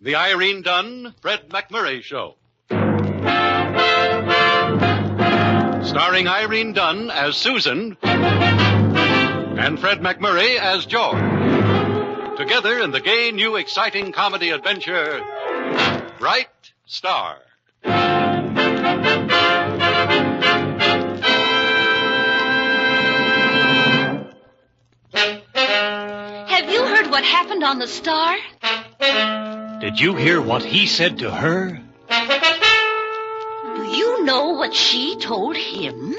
The Irene Dunne, Fred MacMurray Show. Starring Irene Dunne as Susan and Fred MacMurray as George. Together in the gay, new, exciting comedy adventure, Bright Star. Have you heard what happened on the Star? Did you hear what he said to her? Do you know what she told him?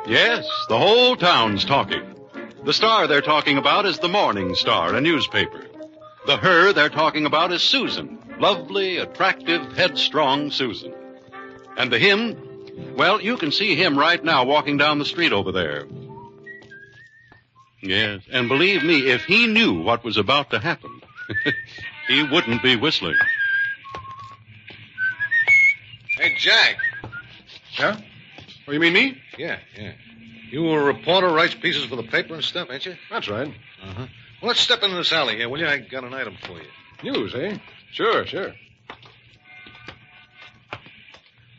Yes, the whole town's talking. The Star they're talking about is the Morning Star, a newspaper. The her they're talking about is Susan. Lovely, attractive, headstrong Susan. And the him, well, you can see him right now walking down the street over there. Yes, and believe me, if he knew what was about to happen, he wouldn't be whistling. Hey, Jack. Yeah? Oh, you mean me? Yeah. You a reporter, writes pieces for the paper and stuff, ain't you? That's right. Uh-huh. Well, let's step into this alley here, will you? I got an item for you. News, eh? Sure.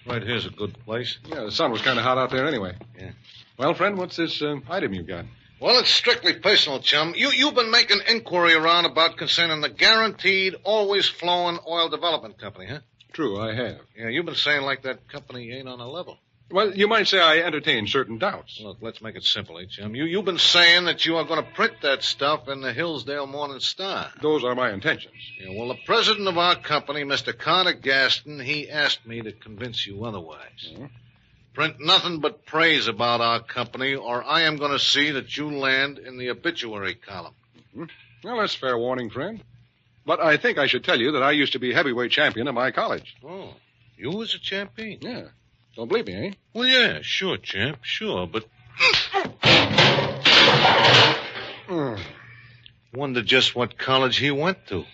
Right here's a good place. Yeah, the sun was kind of hot out there anyway. Yeah. Well, friend, what's this item you got? Well, it's strictly personal, chum. You've been making inquiry around about concerning the Guaranteed Always Flowing Oil Development Company, huh? True, I have. Yeah, you've been saying like that company ain't on a level. Well, you might say I entertain certain doubts. Look, let's make it simple, chum. You've been saying that you are going to print that stuff in the Hillsdale Morning Star. Those are my intentions. Yeah, well, the president of our company, Mr. Carter Gaston, he asked me to convince you otherwise. Mm-hmm. Print nothing but praise about our company, or I am going to see that you land in the obituary column. Mm-hmm. Well, that's fair warning, friend. But I think I should tell you that I used to be heavyweight champion at my college. Oh, you was a champion? Yeah. Don't believe me, eh? Well, yeah, sure, champ, sure, but... Wonder just what college he went to.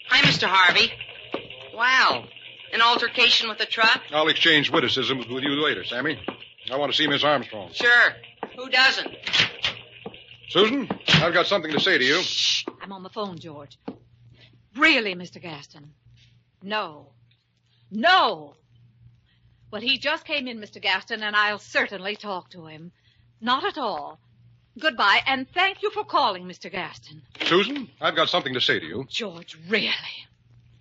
Hi, Mr. Harvey. Wow. An altercation with the truck? I'll exchange witticisms with you later, Sammy. I want to see Miss Armstrong. Sure. Who doesn't? Susan, I've got something to say to you. Shh. I'm on the phone, George. Really, Mr. Gaston? No. Well, he just came in, Mr. Gaston, and I'll certainly talk to him. Not at all. Goodbye, and thank you for calling, Mr. Gaston. Susan, I've got something to say to you. George, really?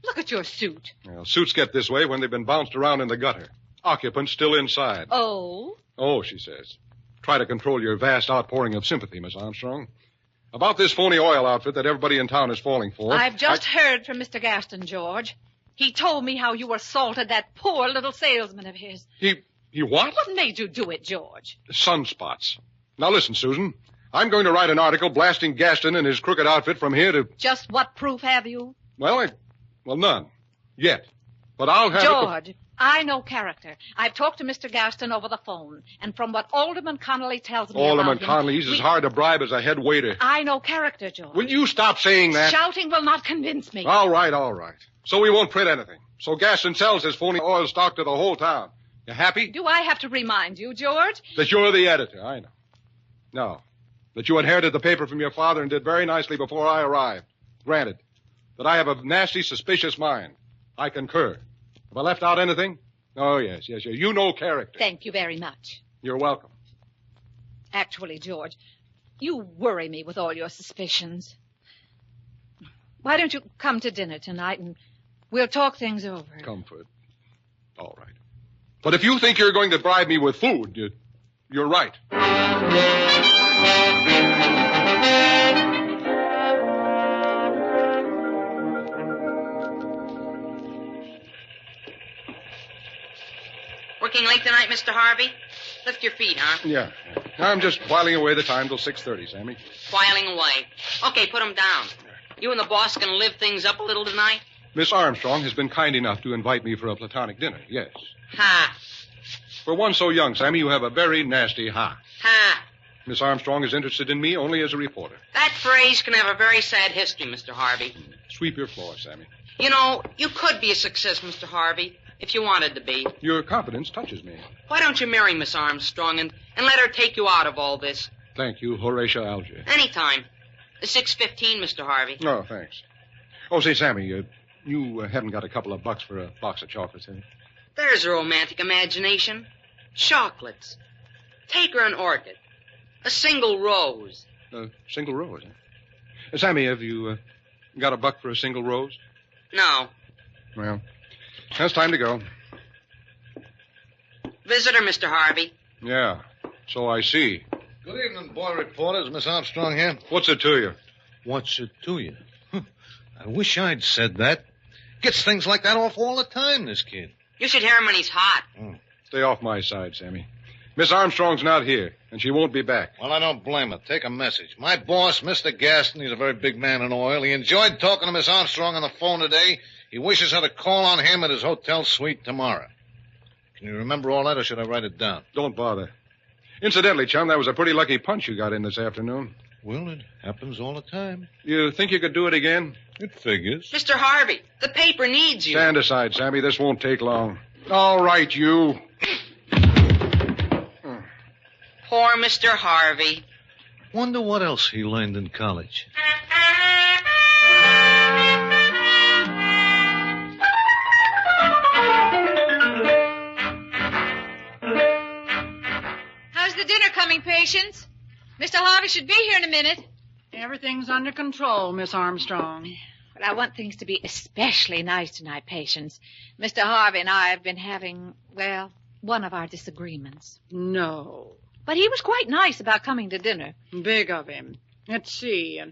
Look at your suit. Well, suits get this way when they've been bounced around in the gutter. Occupants still inside. Oh? Oh, she says. Try to control your vast outpouring of sympathy, Miss Armstrong. About this phony oil outfit that everybody in town is falling for. I've just heard from Mr. Gaston, George. He told me how you assaulted that poor little salesman of his. He what? What made you do it, George? Sunspots. Now listen, Susan. I'm going to write an article blasting Gaston and his crooked outfit from here to... Just what proof have you? Well, none. Yet. But I'll have George, I know character. I've talked to Mr. Gaston over the phone, and from what Alderman Connolly tells me Alderman about him... Connolly, he's as hard to bribe as a head waiter. I know character, George. Will you stop saying that? Shouting will not convince me. All right. So we won't print anything. So Gaston sells his phony oil stock to the whole town. You happy? Do I have to remind you, George? That you're the editor, I know. No. That you inherited the paper from your father and did very nicely before I arrived. Granted. That I have a nasty, suspicious mind. I concur. Have I left out anything? Oh, yes. You know character. Thank you very much. You're welcome. Actually, George, you worry me with all your suspicions. Why don't you come to dinner tonight and we'll talk things over? Comfort. All right. But if you think you're going to bribe me with food, you're right. Working late tonight, Mr. Harvey? Lift your feet, huh? Yeah. I'm just whiling away the time till 6:30, Sammy. Whiling away. Okay, put 'em down. You and the boss gonna live things up a little tonight? Miss Armstrong has been kind enough to invite me for a platonic dinner, yes. Ha. For one so young, Sammy, you have a very nasty ha. Ha. Miss Armstrong is interested in me only as a reporter. That phrase can have a very sad history, Mr. Harvey. Sweep your floor, Sammy. You know, you could be a success, Mr. Harvey, if you wanted to be. Your confidence touches me. Why don't you marry Miss Armstrong and let her take you out of all this? Thank you, Horatio Alger. Anytime. 6:15, Mr. Harvey. Oh, thanks. Oh, say, Sammy, you haven't got a couple of bucks for a box of chocolates, have you? There's a romantic imagination. Chocolates. Take her an orchid. A single rose. A single rose, huh? Sammy, have you got a buck for a single rose? No. Well, it's time to go. Visitor, Mr. Harvey. Yeah, so I see. Good evening, boy reporters. Miss Armstrong here. What's it to you? What's it to you? I wish I'd said that. Gets things like that off all the time, this kid. You should hear him when he's hot. Stay off my side, Sammy. Miss Armstrong's not here, and she won't be back. Well, I don't blame her. Take a message. My boss, Mr. Gaston, he's a very big man in oil. He enjoyed talking to Miss Armstrong on the phone today. He wishes her to call on him at his hotel suite tomorrow. Can you remember all that, or should I write it down? Don't bother. Incidentally, chum, that was a pretty lucky punch you got in this afternoon. Well, it happens all the time. You think you could do it again? It figures. Mr. Harvey, the paper needs you. Stand aside, Sammy. This won't take long. All right, you. Poor Mr. Harvey. Wonder what else he learned in college. How's the dinner coming, patients? Mr. Harvey should be here in a minute. Everything's under control, Miss Armstrong. But I want things to be especially nice tonight, patients. Mr. Harvey and I have been having, well, one of our disagreements. No. But he was quite nice about coming to dinner. Big of him. Let's see.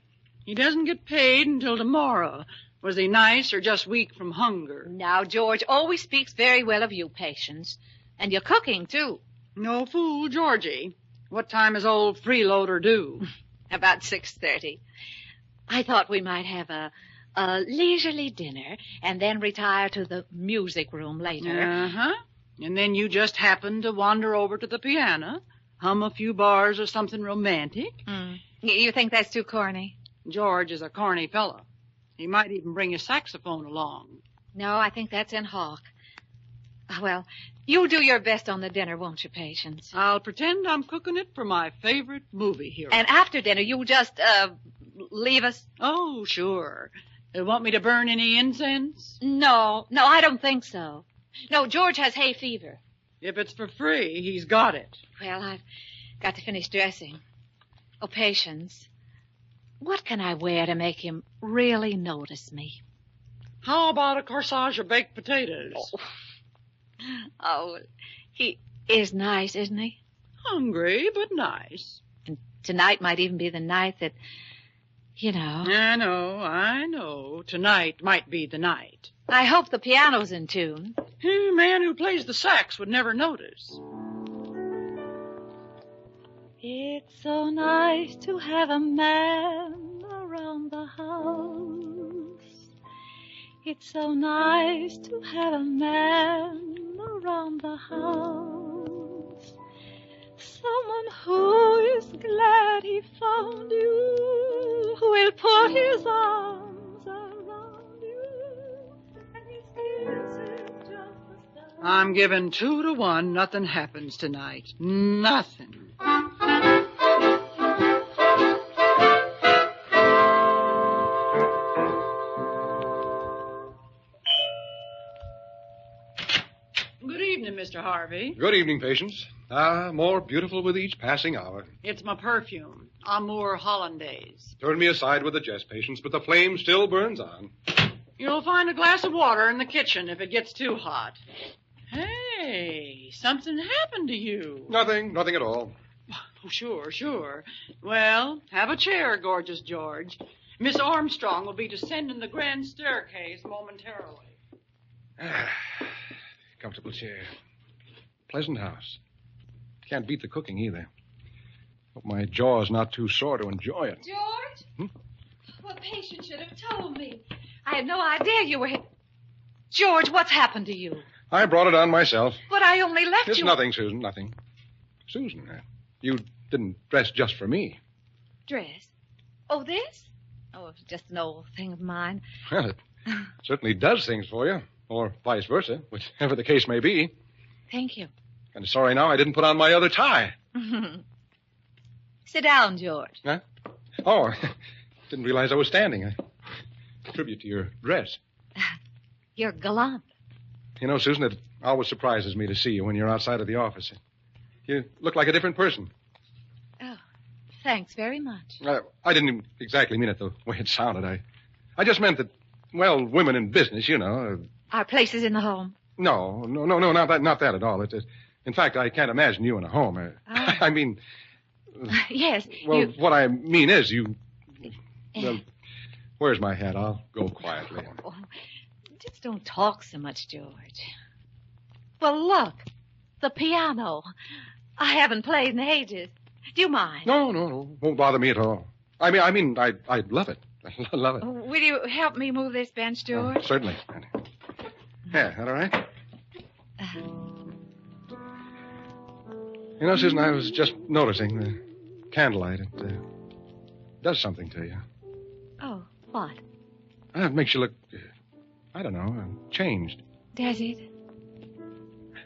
He doesn't get paid until tomorrow. Was he nice or just weak from hunger? Now, George always speaks very well of you, Patience. And your cooking, too. No fool, Georgie. What time is old freeloader due? About 6:30. I thought we might have a leisurely dinner and then retire to the music room later. Uh-huh. And then you just happen to wander over to the piano, hum a few bars of something romantic. You think that's too corny? George is a corny fellow. He might even bring his saxophone along. No, I think that's in Hawk. Well, you'll do your best on the dinner, won't you, Patience? I'll pretend I'm cooking it for my favorite movie hero. And after dinner, you'll just, leave us? Oh, sure. Want me to burn any incense? No, I don't think so. No, George has hay fever. If it's for free, he's got it. Well, I've got to finish dressing. Oh, Patience, what can I wear to make him really notice me? How about a corsage of baked potatoes? Oh, he is nice, isn't he? Hungry, but nice. And tonight might even be the night that, you know. I know. Tonight might be the night. I hope the piano's in tune. A man who plays the sax would never notice. It's so nice to have a man around the house. It's so nice to have a man around the house. Someone who is glad he found you, who will put his arms around you, and his kisses just the same. I'm giving 2-1. Nothing happens tonight. Nothing. Good evening, Mr. Harvey. Good evening, Patience. More beautiful with each passing hour. It's my perfume, Amour Hollandaise. Turn me aside with the jest, Patience, but the flame still burns on. You'll find a glass of water in the kitchen if it gets too hot. Hey, something happened to you. Nothing at all. Oh, sure. Well, have a chair, gorgeous George. Miss Armstrong will be descending the grand staircase momentarily. Comfortable chair. Pleasant house. Can't beat the cooking either. Hope my jaw's not too sore to enjoy it. George? Well, Patience should have told me. I had no idea you were here. George, what's happened to you? I brought it on myself. But I only left It's you... nothing, Susan, nothing. Susan, you didn't dress just for me. Dress? Oh, this? Oh, it's just an old thing of mine. Well, it certainly does things for you, or vice versa, whichever the case may be. Thank you. Kind of sorry now I didn't put on my other tie. Sit down, George. Huh? Oh, I didn't realize I was standing. A tribute to your dress. You're gallant. You know, Susan, it always surprises me to see you when you're outside of the office. You look like a different person. Oh, thanks very much. I didn't exactly mean it the way it sounded. I just meant that, well, women in business, you know. Our place is in the home. No, not that at all. In fact, I can't imagine you in a home. I mean... Yes. Well, what I mean is you... Well, where's my hat? I'll go quietly. Oh, just don't talk so much, George. Well, look. The piano. I haven't played in ages. Do you mind? No. Won't bother me at all. I mean, I'd love it. I love it. Will you help me move this bench, George? Certainly. Yeah, that all right? You know, Susan, I was just noticing the candlelight. It does something to you. Oh, what? It makes you look, I don't know, changed. Does it?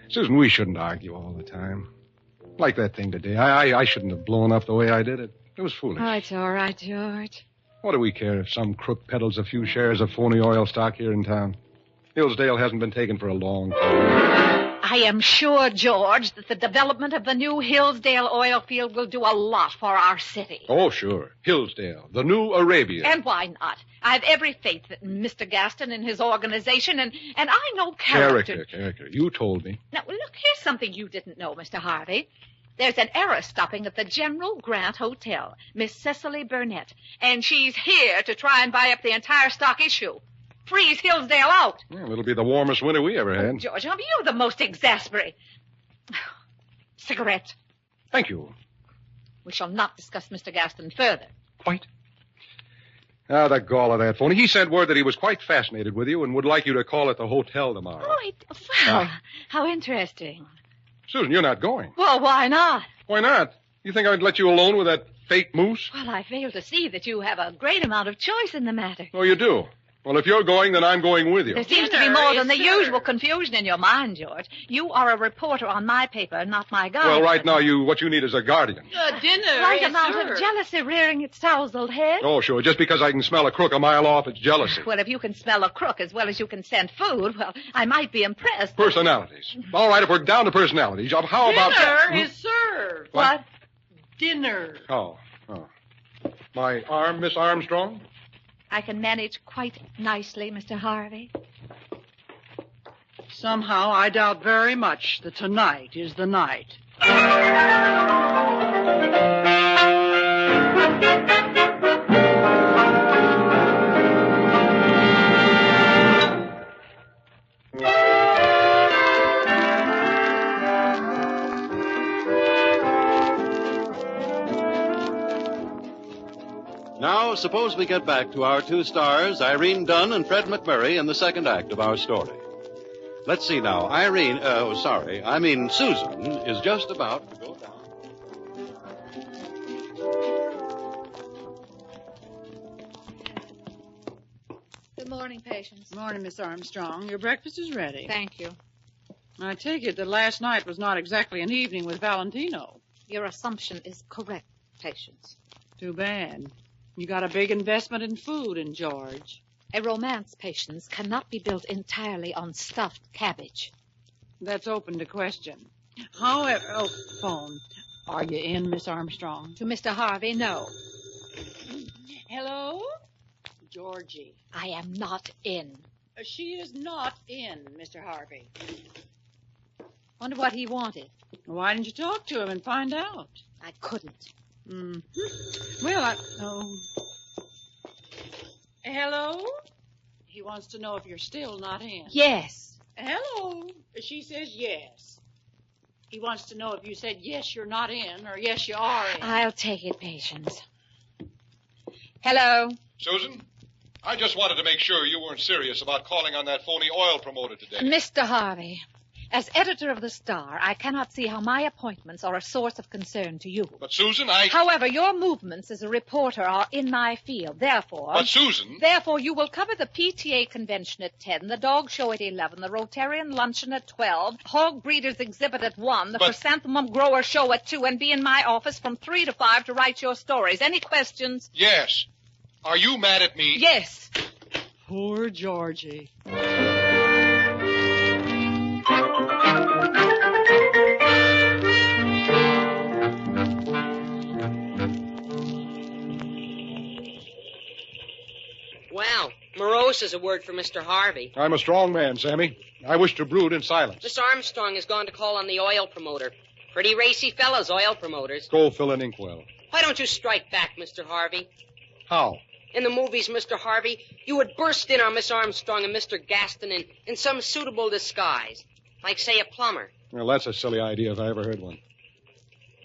Susan, we shouldn't argue all the time. Like that thing today. I shouldn't have blown up the way I did. It was foolish. Oh, it's all right, George. What do we care if some crook peddles a few shares of phony oil stock here in town? Hillsdale hasn't been taken for a long time. I am sure, George, that the development of the new Hillsdale oil field will do a lot for our city. Oh, sure. Hillsdale, the new Arabia. And why not? I have every faith in Mr. Gaston and his organization, and I know character. Character. You told me. Now, look, here's something you didn't know, Mr. Harvey. There's an heiress stopping at the General Grant Hotel, Miss Cecily Burnett, and she's here to try and buy up the entire stock issue. Freeze Hillsdale out. Well, it'll be the warmest winter we ever had. Oh, George, you're the most exasperating. Cigarette. Thank you. We shall not discuss Mr. Gaston further. Quite. Ah, the gall of that phony. He sent word that he was quite fascinated with you and would like you to call at the hotel tomorrow. Oh, well, how interesting. Susan, you're not going. Well, why not? Why not? You think I'd let you alone with that fake moose? Well, I fail to see that you have a great amount of choice in the matter. Oh, you do? Well, if you're going, then I'm going with you. There seems to be more than the usual confusion in your mind, George. You are a reporter on my paper, not my guardian. Well, right now, what you need is a guardian. Dinner. Right amount of jealousy rearing its tousled head. Oh, sure. Just because I can smell a crook a mile off, it's jealousy. Well, if you can smell a crook as well as you can scent food, well, I might be impressed. Personalities. All right, if we're down to personalities, how about... Dinner is served. What? Dinner. Oh. My arm, Miss Armstrong? I can manage quite nicely, Mr. Harvey. Somehow, I doubt very much that tonight is the night. Now, suppose we get back to our two stars, Irene Dunne and Fred MacMurray, in the second act of our story. Let's see now. Susan is just about to go down. Good morning, patients. Morning, Miss Armstrong. Your breakfast is ready. Thank you. I take it that last night was not exactly an evening with Valentino. Your assumption is correct, patients. Too bad. You got a big investment in food in George. A romance, patients, cannot be built entirely on stuffed cabbage. That's open to question. However... Oh, phone. Are you in, Miss Armstrong? To Mr. Harvey, no. Hello? Georgie. I am not in. She is not in, Mr. Harvey. Wonder what he wanted. Why didn't you talk to him and find out? I couldn't. Well, Hello? He wants to know if you're still not in. Yes. Hello? She says yes. He wants to know if you said yes, you're not in, or yes, you are in. I'll take it, patience. Hello? Susan, I just wanted to make sure you weren't serious about calling on that phony oil promoter today. Mr. Harvey, As editor of the Star, I cannot see how my appointments are a source of concern to you. But, Susan, However, your movements as a reporter are in my field. Therefore... But, Susan... Therefore, you will cover the PTA convention at 10, the dog show at 11, the Rotarian luncheon at 12, hog breeders exhibit at 1, the chrysanthemum grower show at 2, and be in my office from 3 to 5 to write your stories. Any questions? Yes. Are you mad at me? Yes. Poor Georgie. Well, morose is a word for Mr. Harvey. I'm a strong man, Sammy. I wish to brood in silence. Miss Armstrong has gone to call on the oil promoter. Pretty racy fellows, oil promoters. Go fill an inkwell. Why don't you strike back, Mr. Harvey? How? In the movies, Mr. Harvey, you would burst in on Miss Armstrong and Mr. Gaston in some suitable disguise. Like, say, a plumber. Well, that's a silly idea if I ever heard one.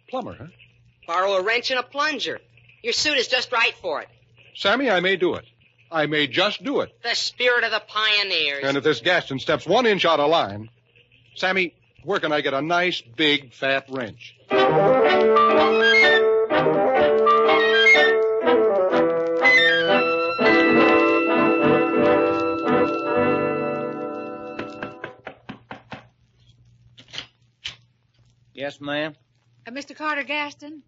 Plumber, huh? Borrow a wrench and a plunger. Your suit is just right for it. Sammy, I may do it. I may just do it. The spirit of the pioneers. And if this Gaston steps 1 inch out of line... Sammy, where can I get a nice, big, fat wrench? Yes, ma'am? Mr. Carter Gaston,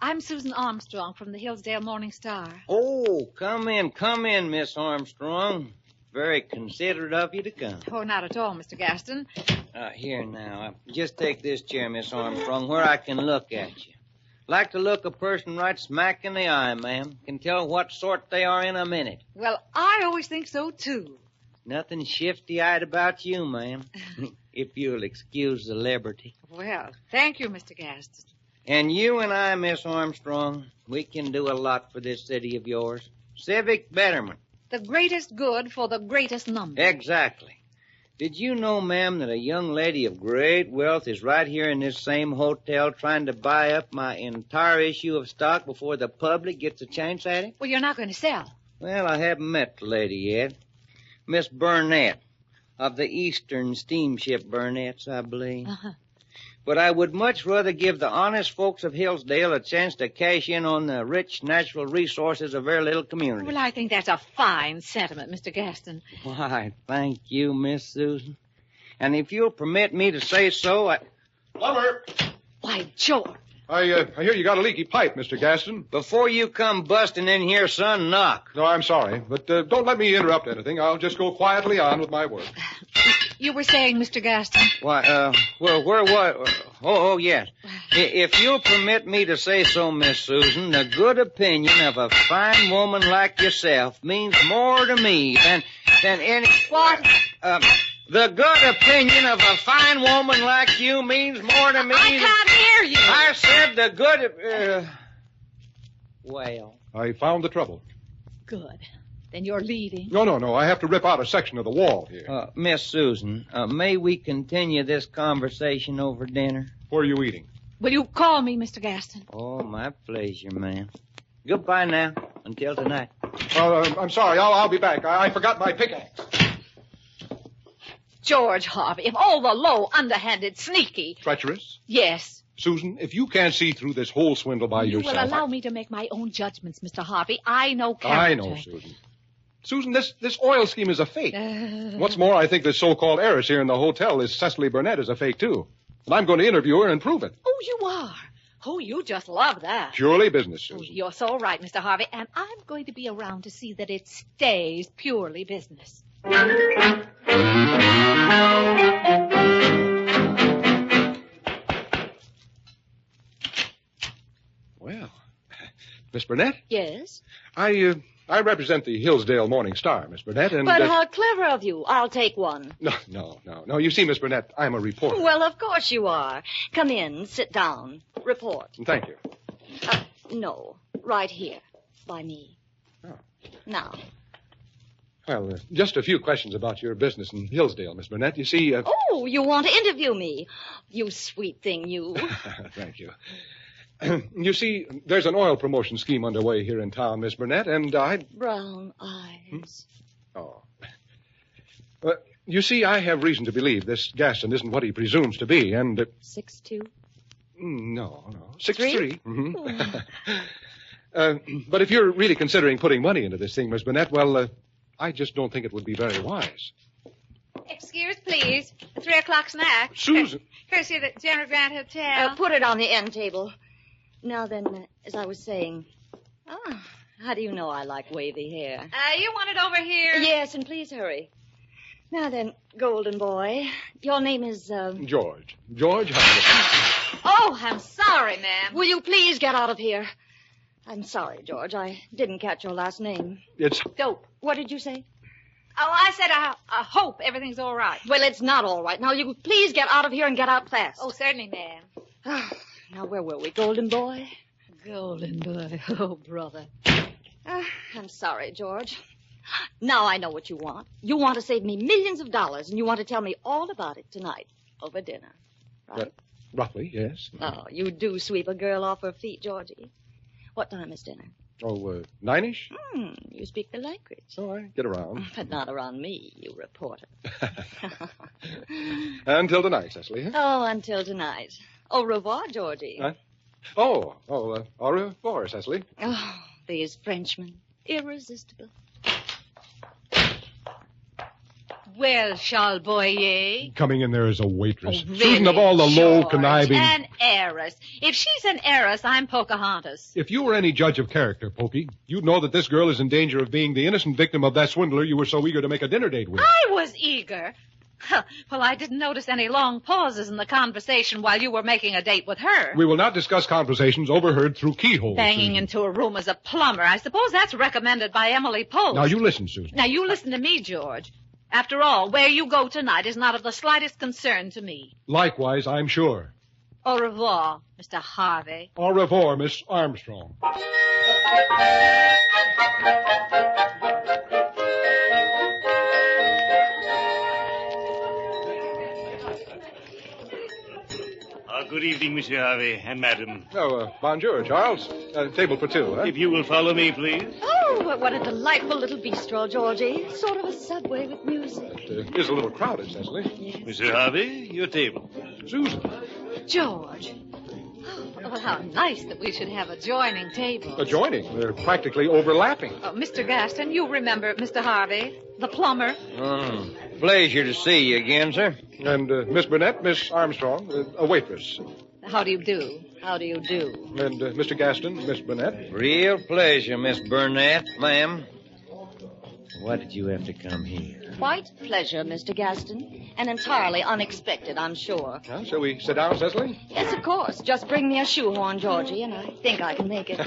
I'm Susan Armstrong from the Hillsdale Morning Star. Oh, come in, Miss Armstrong. Very considerate of you to come. Oh, not at all, Mr. Gaston. Here now. Just take this chair, Miss Armstrong, where I can look at you. Like to look a person right smack in the eye, ma'am. Can tell what sort they are in a minute. Well, I always think so, too. Nothing shifty-eyed about you, ma'am. If you'll excuse the liberty. Well, thank you, Mr. Gaston. And you and I, Miss Armstrong, we can do a lot for this city of yours. Civic betterment. The greatest good for the greatest number. Exactly. Did you know, ma'am, that a young lady of great wealth is right here in this same hotel trying to buy up my entire issue of stock before the public gets a chance at it? Well, you're not going to sell. Well, I haven't met the lady yet. Miss Burnett, of the Eastern Steamship Burnett's, I believe. Uh-huh. But I would much rather give the honest folks of Hillsdale a chance to cash in on the rich natural resources of their little community. Well, I think that's a fine sentiment, Mr. Gaston. Why, thank you, Miss Susan. And if you'll permit me to say so, Plumber! Why, George. I hear you got a leaky pipe, Mr. Gaston. Before you come busting in here, son, knock. No, I'm sorry, but don't let me interrupt anything. I'll just go quietly on with my work. You were saying, Mr. Gaston? Why, well, where what? Oh, yes. If you'll permit me to say so, Miss Susan, the good opinion of a fine woman like yourself means more to me than any... What? The good opinion of a fine woman like you means more to me... I can't hear you. I said the good... Well... I found the trouble. Good. Then you're leaving. No. I have to rip out a section of the wall here. Miss Susan, may we continue this conversation over dinner? Where are you eating? Will you call me, Mr. Gaston? Oh, my pleasure, ma'am. Goodbye now. Until tonight. I'm sorry. I'll be back. I forgot my pickaxe. George Harvey, if all the low, underhanded, sneaky... Treacherous? Yes. Susan, if you can't see through this whole swindle by yourself... You will allow me to make my own judgments, Mr. Harvey. I know character. I know, Susan. Susan, this oil scheme is a fake. What's more, I think this so-called heiress here in the hotel, this Cecily Burnett, is a fake, too. And I'm going to interview her and prove it. Oh, you are? Oh, you just love that. Purely business, Susan. Oh, you're so right, Mr. Harvey. And I'm going to be around to see that it stays purely business. Well, Miss Burnett? Yes? I represent the Hillsdale Morning Star, Miss Burnett, and... But how clever of you. I'll take one. No. You see, Miss Burnett, I'm a reporter. Well, of course you are. Come in, sit down, report. Thank you. No, right here, by me. Oh. Now. Well, just a few questions about your business in Hillsdale, Miss Burnett. You see... Oh, you want to interview me? You sweet thing, you. Thank you. You see, there's an oil promotion scheme underway here in town, Miss Burnett, and I... Brown eyes. Oh. You see, I have reason to believe this Gaston isn't what he presumes to be, and... 6'2"? No. 6'3". Mm-hmm. But if you're really considering putting money into this thing, Miss Burnett, well, I just don't think it would be very wise. Excuse, please. A 3 o'clock snack. Susan. Courtesy of the General Grant Hotel. Put it on the end table. Now then, as I was saying... Oh, how do you know I like wavy hair? You want it over here? Yes, and please hurry. Now then, golden boy, your name is, George. George Harvey. Oh, I'm sorry, ma'am. Will you please get out of here? I'm sorry, George. I didn't catch your last name. It's... Dope. What did you say? Oh, I said I hope everything's all right. Well, it's not all right. Now, you please get out of here and get out fast. Oh, certainly, ma'am. Now, where were we, golden boy? Golden boy. Oh, brother. I'm sorry, George. Now I know what you want. You want to save me millions of dollars, and you want to tell me all about it tonight over dinner, right? Roughly, yes. Oh, you do sweep a girl off her feet, Georgie. What time is dinner? Oh, 9-ish? You speak the language. Oh, I get around. But not around me, you reporter. Until tonight, Cecily. Huh? Oh, until tonight. Au revoir, Georgie. Au revoir, Cecily. Oh, these Frenchmen. Irresistible. Well, Charles Boyer. Coming in there as a waitress. Oh, really, Susan, of all the low, George, conniving... An heiress. If she's an heiress, I'm Pocahontas. If you were any judge of character, Pokey, you'd know that this girl is in danger of being the innocent victim of that swindler you were so eager to make a dinner date with. I was eager. Well, I didn't notice any long pauses in the conversation while you were making a date with her. We will not discuss conversations overheard through keyholes. Banging Susan. into a room as a plumber. I suppose that's recommended by Emily Post. Now, you listen, Susan. Now, you listen to me, George. After all, where you go tonight is not of the slightest concern to me. Likewise, I'm sure. Au revoir, Mr. Harvey. Au revoir, Miss Armstrong. Good evening, Monsieur Harvey and Madam. Oh, bonjour, Charles. Table for two, huh? If you will follow me, please. Oh, what a delightful little bistro, Georgie. Sort of a subway with music. It is a little crowded, Cecily. Yes. Monsieur Harvey, your table. Susan. George. Oh, well, how nice that we should have adjoining tables. Adjoining. They're practically overlapping. Oh, Mr. Gaston, you remember Mr. Harvey, the plumber? Pleasure to see you again, sir. And Miss Burnett, Miss Armstrong, a waitress. How do you do? How do you do? And Mr. Gaston, Miss Burnett. Real pleasure, Miss Burnett, ma'am. Why did you have to come here? Quite pleasure, Mr. Gaston. And entirely unexpected, I'm sure. Shall we sit down, Cecily? Yes, of course. Just bring me a shoehorn, Georgie, and I think I can make it.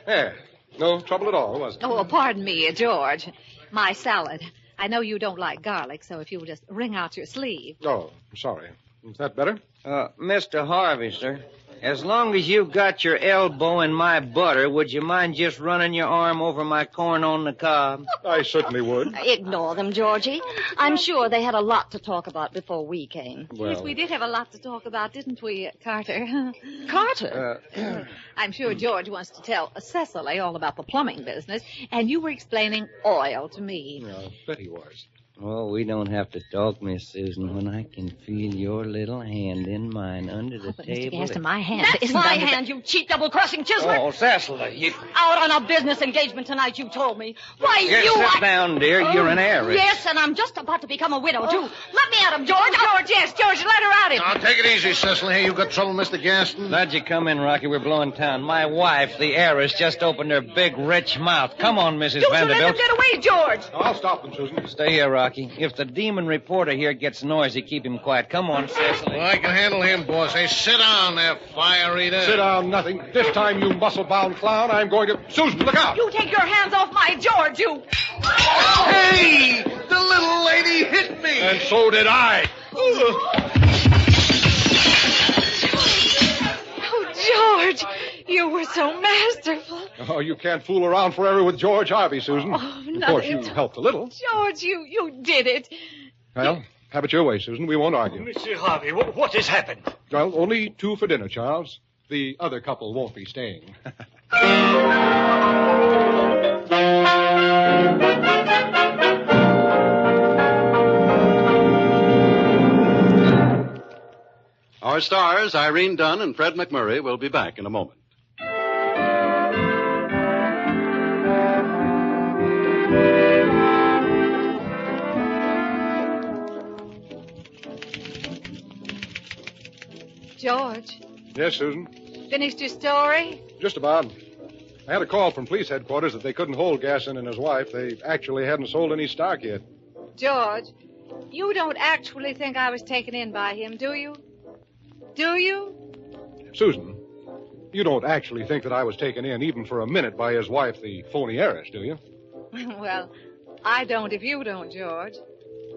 There. No trouble at all, was it? Oh, pardon me, George. My salad. I know you don't like garlic, so if you'll just wring out your sleeve. Oh, sorry. Is that better? Mr. Harvey, sir, as long as you've got your elbow in my butter, would you mind just running your arm over my corn on the cob? I certainly would. Ignore them, Georgie. I'm sure they had a lot to talk about before we came. Well, Yes, we did have a lot to talk about, didn't we, Carter? Carter? I'm sure George wants to tell Cecily all about the plumbing business, and you were explaining oil to me. I bet he was. Oh, we don't have to talk, Miss Susan, when I can feel your little hand in mine under the But Mr. table. Gaston, my hand That's isn't my under the- hand, you cheap double-crossing chiseler. Oh, Cecily, you... Out on a business engagement tonight, you told me. Why, Just you... sit down, dear. You're an heiress. Yes, and I'm just about to become a widow, too. Let me at him, George. George, yes, George, let her at him. Now, take it easy, Cecily. Hey, you got trouble, Mr. Gaston? Glad you come in, Rocky. We're blowing town. My wife, the heiress, just opened her big, rich mouth. Come on, Mrs. You should let Vanderbilt. him get away, George. I'll stop them, Susan. Stay here, Rocky. If the demon reporter here gets noisy, keep him quiet. Come on, Cecily. Well, I can handle him, boss. Hey, sit down there, fire eater. Sit down, nothing. This time, you muscle-bound clown, I'm going to... Susan, look out! You take your hands off my George, you. Hey! The little lady hit me! And so did I. Oh, George, you were so masterful. Oh, you can't fool around forever with George Harvey, Susan. Oh, Of course, you nothing. helped a little. George, you did it. Well, have it your way, Susan. We won't argue. Monsieur Harvey, what has happened? Well, only two for dinner, Charles. The other couple won't be staying. Our stars, Irene Dunne and Fred MacMurray, will be back in a moment. George, Yes, Susan? finished your story? Just about. I had a call from police headquarters that they couldn't hold Gaston and his wife. They actually hadn't sold any stock yet. George, you don't actually think I was taken in by him, do you? Do you? Susan, you don't actually think that I was taken in even for a minute by his wife, the phony heiress, do you? Well, I don't if you don't, George.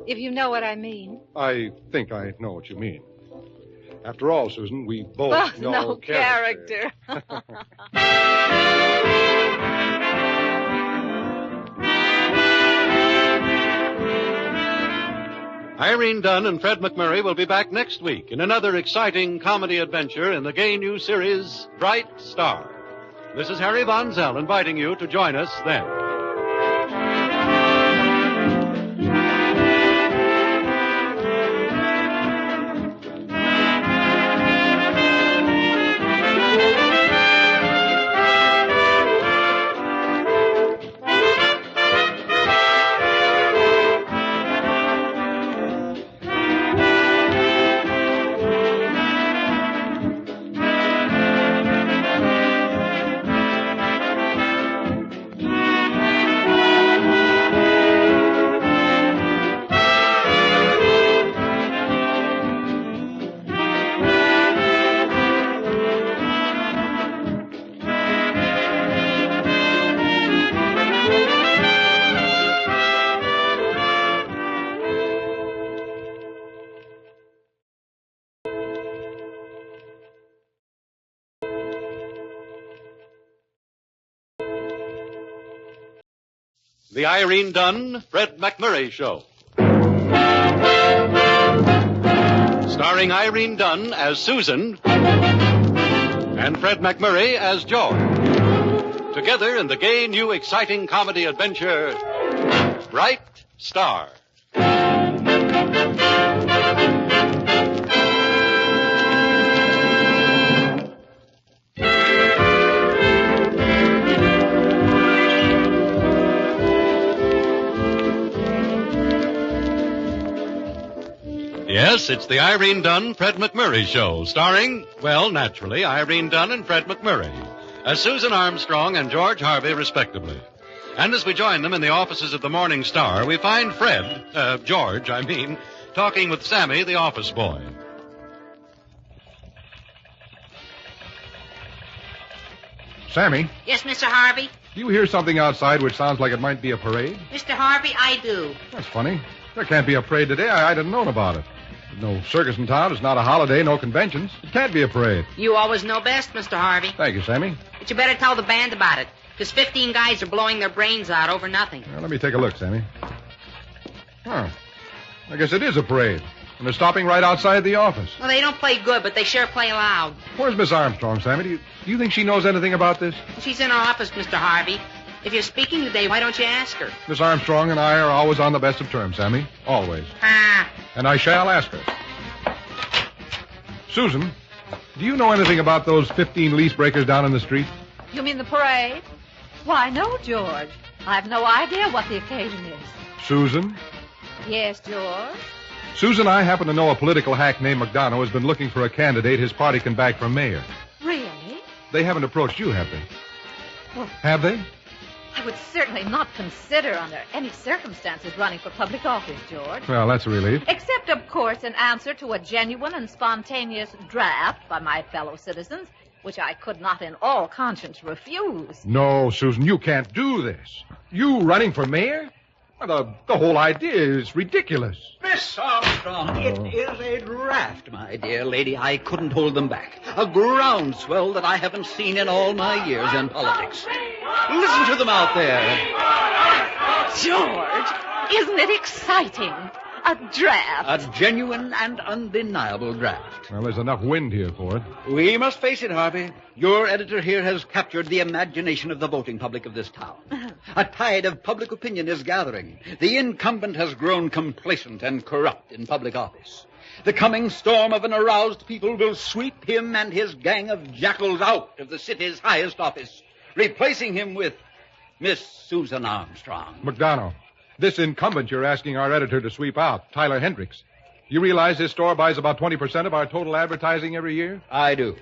If you know what I mean. I think I know what you mean. After all, Susan, we both Both know no character. Irene Dunne and Fred MacMurray will be back next week in another exciting comedy adventure in the gay new series, Bright Star. This is Harry Von Zell inviting you to join us then. The Irene Dunne, Fred MacMurray Show. Starring Irene Dunne as Susan and Fred MacMurray as George. Together in the gay, new, exciting comedy adventure, Bright Star. Yes, it's the Irene Dunne, Fred MacMurray Show, starring, well, naturally, Irene Dunne and Fred MacMurray, as Susan Armstrong and George Harvey, respectively. And as we join them in the offices of the Morning Star, we find George, talking with Sammy, the office boy. Sammy, Yes, Mr. Harvey? do you hear something outside which sounds like it might be a parade? Mr. Harvey, I do. That's funny. There can't be a parade today. I didn't known about it. There's no circus in town. It's not a holiday, no conventions. It can't be a parade. You always know best, Mr. Harvey. Thank you, Sammy. But you better tell the band about it, because 15 guys are blowing their brains out over nothing. Well, let me take a look, Sammy. Huh. I guess it is a parade. And they're stopping right outside the office. Well, they don't play good, but they sure play loud. Where's Miss Armstrong, Sammy? Do you think she knows anything about this? She's in her office, Mr. Harvey. If you're speaking today, why don't you ask her? Miss Armstrong and I are always on the best of terms, Sammy. Always. Ah. And I shall ask her. Susan, do you know anything about those 15 lease breakers down in the street? You mean the parade? Why, no, George. I've no idea what the occasion is. Susan? Yes, George? Susan, I happen to know a political hack named McDonough has been looking for a candidate his party can back for mayor. Really? They haven't approached you, have they? Well, Have they? I would certainly not consider under any circumstances running for public office, George. Well, that's a relief. Except, of course, in answer to a genuine and spontaneous draft by my fellow citizens, which I could not in all conscience refuse. No, Susan, you can't do this. You running for mayor? Well, the whole idea is ridiculous. Miss Armstrong, it is a draft, my dear lady. I couldn't hold them back. A groundswell that I haven't seen in all my years in politics. Listen to them out there. George, isn't it exciting? A draft. A genuine and undeniable draft. Well, there's enough wind here for it. We must face it, Harvey. Your editor here has captured the imagination of the voting public of this town. A tide of public opinion is gathering. The incumbent has grown complacent and corrupt in public office. The coming storm of an aroused people will sweep him and his gang of jackals out of the city's highest office, replacing him with Miss Susan Armstrong. McDonough, this incumbent you're asking our editor to sweep out, Tyler Hendricks. You realize this store buys about 20% of our total advertising every year? I do.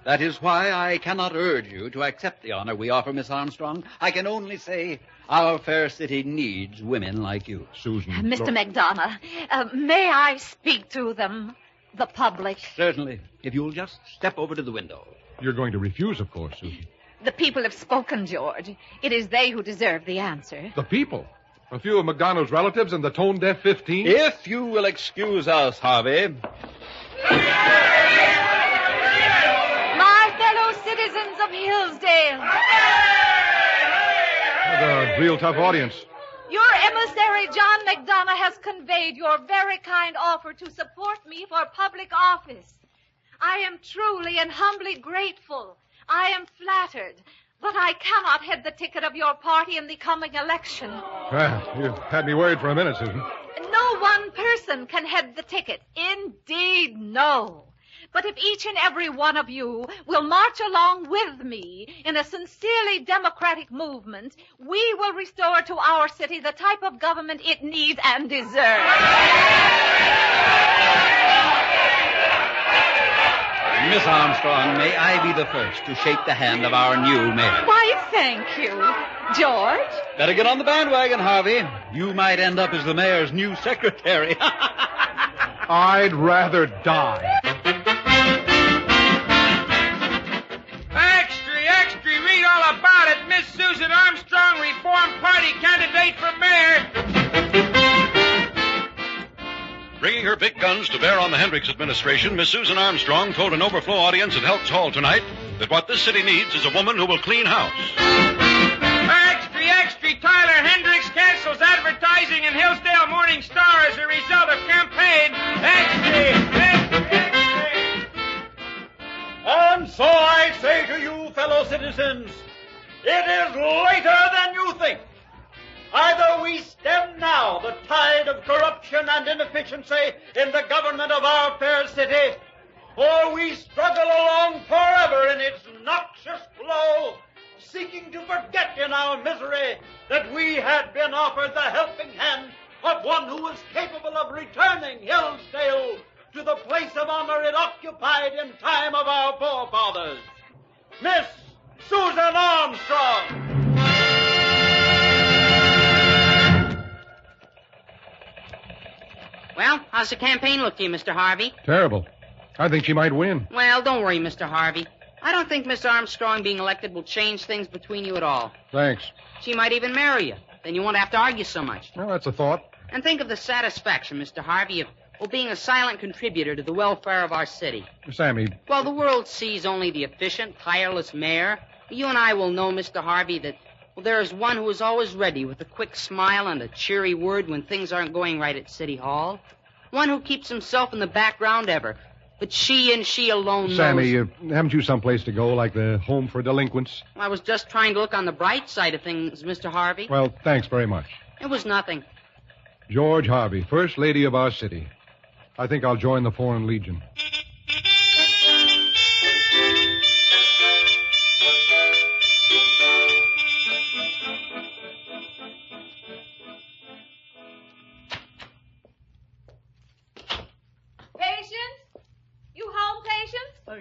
That is why I cannot urge you to accept the honor we offer Miss Armstrong. I can only say our fair city needs women like you. Susan. Mr. McDonough, may I speak to them, the public? Certainly. If you'll just step over to the window. You're going to refuse, of course, Susan. The people have spoken, George. It is they who deserve the answer. The people? A few of McDonough's relatives and the tone-deaf 15? If you will excuse us, Harvey. My fellow citizens of Hillsdale. A real tough audience. Your emissary, John McDonough, has conveyed your very kind offer to support me for public office. I am truly and humbly grateful. I am flattered, but I cannot head the ticket of your party in the coming election. You had me worried for a minute, Susan. No one person can head the ticket. Indeed, no. But if each and every one of you will march along with me in a sincerely democratic movement, we will restore to our city the type of government it needs and deserves. Miss Armstrong, may I be the first to shake the hand of our new mayor? Why, thank you. George? Better get on the bandwagon, Harvey. You might end up as the mayor's new secretary. I'd rather die. Extra, read all about it. Miss Susan Armstrong, Reform Party candidate for mayor. Bringing her big guns to bear on the Hendricks administration, Miss Susan Armstrong told an overflow audience at Helps Hall tonight that what this city needs is a woman who will clean house. Extra, Tyler Hendricks cancels advertising in Hillsdale Morning Star as a result of campaign. Extra. And so I say to you, fellow citizens, it is later than you think. Either we stem now the tide of corruption and inefficiency in the government of our fair city, or we struggle along forever in its noxious flow, seeking to forget in our misery that we had been offered the helping hand of one who was capable of returning Hillsdale to the place of honor it occupied in time of our forefathers. Miss Susan Armstrong. Well, how's the campaign look to you, Mr. Harvey? Terrible. I think she might win. Well, don't worry, Mr. Harvey. I don't think Miss Armstrong being elected will change things between you at all. Thanks. She might even marry you. Then you won't have to argue so much. Well, that's a thought. And think of the satisfaction, Mr. Harvey, of being a silent contributor to the welfare of our city. Sammy. Well, the world sees only the efficient, tireless mayor. You and I will know, Mr. Harvey, that there is one who is always ready with a quick smile and a cheery word when things aren't going right at City Hall. One who keeps himself in the background ever. But she and she alone Sammy, knows... haven't you someplace to go, like the home for delinquents? I was just trying to look on the bright side of things, Mr. Harvey. Well, thanks very much. It was nothing. George Harvey, First Lady of our city. I think I'll join the Foreign Legion.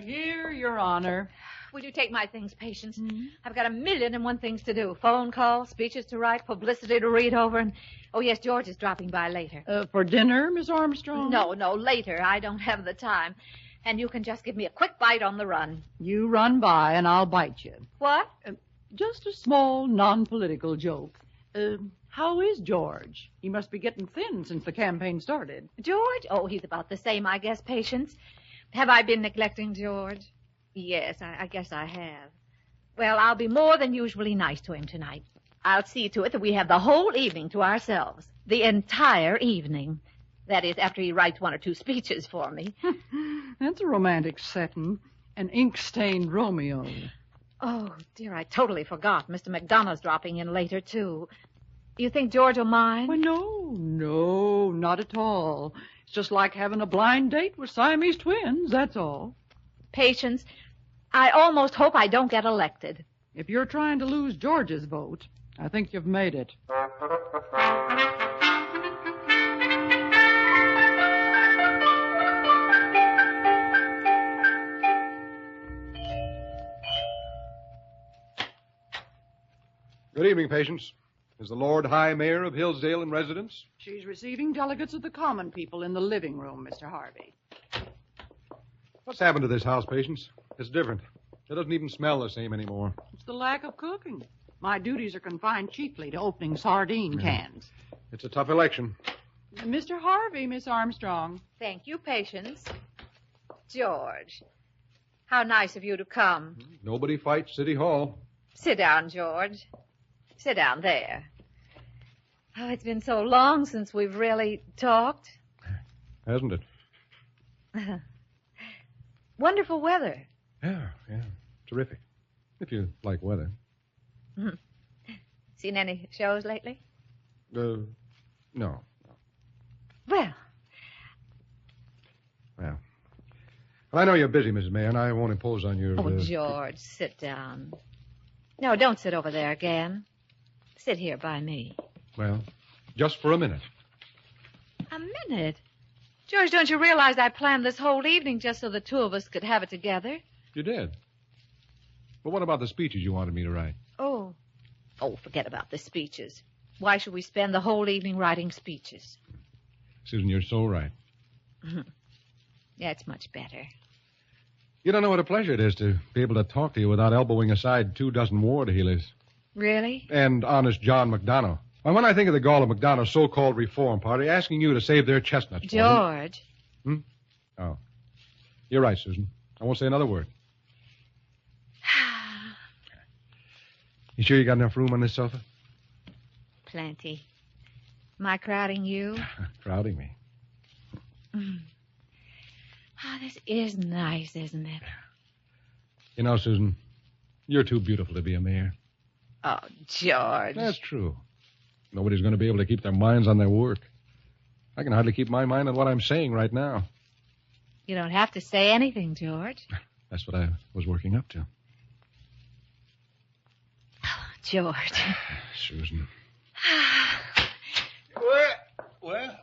Here, Your Honor. Will you take my things, Patience? I've got 1,000,001 things to do. Phone calls, speeches to write, publicity to read over, and... Oh, yes, George is dropping by later. For dinner, Miss Armstrong? No, later. I don't have the time. And you can just give me a quick bite on the run. You run by, and I'll bite you. What? Just a small, non-political joke. How is George? He must be getting thin since the campaign started. George? Oh, he's about the same, I guess, Patience. Have I been neglecting George? Yes, I guess I have. Well, I'll be more than usually nice to him tonight. I'll see to it that we have the whole evening to ourselves. The entire evening. That is, after he writes 1 or 2 speeches for me. That's a romantic setting. An ink-stained Romeo. Oh, dear, I totally forgot. Mr. McDonough's dropping in later, too. You think George will mind? Well, no, not at all. It's just like having a blind date with Siamese twins, that's all. Patience, I almost hope I don't get elected. If you're trying to lose George's vote, I think you've made it. Good evening, Patience. Is the Lord High Mayor of Hillsdale in residence? She's receiving delegates of the common people in the living room, Mr. Harvey. What's happened to this house, Patience? It's different. It doesn't even smell the same anymore. It's the lack of cooking. My duties are confined chiefly to opening sardine cans. It's a tough election. Mr. Harvey, Miss Armstrong. Thank you, Patience. George, how nice of you to come. Nobody fights City Hall. Sit down, George. Sit down there. Oh, it's been so long since we've really talked. Hasn't it? Wonderful weather. Yeah. Terrific. If you like weather. Seen any shows lately? No. Well, I know you're busy, Mrs. Mayor, and I won't impose on your... oh, George, sit down. No, don't sit over there again. Sit here by me. Well, just for a minute. A minute? George, don't you realize I planned this whole evening just so the two of us could have it together? You did? But what about the speeches you wanted me to write? Oh, forget about the speeches. Why should we spend the whole evening writing speeches? Susan, you're so right. Yeah, it's much better. You don't know what a pleasure it is to be able to talk to you without elbowing aside 24 ward heelers. Really? And honest John McDonough. And when I think of the gall of McDonough's so-called reform party asking you to save their chestnuts for them... George. Oh. You're right, Susan. I won't say another word. You sure you got enough room on this sofa? Plenty. Am I crowding you? Crowding me. Oh, this is nice, isn't it? You know, Susan, you're too beautiful to be a mayor. Oh, George. That's true. Nobody's going to be able to keep their minds on their work. I can hardly keep my mind on what I'm saying right now. You don't have to say anything, George. That's what I was working up to. Oh, George. Susan. Well,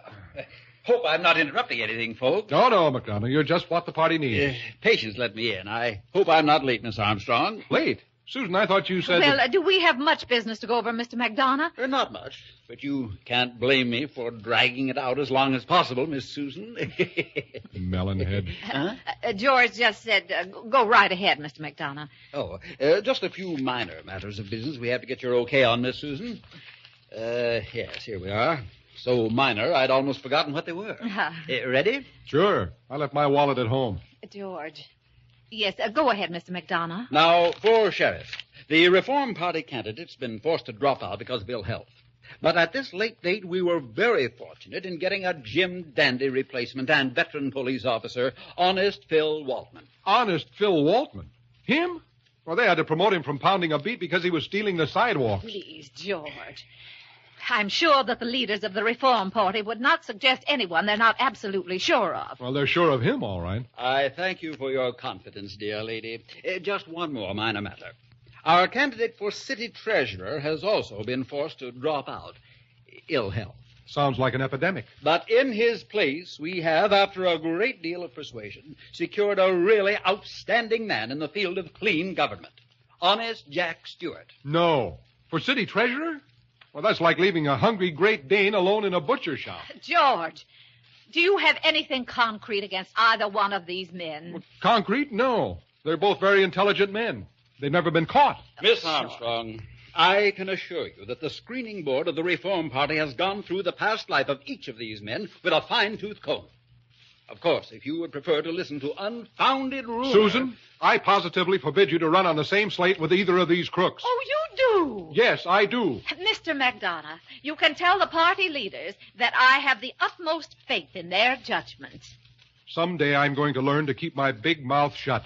hope I'm not interrupting anything, folks. No, McDonough. You're just what the party needs. Patience let me in. I hope I'm not late, Miss Armstrong. Late? Susan, I thought you said... Well, do we have much business to go over, Mr. McDonough? Not much, but you can't blame me for dragging it out as long as possible, Miss Susan. Melonhead. Huh? George just said, go right ahead, Mr. McDonough. Oh, just a few minor matters of business we have to get your okay on, Miss Susan. Yes, here we are. So minor, I'd almost forgotten what they were. Ready? Sure. I left my wallet at home. George. Yes, go ahead, Mr. McDonough. Now, for sheriff. The Reform Party candidate's been forced to drop out because of ill health. But at this late date, we were very fortunate in getting a Jim Dandy replacement and veteran police officer, Honest Phil Waltman. Honest Phil Waltman? Him? Well, they had to promote him from pounding a beat because he was stealing the sidewalks. Please, George. I'm sure that the leaders of the Reform Party would not suggest anyone they're not absolutely sure of. Well, they're sure of him, all right. I thank you for your confidence, dear lady. Just one more minor matter. Our candidate for city treasurer has also been forced to drop out. Ill health. Sounds like an epidemic. But in his place, we have, after a great deal of persuasion, secured a really outstanding man in the field of clean government. Honest Jack Stewart. No. For city treasurer? Well, that's like leaving a hungry Great Dane alone in a butcher shop. George, do you have anything concrete against either one of these men? Well, concrete? No. They're both very intelligent men. They've never been caught. Miss Armstrong, I can assure you that the screening board of the Reform Party has gone through the past life of each of these men with a fine-tooth comb. Of course, if you would prefer to listen to unfounded rumors... Susan, I positively forbid you to run on the same slate with either of these crooks. Oh, you do? Yes, I do. Mr. McDonough, you can tell the party leaders that I have the utmost faith in their judgment. Someday I'm going to learn to keep my big mouth shut.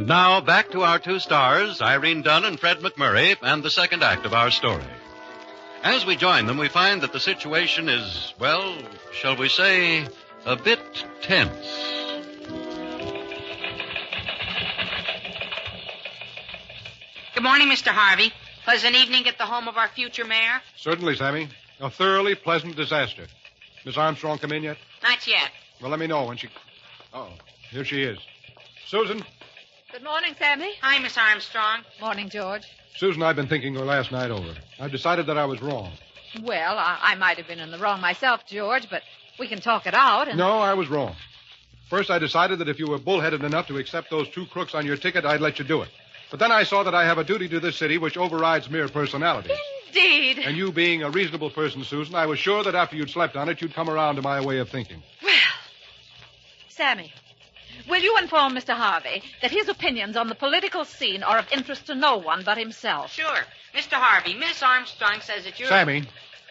And now, back to our two stars, Irene Dunne and Fred MacMurray, and the second act of our story. As we join them, we find that the situation is, well, shall we say, a bit tense. Good morning, Mr. Harvey. Pleasant evening at the home of our future mayor? Certainly, Sammy. A thoroughly pleasant disaster. Miss Armstrong come in yet? Not yet. Well, let me know when she... Oh, here she is. Susan. Good morning, Sammy. Hi, Miss Armstrong. Morning, George. Susan, I've been thinking her last night over. I've decided that I was wrong. Well, I might have been in the wrong myself, George, but we can talk it out. And... No, I was wrong. First, I decided that if you were bullheaded enough to accept those 2 crooks on your ticket, I'd let you do it. But then I saw that I have a duty to this city which overrides mere personalities. Indeed. And you being a reasonable person, Susan, I was sure that after you'd slept on it, you'd come around to my way of thinking. Well, Sammy, will you inform Mr. Harvey that his opinions on the political scene are of interest to no one but himself? Sure. Mr. Harvey, Miss Armstrong says that you're... Sammy,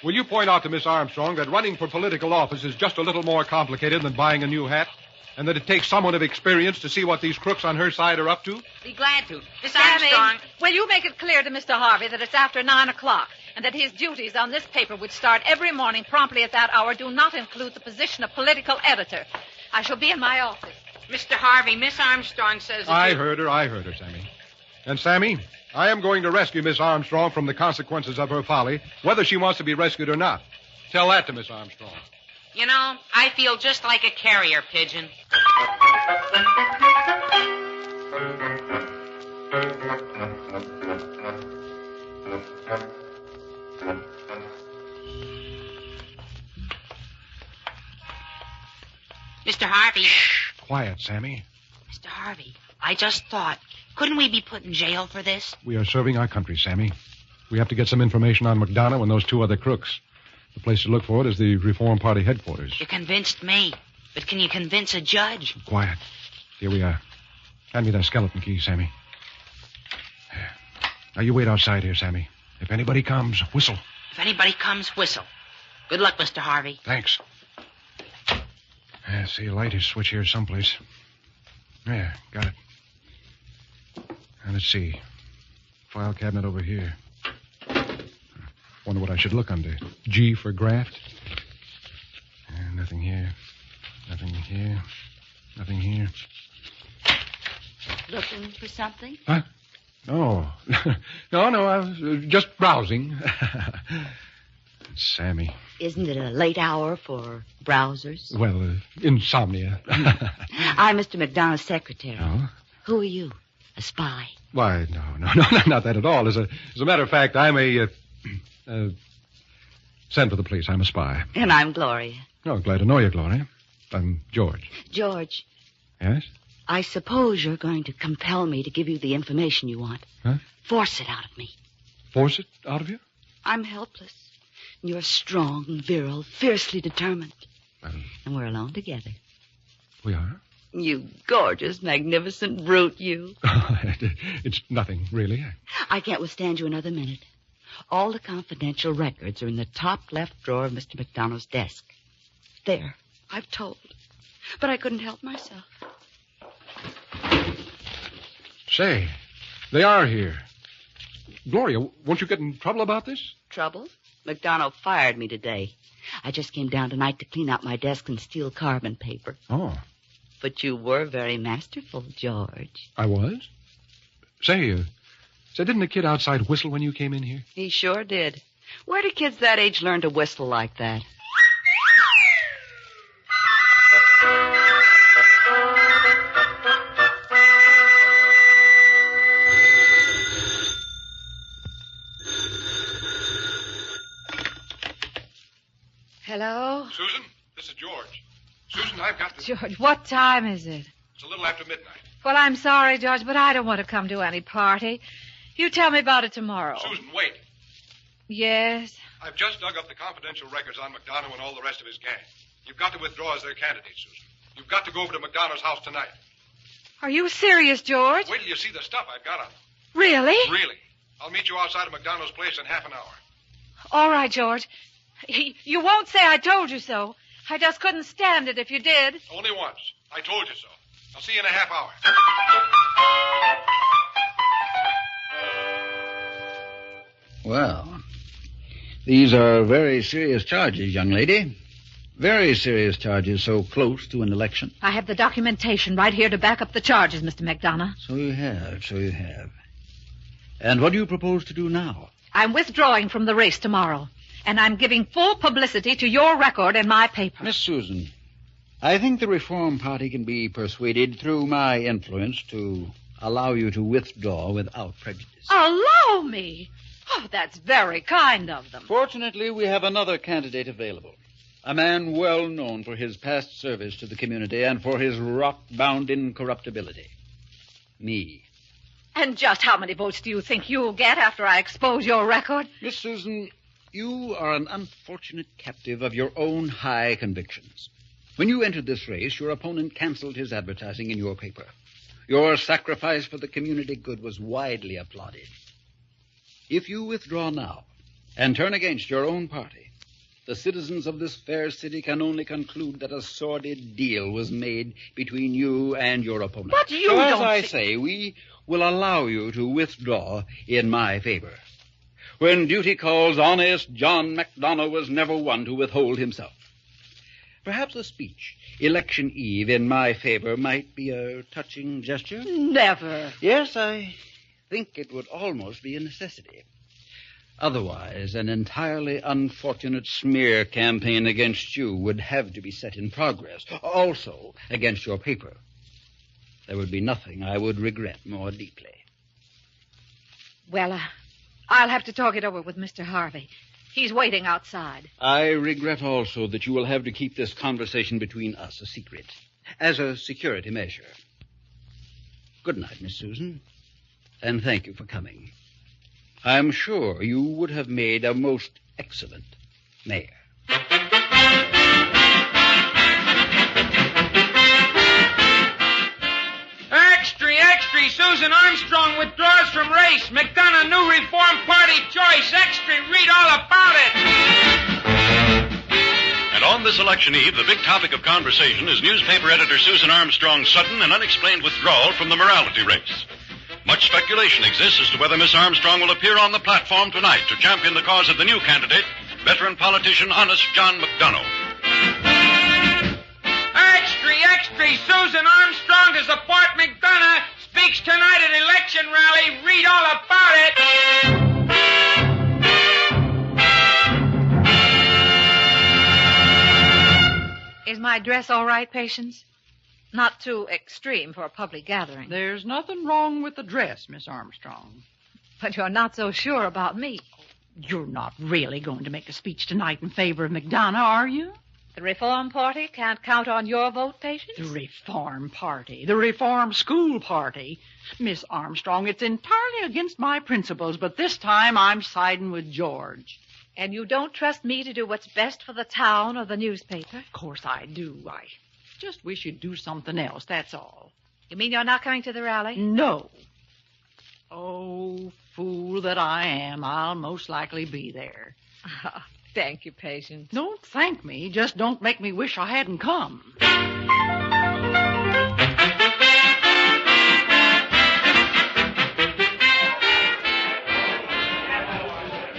will you point out to Miss Armstrong that running for political office is just a little more complicated than buying a new hat? And that it takes someone of experience to see what these crooks on her side are up to? Be glad to. Miss Sammy, Armstrong... will you make it clear to Mr. Harvey that it's after 9 o'clock and that his duties on this paper, which start every morning promptly at that hour, do not include the position of political editor? I shall be in my office. Mr. Harvey, Miss Armstrong says that I heard her, Sammy. And, Sammy, I am going to rescue Miss Armstrong from the consequences of her folly, whether she wants to be rescued or not. Tell that to Miss Armstrong. You know, I feel just like a carrier pigeon. Mr. Harvey. Shh, quiet, Sammy. Mr. Harvey, I just thought, couldn't we be put in jail for this? We are serving our country, Sammy. We have to get some information on McDonough and those 2 other crooks. The place to look for it is the Reform Party headquarters. You convinced me, but can you convince a judge? Quiet. Here we are. Hand me that skeleton key, Sammy. Now, you wait outside here, Sammy. If anybody comes, whistle. If anybody comes, whistle. Good luck, Mr. Harvey. Thanks. See a light switch here someplace. Yeah, got it. Now, let's see. File cabinet over here. Wonder what I should look under. G for graft. Nothing here. Nothing here. Nothing here. Looking for something? Huh? No. No, I was just browsing. Sammy. Isn't it a late hour for browsers? Well, insomnia. I'm Mr. McDonough's secretary. Oh? Who are you? A spy? Why, no, not that at all. As a matter of fact, I'm send for the police. I'm a spy. And I'm Gloria. Oh, glad to know you, Gloria. I'm George. George. Yes? I suppose you're going to compel me to give you the information you want. Huh? Force it out of me. Force it out of you? I'm helpless. You're strong, virile, fiercely determined. And we're alone together. We are? You gorgeous, magnificent brute, you. It's nothing, really. I can't withstand you another minute. All the confidential records are in the top left drawer of Mr. McDonough's desk. There. I've told. But I couldn't help myself. Say, they are here. Gloria, won't you get in trouble about this? Trouble? McDonough fired me today. I just came down tonight to clean out my desk and steal carbon paper. Oh. But you were very masterful, George. I was? Say, didn't the kid outside whistle when you came in here? He sure did. Where do kids that age learn to whistle like that? Hello? Susan, this is George. Susan, I've got to... George, what time is it? It's a little after midnight. Well, I'm sorry, George, but I don't want to come to any party. You tell me about it tomorrow. Susan, wait. Yes? I've just dug up the confidential records on McDonough and all the rest of his gang. You've got to withdraw as their candidate, Susan. You've got to go over to McDonough's house tonight. Are you serious, George? Wait till you see the stuff I've got on them. Really? Really. I'll meet you outside of McDonough's place in half an hour. All right, George. You won't say I told you so. I just couldn't stand it if you did. Only once. I told you so. I'll see you in a half hour. Well, these are very serious charges, young lady. Very serious charges so close to an election. I have the documentation right here to back up the charges, Mr. McDonough. So you have. And what do you propose to do now? I'm withdrawing from the race tomorrow, and I'm giving full publicity to your record in my paper. Miss Susan, I think the Reform Party can be persuaded through my influence to allow you to withdraw without prejudice. Allow me? Oh, that's very kind of them. Fortunately, we have another candidate available. A man well known for his past service to the community and for his rock-bound incorruptibility. Me. And just how many votes do you think you'll get after I expose your record? Miss Susan, you are an unfortunate captive of your own high convictions. When you entered this race, your opponent canceled his advertising in your paper. Your sacrifice for the community good was widely applauded. If you withdraw now and turn against your own party, the citizens of this fair city can only conclude that a sordid deal was made between you and your opponent. But you so don't... as I say, we will allow you to withdraw in my favor. When duty calls, honest John McDonough was never one to withhold himself. Perhaps a speech, election eve, in my favor might be a touching gesture? Never. Yes, I think it would almost be a necessity. Otherwise, an entirely unfortunate smear campaign against you would have to be set in progress. Also, against your paper. There would be nothing I would regret more deeply. Well, I'll have to talk it over with Mr. Harvey. He's waiting outside. I regret also that you will have to keep this conversation between us a secret, as a security measure. Good night, Miss Susan, and thank you for coming. I'm sure you would have made a most excellent mayor. Extra, Susan Armstrong withdraws from race. McDonough, new Reform Party choice. Extra, read all about it. And on this election eve, the big topic of conversation is newspaper editor Susan Armstrong's sudden and unexplained withdrawal from the morality race. Much speculation exists as to whether Miss Armstrong will appear on the platform tonight to champion the cause of the new candidate, veteran politician Honest John McDonough. Extra, Susan Armstrong to support McDonough speaks tonight at election rally. Read all about it. Is my dress all right, Patience? Not too extreme for a public gathering. There's nothing wrong with the dress, Miss Armstrong. But you're not so sure about me. You're not really going to make a speech tonight in favor of McDonough, are you? The Reform Party can't count on your vote, Patience? The Reform Party. The Reform School Party. Miss Armstrong, it's entirely against my principles, but this time I'm siding with George. And you don't trust me to do what's best for the town or the newspaper? Of course I do. I just wish you'd do something else, that's all. You mean you're not coming to the rally? No. Oh, fool that I am. I'll most likely be there. Thank you, Patience. Don't thank me. Just don't make me wish I hadn't come.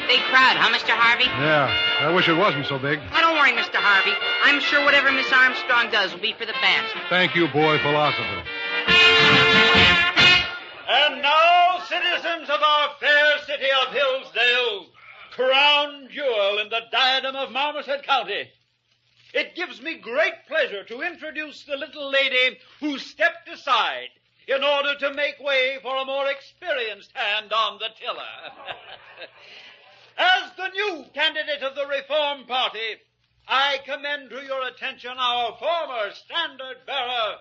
Big crowd, huh, Mr. Harvey? Yeah, I wish it wasn't so big. Now, don't worry, Mr. Harvey. I'm sure whatever Miss Armstrong does will be for the best. Thank you, boy philosopher. And now, citizens of our fair city of Hillsdale, crown jewel in the diadem of Marmoset County, it gives me great pleasure to introduce the little lady who stepped aside in order to make way for a more experienced hand on the tiller. As the new candidate of the Reform Party, I commend to your attention our former standard-bearer,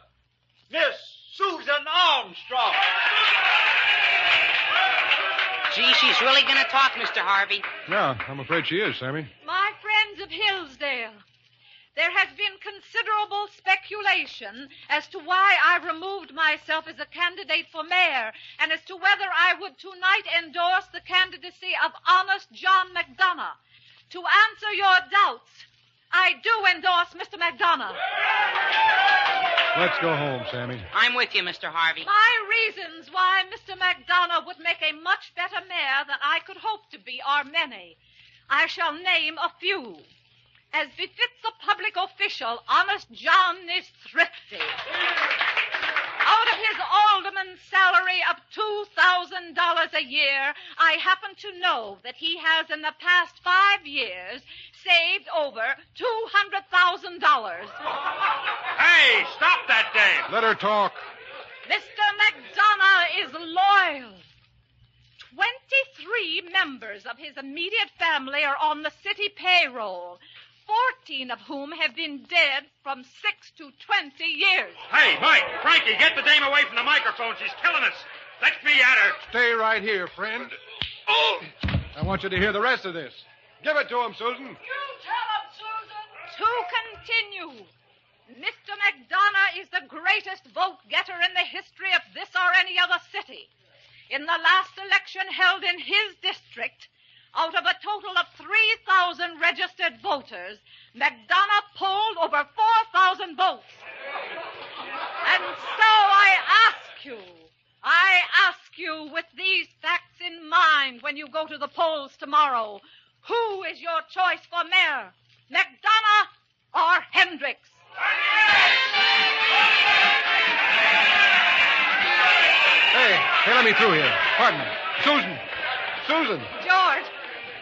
Miss Susan Armstrong. Gee, she's really going to talk, Mr. Harvey. Yeah, I'm afraid she is, Sammy. My friends of Hillsdale, there has been considerable speculation as to why I removed myself as a candidate for mayor and as to whether I would tonight endorse the candidacy of Honest John McDonough. To answer your doubts, I do endorse Mr. McDonough. Let's go home, Sammy. I'm with you, Mr. Harvey. My reasons why Mr. McDonough would make a much better mayor than I could hope to be are many. I shall name a few. As befits a public official, Honest John is thrifty. Out of his alderman's salary of $2,000 a year, I happen to know that he has in the past 5 years saved over $200,000. Hey, stop that, Dave. Let her talk. Mr. McDonough is loyal. 23 members of his immediate family are on the city payroll, 14 of whom have been dead from 6 to 20 years. Hey, Mike, Frankie, get the dame away from the microphone. She's killing us. Let's be at her. Stay right here, friend. Oh! I want you to hear the rest of this. Give it to him, Susan. You tell him, Susan. To continue, Mr. McDonough is the greatest vote-getter in the history of this or any other city. In the last election held in his district, out of a total of 3,000 registered voters, McDonough polled over 4,000 votes. And so I ask you with these facts in mind when you go to the polls tomorrow, who is your choice for mayor, McDonough or Hendricks? Hey, let me through here. Pardon me. Susan. George.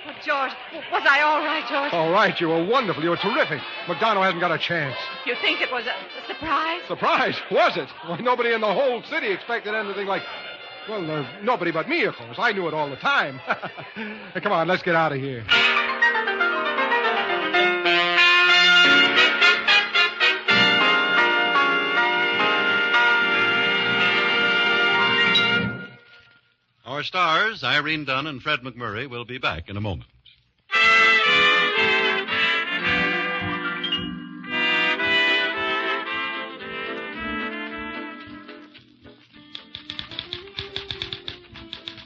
Oh, George, was I all right, George? All right, you were wonderful. You were terrific. McDonough hasn't got a chance. You think it was a surprise? Surprise? Was it? Why, nobody in the whole city expected anything like... Well, nobody but me, of course. I knew it all the time. Hey, come on, let's get out of here. Our stars, Irene Dunne and Fred MacMurray, will be back in a moment.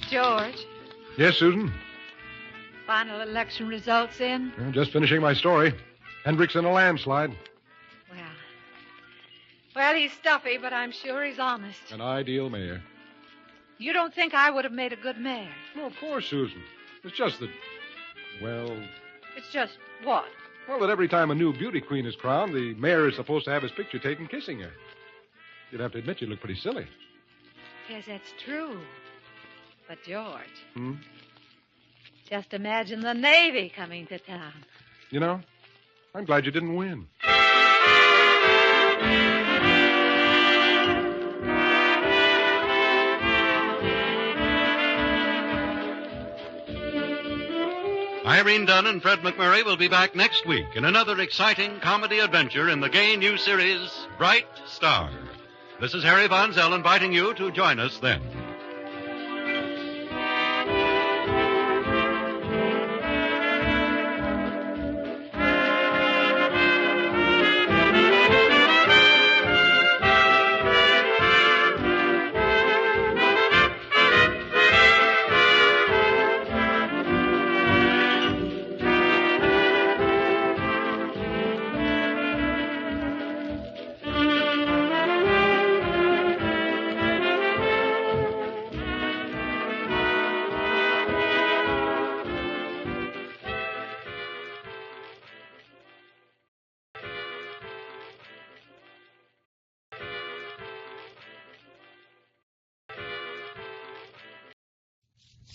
George, Yes, Susan? final election results in? Just finishing my story. Hendricks in a landslide. Well, he's stuffy, but I'm sure he's honest. An ideal mayor. You don't think I would have made a good mayor? Well, of course, Susan. It's just that... Well... It's just what? Well, that every time a new beauty queen is crowned, the mayor is supposed to have his picture taken kissing her. You'd have to admit you look pretty silly. Yes, that's true. But, George, just imagine the Navy coming to town. You know, I'm glad you didn't win. Irene Dunne and Fred MacMurray will be back next week in another exciting comedy adventure in the gay new series, Bright Star. This is Harry Von Zell inviting you to join us then.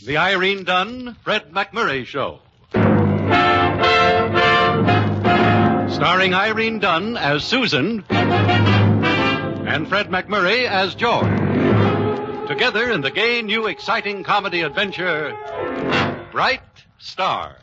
The Irene Dunne, Fred MacMurray Show. Starring Irene Dunne as Susan and Fred MacMurray as George. Together in the gay, new, exciting comedy adventure, Bright Star.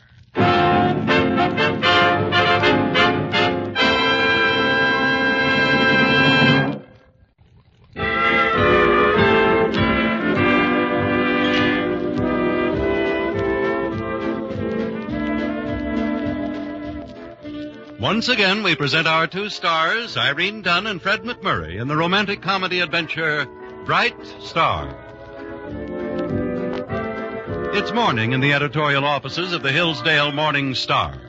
Once again, we present our two stars, Irene Dunne and Fred MacMurray, in the romantic comedy adventure, Bright Star. It's morning in the editorial offices of the Hillsdale Morning Star.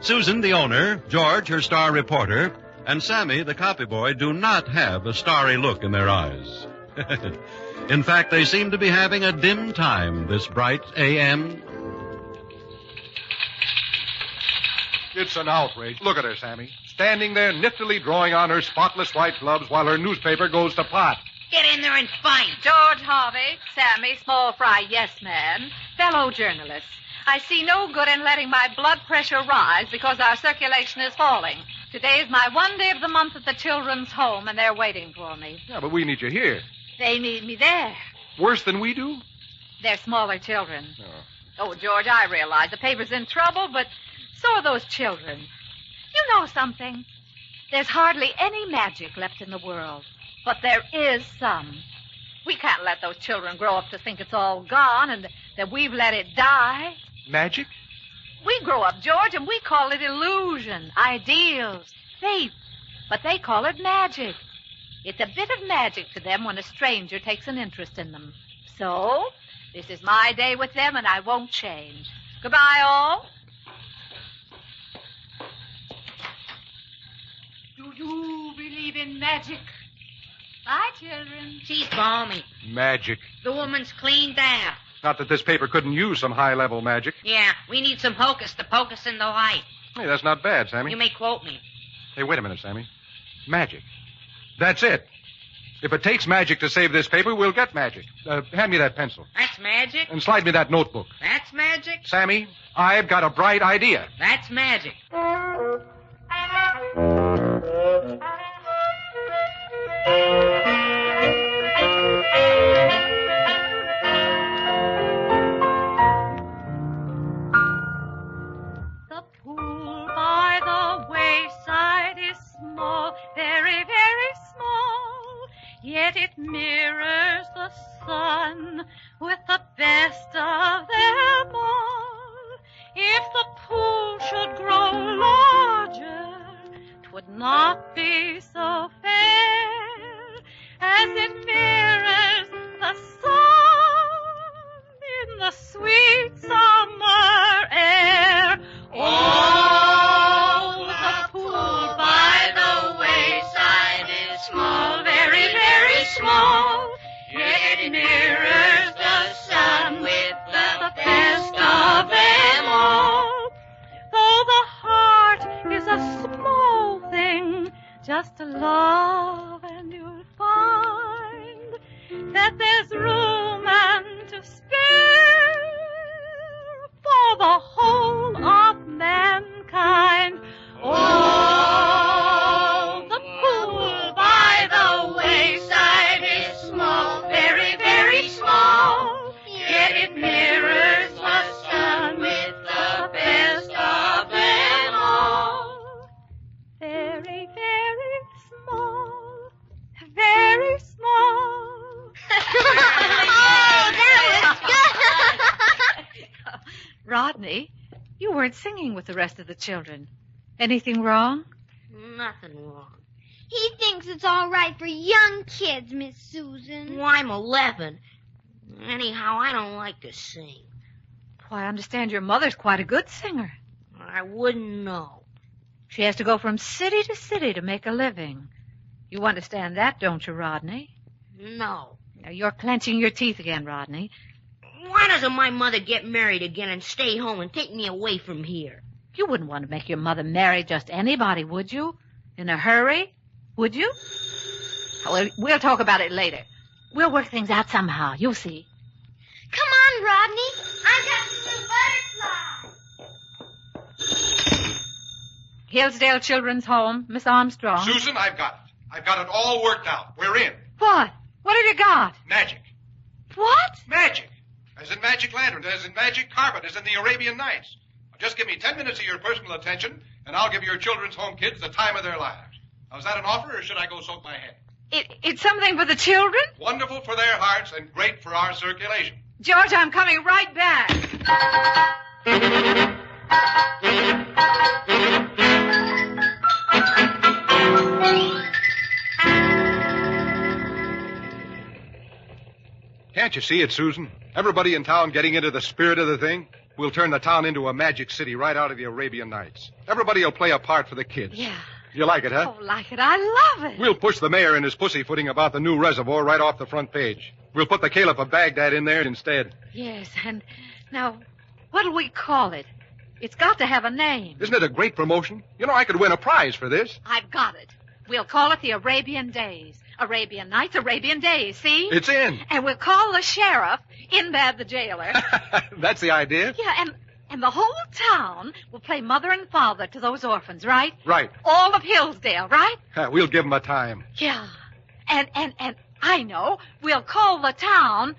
Susan, the owner, George, her star reporter, and Sammy, the copy boy, do not have a starry look in their eyes. In fact, they seem to be having a dim time this bright A.M. It's an outrage. Look at her, Sammy. Standing there niftily drawing on her spotless white gloves while her newspaper goes to pot. Get in there and fight. George Harvey, Sammy, small fry, yes, man. Fellow journalists, I see no good in letting my blood pressure rise because our circulation is falling. Today is my one day of the month at the children's home, and they're waiting for me. Yeah, but we need you here. They need me there. Worse than we do? They're smaller children. Oh. Oh, George, I realize the paper's in trouble, but so are those children. You know something? There's hardly any magic left in the world, but there is some. We can't let those children grow up to think it's all gone and that we've let it die. Magic? We grow up, George, and we call it illusion, ideals, faith, but they call it magic. It's a bit of magic to them when a stranger takes an interest in them. So, this is my day with them, and I won't change. Goodbye, all. Do you believe in magic? Bye, children. She's balmy. Magic. The woman's cleaned out. Not that this paper couldn't use some high-level magic. Yeah, we need some hocus to pocus in the light. Hey, that's not bad, Sammy. You may quote me. Hey, wait a minute, Sammy. Magic. That's it. If it takes magic to save this paper, we'll get magic. Hand me that pencil. That's magic. And slide me that notebook. That's magic. Sammy, I've got a bright idea. That's magic. The pool by the wayside is small, very, very small, yet it mirrors the sun with the best of them all. If the pool should grow larger, 'twould not be so fair, as it mirrors the sun in the sweet summer air. Oh, the pool by the wayside is small, very, very small, yet it mirrors the sun with the best of them all. Though the heart is a small thing, just to love, and you'll find that there's room and to spare for the whole of mankind. Oh, the pool by the wayside is small, very, very small, yet it mirrors the sun with the best of them all. Very, very small, very small. Oh, that was good. Rodney, you weren't singing with the rest of the children. Anything wrong? Nothing wrong. He thinks it's all right for young kids, Miss Susan. Well, I'm 11. Anyhow, I don't like to sing. Why, I understand your mother's quite a good singer. I wouldn't know. She has to go from city to city to make a living. You understand that, don't you, Rodney? No. Now, you're clenching your teeth again, Rodney. Why doesn't my mother get married again and stay home and take me away from here? You wouldn't want to make your mother marry just anybody, would you? In a hurry? Would you? Well, we'll talk about it later. We'll work things out somehow. You'll see. Come on, Rodney. I got some butterflies. Hillsdale Children's Home, Miss Armstrong. Susan, I've got it. I've got it all worked out. We're in. What? What have you got? Magic. What? Magic. As in magic lantern, as in magic carpet, as in the Arabian Nights. Just give me 10 minutes of your personal attention, and I'll give your children's home kids the time of their lives. Now, is that an offer, or should I go soak my head? It's something for the children? Wonderful for their hearts and great for our circulation. George, I'm coming right back. Can't you see it, Susan? Everybody in town getting into the spirit of the thing. We'll turn the town into a magic city right out of the Arabian Nights. Everybody will play a part for the kids. Yeah. You like it, huh? Oh, like it. I love it. We'll push the mayor and his pussyfooting about the new reservoir right off the front page. We'll put the Caliph of Baghdad in there instead. Yes, and now, what'll we call it? It's got to have a name. Isn't it a great promotion? You know, I could win a prize for this. I've got it. We'll call it the Arabian Days. Arabian Nights, Arabian Days, see? It's in. And we'll call the sheriff Indbad the jailer. That's the idea. Yeah, and the whole town will play mother and father to those orphans, right? Right. All of Hillsdale, right? We'll give them a time. Yeah. And I know. We'll call the town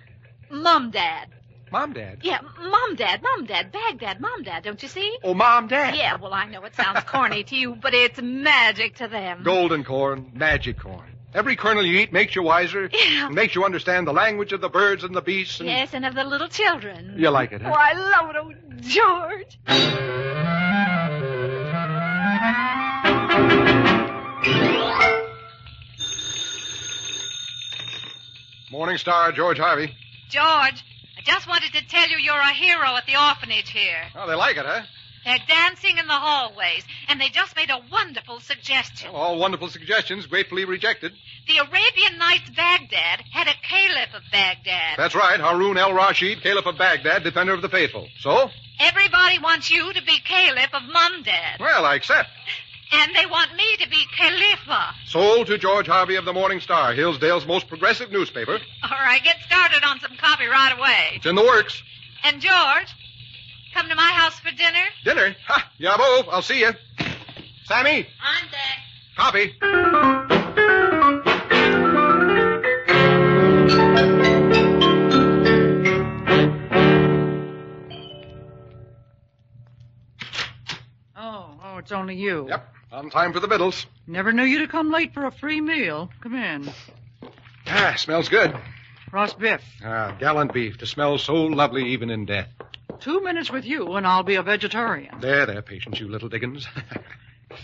Mom Dad. Mom, Dad? Yeah, Mom Dad, Baghdad, Mom Dad, don't you see? Oh, Mom, Dad. Yeah, well, I know it sounds corny to you, but it's magic to them. Golden corn, magic corn. Every kernel you eat makes you wiser. Yeah. And makes you understand the language of the birds and the beasts. And... Yes, and of the little children. You like it, huh? Oh, I love it, oh, George. Morning Star, George Harvey. George, I just wanted to tell you you're a hero at the orphanage here. Oh, they like it, huh? They're dancing in the hallways, and they just made a wonderful suggestion. All wonderful suggestions, gratefully rejected. The Arabian Nights Baghdad had a Caliph of Baghdad. That's right, Harun el-Rashid, Caliph of Baghdad, defender of the faithful. So? Everybody wants you to be Caliph of Mundad. Well, I accept. And they want me to be Khalifa. Sold to George Harvey of the Morning Star, Hillsdale's most progressive newspaper. All right, get started on some copy right away. It's in the works. And George, come to my house for dinner? Dinner? Ha! Yabo, I'll see you. Sammy? On deck. Copy. Oh, it's only you. Yep, on time for the Biddles. Never knew you to come late for a free meal. Come in. Smells good. Roast beef. Gallant beef to smell so lovely even in death. 2 minutes with you, and I'll be a vegetarian. There, Patience, you little Dickens.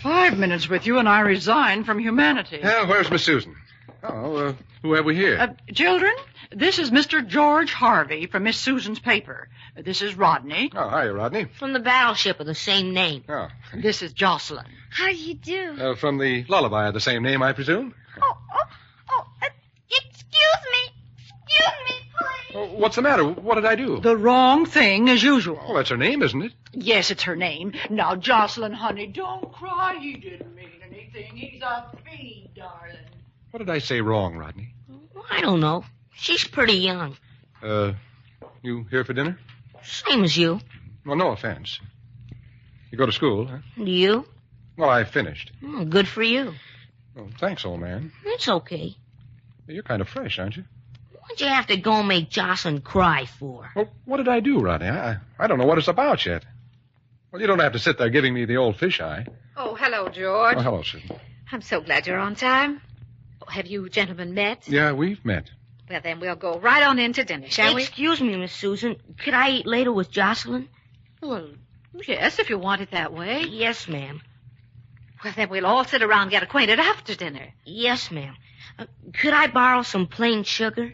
5 minutes with you, and I resign from humanity. Where's Miss Susan? Oh, who have we here? Children, this is Mr. George Harvey from Miss Susan's paper. This is Rodney. Oh, hiya, Rodney. From the battleship of the same name. Oh. This is Jocelyn. How do you do? From the lullaby of the same name, I presume? Excuse me, please. Oh, what's the matter? What did I do? The wrong thing, as usual. Oh, that's her name, isn't it? Yes, it's her name. Now, Jocelyn, honey, don't cry. He didn't mean anything. He's a feed, darling. What did I say wrong, Rodney? I don't know. She's pretty young. You here for dinner? Same as you. Well, no offense. You go to school, huh? Do you? Well, I finished. Oh, good for you. Oh, thanks, old man. It's okay. You're kind of fresh, aren't you? What'd you have to go and make Jocelyn cry for? Well, what did I do, Rodney? I don't know what it's about yet. Well, you don't have to sit there giving me the old fish eye. Oh, hello, George. Oh, hello, Susan. I'm so glad you're on time. Have you gentlemen met? Yeah, we've met. Well, then we'll go right on in to dinner, shall we? Excuse me, Miss Susan. Could I eat later with Jocelyn? Well, yes, if you want it that way. Yes, ma'am. Well, then we'll all sit around and get acquainted after dinner. Yes, ma'am. Could I borrow some plain sugar?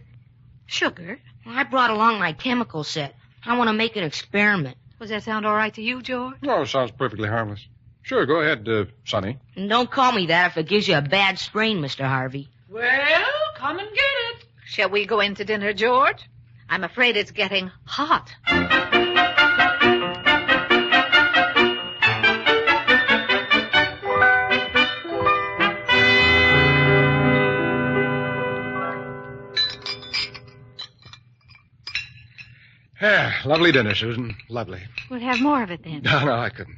Sugar? Well, I brought along my chemical set. I want to make an experiment. Does that sound all right to you, George? No, sounds perfectly harmless. Sure, go ahead, Sonny. And don't call me that if it gives you a bad sprain, Mr. Harvey. Well, come and get it. Shall we go in to dinner, George? I'm afraid it's getting hot. Lovely dinner, Susan. Lovely. We'll have more of it then. No, I couldn't.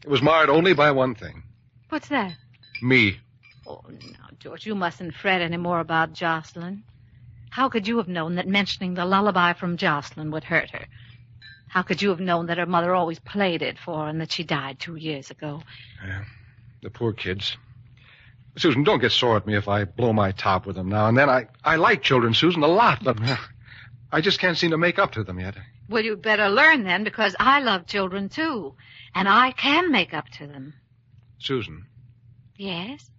It was marred only by one thing. What's that? Me. Oh, now, George, you mustn't fret any more about Jocelyn. How could you have known that mentioning the lullaby from Jocelyn would hurt her? How could you have known that her mother always played it for her and that she died 2 years ago? Yeah, the poor kids. Susan, don't get sore at me if I blow my top with them now and then. I like children, Susan, a lot, but I just can't seem to make up to them yet. Well, you'd better learn then, because I love children, too. And I can make up to them. Susan. Yes?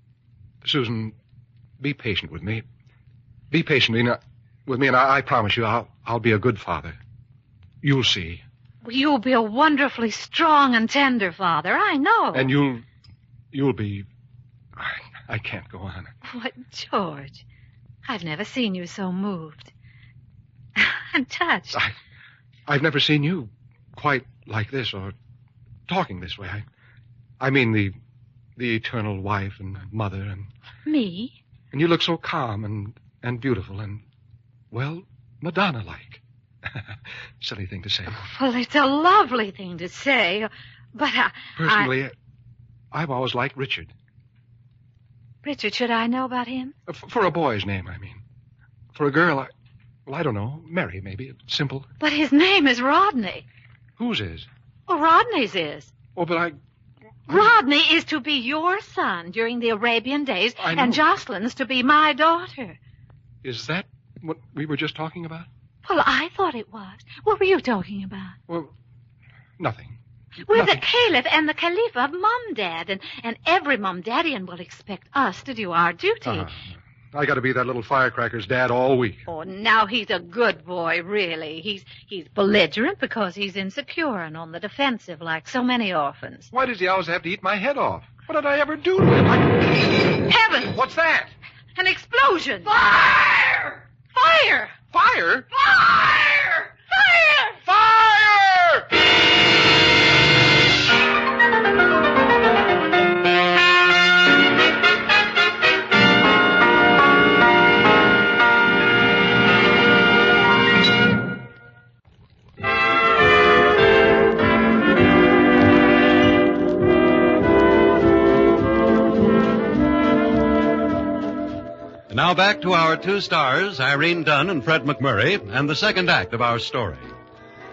Susan, be patient with me. Be patient with me, and I promise you I'll be a good father. You'll see. Well, you'll be a wonderfully strong and tender father, I know. And you'll be I can't go on. What, George? I've never seen you so moved. I'm touched. I've never seen you quite like this or talking this way. I mean the eternal wife and mother and... Me? And you look so calm and beautiful and, well, Madonna-like. Silly thing to say. Well, it's a lovely thing to say, but Personally, I've always liked Richard. Richard, should I know about him? For a boy's name, I mean. For a girl, I don't know. Mary, maybe. Simple. But his name is Rodney. Whose is? Well, Rodney's is. Oh, but Rodney is to be your son during the Arabian days, and Jocelyn's to be my daughter. Is that what we were just talking about? Well, I thought it was. What were you talking about? Well, nothing. We're the Caliph and the Khalifa of Mum-Dad, and every Mum-Daddian will expect us to do our duty. I got to be that little firecracker's dad all week. Oh, now he's a good boy, really. He's belligerent because he's insecure and on the defensive like so many orphans. Why does he always have to eat my head off? What did I ever do to him? Heavens! What's that? An explosion! Fire! Fire! Fire? Fire! Fire! Fire! Now back to our two stars, Irene Dunne and Fred MacMurray, and the second act of our story.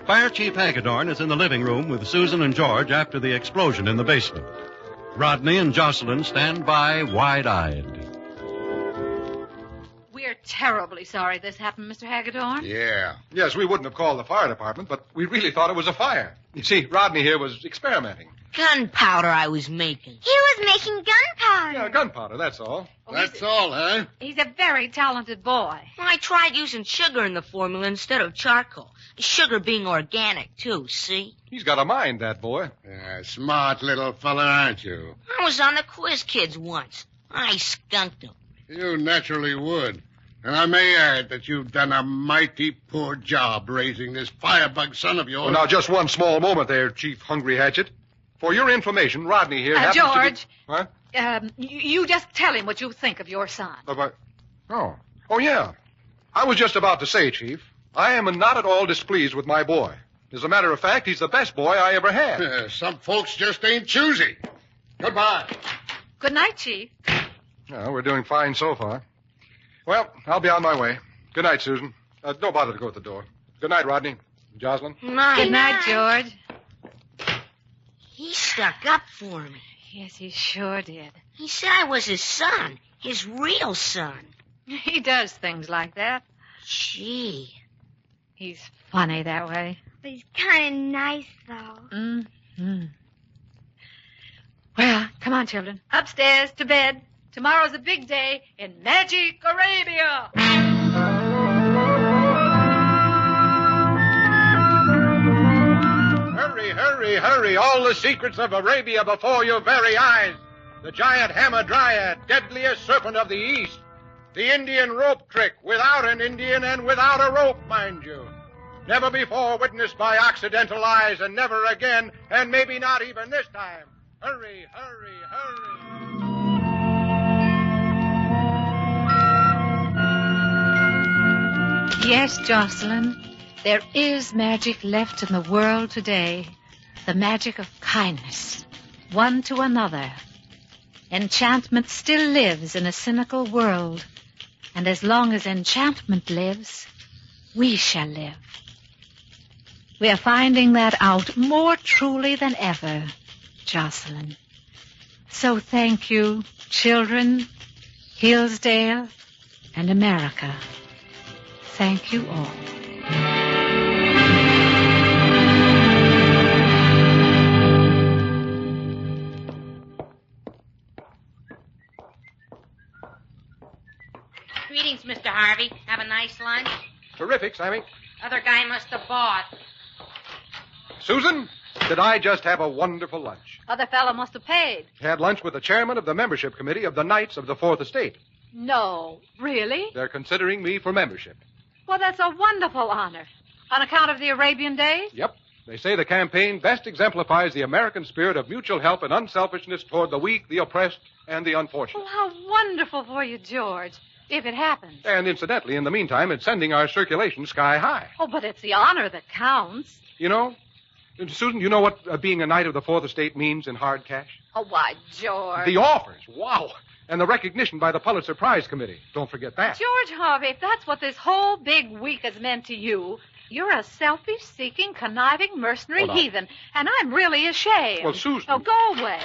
Fire Chief Hagedorn is in the living room with Susan and George after the explosion in the basement. Rodney and Jocelyn stand by, wide-eyed. We're terribly sorry this happened, Mr. Hagedorn. Yeah. Yes, we wouldn't have called the fire department, but we really thought it was a fire. You see, Rodney here was experimenting. Gunpowder I was making. He was making gunpowder. Yeah, gunpowder, that's all. That's all, huh? He's a very talented boy. I tried using sugar in the formula instead of charcoal. Sugar being organic, too, see? He's got a mind, that boy. Yeah, smart little fella, aren't you? I was on the quiz kids once. I skunked them. You naturally would. And I may add that you've done a mighty poor job raising this firebug son of yours. Well, now, just one small moment there, Chief Hungry Hatchet. For your information, Rodney here happens George. to be... What? You just tell him what you think of your son. Oh, yeah. I was just about to say, Chief, I am not at all displeased with my boy. As a matter of fact, he's the best boy I ever had. Some folks just ain't choosy. Goodbye. Good night, Chief. Well, we're doing fine so far. Well, I'll be on my way. Good night, Susan. Don't bother to go at the door. Good night, Rodney. Jocelyn. Good night. Good night, George. He stuck up for me. Yes, he sure did. He said I was his son, his real son. He does things like that. Gee. He's funny that way. But he's kind of nice, though. Mm-hmm. Well, come on, children. Upstairs to bed. Tomorrow's a big day in Magic Arabia. Hurry, hurry, hurry. All the secrets of Arabia before your very eyes. The giant hamadryad, deadliest serpent of the East. The Indian rope trick, without an Indian and without a rope, mind you. Never before witnessed by Occidental eyes, and never again, and maybe not even this time. Hurry, hurry, hurry. Yes, Jocelyn, there is magic left in the world today. The magic of kindness, one to another. Enchantment still lives in a cynical world. And as long as enchantment lives, we shall live. We are finding that out more truly than ever, Jocelyn. So thank you, children, Hillsdale, and America. Thank you all. Greetings, Mr. Harvey. Have a nice lunch? Terrific, Sammy. Other guy must have bought. Susan, did I just have a wonderful lunch? Other fellow must have paid. Had lunch with the chairman of the membership committee of the Knights of the Fourth Estate. No, really? They're considering me for membership. Well, that's a wonderful honor. On account of the Arabian days? Yep. They say the campaign best exemplifies the American spirit of mutual help and unselfishness toward the weak, the oppressed, and the unfortunate. Well, how wonderful for you, George, if it happens. And incidentally, in the meantime, it's sending our circulation sky high. Oh, but it's the honor that counts. You know, Susan, you know what being a Knight of the Fourth Estate means in hard cash? Oh, why, George. The offers. Wow. And the recognition by the Pulitzer Prize Committee. Don't forget that. George Harvey, if that's what this whole big week has meant to you, you're a selfish-seeking, conniving, mercenary heathen, and I'm really ashamed. Well, Susan... Oh, go away.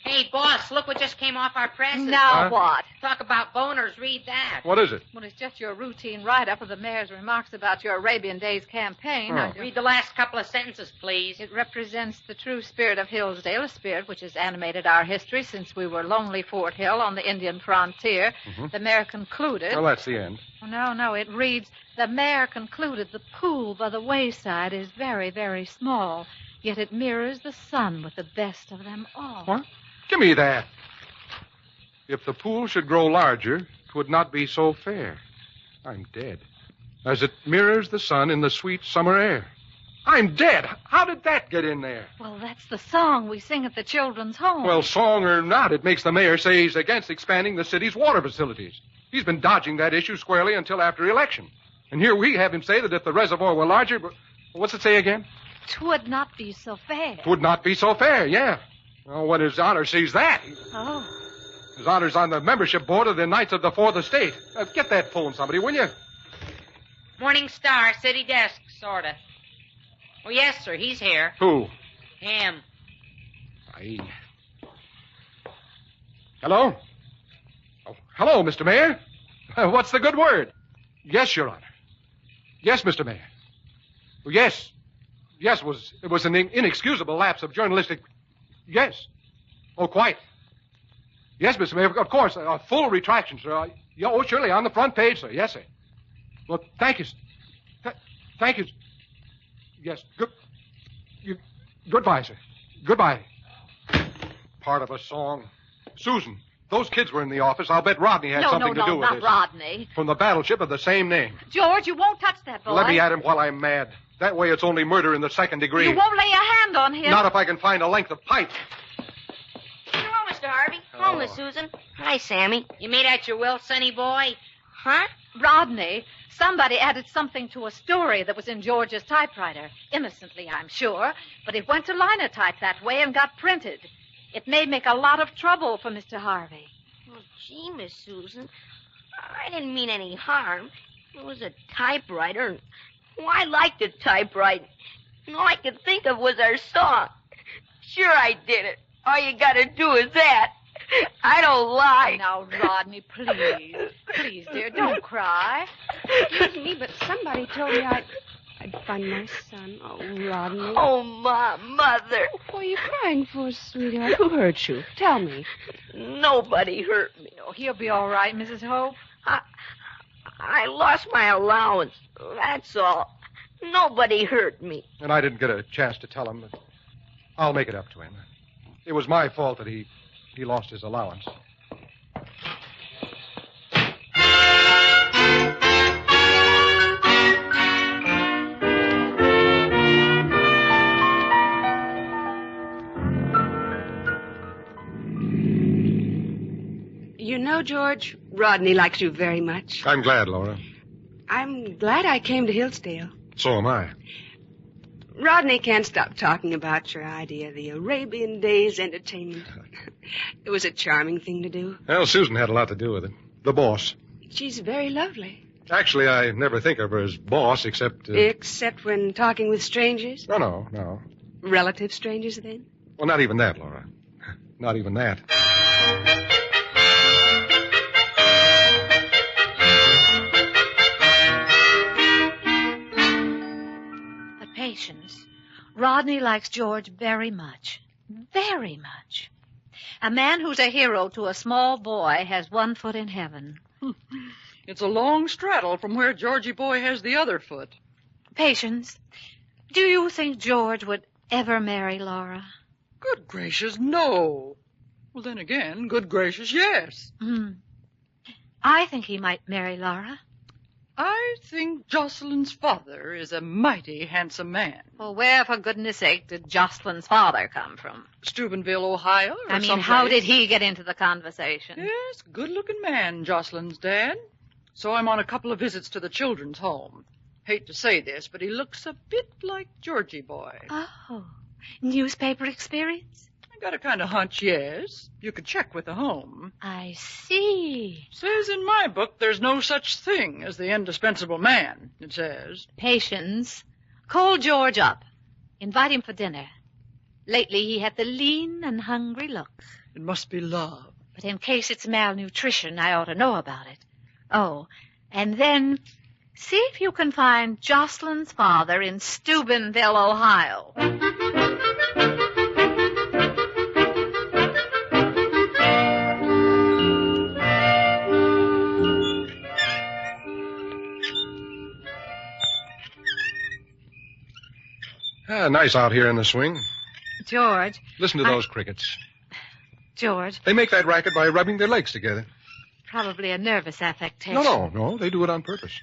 Hey, boss, look what just came off our presses. Now what? Talk about boners, read that. What is it? Well, it's just your routine write-up of the mayor's remarks about your Arabian Days campaign. Oh. Read the last couple of sentences, please. It represents the true spirit of Hillsdale, a spirit which has animated our history since we were lonely Fort Hill on the Indian frontier. Mm-hmm. The mayor concluded... Well, that's the end. Oh, no, it reads, the mayor concluded the pool by the wayside is very, very small, yet it mirrors the sun with the best of them all. What? Give me that. If the pool should grow larger, 'twould not be so fair. I'm dead. As it mirrors the sun in the sweet summer air. I'm dead. How did that get in there? Well, that's the song we sing at the children's home. Well, song or not, it makes the mayor say he's against expanding the city's water facilities. He's been dodging that issue squarely until after election. And here we have him say that if the reservoir were larger... What's it say again? 'Twould not be so fair. 'Twould not be so fair, yeah. Well, when His Honor sees that... Oh. His Honor's on the membership board of the Knights of the Fourth Estate. Get that phone, somebody, will you? Morning Star, city desk, sorta. Oh, yes, sir, he's here. Who? Him. Hello? Oh, hello, Mr. Mayor. What's the good word? Yes, Your Honor. Yes, Mr. Mayor. Well, yes. Yes, it was an inexcusable lapse of journalistic... Yes. Oh, quite. Yes, Mr. Mayor, of course. A full retraction, sir. Oh, surely, on the front page, sir. Yes, sir. Well, thank you. Thank you. Yes. Goodbye, sir. Goodbye. Part of a song. Susan, those kids were in the office. I'll bet Rodney had something to do with not this. Rodney. From the battleship of the same name. George, you won't touch that boy. Let me at him while I'm mad. That way it's only murder in the second degree. You won't lay a hand on him. Not if I can find a length of pipe. Hello, Mr. Harvey. Hello, Miss Susan. Hi, Sammy. You made out your will, sonny boy? Huh? Rodney, somebody added something to a story that was in George's typewriter. Innocently, I'm sure. But it went to linotype that way and got printed. It may make a lot of trouble for Mr. Harvey. Oh, gee, Miss Susan. I didn't mean any harm. It was a typewriter. Oh, I liked to typewrite. All I could think of was our song. Sure I did it. All you gotta do is that. I don't lie. Now, Rodney, please. Please, dear, don't cry. Excuse me, but somebody told me I'd find my son. Oh, Rodney. Oh, Mother. What are you crying for, sweetheart? Who hurt you? Tell me. Nobody hurt me. Oh, he'll be all right, Mrs. Hope. I lost my allowance. That's all. Nobody hurt me. And I didn't get a chance to tell him. But I'll make it up to him. It was my fault that he lost his allowance. You know, George, Rodney likes you very much. I'm glad, Laura. I'm glad I came to Hillsdale. So am I. Rodney can't stop talking about your idea of the Arabian Days entertainment. It was a charming thing to do. Well, Susan had a lot to do with it. The boss. She's very lovely. Actually, I never think of her as boss except... Except when talking with strangers? No. Relative strangers, then? Well, not even that, Laura. Not even that. Patience. Rodney likes George very much. Very much. A man who's a hero to a small boy has one foot in heaven. It's a long straddle from where Georgie boy has the other foot. Patience, do you think George would ever marry Laura? Good gracious, no. Well, then again, good gracious, yes. I think he might marry Laura. I think Jocelyn's father is a mighty handsome man. Well, where, for goodness sake, did Jocelyn's father come from? Steubenville, Ohio, or how did he get into the conversation? Yes, good-looking man, Jocelyn's dad. Saw him on a couple of visits to the children's home. Hate to say this, but he looks a bit like Georgie boy. Oh, newspaper experience? I got a kind of hunch, yes. You could check with the home. I see. Says in my book there's no such thing as the indispensable man, it says. Patience. Call George up. Invite him for dinner. Lately he had the lean and hungry looks. It must be love. But in case it's malnutrition, I ought to know about it. Oh, and then see if you can find Jocelyn's father in Steubenville, Ohio. Nice out here in the swing. George. Listen to those crickets. George. They make that racket by rubbing their legs together. Probably a nervous affectation. No. They do it on purpose.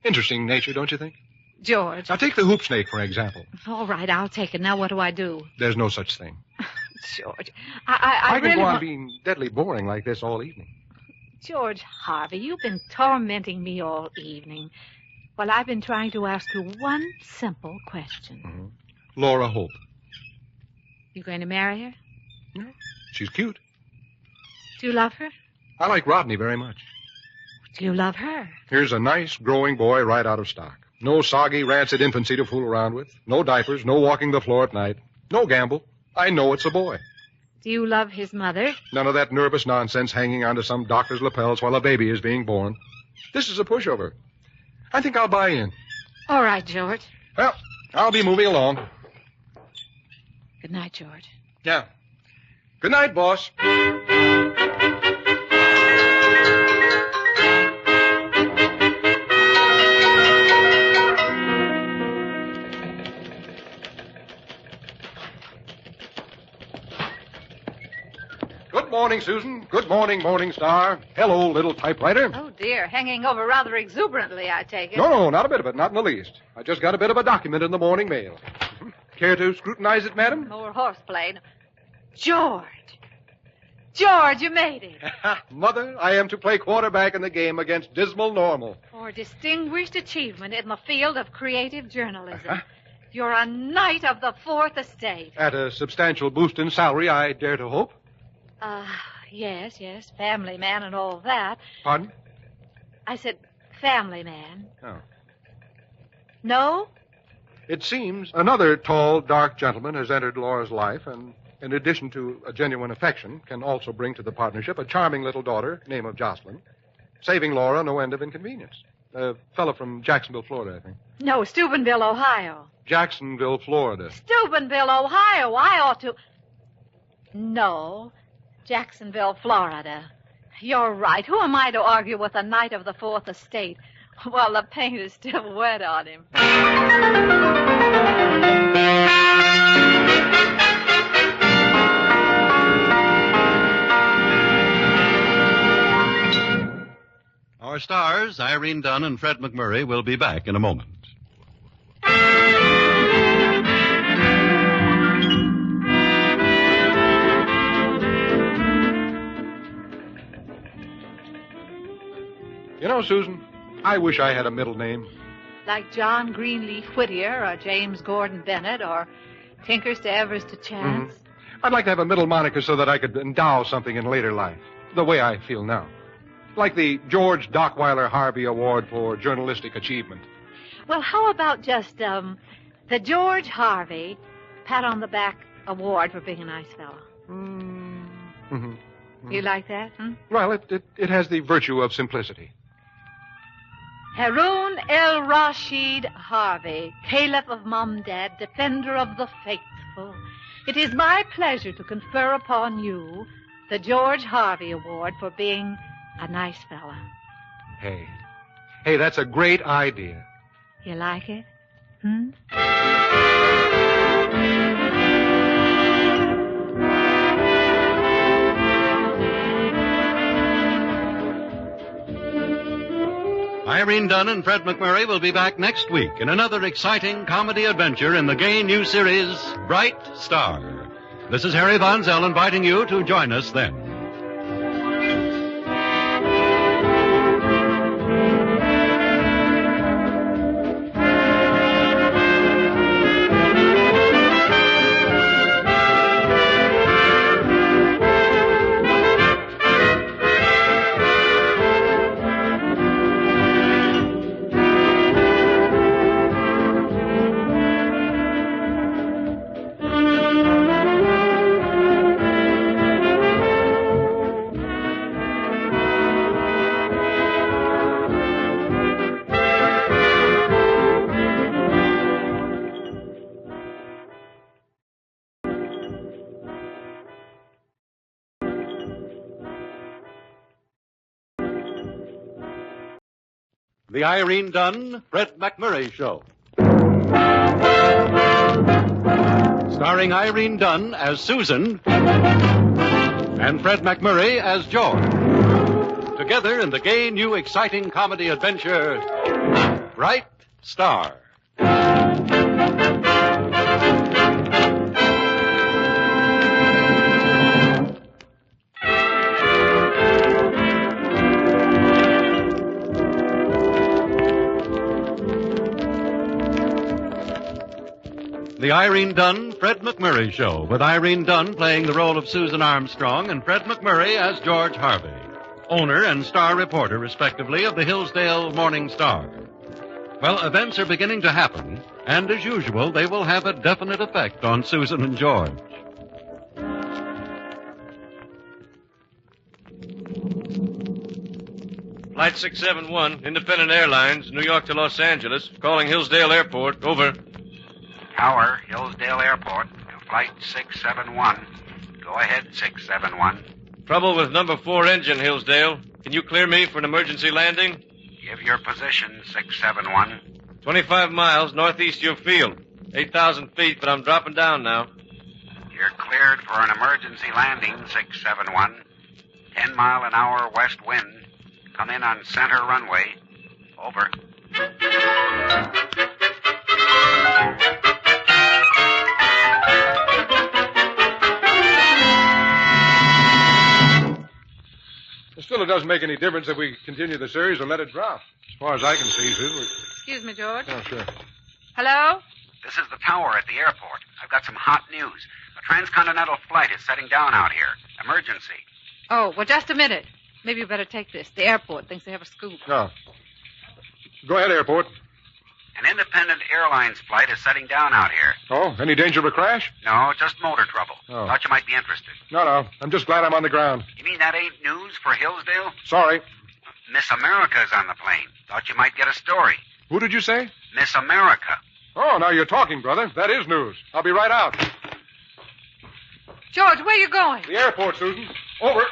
Interesting nature, don't you think? George. Now, take the hoop snake, for example. All right, I'll take it. Now, what do I do? There's no such thing. George, I can really go on being deadly boring like this all evening. George Harvey, you've been tormenting me all evening. Well, I've been trying to ask you one simple question. Mm-hmm. Laura Hope. You going to marry her? No. She's cute. Do you love her? I like Rodney very much. Do you love her? Here's a nice, growing boy right out of stock. No soggy, rancid infancy to fool around with. No diapers, no walking the floor at night. No gamble. I know it's a boy. Do you love his mother? None of that nervous nonsense hanging onto some doctor's lapels while a baby is being born. This is a pushover. I think I'll buy in. All right, George. Well, I'll be moving along. Good night, George. Yeah. Good night, boss. Good morning, Susan. Good morning, Morning Star. Hello, little typewriter. Oh, dear. Hanging over rather exuberantly, I take it. No, not a bit of it. Not in the least. I just got a bit of a document in the morning mail. Care to scrutinize it, madam? More horseplay. George! George, you made it. Mother, I am to play quarterback in the game against Dismal Normal. For distinguished achievement in the field of creative journalism. You're a knight of the Fourth Estate. At a substantial boost in salary, I dare to hope. Yes. Family man and all that. Pardon? I said family man. Oh. No? It seems another tall, dark gentleman has entered Laura's life, and in addition to a genuine affection, can also bring to the partnership a charming little daughter, name of Jocelyn, saving Laura no end of inconvenience. A fellow from Jacksonville, Florida, I think. No, Steubenville, Ohio. Jacksonville, Florida. Steubenville, Ohio. I ought to... No, Jacksonville, Florida. You're right. Who am I to argue with a knight of the Fourth Estate while the paint is still wet on him? Our stars, Irene Dunne and Fred MacMurray, will be back in a moment. You know, Susan, I wish I had a middle name. Like John Greenleaf Whittier or James Gordon Bennett or Tinkers to Evers to Chance. I'd like to have a middle moniker so that I could endow something in later life, the way I feel now. Like the George Dockweiler Harvey Award for Journalistic Achievement. Well, how about just the George Harvey Pat on the Back Award for being a nice fellow? You like that? Well, it has the virtue of simplicity. Haroun El Rashid Harvey, Caliph of Mamdad, defender of the faithful. It is my pleasure to confer upon you the George Harvey Award for being a nice fella. Hey, that's a great idea. You like it? Irene Dunne and Fred MacMurray will be back next week in another exciting comedy adventure in the gay new series, Bright Star. This is Harry Von Zell inviting you to join us then. The Irene Dunne, Fred MacMurray Show. Starring Irene Dunne as Susan and Fred MacMurray as George. Together in the gay, new, exciting comedy adventure, Bright Star. The Irene Dunne, Fred MacMurray Show, with Irene Dunne playing the role of Susan Armstrong and Fred MacMurray as George Harvey, owner and star reporter, respectively, of the Hillsdale Morning Star. Well, events are beginning to happen, and as usual, they will have a definite effect on Susan and George. Flight 671, Independent Airlines, New York to Los Angeles, calling Hillsdale Airport. Over. Tower, Hillsdale Airport, to Flight 671. Go ahead, 671. Trouble with number 4 engine, Hillsdale. Can you clear me for an emergency landing? Give your position, 671. 25 miles northeast of your field. 8,000 feet, but I'm dropping down now. You're cleared for an emergency landing, 671. 10-mile-an-hour west wind. Come in on center runway. Over. Still, it doesn't make any difference if we continue the series or let it drop. As far as I can see, Susan. Excuse me, George. Oh, sure. Hello? This is the tower at the airport. I've got some hot news. A transcontinental flight is setting down out here. Emergency. Oh, well, just a minute. Maybe you better take this. The airport thinks they have a scoop. No. Go ahead, airport. An independent airlines flight is setting down out here. Oh, any danger of a crash? No, just motor trouble. Oh. Thought you might be interested. No. I'm just glad I'm on the ground. You mean that ain't news for Hillsdale? Sorry. Miss America's on the plane. Thought you might get a story. Who did you say? Miss America. Oh, now you're talking, brother. That is news. I'll be right out. George, where are you going? The airport, Susan. Over.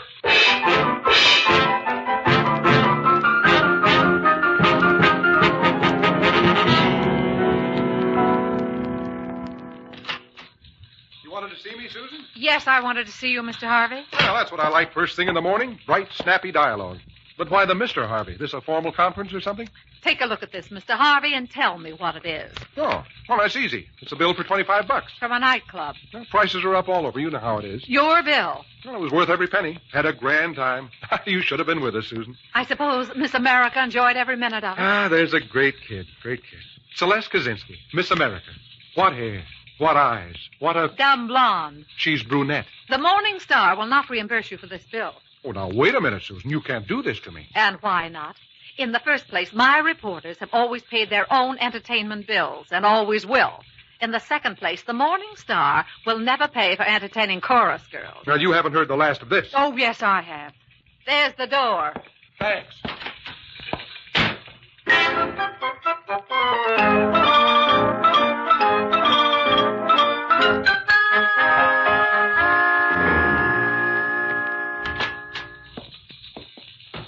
Wanted to see me, Susan? Yes, I wanted to see you, Mr. Harvey. Well, that's what I like first thing in the morning. Bright, snappy dialogue. But why the Mr. Harvey? This a formal conference or something? Take a look at this, Mr. Harvey, and tell me what it is. Oh, well, that's easy. It's a bill for $25. From a nightclub. Well, prices are up all over. You know how it is. Your bill. Well, it was worth every penny. Had a grand time. You should have been with us, Susan. I suppose Miss America enjoyed every minute of it. Ah, there's a great kid. Great kid. Celeste Kaczynski. Miss America. What hair. What eyes. What a... Dumb blonde. She's brunette. The Morning Star will not reimburse you for this bill. Oh, now, wait a minute, Susan. You can't do this to me. And why not? In the first place, my reporters have always paid their own entertainment bills, and always will. In the second place, the Morning Star will never pay for entertaining chorus girls. Now, you haven't heard the last of this. Oh, yes, I have. There's the door. Thanks.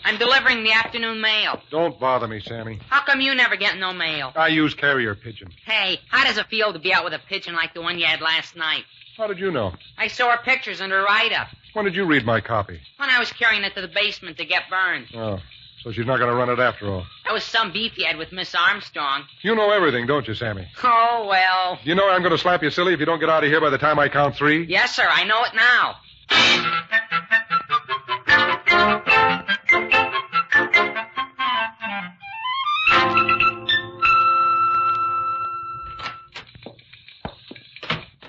I'm delivering the afternoon mail. Don't bother me, Sammy. How come you never get no mail? I use carrier pigeon. Hey, how does it feel to be out with a pigeon like the one you had last night? How did you know? I saw her pictures in her write-up. When did you read my copy? When I was carrying it to the basement to get burned. Oh. So she's not going to run it after all. That was some beef he had with Miss Armstrong. You know everything, don't you, Sammy? Oh, well. You know I'm going to slap you silly if you don't get out of here by the time I count 3? Yes, sir. I know it now.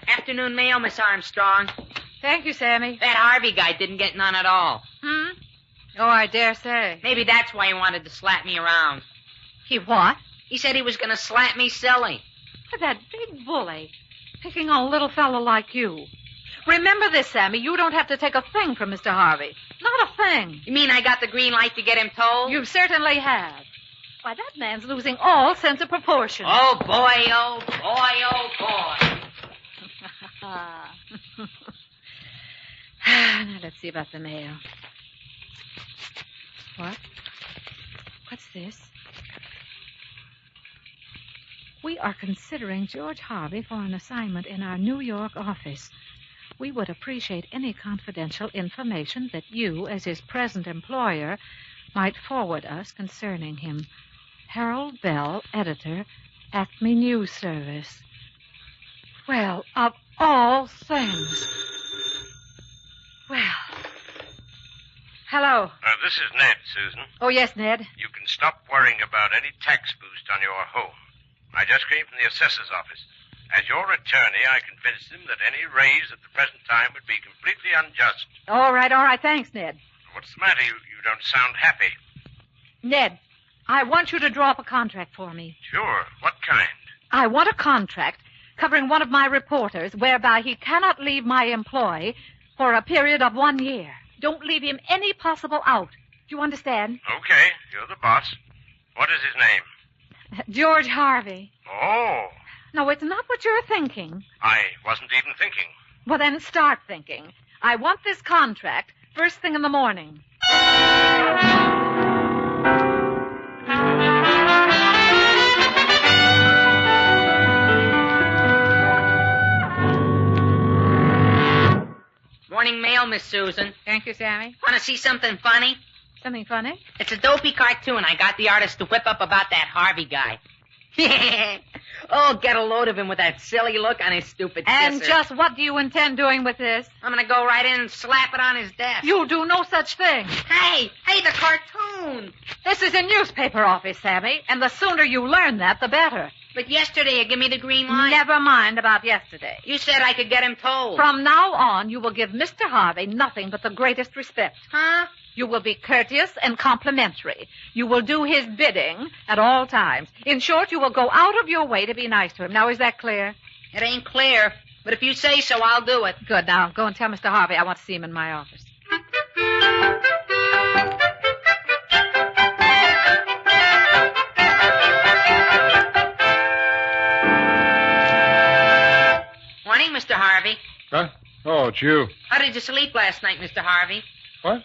Afternoon mail, Miss Armstrong. Thank you, Sammy. That Harvey guy didn't get none at all. Oh, I dare say. Maybe that's why he wanted to slap me around. He what? He said he was going to slap me silly. That big bully. Picking on a little fellow like you. Remember this, Sammy. You don't have to take a thing from Mr. Harvey. Not a thing. You mean I got the green light to get him told? You certainly have. Why, that man's losing all sense of proportion. Oh, boy, oh, boy, oh, boy. Now, let's see about the mail. What? What's this? We are considering George Harvey for an assignment in our New York office. We would appreciate any confidential information that you, as his present employer, might forward us concerning him. Harold Bell, editor, Acme News Service. Well, of all things. Well. Hello. This is Ned, Susan. Oh, yes, Ned. You can stop worrying about any tax boost on your home. I just came from the assessor's office. As your attorney, I convinced him that any raise at the present time would be completely unjust. All right. Thanks, Ned. What's the matter? You don't sound happy. Ned, I want you to draw up a contract for me. Sure. What kind? I want a contract covering one of my reporters whereby he cannot leave my employ for a period of 1 year. Don't leave him any possible out. Do you understand? Okay. You're the boss. What is his name? George Harvey. Oh. No, it's not what you're thinking. I wasn't even thinking. Well, then start thinking. I want this contract first thing in the morning. Morning mail, Miss Susan. Thank you, Sammy. Want to see something funny? Something funny? It's a dopey cartoon. I got the artist to whip up about that Harvey guy. Oh, get a load of him with that silly look on his stupid And kisser. just what do you intend doing with this? I'm going to go right in and slap it on his desk. You do no such thing. Hey, the cartoon. This is a newspaper office, Sammy, and the sooner you learn that, the better. But yesterday you gave me the green light. Never mind about yesterday. You said I could get him told. From now on, you will give Mr. Harvey nothing but the greatest respect. Huh? You will be courteous and complimentary. You will do his bidding at all times. In short, you will go out of your way to be nice to him. Now, is that clear? It ain't clear, but if you say so, I'll do it. Good. Now, go and tell Mr. Harvey I want to see him in my office. Morning, Mr. Harvey. Huh? Oh, it's you. How did you sleep last night, Mr. Harvey? What?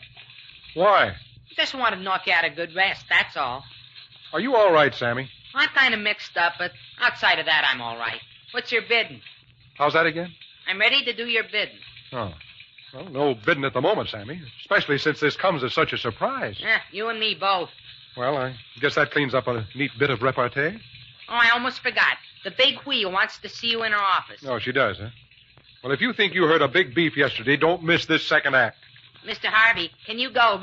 Why? Just wanted to knock you out a good rest, that's all. Are you all right, Sammy? I'm kind of mixed up, but outside of that, I'm all right. What's your bidding? How's that again? I'm ready to do your bidding. Oh. Well, no bidding at the moment, Sammy. Especially since this comes as such a surprise. You and me both. Well, I guess that cleans up a neat bit of repartee. Oh, I almost forgot. The big wheel wants to see you in her office. Oh, she does, huh? Well, if you think you heard a big beef yesterday, don't miss this second act. Mr. Harvey, can you go?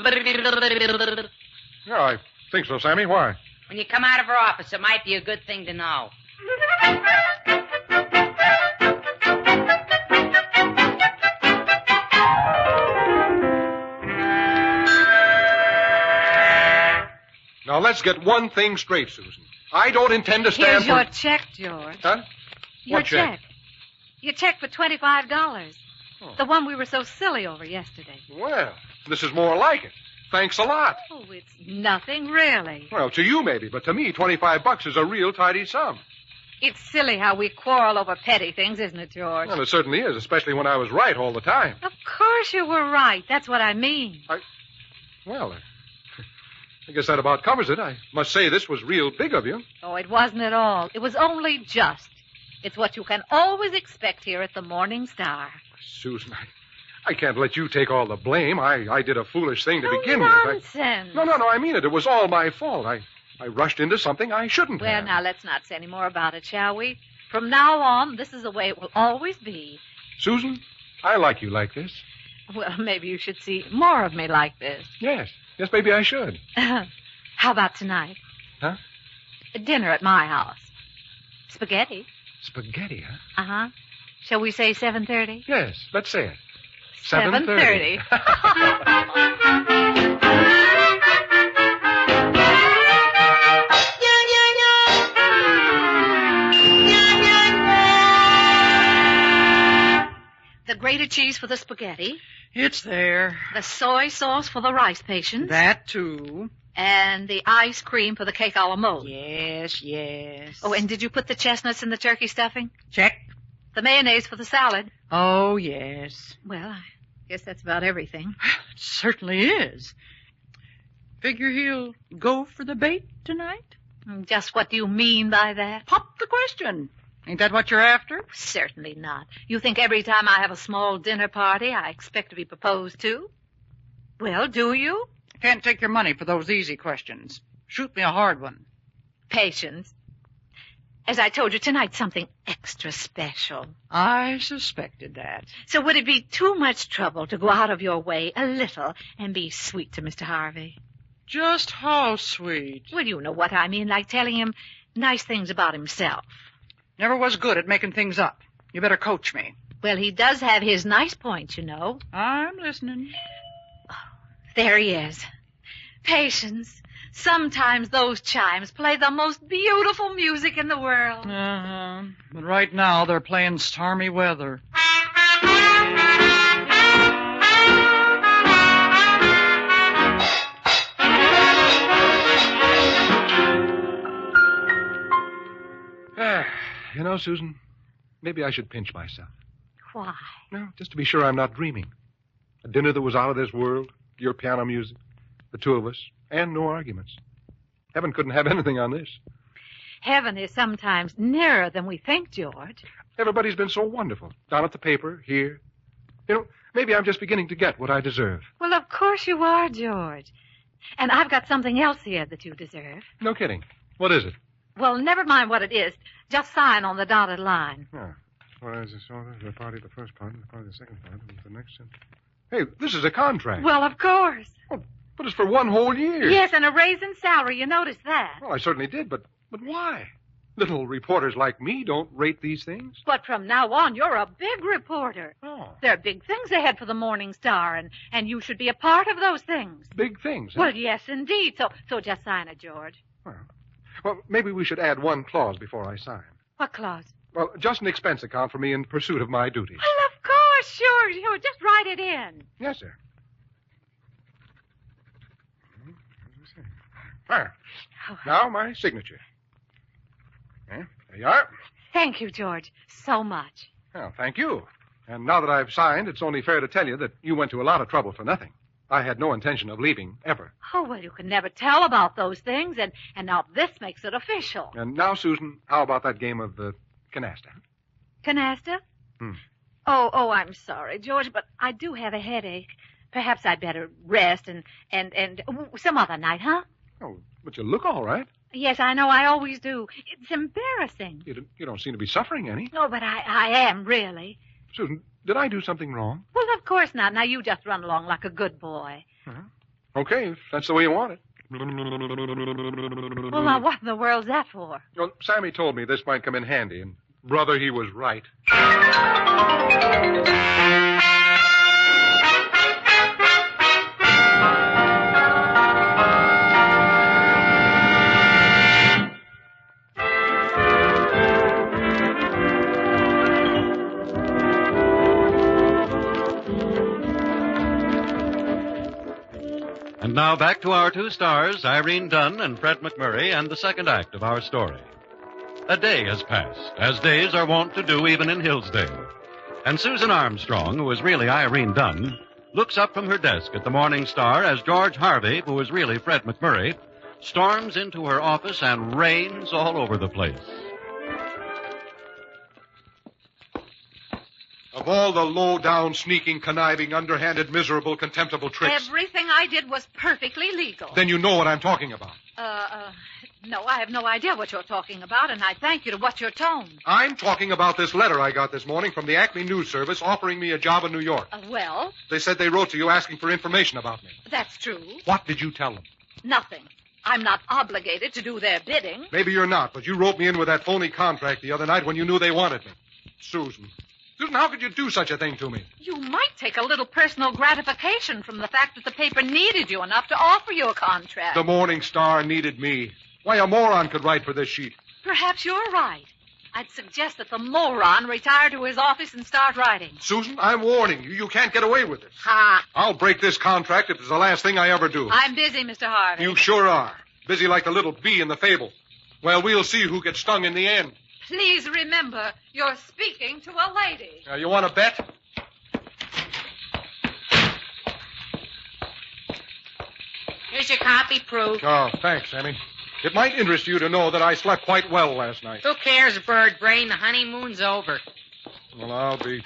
Yeah, I think so, Sammy. Why? When you come out of her office, it might be a good thing to know. Now, let's get one thing straight, Susan. I don't intend to stand Here's your for... check, George. Huh? Your What check? Your check for $25. Oh. The one we were so silly over yesterday. Well, this is more like it. Thanks a lot. Oh, it's nothing, really. Well, to you maybe, but to me, $25 is a real tidy sum. It's silly how we quarrel over petty things, isn't it, George? Well, it certainly is, especially when I was right all the time. Of course you were right. That's what I mean. Well, I guess that about covers it. I must say this was real big of you. Oh, it wasn't at all. It was only just. It's what you can always expect here at the Morning Star. Susan, I can't let you take all the blame. I did a foolish thing to begin with. Nonsense. No, I mean it. It was all my fault. I rushed into something I shouldn't Well, have. now, let's not say any more about it, shall we? From now on, this is the way it will always be. Susan, I like you like this. Well, maybe you should see more of me like this. Yes, maybe I should. How about tonight? Huh? Dinner at my house. Spaghetti. Spaghetti, huh? Uh-huh. Shall we say 7:30? Yes, let's say it. 7:30. The grated cheese for the spaghetti. It's there. The soy sauce for the rice patients. That, too. And the ice cream for the cake a la mode. Yes. Oh, and did you put the chestnuts in the turkey stuffing? Check. The mayonnaise for the salad. Oh, yes. Well, I guess that's about everything. It certainly is. Figure he'll go for the bait tonight? Just what do you mean by that? Pop the question. Ain't that what you're after? Certainly not. You think every time I have a small dinner party, I expect to be proposed to? Well, do you? Can't take your money for those easy questions. Shoot me a hard one. Patience. As I told you, tonight's something extra special. I suspected that. So would it be too much trouble to go out of your way a little and be sweet to Mr. Harvey? Just how sweet? Well, you know what I mean, like telling him nice things about himself. Never was good at making things up. You better coach me. Well, he does have his nice points, you know. I'm listening. There he is. Patience. Sometimes those chimes play the most beautiful music in the world. Uh-huh. But right now they're playing stormy weather. You know, Susan, maybe I should pinch myself. Why? No, just to be sure I'm not dreaming. A dinner that was out of this world, your piano music, the two of us, and no arguments. Heaven couldn't have anything on this. Heaven is sometimes nearer than we think, George. Everybody's been so wonderful. Down at the paper, here. You know, maybe I'm just beginning to get what I deserve. Well, of course you are, George. And I've got something else here that you deserve. No kidding. What is it? Well, never mind what it is. Just sign on the dotted line. Yeah. Whereas this order, the party, the first part, the party, the second part, and the next. Hey, this is a contract. Well, of course. Oh, but it's for 1 whole year. Yes, and a raise in salary. You noticed that. Well, I certainly did, but why? Little reporters like me don't rate these things. But from now on, you're a big reporter. Oh. There are big things ahead for the Morning Star, and you should be a part of those things. Big things, huh? Well, yes, indeed. So just sign it, George. Well, maybe we should add one clause before I sign. What clause? Well, just an expense account for me in pursuit of my duties. Well, of course, sure. Just write it in. Yes, sir. There. Now, my signature. There you are. Thank you, George, so much. Well, thank you. And now that I've signed, it's only fair to tell you that you went to a lot of trouble for nothing. I had no intention of leaving, ever. Oh, well, you can never tell about those things, and now this makes it official. And now, Susan, how about that game of canasta? Canasta? Oh, I'm sorry, George, but I do have a headache. Perhaps I'd better rest and some other night, huh? Oh, but you look all right. Yes, I know. I always do. It's embarrassing. You don't seem to be suffering any. No, but I am, really. Susan, did I do something wrong? Well, of course not. Now, you just run along like a good boy. Okay, if that's the way you want it. Well, now, what in the world's that for? Well, Sammy told me this might come in handy, and brother, he was right. And now back to our two stars, Irene Dunne and Fred MacMurray, and the second act of our story. A day has passed, as days are wont to do even in Hillsdale. And Susan Armstrong, who is really Irene Dunne, looks up from her desk at the Morning Star as George Harvey, who is really Fred MacMurray, storms into her office and rains all over the place. Of all the low-down, sneaking, conniving, underhanded, miserable, contemptible tricks. Everything I did was perfectly legal. Then you know what I'm talking about. No, I have no idea what you're talking about, and I thank you to watch your tone. I'm talking about this letter I got this morning from the Acme News Service offering me a job in New York. Well? They said they wrote to you asking for information about me. That's true. What did you tell them? Nothing. I'm not obligated to do their bidding. Maybe you're not, but you wrote me in with that phony contract the other night when you knew they wanted me. Susan, how could you do such a thing to me? You might take a little personal gratification from the fact that the paper needed you enough to offer you a contract. The Morning Star needed me. Why, a moron could write for this sheet. Perhaps you're right. I'd suggest that the moron retire to his office and start writing. Susan, I'm warning you. You can't get away with this. Ha! I'll break this contract if it's the last thing I ever do. I'm busy, Mr. Harvey. You sure are. Busy like the little bee in the fable. Well, we'll see who gets stung in the end. Please remember, you're speaking to a lady. You want to bet? Here's your copy proof. Oh, thanks, Sammy. It might interest you to know that I slept quite well last night. Who cares, bird brain? The honeymoon's over. Well, I'll be...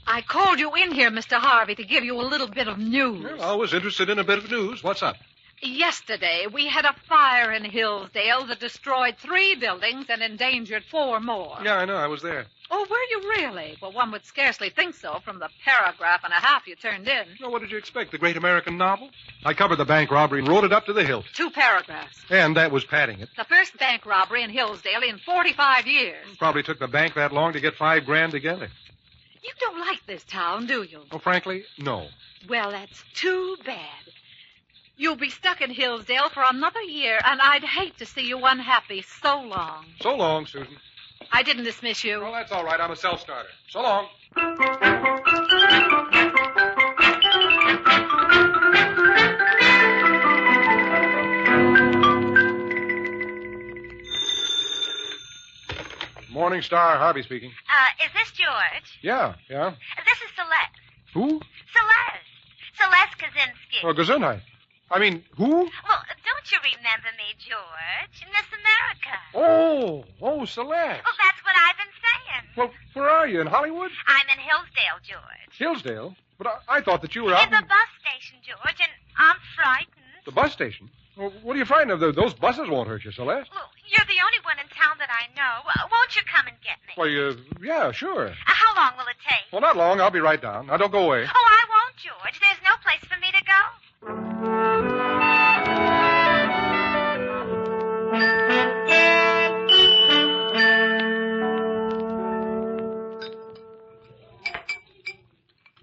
I called you in here, Mr. Harvey, to give you a little bit of news. Well, I was interested in a bit of news. What's up? Yesterday, we had a fire in Hillsdale that destroyed 3 buildings and endangered 4 more. Yeah, I know. I was there. Oh, were you really? Well, one would scarcely think so from the paragraph and a half you turned in. Well, what did you expect? The great American novel? I covered the bank robbery and wrote it up to the hilt. 2 paragraphs. And that was padding it. The first bank robbery in Hillsdale in 45 years. Probably took the bank that long to get $5,000 together. You don't like this town, do you? Oh, frankly, no. Well, that's too bad. You'll be stuck in Hillsdale for another year, and I'd hate to see you unhappy so long. So long, Susan. I didn't dismiss you. Well, that's all right. I'm a self-starter. So long. Morning Star, Harvey speaking. Is this George? Yeah. This is Celeste. Who? Celeste Kaczynski. Oh, Gesundheit. I mean, who? Well, don't you remember me, George? Miss America. Oh, Celeste. Well, that's what I've been saying. Well, where are you, in Hollywood? I'm in Hillsdale, George. Hillsdale? But I thought that you were out In the bus station, George, and I'm frightened. The bus station? Well, what are you frightened of? Those buses won't hurt you, Celeste. Well, you're the only one in town that I know. Won't you come and get me? Well, yeah, sure. How long will it take? Well, not long. I'll be right down. Now, don't go away. Oh, I won't, George. There's no place for me to go.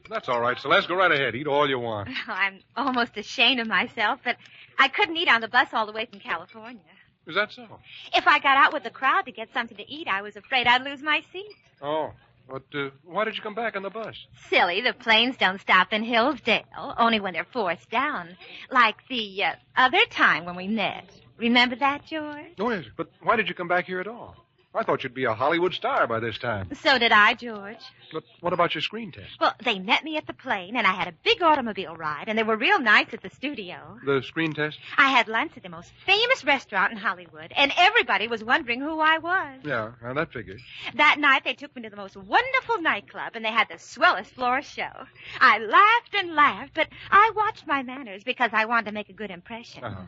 That's all right, Celeste. Go right ahead. Eat all you want. I'm almost ashamed of myself, but I couldn't eat on the bus all the way from California. Is that so? If I got out with the crowd to get something to eat, I was afraid I'd lose my seat. Oh, but why did you come back on the bus? Silly, the planes don't stop in Hillsdale, only when they're forced down. Like the other time when we met. Remember that, George? Oh, yes, but why did you come back here at all? I thought you'd be a Hollywood star by this time. So did I, George. But what about your screen test? Well, they met me at the plane, and I had a big automobile ride, and they were real nice at the studio. The screen test? I had lunch at the most famous restaurant in Hollywood, and everybody was wondering who I was. Yeah, well, that figures. That night, they took me to the most wonderful nightclub, and they had the swellest floor show. I laughed and laughed, but I watched my manners because I wanted to make a good impression. Uh-huh.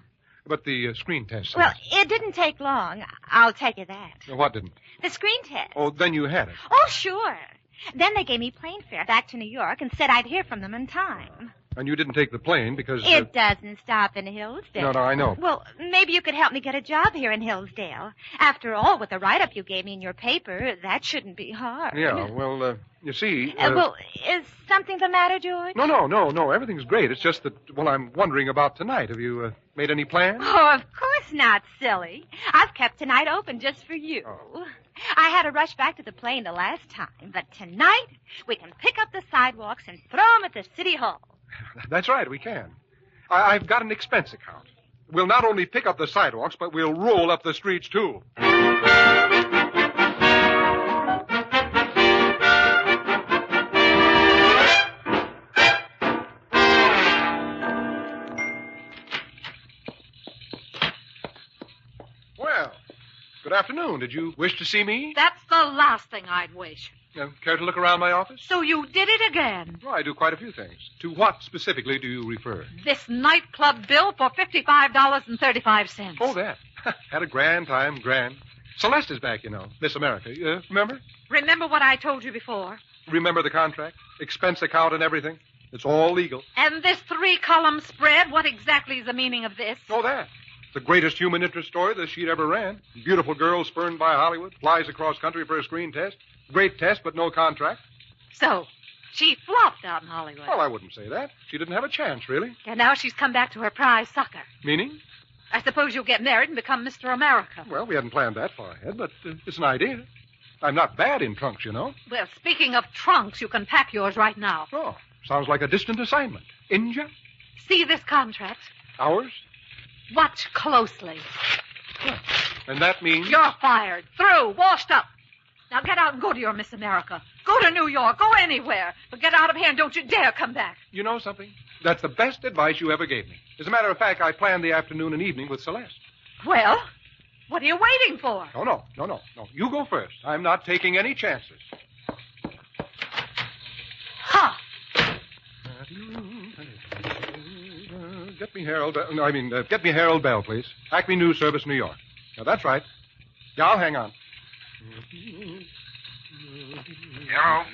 But the screen test. Well, it didn't take long. I'll tell you that. What didn't? The screen test. Oh, then you had it. Oh, sure. Then they gave me plane fare back to New York and said I'd hear from them in time. And you didn't take the plane because... It doesn't stop in Hillsdale. No, I know. Well, maybe you could help me get a job here in Hillsdale. After all, with the write-up you gave me in your paper, that shouldn't be hard. Yeah, well, you see... Well, is something the matter, George? No. Everything's great. It's just that, well, I'm wondering about tonight. Have you made any plans? Oh, of course not, silly. I've kept tonight open just for you. Oh. I had to rush back to the plane the last time, but tonight we can pick up the sidewalks and throw them at the city hall. That's right, we can. I've got an expense account. We'll not only pick up the sidewalks, but we'll roll up the streets, too. afternoon. Did you wish to see me? That's the last thing I'd wish. Care to look around my office? So you did it again. Well, I do quite a few things. To what specifically do you refer? This nightclub bill for $55.35. Oh, that. Had a grand time, grand. Celeste is back, you know. Miss America. Remember? Remember what I told you before? Remember the contract? Expense account and everything? It's all legal. And this 3-column spread, what exactly is the meaning of this? Oh, that. The greatest human interest story the sheet ever ran. Beautiful girl spurned by Hollywood, flies across country for a screen test. Great test, but no contract. So, she flopped out in Hollywood. Well, I wouldn't say that. She didn't have a chance, really. And now she's come back to her prize sucker. Meaning? I suppose you'll get married and become Mr. America. Well, we hadn't planned that far ahead, but it's an idea. I'm not bad in trunks, you know. Well, speaking of trunks, you can pack yours right now. Oh, sounds like a distant assignment. Inja? See this contract? Ours? Watch closely. And that means? You're fired. Through. Washed up. Now get out and go to your Miss America. Go to New York. Go anywhere. But get out of here and don't you dare come back. You know something? That's the best advice you ever gave me. As a matter of fact, I planned the afternoon and evening with Celeste. Well, what are you waiting for? No. You go first. I'm not taking any chances. Ha! Get me Harold Bell, please. Acme News Service, New York. Now, that's right. Yeah, I'll hang on. Hello?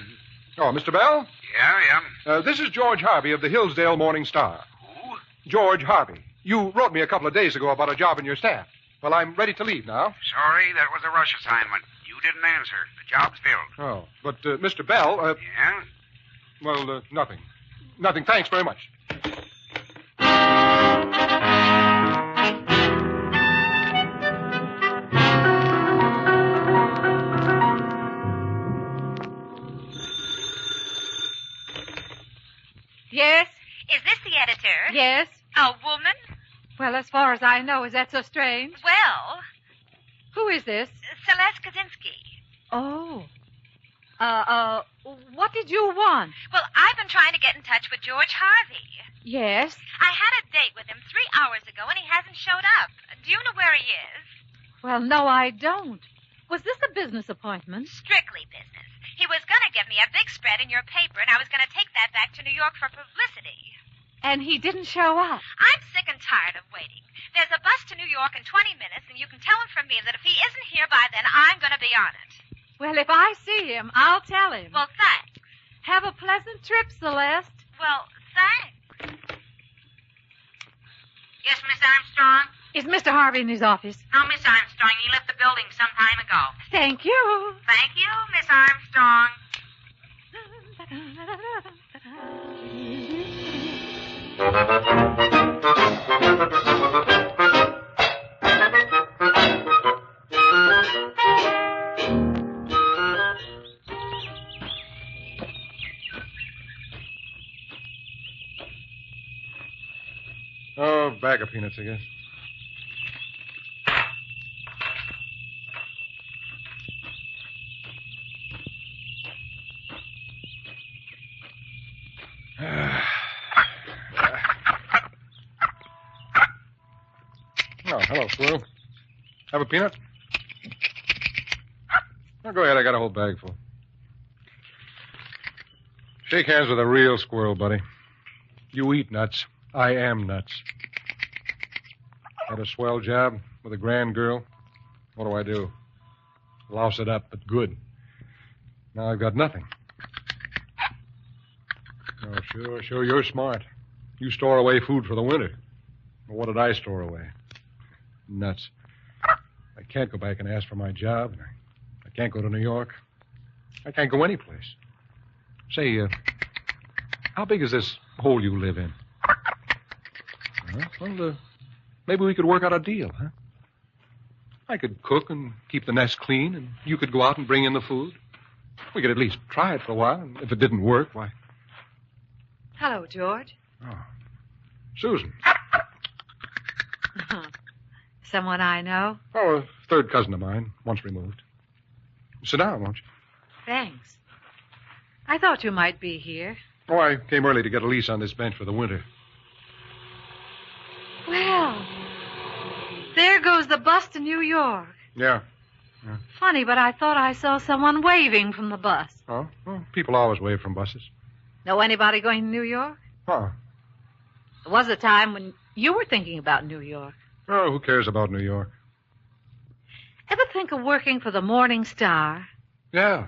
Oh, Mr. Bell? Yeah. This is George Harvey of the Hillsdale Morning Star. Who? George Harvey. You wrote me a couple of days ago about a job in your staff. Well, I'm ready to leave now. Sorry, that was a rush assignment. You didn't answer. The job's filled. Oh, but Mr. Bell... Yeah? Well, nothing. Nothing. Thanks very much. Yes? Is this the editor? Yes? A woman? Well, as far as I know, is that so strange? Well, Who is this? Celeste Kaczynski. Oh. What did you want? Well, I've been trying to get in touch with George Harvey. Yes? I had a date with him 3 hours ago, and he hasn't showed up. Do you know where he is? Well, no, I don't. Was this a business appointment? Strictly business. He was going to give me a big spread in your paper, and I was going to take that back to New York for publicity. And he didn't show up. I'm sick and tired of waiting. There's a bus to New York in 20 minutes, and you can tell him from me that if he isn't here by then, I'm going to be on it. Well, if I see him, I'll tell him. Well, thanks. Have a pleasant trip, Celeste. Well, thanks. Yes, Miss Armstrong? Is Mr. Harvey in his office? No, Miss Armstrong. He left the building some time ago. Thank you. Thank you, Miss Armstrong. Oh, bag of peanuts, I guess. Oh, hello, squirrel. Have a peanut? Oh, go ahead. I got a whole bag full. Shake hands with a real squirrel, buddy. You eat nuts. I am nuts. Had a swell job with a grand girl. What do? Louse it up, but good. Now I've got nothing. Oh, sure, you're smart. You store away food for the winter. Well, what did I store away? Nuts. I can't go back and ask for my job. I can't go to New York. I can't go anyplace. Say, how big is this hole you live in? Well, maybe we could work out a deal, huh? I could cook and keep the nest clean, and you could go out and bring in the food. We could at least try it for a while, and if it didn't work, why... Hello, George. Oh. Susan. Someone I know? Oh, a third cousin of mine, once removed. Sit down, won't you? Thanks. I thought you might be here. Oh, I came early to get a lease on this bench for the winter. Well, there goes the bus to New York. Yeah. Funny, but I thought I saw someone waving from the bus. Oh? Well, people always wave from buses. Know anybody going to New York? Huh. There was a time when you were thinking about New York. Oh, who cares about New York? Ever think of working for the Morning Star? Yeah.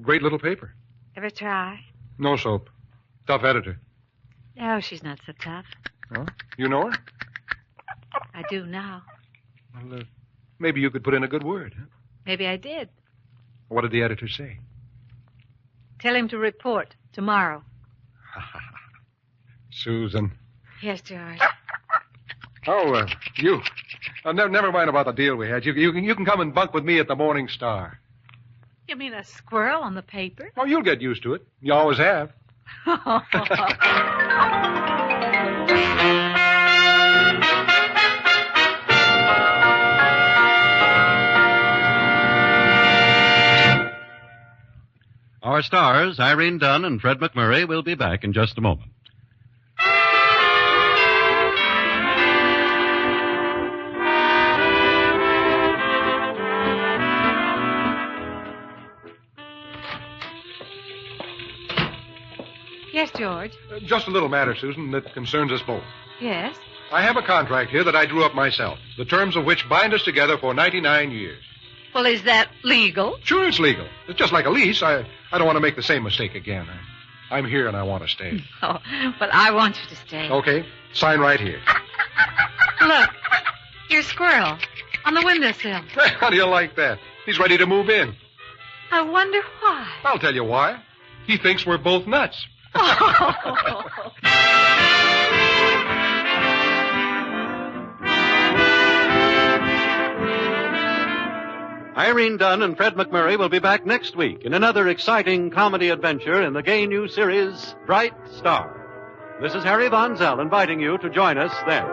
Great little paper. Ever try? No soap. Tough editor. Oh, she's not so tough. Huh? You know her? I do now. Well, maybe you could put in a good word. Huh? Maybe I did. What did the editor say? Tell him to report tomorrow. Susan. Yes, George. Oh, you. Never mind about the deal we had. You can come and bunk with me at the Morning Star. You mean a squirrel on the paper? Oh, you'll get used to it. You always have. Our stars, Irene Dunne and Fred MacMurray, will be back in just a moment. Yes, George. Just a little matter, Susan, that concerns us both. Yes? I have a contract here that I drew up myself, the terms of which bind us together for 99 years. Well, is that legal? Sure, it's legal. It's just like a lease. I don't want to make the same mistake again. I'm here and I want to stay. Oh, well, I want you to stay. Okay. Sign right here. Look, your squirrel on the windowsill. How do you like that? He's ready to move in. I wonder why. I'll tell you why. He thinks we're both nuts. Irene Dunne and Fred MacMurray will be back next week in another exciting comedy adventure in the gay new series, Bright Star. This is Harry Von Zell inviting you to join us then.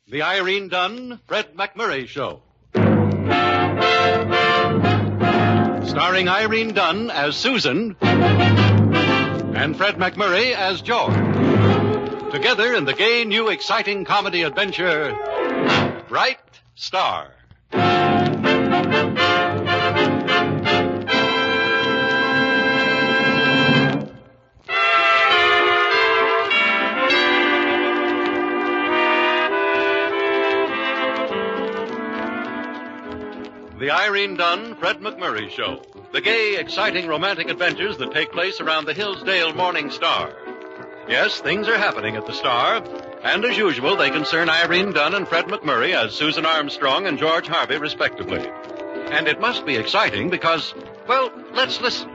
The Irene Dunne, Fred MacMurray Show. Starring Irene Dunne as Susan and Fred MacMurray as George. Together in the gay, new, exciting comedy adventure, Bright Star. The Irene Dunne, Fred MacMurray Show. The gay, exciting, romantic adventures that take place around the Hillsdale Morning Star. Yes, things are happening at the Star, and as usual, they concern Irene Dunne and Fred MacMurray as Susan Armstrong and George Harvey, respectively. And it must be exciting because, well, let's listen.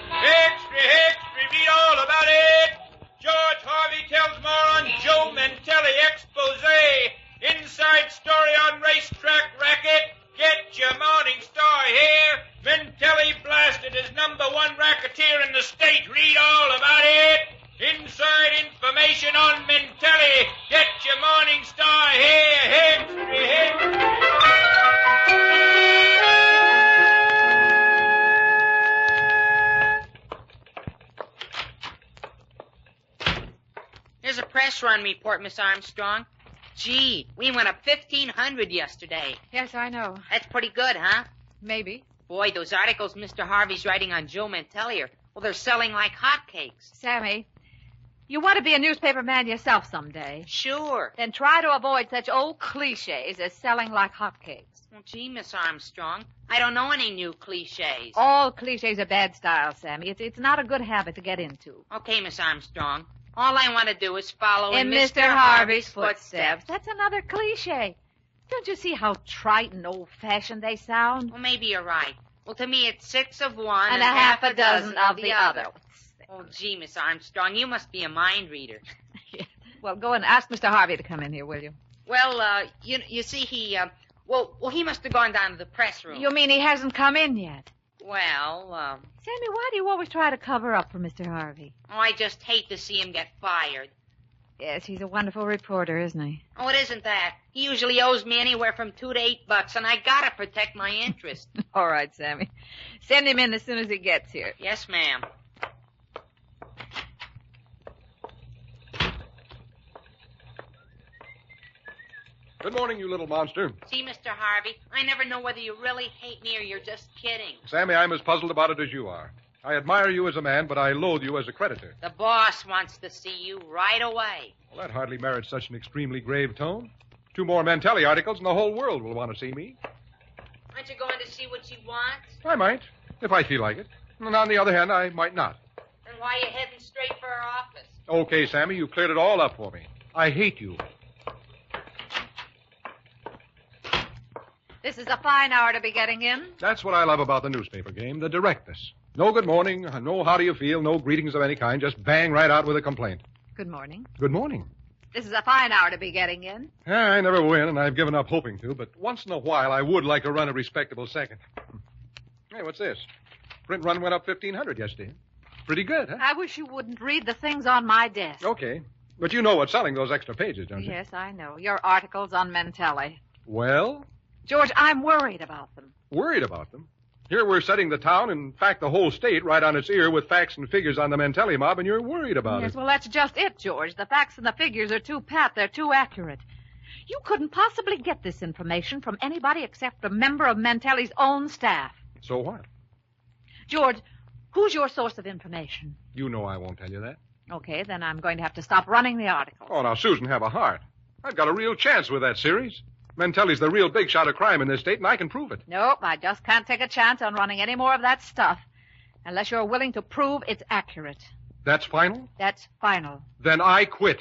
Extra, read all about it. George Harvey tells more on Joe Mentelli expose. Inside story on racetrack racket. Get your Morning Star here. Mentelli blasted as #1 racketeer in the state. Read all about it. Inside information on Mentelli. Get your Morning Star here. Here's a press run report, Miss Armstrong. Gee, we went up 1,500 yesterday. Yes, I know. That's pretty good, huh? Maybe. Boy, those articles Mr. Harvey's writing on Joe Mentelli they're selling like hotcakes. Sammy, You want to be a newspaper man yourself someday. Sure. Then try to avoid such old cliches as selling like hotcakes. Well, gee, Miss Armstrong, I don't know any new cliches. All cliches are bad style, Sammy. It's not a good habit to get into. Okay, Miss Armstrong. All I want to do is follow in Mr. Harvey's footsteps. That's another cliche. Don't you see how trite and old-fashioned they sound? Well, maybe you're right. Well, to me, it's 6 of one and a half a dozen of the other. Oh, gee, Miss Armstrong, you must be a mind reader. Well, go and ask Mr. Harvey to come in here, will you? Well, you see, he must have gone down to the press room. You mean he hasn't come in yet? Well, Sammy, why do you always try to cover up for Mr. Harvey? Oh, I just hate to see him get fired. Yes, he's a wonderful reporter, isn't he? Oh, it isn't that. He usually owes me anywhere from $2 to $8, and I gotta protect my interest. All right, Sammy. Send him in as soon as he gets here. Yes, ma'am. Good morning, you little monster. See, Mr. Harvey, I never know whether you really hate me or you're just kidding. Sammy, I'm as puzzled about it as you are. I admire you as a man, but I loathe you as a creditor. The boss wants to see you right away. Well, that hardly merits such an extremely grave tone. 2 more Mantelli articles and the whole world will want to see me. Aren't you going to see what she wants? I might, if I feel like it. And on the other hand, I might not. Then why are you heading straight for her office? Okay, Sammy, you cleared it all up for me. I hate you. This is a fine hour to be getting in. That's what I love about the newspaper game, the directness. No good morning, no how do you feel, no greetings of any kind. Just bang right out with a complaint. Good morning. Good morning. This is a fine hour to be getting in. I never win, and I've given up hoping to, but once in a while I would like to run a respectable second. Hey, what's this? Print run went up 1,500 yesterday. Pretty good, huh? I wish you wouldn't read the things on my desk. Okay. But you know what's selling those extra pages, don't you? Yes, I know. Your articles on Mantelli. Well? George, I'm worried about them. Worried about them? Here we're setting the town, in fact, the whole state, right on its ear with facts and figures on the Mantelli mob, and you're worried about it. Yes, well, that's just it, George. The facts and the figures are too pat. They're too accurate. You couldn't possibly get this information from anybody except a member of Mantelli's own staff. So what? George, who's your source of information? You know I won't tell you that. Okay, then I'm going to have to stop running the article. Oh, now, Susan, have a heart. I've got a real chance with that series. Mantelli's the real big shot of crime in this state, and I can prove it. Nope, I just can't take a chance on running any more of that stuff unless you're willing to prove it's accurate. That's final? That's final. Then I quit.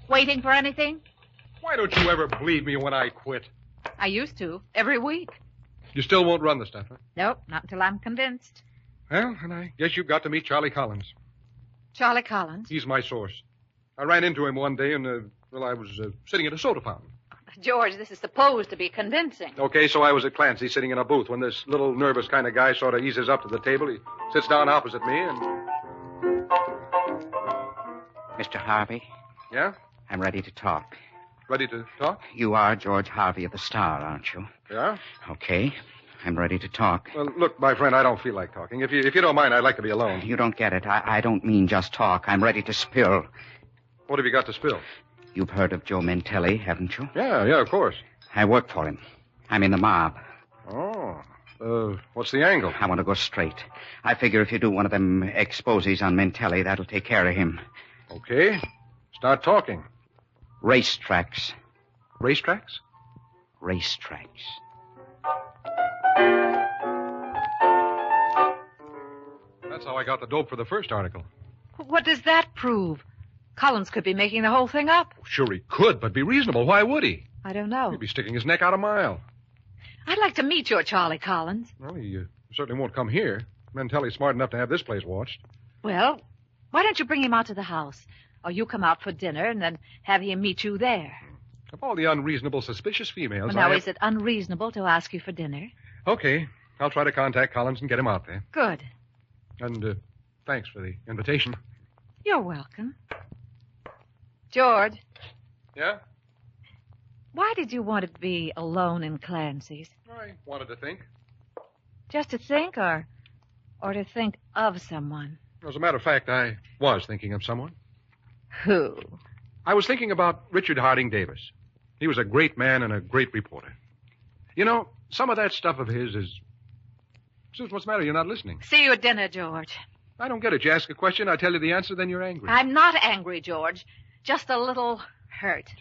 Waiting for anything? Why don't you ever believe me when I quit? I used to, every week. You still won't run the stuff, huh? Nope, not until I'm convinced. Well, and I guess you've got to meet Charlie Collins. Charlie Collins? He's my source. I ran into him one day, and, I was sitting at a soda fountain. George, this is supposed to be convincing. Okay, so I was at Clancy sitting in a booth when this little nervous kind of guy sort of eases up to the table. He sits down opposite me and... Mr. Harvey? Yeah? I'm ready to talk. Ready to talk? You are George Harvey of the Star, aren't you? Yeah? Okay. I'm ready to talk. Well, look, my friend, I don't feel like talking. If you don't mind, I'd like to be alone. You don't get it. I don't mean just talk. I'm ready to spill. What have you got to spill? You've heard of Joe Mantelli, haven't you? Yeah, of course. I work for him. I'm in the mob. Oh. What's the angle? I want to go straight. I figure if you do one of them exposes on Mantelli, that'll take care of him. Okay. Start talking. Racetracks. Racetracks? Racetracks. That's how I got the dope for the first article. What does that prove? Collins could be making the whole thing up. Sure he could, but be reasonable. Why would he? I don't know. He'd be sticking his neck out a mile. I'd like to meet your Charlie Collins. Well, he certainly won't come here. Mantelli's smart enough to have this place watched. Well, why don't you bring him out to the house? Or you come out for dinner and then have him meet you there. Of all the unreasonable, suspicious females... Well, now, is it unreasonable to ask you for dinner? Okay. I'll try to contact Collins and get him out there. Good. And thanks for the invitation. You're welcome. George. Yeah? Why did you want to be alone in Clancy's? I wanted to think. Just to think or to think of someone? As a matter of fact, I was thinking of someone. Who? I was thinking about Richard Harding Davis. He was a great man and a great reporter. You know, some of that stuff of his is... Susan, what's the matter? You're not listening. See you at dinner, George. I don't get it. You ask a question, I tell you the answer, then you're angry. I'm not angry, George. Just a little hurt.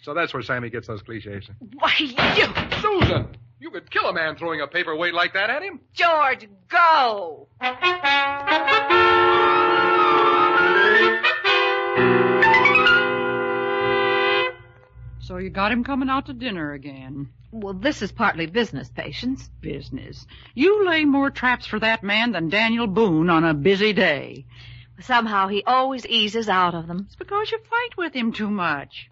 So that's where Sammy gets those cliches. Why, you... Susan! You could kill a man throwing a paperweight like that at him. George, go! So you got him coming out to dinner again. Well, this is partly business, Patience. Business. You lay more traps for that man than Daniel Boone on a busy day. Somehow he always eases out of them. It's because you fight with him too much.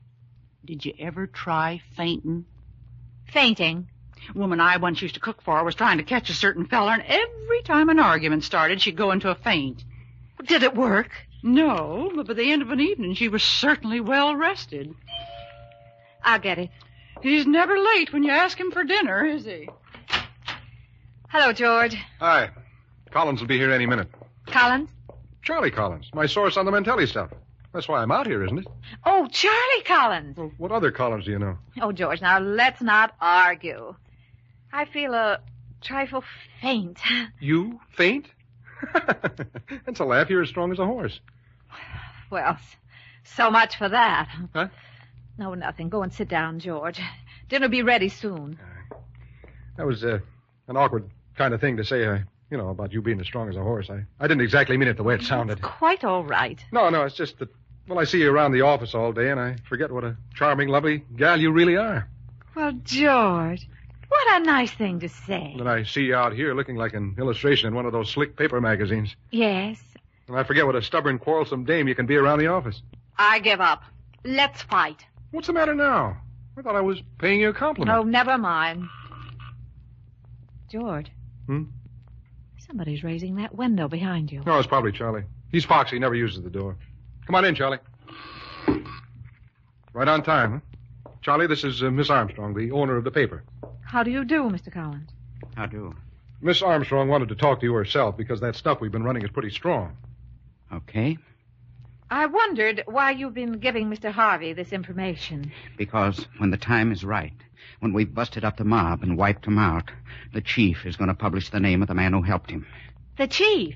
Did you ever try fainting? Fainting? Woman I once used to cook for was trying to catch a certain feller, and every time an argument started, she'd go into a faint. Did it work? No, but by the end of an evening, she was certainly well rested. I'll get it. He's never late when you ask him for dinner, is he? Hello, George. Hi. Collins will be here any minute. Collins? Charlie Collins, my source on the Mantelli stuff. That's why I'm out here, isn't it? Oh, Charlie Collins. Well, what other Collins do you know? Oh, George, now let's not argue. I feel a trifle faint. You faint? That's a laugh. You're as strong as a horse. Well, so much for that. Huh? No, nothing. Go and sit down, George. Dinner'll be ready soon. That was an awkward kind of thing to say, about you being as strong as a horse. I didn't exactly mean it the way it sounded. Quite all right. No, it's just that, I see you around the office all day, and I forget what a charming, lovely gal you really are. Well, George, what a nice thing to say. Then I see you out here looking like an illustration in one of those slick paper magazines. Yes. And I forget what a stubborn, quarrelsome dame you can be around the office. I give up. Let's fight. What's the matter now? I thought I was paying you a compliment. Oh, never mind. George. Hmm? Somebody's raising that window behind you. No, it's probably Charlie. He's foxy, never uses the door. Come on in, Charlie. Right on time, huh? Charlie, this is Miss Armstrong, the owner of the paper. How do you do, Mr. Collins? How do? Miss Armstrong wanted to talk to you herself because that stuff we've been running is pretty strong. Okay. I wondered why you've been giving Mr. Harvey this information. Because when the time is right, when we've busted up the mob and wiped him out, the chief is going to publish the name of the man who helped him. The chief?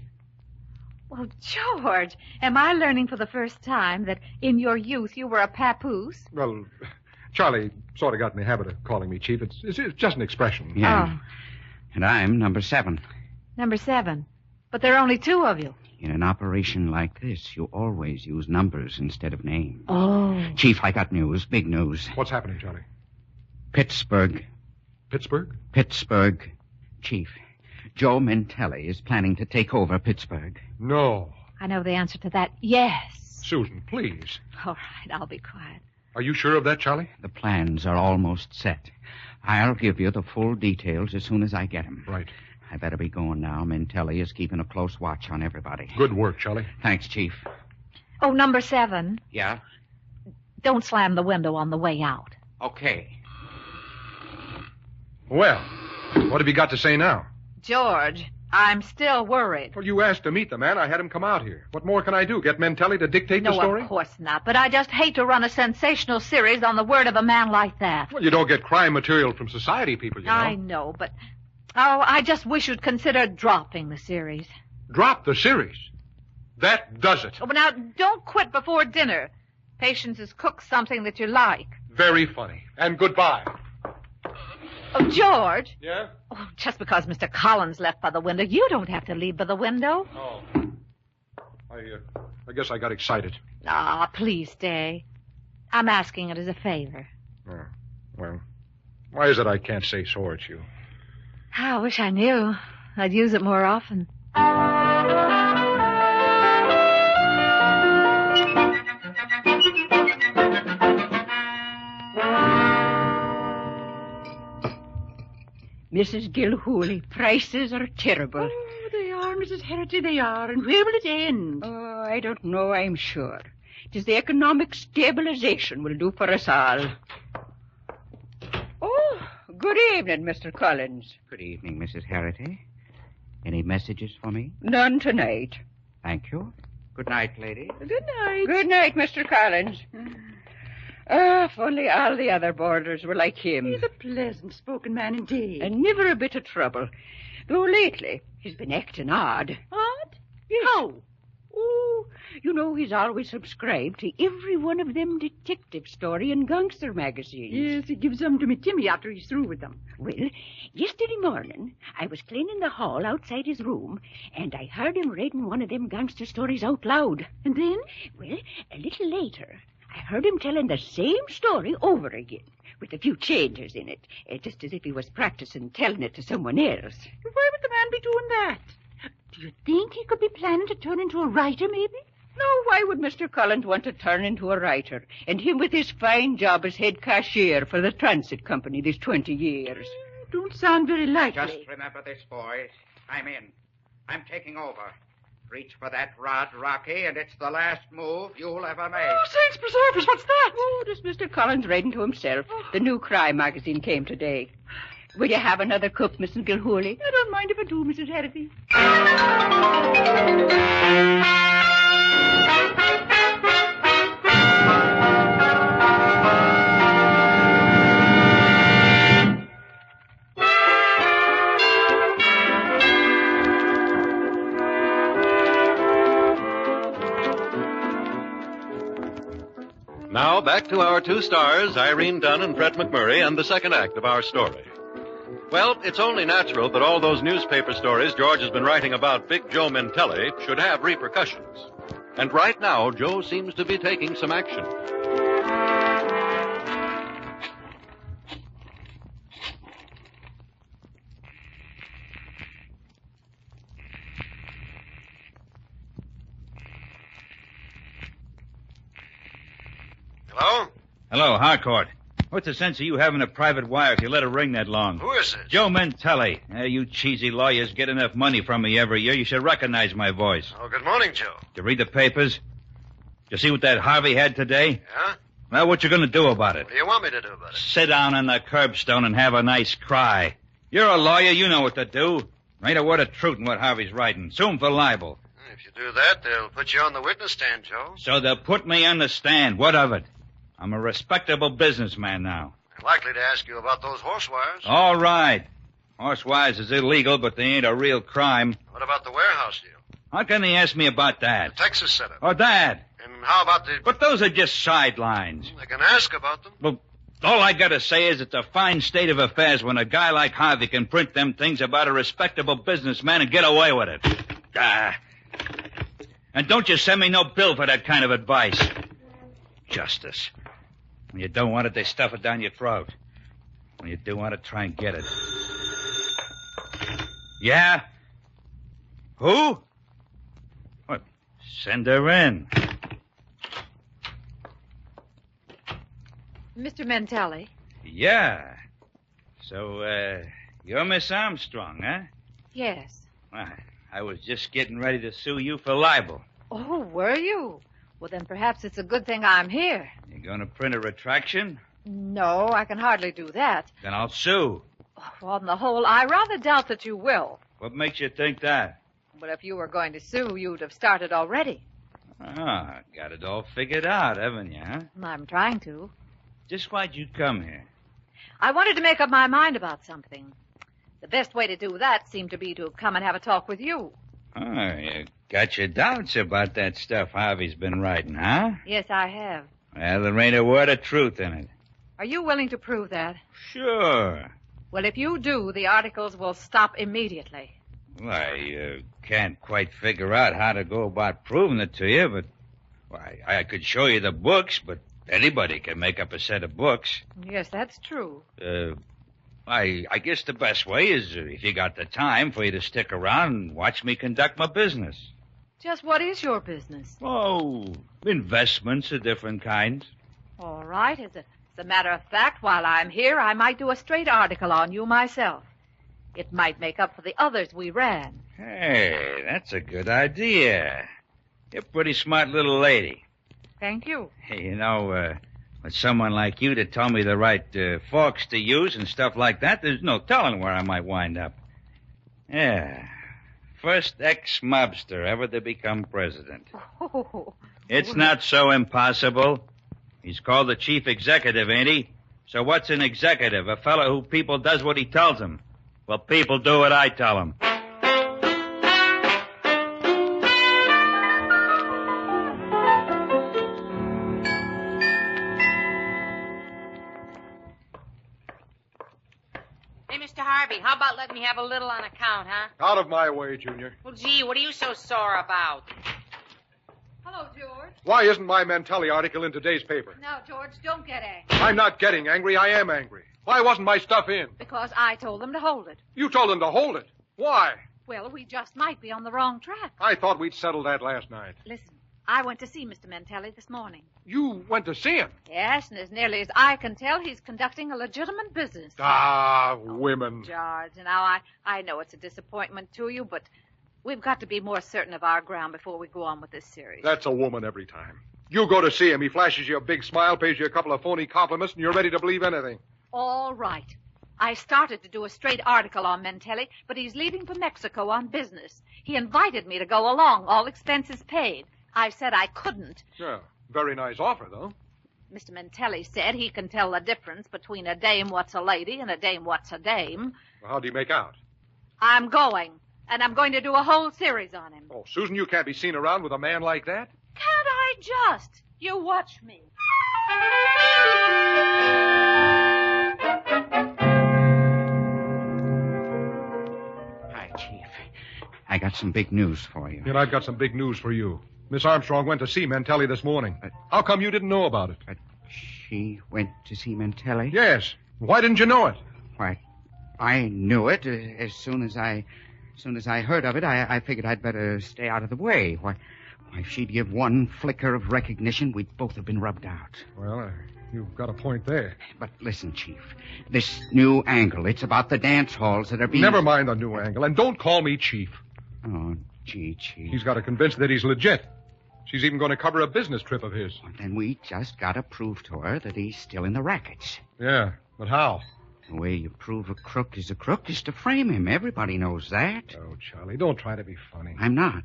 Well, George, am I learning for the first time that in your youth you were a papoose? Well, Charlie sort of got in the habit of calling me chief. It's just an expression. Yeah. Oh. And I'm number 7. Number 7? But there are only 2 of you. In an operation like this, you always use numbers instead of names. Oh. Chief, I got news. Big news. What's happening, Charlie? Pittsburgh. Pittsburgh? Pittsburgh. Chief, Joe Mantelli is planning to take over Pittsburgh. No. I know the answer to that. Yes. Susan, please. All right, I'll be quiet. Are you sure of that, Charlie? The plans are almost set. I'll give you the full details as soon as I get them. Right. I better be going now. Mantelli is keeping a close watch on everybody. Good work, Charlie. Thanks, Chief. Oh, number 7. Yeah? Don't slam the window on the way out. Okay. Well, what have you got to say now? George, I'm still worried. Well, you asked to meet the man. I had him come out here. What more can I do? Get Mantelli to dictate the story? No, of course not. But I just hate to run a sensational series on the word of a man like that. Well, you don't get crime material from society people, you know. I know, but... Oh, I just wish you'd consider dropping the series. Drop the series? That does it. Oh, but now, don't quit before dinner. Patience has cooked something that you like. Very funny. And goodbye. Oh, George. Yeah? Oh, just because Mr. Collins left by the window, you don't have to leave by the window. Oh. I guess I got excited. Ah, please stay. I'm asking it as a favor. Oh, well, why is it I can't say so at you? I wish I knew. I'd use it more often. Mrs. Gilhooly, prices are terrible. Oh, they are, Mrs. Herity, they are. And where will it end? Oh, I don't know, I'm sure. It is the economic stabilization will do for us all. Oh, good evening, Mr. Collins. Good evening, Mrs. Herity. Any messages for me? None tonight. Thank you. Good night, lady. Good night. Good night, Mr. Collins. If only all the other boarders were like him. He's a pleasant-spoken man indeed. And never a bit of trouble. Though lately, he's been acting odd. Odd? Yes. How? Oh, you know he's always subscribed to every one of them detective story and gangster magazines. Yes, he gives them to me Timmy after he's through with them. Well, yesterday morning, I was cleaning the hall outside his room, and I heard him reading one of them gangster stories out loud. And then? Well, a little later, I heard him telling the same story over again, with a few changes in it, just as if he was practicing telling it to someone else. Why would the man be doing that? Do you think he could be planning to turn into a writer, maybe? No, why would Mr. Collins want to turn into a writer? And him with his fine job as head cashier for the transit company these 20 years. Don't sound very likely. Just remember this, boys. I'm in. I'm taking over. Reach for that rod, Rocky, and it's the last move you'll ever make. Oh, sakes preserve us, what's that? Oh, just Mr. Collins reading to himself. The new crime magazine came today. Will you have another cup, Mrs. Gilhooly? I don't mind if I do, Mrs. Harrity. Now, back to our two stars, Irene Dunne and Fred MacMurray, and the second act of our story. Well, it's only natural that all those newspaper stories George has been writing about Big Joe Mentelli should have repercussions. And right now, Joe seems to be taking some action. Hello? Hello, Harcourt. What's the sense of you having a private wire if you let it ring that long? Who is it? Joe Mentelli. You cheesy lawyers get enough money from me every year. You should recognize my voice. Oh, good morning, Joe. Did you read the papers? Did you see what that Harvey had today? Yeah? Well, what you going to do about it? What do you want me to do about it? Sit down on the curbstone and have a nice cry. You're a lawyer. You know what to do. Ain't a word of truth in what Harvey's writing. Sue him for libel. If you do that, they'll put you on the witness stand, Joe. So they'll put me on the stand. What of it? I'm a respectable businessman now. They're likely to ask you about those horse wires. All right. Horse wires is illegal, but they ain't a real crime. What about the warehouse deal? How can they ask me about that? The Texas setup. Or that? And how about the... But those are just sidelines. They can ask about them. Well, all I gotta say is it's a fine state of affairs when a guy like Harvey can print them things about a respectable businessman and get away with it. And don't you send me no bill for that kind of advice. Justice. When you don't want it, they stuff it down your throat. When you do want it, try and get it. Yeah? Who? What? Send her in. Mr. Mentelli. Yeah. So, you're Miss Armstrong, huh? Yes. Well, I was just getting ready to sue you for libel. Oh, were you? Well, then perhaps it's a good thing I'm here. You going to print a retraction? No, I can hardly do that. Then I'll sue. Oh, on the whole, I rather doubt that you will. What makes you think that? But if you were going to sue, you'd have started already. Ah, got it all figured out, haven't you, huh? I'm trying to. Just why'd you come here? I wanted to make up my mind about something. The best way to do that seemed to be to come and have a talk with you. Oh, you got your doubts about that stuff Harvey's been writing, huh? Yes, I have. Well, there ain't a word of truth in it. Are you willing to prove that? Sure. Well, if you do, the articles will stop immediately. Well, I can't quite figure out how to go about proving it to you, but well, I could show you the books, but anybody can make up a set of books. Yes, that's true. I guess the best way is, if you got the time, for you to stick around and watch me conduct my business. Just what is your business? Oh, investments of different kinds. All right. As a matter of fact, while I'm here, I might do a straight article on you myself. It might make up for the others we ran. Hey, that's a good idea. You're a pretty smart little lady. Thank you. Hey, you know, with someone like you to tell me the right forks to use and stuff like that, there's no telling where I might wind up. Yeah. First ex-mobster ever to become president. Oh. It's not so impossible. He's called the chief executive, ain't he? So what's an executive? A fellow who people does what he tells them. Well, people do what I tell them. how about letting me have a little on account, huh? Out of my way, Junior. Well, gee, what are you so sore about? Hello, George. Why isn't my Mantelli article in today's paper? Now, George, don't get angry. I'm not getting angry. I am angry. Why wasn't my stuff in? Because I told them to hold it. You told them to hold it. Why? Well, we just might be on the wrong track. I thought we'd settled that last night. Listen, I went to see Mr. Mantelli this morning. You went to see him? Yes, and as nearly as I can tell, he's conducting a legitimate business. Ah, women. George, now I know it's a disappointment to you, but we've got to be more certain of our ground before we go on with this series. That's a woman every time. You go to see him, he flashes you a big smile, pays you a couple of phony compliments, and you're ready to believe anything. All right. I started to do a straight article on Mantelli, but he's leaving for Mexico on business. He invited me to go along, all expenses paid. I said I couldn't. Yeah, very nice offer, though. Mr. Mantelli said he can tell the difference between a dame what's a lady and a dame what's a dame. Well, how do you make out? I'm going, and I'm going to do a whole series on him. Oh, Susan, you can't be seen around with a man like that. Can't I just? You watch me. Hi, Chief. I got some big news for you. And I've got some big news for you. Miss Armstrong went to see Mantelli this morning. How come you didn't know about it? She went to see Mantelli? Yes. Why didn't you know it? Why, I knew it as soon as I heard of it. I figured I'd better stay out of the way. Why, if she'd give one flicker of recognition, we'd both have been rubbed out. Well, you've got a point there. But listen, Chief, this new angle, it's about the dance halls that are being... Never mind the new angle, and don't call me Chief. Oh, gee, Chief. He's got to convince that he's legit. She's even going to cover a business trip of his. Well, then we just got to prove to her that he's still in the rackets. Yeah, but how? The way you prove a crook is to frame him. Everybody knows that. Oh, Charlie, don't try to be funny. I'm not.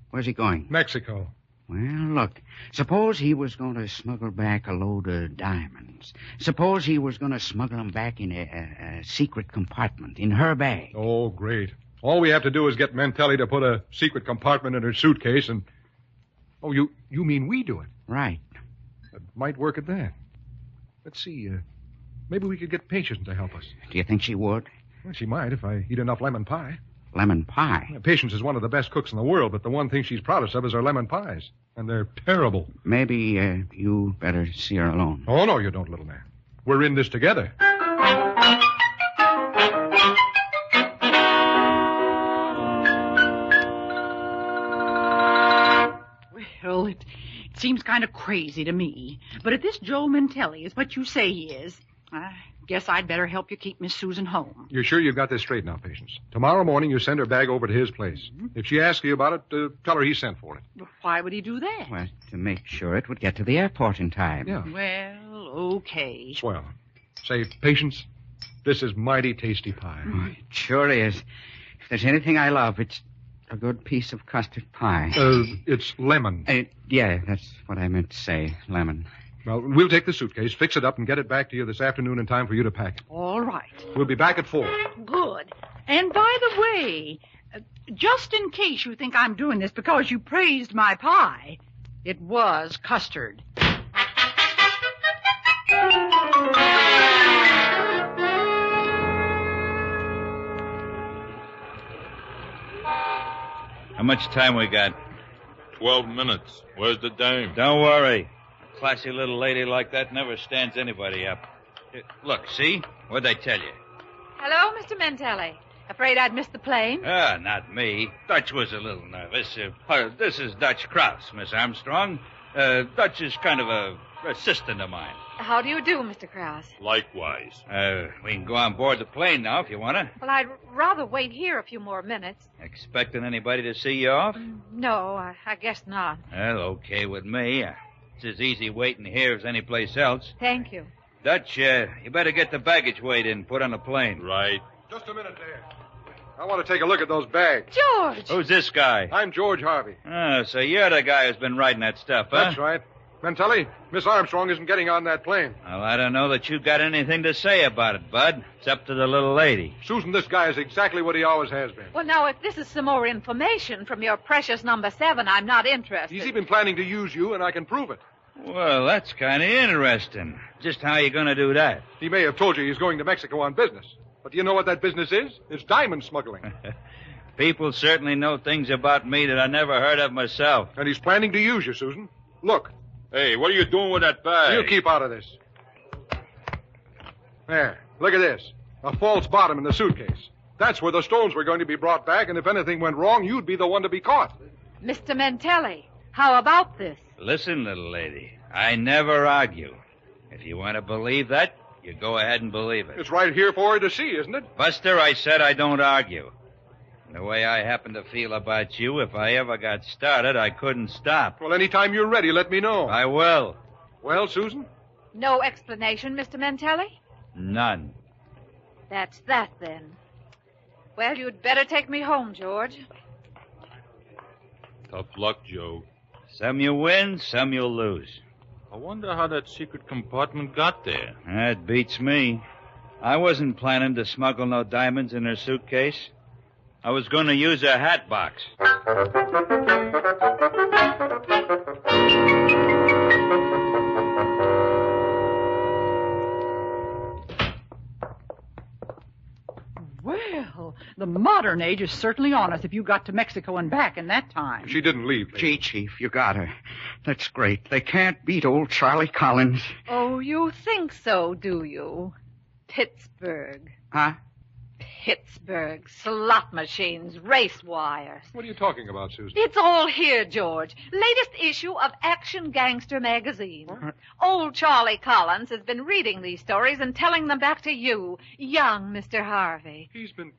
Where's he going? Mexico. Well, look, suppose he was going to smuggle back a load of diamonds. Suppose he was going to smuggle them back in a secret compartment in her bag. Oh, great. All we have to do is get Mantelli to put a secret compartment in her suitcase and... Oh, you mean we do it? Right. That might work at that. Let's see, maybe we could get Patience to help us. Do you think she would? Well, she might if I eat enough lemon pie. Lemon pie? Yeah, Patience is one of the best cooks in the world, but the one thing she's proudest of is her lemon pies. And they're terrible. Maybe you better see her alone. Oh, no, you don't, little man. We're in this together. Well, it seems kind of crazy to me. But if this Joe Mantelli is what you say he is, I guess I'd better help you keep Miss Susan home. You're sure you've got this straight now, Patience? Tomorrow morning you send her bag over to his place. Mm-hmm. If she asks you about it, tell her he sent for it. Why would he do that? Well, to make sure it would get to the airport in time. Yeah. Well, okay. Swell. Say, Patience, this is mighty tasty pie. Oh, it sure is. If there's anything I love, it's a good piece of custard pie. It's lemon. Yeah, that's what I meant to say, lemon. Well, we'll take the suitcase, fix it up, and get it back to you this afternoon in time for you to pack it. All right. We'll be back at 4. Good. And by the way, just in case you think I'm doing this because you praised my pie, it was custard. How much time we got? 12 minutes. Where's the dame? Don't worry. A classy little lady like that never stands anybody up. Look, see? What'd they tell you? Hello, Mr. Mantelli. Afraid I'd missed the plane? Not me. Dutch was a little nervous. This is Dutch Krause, Miss Armstrong. Dutch is kind of a assistant of mine. How do you do, Mr. Krause? Likewise. We can go on board the plane now if you want to. Well, I'd rather wait here a few more minutes. Expecting anybody to see you off? No, I guess not. Well, okay with me. It's as easy waiting here as any place else. Thank you. Dutch, you better get the baggage weighed in and put on the plane. Right. Just a minute there. I want to take a look at those bags. George! Who's this guy? I'm George Harvey. Oh, so you're the guy who's been writing that stuff, huh? That's right. Mantelli, Miss Armstrong isn't getting on that plane. Well, I don't know that you got anything to say about it, Bud. It's up to the little lady. Susan, this guy is exactly what he always has been. Well, now, if this is some more information from your precious number 7, I'm not interested. He's even planning to use you, and I can prove it. Well, that's kind of interesting. Just how you going to do that? He may have told you he's going to Mexico on business. But do you know what that business is? It's diamond smuggling. People certainly know things about me that I never heard of myself. And he's planning to use you, Susan. Look. Hey, what are you doing with that bag? You keep out of this. There. Look at this. A false bottom in the suitcase. That's where the stones were going to be brought back, and if anything went wrong, you'd be the one to be caught. Mr. Mantelli, how about this? Listen, little lady, I never argue. If you want to believe that, you go ahead and believe it. It's right here for her to see, isn't it? Buster, I said I don't argue. The way I happen to feel about you, if I ever got started, I couldn't stop. Well, anytime you're ready, let me know. I will. Well, Susan? No explanation, Mr. Mantelli? None. That's that, then. Well, you'd better take me home, George. Tough luck, Joe. Some you win, some you'll lose. I wonder how that secret compartment got there. That beats me. I wasn't planning to smuggle no diamonds in her suitcase. I was going to use her hat box. Well, the modern age is certainly on us if you got to Mexico and back in that time. She didn't leave. Gee, Chief, you got her. That's great. They can't beat old Charlie Collins. Oh, you think so, do you? Pittsburgh. Huh? Pittsburgh. Slot machines, race wires. What are you talking about, Susan? It's all here, George. Latest issue of Action Gangster magazine. What? Old Charlie Collins has been reading these stories and telling them back to you, young Mr. Harvey. He's been...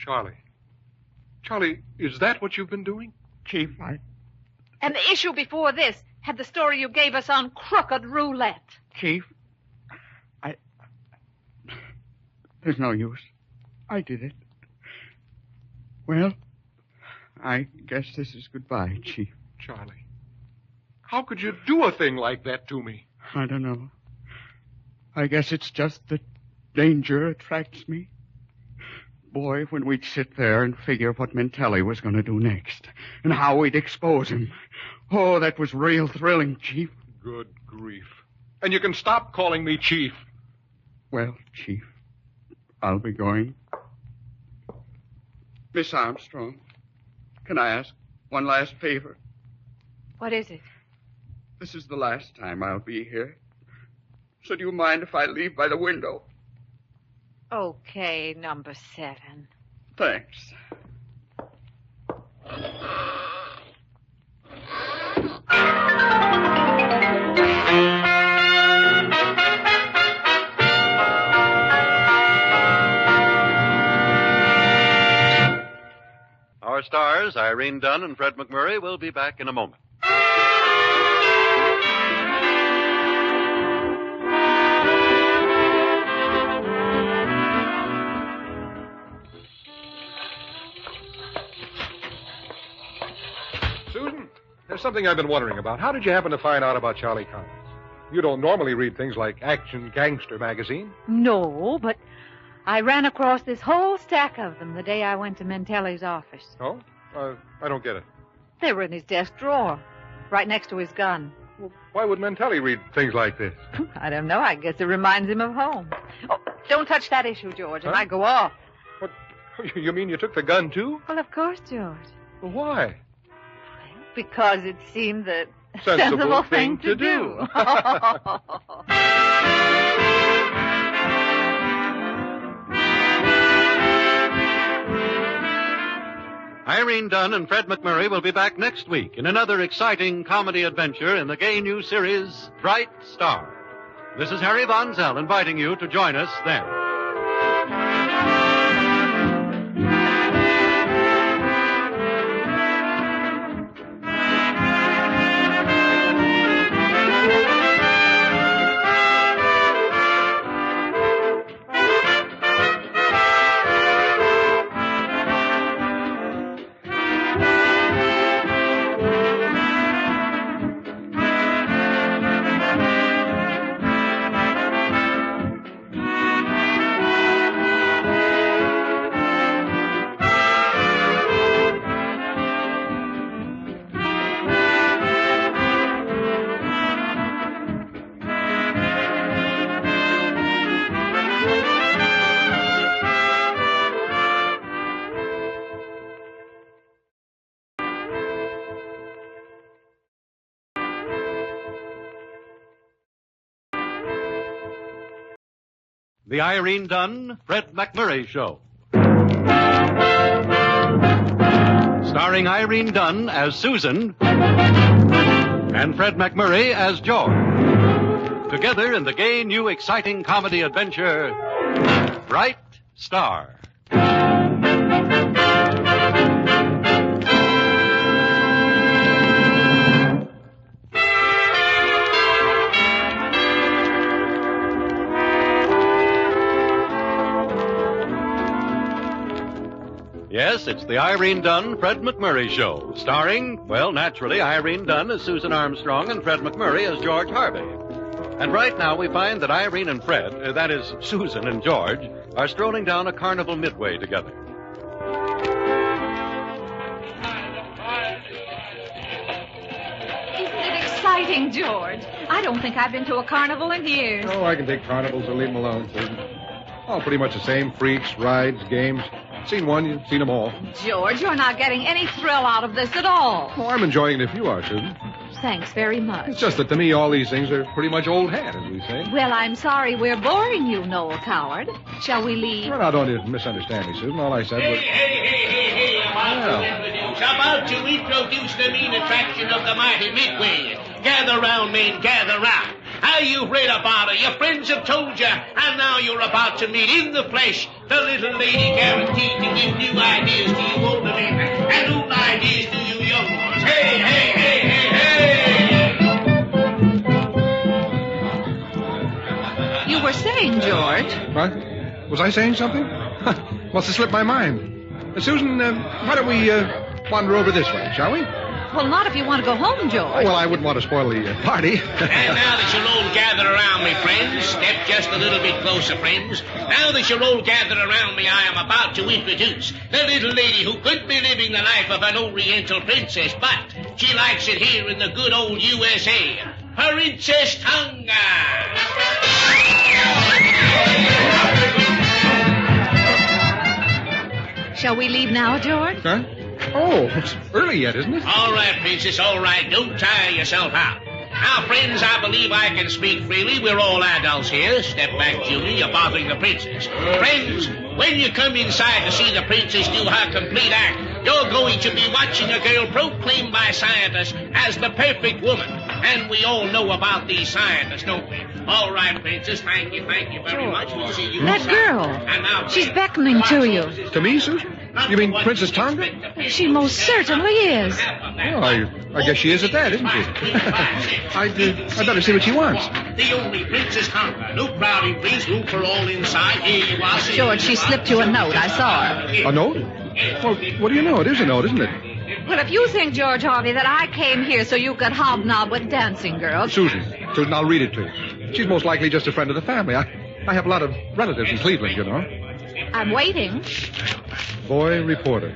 Charlie, is that what you've been doing? Chief, And the issue before this had the story you gave us on crooked roulette. Chief, there's no use. I did it. Well, I guess this is goodbye, Chief. Charlie, how could you do a thing like that to me? I don't know. I guess it's just that danger attracts me. Boy, when we'd sit there and figure what Mantelli was going to do next and how we'd expose him. Oh, that was real thrilling, Chief. Good grief. And you can stop calling me Chief. Well, Chief, I'll be going. Miss Armstrong, can I ask one last favor? What is it? This is the last time I'll be here. So do you mind if I leave by the window? Okay, number 7. Thanks. Our stars, Irene Dunne and Fred MacMurray, will be back in a moment. Susan, there's something I've been wondering about. How did you happen to find out about Charlie Collins? You don't normally read things like Action Gangster magazine. No, but I ran across this whole stack of them the day I went to Mantelli's office. Oh? I don't get it. They were in his desk drawer, right next to his gun. Well, why would Mantelli read things like this? I don't know. I guess it reminds him of home. Oh, don't touch that issue, George. It might go off. What? You mean you took the gun, too? Well, of course, George. Well, why? Because it seemed the sensible thing to do. Irene Dunne and Fred MacMurray will be back next week in another exciting comedy adventure in the gay new series, Bright Star. This is Harry Von Zell inviting you to join us then. The Irene Dunne, Fred MacMurray Show. Starring Irene Dunne as Susan and Fred MacMurray as George. Together in the gay, new, exciting comedy adventure, Bright Star. Yes, it's the Irene Dunne, Fred MacMurray Show, starring, well, naturally, Irene Dunne as Susan Armstrong and Fred MacMurray as George Harvey. And right now we find that Irene and Fred, that is, Susan and George, are strolling down a carnival midway together. Isn't it exciting, George? I don't think I've been to a carnival in years. Oh, I can take carnivals or leave them alone, Susan. All pretty much the same. Freaks, rides, games. Seen one, you've seen them all. George, you're not getting any thrill out of this at all. Oh, I'm enjoying it if you are, Susan. Thanks very much. It's just that to me all these things are pretty much old hat, as we say. Well, I'm sorry we're boring you, Noel Coward. Shall we leave? Well, now, don't misunderstand me, Susan. All I said was... Hey, about to introduce the main attraction of the mighty Midway. Gather round, men, gather round. How you've read about her, your friends have told you, and now you're about to meet in the flesh the little lady guaranteed to give new ideas to you older men, and old ideas to you young ones. Hey, hey, hey, hey, hey! You were saying, George. What? Was I saying something? Must have slipped my mind. Susan, why don't we wander over this way, shall we? Well, not if you want to go home, George. Oh, well, I wouldn't want to spoil the party. And now that you're all gathered around me, friends, step just a little bit closer, friends. Now that you're all gathered around me, I am about to introduce the little lady who could be living the life of an Oriental princess, but she likes it here in the good old USA. Princess Tonga. Shall we leave now, George? Huh? Oh, it's early yet, isn't it? All right, Princess, all right. Don't tire yourself out. Now, friends, I believe I can speak freely. We're all adults here. Step back, Junior. You're bothering the princess. Friends, when you come inside to see the princess do her complete act, you're going to be watching a girl proclaimed by scientists as the perfect woman. And we all know about these scientists, don't we? All right, Princess, thank you very much. We'll see you That inside. girl. And now, She's beckoning to you. To me, Susan? You mean Princess Tonga? She most certainly is. Well, I guess she is at that, isn't she? I'd better see what she wants. The only Princess Tonga. No crowding, please. Room for all inside. Here you are. George, she slipped you a note. I saw her. A note? Well, what do you know? It is a note, isn't it? Well, if you think, George Harvey, that I came here so you could hobnob with dancing girls... Susan, I'll read it to you. She's most likely just a friend of the family. I have a lot of relatives in Cleveland, you know. I'm waiting. Boy reporter.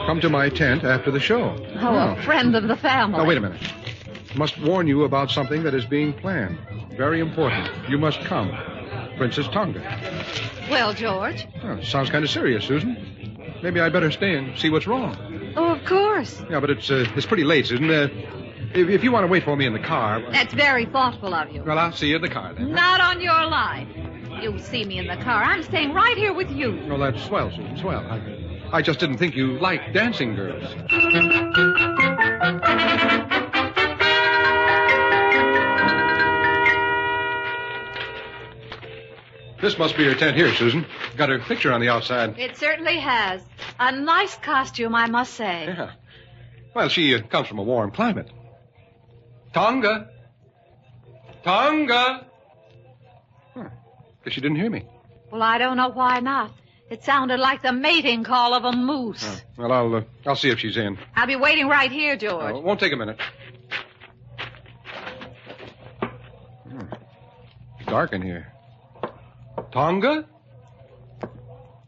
Come to my tent after the show. Oh, a friend of the family. Now, wait a minute. Must warn you about something that is being planned. Very important. You must come. Princess Tonga. Well, George? Well, sounds kind of serious, Susan. Maybe I'd better stay and see what's wrong. Oh, of course. Yeah, but it's pretty late, Susan. If you want to wait for me in the car... That's very thoughtful of you. Well, I'll see you in the car, then. Not on your life. You'll see me in the car. I'm staying right here with you. Oh, that's swell, Susan, swell. I just didn't think you liked dancing girls. This must be her tent here, Susan. Got her picture on the outside. It certainly has. A nice costume, I must say. Yeah. Well, she comes from a warm climate. Tonga! Tonga! Guess she didn't hear me. Well, I don't know why not. It sounded like the mating call of a moose. Well, I'll see if she's in. I'll be waiting right here, George. It won't take a minute. It's dark in here. Tonga?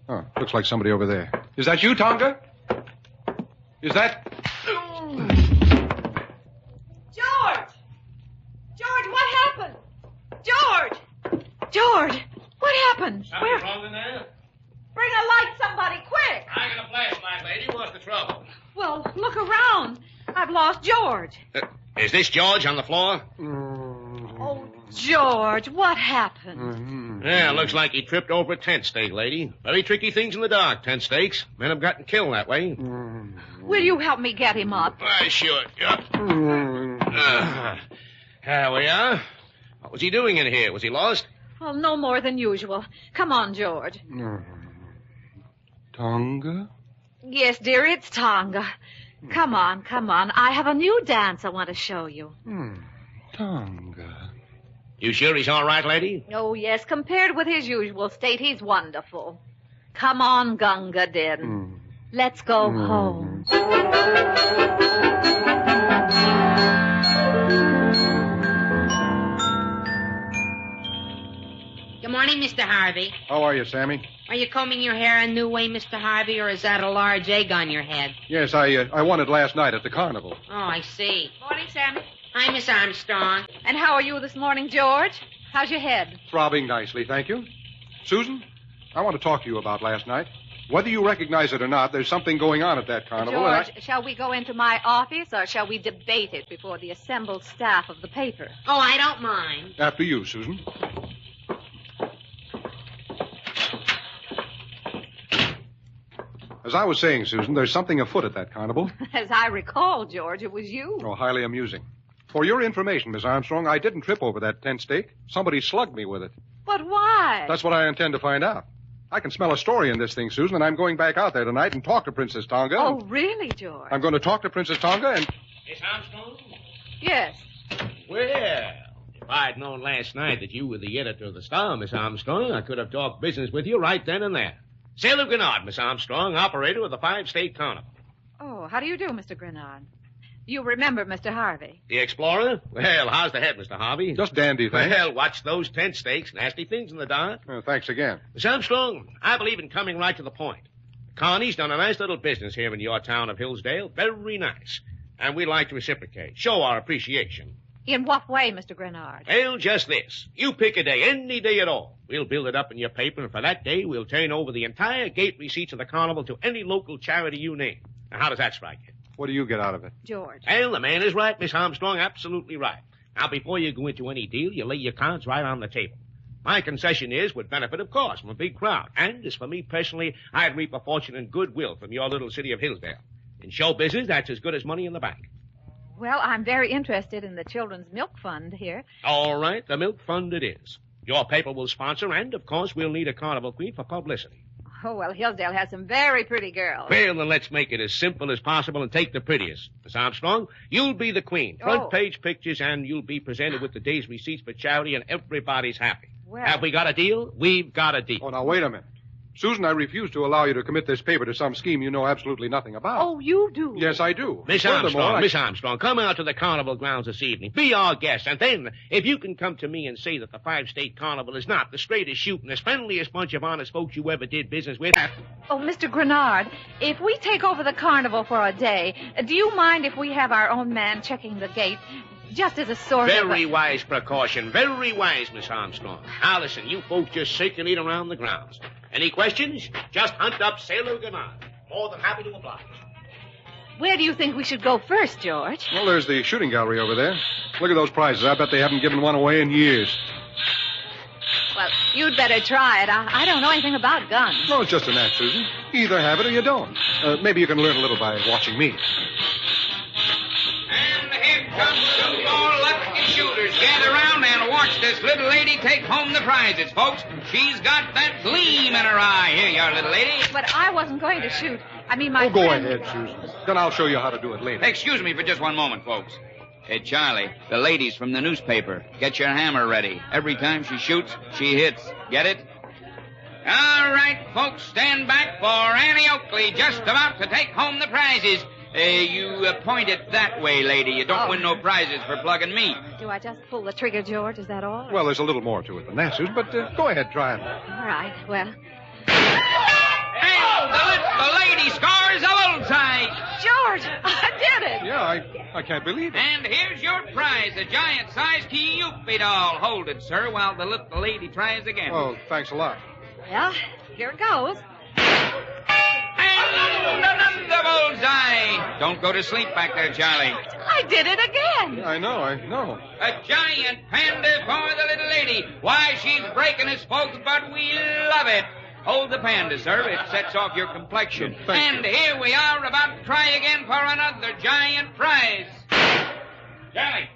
Oh, looks like somebody over there. Is that you, Tonga? Is that... George! George, what happened? George! George! What happened? Something wrong in there? Bring a light, somebody, quick! I got a flashlight, lady. What's the trouble? Well, look around. I've lost George. Is this George on the floor? Oh, George, what happened? Yeah, looks like he tripped over a tent stake, lady. Very tricky things in the dark, tent stakes. Men have gotten killed that way. Will you help me get him up? I should. Yep. Here we are. What was he doing in here? Was he lost? Well, no more than usual. Come on, George. Tonga? Yes, dear, it's Tonga. Come on, come on. I have a new dance I want to show you. Tonga. You sure he's all right, lady? Oh, yes. Compared with his usual state, he's wonderful. Come on, Gunga Din. Let's go home. Good morning, Mr. Harvey. How are you, Sammy? Are you combing your hair a new way, Mr. Harvey, or is that a large egg on your head? Yes, I won it last night at the carnival. Oh, I see. Morning, Sammy. Hi, Miss Armstrong. And how are you this morning, George? How's your head? Throbbing nicely, thank you. Susan, I want to talk to you about last night. Whether you recognize it or not, there's something going on at that carnival. George, shall we go into my office, or shall we debate it before the assembled staff of the paper? Oh, I don't mind. After you, Susan. As I was saying, Susan, there's something afoot at that carnival. As I recall, George, it was you. Oh, highly amusing. For your information, Miss Armstrong, I didn't trip over that tent stake. Somebody slugged me with it. But why? That's what I intend to find out. I can smell a story in this thing, Susan, and I'm going back out there tonight and talk to Princess Tonga. Oh, really, George? I'm going to talk to Princess Tonga and... Miss Armstrong? Yes. Well, if I'd known last night that you were the editor of the Star, Miss Armstrong, I could have talked business with you right then and there. Sailor Grenard, Miss Armstrong, operator of the 5-State Carnival. Oh, how do you do, Mr. Grenard? You remember Mr. Harvey? The explorer? Well, how's the head, Mr. Harvey? Just dandy, thanks. Well, watch those tent stakes. Nasty things in the dark. Thanks again. Miss Armstrong, I believe in coming right to the point. Connie's done a nice little business here in your town of Hillsdale. Very nice. And we'd like to reciprocate. Show our appreciation. In what way, Mr. Grenard? Well, just this. You pick a day, any day at all. We'll build it up in your paper, and for that day, we'll turn over the entire gate receipts of the carnival to any local charity you name. Now, how does that strike you? What do you get out of it? George. Well, the man is right, Miss Armstrong, absolutely right. Now, before you go into any deal, you lay your cards right on the table. My concession is, would benefit, of course, from a big crowd. And as for me personally, I'd reap a fortune and goodwill from your little city of Hillsdale. In show business, that's as good as money in the bank. Well, I'm very interested in the Children's Milk Fund here. All right, the Milk Fund it is. Your paper will sponsor, and, of course, we'll need a carnival queen for publicity. Oh, well, Hillsdale has some very pretty girls. Well, then let's make it as simple as possible and take the prettiest. Miss Armstrong, you'll be the queen. Front page pictures, and you'll be presented with the day's receipts for charity, and everybody's happy. Well... Have we got a deal? We've got a deal. Oh, now, wait a minute. Susan, I refuse to allow you to commit this paper to some scheme you know absolutely nothing about. Oh, you do? Yes, I do. Miss Armstrong, come out to the carnival grounds this evening. Be our guest, and then, if you can come to me and say that the 5-State Carnival is not the straightest shooting, as friendliest bunch of honest folks you ever did business with... Oh, Mr. Grenard, if we take over the carnival for a day, do you mind if we have our own man checking the gate? Just as a sort of... Very wise precaution. Very wise, Miss Armstrong. Now, listen, you folks just circulate around the grounds. Any questions? Just hunt up Sailor Grenard. More than happy to oblige. Where do you think we should go first, George? Well, there's the shooting gallery over there. Look at those prizes. I bet they haven't given one away in years. Well, you'd better try it. I don't know anything about guns. No, it's just a knack, Susan. You either have it or you don't. Maybe you can learn a little by watching me. And here comes some more lucky shooters. Gather around and watch this little lady take home the prizes, folks. She's got that gleam in her eye. Here you are, little lady. But I wasn't going to shoot. I mean, my go friend... ahead, Susan. Then I'll show you how to do it later. Excuse me for just one moment, folks. Hey, Charlie, the ladies from the newspaper. Get your hammer ready. Every time she shoots, she hits. Get it? All right, folks, stand back for Annie Oakley, just about to take home the prizes. You point it that way, lady. You don't win no prizes for plugging me. Do I just pull the trigger, George? Is that all? Well, there's a little more to it than that, Susan, but go ahead, try it. All right, well... Hey, the lady scores a bullseye. George, I did it. Yeah, I can't believe it. And here's your prize, a giant-sized Kiyupi doll. Hold it, sir, while the little lady tries again. Oh, thanks a lot. Well, here it goes. And And another bullseye. Don't go to sleep back there, Charlie. I did it again. I know. A giant panda for the little lady. Why, she's breaking us, folks, but we love it. Hold the panda, sir. It sets off your complexion. Thank you. Here we are about to try again for another giant prize. Charlie.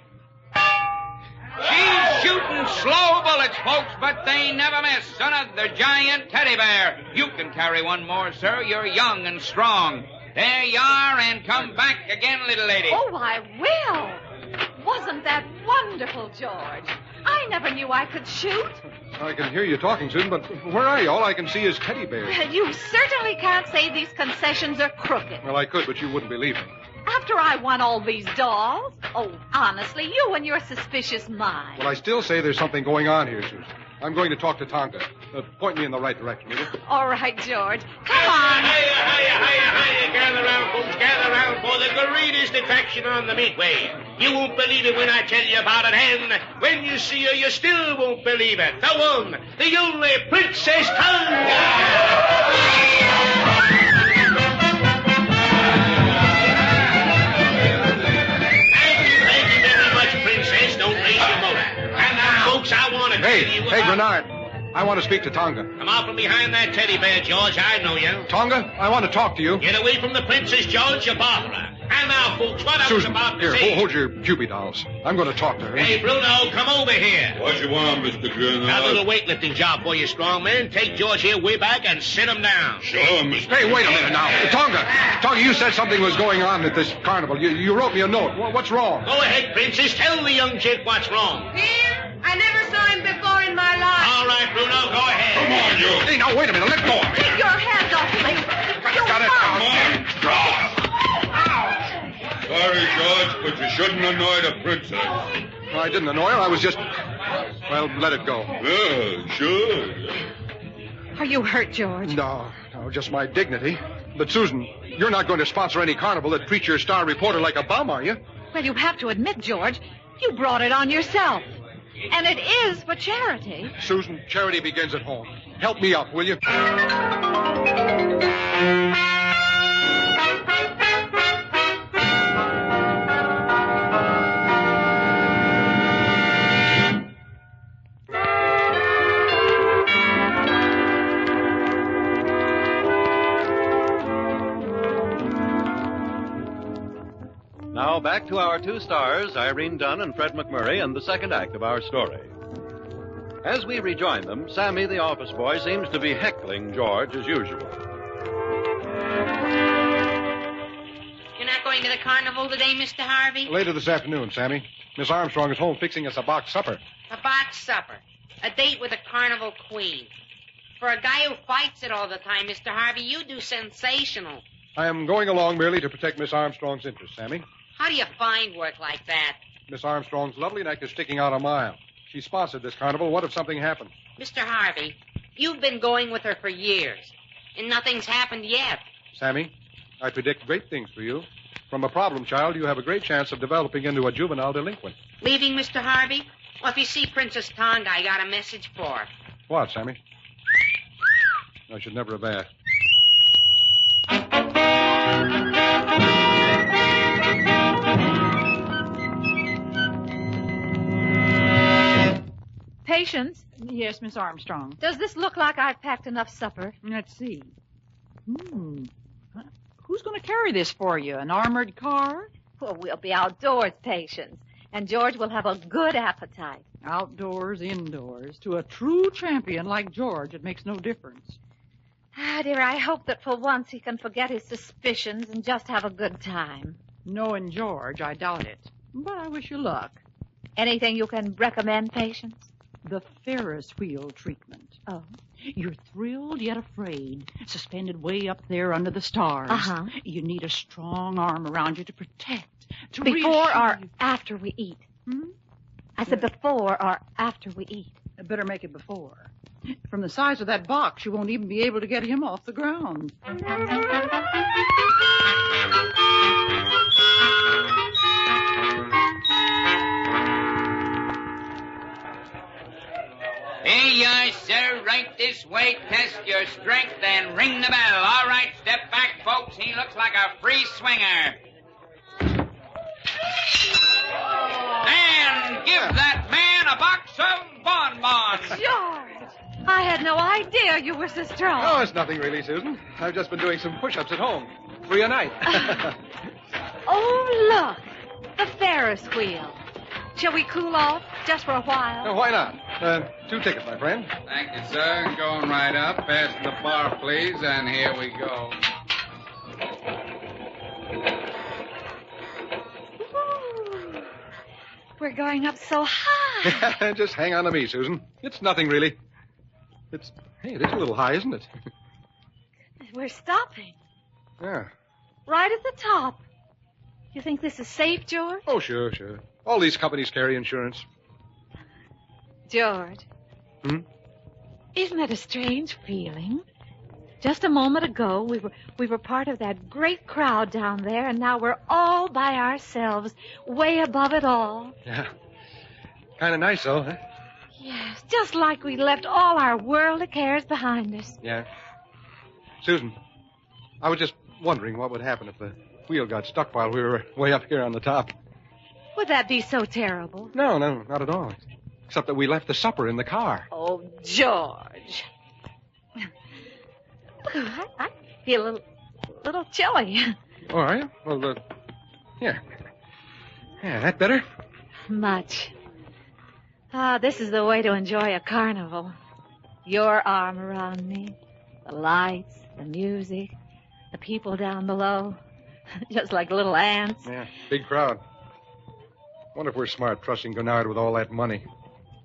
She's shooting slow bullets, folks, but they never miss. Another giant teddy bear. You can carry one more, sir. You're young and strong. There you are, and come back again, little lady. Oh, I will. Wasn't that wonderful, George? I never knew I could shoot. I can hear you talking, Susan, but where are you? All I can see is teddy bears. You certainly can't say these concessions are crooked. Well, I could, but you wouldn't believe me. After I won all these dolls? Oh, honestly, you and your suspicious mind. Well, I still say there's something going on here, Susan. I'm going to talk to Tonka. Point me in the right direction, will you? All right, George. Come on. Hiya. Gather round, folks. Gather round for the greatest attraction on the Midway. You won't believe it when I tell you about it, and when you see her, you still won't believe it. The one, the only Princess Tonga. Hey, Grenard. I want to speak to Tonga. Come out from behind that teddy bear, George. I know you. Tonga, I want to talk to you. Get away from the princess, George. You bother her. And now, folks, what I was about to say... Hold your Cupid dolls. I'm going to talk to her. Hey, Bruno, come over here. What you want, Mr. Grenard? Got a little weightlifting job for you, strong man. Take George here way back and sit him down. Sure, Mr. Hey, wait a minute now. Tonga, you said something was going on at this carnival. You wrote me a note. What's wrong? Go ahead, princess. Tell the young chick what's wrong. Here? I never saw him before in my life. All right, Bruno, go ahead. Come on, you. Hey, now, wait a minute. Let go of me. Take your hands off me. Got it. Come on. Sorry, George, but you shouldn't annoy the princess. I didn't annoy her. I was just... Well, let it go. Yeah, sure. Are you hurt, George? No, just my dignity. But, Susan, you're not going to sponsor any carnival that treats your star reporter like a bum, are you? Well, you have to admit, George, you brought it on yourself. And it is for charity. Susan, charity begins at home. Help me up, will you? Now back to our two stars, Irene Dunne and Fred MacMurray, and the second act of our story. As we rejoin them, Sammy, the office boy, seems to be heckling George as usual. You're not going to the carnival today, Mr. Harvey? Later this afternoon, Sammy. Miss Armstrong is home fixing us a box supper. A box supper. A date with a carnival queen. For a guy who fights it all the time, Mr. Harvey, you do sensational. I am going along merely to protect Miss Armstrong's interests, Sammy. How do you find work like that? Miss Armstrong's lovely neck is sticking out a mile. She sponsored this carnival. What if something happened? Mr. Harvey, you've been going with her for years, and nothing's happened yet. Sammy, I predict great things for you. From a problem child, you have a great chance of developing into a juvenile delinquent. Leaving, Mr. Harvey? Well, if you see Princess Tonga, I got a message for her. What, Sammy? I should never have asked. Patience? Yes, Miss Armstrong. Does this look like I've packed enough supper? Let's see. Who's going to carry this for you? An armored car? Well, we'll be outdoors, Patience. And George will have a good appetite. Outdoors, indoors. To a true champion like George, it makes no difference. Ah, dear, I hope that for once he can forget his suspicions and just have a good time. Knowing George, I doubt it. But I wish you luck. Anything you can recommend, Patience? The Ferris wheel treatment. Oh. You're thrilled yet afraid, suspended way up there under the stars. Uh-huh. You need a strong arm around you to protect, to Before reassure or you. after we eat? I said before or after we eat. Better make it before. From the size of that box, you won't even be able to get him off the ground. Here you are, sir, right this way, test your strength, and ring the bell. All right, step back, folks. He looks like a free swinger. And give that man a box of bonbons. George, I had no idea you were so strong. Oh, it's nothing really, Susan. I've just been doing some push-ups at home. 3 a night. Oh, look. The Ferris wheel. Shall we cool off just for a while? Why not? 2 tickets, my friend. Thank you, sir. Going right up. Past the bar, please, and here we go. We're going up so high. Just hang on to me, Susan. It's nothing really. Hey, it is a little high, isn't it? We're stopping. Yeah. Right at the top. You think this is safe, George? Oh, sure. All these companies carry insurance. George. Hmm? Isn't it a strange feeling? Just a moment ago, we were part of that great crowd down there, and now we're all by ourselves, way above it all. Yeah. Kind of nice, though, huh? Yes, just like we left all our worldly cares behind us. Yeah. Susan, I was just wondering what would happen if the wheel got stuck while we were way up here on the top. Would that be so terrible? No, not at all. Except that we left the supper in the car. Oh, George. I feel a little chilly. Oh, are you? Well, here. Yeah, that better? Much. This is the way to enjoy a carnival. Your arm around me, the lights, the music, the people down below, just like little ants. Yeah, big crowd. Wonder if we're smart trusting Gennard with all that money.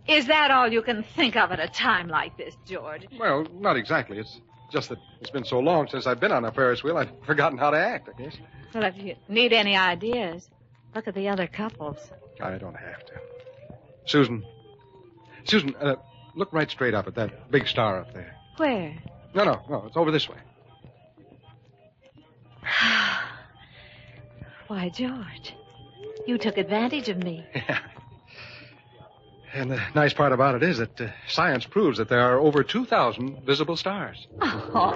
Is that all you can think of at a time like this, George? Well, not exactly. It's just that it's been so long since I've been on a Ferris wheel, I've forgotten how to act, I guess. Well, if you need any ideas, look at the other couples. I don't have to. Susan, look right straight up at that big star up there. Where? No, it's over this way. Why, George, you took advantage of me. Yeah. And the nice part about it is that science proves that there are over 2,000 visible stars. Well,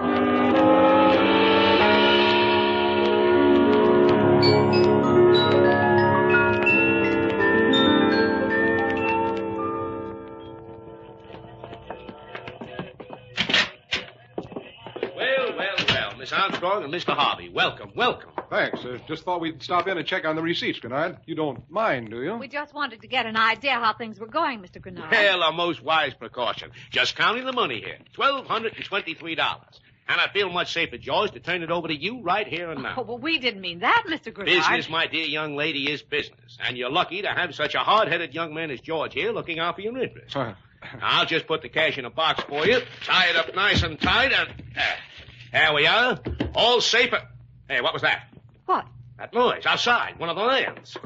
Miss Armstrong and Mr. Harvey, welcome. Thanks. Just thought we'd stop in and check on the receipts, Gennard. You don't mind, do you? We just wanted to get an idea how things were going, Mr. Gennard. Well, a most wise precaution. Just counting the money here. $1,223. And I feel much safer, George, to turn it over to you right here and now. Oh, well, we didn't mean that, Mr. Gennard. Business, my dear young lady, is business. And you're lucky to have such a hard-headed young man as George here looking out for your interests. I'll just put the cash in a box for you, tie it up nice and tight, and there we are. All safe. Hey, what was that? What? That noise outside, one of the lands.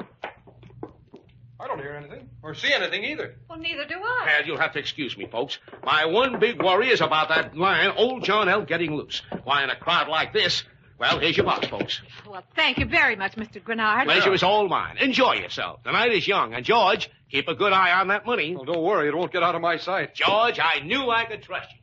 I don't hear anything, or see anything either. Well, neither do I. Well, you'll have to excuse me, folks. My one big worry is about that lion, old John L., getting loose. Why, in a crowd like this, well, here's your box, folks. Well, thank you very much, Mr. Gennard. Pleasure is all mine. Enjoy yourself. The night is young, and George, keep a good eye on that money. Well, don't worry, it won't get out of my sight. George, I knew I could trust you.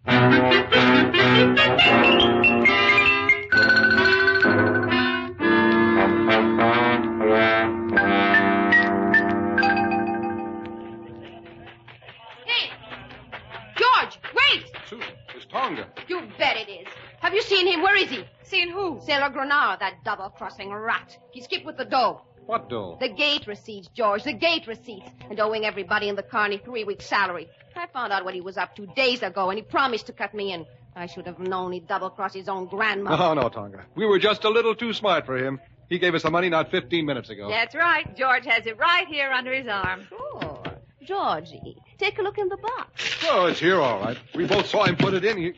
Tonga. You bet it is. Have you seen him? Where is he? Seen who? Sailor Grenard, that double-crossing rat. He skipped with the dough. What dough? The gate receipts, George, the gate receipts. And owing everybody in the carney 3 weeks' salary. I found out what he was up to days ago, and he promised to cut me in. I should have known he'd double-cross his own grandmother. No, Tonga. We were just a little too smart for him. He gave us the money not 15 minutes ago. That's right. George has it right here under his arm. Sure. Georgie, take a look in the box. Oh, it's here, all right. We both saw him put it in.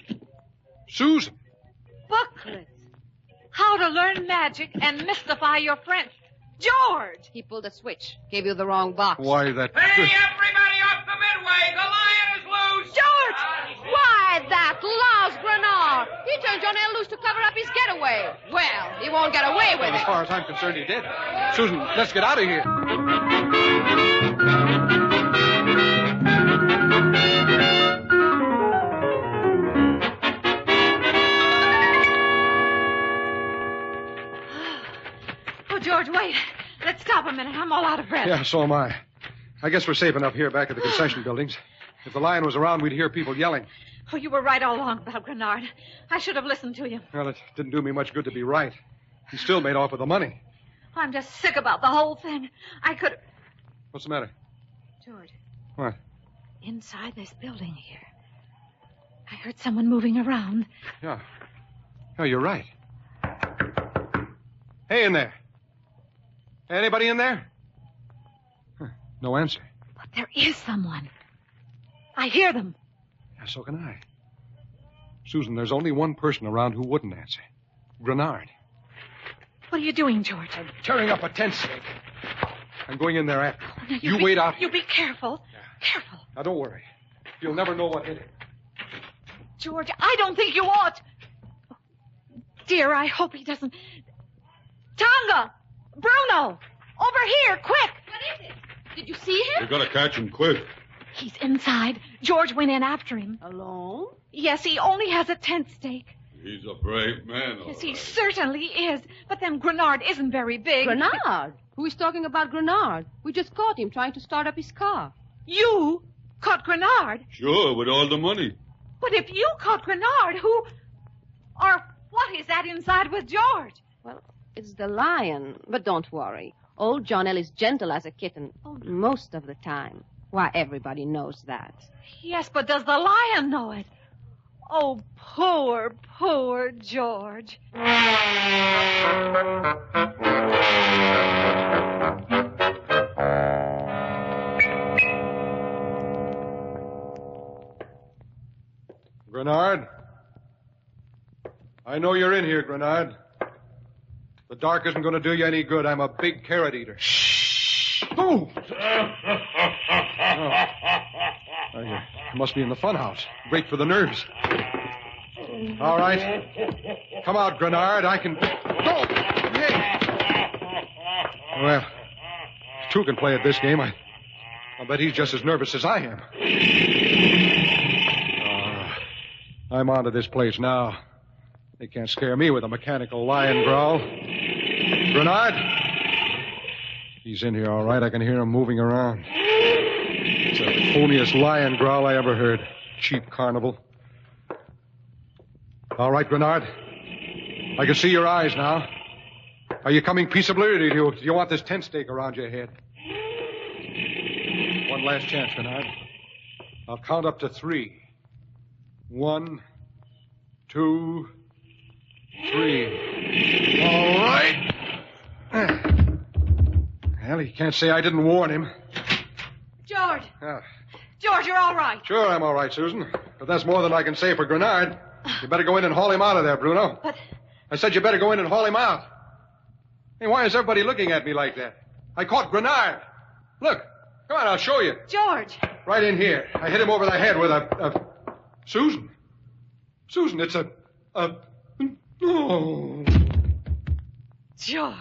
Susan. Booklets. How to learn magic and mystify your friends. George! He pulled a switch. Gave you the wrong box. Why, that... Hey, everybody off the midway! The lion is loose! George! Why, that louse Grenard! He turned John L. loose to cover up his getaway. Well, he won't get away with it. As far as I'm concerned, he did. Susan, let's get out of here. Gilbert, stop a minute. I'm all out of breath. Yeah, so am I. I guess we're safe enough here back at the concession buildings. If the lion was around, we'd hear people yelling. Oh, you were right all along about Grenard. I should have listened to you. Well, it didn't do me much good to be right. He still made off with the money. I'm just sick about the whole thing. I could... What's the matter? George. What? Inside this building here, I heard someone moving around. Yeah. Oh, you're right. Hey, in there. Anybody in there? Huh, no answer. But there is someone. I hear them. Yeah, so can I. Susan, there's only one person around who wouldn't answer. Grenard. What are you doing, George? I'm tearing up a tent stake. I'm going in there after him. Now, You wait out. You be careful. Careful. Now, don't worry. You'll never know what hit him. George, I don't think you ought. Oh, dear, I hope he doesn't. Tonga! Bruno! Over here, quick! What is it? Did you see him? You gotta catch him quick. He's inside. George went in after him. Alone? Yes, he only has a tent stake. He's a brave man. Yes, he certainly is. But then Grenard isn't very big. Grenard? Who is talking about Grenard? We just caught him trying to start up his car. You caught Grenard? Sure, with all the money. But if you caught Grenard, who... Or what is that inside with George? Well, it's the lion. But don't worry. Old John L. is gentle as a kitten. Most of the time. Why, everybody knows that. Yes, but does the lion know it? Oh, poor, poor George. Grenard? I know you're in here, Grenard. The dark isn't going to do you any good. I'm a big carrot eater. Shh! Oh! You must be in the funhouse. Great for the nerves. All right. Come out, Grenard. I can... Oh! Hey! Well, two can play at this game. I'll bet he's just as nervous as I am. I'm onto this place now. They can't scare me with a mechanical lion growl. Grenard? He's in here, all right. I can hear him moving around. It's the phoniest lion growl I ever heard. Cheap carnival. All right, Grenard. I can see your eyes now. Are you coming peaceably, or do you want this tent stake around your head? One last chance, Grenard. I'll count up to 3. 1, 2, 3. All right. Well, he can't say I didn't warn him. George! Ah. George, you're all right. Sure, I'm all right, Susan. But that's more than I can say for Grenard. You better go in and haul him out of there, Bruno. But... I said you better go in and haul him out. Hey, why is everybody looking at me like that? I caught Grenard. Look. Come on, I'll show you. George. Right in here. I hit him over the head with a... Susan. Susan, it's a... Oh. George.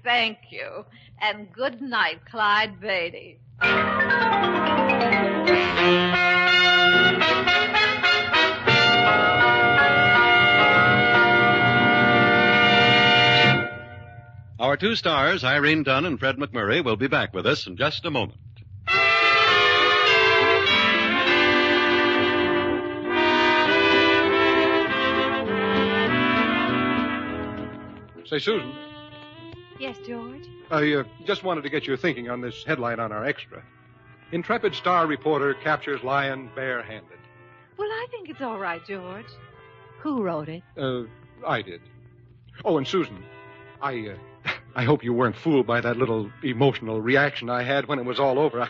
Thank you. And good night, Clyde Beatty. Our two stars, Irene Dunne and Fred MacMurray, will be back with us in just a moment. Say, Susan, Yes, George? I just wanted to get your thinking on this headline on our extra. Intrepid Star reporter captures lion barehanded. Well, I think it's all right, George. Who wrote it? I did. Oh, and Susan, I hope you weren't fooled by that little emotional reaction I had when it was all over.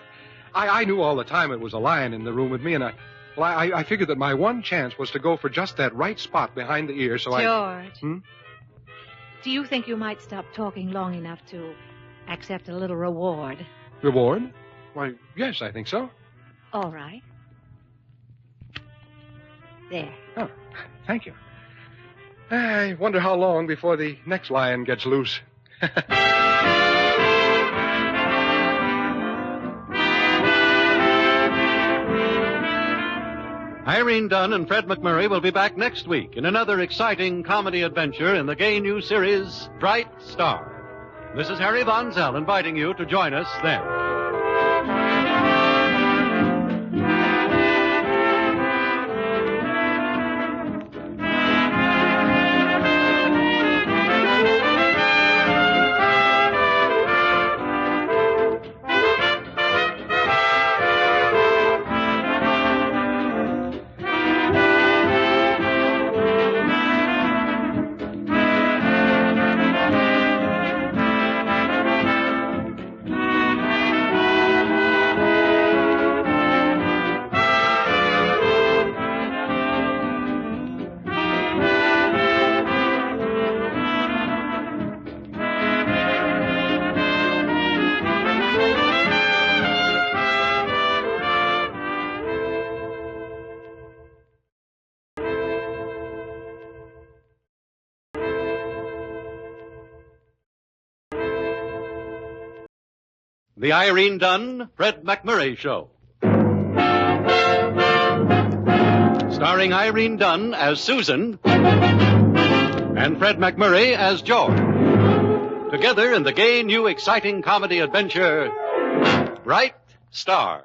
I knew all the time it was a lion in the room with me, and I figured that my one chance was to go for just that right spot behind the ear, so George. Do you think you might stop talking long enough to accept a little reward? Reward? Why, yes, I think so. All right. There. Oh, thank you. I wonder how long before the next lion gets loose. Irene Dunne and Fred MacMurray will be back next week in another exciting comedy adventure in the gay new series, Bright Star. This is Harry Von Zell inviting you to join us then. The Irene Dunne, Fred MacMurray Show. Starring Irene Dunne as Susan and Fred MacMurray as George. Together in the gay, new, exciting comedy adventure, Bright Star.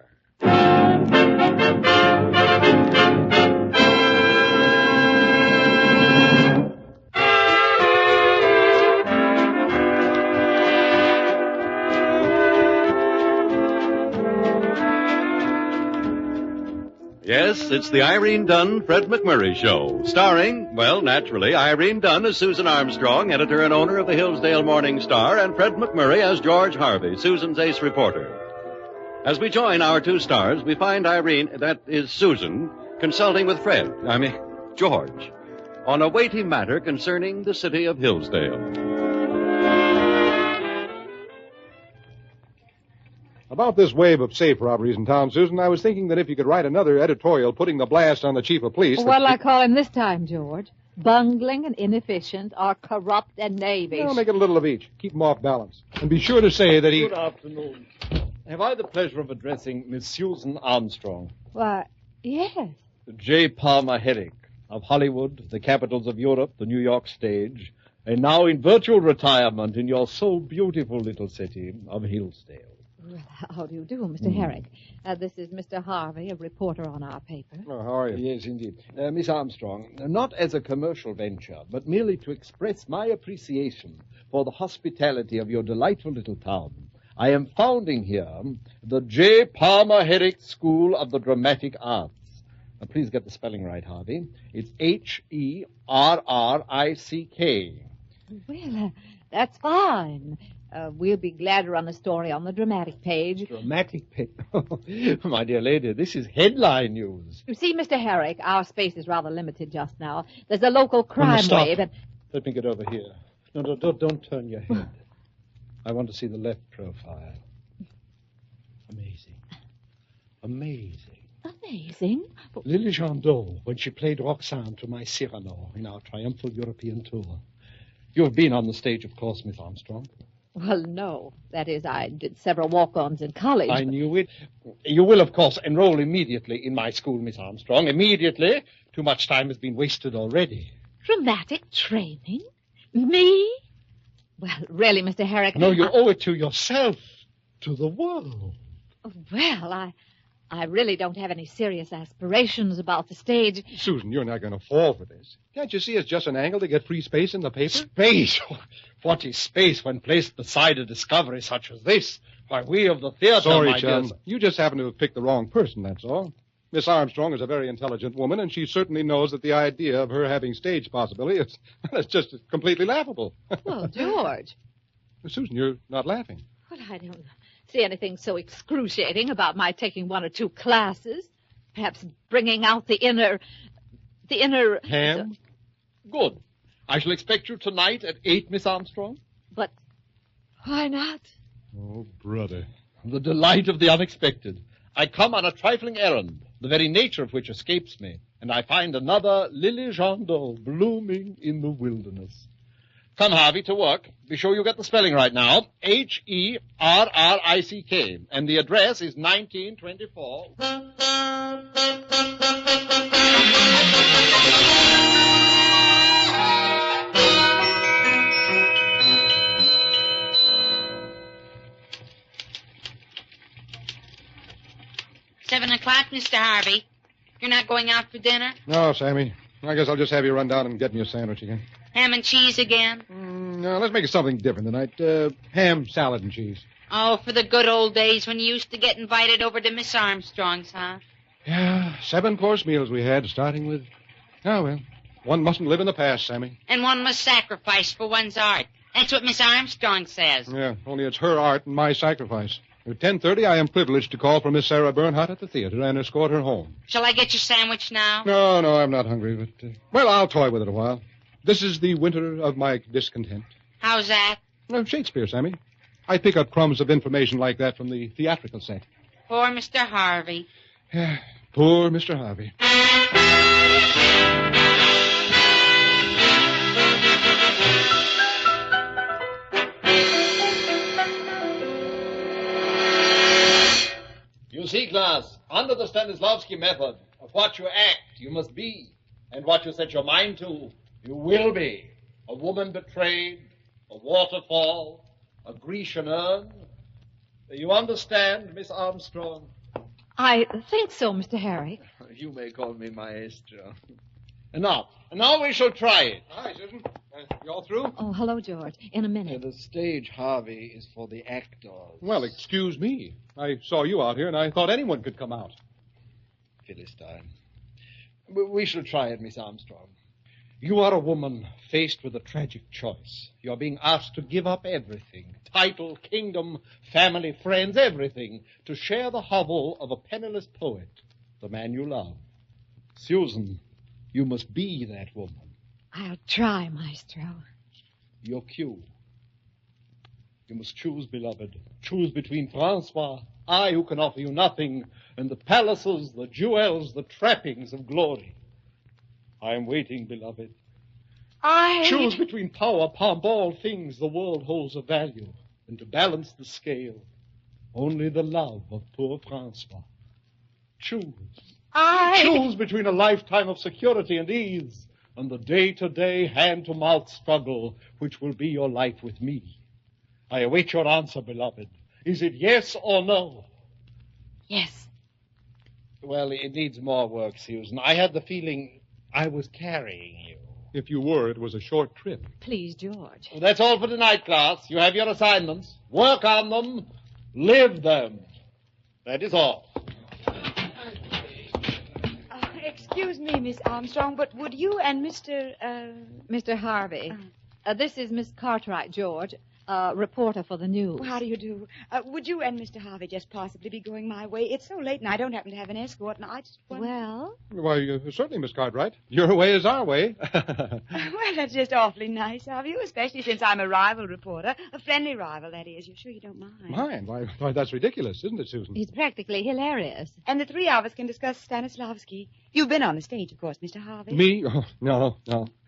Yes, it's the Irene Dunne, Fred MacMurray Show, starring, well, naturally, Irene Dunne as Susan Armstrong, editor and owner of the Hillsdale Morning Star, and Fred MacMurray as George Harvey, Susan's ace reporter. As we join our two stars, we find Irene, that is Susan, consulting with George, on a weighty matter concerning the city of Hillsdale. About this wave of safe robberies in town, Susan, I was thinking that if you could write another editorial putting the blast on the chief of police... What'll I call him this time, George? Bungling and inefficient, or corrupt and knavish? I'll make it a little of each. Keep him off balance. And be sure to say that he... Good afternoon. Have I the pleasure of addressing Miss Susan Armstrong? Why, yes. J. Palmer Herrick of Hollywood, the capitals of Europe, the New York stage, and now in virtual retirement in your so beautiful little city of Hillsdale. Well, how do you do, Mr. Herrick? This is Mr. Harvey, a reporter on our paper. Oh, how are you? Yes, indeed. Miss Armstrong, not as a commercial venture, but merely to express my appreciation for the hospitality of your delightful little town, I am founding here the J. Palmer Herrick School of the Dramatic Arts. Now, please get the spelling right, Harvey. It's Herrick. Well, that's fine. We'll be glad to run the story on the dramatic page. Dramatic page? My dear lady, this is headline news. You see, Mr. Herrick, our space is rather limited just now. There's a local crime stop. wave and... Let me get over here. No, don't turn your head. I want to see the left profile. Amazing. Amazing? Lily Jandot, when she played Roxane to my Cyrano in our triumphal European tour. You have been on the stage, of course, Miss Armstrong. Well, no. That is, I did several walk-ons in college. I knew it. You will, of course, enroll immediately in my school, Miss Armstrong. Immediately. Too much time has been wasted already. Dramatic training? Me? Well, really, Mr. Herrick... No, you owe it to yourself, to the world. Well, I really don't have any serious aspirations about the stage. Susan, you're not going to fall for this. Can't you see it's just an angle to get free space in the paper? Space? What is space when placed beside a discovery such as this? Why, we of the theater, Sorry, my chum. dear... You just happen to have picked the wrong person, that's all. Miss Armstrong is a very intelligent woman, and she certainly knows that the idea of her having stage possibility is it's just completely laughable. Well, George. Susan, you're not laughing. Well, I don't see anything so excruciating about my taking one or two classes. Perhaps bringing out the inner... Ham? Good. I shall expect you tonight at 8, Miss Armstrong. But why not? Oh, brother. The delight of the unexpected. I come on a trifling errand, the very nature of which escapes me, and I find another Lily Jandot blooming in the wilderness. Come, Harvey, to work. Be sure you get the spelling right now. Herrick, and the address is 1924. 7:00, Mr. Harvey. You're not going out for dinner? No, Sammy. I guess I'll just have you run down and get me a sandwich again. Ham and cheese again? No, let's make it something different tonight. Ham, salad, and cheese. Oh, for the good old days when you used to get invited over to Miss Armstrong's, huh? Yeah, 7-course meals we had, starting with... Oh, well, one mustn't live in the past, Sammy. And one must sacrifice for one's art. That's what Miss Armstrong says. Yeah, only it's her art and my sacrifice. At 10:30, I am privileged to call for Miss Sarah Bernhardt at the theater and escort her home. Shall I get your sandwich now? No, I'm not hungry, but... well, I'll toy with it a while. This is the winter of my discontent. How's that? Shakespeare, Sammy. I pick up crumbs of information like that from the theatrical set. Poor Mr. Harvey. Yeah, poor Mr. Harvey. You see, class, under the Stanislavski method of what you act, you must be, and what you set your mind to, you will be. A woman betrayed, a waterfall, a Grecian urn. You understand, Miss Armstrong? I think so, Mr. Harry. You may call me maestro. And now we shall try it. Hi, Susan. You all through? Oh, hello, George. In a minute. The stage, Harvey, is for the actors. Well, excuse me. I saw you out here, and I thought anyone could come out. Philistine. We shall try it, Miss Armstrong. You are a woman faced with a tragic choice. You're being asked to give up everything. Title, kingdom, family, friends, everything. To share the hovel of a penniless poet, the man you love. Susan, you must be that woman. I'll try, Maestro. Your cue. You must choose, beloved. Choose between Francois, I who can offer you nothing, and the palaces, the jewels, the trappings of glory. I am waiting, beloved. Choose between power, pomp, all things the world holds of value, and to balance the scale, only the love of poor Francois. Choose. Choose between a lifetime of security and ease and the day-to-day, hand-to-mouth struggle which will be your life with me. I await your answer, beloved. Is it yes or no? Yes. Well, it needs more work, Susan. I had the feeling I was carrying you. If you were, it was a short trip. Please, George. Well, that's all for tonight, class. You have your assignments. Work on them. Live them. That is all. Excuse me, Miss Armstrong, but would you and Mr. Harvey. This is Miss Cartwright, George, reporter for the news. Well, how do you do? Would you and Mr. Harvey just possibly be going my way? It's so late, and I don't happen to have an escort, and I just wonder... Well? Why, certainly, Miss Cartwright. Your way is our way. Well, that's just awfully nice of you, especially since I'm a rival reporter. A friendly rival, that is. You're sure you don't mind? Mind? Why, that's ridiculous, isn't it, Susan? He's practically hilarious. And the three of us can discuss Stanislavski. You've been on the stage, of course, Mr. Harvey. Me? Oh, no.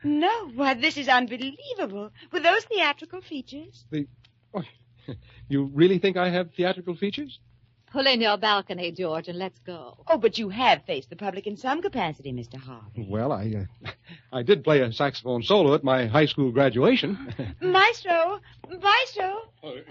No? Why, this is unbelievable. With those theatrical features. You really think I have theatrical features? Pull in your balcony, George, and let's go. Oh, but you have faced the public in some capacity, Mr. Harvey. Well, I did play a saxophone solo at my high school graduation. Maestro!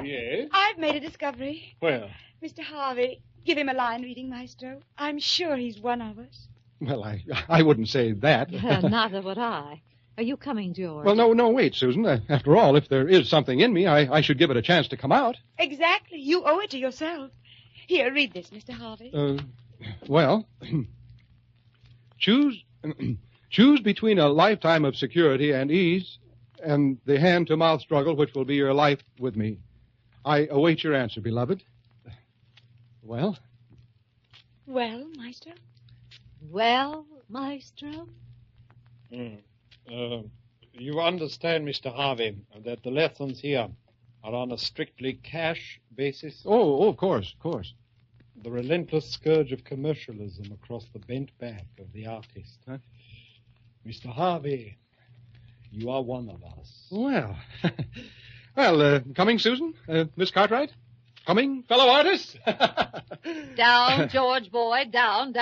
Yes? I've made a discovery. Well? Mr. Harvey, give him a line reading, Maestro. I'm sure he's one of us. Well, I wouldn't say that. Neither would I. Are you coming, George? Well, no, wait, Susan. After all, if there is something in me, I should give it a chance to come out. Exactly. You owe it to yourself. Here, read this, Mr. Harvey. Well, choose between a lifetime of security and ease and the hand-to-mouth struggle which will be your life with me. I await your answer, beloved. Well? Well, Maestro? Well, Maestro? You understand, Mr. Harvey, that the lessons here are on a strictly cash basis? Oh, of course. The relentless scourge of commercialism across the bent back of the artist. Huh? Mr. Harvey, you are one of us. Well, coming, Susan? Miss Cartwright? Coming, fellow artists? Down, George boy, down.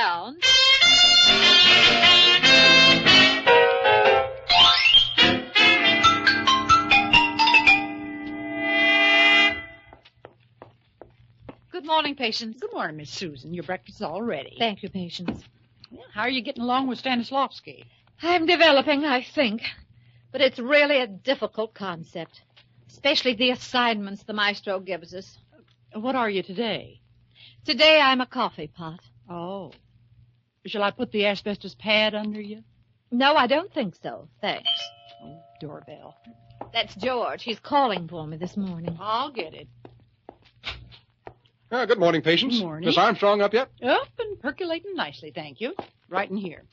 Good morning, Patience. Good morning, Miss Susan. Your breakfast's all ready. Thank you, Patience. How are you getting along with Stanislavski? I'm developing, I think. But it's really a difficult concept, especially the assignments the maestro gives us. What are you today? Today I'm a coffee pot. Oh. Shall I put the asbestos pad under you? No, I don't think so. Thanks. Oh, doorbell. That's George. He's calling for me this morning. I'll get it. Good morning, Patience. Good morning. Miss Armstrong up yet? Up and percolating nicely, thank you. Right in here.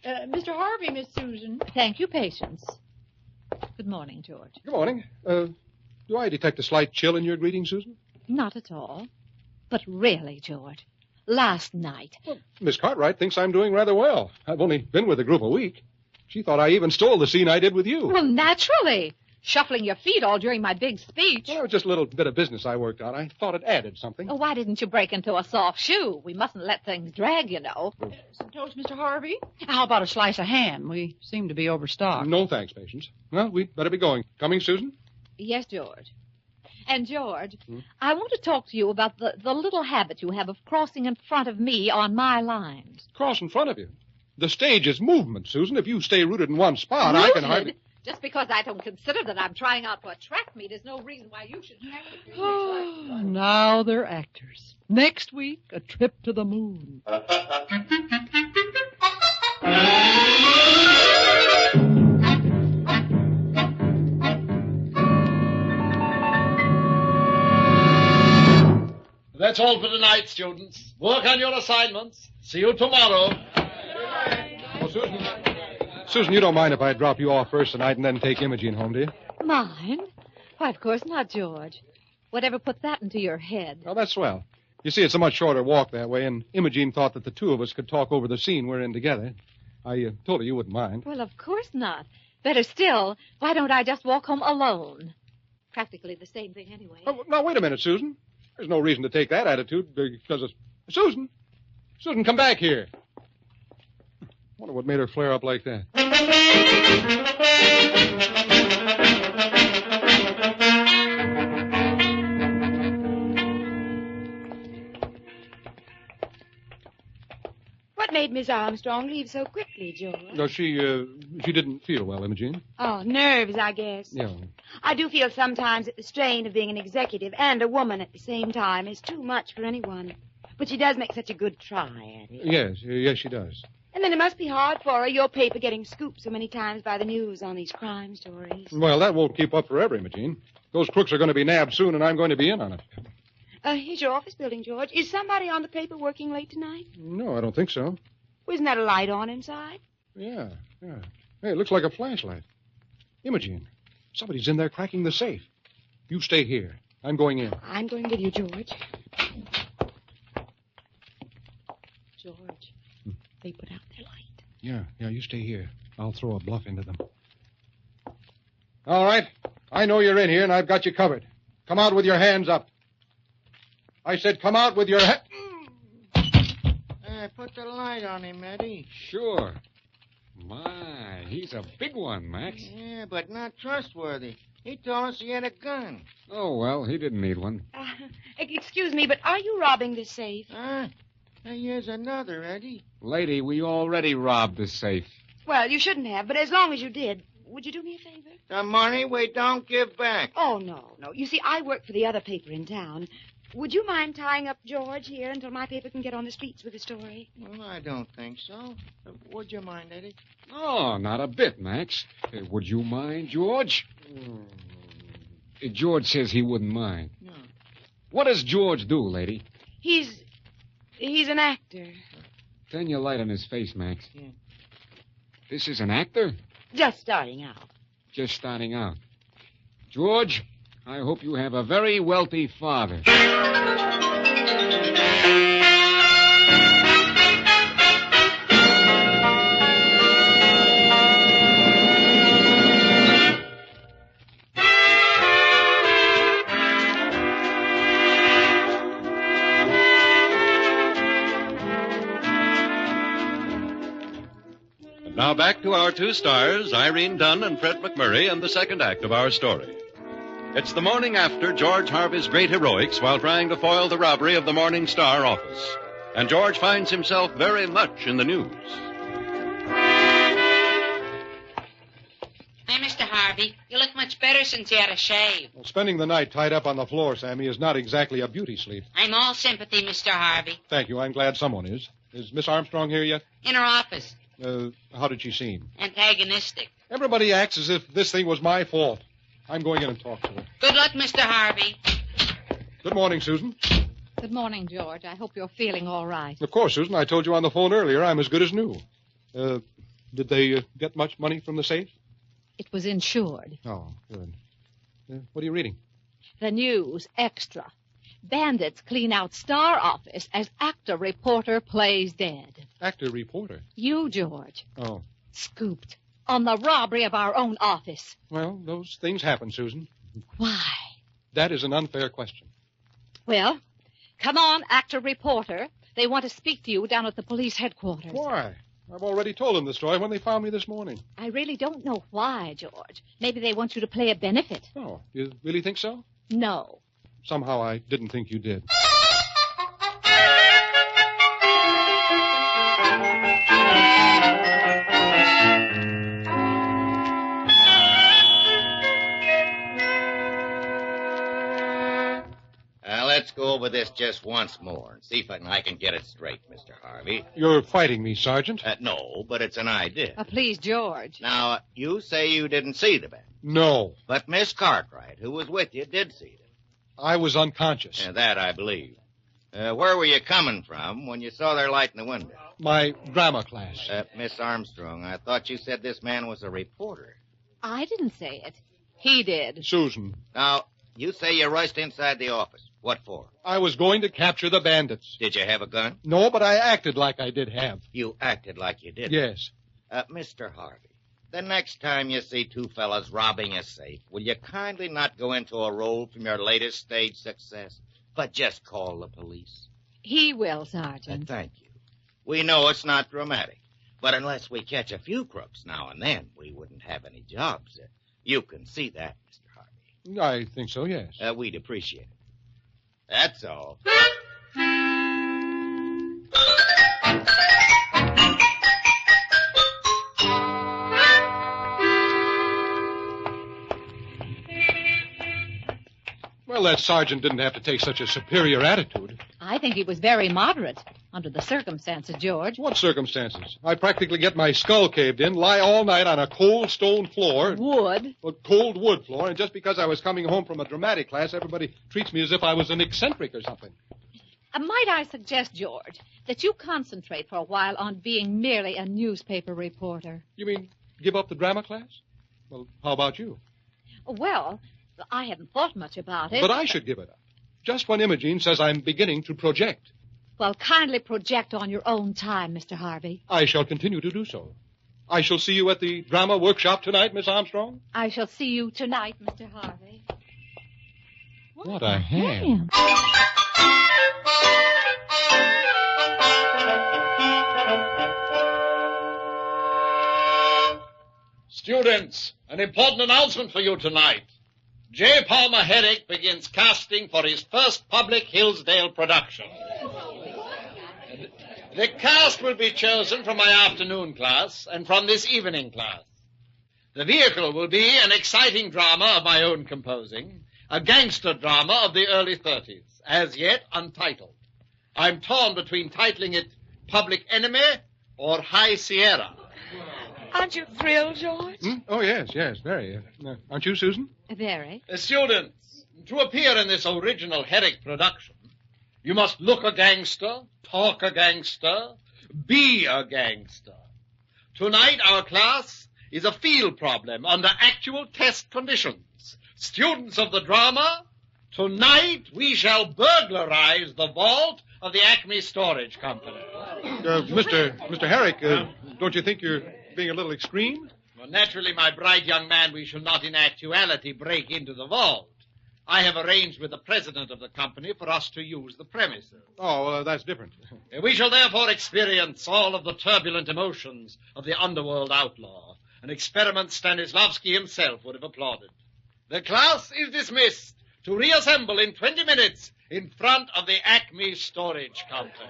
Mr. Harvey, Miss Susan. Thank you, Patience. Good morning, George. Good morning. Do I detect a slight chill in your greeting, Susan? Not at all. But really, George, last night. Well, Miss Cartwright thinks I'm doing rather well. I've only been with the group a week. She thought I even stole the scene I did with you. Well, naturally. Shuffling your feet all during my big speech. Well, it was just a little bit of business I worked out. I thought it added something. Oh, why didn't you break into a soft shoe? We mustn't let things drag, you know. Some toast, Mr. Harvey? How about a slice of ham? We seem to be overstocked. No, thanks, Patience. Well, we'd better be going. Coming, Susan? Yes, George. And, George, I want to talk to you about the little habit you have of crossing in front of me on my lines. Cross in front of you? The stage is movement, Susan. If you stay rooted in one spot, I can hardly... Just because I don't consider that I'm trying out to attract me, there's no reason why you should have to do Oh, now they're actors. Next week, a trip to the moon. That's all for tonight, students. Work on your assignments. See you tomorrow. Oh, Susan, you don't mind if I drop you off first tonight and then take Imogene home, do you? Mind? Why, of course not, George. Whatever put that into your head? Oh, that's swell. You see, it's a much shorter walk that way, and Imogene thought that the two of us could talk over the scene we're in together. I told her you wouldn't mind. Well, of course not. Better still, why don't I just walk home alone? Practically the same thing anyway. Oh, now, wait a minute, Susan. There's no reason to take that attitude because it's... Susan! Susan, come back here. Wonder what made her flare up like that. What made Miss Armstrong leave so quickly, George? No, she didn't feel well, Imogene. Oh, nerves, I guess. Yeah. I do feel sometimes that the strain of being an executive and a woman at the same time is too much for anyone. But she does make such a good try at it. Yes, she does. And then it must be hard for her, your paper getting scooped so many times by the news on these crime stories. Well, that won't keep up forever, Imogene. Those crooks are going to be nabbed soon, and I'm going to be in on it. Here's your office building, George. Is somebody on the paper working late tonight? No, I don't think so. Well, isn't that a light on inside? Yeah. Hey, it looks like a flashlight. Imogene, somebody's in there cracking the safe. You stay here. I'm going in. I'm going with you, George. George, they put out their light. Yeah, you stay here. I'll throw a bluff into them. All right. I know you're in here, and I've got you covered. Come out with your hands up. I said come out with your Put the light on him, Eddie. Sure. My, he's a big one, Max. Yeah, but not trustworthy. He told us he had a gun. Oh, well, he didn't need one. Excuse me, but are you robbing the safe? Here's another, Eddie. Lady, we already robbed the safe. Well, you shouldn't have, but as long as you did, would you do me a favor? The money we don't give back. Oh, no. You see, I work for the other paper in town. Would you mind tying up George here until my paper can get on the streets with the story? Well, I don't think so. Would you mind, Eddie? Oh, not a bit, Max. Would you mind, George? George says he wouldn't mind. No. What does George do, lady? He's an actor. Turn your light on his face, Max. Yeah. This is an actor? Just starting out. Just starting out. George, I hope you have a very wealthy father. Now back to our two stars, Irene Dunne and Fred MacMurray, and the second act of our story. It's the morning after George Harvey's great heroics while trying to foil the robbery of the Morning Star office. And George finds himself very much in the news. Hey, Mr. Harvey, you look much better since you had a shave. Well, spending the night tied up on the floor, Sammy, is not exactly a beauty sleep. I'm all sympathy, Mr. Harvey. Thank you. I'm glad someone is. Is Miss Armstrong here yet? In her office. How did she seem? Antagonistic. Everybody acts as if this thing was my fault. I'm going in and talk to her. Good luck, Mr. Harvey. Good morning, Susan. Good morning, George. I hope you're feeling all right. Of course, Susan. I told you on the phone earlier I'm as good as new. Did they get much money from the safe? It was insured. Oh, good. What are you reading? The news extra. Bandits clean out Star office as actor-reporter plays dead. Actor-reporter? You, George. Oh. Scooped on the robbery of our own office. Well, those things happen, Susan. Why? That is an unfair question. Well, come on, actor-reporter. They want to speak to you down at the police headquarters. Why? I've already told them the story when they found me this morning. I really don't know why, George. Maybe they want you to play a benefit. Oh, you really think so? No. Somehow I didn't think you did. Let's go over this just once more and see if I can get it straight, Mr. Harvey. You're fighting me, Sergeant. No, but it's an idea. Please, George. Now, you say you didn't see the bandit. No. But Miss Cartwright, who was with you, did see them. I was unconscious. That I believe. Where were you coming from when you saw their light in the window? My drama class. Miss Armstrong, I thought you said this man was a reporter. I didn't say it. He did. Susan. Now, you say you rushed inside the office. What for? I was going to capture the bandits. Did you have a gun? No, but I acted like I did have. You acted like you did? Yes. Mr. Harvey, the next time you see two fellas robbing a safe, will you kindly not go into a role from your latest stage success, but just call the police? He will, Sergeant. Thank you. We know it's not dramatic, but unless we catch a few crooks now and then, we wouldn't have any jobs. You can see that, Mr. Harvey. I think so, yes. We'd appreciate it. That's all. Well, that sergeant didn't have to take such a superior attitude. I think he was very moderate under the circumstances, George. What circumstances? I practically get my skull caved in, lie all night on a cold stone floor. Wood? A cold wood floor, and just because I was coming home from a dramatic class, everybody treats me as if I was an eccentric or something. Might I suggest, George, that you concentrate for a while on being merely a newspaper reporter? You mean give up the drama class? Well, how about you? Well, I haven't thought much about it. But I should give it up. Just when Imogene says I'm beginning to project. Well, kindly project on your own time, Mr. Harvey. I shall continue to do so. I shall see you at the drama workshop tonight, Miss Armstrong. I shall see you tonight, Mr. Harvey. What a hand. Students, an important announcement for you tonight. J. Palmer Herrick begins casting for his first public Hillsdale production. The cast will be chosen from my afternoon class and from this evening class. The vehicle will be an exciting drama of my own composing, a gangster drama of the early 30s, as yet untitled. I'm torn between titling it Public Enemy or High Sierra. Aren't you thrilled, George? Oh, yes, very. Aren't you, Susan? Very. Students, to appear in this original Herrick production, you must look a gangster, talk a gangster, be a gangster. Tonight, our class is a field problem under actual test conditions. Students of the drama, tonight we shall burglarize the vault of the Acme Storage Company. Mr. Herrick, don't you think you're being a little extreme? Well, naturally, my bright young man, we shall not in actuality break into the vault. I have arranged with the president of the company for us to use the premises. Oh, well, that's different. We shall therefore experience all of the turbulent emotions of the underworld outlaw, an experiment Stanislavski himself would have applauded. The class is dismissed to reassemble in 20 minutes in front of the Acme Storage Company.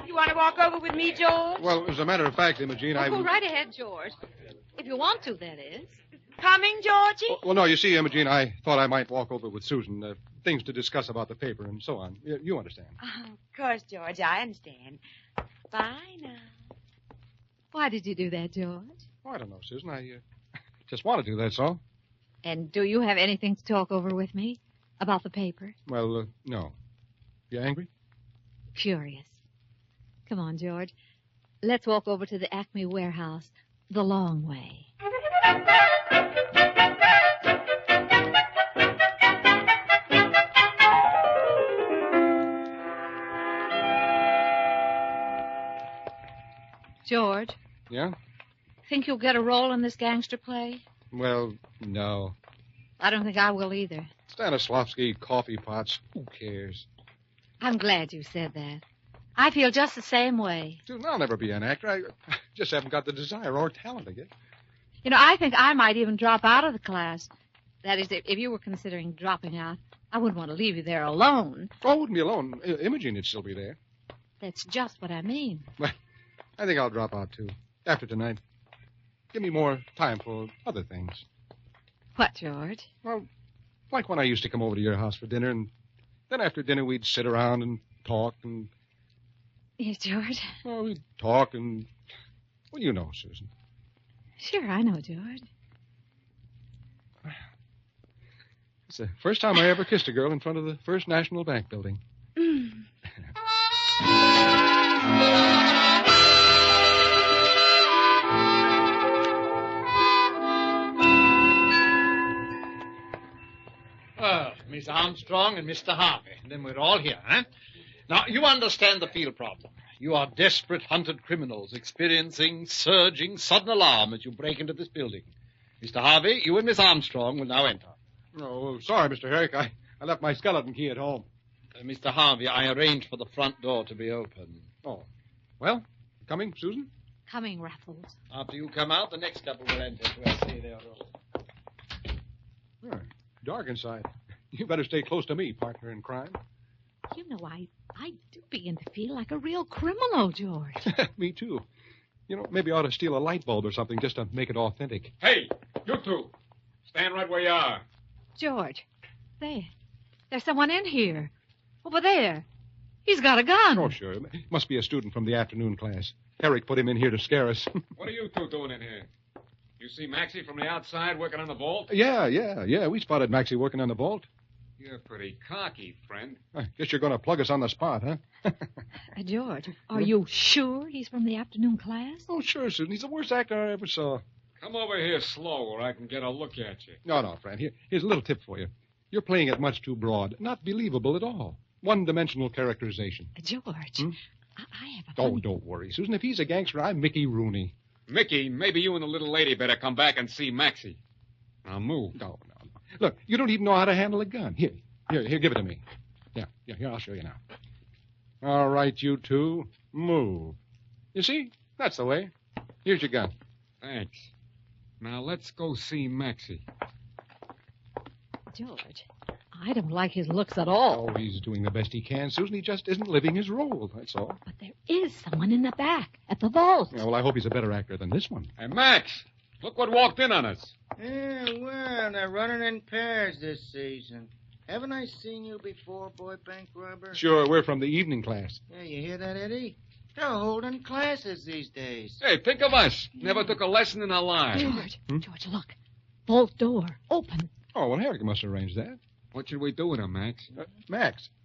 You want to walk over with me, George? Well, as a matter of fact, Imogene, I... Go right ahead, George. If you want to, that is. Coming, Georgie? Well, no, you see, Imogene, I thought I might walk over with Susan. Things to discuss about the paper and so on. You understand. Oh, of course, George, I understand. Bye now. Why did you do that, George? Oh, I don't know, Susan. I just want to do that, so. And do you have anything to talk over with me about the paper? Well, no. You angry? Furious. Come on, George. Let's walk over to the Acme warehouse the long way. George. Yeah? Think you'll get a role in this gangster play? Well, no. I don't think I will either. Stanislavski, coffee pots. Who cares? I'm glad you said that. I feel just the same way. Susan, I'll never be an actor. I just haven't got the desire or talent again. You know, I think I might even drop out of the class. That is, if you were considering dropping out, I wouldn't want to leave you there alone. Oh, I wouldn't be alone. Imogene would still be there. That's just what I mean. Well, I think I'll drop out, too. After tonight. Give me more time for other things. What, George? Well, like when I used to come over to your house for dinner, and then after dinner we'd sit around and talk and... Yes, George? Well, we'd talk and... Well, you know, Susan. Sure, I know, George. It's the first time I ever kissed a girl in front of the First National Bank building. Well, Miss Armstrong and Mr. Harvey. And then we're all here, huh? Now, you understand the field problem. You are desperate hunted criminals experiencing surging sudden alarm as you break into this building. Mr. Harvey, you and Miss Armstrong will now enter. Oh, sorry, Mr. Herrick. I left my skeleton key at home. Mr. Harvey, I arranged for the front door to be open. Oh. Well, coming, Susan? Coming, Raffles. After you come out, the next couple will enter to see their room. Dark inside. You better stay close to me, partner in crime. You know, I do begin to feel like a real criminal, George. Me, too. You know, maybe I ought to steal a light bulb or something just to make it authentic. Hey, you two. Stand right where you are. George, there's someone in here. Over there. He's got a gun. Oh, sure. Must be a student from the afternoon class. Herrick put him in here to scare us. What are you two doing in here? You see Maxie from the outside working on the vault? Yeah. We spotted Maxie working on the vault. You're pretty cocky, friend. I guess you're going to plug us on the spot, huh? George, are you sure he's from the afternoon class? Oh, sure, Susan. He's the worst actor I ever saw. Come over here slow where I can get a look at you. No, friend. Here's a little tip for you. You're playing it much too broad. Not believable at all. One-dimensional characterization. George, I have a... Oh, don't worry, Susan. If he's a gangster, I'm Mickey Rooney. Mickey, maybe you and the little lady better come back and see Maxie. Now move. No. Look, you don't even know how to handle a gun. Here, give it to me. Yeah, here, I'll show you now. All right, you two, move. You see? That's the way. Here's your gun. Thanks. Now let's go see Maxie. George, I don't like his looks at all. Oh, he's doing the best he can, Susan. He just isn't living his role, that's all. But there is someone in the back, at the vault. Yeah, well, I hope he's a better actor than this one. Hey, Max, look what walked in on us. Yeah, well, they're running in pairs this season. Haven't I seen you before, boy bank robber? Sure, we're from the evening class. Yeah, you hear that, Eddie? They're holding classes these days. Hey, think of us. Never took a lesson in our lives. George, look. Vault door, open. Oh, well, Herrick must arrange that. What should we do with him, Max?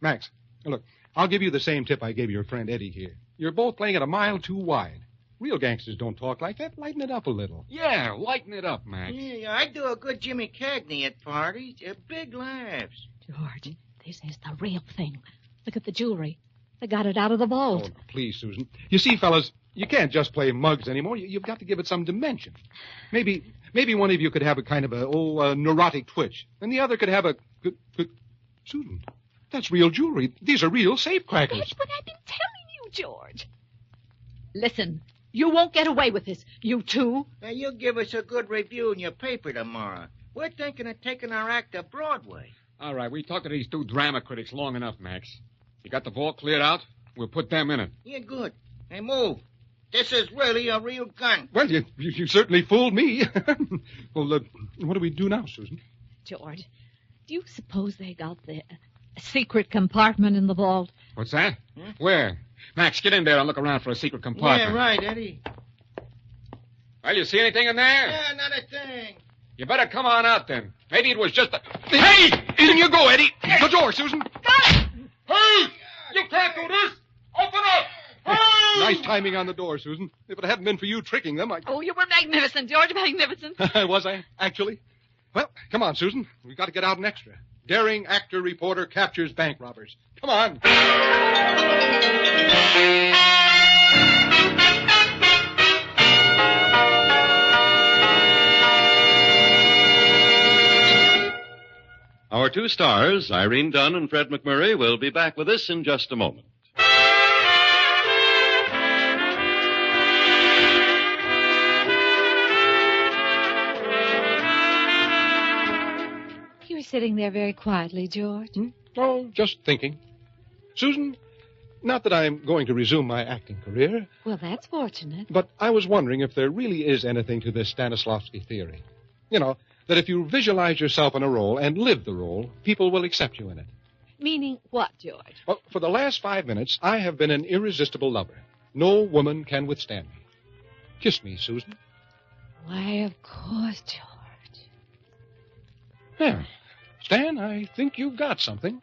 Max, look, I'll give you the same tip I gave your friend Eddie here. You're both playing it a mile too wide. Real gangsters don't talk like that. Lighten it up a little. Yeah, lighten it up, Max. Yeah, I do a good Jimmy Cagney at parties. Big laughs. George, this is the real thing. Look at the jewelry. They got it out of the vault. Oh, please, Susan. You see, fellas, you can't just play mugs anymore. You've got to give it some dimension. Maybe one of you could have a kind of a neurotic twitch, and the other could have a... Susan, that's real jewelry. These are real safecrackers. That's what I've been telling you, George. Listen, You won't get away with this, you two. Now, you'll give us a good review in your paper tomorrow. We're thinking of taking our act to Broadway. All right, we talked to these 2 drama critics long enough, Max. You got the vault cleared out? We'll put them in it. Yeah, good. Hey, move. This is really a real gun. Well, you certainly fooled me. Well, what do we do now, Susan? George, do you suppose they got the secret compartment in the vault? What's that? Where? Max, get in there and look around for a secret compartment. Yeah, right, Eddie. Well, you see anything in there? Yeah, not a thing. You better come on out, then. Maybe it was just a... Hey! In you go, Eddie. The door, Susan. Hey! You can't do this! Open up! Hey! Nice timing on the door, Susan. If it hadn't been for you tricking them, I... Oh, you were magnificent, George, magnificent. Was I, actually? Well, come on, Susan. We've got to get out an extra. Daring actor reporter captures bank robbers. Come on. Our 2 stars, Irene Dunne and Fred MacMurray, will be back with us in just a moment. You were sitting there very quietly, George. Oh, just thinking. Susan, not that I'm going to resume my acting career, Well, that's fortunate. but I was wondering if there really is anything to this Stanislavski theory. You know, that if you visualize yourself in a role and live the role, people will accept you in it. Meaning what, George? Well, for the last 5 minutes, I have been an irresistible lover. No woman can withstand me. Kiss me, Susan. Why, of course, George. There. Stan, I think you've got something.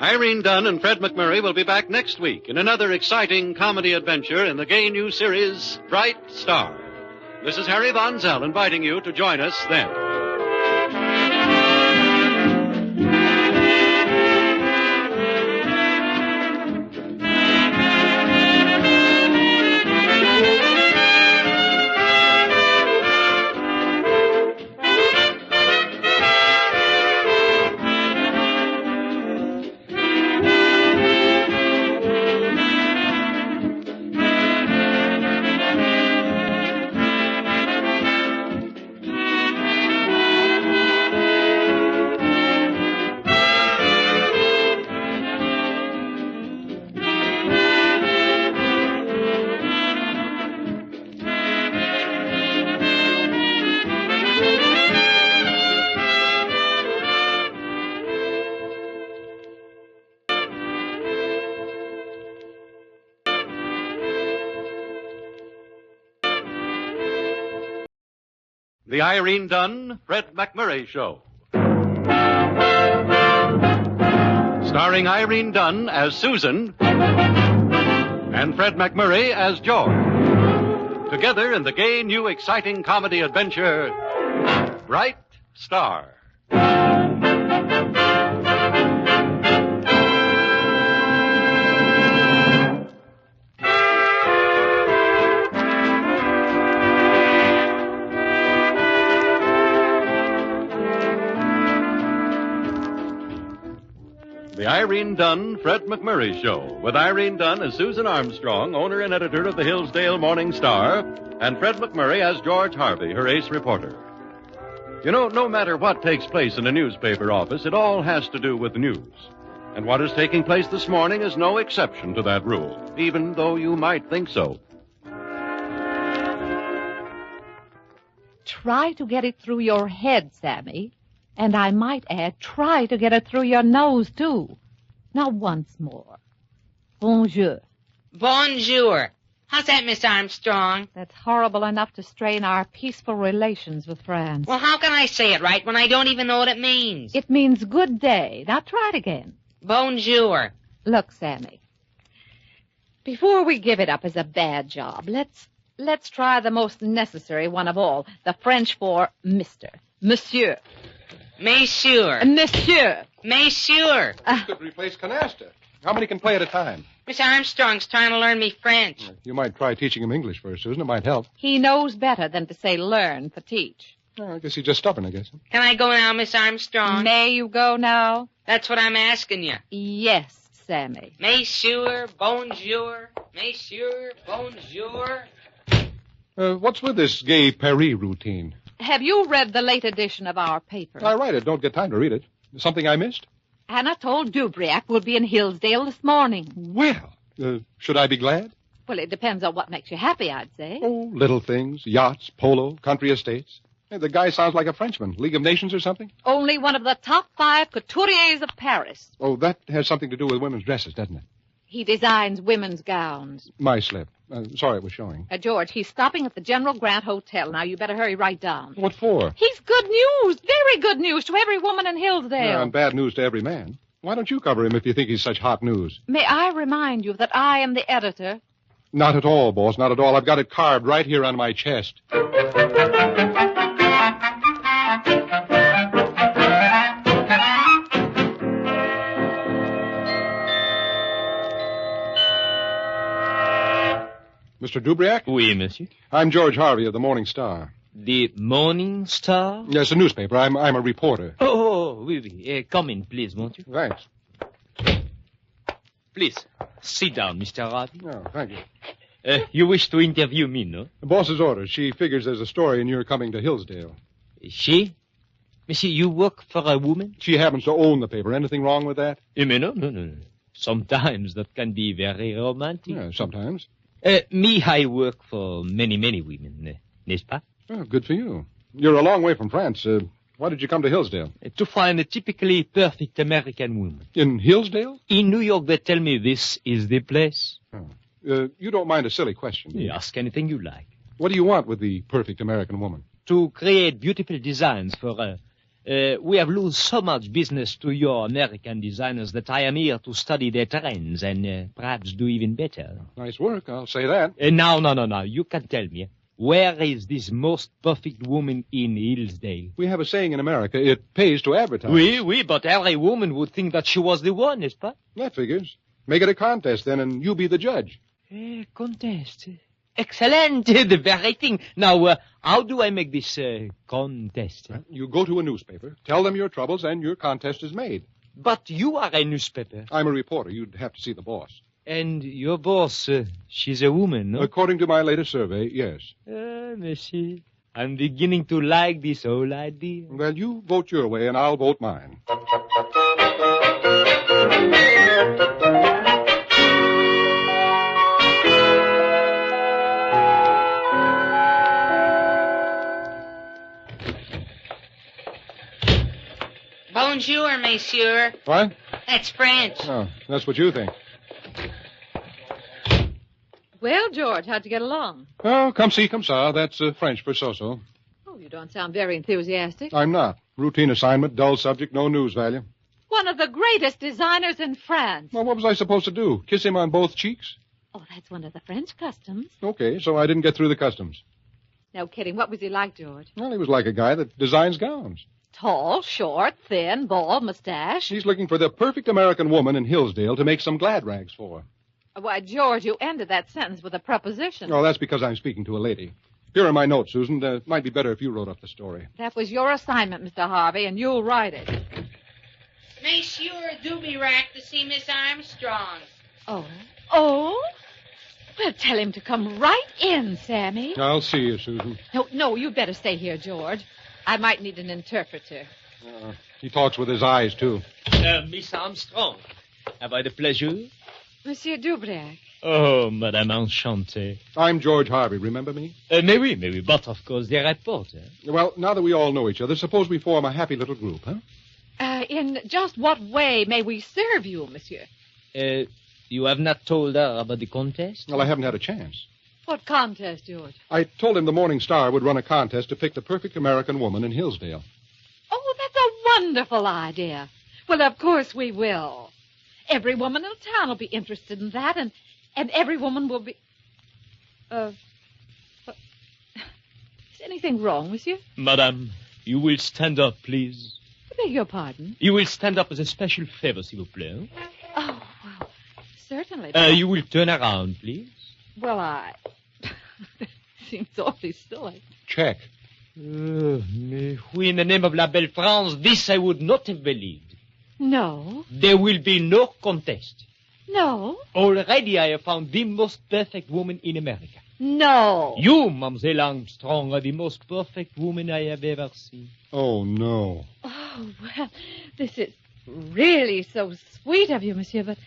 Irene Dunne and Fred MacMurray will be back next week in another exciting comedy adventure in the gay new series, Bright Star. This is Harry Von Zell inviting you to join us then. The Irene Dunne, Fred MacMurray Show. Starring Irene Dunne as Susan and Fred MacMurray as George. Together in the gay, new, exciting comedy adventure, Bright Star. The Irene Dunne, Fred MacMurray Show, with Irene Dunne as Susan Armstrong, owner and editor of the Hillsdale Morning Star, and Fred MacMurray as George Harvey, her ace reporter. You know, no matter what takes place in a newspaper office, it all has to do with news. And what is taking place this morning is no exception to that rule, even though you might think so. Try to get it through your head, Sammy. And I might add, try to get it through your nose, too. Now, once more. Bonjour. Bonjour. How's that, Miss Armstrong? That's horrible enough to strain our peaceful relations with France. Well, how can I say it right when I don't even know what it means? It means good day. Now, try it again. Bonjour. Look, Sammy, before we give it up as a bad job, let's try the most necessary one of all, the French for Mr. Monsieur. Monsieur. Monsieur. Monsieur. Could replace canasta. How many can play at a time? Miss Armstrong's trying to learn me French. You might try teaching him English first, Susan. It might help. He knows better than to say learn for teach. Oh, I guess he's just stubborn, I guess. Can I go now, Miss Armstrong? May you go now? That's what I'm asking you. Yes, Sammy. Monsieur, bonjour. Monsieur, bonjour. What's with this gay Paris routine? Have you read the late edition of our paper? I write it. Don't get time to read it. Something I missed? Anatole Dubriac will be in Hillsdale this morning. Well, should I be glad? Well, it depends on what makes you happy, I'd say. Oh, little things. Yachts, polo, country estates. Hey, the guy sounds like a Frenchman. League of Nations or something? Only one of the top 5 couturiers of Paris. Oh, that has something to do with women's dresses, doesn't it? He designs women's gowns. My slip. Sorry it was showing. George, he's stopping at the General Grant Hotel. Now, you better hurry right down. What for? He's good news, very good news to every woman in Hillsdale. And bad news to every man. Why don't you cover him if you think he's such hot news? May I remind you that I am the editor? Not at all, boss, not at all. I've got it carved right here on my chest. Mr. Dubriac? Oui, monsieur. I'm George Harvey of the Morning Star. The Morning Star? Yes, a newspaper. I'm a reporter. Oh, oui, oui. Come in, please, won't you? Thanks. Please, sit down, Mr. Harvey. Oh, thank you. You wish to interview me, no? The boss's orders. She figures there's a story in your coming to Hillsdale. She? Monsieur, you work for a woman? She happens to own the paper. Anything wrong with that? No. Sometimes that can be very romantic. Yeah, sometimes. Me, I work for many, many women, n'est-ce pas? Oh, good for you. You're a long way from France. Why did you come to Hillsdale? To find a typically perfect American woman. In Hillsdale? In New York, they tell me this is the place. Oh. You don't mind a silly question? Ask anything you like. What do you want with the perfect American woman? To create beautiful designs for her. We have lost so much business to your American designers that I am here to study their trends and perhaps do even better. Nice work, I'll say that. No. You can tell me. Where is this most perfect woman in Hillsdale? We have a saying in America, it pays to advertise. Oui, but every woman would think that she was the one, n'est-ce pas? That figures. Make it a contest then, and you be the judge. Contest. Excellent. The very thing. Now, how do I make this contest? You go to a newspaper, tell them your troubles, and your contest is made. But you are a newspaper. I'm a reporter. You'd have to see the boss. And your boss, she's a woman, no? According to my latest survey, yes. Monsieur, I'm beginning to like this whole idea. Well, you vote your way, and I'll vote mine. Bonjour, monsieur. What? That's French. Oh, that's what you think. Well, George, how'd you get along? Oh, come see, come saw. That's French for so-so. Oh, you don't sound very enthusiastic. I'm not. Routine assignment, dull subject, no news value. One of the greatest designers in France. Well, what was I supposed to do? Kiss him on both cheeks? Oh, that's one of the French customs. Okay, so I didn't get through the customs. No kidding. What was he like, George? Well, he was like a guy that designs gowns. Tall, short, thin, bald, mustache. He's looking for the perfect American woman in Hillsdale to make some glad rags for. Why, George, you ended that sentence with a preposition. Oh, that's because I'm speaking to a lady. Here are my notes, Susan. It might be better if you wrote up the story. That was your assignment, Mr. Harvey, and you'll write it. Monsieur Dubriac to see Miss Armstrong. Oh? Well, tell him to come right in, Sammy. I'll see you, Susan. No, you'd better stay here, George. I might need an interpreter. He talks with his eyes, too. Miss Armstrong, have I the pleasure? Monsieur Dubriac. Oh, Madame Enchantée. I'm George Harvey, remember me? Mais oui, but of course the reporter. Well, now that we all know each other, suppose we form a happy little group, huh? In just what way may we serve you, monsieur? You have not told her about the contest? Well, I haven't had a chance. What contest, George? I told him the Morning Star would run a contest to pick the perfect American woman in Hillsdale. Oh, that's a wonderful idea. Well, of course we will. Every woman in town will be interested in that, and every woman will be... Is anything wrong, monsieur? Madame, you will stand up, please. I beg your pardon? You will stand up as a special favor, s'il vous plaît. Oh, well, certainly. You will turn around, please. Well, seems awfully silly. Check. Oui, in the name of La Belle France, this I would not have believed. No. There will be no contest. No. Already I have found the most perfect woman in America. No. You, Mademoiselle Armstrong, are the most perfect woman I have ever seen. Oh, no. Oh, well, this is really so sweet of you, monsieur, but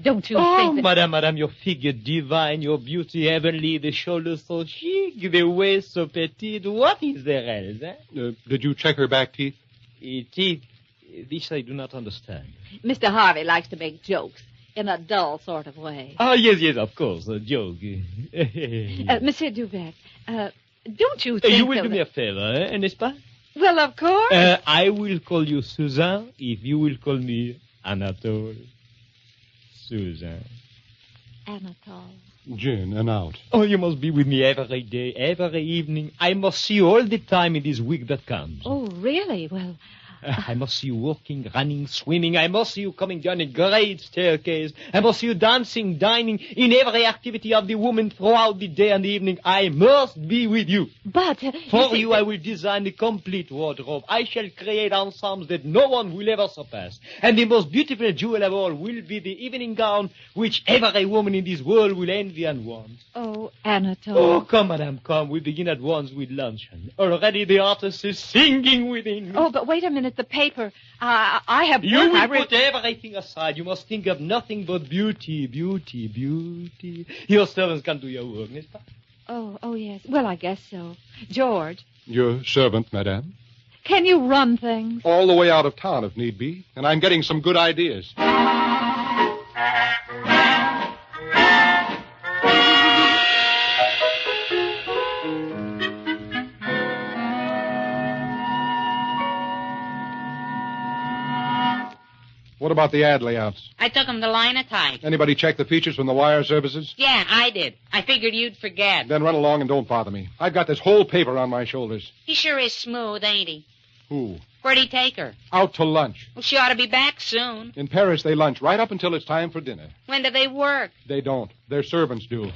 don't you think that... Madame, your figure divine, your beauty heavenly, the shoulders so chic, the waist so petite. What is there else, eh? Did you check her back teeth? Teeth? This I do not understand. Mr. Harvey likes to make jokes in a dull sort of way. Ah, yes, of course, a joke. Monsieur Duvet, don't you think... You will do me a favor, n'est-ce pas? Well, of course. I will call you Suzanne if you will call me Anatole. Suzanne. Anatole. Gin and out. Oh, you must be with me every day, every evening. I must see you all the time in this week that comes. Oh, really? Well... I must see you walking, running, swimming. I must see you coming down a great staircase. I must see you dancing, dining, in every activity of the woman throughout the day and the evening. I must be with you. But... For you, I will design the complete wardrobe. I shall create ensembles that no one will ever surpass. And the most beautiful jewel of all will be the evening gown which every woman in this world will envy and want. Oh, Anatole. Oh, come, madame, come. We begin at once with luncheon. Already the artist is singing within me. Oh, but wait a minute. The paper. I have... You will put everything aside. You must think of nothing but beauty, beauty, beauty. Your servants can do your work, n'est-ce pas? Oh, yes. Well, I guess so. George. Your servant, madame. Can you run things? All the way out of town, if need be. And I'm getting some good ideas. What about the ad layouts? I took them to Linotype. Anybody check the features from the wire services? Yeah, I did. I figured you'd forget. Then run along and don't bother me. I've got this whole paper on my shoulders. He sure is smooth, ain't he? Who? Where'd he take her? Out to lunch. Well, she ought to be back soon. In Paris, they lunch right up until it's time for dinner. When do they work? They don't. Their servants do.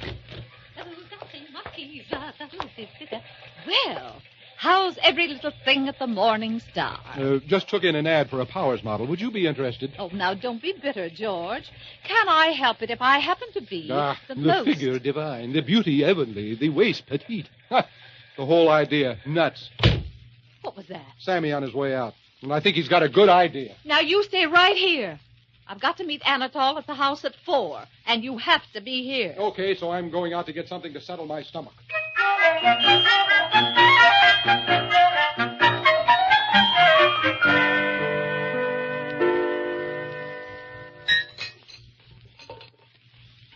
Well, how's every little thing at the Morning Star? Just took in an ad for a Powers model. Would you be interested? Oh, now, don't be bitter, George. Can I help it if I happen to be the most... figure divine, the beauty heavenly, the waist petite. Ha! The whole idea, nuts. What was that? Sammy on his way out. And I think he's got a good idea. Now, you stay right here. I've got to meet Anatole at the house at 4, and you have to be here. Okay, so I'm going out to get something to settle my stomach.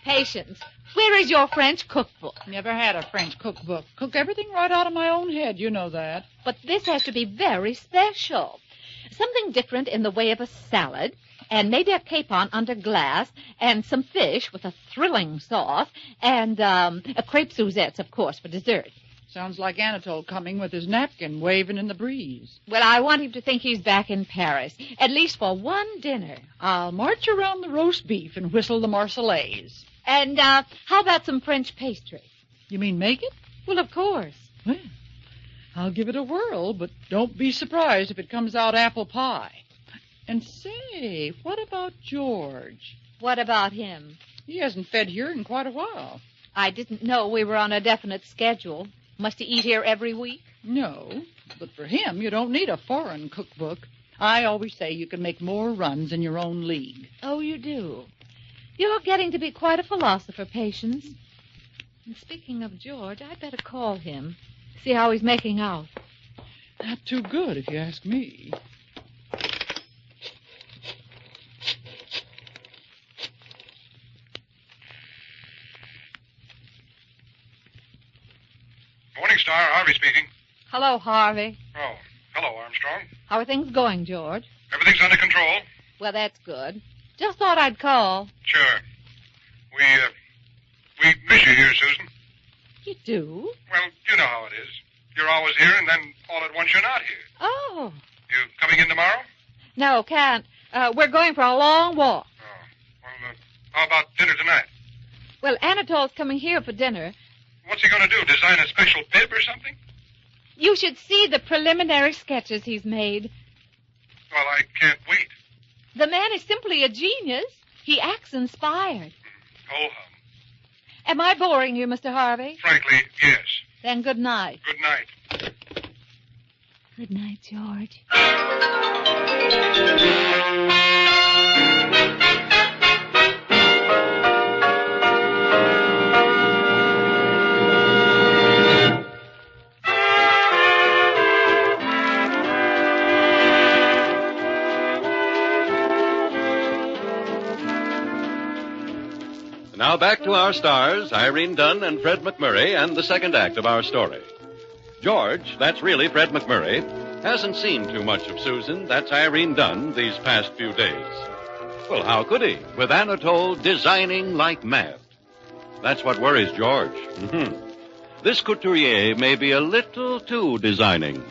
Patience, where is your French cookbook? Never had a French cookbook. Cook everything right out of my own head, you know that. But this has to be very special. Something different in the way of a salad, and maybe a capon under glass, and some fish with a thrilling sauce, and a crepe Suzette, of course, for dessert. Sounds like Anatole coming with his napkin waving in the breeze. Well, I want him to think he's back in Paris, at least for one dinner. I'll march around the roast beef and whistle the Marseillaise. And how about some French pastry? You mean make it? Well, of course. Well, I'll give it a whirl, but don't be surprised if it comes out apple pie. And say, what about George? What about him? He hasn't fed here in quite a while. I didn't know we were on a definite schedule. Must he eat here every week? No, but for him, you don't need a foreign cookbook. I always say you can make more runs in your own league. Oh, you do? You're getting to be quite a philosopher, Patience. And speaking of George, I'd better call him, see how he's making out. Not too good, if you ask me. Morning Star, Harvey speaking. Hello, Harvey. Oh, hello, Armstrong. How are things going, George? Everything's under control. Well, that's good. Just thought I'd call. Sure. We miss you here, Susan. You do? Well, you know how it is. You're always here, and then all at once you're not here. Oh. You coming in tomorrow? No, can't. We're going for a long walk. Oh. Well, how about dinner tonight? Well, Anatole's coming here for dinner. What's he going to do, design a special bib or something? You should see the preliminary sketches he's made. Well, I can't wait. The man is simply a genius. He acts inspired. Oh, Am I boring you, Mr. Harvey? frankly, yes. Then good night. Good night. Good night, George. Now back to our stars, Irene Dunne and Fred MacMurray, and the second act of our story. George, that's really Fred MacMurray, hasn't seen too much of Susan, that's Irene Dunne, these past few days. Well, how could he, with Anatole designing like mad? That's what worries George. This couturier may be a little too designing.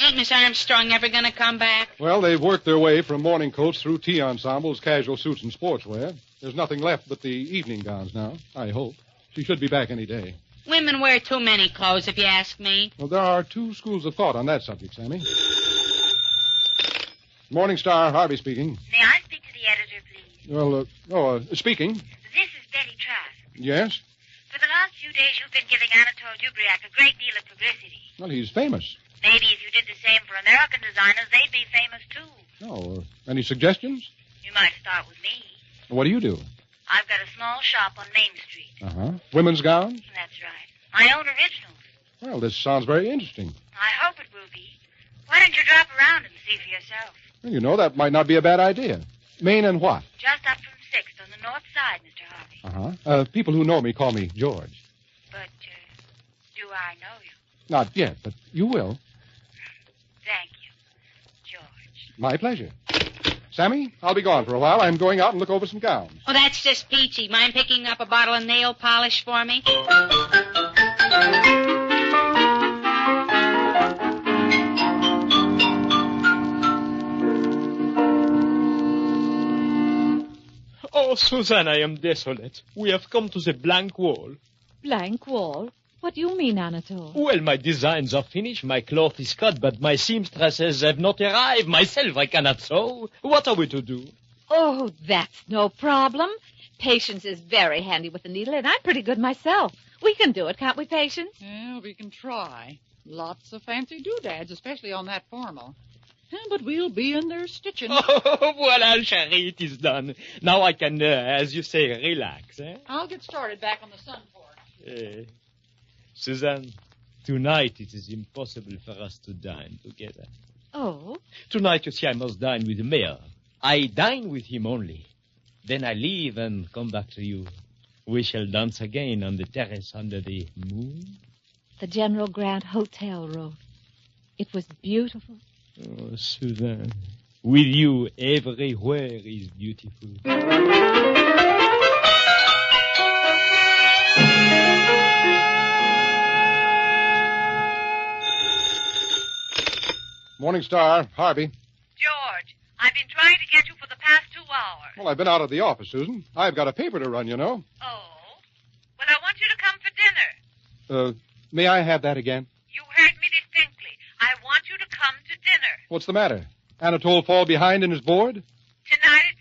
Ain't Miss Armstrong ever going to come back? Well, they've worked their way from morning coats through tea ensembles, casual suits, and sportswear. There's nothing left but the evening gowns now, I hope. She should be back any day. Women wear too many clothes, if you ask me. Well, there are two schools of thought on that subject, Sammy. Morning Star, Harvey speaking. May I speak to the editor, please? Well, speaking. This is Betty Trask. Yes? For the last few days, you've been giving Anatole Dubriac a great deal of publicity. Well, he's famous. Maybe if you did the same for American designers, they'd be famous, too. Oh, any suggestions? You might start with me. What do you do? I've got a small shop on Main Street. Uh-huh. Women's gowns? That's right. My own originals. Well, this sounds very interesting. I hope it will be. Why don't you drop around and see for yourself? Well, you know, that might not be a bad idea. Maine and what? Just up from 6th on the north side, Mr. Harvey. Uh-huh. People who know me call me George. But, do I know you? Not yet, but you will. Thank you, George. My pleasure. Sammy, I'll be gone for a while. I'm going out and look over some gowns. Oh, that's just peachy. Mind picking up a bottle of nail polish for me? Oh, Suzanne, I am desolate. We have come to the blank wall. Blank wall? What do you mean, Anatole? Well, my designs are finished, my cloth is cut, but my seamstresses have not arrived. Myself, I cannot sew. What are we to do? Oh, that's no problem. Patience is very handy with the needle, and I'm pretty good myself. We can do it, can't we, Patience? Yeah, we can try. Lots of fancy doodads, especially on that formal. But we'll be in there stitching. Oh, voila, chérie, it is done. Now I can, as you say, relax, eh? I'll get started back on the sun porch. Suzanne, tonight it is impossible for us to dine together. Oh? Tonight, you see, I must dine with the mayor. I dine with him only. Then I leave and come back to you. We shall dance again on the terrace under the moon. The General Grant Hotel room. It was beautiful. Oh, Suzanne, with you everywhere is beautiful. Morning Star, Harvey. George, I've been trying to get you for the past 2 hours. Well, I've been out of the office, Susan. I've got a paper to run, you know. Oh? Well, I want you to come for dinner. May I have that again? You heard me distinctly. I want you to come to dinner. What's the matter? Anatole fall behind in his board? Tonight at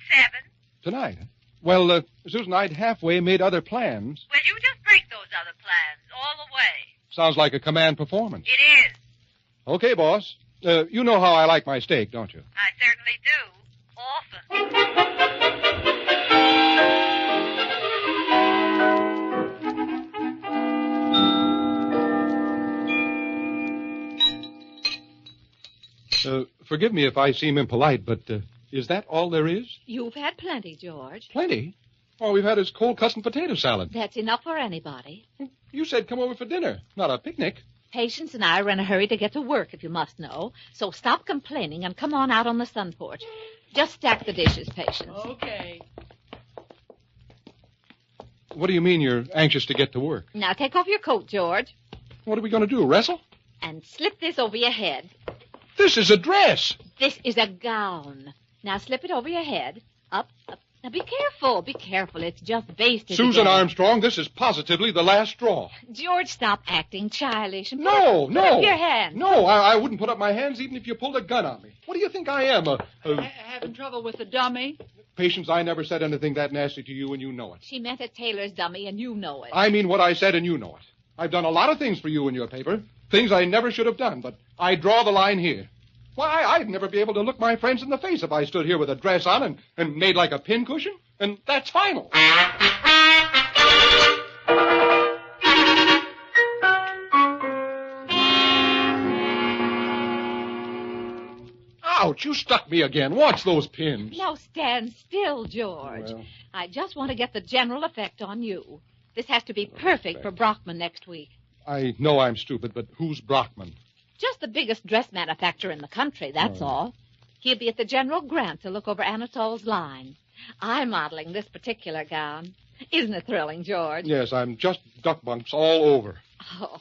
7. Tonight? Well, Susan, I'd halfway made other plans. Well, you just break those other plans all the way. Sounds like a command performance. It is. Okay, boss. You know how I like my steak, don't you? I certainly do. Often. Forgive me if I seem impolite, but is that all there is? You've had plenty, George. Plenty? All we've had is cold cuts and potato salad. That's enough for anybody. You said come over for dinner, not a picnic. Patience and I are in a hurry to get to work, if you must know. So stop complaining and come on out on the sun porch. Just stack the dishes, Patience. Okay. What do you mean you're anxious to get to work? Now take off your coat, George. What are we going to do, wrestle? And slip this over your head. This is a dress. This is a gown. Now slip it over your head. Up, up, Now, be careful. Be careful. It's just basted. Susan together. Armstrong, this is positively the last straw. George, stop acting childish. And No, put up no. your hand. No, I wouldn't put up my hands even if you pulled a gun on me. What do you think I am? Having trouble with the dummy? Patience, I never said anything that nasty to you, and you know it. She meant a tailor's dummy, and you know it. I mean what I said, and you know it. I've done a lot of things for you in your paper, things I never should have done, but I draw the line here. Why, I'd never be able to look my friends in the face if I stood here with a dress on and made like a pincushion, and that's final. Ouch, you stuck me again. Watch those pins. Now stand still, George. Well. I just want to get the general effect on you. This has to be perfect for Brockman next week. I know I'm stupid, but who's Brockman? Just the biggest dress manufacturer in the country, that's all. He'll be at the General Grant to look over Anatole's line. I'm modeling this particular gown. Isn't it thrilling, George? Yes, I'm just duck bumps all over. Oh.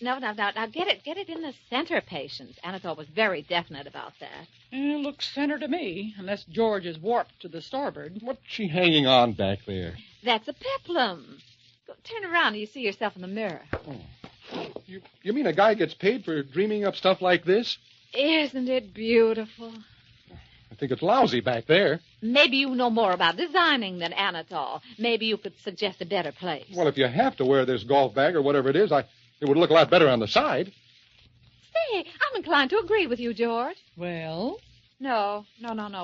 No, now, get it in the center, Patience. Anatole was very definite about that. It looks center to me, unless George is warped to the starboard. What's she hanging on back there? That's a peplum. Go, turn around and you see yourself in the mirror. Oh. You mean a guy gets paid for dreaming up stuff like this? Isn't it beautiful? I think it's lousy back there. Maybe you know more about designing than Anatole. Maybe you could suggest a better place. Well, if you have to wear this golf bag or whatever it is, it would look a lot better on the side. Say, I'm inclined to agree with you, George. Well? No.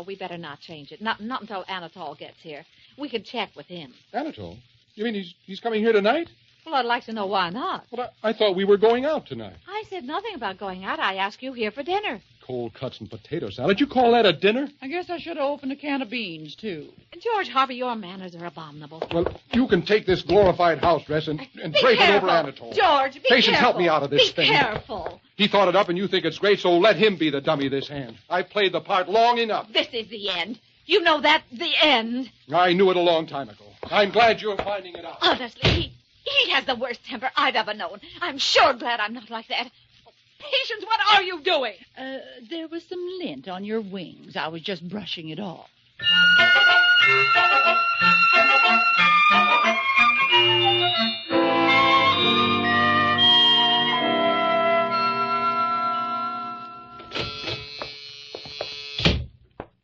We better not change it. Not until Anatole gets here. We could check with him. Anatole? You mean he's coming here tonight? Well, I'd like to know why not. Well, I thought we were going out tonight. I said nothing about going out. I asked you here for dinner. Cold cuts and potato salad. You call that a dinner? I guess I should have opened a can of beans, too. George Harvey, your manners are abominable. Well, you can take this glorified house dress and drape it over Anatole. George, be Patience, careful. help me out of this thing. Be careful. He thought it up and you think it's great, so let him be the dummy this hand. I've played the part long enough. This is the end. You know that, the end. I knew it a long time ago. I'm glad you're finding it out. Honestly, he has the worst temper I've ever known. I'm sure glad I'm not like that. Patience, what are you doing? There was some lint on your wings. I was just brushing it off.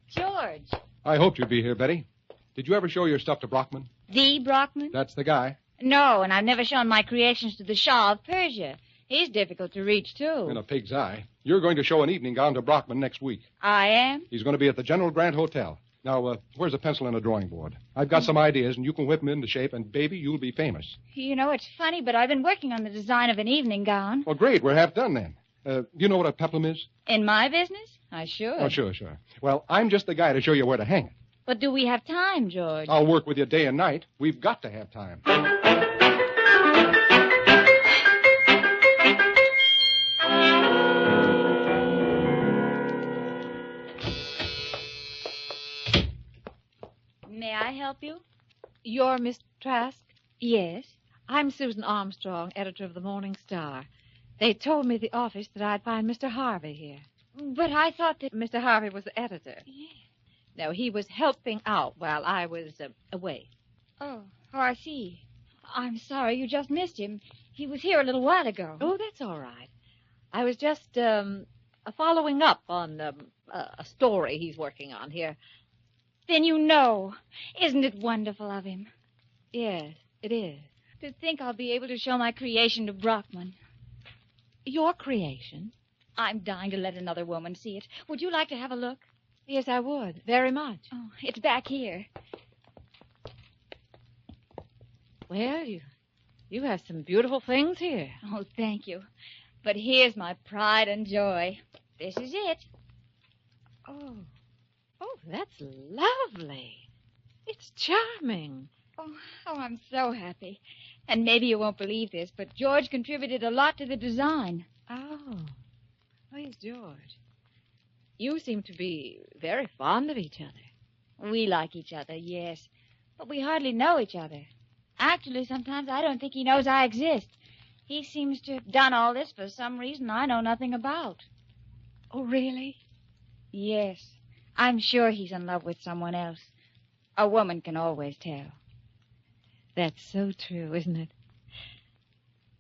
George. I hoped you'd be here, Betty. Did you ever show your stuff to Brockman? The Brockman? That's the guy. No, and I've never shown my creations to the Shah of Persia. He's difficult to reach, too. In a pig's eye. You're going to show an evening gown to Brockman next week. I am? He's going to be at the General Grant Hotel. Now, where's a pencil and a drawing board? I've got some ideas, and you can whip them into shape, and, baby, you'll be famous. You know, it's funny, but I've been working on the design of an evening gown. Well, great. We're half done then. Do you know what a peplum is? In my business? I should. Oh, sure. Well, I'm just the guy to show you where to hang it. But do we have time, George? I'll work with you day and night. We've got to have time. May I help you? You're Miss Trask? Yes. I'm Susan Armstrong, editor of the Morning Star. They told me at the office that I'd find Mr. Harvey here. But I thought that... Mr. Harvey was the editor. Yes. No, he was helping out while I was away. Oh, I see. I'm sorry you just missed him. He was here a little while ago. Oh, that's all right. I was just following up on a story he's working on here. Then you know. Isn't it wonderful of him? Yes, it is. To think I'll be able to show my creation to Brockman. Your creation? I'm dying to let another woman see it. Would you like to have a look? Yes, I would. Very much. Oh, it's back here. Well, you have some beautiful things here. Oh, thank you. But here's my pride and joy. This is it. Oh, that's lovely. It's charming. Oh, I'm so happy. And maybe you won't believe this, but George contributed a lot to the design. Oh, where's George? You seem to be very fond of each other. We like each other, yes. But we hardly know each other. Actually, sometimes I don't think he knows I exist. He seems to have done all this for some reason I know nothing about. Oh, really? Yes. I'm sure he's in love with someone else. A woman can always tell. That's so true, isn't it?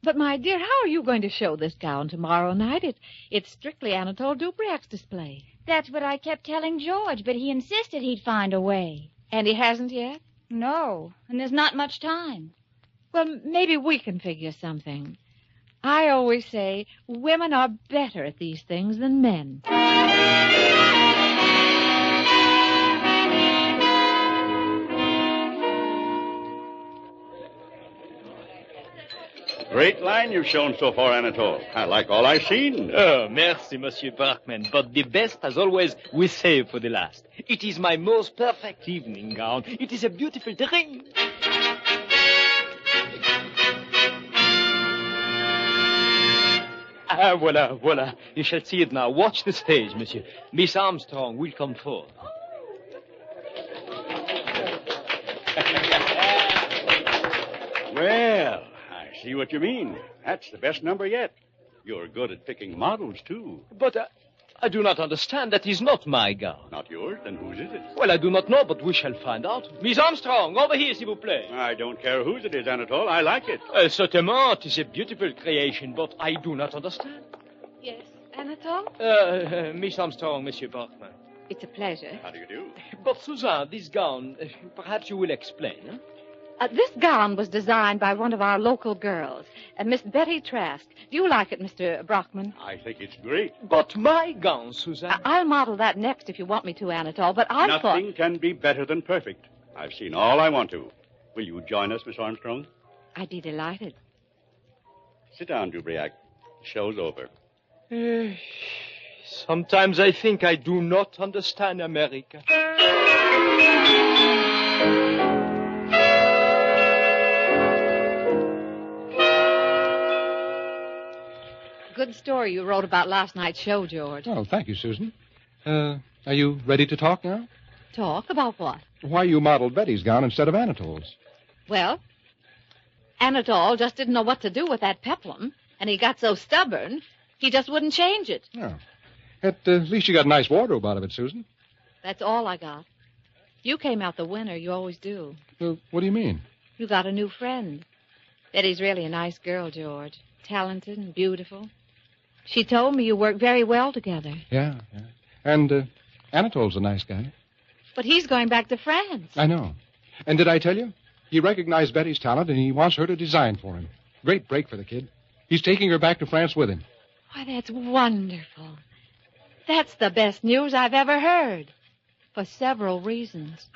But, my dear, how are you going to show this gown tomorrow night? It's strictly Anatole Dubriac's display. That's what I kept telling George, but he insisted he'd find a way. And he hasn't yet? No, and there's not much time. Well, maybe we can figure something. I always say women are better at these things than men. Great line you've shown so far, Anatole. I like all I've seen. Oh, merci, Monsieur Berkman. But the best, as always, we save for the last. It is my most perfect evening gown. It is a beautiful dream. Ah, voila, voila. You shall see it now. Watch the stage, monsieur. Miss Armstrong will come forth. Well, I see what you mean. That's the best number yet. You're good at picking models, too. But I do not understand. That is not my gown. Not yours? Then whose is it? Well, I do not know, but we shall find out. Miss Armstrong, over here, s'il vous plaît. I don't care whose it is, Anatole. I like it. Certainement, it is a beautiful creation, but I do not understand. Yes, Anatole? Miss Armstrong, Monsieur Berkman. It's a pleasure. How do you do? But, Suzanne, this gown, perhaps you will explain, huh? This gown was designed by one of our local girls, Miss Betty Trask. Do you like it, Mr. Brockman? I think it's great. But my gown, Suzanne. I'll model that next if you want me to, Anatole, but I thought... Nothing can be better than perfect. I've seen all I want to. Will you join us, Miss Armstrong? I'd be delighted. Sit down, Dubriac. The show's over. Sometimes I think I do not understand America. Good story you wrote about last night's show, George. Oh, thank you, Susan. Are you ready to talk now? Talk about what? Why you modeled Betty's gown instead of Anatole's. Well, Anatole just didn't know what to do with that peplum, and he got so stubborn, he just wouldn't change it. Oh. At least you got a nice wardrobe out of it, Susan. That's all I got. You came out the winner. You always do. What do you mean? You got a new friend. Betty's really a nice girl, George. Talented and beautiful. She told me you work very well together. Yeah. And Anatole's a nice guy. But he's going back to France. I know. And did I tell you? He recognized Betty's talent, and he wants her to design for him. Great break for the kid. He's taking her back to France with him. Why, that's wonderful. That's the best news I've ever heard. For several reasons.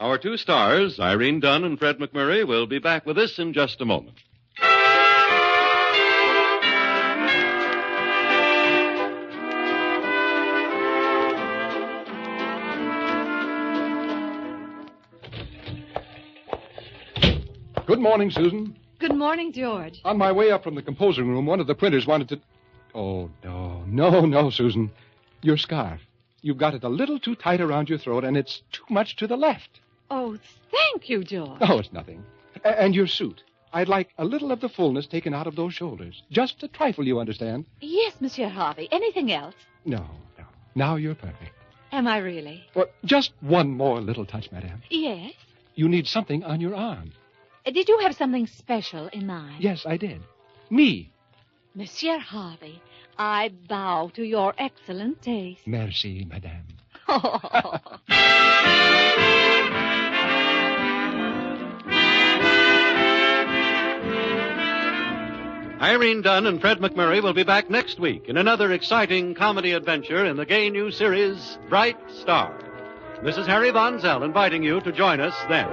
Our two stars, Irene Dunne and Fred MacMurray, will be back with us in just a moment. Good morning, Susan. Good morning, George. On my way up from the composing room, one of the printers wanted to... Oh, no, Susan. Your scarf. You've got it a little too tight around your throat, and it's too much to the left. Oh, thank you, George. Oh, it's nothing. And your suit. I'd like a little of the fullness taken out of those shoulders. Just a trifle, you understand? Yes, Monsieur Harvey. Anything else? No. Now you're perfect. Am I really? Well, just one more little touch, madame. Yes? You need something on your arm. Did you have something special in mind? Yes, I did. Me. Monsieur Harvey, I bow to your excellent taste. Merci, madame. Irene Dunne and Fred MacMurray will be back next week in another exciting comedy adventure in the gay new series, Bright Star. This is Harry Von Zell inviting you to join us then.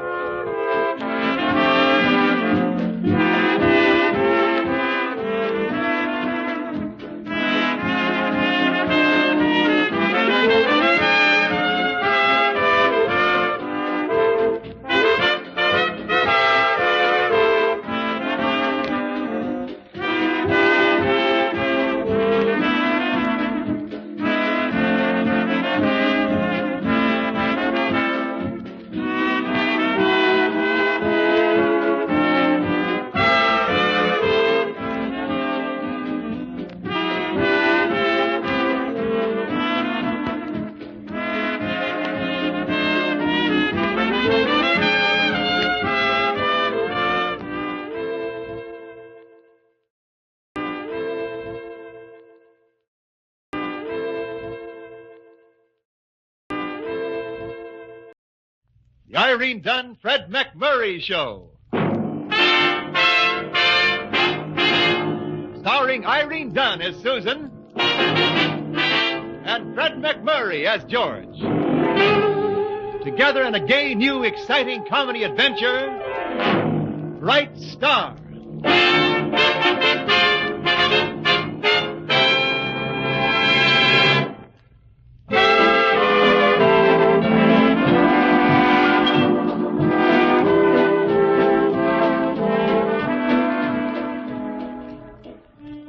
The Irene Dunne, Fred MacMurray Show. Starring Irene Dunne as Susan and Fred MacMurray as George. Together in a gay, new, exciting comedy adventure, Bright Star.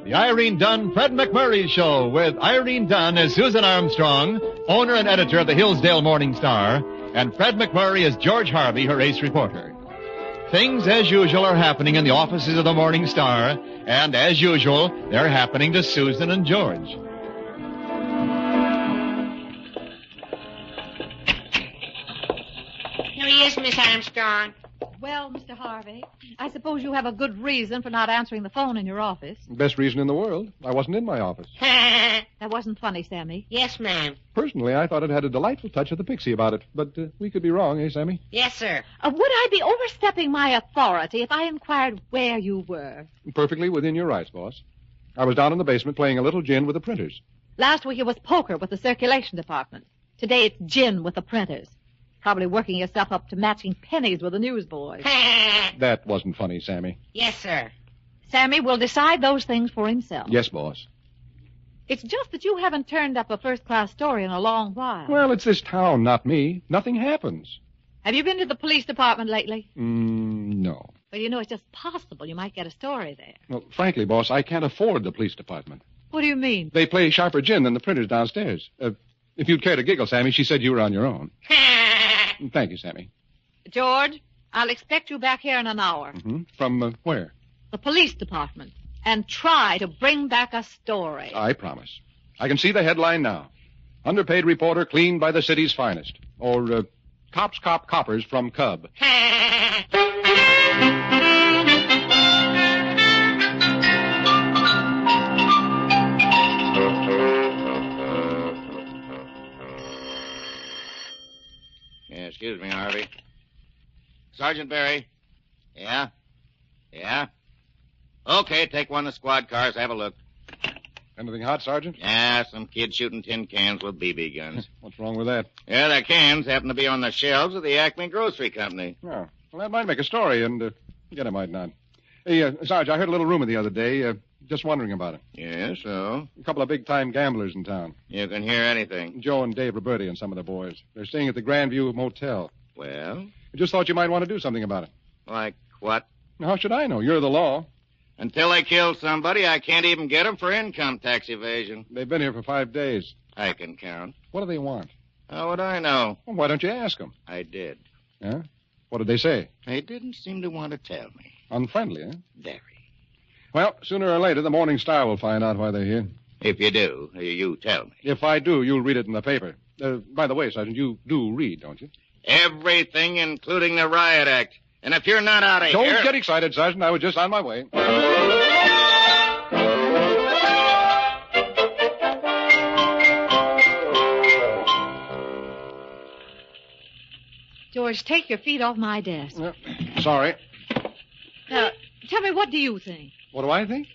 The Irene Dunne, Fred MacMurray Show with Irene Dunne as Susan Armstrong, owner and editor of the Hillsdale Morning Star, and Fred MacMurray as George Harvey, her ace reporter. Things, as usual, are happening in the offices of the Morning Star, and as usual, they're happening to Susan and George. Here he is, Miss Armstrong. Well, Mr. Harvey, I suppose you have a good reason for not answering the phone in your office. Best reason in the world. I wasn't in my office. That wasn't funny, Sammy. Yes, ma'am. Personally, I thought it had a delightful touch of the pixie about it. But we could be wrong, eh, Sammy? Yes, sir. Would I be overstepping my authority if I inquired where you were? Perfectly within your rights, boss. I was down in the basement playing a little gin with the printers. Last week it was poker with the circulation department. Today it's gin with the printers. Probably working yourself up to matching pennies with the newsboys. That wasn't funny, Sammy. Yes, sir. Sammy will decide those things for himself. Yes, boss. It's just that you haven't turned up a first-class story in a long while. Well, it's this town, not me. Nothing happens. Have you been to the police department lately? No. Well, you know, it's just possible you might get a story there. Well, frankly, boss, I can't afford the police department. What do you mean? They play sharper gin than the printers downstairs. If you'd care to giggle, Sammy, she said you were on your own. Thank you, Sammy. George, I'll expect you back here in an hour. Mm-hmm. From where? The police department. And try to bring back a story. I promise. I can see the headline now. Underpaid reporter cleaned by the city's finest. Or, Cops Cop Coppers from Cub. Excuse me, Harvey. Sergeant Barry. Yeah? Yeah? Okay, take one of the squad cars. Have a look. Anything hot, Sergeant? Yeah, some kid shooting tin cans with BB guns. What's wrong with that? Yeah, the cans happen to be on the shelves of the Acme Grocery Company. Oh, well, that might make a story, and, again, it might not. Hey, Sarge, I heard a little rumor the other day. Just wondering about it. Yeah, so? A couple of big-time gamblers in town. You can hear anything. Joe and Dave Roberti and some of the boys. They're staying at the Grandview Motel. Well? I just thought you might want to do something about it. Like what? How should I know? You're the law. Until they kill somebody, I can't even get them for income tax evasion. They've been here for 5 days. I can count. What do they want? How would I know? Well, why don't you ask them? I did. Yeah? What did they say? They didn't seem to want to tell me. Unfriendly, eh? Very. Well, sooner or later, the Morning Star will find out why they're here. If you do, you tell me. If I do, you'll read it in the paper. By the way, Sergeant, you do read, don't you? Everything, including the riot act. And if you're not out of here... Don't get excited, Sergeant. I was just on my way. George, take your feet off my desk. Sorry. Now, tell me, what do you think? What do I think?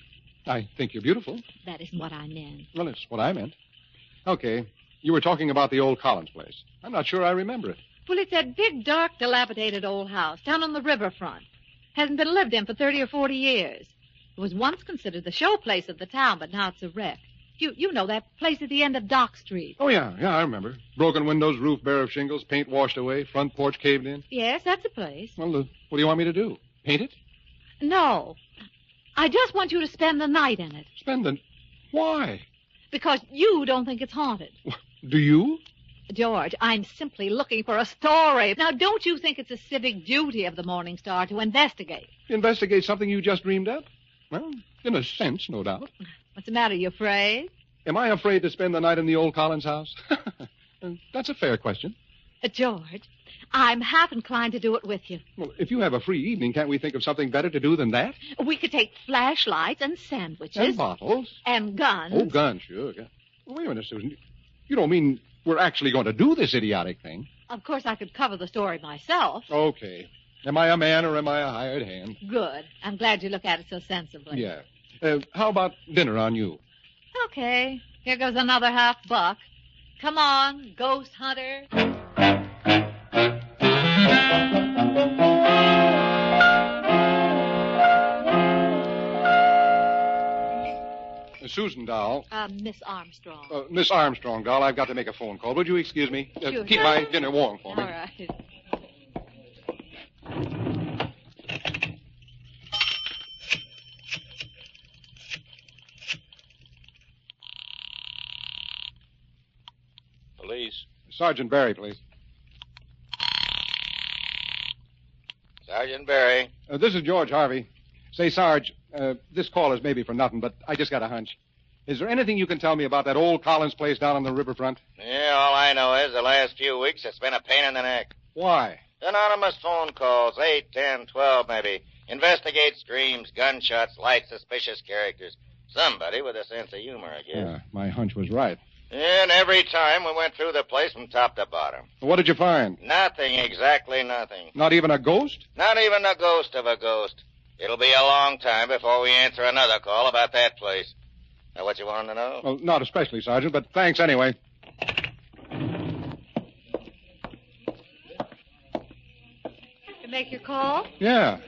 I think you're beautiful. That isn't what I meant. Well, it's what I meant. Okay. You were talking about the old Collins place. I'm not sure I remember it. Well, it's that big, dark, dilapidated old house down on the riverfront. Hasn't been lived in for 30 or 40 years. It was once considered the show place of the town, but now it's a wreck. You know that place at the end of Dock Street. Oh, yeah, I remember. Broken windows, roof bare of shingles, paint washed away, front porch caved in. Yes, that's the place. Well, what do you want me to do? Paint it? No. I just want you to spend the night in it. Spend the... Why? Because you don't think it's haunted. Do you? George, I'm simply looking for a story. Now, don't you think it's a civic duty of the Morning Star to investigate? Investigate something you just dreamed up? Well, in a sense, no doubt. What's the matter? You afraid? Am I afraid to spend the night in the old Collins house? That's a fair question. George, I'm half inclined to do it with you. Well, if you have a free evening, can't we think of something better to do than that? We could take flashlights and sandwiches. And bottles. And guns. Oh, guns, sure. Wait a minute, Susan. You don't mean we're actually going to do this idiotic thing? Of course, I could cover the story myself. Okay. Am I a man or am I a hired hand? Good. I'm glad you look at it so sensibly. Yeah. How about dinner on you? Okay. Here goes another $50. Come on, ghost hunter. Susan, doll. Miss Armstrong. Miss Armstrong, doll, I've got to make a phone call. Would you excuse me? Sure. Keep my dinner warm for me. All right. Police. Sergeant Barry, please. Sergeant Barry. This is George Harvey. Say, Sarge, this call is maybe for nothing, but I just got a hunch. Is there anything you can tell me about that old Collins place down on the riverfront? Yeah, all I know is the last few weeks it's been a pain in the neck. Why? Anonymous phone calls, 8, 10, 12 maybe. Investigate screams, gunshots, light suspicious characters. Somebody with a sense of humor, I guess. Yeah, my hunch was right. And every time we went through the place from top to bottom. What did you find? Nothing, exactly nothing. Not even a ghost? Not even a ghost of a ghost. It'll be a long time before we answer another call about that place. Now, what you wanted to know? Well, not especially, Sergeant, but thanks anyway. To make your call? Yeah.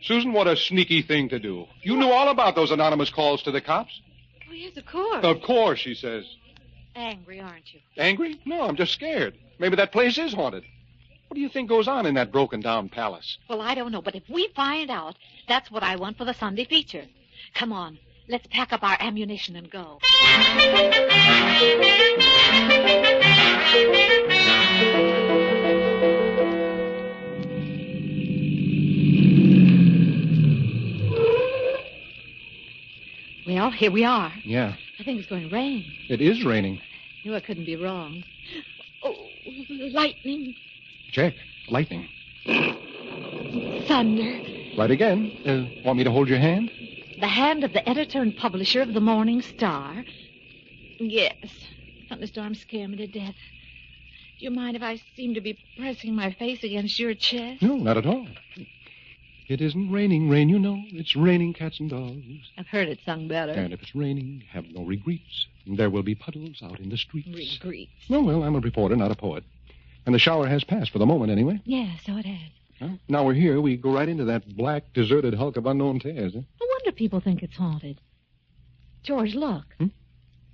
Susan, what a sneaky thing to do. You knew all about those anonymous calls to the cops? Oh, yes, of course. Of course, she says. Angry, aren't you? Angry? No, I'm just scared. Maybe that place is haunted. What do you think goes on in that broken-down palace? Well, I don't know, but if we find out, that's what I want for the Sunday feature. Come on, let's pack up our ammunition and go. Well, here we are. Yeah, I think it's going to rain. it is raining. No, it couldn't be wrong. Oh, lightning, Check. Lightning. thunder. Right again. Want me to hold your hand? The hand of the editor and publisher of the Morning Star. Yes. Thunderstorms scare me to death. Do you mind if I seem to be pressing my face against your chest? No, not at all. It isn't raining rain, you know. It's raining cats and dogs. I've heard it sung better. And if it's raining, have no regrets. There will be puddles out in the streets. Regrets. Oh, well, I'm a reporter, not a poet. And the shower has passed for the moment, anyway. Yeah, so it has. Well, now we're here. We go right into that black, deserted hulk of unknown tears. Eh? No wonder people think it's haunted. George, look.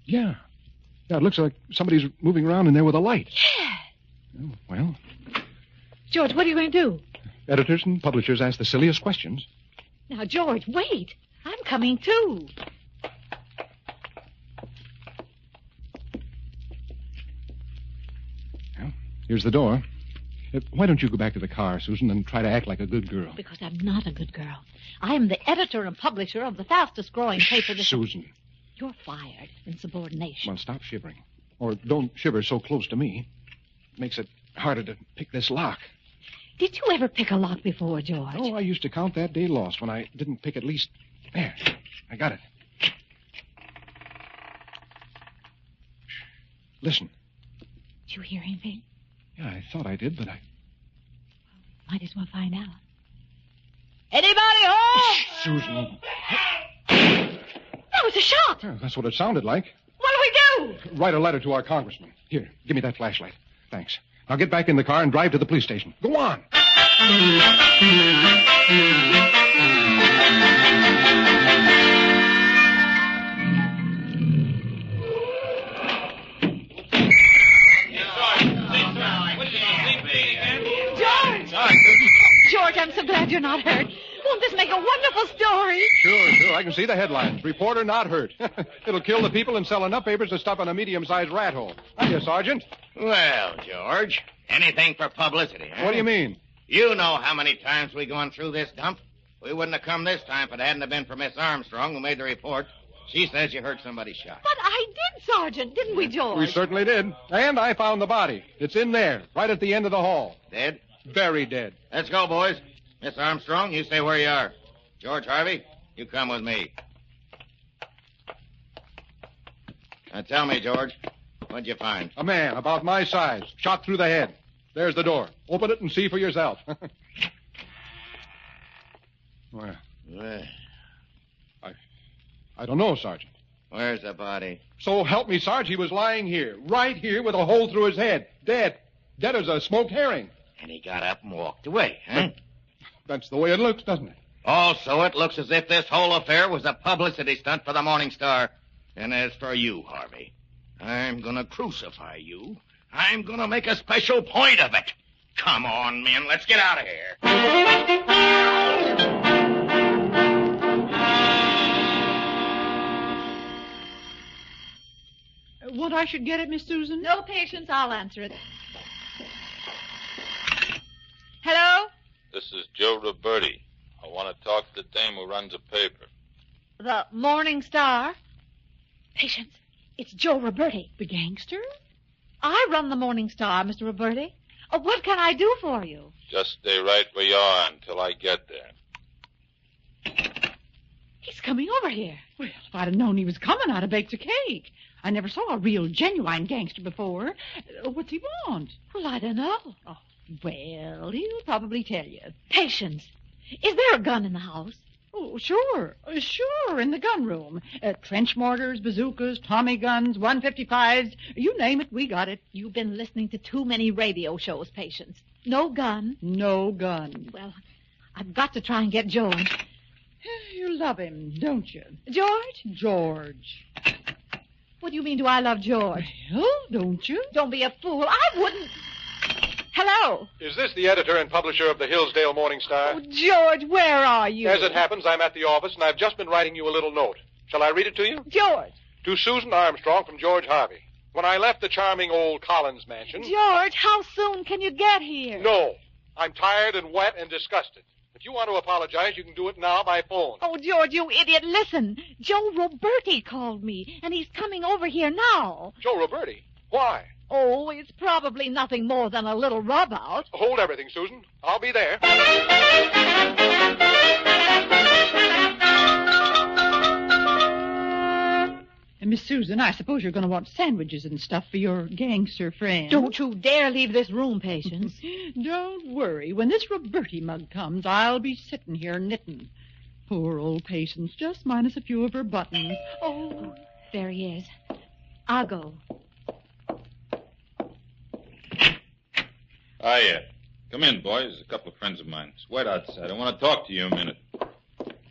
Yeah. Yeah, it looks like somebody's moving around in there with a light. Yeah. Oh, well, George, what are you going to do? editors and publishers ask the silliest questions. Now, George, wait. I'm coming, too. Well, here's the door. Why don't you go back to the car, Susan, and try to act like a good girl? Because I'm not a good girl. I am the editor and publisher of the fastest-growing paper this... Susan. You're fired in subordination. Well, stop shivering. Or don't shiver so close to me. It makes it harder to pick this lock. Did you ever pick a lock before, George? Oh, I used to count that day lost when I didn't pick at least... There, I got it. Listen. Did you hear anything? Yeah, I thought I did, but I... Might as well find out. Anybody home? Susan. That was a shot. Well, that's what it sounded like. What do we do? Write a letter to our congressman. Here, give me that flashlight. Thanks. Now get back in the car and drive to the police station. Go on. George, I'm so glad you're not hurt. Won't this make a wonderful story? Sure. I can see the headlines. Reporter not hurt. It'll kill the people and sell enough papers to stuff in a medium-sized rat hole. Hiya, Sergeant. Well, George, anything for publicity, huh? What do you mean? You know how many times we've gone through this dump. We wouldn't have come this time if it hadn't have been for Miss Armstrong, who made the report. She says you heard somebody shot. But I did, Sergeant, didn't we, George? We certainly did. And I found the body. It's in there, right at the end of the hall. Dead? Very dead. Let's go, boys. Miss Armstrong, you stay where you are. George Harvey, you come with me. Now tell me, George, what'd you find? A man about my size, shot through the head. There's the door. Open it and see for yourself. Well, I don't know, Sergeant. Where's the body? So help me, Sarge, he was lying here, right here, with a hole through his head. Dead. Dead as a smoked herring. And he got up and walked away, huh? That's the way it looks, doesn't it? Also, it looks as if this whole affair was a publicity stunt for the Morning Star. And as for you, Harvey, I'm gonna crucify you. I'm gonna make a special point of it. Come on, men, let's get out of here. What I should get it, Miss Susan? No, Patience, I'll answer it. Hello? This is Joe Roberti. I want to talk to the dame who runs a paper. The Morning Star? Patience, it's Joe Roberti. The gangster? I run the Morning Star, Mr. Roberti. What can I do for you? Just stay right where you are until I get there. He's coming over here. Well, if I'd have known he was coming, I'd have baked a cake. I never saw a real, genuine gangster before. What's he want? Well, I don't know. Oh, well, he'll probably tell you. Patience, is there a gun in the house? Oh, sure. Sure, in the gun room. Trench mortars, bazookas, Tommy guns, 155s. You name it, we got it. You've been listening to too many radio shows, Patience. No gun? No gun. Well, I've got to try and get George. You love him, don't you? George? George. What do you mean, do I love George? Well, don't you? Don't be a fool. I wouldn't. Hello? Is this the editor and publisher of the Hillsdale Morning Star? Oh, George, where are you? As it happens, I'm at the office, and I've just been writing you a little note. Shall I read it to you? George. To Susan Armstrong from George Harvey. When I left the charming old Collins mansion... George, how soon can you get here? No. I'm tired and wet and disgusted. If you want to apologize, you can do it now by phone. Oh, George, you idiot, listen. Joe Roberti called me, and he's coming over here now. Joe Roberti? Why? Oh, it's probably nothing more than a little rub-out. Hold everything, Susan. I'll be there. And Miss Susan, I suppose you're going to want sandwiches and stuff for your gangster friend. Don't you dare leave this room, Patience. Don't worry. When this Roberti mug comes, I'll be sitting here knitting. Poor old Patience, just minus a few of her buttons. Oh, there he is. I'll go. Hiya. Come in, boys. A couple of friends of mine. It's wet outside. I want to talk to you a minute.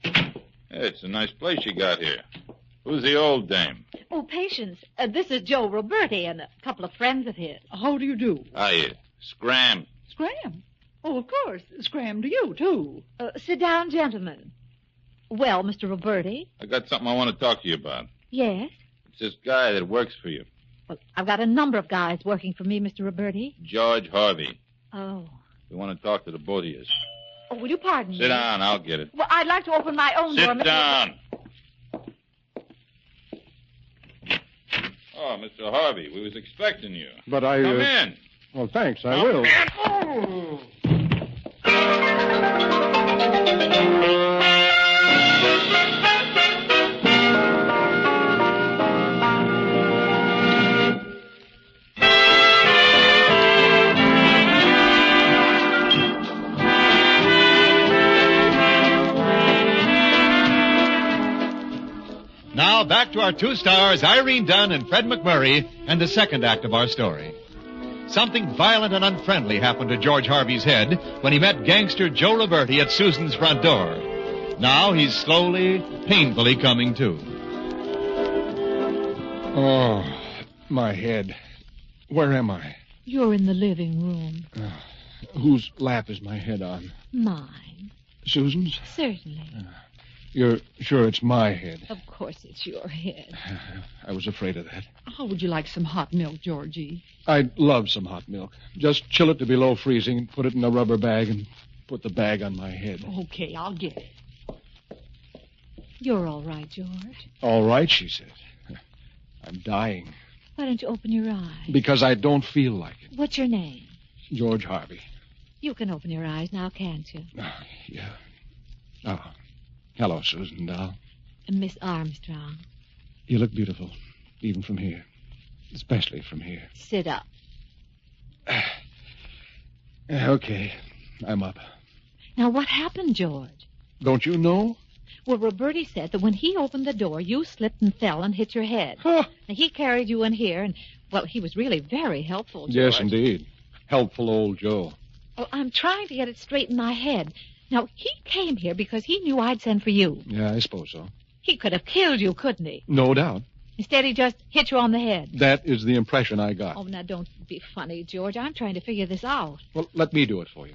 Hey, it's a nice place you got here. Who's the old dame? Oh, Patience, this is Joe Roberti and a couple of friends of his. How do you do? Hiya. Scram. Scram? Oh, of course. Scram to you, too. Sit down, gentlemen. Well, Mr. Roberti? I got something I want to talk to you about. Yes? It's this guy that works for you. Well, I've got a number of guys working for me, Mr. Roberti. George Harvey. Oh. We want to talk to the both of you. Oh, will you pardon me? Sit down. I'll get it. Well, I'd like to open my own door. Sit down. Oh, Mr. Harvey, we was expecting you. But I... Come in. Well, thanks, I will. Oh. Now, back to our two stars, Irene Dunne and Fred MacMurray, and the second act of our story. Something violent and unfriendly happened to George Harvey's head when he met gangster Joe Roberti at Susan's front door. Now he's slowly, painfully coming to. Oh, my head. Where am I? You're in the living room. Whose lap is my head on? Mine. Susan's? Certainly. You're sure it's my head? Of course it's your head. I was afraid of that. How would you like some hot milk, Georgie? I'd love some hot milk. Just chill it to below freezing, put it in a rubber bag, and put the bag on my head. Okay, I'll get it. You're all right, George. All right, she said. I'm dying. Why don't you open your eyes? Because I don't feel like it. What's your name? George Harvey. You can open your eyes now, can't you? Yeah. Oh. Hello, Susan, doll. Miss Armstrong. You look beautiful, even from here. Especially from here. Sit up. Okay, I'm up. Now, what happened, George? Don't you know? Well, Roberti said that when he opened the door, you slipped and fell and hit your head. Huh. Now, he carried you in here, and, well, he was really very helpful, George. Yes, indeed. Helpful old Joe. Well, I'm trying to get it straight in my head. Now, he came here because he knew I'd send for you. Yeah, I suppose so. He could have killed you, couldn't he? No doubt. Instead, he just hit you on the head. That is the impression I got. Oh, now, don't be funny, George. I'm trying to figure this out. Well, let me do it for you.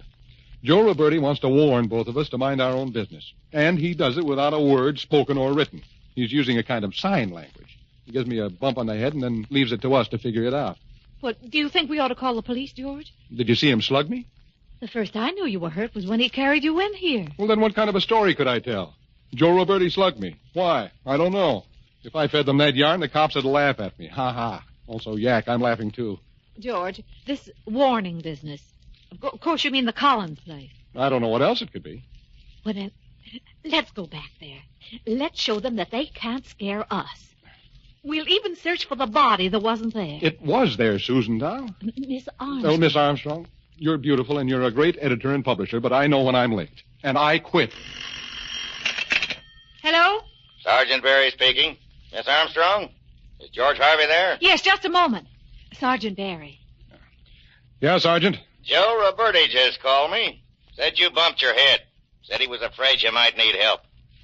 Joe Roberti wants to warn both of us to mind our own business. And he does it without a word spoken or written. He's using a kind of sign language. He gives me a bump on the head and then leaves it to us to figure it out. Well, do you think we ought to call the police, George? Did you see him slug me? The first I knew you were hurt was when he carried you in here. Well, then what kind of a story could I tell? Joe Roberti slugged me. Why? I don't know. If I fed them that yarn, the cops would laugh at me. Ha ha. Also, yak, I'm laughing too. George, this warning business. Of course you mean the Collins place. I don't know what else it could be. Well, then, let's go back there. Let's show them that they can't scare us. We'll even search for the body that wasn't there. It was there, Susan Dow. Miss Armstrong. Oh, Miss Armstrong, you're beautiful and you're a great editor and publisher, but I know when I'm licked. And I quit. Hello? Sergeant Barry speaking. Miss Armstrong? Is George Harvey there? Yes, just a moment. Sergeant Barry. Yeah, Sergeant? Joe Roberti just called me. Said you bumped your head. Said he was afraid you might need help.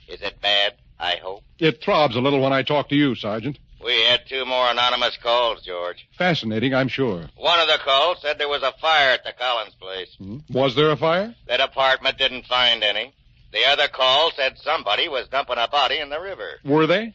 Is it bad, I hope? It throbs a little when I talk to you, Sergeant. We had 2 more anonymous calls, George. Fascinating, I'm sure. One of the calls said there was a fire at the Collins place. Was there a fire? The department didn't find any. The other call said somebody was dumping a body in the river. Were they?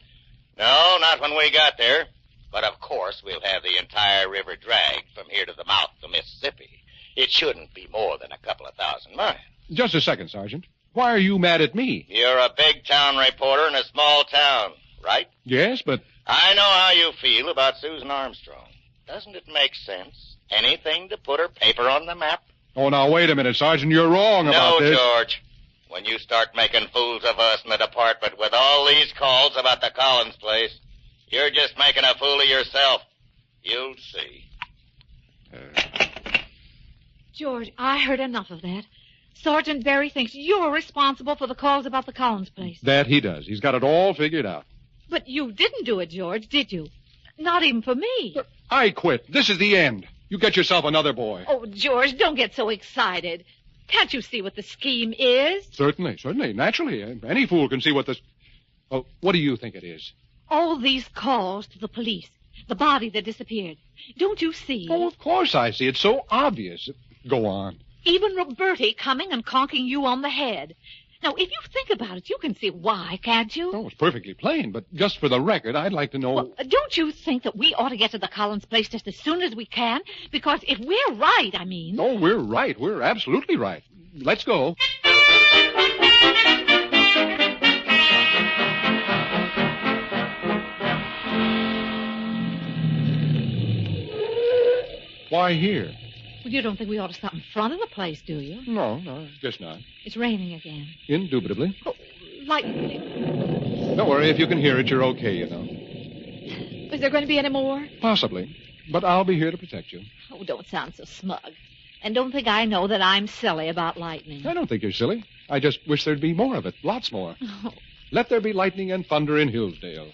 No, not when we got there. But of course we'll have the entire river dragged from here to the mouth of the Mississippi. It shouldn't be more than a couple of 1,000 miles. Just a second, Sergeant. Why are you mad at me? You're a big town reporter in a small town, right? Yes, but... I know how you feel about Susan Armstrong. Doesn't it make sense? Anything to put her paper on the map? Oh, now, wait a minute, Sergeant. You're wrong about this. No, George. When you start making fools of us in the department with all these calls about the Collins place, you're just making a fool of yourself. You'll see. George, I heard enough of that. Sergeant Barry thinks you're responsible for the calls about the Collins place. That he does. He's got it all figured out. But you didn't do it, George, did you? Not even for me. I quit. This is the end. You get yourself another boy. Oh, George, don't get so excited. Can't you see what the scheme is? Certainly. Naturally. Any fool can see what this... Oh, what do you think it is? All these calls to the police. The body that disappeared. Don't you see? Oh, of course I see. It's so obvious. Go on. Even Roberti coming and conking you on the head. Now, if you think about it, you can see why, can't you? Oh, it's perfectly plain, but just for the record, I'd like to know... Well, don't you think that we ought to get to the Collins place just as soon as we can? Because if we're right, I mean... Oh, we're right. We're absolutely right. Let's go. Why here? Well, you don't think we ought to stop in front of the place, do you? No, just not. It's raining again. Indubitably. Oh, lightning. Don't worry. If you can hear it, you're okay, you know. Is there going to be any more? Possibly. But I'll be here to protect you. Oh, don't sound so smug. And don't think I know that I'm silly about lightning. I don't think you're silly. I just wish there'd be more of it. Lots more. Oh. Let there be lightning and thunder in Hillsdale.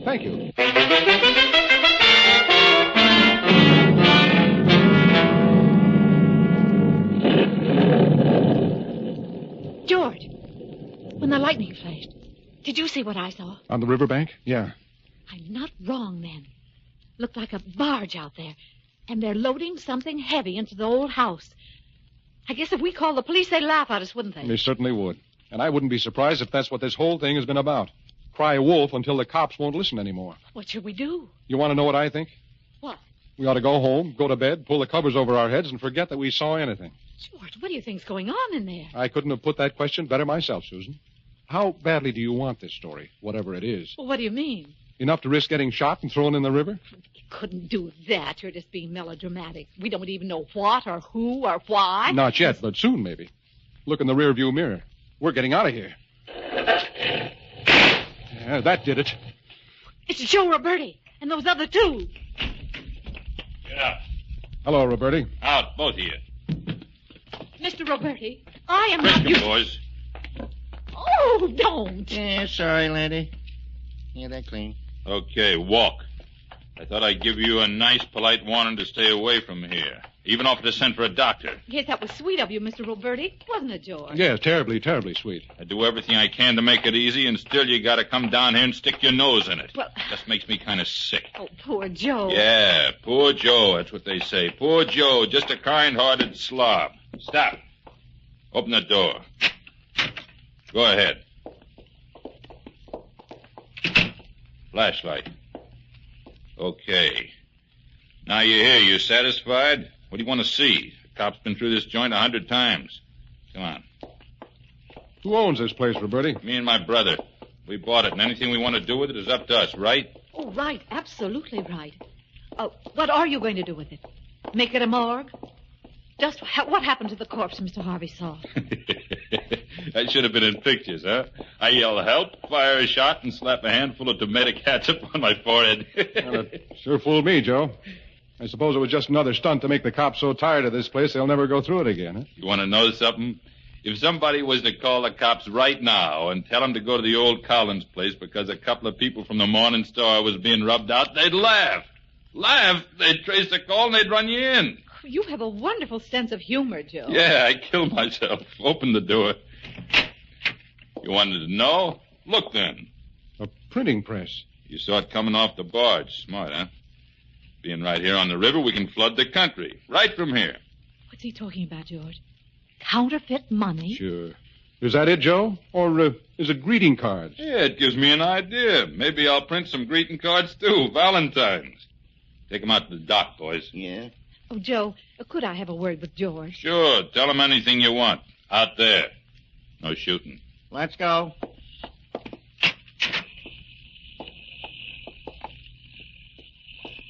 Thank you. George, when the lightning flashed, did you see what I saw? On the riverbank? Yeah. I'm not wrong, then. Looked like a barge out there, and they're loading something heavy into the old house. I guess if we called the police, they'd laugh at us, wouldn't they? They certainly would. And I wouldn't be surprised if that's what this whole thing has been about. Cry wolf until the cops won't listen anymore. What should we do? You want to know what I think? What? We ought to go home, go to bed, pull the covers over our heads, and forget that we saw anything. George, what do you think's going on in there? I couldn't have put that question better myself, Susan. How badly do you want this story, whatever it is? Well, what do you mean? Enough to risk getting shot and thrown in the river? You couldn't do that. You're just being melodramatic. We don't even know what or who or why. Not yet, but soon, maybe. Look in the rearview mirror. We're getting out of here. Yeah, that did it. It's Joe Roberti and those other two. Get up. Hello, Roberti. Out, both of you. Mr. Roberti, I am Frisk not... 'em, boys. Oh, don't. Yeah, sorry, lady. Yeah, they're clean. Okay, walk. I thought I'd give you a nice, polite warning to stay away from here. Even offered to send for a doctor. Yes, that was sweet of you, Mr. Roberti. Wasn't it, George? Yes, terribly, terribly sweet. I do everything I can to make it easy, and still you gotta come down here and stick your nose in it. Well... Just makes me kind of sick. Oh, poor Joe. Yeah, poor Joe, that's what they say. Poor Joe, just a kind-hearted slob. Stop. Open the door. Go ahead. Flashlight. Okay. Now you're here. You satisfied? What do you want to see? The cop's been through this joint 100 times. Come on. Who owns this place, Roberti? Me and my brother. We bought it, and anything we want to do with it is up to us, right? Oh, right. Absolutely right. What are you going to do with it? Make it a morgue? Just what happened to the corpse Mr. Harvey saw? That should have been in pictures, huh? I yell help, fire a shot, and slap a handful of tomato ketchup on my forehead. Well, it sure fooled me, Joe. I suppose it was just another stunt to make the cops so tired of this place they'll never go through it again, huh? You want to know something? If somebody was to call the cops right now and tell them to go to the old Collins place because a couple of people from the Morning Star was being rubbed out, they'd laugh. Laugh? They'd trace the call and they'd run you in. You have a wonderful sense of humor, Joe. Yeah, I killed myself. Open the door. You wanted to know? Look then. A printing press. You saw it coming off the barge. Smart, huh? Being right here on the river, we can flood the country. Right from here. What's he talking about, George? Counterfeit money? Sure. Is that it, Joe? Or is it greeting cards? Yeah, it gives me an idea. Maybe I'll print some greeting cards, too. Valentine's. Take them out to the dock, boys. Yeah? Oh, Joe, could I have a word with George? Sure. Tell him anything you want. Out there. No shooting. Let's go.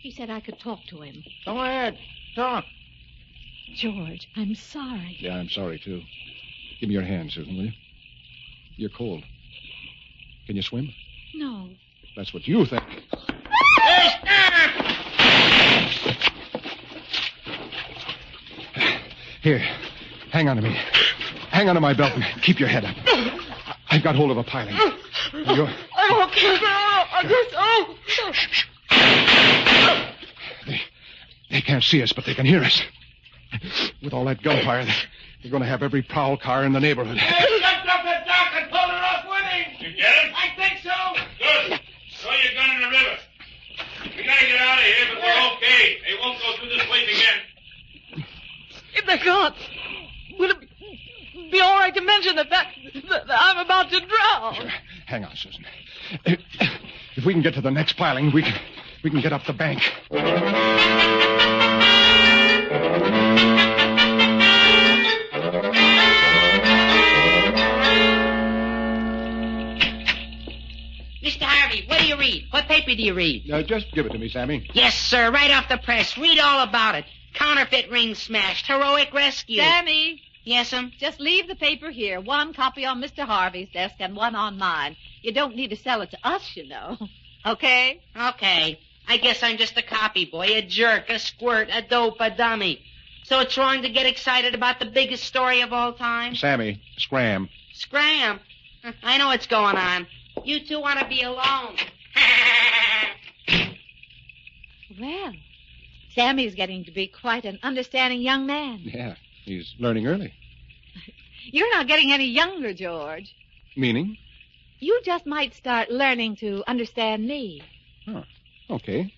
He said I could talk to him. Go ahead. Talk. George, I'm sorry. Yeah, I'm sorry, too. Give me your hand, Susan, will you? You're cold. Can you swim? No. That's what you think. Hey, stop! Here, hang on to me. Hang on to my belt and keep your head up. I've got hold of a piling. You're... I'm okay. I guess. They can't see us, but they can hear us. With all that gunfire, they're going to have every prowl car in the neighborhood. Hey, jumped up the dock and pulled her off with him. You get him? I think so. Good. Throw your gun in the river. We gotta get out of here, but we're okay. They won't go through this place again. If they can't, will it be all right to mention the fact that I'm about to drown? Sure. Hang on, Susan. If we can get to the next piling, we can get up the bank. Mr. Harvey, what do you read? What paper do you read? Just give it to me, Sammy. Yes, sir, right off the press. Read all about it. Counterfeit ring smashed. Heroic rescue. Sammy. Yes'm? Just leave the paper here. One copy on Mr. Harvey's desk and one on mine. You don't need to sell it to us, you know. Okay? Okay. I guess I'm just a copy boy, a jerk, a squirt, a dope, a dummy. So it's wrong to get excited about the biggest story of all time? Sammy, scram. Scram? I know what's going on. You two want to be alone. Well, Sammy's getting to be quite an understanding young man. Yeah, he's learning early. You're not getting any younger, George. Meaning? You just might start learning to understand me. Oh, okay.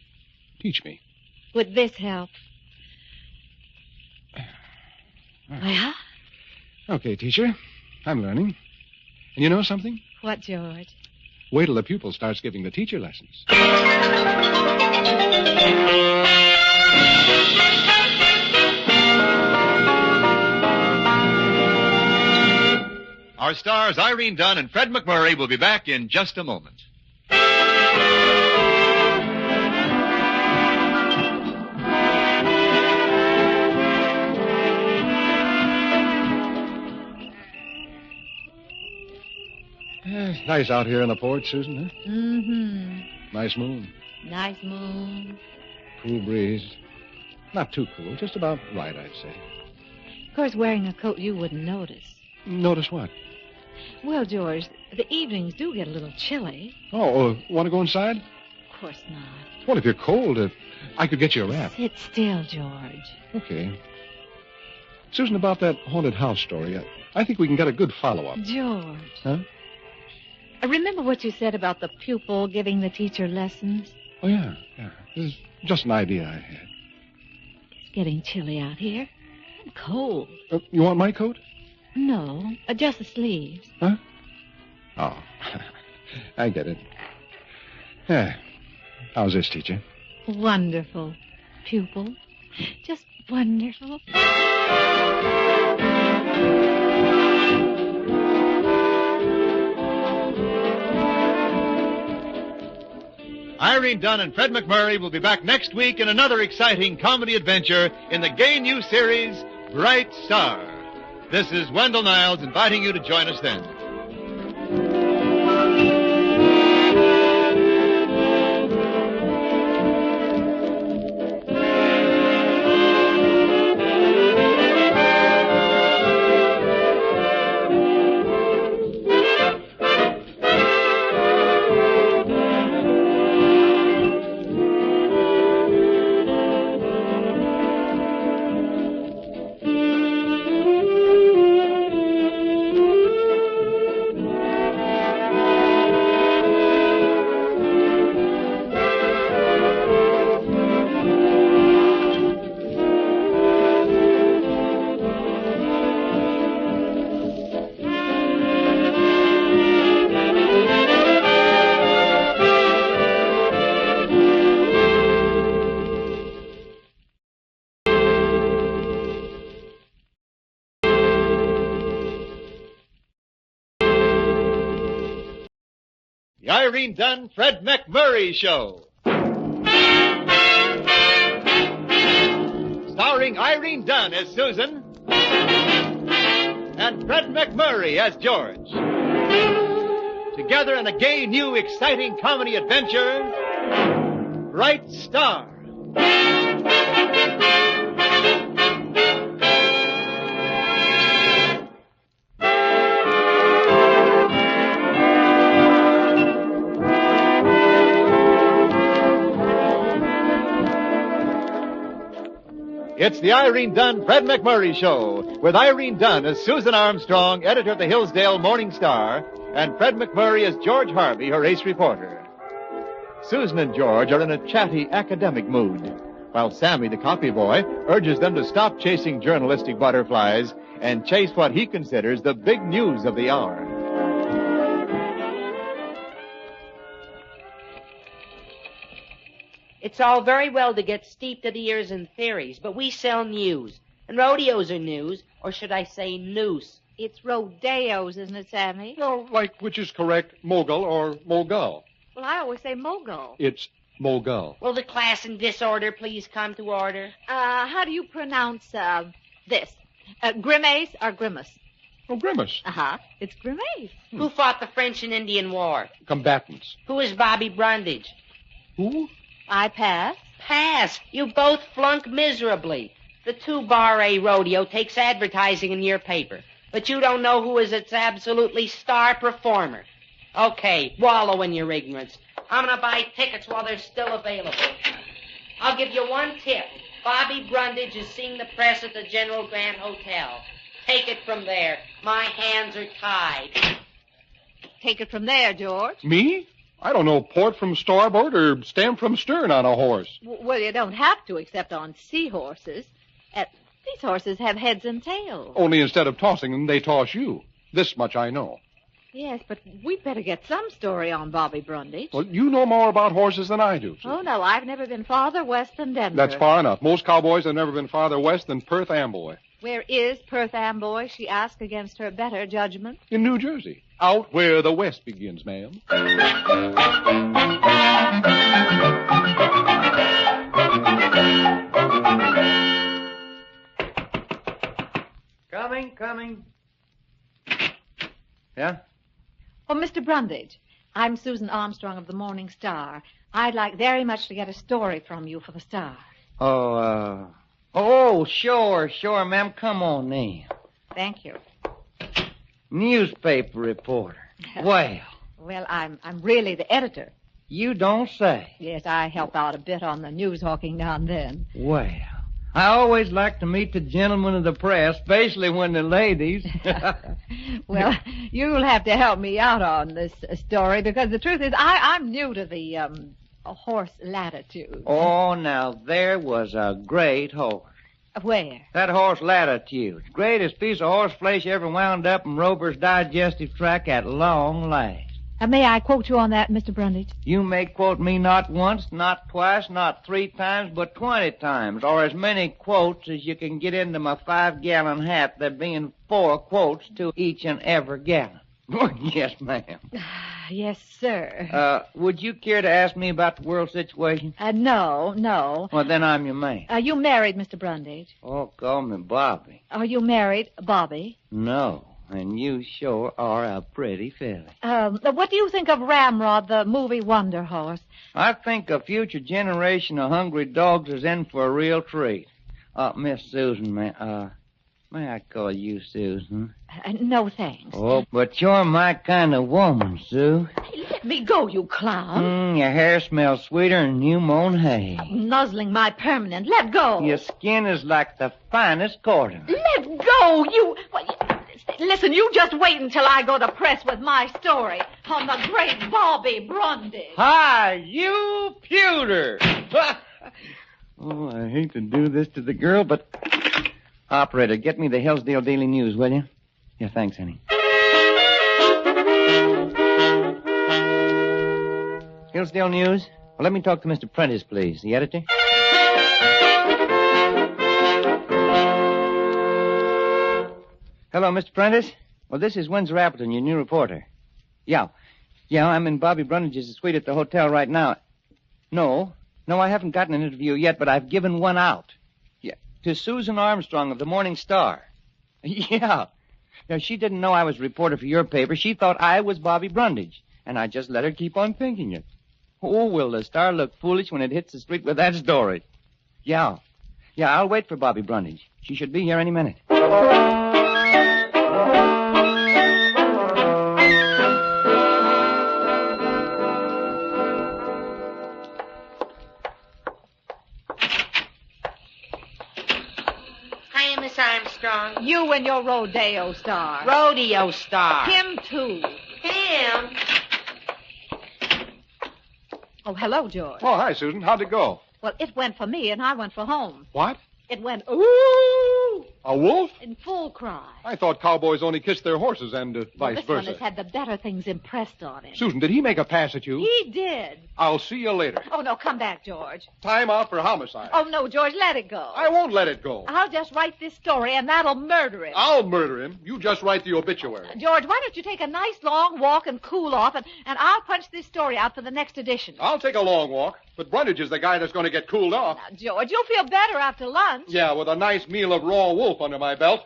Teach me. Would this help? Yeah? Okay, teacher. I'm learning. And you know something? What, George? Wait till the pupil starts giving the teacher lessons. Our stars Irene Dunne and Fred MacMurray will be back in just a moment. It's nice out here on the porch, Susan, huh? Mm-hmm. Nice moon. Nice moon. Cool breeze. Not too cool. Just about right, I'd say. Of course, wearing a coat you wouldn't notice. Notice what? Well, George, the evenings do get a little chilly. Oh, want to go inside? Of course not. Well, if you're cold, I could get you a wrap. Sit still, George. Okay. Susan, about that haunted house story, I think we can get a good follow-up. George. Huh? Remember what you said about the pupil giving the teacher lessons? Oh, yeah. It was just an idea I had. It's getting chilly out here. And cold. You want my coat? No, just the sleeves. Huh? Oh, I get it. Yeah. How's this, teacher? Wonderful. Pupil. Just wonderful. Irene Dunne and Fred MacMurray will be back next week in another exciting comedy adventure in the gay new series, Bright Star. This is Wendell Niles inviting you to join us then. The Irene Dunne, Fred MacMurray Show. Starring Irene Dunne as Susan and Fred MacMurray as George. Together in a gay, new, exciting comedy adventure, Bright Star. It's the Irene Dunne, Fred MacMurray Show, with Irene Dunne as Susan Armstrong, editor of the Hillsdale Morning Star, and Fred MacMurray as George Harvey, her ace reporter. Susan and George are in a chatty academic mood, while Sammy, the copy boy, urges them to stop chasing journalistic butterflies and chase what he considers the big news of the hour. It's all very well to get steeped to the ears in theories, but we sell news. And rodeos are news, or should I say noose? It's rodeos, isn't it, Sammy? No, like which is correct, mogul or mogul? Well, I always say mogul. It's mogul. Will the class in disorder please come to order? How do you pronounce, this? Grimace or grimace? Oh, grimace. Uh-huh. It's grimace. Who fought the French and Indian War? Combatants. Who is Bobby Brundage? Who? I pass. Pass. You both flunk miserably. The 2-bar-A rodeo takes advertising in your paper, but you don't know who is its absolutely star performer. Okay, wallow in your ignorance. I'm going to buy tickets while they're still available. I'll give you one tip. Bobby Brundage is seeing the press at the General Grant Hotel. Take it from there. My hands are tied. Take it from there, George. Me? I don't know port from starboard or stem from stern on a horse. Well, you don't have to, except on seahorses. These horses have heads and tails. Only instead of tossing them, they toss you. This much I know. Yes, but we'd better get some story on Bobby Brundage. Well, you know more about horses than I do. Oh, no, I've never been farther west than Denver. That's far enough. Most cowboys have never been farther west than Perth Amboy. Where is Perth Amboy, she asked against her better judgment? In New Jersey. Out where the west begins, ma'am. Coming. Yeah? Oh, Mr. Brundage, I'm Susan Armstrong of the Morning Star. I'd like very much to get a story from you for the Star. Oh, Oh, sure, ma'am. Come on in. Thank you. Newspaper reporter. Well, Well, I'm really the editor. you don't say. Yes, I help out a bit on the news hawking now and then. Well, I always like to meet the gentlemen of the press, especially when they're ladies. Well, you'll have to help me out on this story because the truth is I'm new to the horse latitude. Oh, now, there was a great horse. Where? That horse Latitude. Greatest piece of horse flesh ever wound up in Rover's digestive tract at long last. May I quote you on that, Mr. Brundage? You may quote me not once, not twice, not 3 times, but 20 times, or as many quotes as you can get into my 5-gallon hat, there being 4 quotes to each and every gallon. Yes, ma'am. Yes, sir. Would you care to ask me about the world situation? No. Well, then I'm your man. Are you married, Mr. Brundage? Oh, call me Bobby. Are you married, Bobby? No, and you sure are a pretty filly. What do you think of Ramrod, the movie Wonder Horse? I think a future generation of hungry dogs is in for a real treat. Miss Susan, may I call you Susan? No, thanks. Oh, but you're my kind of woman, Sue. Hey, let me go, you clown. Your hair smells sweeter than new mown hay. Nuzzling my permanent. Let go. Your skin is like the finest cotton. Let go, you... Listen, you just wait until I go to press with my story on the great Bobby Brundage. Hi, you pewter. Oh, I hate to do this to the girl, but... Operator, get me the Hillsdale Daily News, will you? Yeah, thanks, honey. Hillsdale News? Well, let me talk to Mr. Prentice, please. The editor? Hello, Mr. Prentice? Well, this is Windsor Appleton, your new reporter. Yeah, I'm in Bobby Brundage's suite at the hotel right now. No, I haven't gotten an interview yet, but I've given one out. To Susan Armstrong of the Morning Star. Yeah. Now, she didn't know I was a reporter for your paper. She thought I was Bobby Brundage. And I just let her keep on thinking it. Oh, will the Star look foolish when it hits the street with that story? Yeah, I'll wait for Bobby Brundage. She should be here any minute. Armstrong. You and your rodeo star. Rodeo star. Him, too. Him? Oh, hello, George. Oh, hi, Susan. How'd it go? Well, it went for me, and I went for home. What? It went, ooh! A wolf? In full cry. I thought cowboys only kissed their horses and vice this versa. one has had the better things impressed on him. Susan, did he make a pass at you? He did. I'll see you later. Oh, no, come back, George. Time out for homicide. Oh, no, George, let it go. I won't let it go. I'll just write this story, and that'll murder him. I'll murder him. You just write the obituary. George, why don't you take a nice long walk and cool off, and I'll punch this story out for the next edition. I'll take a long walk, but Brundage is the guy that's going to get cooled off. Now, George, you'll feel better after lunch. Yeah, with a nice meal of raw wolf under my belt.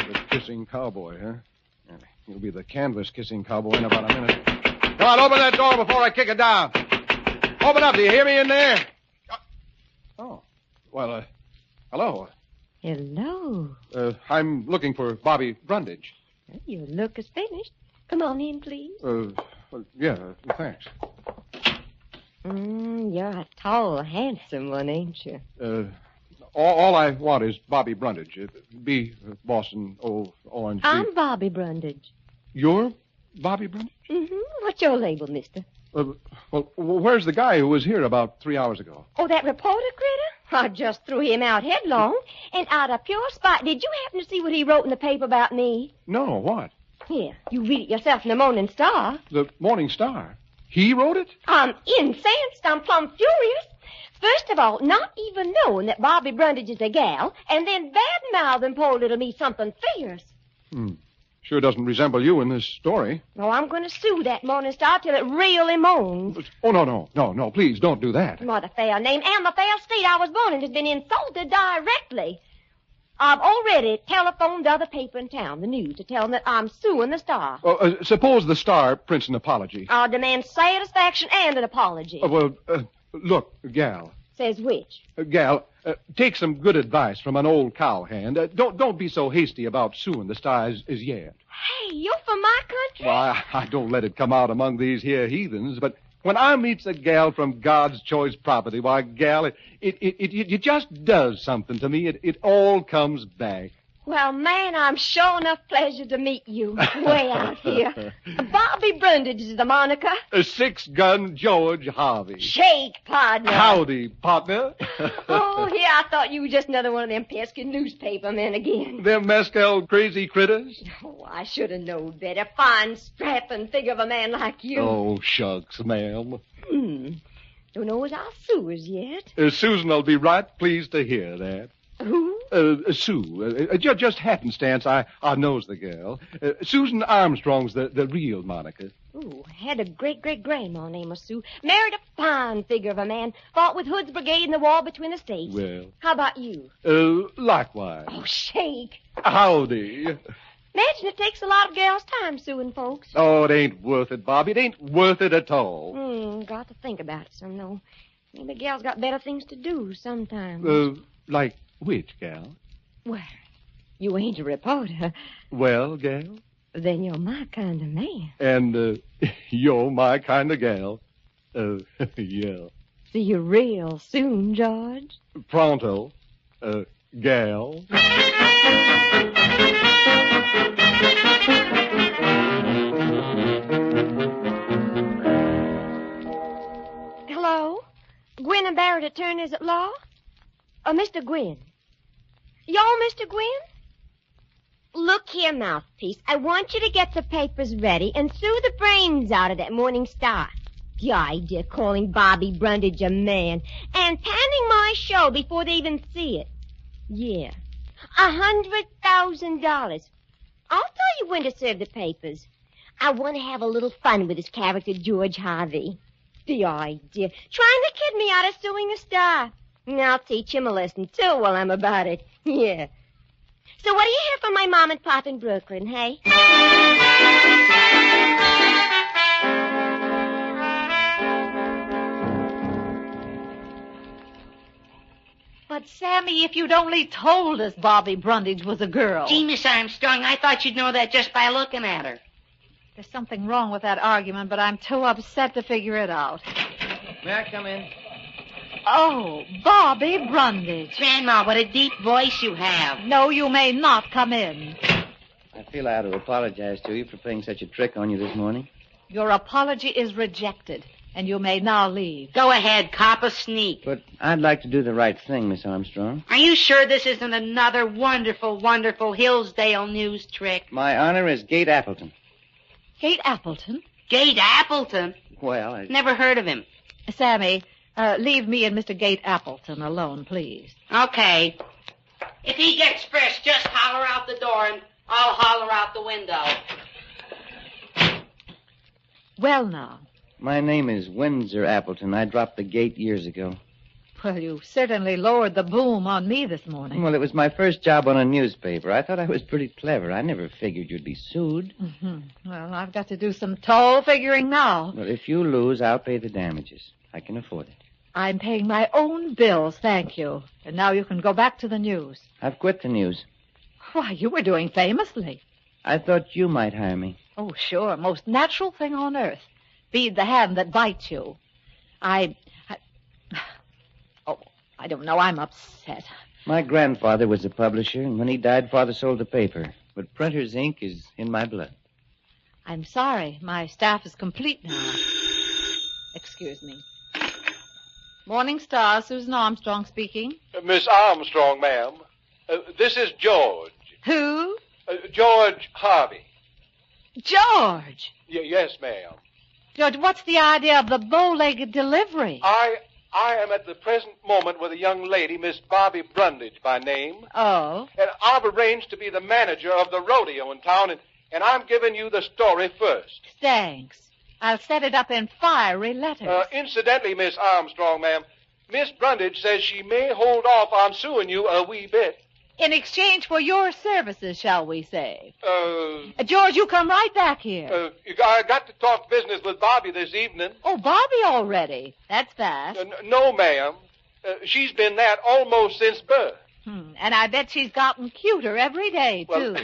The kissing cowboy, huh? Yeah, he'll be the canvas-kissing cowboy in about a minute. Come on, open that door before I kick it down. Open up. Do you hear me in there? Oh. Well, hello. Hello. I'm looking for Bobby Brundage. Your look is finished. Come on in, please. Well, yeah, thanks. You're a tall, handsome one, ain't you? All I want is Bobby Brundage. B. Boston, Orange. I'm Bobby Brundage. You're Bobby Brundage? Mm-hmm. What's your label, mister? Well, where's the guy who was here about 3 hours ago? Oh, that reporter critter? I just threw him out headlong. And out of pure spite, did you happen to see what he wrote in the paper about me? No, what? Here, you read it yourself in the Morning Star. The Morning Star? He wrote it? I'm incensed. I'm plumb furious. First of all, not even knowing that Bobby Brundage is a gal, and then bad-mouthing poor little me something fierce. Sure doesn't resemble you in this story. Oh, I'm going to sue that Morning Star till it really moans. Oh, no, please don't do that. What a fair name and the fair state I was born in has been insulted directly. I've already telephoned the other paper in town, the News, to tell them that I'm suing the Star. Suppose the Star prints an apology. I'll demand satisfaction and an apology. Look, gal. Says which? Gal, take some good advice from an old cowhand. Don't be so hasty about suing the Star as yet. Hey, you're from my country? Why, I don't let it come out among these here heathens, but when I meets a gal from God's choice property, why, gal, it just does something to me. It all comes back. Well, man, I'm sure enough pleasure to meet you way out here. Bobby Brundage is the moniker. Six-gun George Harvey. Shake, partner. Howdy, partner. Oh, yeah, I thought you were just another one of them pesky newspaper men again. Them mescal crazy critters? Oh, I should have known better. Fine, strapping figure of a man like you. Oh, shucks, ma'am. Don't know as I'll sue as yet. Susan'll be right pleased to hear that. Who? Sue. Just happenstance, I knows the girl. Susan Armstrong's the real moniker. Ooh, had a great-great-grandma named Sue. Married a fine figure of a man. Fought with Hood's brigade in the war between the states. Well. How about you? Likewise. Oh, shake. Howdy. Imagine it takes a lot of gals' time suing folks. Oh, it ain't worth it, Bobby. It ain't worth it at all. Got to think about it some, though. Maybe gals got better things to do sometimes. Like which, gal? Well, you ain't a reporter. Well, gal? Then you're my kind of man. And you're my kind of gal. Yeah. See you real soon, George. Pronto, gal. Hello? Gwynn and Barrett, attorneys at law? Mr. Gwynn. Y'all, Mr. Gwynn? Look here, Mouthpiece. I want you to get the papers ready and sue the brains out of that Morning Star. The idea of calling Bobby Brundage a man and panning my show before they even see it. Yeah. $100,000. I'll tell you when to serve the papers. I want to have a little fun with this character, George Harvey. The idea. Trying to kid me out of suing a Star. I'll teach him a lesson, too, while I'm about it. Yeah. So what do you hear from my mom and pop in Brooklyn, hey? But, Sammy, if you'd only told us Bobby Brundage was a girl. Gee, Miss Armstrong, I thought you'd know that just by looking at her. There's something wrong with that argument, but I'm too upset to figure it out. May I come in? Oh, Bobby Brundage. Grandma, what a deep voice you have. No, you may not come in. I feel I ought to apologize to you for playing such a trick on you this morning. Your apology is rejected, and you may now leave. Go ahead, cop a sneak. But I'd like to do the right thing, Miss Armstrong. Are you sure this isn't another wonderful, wonderful Hillsdale news trick? My honor is Gate Appleton. Gate Appleton? Gate Appleton? Well, I... Never heard of him. Sammy, leave me and Mr. Gate Appleton alone, please. Okay. If he gets frisked, just holler out the door and I'll holler out the window. Well, now. My name is Windsor Appleton. I dropped the gate years ago. Well, you certainly lowered the boom on me this morning. Well, it was my first job on a newspaper. I thought I was pretty clever. I never figured you'd be sued. Mm-hmm. Well, I've got to do some toll figuring now. Well, if you lose, I'll pay the damages. I can afford it. I'm paying my own bills, thank you. And now you can go back to the news. I've quit the news. Why, you were doing famously. I thought you might hire me. Oh, sure. Most natural thing on earth. Feed the hand that bites you. I don't know. I'm upset. My grandfather was a publisher, and when he died, Father sold the paper. But printer's ink is in my blood. I'm sorry. My staff is complete now. Excuse me. Morning Star, Susan Armstrong speaking. Miss Armstrong, ma'am. This is George. Who? George Harvey. George! Yes, ma'am. George, what's the idea of the bow-legged delivery? I am at the present moment with a young lady, Miss Bobby Brundage by name. Oh? And I've arranged to be the manager of the rodeo in town, and I'm giving you the story first. Thanks. I'll set it up in fiery letters. Incidentally, Miss Armstrong, ma'am, Miss Brundage says she may hold off on suing you a wee bit In exchange for your services, shall we say. George, you come right back here. I got to talk business with Bobby this evening. Oh, Bobby already. That's fast. No, ma'am. She's been that almost since birth. And I bet she's gotten cuter every day, too. Well,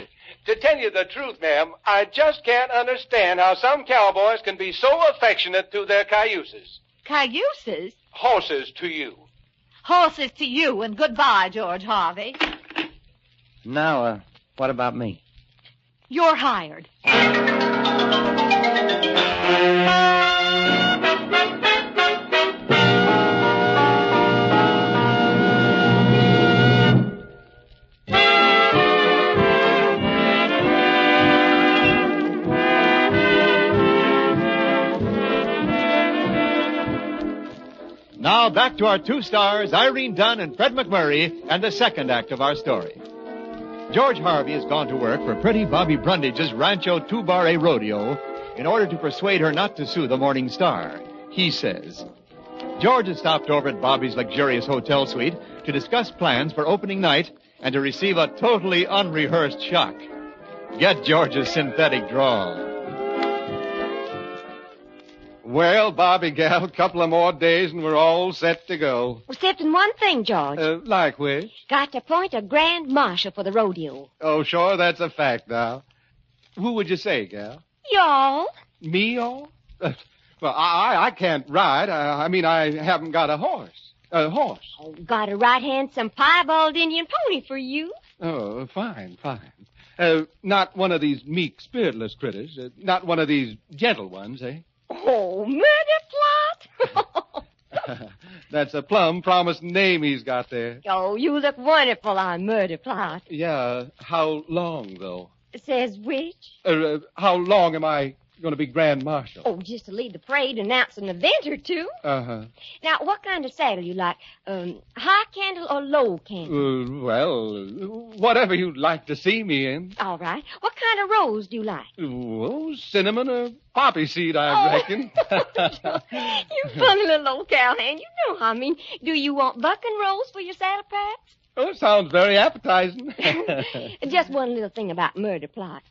to tell you the truth, ma'am, I just can't understand how some cowboys can be so affectionate to their cayuses. Cayuses? Horses to you. Horses to you, and goodbye, George Harvey. Now, what about me? You're hired. Now back to our two stars, Irene Dunne and Fred MacMurray, and the second act of our story. George Harvey has gone to work for pretty Bobby Brundage's Rancho Two-Bar Rodeo in order to persuade her not to sue the Morning Star. He says. George has stopped over at Bobby's luxurious hotel suite to discuss plans for opening night and to receive a totally unrehearsed shock. Get George's synthetic drawl. Well, Bobby, gal, a couple of more days and we're all set to go. Except in one thing, George. Like which? Got to appoint a grand marshal for the rodeo. Oh, sure, that's a fact now. Who would you say, gal? Y'all. Me, y'all? Well, I can't ride. I mean, I haven't got a horse. A horse. Oh, got a right handsome piebald Indian pony for you. Oh, fine. Not one of these meek, spiritless critters. Not one of these gentle ones, eh? Oh, murder plot? That's a plum promised name he's got there. Oh, you look wonderful on murder plot. Yeah, how long, though? Says which? How long am I going to be Grand Marshal? Oh, just to lead the parade, announce an event or two. Uh-huh. Now, what kind of saddle you like? High candle or low candle? Well, whatever you'd like to see me in. All right. What kind of rose do you like? Oh, cinnamon or poppy seed, I reckon. You funny little old cowhand. You know how I mean. Do you want buck and rose for your saddle packs? Oh, sounds very appetizing. Just one little thing about murder plot.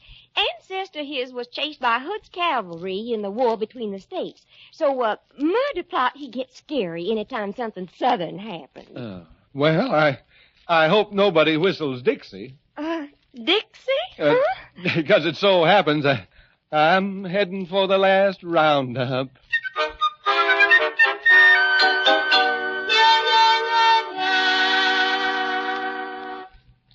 Ancestor his was chased by Hood's cavalry in the war between the states. So, murder plot, he gets scary anytime something southern happens. Well, I hope nobody whistles Dixie. Dixie? Because it so happens I'm heading for the last roundup.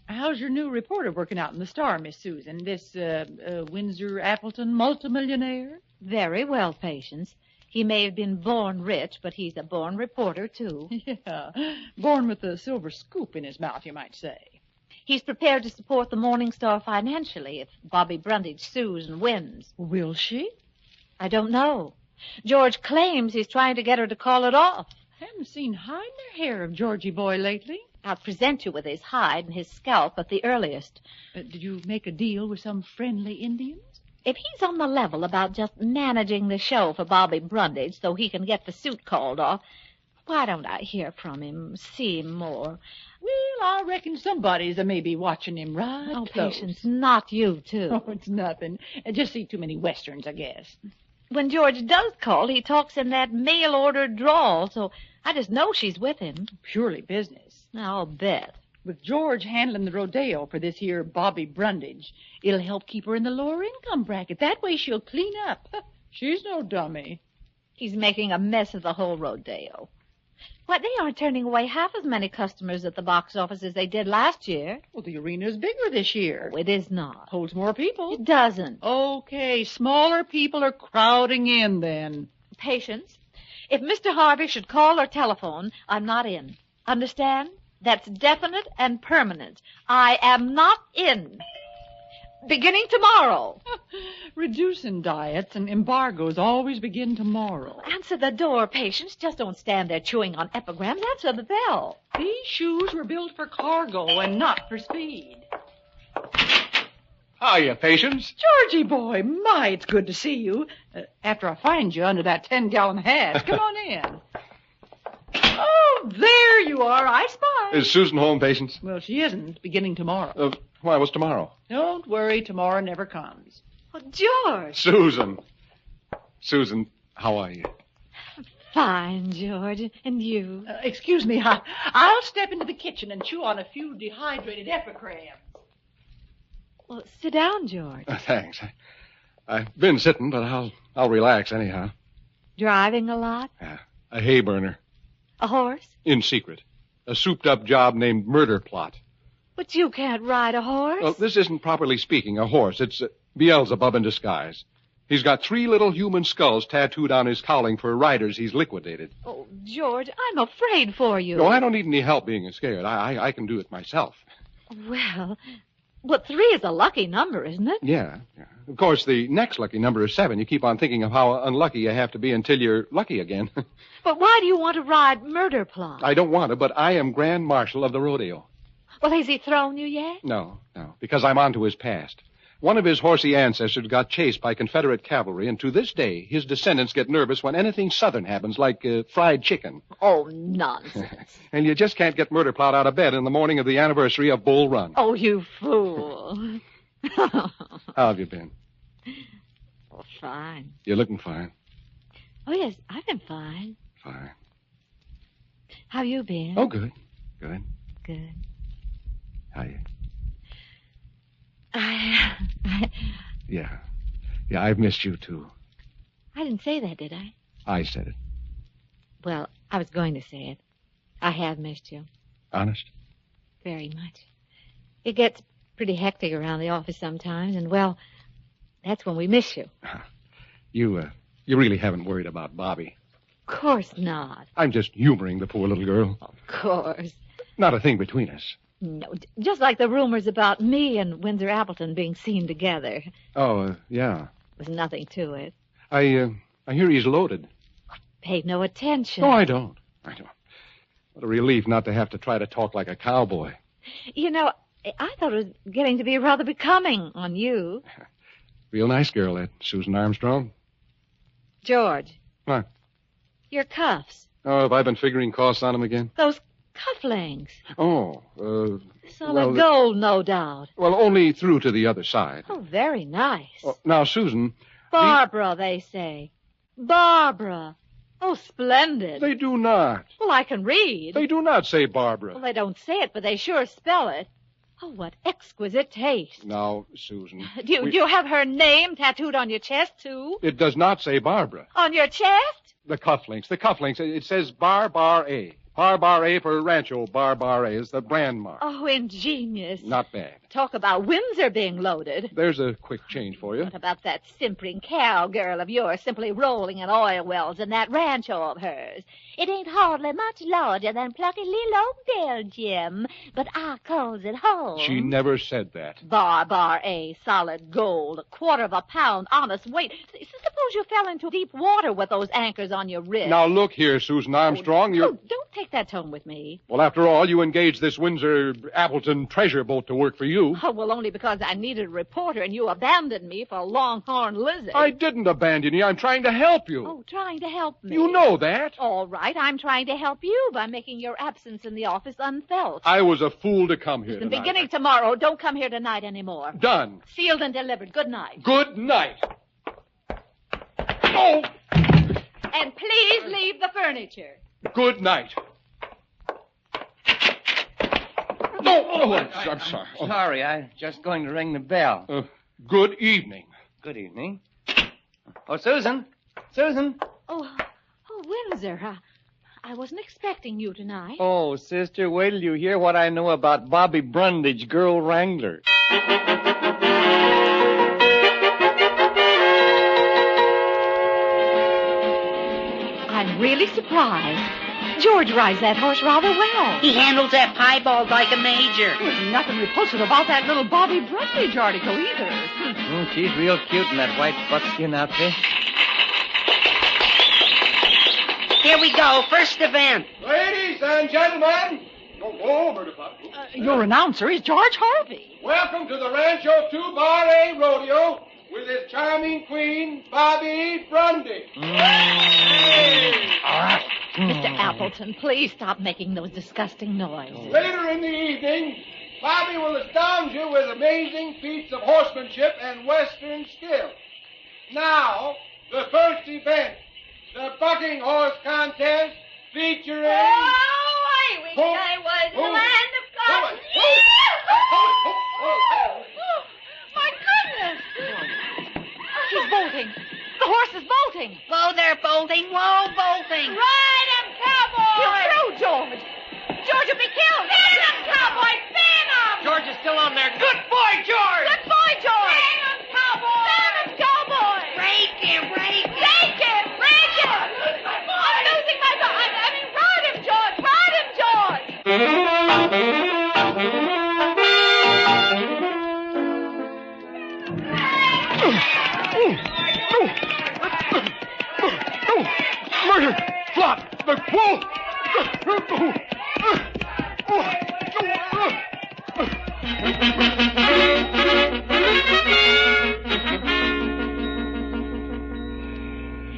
How's your new reporter working out in the Star, Miss Susan? This, Windsor Appleton multimillionaire? Very well, Patience. He may have been born rich, but he's a born reporter, too. Yeah, born with a silver scoop in his mouth, you might say. He's prepared to support the Morning Star financially if Bobby Brundage sues and wins. Will she? I don't know. George claims he's trying to get her to call it off. Haven't seen hide nor hair of Georgie boy lately. I'll present you with his hide and his scalp at the earliest. Did you make a deal with some friendly Indians? If he's on the level about just managing the show for Bobby Brundage so he can get the suit called off, why don't I hear from him, see him more? Well, I reckon somebody's maybe watching him right Oh, close. Patience, not you, too. Oh, it's nothing. I just see too many westerns, I guess. When George does call, he talks in that mail-order drawl, so I just know she's with him. Purely business. I'll bet. With George handling the rodeo for this here Bobby Brundage, it'll help keep her in the lower income bracket. That way she'll clean up. She's no dummy. He's making a mess of the whole rodeo. Why, they aren't turning away half as many customers at the box office as they did last year. Well, the arena's bigger this year. Oh, it is not. Holds more people. It doesn't. Okay, smaller people are crowding in then. Patience. If Mr. Harvey should call or telephone, I'm not in. Understand? That's definite and permanent. I am not in. Beginning tomorrow. Reducing diets and embargoes always begin tomorrow. Answer the door, Patience. Just don't stand there chewing on epigrams. Answer the bell. These shoes were built for cargo and not for speed. Hiya, Patience. Georgie boy, my, it's good to see you. After I find you under that 10-gallon hat. Come on in. Oh, Oh, there you are. I spy. Is Susan home, Patience? Well, she isn't. Beginning tomorrow. Why, what's tomorrow? Don't worry. Tomorrow never comes. Oh, George. Susan. Susan, how are you? Fine, George. And you? Excuse me. I'll step into the kitchen and chew on a few dehydrated epicrams. Well, sit down, George. Thanks. I've been sitting, but I'll relax anyhow. Driving a lot? Yeah. A hay burner. A horse? In secret. A souped-up job named Murder Plot. But you can't ride a horse. Well, this isn't properly speaking a horse. It's Beelzebub in disguise. He's got 3 little human skulls tattooed on his cowling for riders he's liquidated. Oh, George, I'm afraid for you. No, I don't need any help being scared. I can do it myself. Well, but 3 is a lucky number, isn't it? Yeah. Of course, the next lucky number is 7. You keep on thinking of how unlucky you have to be until you're lucky again. But why do you want to ride Murder Plot? I don't want to, but I am Grand Marshal of the rodeo. Well, has he thrown you yet? No, because I'm on to his past. One of his horsey ancestors got chased by Confederate cavalry, and to this day, his descendants get nervous when anything Southern happens, like fried chicken. Oh, nonsense. And you just can't get Murder Plot out of bed in the morning of the anniversary of Bull Run. Oh, you fool. How have you been? Oh, fine. You're looking fine. Oh, yes, I've been fine. Fine. How you been? Oh, good. Good. Good. How you? Yeah, I've missed you, too. I didn't say that, did I? I said it. Well, I was going to say it. I have missed you. Honest? Very much. It gets pretty hectic around the office sometimes, and, well, that's when we miss you. You really haven't worried about Bobby. Of course not. I'm just humoring the poor little girl. Of course. Not a thing between us. No, just like the rumors about me and Windsor Appleton being seen together. Oh, yeah. There's nothing to it. I hear he's loaded. Paid no attention. No, I don't. What a relief not to have to try to talk like a cowboy. You know, I thought it was getting to be rather becoming on you. Real nice girl, that Susan Armstrong. George. What? Your cuffs. Oh, have I been figuring costs on them again? Those cufflinks. Oh, Solid gold, no doubt. Well, only through to the other side. Oh, very nice. Oh, now, Susan... Barbara, they say. Barbara. Oh, splendid. They do not. Well, I can read. They do not say Barbara. Well, they don't say it, but they sure spell it. Oh, what exquisite taste. Now, Susan... Do you have her name tattooed on your chest, too? It does not say Barbara. On your chest? The cufflinks. It says Bar A. Bar A for Rancho. Bar A is the brand mark. Oh, ingenious. Not bad. Talk about Windsor being loaded. There's a quick change for you. What about that simpering cowgirl of yours simply rolling in oil wells in that rancho of hers? It ain't hardly much larger than plucky little old Belgium, but I calls it home. She never said that. Bar A, solid gold, a quarter of a pound, honest weight. Suppose you fell into deep water with those anchors on your wrist. Now, look here, Susan Armstrong. Don't take that tone with me. Well, after all, you engaged this Windsor Appleton treasure boat to work for you. Oh, well, only because I needed a reporter and you abandoned me for a longhorn lizard. I didn't abandon you. I'm trying to help you. Oh, trying to help me. You know that. All right, I'm trying to help you by making your absence in the office unfelt. I was a fool to come here tonight. Beginning tomorrow, don't come here tonight anymore. Done. Sealed and delivered. Good night. Good night. Oh! And please leave the furniture. Good night. No, I'm sorry. Sorry, I'm just going to ring the bell. Good evening. Good evening. Oh, Susan. Susan. Oh, Windsor. I wasn't expecting you tonight. Oh, sister, wait till you hear what I know about Bobby Brundage, girl wrangler. I'm really surprised. George rides that horse rather well. He handles that piebald like a major. There's nothing repulsive about that little Bobby Brundage article either. She's real cute in that white buckskin outfit. Here we go. First event. Ladies and gentlemen. Your announcer is George Harvey. Welcome to the Rancho 2 Bar A Rodeo with his charming queen, Bobby Brundage. All right. Mr. Appleton, please stop making those disgusting noises. Later in the evening, Bobby will astound you with amazing feats of horsemanship and western skill. Now, the first event, the bucking horse contest featuring... Oh, I wish I was in the land of cotton. My goodness! She's bolting. The horse is bolting. Whoa there, bolting. Whoa, bolting. Ride him, cowboy! He'll throw George. George will be killed. Spin him, cowboy! Spin him! George is still on there. Good boy, George! Good boy, George! Spin him, cowboy! Spin him, cowboy! Break him, break him. Break him! Break him! I'm losing my... I mean, ride him, George! Ride him, George! Murder! Flop! The wolf!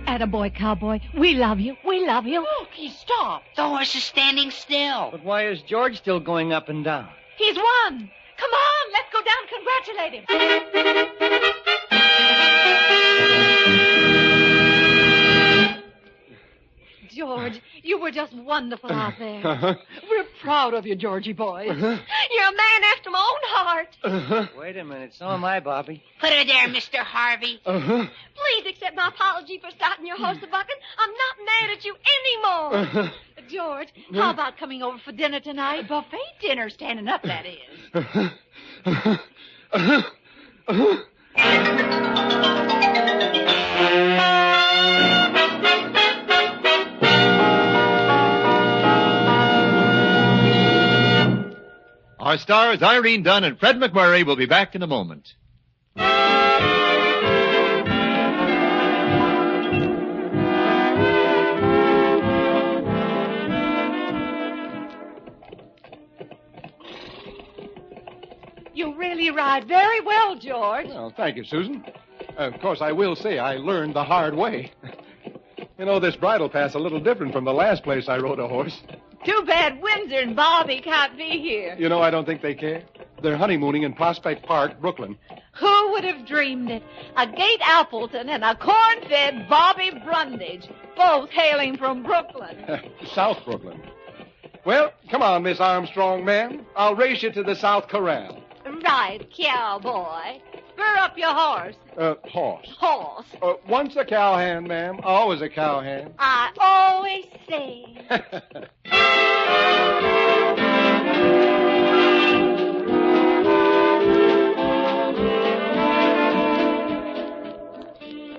Attaboy, cowboy. We love you. We love you. Look, he stopped. The horse is standing still. But why is George still going up and down? He's won. Come on, let's go down and congratulate him. George, you were just wonderful out there. We're proud of you, Georgie boy. You're a man after my own heart. Wait a minute. So am I, Bobby. Put her there, Mr. Harvey. Please accept my apology for starting your horse bucking. I'm not mad at you anymore. George, how about coming over for dinner tonight? Buffet dinner, standing up, that is. Our stars, Irene Dunne and Fred MacMurray, will be back in a moment. You really ride very well, George. Well, thank you, Susan. Of course, I will say I learned the hard way. You know, this bridle path's a little different from the last place I rode a horse. Too bad Windsor and Bobby can't be here. You know, I don't think they care. They're honeymooning in Prospect Park, Brooklyn. Who would have dreamed it? A Gate Appleton and a corn-fed Bobby Brundage, both hailing from Brooklyn. South Brooklyn. Well, come on, Miss Armstrong, ma'am. I'll race you to the South Corral. Right, cowboy. Spur up your horse. Horse. Horse. Once a cowhand, ma'am. Always a cowhand. I always say.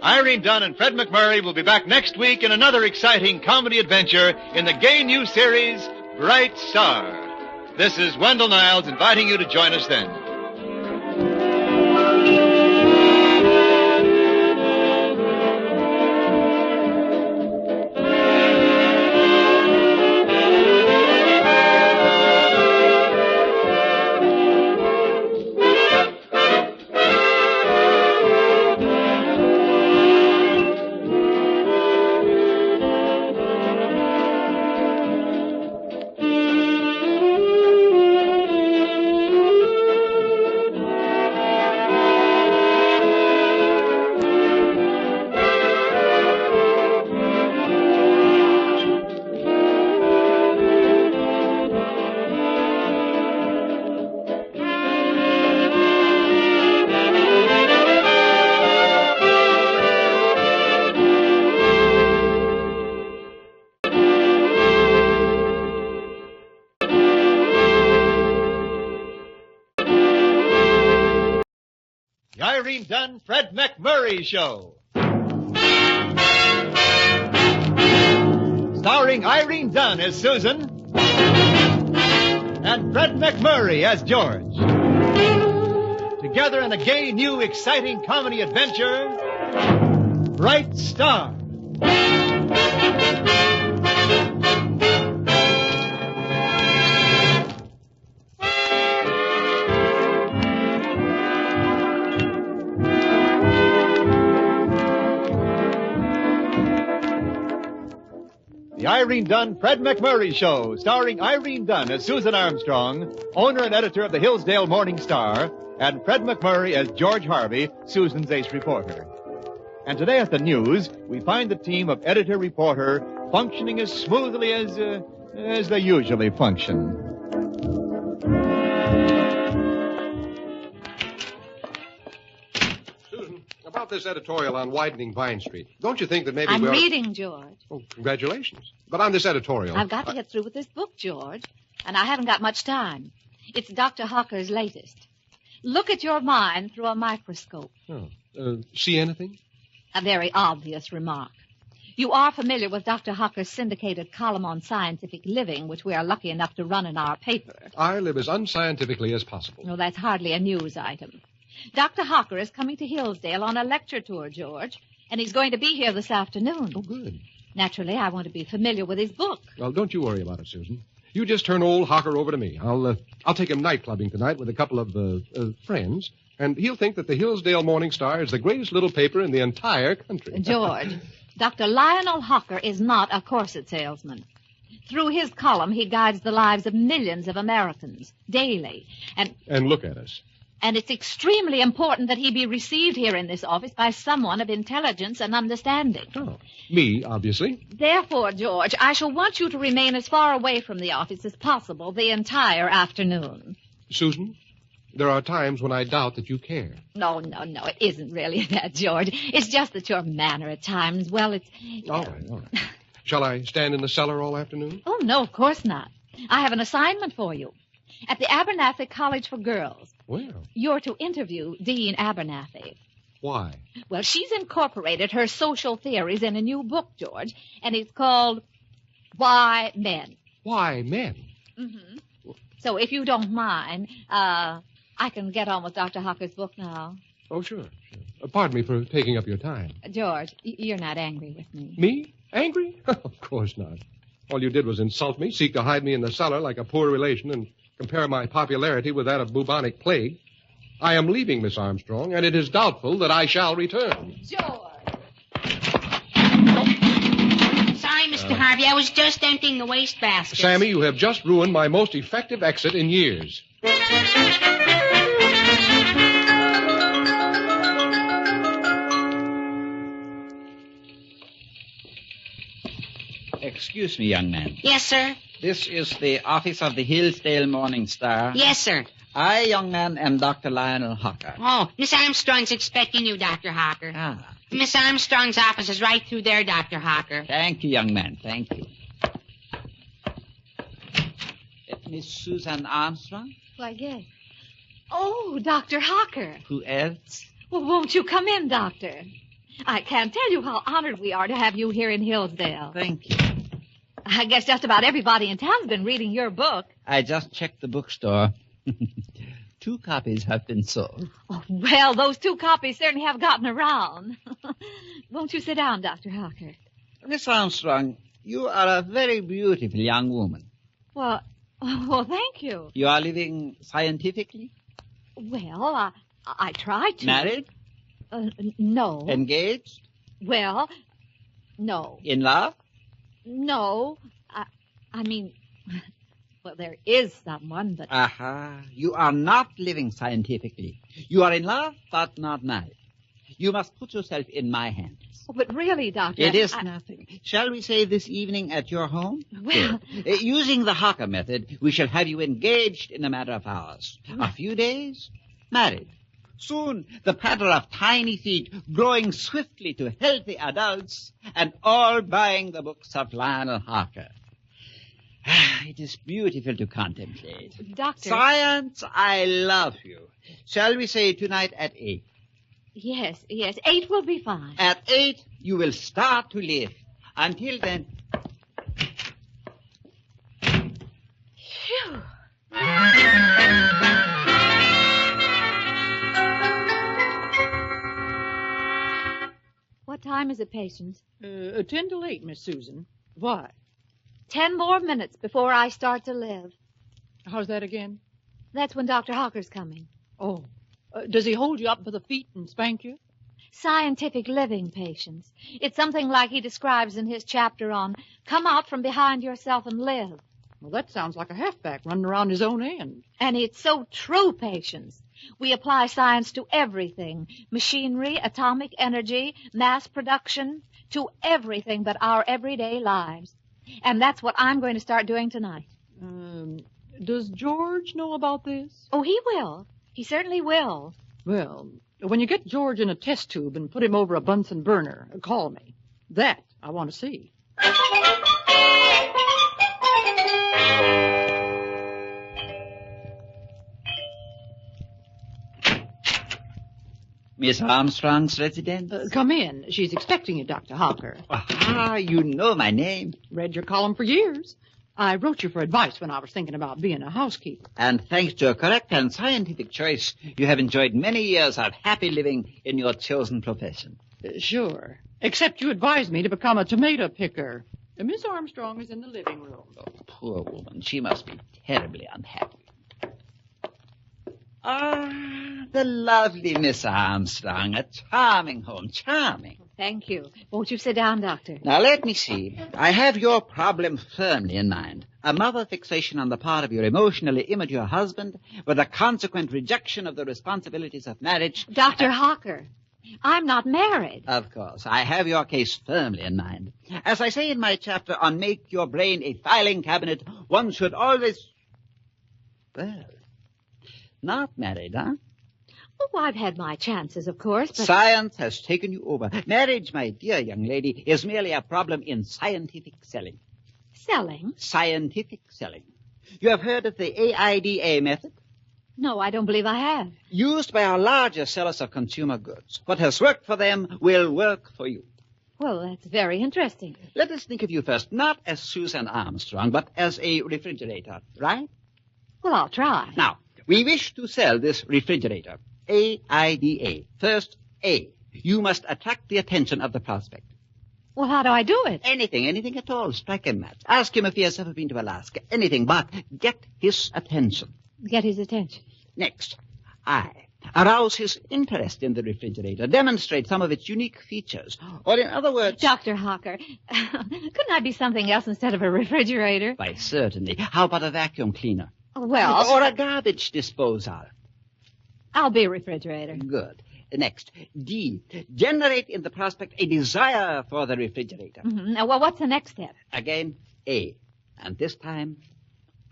Irene Dunne and Fred MacMurray will be back next week in another exciting comedy adventure in the gay new series, Bright Star. This is Wendell Niles inviting you to join us then. Irene Dunne, Fred MacMurray Show. Starring Irene Dunne as Susan and Fred MacMurray as George. Together in a gay, new, exciting comedy adventure, Bright Star. The The Irene Dunne, Fred MacMurray Show, starring Irene Dunne as Susan Armstrong, owner and editor of the Hillsdale Morning Star, and Fred MacMurray as George Harvey, Susan's ace reporter. And today at the news, we find the team of editor-reporter functioning as smoothly as they usually function. About this editorial on widening Vine Street, don't you think that maybe I'm we ought... reading, George. Oh, congratulations. But on this editorial... I've got to get through with this book, George, and I haven't got much time. It's Dr. Hawker's latest. Look at your mind through a microscope. See anything? A very obvious remark. You are familiar with Dr. Hawker's syndicated column on scientific living, which we are lucky enough to run in our paper. I live as unscientifically as possible. No, that's hardly a news item. Dr. Hawker is coming to Hillsdale on a lecture tour, George, and he's going to be here this afternoon. Oh, good. Naturally, I want to be familiar with his book. Well, don't you worry about it, Susan. You just turn old Hawker over to me. I'll take him night clubbing tonight with a couple of friends, and he'll think that the Hillsdale Morning Star is the greatest little paper in the entire country. George, Dr. Lionel Hawker is not a corset salesman. Through his column, he guides the lives of millions of Americans daily. And look at us. And it's extremely important that he be received here in this office by someone of intelligence and understanding. Oh, me, obviously. Therefore, George, I shall want you to remain as far away from the office as possible the entire afternoon. Susan, there are times when I doubt that you care. No, it isn't really that, George. It's just that your manner at times, well, it's... All right. Shall I stand in the cellar all afternoon? Oh, no, of course not. I have an assignment for you. At the Abernathy College for Girls. Well. You're to interview Dean Abernathy. Why? Well, she's incorporated her social theories in a new book, George, and it's called Why Men. Why Men? Mm-hmm. So if you don't mind, I can get on with Dr. Hawker's book now. Oh, sure. Pardon me for taking up your time. George, you're not angry with me. Me? Angry? Of course not. All you did was insult me, seek to hide me in the cellar like a poor relation, and compare my popularity with that of bubonic plague. I am leaving, Miss Armstrong, and it is doubtful that I shall return. George! Sorry, Mr. Harvey. I was just emptying the wastebasket. Sammy, you have just ruined my most effective exit in years. Excuse me, young man. Yes, sir? This is the office of the Hillsdale Morning Star. Yes, sir. I, young man, am Dr. Lionel Hawker. Oh, Miss Armstrong's expecting you, Dr. Hawker. Ah. Miss Armstrong's office is right through there, Dr. Hawker. Thank you, young man. Thank you. Miss Susan Armstrong? Why, yes. Oh, Dr. Hawker. Who else? Well, won't you come in, Doctor? I can't tell you how honored we are to have you here in Hillsdale. Thank you. I guess just about everybody in town's been reading your book. I just checked the bookstore. 2 copies have been sold. Oh, well, those 2 copies certainly have gotten around. Won't you sit down, Dr. Hawker? Miss Armstrong, you are a very beautiful young woman. Well, thank you. You are living scientifically? Well, I tried to. Married? No. Engaged? Well, no. In love? No. I mean, well, there is someone, but... Aha. You are not living scientifically. You are in love, but not married. You must put yourself in my hands. Oh, but really, Doctor... It is nothing. Shall we say this evening at your home? Well... Using the Hawker method, we shall have you engaged in a matter of hours. A few days, married. Soon, the patter of tiny feet growing swiftly to healthy adults, and all buying the books of Lionel Hawker. It is beautiful to contemplate. Doctor... Science, I love you. Shall we say tonight at 8? Yes. 8 will be fine. At 8, you will start to live. Until then... Phew. What time is it, Patience? 10 to 8, Miss Susan. Why? 10 more minutes before I start to live. How's that again? That's when Dr. Hawker's coming. Oh. Does he hold you up by the feet and spank you? Scientific living, Patience. It's something like he describes in his chapter on Come Out From Behind Yourself and Live. Well, that sounds like a halfback running around his own end. And it's so true, Patience. We apply science to everything. Machinery, atomic energy, mass production, to everything but our everyday lives. And that's what I'm going to start doing tonight. Does George know about this? Oh, he will. He certainly will. Well, when you get George in a test tube and put him over a Bunsen burner, call me. That I want to see. Miss Armstrong's residence? Come in. She's expecting you, Dr. Hawker. Ah, you know my name. Read your column for years. I wrote you for advice when I was thinking about being a housekeeper. And thanks to a correct and scientific choice, you have enjoyed many years of happy living in your chosen profession. Sure. Except you advised me to become a tomato picker. Miss Armstrong is in the living room. Oh, poor woman. She must be terribly unhappy. Ah, the lovely Miss Armstrong. A charming home. Charming. Thank you. Won't you sit down, Doctor? Now, let me see. I have your problem firmly in mind. A mother fixation on the part of your emotionally immature husband with a consequent rejection of the responsibilities of marriage. Dr. Hawker, I'm not married. Of course. I have your case firmly in mind. As I say in my chapter on Make Your Brain a Filing Cabinet, one should always... Well, not married, huh? Oh, I've had my chances, of course, but... Science has taken you over. Marriage, my dear young lady, is merely a problem in scientific selling. Selling? Scientific selling. You have heard of the AIDA method? No, I don't believe I have. Used by our larger sellers of consumer goods. What has worked for them will work for you. Well, that's very interesting. Let us think of you first, not as Susan Armstrong, but as a refrigerator, right? Well, I'll try. Now, we wish to sell this refrigerator. AIDA. First, A. You must attract the attention of the prospect. Well, how do I do it? Anything at all. Strike a match. Ask him if he has ever been to Alaska. Anything, but get his attention. Get his attention. Next, I. Arouse his interest in the refrigerator. Demonstrate some of its unique features. Or in other words... Dr. Hawker, couldn't I be something else instead of a refrigerator? Why, certainly. How about a vacuum cleaner? Well... Or a garbage disposal? I'll be a refrigerator. Good. Next, D. Generate in the prospect a desire for the refrigerator. Mm-hmm. Now, well, what's the next step? Again, A. And this time,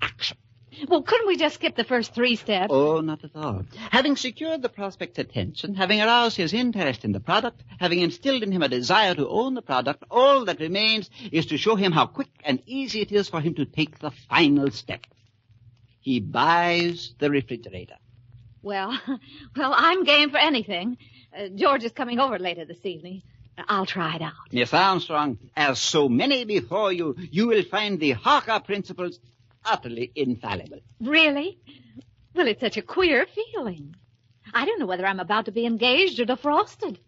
action. Well, couldn't we just skip the first 3 steps? Oh, not at all. Having secured the prospect's attention, having aroused his interest in the product, having instilled in him a desire to own the product, all that remains is to show him how quick and easy it is for him to take the final step. He buys the refrigerator. Well, I'm game for anything. George is coming over later this evening. I'll try it out. Miss Armstrong, as so many before you, you will find the Hawker principles utterly infallible. Really? Well, it's such a queer feeling. I don't know whether I'm about to be engaged or defrosted.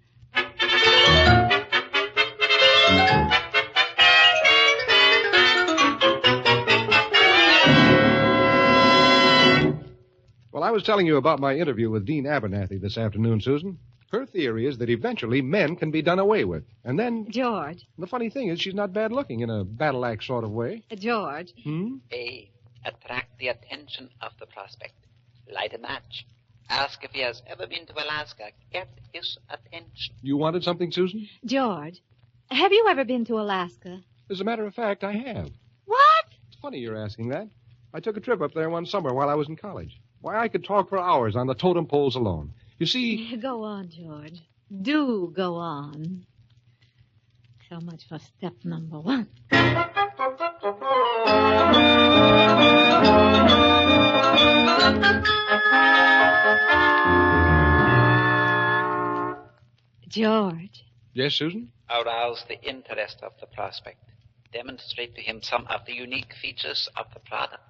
Well, I was telling you about my interview with Dean Abernathy this afternoon, Susan. Her theory is that eventually men can be done away with. And then... George. The funny thing is she's not bad looking in a battle axe sort of way. George. A. Attract the attention of the prospect. Light a match. Ask if he has ever been to Alaska. Get his attention. You wanted something, Susan? George, have you ever been to Alaska? As a matter of fact, I have. What? It's funny you're asking that. I took a trip up there one summer while I was in college. Why, I could talk for hours on the totem poles alone. You see... Go on, George. Do go on. So much for step number 1. George. Yes, Susan? Arouse the interest of the prospect. Demonstrate to him some of the unique features of the product.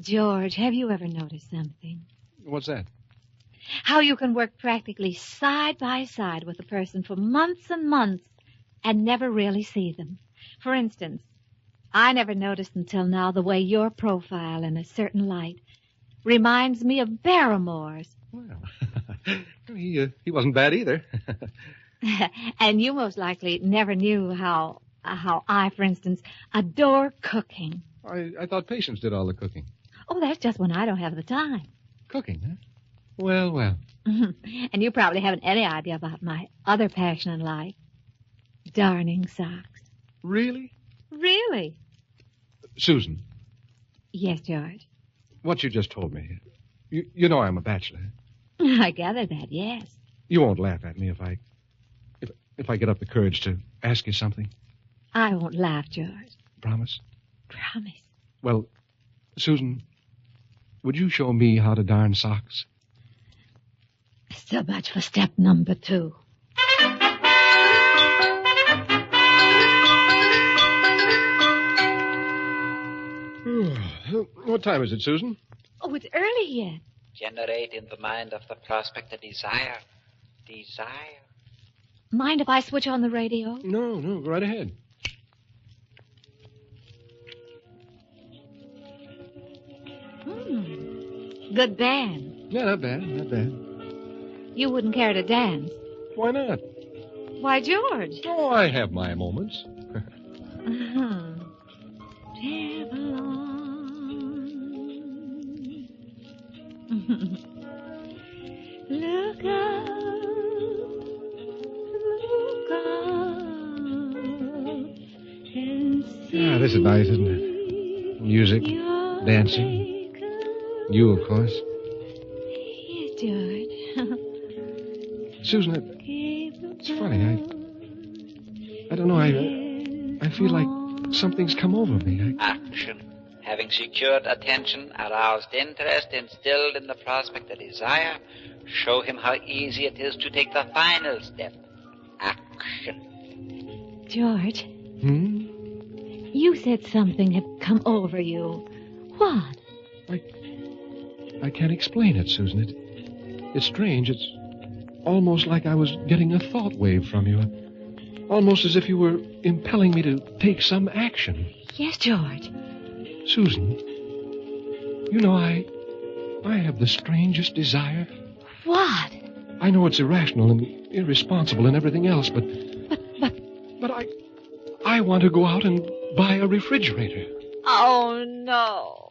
George, have you ever noticed something? What's that? How you can work practically side by side with a person for months and months and never really see them. For instance, I never noticed until now the way your profile in a certain light reminds me of Barrymore's. Well, He wasn't bad either. And you most likely never knew how I, for instance, adore cooking. I thought Patience did all the cooking. Oh, that's just when I don't have the time. Cooking, huh? Well. And you probably haven't any idea about my other passion in life. Darning socks. Really? Really? Susan. Yes, George. What you just told me. You know I'm a bachelor. I gathered that, yes. You won't laugh at me if I get up the courage to ask you something. I won't laugh, George. Promise? Promise. Well, Susan, would you show me how to darn socks? So much for step number 2. What time is it, Susan? Oh, it's early yet. Generate in the mind of the prospect a desire. Mind if I switch on the radio? No, go right ahead. Good band. Yeah, not bad. You wouldn't care to dance? Why not? Why, George? Oh, I have my moments. Travel on. Look out. And see. This is nice, isn't it? Music, dancing. You, of course. Yes, George. Susan, it's funny. I don't know. I feel like something's come over me. Action. Having secured attention, aroused interest, instilled in the prospect a desire, show him how easy it is to take the final step. Action. George. You said something had come over you. What? I can't explain it, Susan. It's strange. It's almost like I was getting a thought wave from you. Almost as if you were impelling me to take some action. Yes, George. Susan, you know, I have the strangest desire. What? I know it's irrational and irresponsible and everything else, but I want to go out and buy a refrigerator. Oh, no.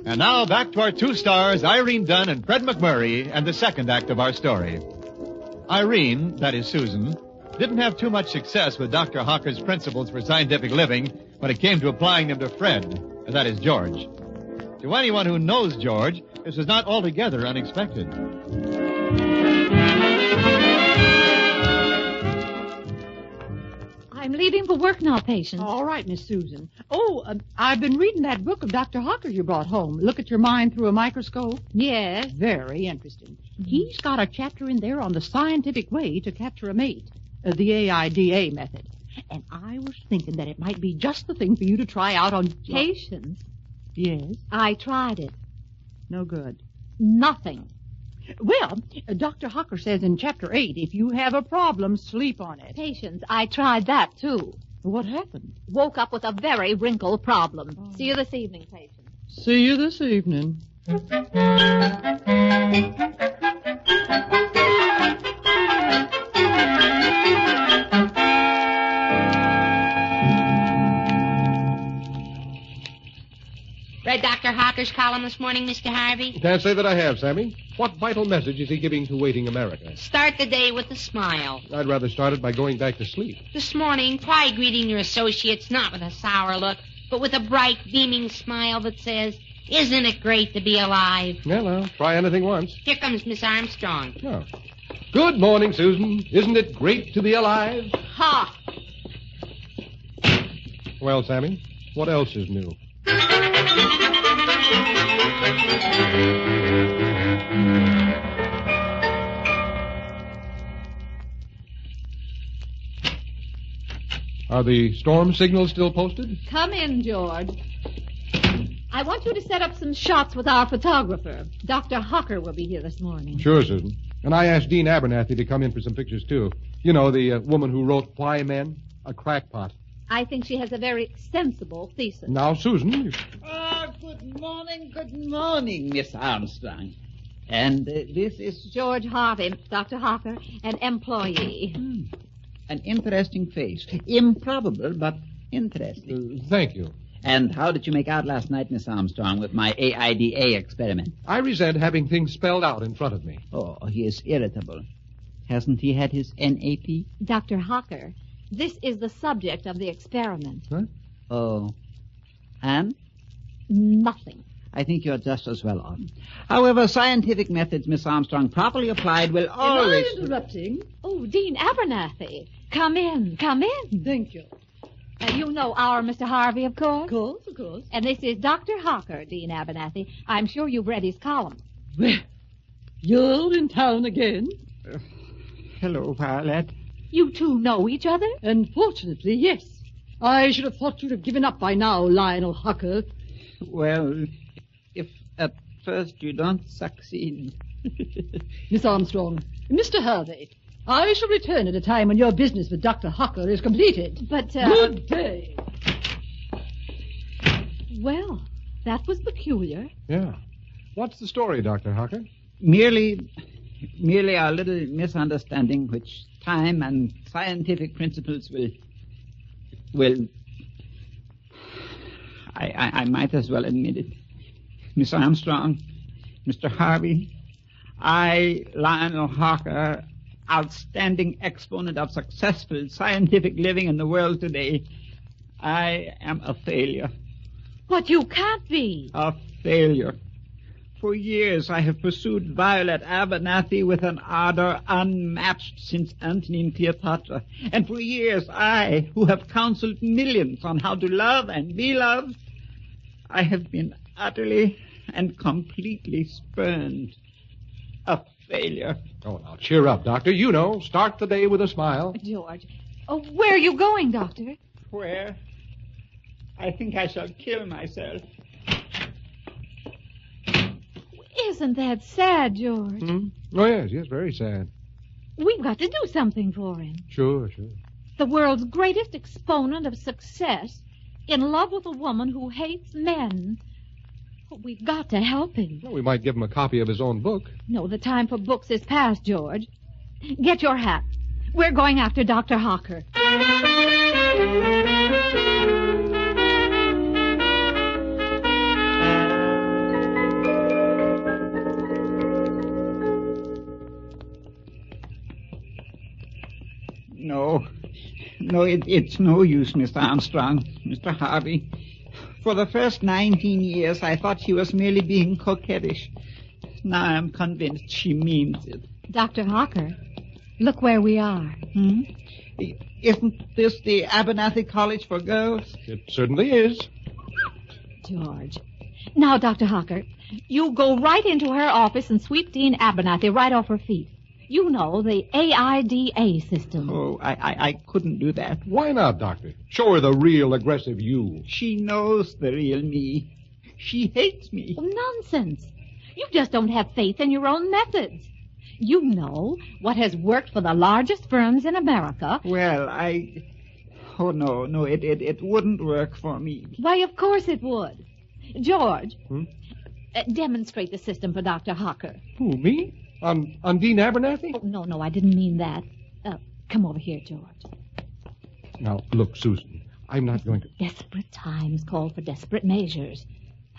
And now back to our 2 stars, Irene Dunne and Fred MacMurray, and the second act of our story. Irene, that is Susan, didn't have too much success with Dr. Hawker's principles for scientific living when it came to applying them to Fred, that is George. To anyone who knows George, this was not altogether unexpected. I'm leaving for work now, Patience. All right, Miss Susan. I've been reading that book of Dr. Hawker you brought home. Look at your mind through a microscope. Yes. Very interesting. He's got a chapter in there on the scientific way to capture a mate, the AIDA method. And I was thinking that it might be just the thing for you to try out on... Patience? Yes? I tried it. No good. Nothing. Well, Dr. Hawker says in Chapter 8, if you have a problem, sleep on it. Patience, I tried that, too. What happened? Woke up with a very wrinkled problem. Oh. See you this evening, Patience. See you this evening. Read Dr. Hawker's column this morning, Mr. Harvey? Can't say that I have, Sammy. What vital message is he giving to waiting America? Start the day with a smile. I'd rather start it by going back to sleep. This morning, try greeting your associates not with a sour look, but with a bright, beaming smile that says, "Isn't it great to be alive?" Well, I'll try anything once. Here comes Miss Armstrong. Oh. Good morning, Susan. Isn't it great to be alive? Ha! Well, Sammy, what else is new? Are the storm signals still posted? Come in, George. I want you to set up some shots with our photographer. Dr. Hocker will be here this morning. Sure, Susan. And I asked Dean Abernathy to come in for some pictures, too. You know, the woman who wrote Why Men? A Crackpot. I think she has a very sensible thesis. Now, Susan. Good morning, Miss Armstrong. And this is George Harvey, Dr. Hocker, an employee. An interesting face. Improbable, but interesting. Thank you. And how did you make out last night, Miss Armstrong, with my AIDA experiment? I resent having things spelled out in front of me. Oh, he is irritable. Hasn't he had his NAP? Dr. Hocker, this is the subject of the experiment. Huh? Oh. And? Nothing. I think you're just as well off. However, scientific methods, Miss Armstrong, properly applied will always... Am I interrupting? Oh, Dean Abernathy. Come in, come in. Thank you. You know our Mr. Harvey, of course? Of course. And this is Dr. Hocker, Dean Abernathy. I'm sure you've read his column. Well, you're in town again? Hello, Violet. You two know each other? Unfortunately, yes. I should have thought you'd have given up by now, Lionel Hocker. Well, if at first you don't succeed... Miss Armstrong, Mr. Harvey, I shall return at a time when your business with Dr. Hocker is completed. But, Good day. Well, that was peculiar. Yeah. What's the story, Dr. Hocker? Merely a little misunderstanding which time and scientific principles will... I might as well admit it. Miss Armstrong, Mr. Harvey, I, Lionel Hocker, outstanding exponent of successful scientific living in the world today, I am a failure. But you can't be. A failure. For years I have pursued Violet Abernathy with an ardor unmatched since Antony and Cleopatra. And for years I, who have counseled millions on how to love and be loved, I have been utterly and completely spurned. A failure. Oh, now, cheer up, Doctor. You know, start the day with a smile. George. Oh, where are you going, Doctor? Where? I think I shall kill myself. Isn't that sad, George? Oh, yes, very sad. We've got to do something for him. Sure. The world's greatest exponent of success, in love with a woman who hates men. We've got to help him. Well, we might give him a copy of his own book. No, the time for books is past, George. Get your hat. We're going after Dr. Hocker. No, it's no use, Mr. Armstrong, Mr. Harvey. For the first 19 years, I thought she was merely being coquettish. Now I'm convinced she means it. Dr. Hocker, look where we are. Isn't this the Abernathy College for Girls? It certainly is. George. Now, Dr. Hocker, you go right into her office and sweep Dean Abernathy right off her feet. You know, the AIDA system. Oh, I couldn't do that. Why not, Doctor? Show her the real aggressive you. She knows the real me. She hates me. Oh, nonsense. You just don't have faith in your own methods. You know what has worked for the largest firms in America. Well, Oh, no, it wouldn't work for me. Why, of course it would. George, demonstrate the system for Dr. Hocker. Who, me? On Dean Abernathy? Oh, no, I didn't mean that. Come over here, George. Now, look, Susan, I'm not going to... Desperate times call for desperate measures.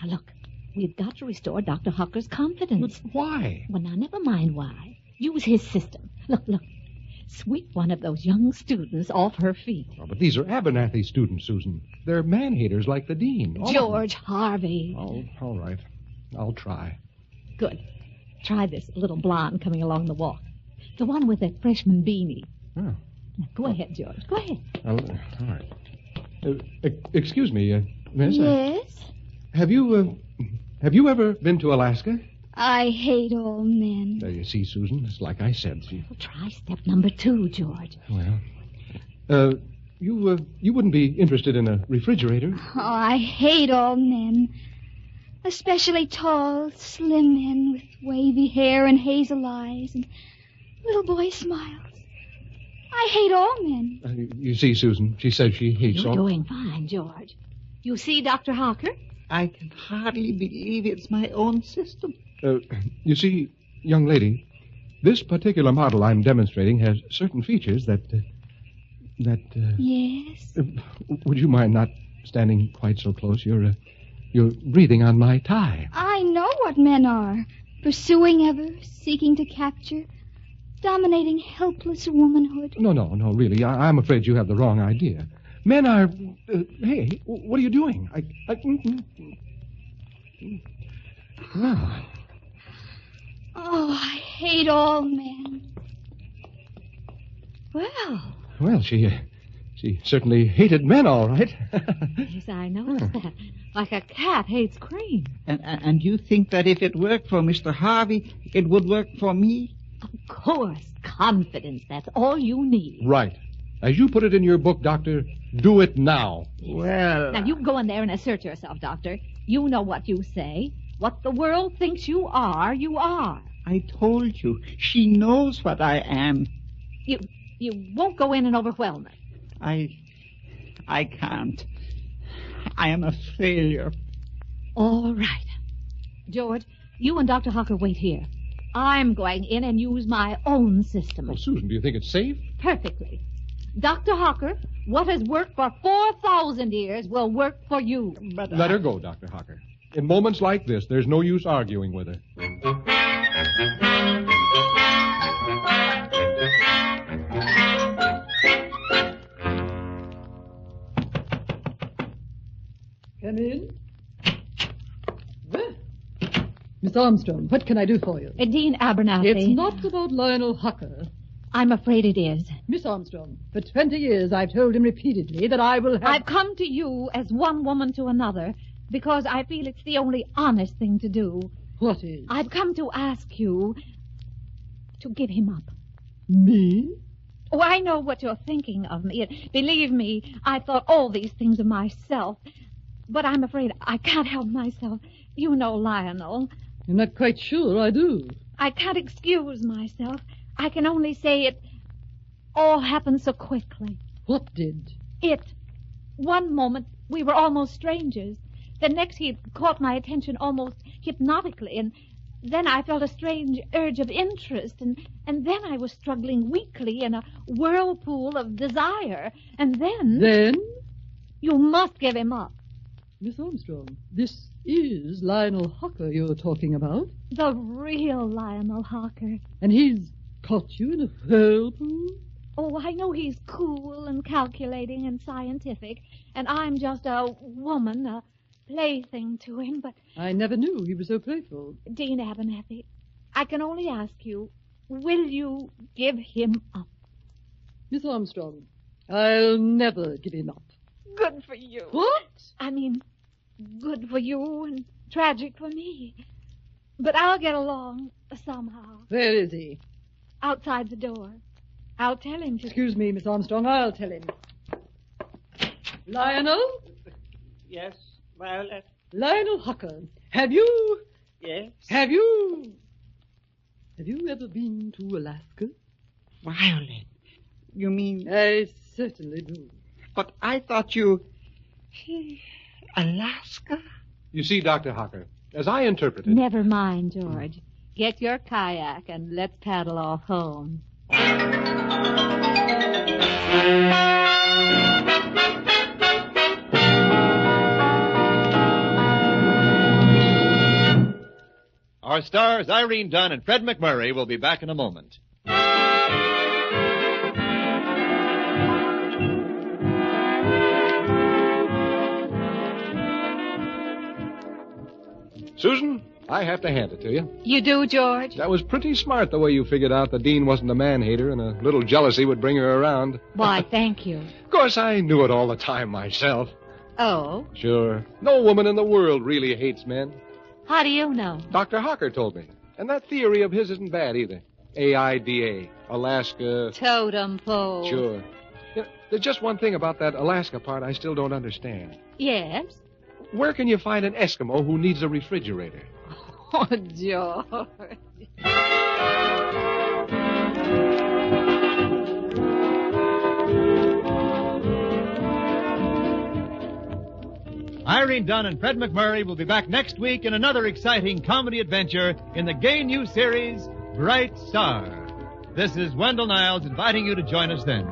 Now, look, we've got to restore Dr. Hocker's confidence. But why? Well, now, never mind why. Use his system. Look. Sweep one of those young students off her feet. Oh, but these are Abernathy students, Susan. They're man-haters like the dean. George Harvey. Oh, all right. I'll try. Good. Try this little blonde coming along the walk. The one with that freshman beanie. Oh. Now, go ahead, George. Go ahead. All right. Excuse me, miss. Yes? Have you ever been to Alaska? I hate all men. There you see, Susan. It's like I said. Well, try step number 2, George. Well, You wouldn't be interested in a refrigerator? Oh, I hate all men. Especially tall, slim men with wavy hair and hazel eyes and little boy smiles. I hate all men. You see, Susan, she says she hates You're all... doing fine, George. You see, Dr. Harker? I can hardly believe it's my own system. You see, young lady, this particular model I'm demonstrating has certain features that... Yes? Would you mind not standing quite so close? You're breathing on my tie. I know what men are. Pursuing ever, seeking to capture, dominating helpless womanhood. No, really. I'm afraid you have the wrong idea. Men are... hey, what are you doing? Well, Oh, I hate all men. Well, she certainly hated men, all right. Yes, I noticed that. Like a cat hates cream. And you think that if it worked for Mr. Harvey, it would work for me? Of course. Confidence. That's all you need. Right. As you put it in your book, Doctor, do it now. Well... Now, you go in there and assert yourself, Doctor. You know what you say. What the world thinks you are, you are. I told you. She knows what I am. You won't go in and overwhelm her. I can't. I am a failure. All right. George, you and Dr. Harker wait here. I'm going in and use my own system. Oh, Susan, do you think it's safe? Perfectly. Dr. Harker, what has worked for 4,000 years will work for you. Let her go, Dr. Harker. In moments like this, there's no use arguing with her. Come in. Well, Miss Armstrong, what can I do for you? Dean Abernathy. It's not about Lionel Hucker. I'm afraid it is. Miss Armstrong, for 20 years I've told him repeatedly that I will have... I've come to you as one woman to another because I feel it's the only honest thing to do. What is? I've come to ask you to give him up. Me? Oh, I know what you're thinking of me. Believe me, I've thought all these things of myself. But I'm afraid I can't help myself. You know Lionel. I'm not quite sure I do. I can't excuse myself. I can only say it all happened so quickly. What did? One moment, we were almost strangers. The next, he caught my attention almost hypnotically, and then I felt a strange urge of interest, and then I was struggling weakly in a whirlpool of desire, and then... Then? You must give him up. Miss Armstrong, this is Lionel Harker you're talking about. The real Lionel Harker. And he's caught you in a whirlpool? Oh, I know he's cool and calculating and scientific, and I'm just a woman, a plaything to him, but... I never knew he was so playful. Dean Abernathy, I can only ask you, will you give him up? Miss Armstrong, I'll never give him up. Good for you. What? I mean, good for you and tragic for me. But I'll get along somehow. Where is he? Outside the door. I'll tell him to... Excuse me, Miss Armstrong, I'll tell him. Lionel? Yes, Violet? Lionel Harker, have you... Yes? Have you ever been to Alaska? Violet, you mean... I certainly do. But I thought you... Alaska? You see, Dr. Harker, as I interpret it... Never mind, George. Get your kayak and let's paddle off home. Our stars, Irene Dunne and Fred MacMurray, will be back in a moment. Susan, I have to hand it to you. You do, George? That was pretty smart the way you figured out the Dean wasn't a man-hater and a little jealousy would bring her around. Why, thank you. Of course, I knew it all the time myself. Oh? Sure. No woman in the world really hates men. How do you know? Dr. Harker told me. And that theory of his isn't bad either. AIDA, Alaska. Totem pole. Sure. There's just one thing about that Alaska part I still don't understand. Yes? Where can you find an Eskimo who needs a refrigerator? Oh, George. Irene Dunne and Fred MacMurray will be back next week in another exciting comedy adventure in the gay new series, Bright Star. This is Wendell Niles inviting you to join us then.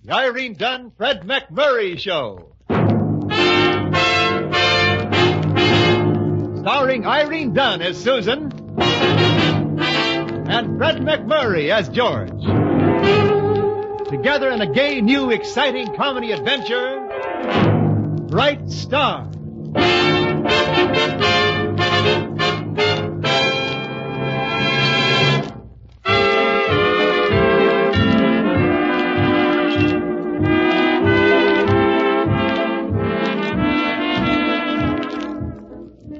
The Irene Dunne, Fred MacMurray Show. Starring Irene Dunne as Susan and Fred MacMurray as George. Together in a gay, new, exciting comedy adventure, Bright Star.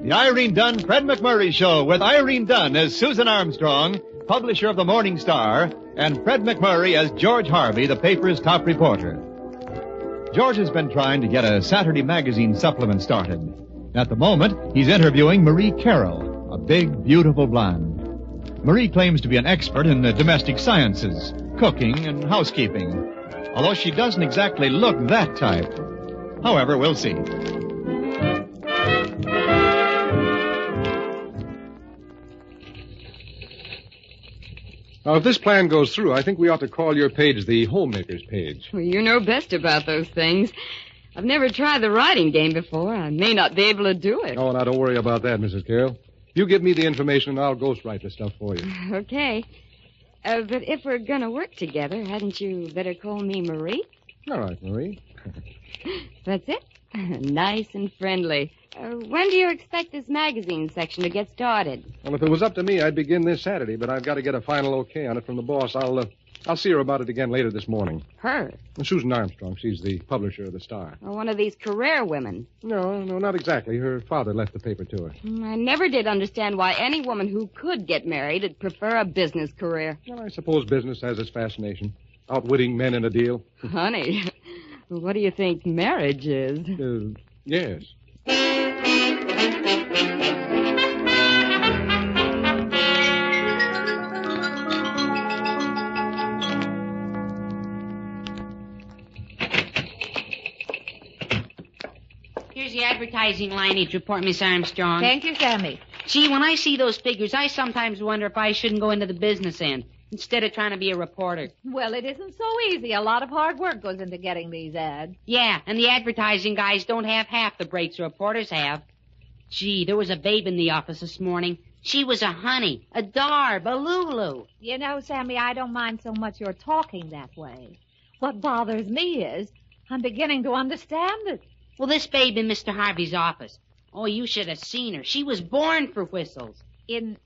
The Irene Dunne, Fred MacMurray Show with Irene Dunne as Susan Armstrong, publisher of the Morning Star, and Fred MacMurray as George Harvey, the paper's top reporter. George has been trying to get a Saturday magazine supplement started. At the moment, he's interviewing Marie Carroll, a big, beautiful blonde. Marie claims to be an expert in the domestic sciences, cooking and housekeeping, although she doesn't exactly look that type. However, we'll see. Now, if this plan goes through, I think we ought to call your page the Homemaker's page. Well, you know best about those things. I've never tried the writing game before. I may not be able to do it. Oh, now don't worry about that, Mrs. Carroll. You give me the information and I'll ghostwrite the stuff for you. Okay. But if we're going to work together, hadn't you better call me Marie? All right, Marie. That's it. Nice and friendly. When do you expect this magazine section to get started? Well, if it was up to me, I'd begin this Saturday, but I've got to get a final okay on it from the boss. I'll see her about it again later this morning. Her? Susan Armstrong. She's the publisher of the Star. Or one of these career women? No, not exactly. Her father left the paper to her. I never did understand why any woman who could get married would prefer a business career. Well, I suppose business has its fascination. Outwitting men in a deal. Honey, what do you think marriage is? Yes. Here's the advertising lineage report, Miss Armstrong. Thank you, Sammy. Gee, when I see those figures, I sometimes wonder if I shouldn't go into the business end instead of trying to be a reporter. Well, it isn't so easy. A lot of hard work goes into getting these ads. Yeah, and the advertising guys don't have half the breaks reporters have. Gee, there was a babe in the office this morning. She was a honey, a darb, a Lulu. You know, Sammy, I don't mind so much your talking that way. What bothers me is I'm beginning to understand it. Well, this babe in Mr. Harvey's office. Oh, you should have seen her. She was born for whistles. In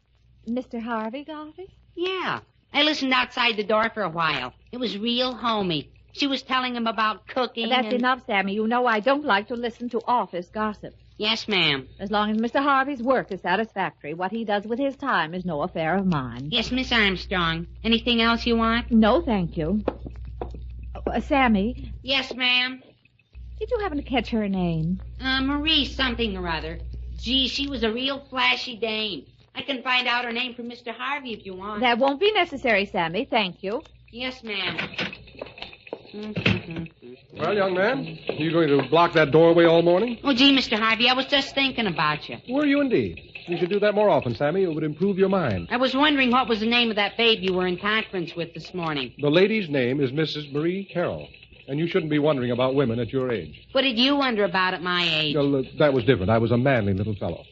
Mr. Harvey's office? Yeah. I listened outside the door for a while. It was real homey. She was telling him about cooking. That's enough, Sammy. You know I don't like to listen to office gossip. Yes, ma'am. As long as Mr. Harvey's work is satisfactory, what he does with his time is no affair of mine. Yes, Miss Armstrong. Anything else you want? No, thank you. Sammy? Yes, ma'am. Did you happen to catch her name? Marie something or other. Gee, she was a real flashy dame. I can find out her name from Mr. Harvey if you want. That won't be necessary, Sammy. Thank you. Yes, ma'am. Well, young man, are you going to block that doorway all morning? Oh, gee, Mr. Harvey, I was just thinking about you. Were you indeed? You should do that more often, Sammy. It would improve your mind. I was wondering what was the name of that babe you were in conference with this morning. The lady's name is Mrs. Marie Carroll, and you shouldn't be wondering about women at your age. What did you wonder about at my age? Well, that was different. I was a manly little fellow.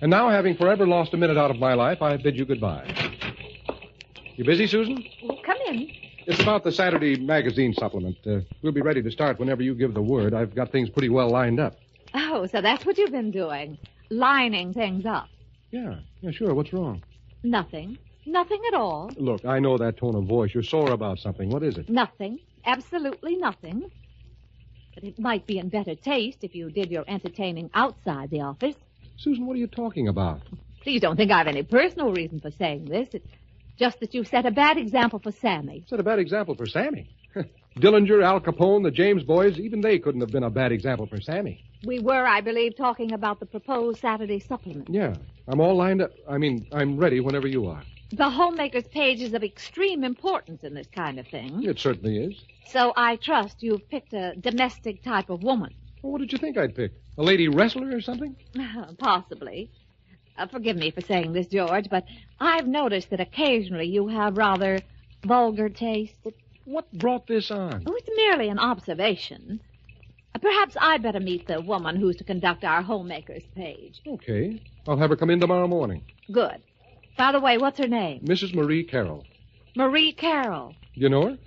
And now, having forever lost a minute out of my life, I bid you goodbye. You busy, Susan? Oh, come in. It's about the Saturday magazine supplement. We'll be ready to start whenever you give the word. I've got things pretty well lined up. Oh, so that's what you've been doing. Lining things up. Yeah, sure. What's wrong? Nothing. Nothing at all. Look, I know that tone of voice. You're sore about something. What is it? Nothing. Absolutely nothing. But it might be in better taste if you did your entertaining outside the office. Susan, what are you talking about? Please don't think I've any personal reason for saying this. It's just that you've set a bad example for Sammy. Set a bad example for Sammy? Dillinger, Al Capone, the James boys, even they couldn't have been a bad example for Sammy. We were, I believe, talking about the proposed Saturday supplement. Yeah, I'm all lined up. I'm ready whenever you are. The homemaker's page is of extreme importance in this kind of thing. It certainly is. So I trust you've picked a domestic type of woman. Well, what did you think I'd pick? A lady wrestler or something? Possibly. Forgive me for saying this, George, but I've noticed that occasionally you have rather vulgar taste. What brought this on? Oh, it's merely an observation. Perhaps I'd better meet the woman who's to conduct our homemaker's page. Okay. I'll have her come in tomorrow morning. Good. By the way, what's her name? Mrs. Marie Carroll. Marie Carroll. You know her?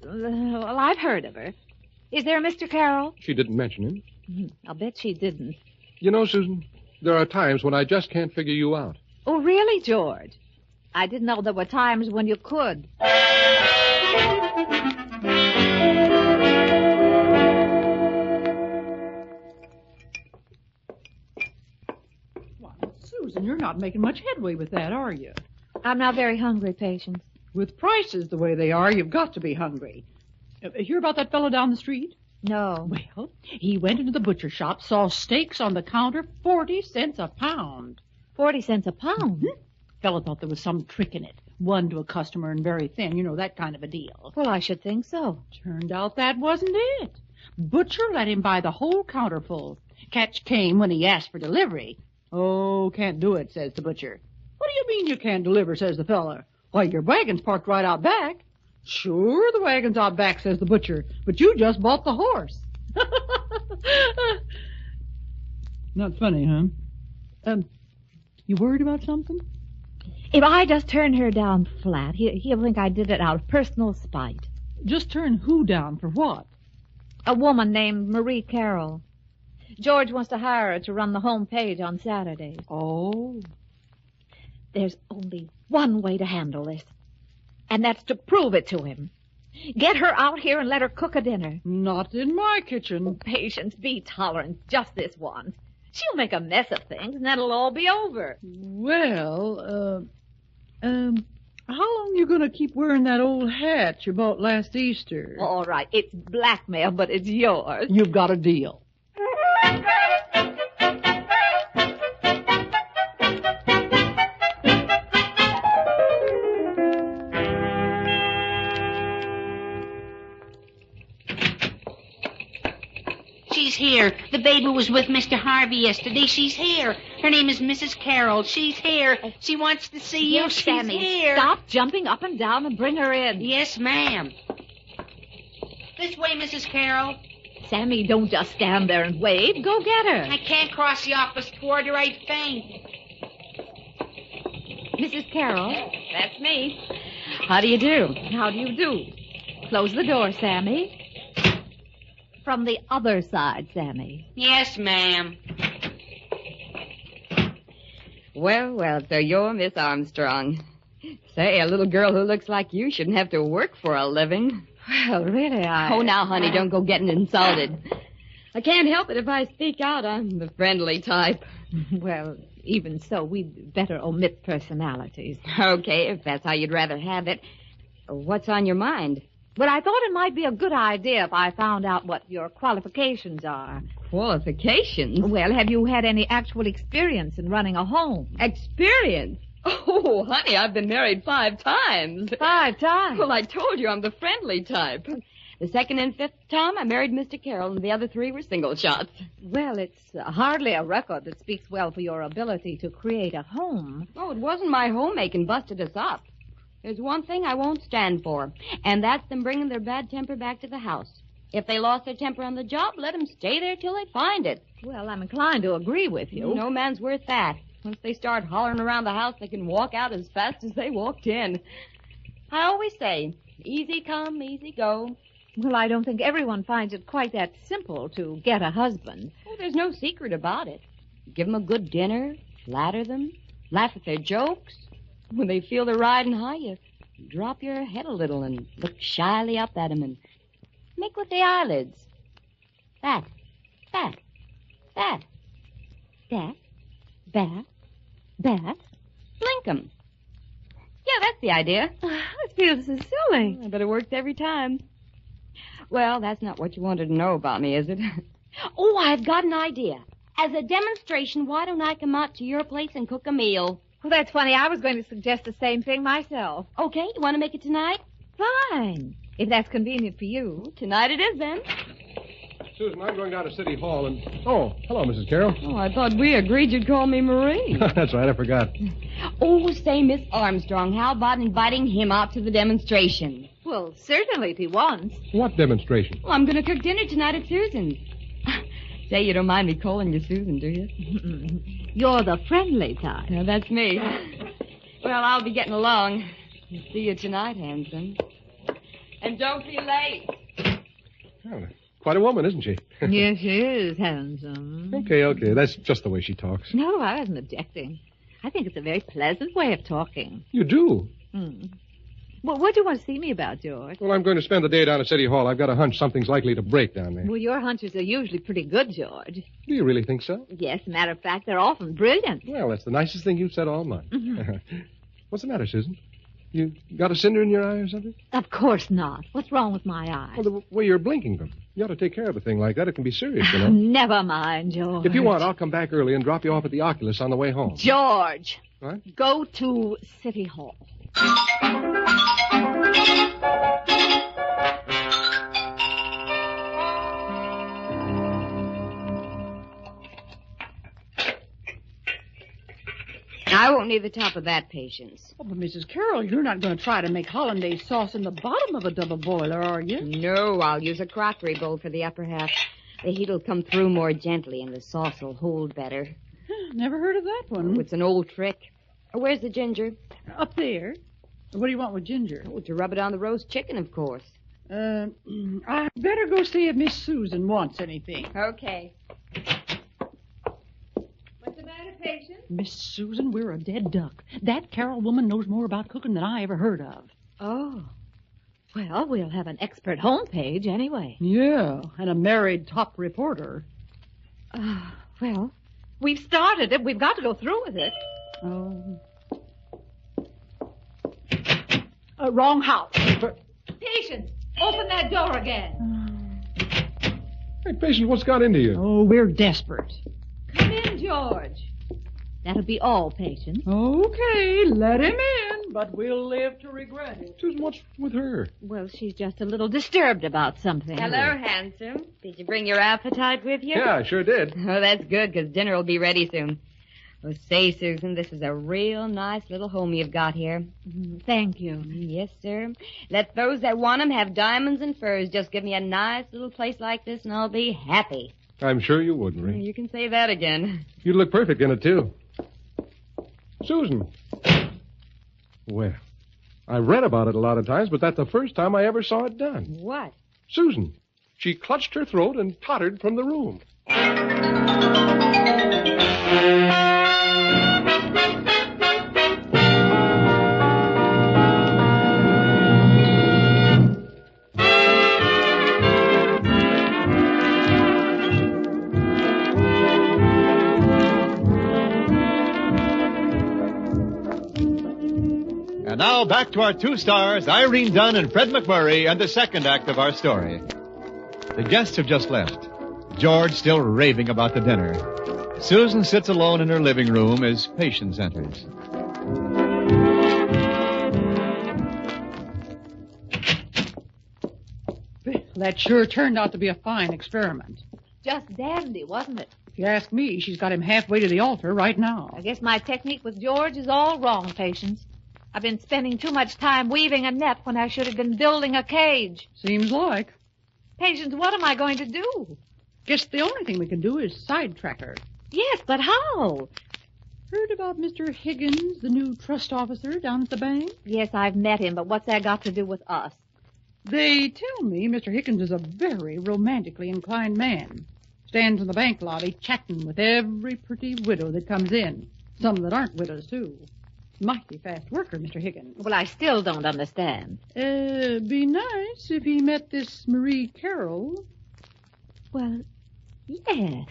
Well, I've heard of her. Is there a Mr. Carroll? She didn't mention him. I'll bet she didn't. You know, Susan, there are times when I just can't figure you out. Oh, really, George? I didn't know there were times when you could. Susan, you're not making much headway with that, are you? I'm not very hungry, Patience. With prices the way they are, you've got to be hungry. Hear about that fellow down the street? No. Well, he went into the butcher shop, saw steaks on the counter, 40 cents a pound. 40 cents a pound? Mm-hmm. Fellow thought there was some trick in it. One to a customer and very thin, you know, that kind of a deal. Well, I should think so. Turned out that wasn't it. Butcher let him buy the whole counter full. Catch came when he asked for delivery. Oh, can't do it, says the butcher. What do you mean you can't deliver, says the fella. Why, your wagon's parked right out back. Sure, the wagon's out back, says the butcher, but you just bought the horse. Not funny, huh? You worried about something? If I just turn her down flat, he'll think I did it out of personal spite. Just turn who down for what? A woman named Marie Carroll. George wants to hire her to run the home page on Saturdays. Oh. There's only one way to handle this, and that's to prove it to him. Get her out here and let her cook a dinner. Not in my kitchen. Patience, be tolerant just this once. She'll make a mess of things, and then it'll all be over. Well, how long you going to keep wearing that old hat you bought last Easter? All right, it's blackmail, but it's yours. You've got a deal. She's here. The baby was with Mr. Harvey yesterday. She's here. Her name is Mrs. Carroll. She's here. She wants to see you. Yes, She's Sammy, here. stop jumping up and down and bring her in. Yes, ma'am. This way, Mrs. Carroll. Sammy, don't just stand there and wave. Go get her. I can't cross the office toward her. I'd faint. Mrs. Carroll. That's me. How do you do? How do you do? Close the door, Sammy. From the other side, Sammy. Yes, ma'am. Well, so you're Miss Armstrong. Say, a little girl who looks like you shouldn't have to work for a living. Well, really, Oh, now, honey, don't go getting insulted. I can't help it if I speak out. I'm the friendly type. Well, even so, we'd better omit personalities. Okay, if that's how you'd rather have it. What's on your mind? But I thought it might be a good idea if I found out what your qualifications are. Qualifications? Well, have you had any actual experience in running a home? Experience? Oh, honey, I've been married 5 times. 5 times? Well, I told you I'm the friendly type. The second and 5th time, I married Mr. Carroll, and the other 3 were single shots. Well, it's hardly a record that speaks well for your ability to create a home. Oh, it wasn't my homemaking busted us up. There's one thing I won't stand for, and that's them bringing their bad temper back to the house. If they lost their temper on the job, let them stay there till they find it. Well, I'm inclined to agree with you. No man's worth that. Once they start hollering around the house, they can walk out as fast as they walked in. I always say, easy come, easy go. Well, I don't think everyone finds it quite that simple to get a husband. Oh, there's no secret about it. Give them a good dinner, flatter them, laugh at their jokes. When they feel they're riding high, you drop your head a little and look shyly up at them and make with the eyelids. That. Blink 'em. Yeah, that's the idea. It feels so silly. But it works every time. Well, that's not what you wanted to know about me, is it? Oh, I've got an idea. As a demonstration, why don't I come out to your place and cook a meal? Well, that's funny. I was going to suggest the same thing myself. Okay, you want to make it tonight? Fine. If that's convenient for you. Tonight it is, then. Susan, I'm going down to City Hall and... Oh, hello, Mrs. Carroll. Oh, I thought we agreed you'd call me Marie. That's right, I forgot. Oh, say, Miss Armstrong, how about inviting him out to the demonstration? Well, certainly if he wants. What demonstration? Well, I'm going to cook dinner tonight at Susan's. Say, you don't mind me calling you Susan, do you? You're the friendly type. No, that's me. Well, I'll be getting along. See you tonight, handsome. And don't be late. Oh, quite a woman, isn't she? Yes, she is handsome. Okay. That's just the way she talks. No, I wasn't objecting. I think it's a very pleasant way of talking. You do? Well, what do you want to see me about, George? Well, I'm going to spend the day down at City Hall. I've got a hunch something's likely to break down there. Well, your hunches are usually pretty good, George. Do you really think so? Yes, matter of fact, they're often brilliant. Well, that's the nicest thing you've said all month. What's the matter, Susan? You got a cinder in your eye or something? Of course not. What's wrong with my eye? Well, the way you're blinking them. You ought to take care of a thing like that. It can be serious, you know. Never mind, George. If you want, I'll come back early and drop you off at the Oculus on the way home. George. What? Go to City Hall. I won't need the top of that, Patience. Oh, but Mrs. Carroll, you're not going to try to make hollandaise sauce in the bottom of a double boiler, are you? No, I'll use a crockery bowl for the upper half. The heat will come through more gently and the sauce will hold better. Never heard of that one. Oh, it's an old trick. Where's the ginger? Up there. What do you want with ginger? Oh, to rub it on the roast chicken, of course. I better go see if Miss Susan wants anything. Okay. What's the matter, Patience? Miss Susan, we're a dead duck. That Carroll woman knows more about cooking than I ever heard of. Oh. Well, we'll have an expert homepage anyway. Yeah, and a married top reporter. Well, we've started it. We've got to go through with it. Oh. Wrong house. Patience, open that door again. Hey, Patience, what's got into you? Oh, we're desperate. Come in, George. That'll be all, Patience. Okay, let him in, but we'll live to regret it. Susan, what's with her? Well, she's just a little disturbed about something. Hello, handsome. Did you bring your appetite with you? Yeah, I sure did. Oh, that's good, because dinner will be ready soon. Oh, say, Susan, this is a real nice little home you've got here. Thank you. Yes, sir. Let those that want 'em have diamonds and furs. Just give me a nice little place like this, and I'll be happy. I'm sure you would, Marie. You can say that again. You'd look perfect in it, too. Susan. Well, I've read about it a lot of times, but that's the first time I ever saw it done. What? Susan. She clutched her throat and tottered from the room. And now back to our two stars, Irene Dunne and Fred MacMurray, and the second act of our story. The guests have just left. George still raving about the dinner. Susan sits alone in her living room as Patience enters. That sure turned out to be a fine experiment. Just dandy, wasn't it? If you ask me, she's got him halfway to the altar right now. I guess my technique with George is all wrong, Patience. I've been spending too much time weaving a net when I should have been building a cage. Seems like. Patience, what am I going to do? Guess the only thing we can do is sidetrack her. Yes, but how? Heard about Mr. Higgins, the new trust officer down at the bank? Yes, I've met him, but what's that got to do with us? They tell me Mr. Higgins is a very romantically inclined man. Stands in the bank lobby chatting with every pretty widow that comes in. Some that aren't widows, too. Mighty fast worker, Mr. Higgins. Well, I still don't understand. Be nice if he met this Marie Carroll. Well, yes,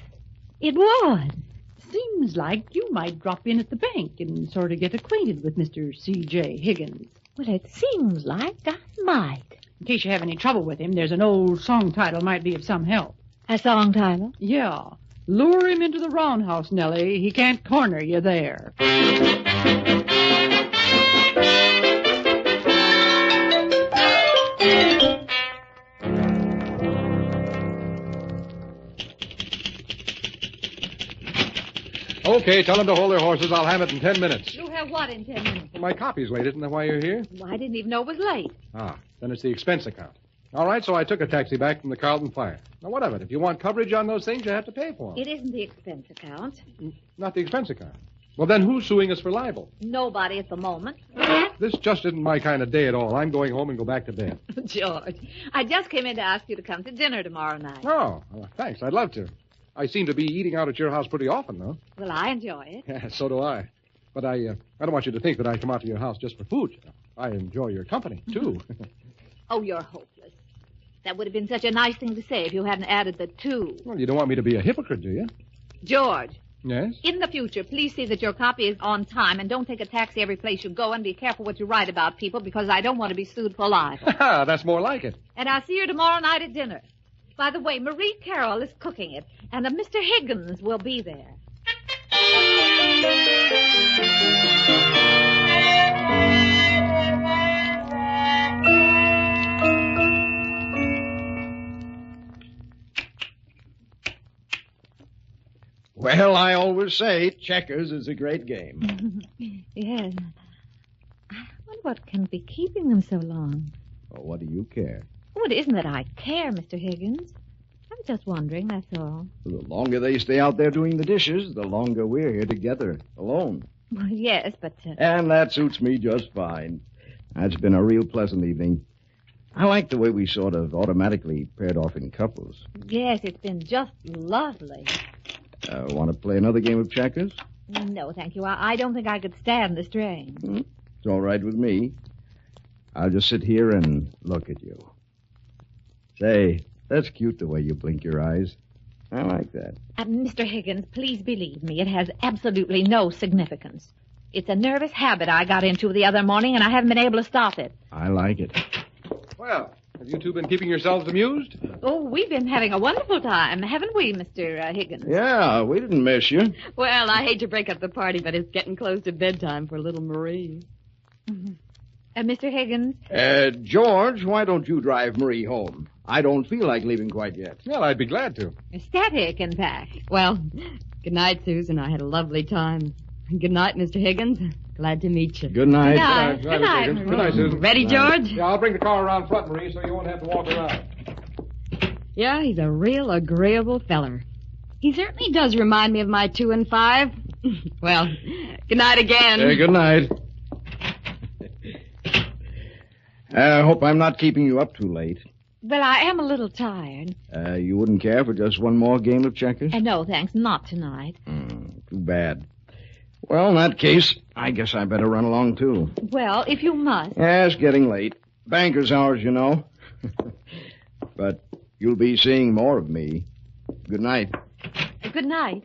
it would. Seems like you might drop in at the bank and sort of get acquainted with Mr. C.J. Higgins. Well, it seems like I might. In case you have any trouble with him, there's an old song title might be of some help. A song title? Yeah. Lure him into the roundhouse, Nellie. He can't corner you there. Okay, tell them to hold their horses. I'll have it in 10 minutes. You'll have what in 10 minutes? My copy's late. Isn't that why you're here? Well, I didn't even know it was late. Ah, then it's the expense account. All right, so I took a taxi back from the Carlton Fire. Now, what of it? If you want coverage on those things, you have to pay for them. It isn't the expense account. Not the expense account. Well, then who's suing us for libel? Nobody at the moment. This just isn't my kind of day at all. I'm going home and go back to bed. George, I just came in to ask you to come to dinner tomorrow night. Oh, well, thanks. I'd love to. I seem to be eating out at your house pretty often, though. Well, I enjoy it. Yeah, so do I. But I don't want you to think that I come out to your house just for food. I enjoy your company, too. Oh, you're hopeless. That would have been such a nice thing to say if you hadn't added the two. Well, you don't want me to be a hypocrite, do you? George. Yes? In the future, please see that your copy is on time and don't take a taxi every place you go, and be careful what you write about people because I don't want to be sued for libel. That's more like it. And I'll see you tomorrow night at dinner. By the way, Marie Carroll is cooking it, and Mr. Higgins will be there. Well, I always say checkers is a great game. Yes. I wonder what can be keeping them so long. Well, what do you care? Oh, it isn't that I care, Mr. Higgins. I'm just wondering, that's all. The longer they stay out there doing the dishes, the longer we're here together, alone. Well, yes, but... And that suits me just fine. It's been a real pleasant evening. I like the way we sort of automatically paired off in couples. Yes, it's been just lovely. Want to play another game of checkers? No, thank you. I don't think I could stand the strain. It's all right with me. I'll just sit here and look at you. Say, that's cute the way you blink your eyes. I like that. Mr. Higgins, please believe me, it has absolutely no significance. It's a nervous habit I got into the other morning, and I haven't been able to stop it. I like it. Well, have you two been keeping yourselves amused? Oh, we've been having a wonderful time, haven't we, Mr. Higgins? Yeah, we didn't miss you. Well, I hate to break up the party, but it's getting close to bedtime for little Marie. Mr. Higgins? George, why don't you drive Marie home? I don't feel like leaving quite yet. Well, I'd be glad to. Static, in fact. Well, good night, Susan. I had a lovely time. Good night, Mr. Higgins. Glad to meet you. Good night. Good night. Good night, Susan. Ready, George? Yeah, I'll bring the car around front, Marie, so you won't have to walk around. Yeah, he's a real agreeable feller. He certainly does remind me of my 2 and 5. Well, good night again. Good night. I hope I'm not keeping you up too late. Well, I am a little tired. You wouldn't care for just one more game of checkers? No, thanks. Not tonight. Too bad. Well, in that case, I guess I better run along, too. Well, if you must. Yeah, it's getting late. Banker's hours, you know. But you'll be seeing more of me. Good night. Good night.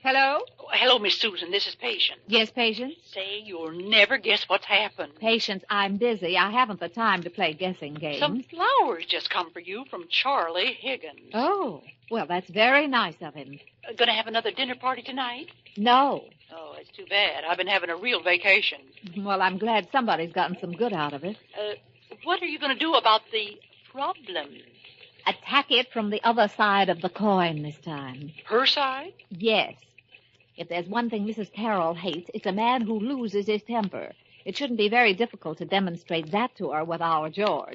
Hello? Oh, hello, Miss Susan. This is Patience. Yes, Patience? Say, you'll never guess what's happened. Patience, I'm busy. I haven't the time to play guessing games. Some flowers just come for you from Charlie Higgins. Oh, well, that's very nice of him. Gonna have another dinner party tonight? No. Oh, it's too bad. I've been having a real vacation. Well, I'm glad somebody's gotten some good out of it. What are you gonna do about the problem? Attack it from the other side of the coin this time. Her side? Yes. If there's one thing Mrs. Carroll hates, it's a man who loses his temper. It shouldn't be very difficult to demonstrate that to her with our George.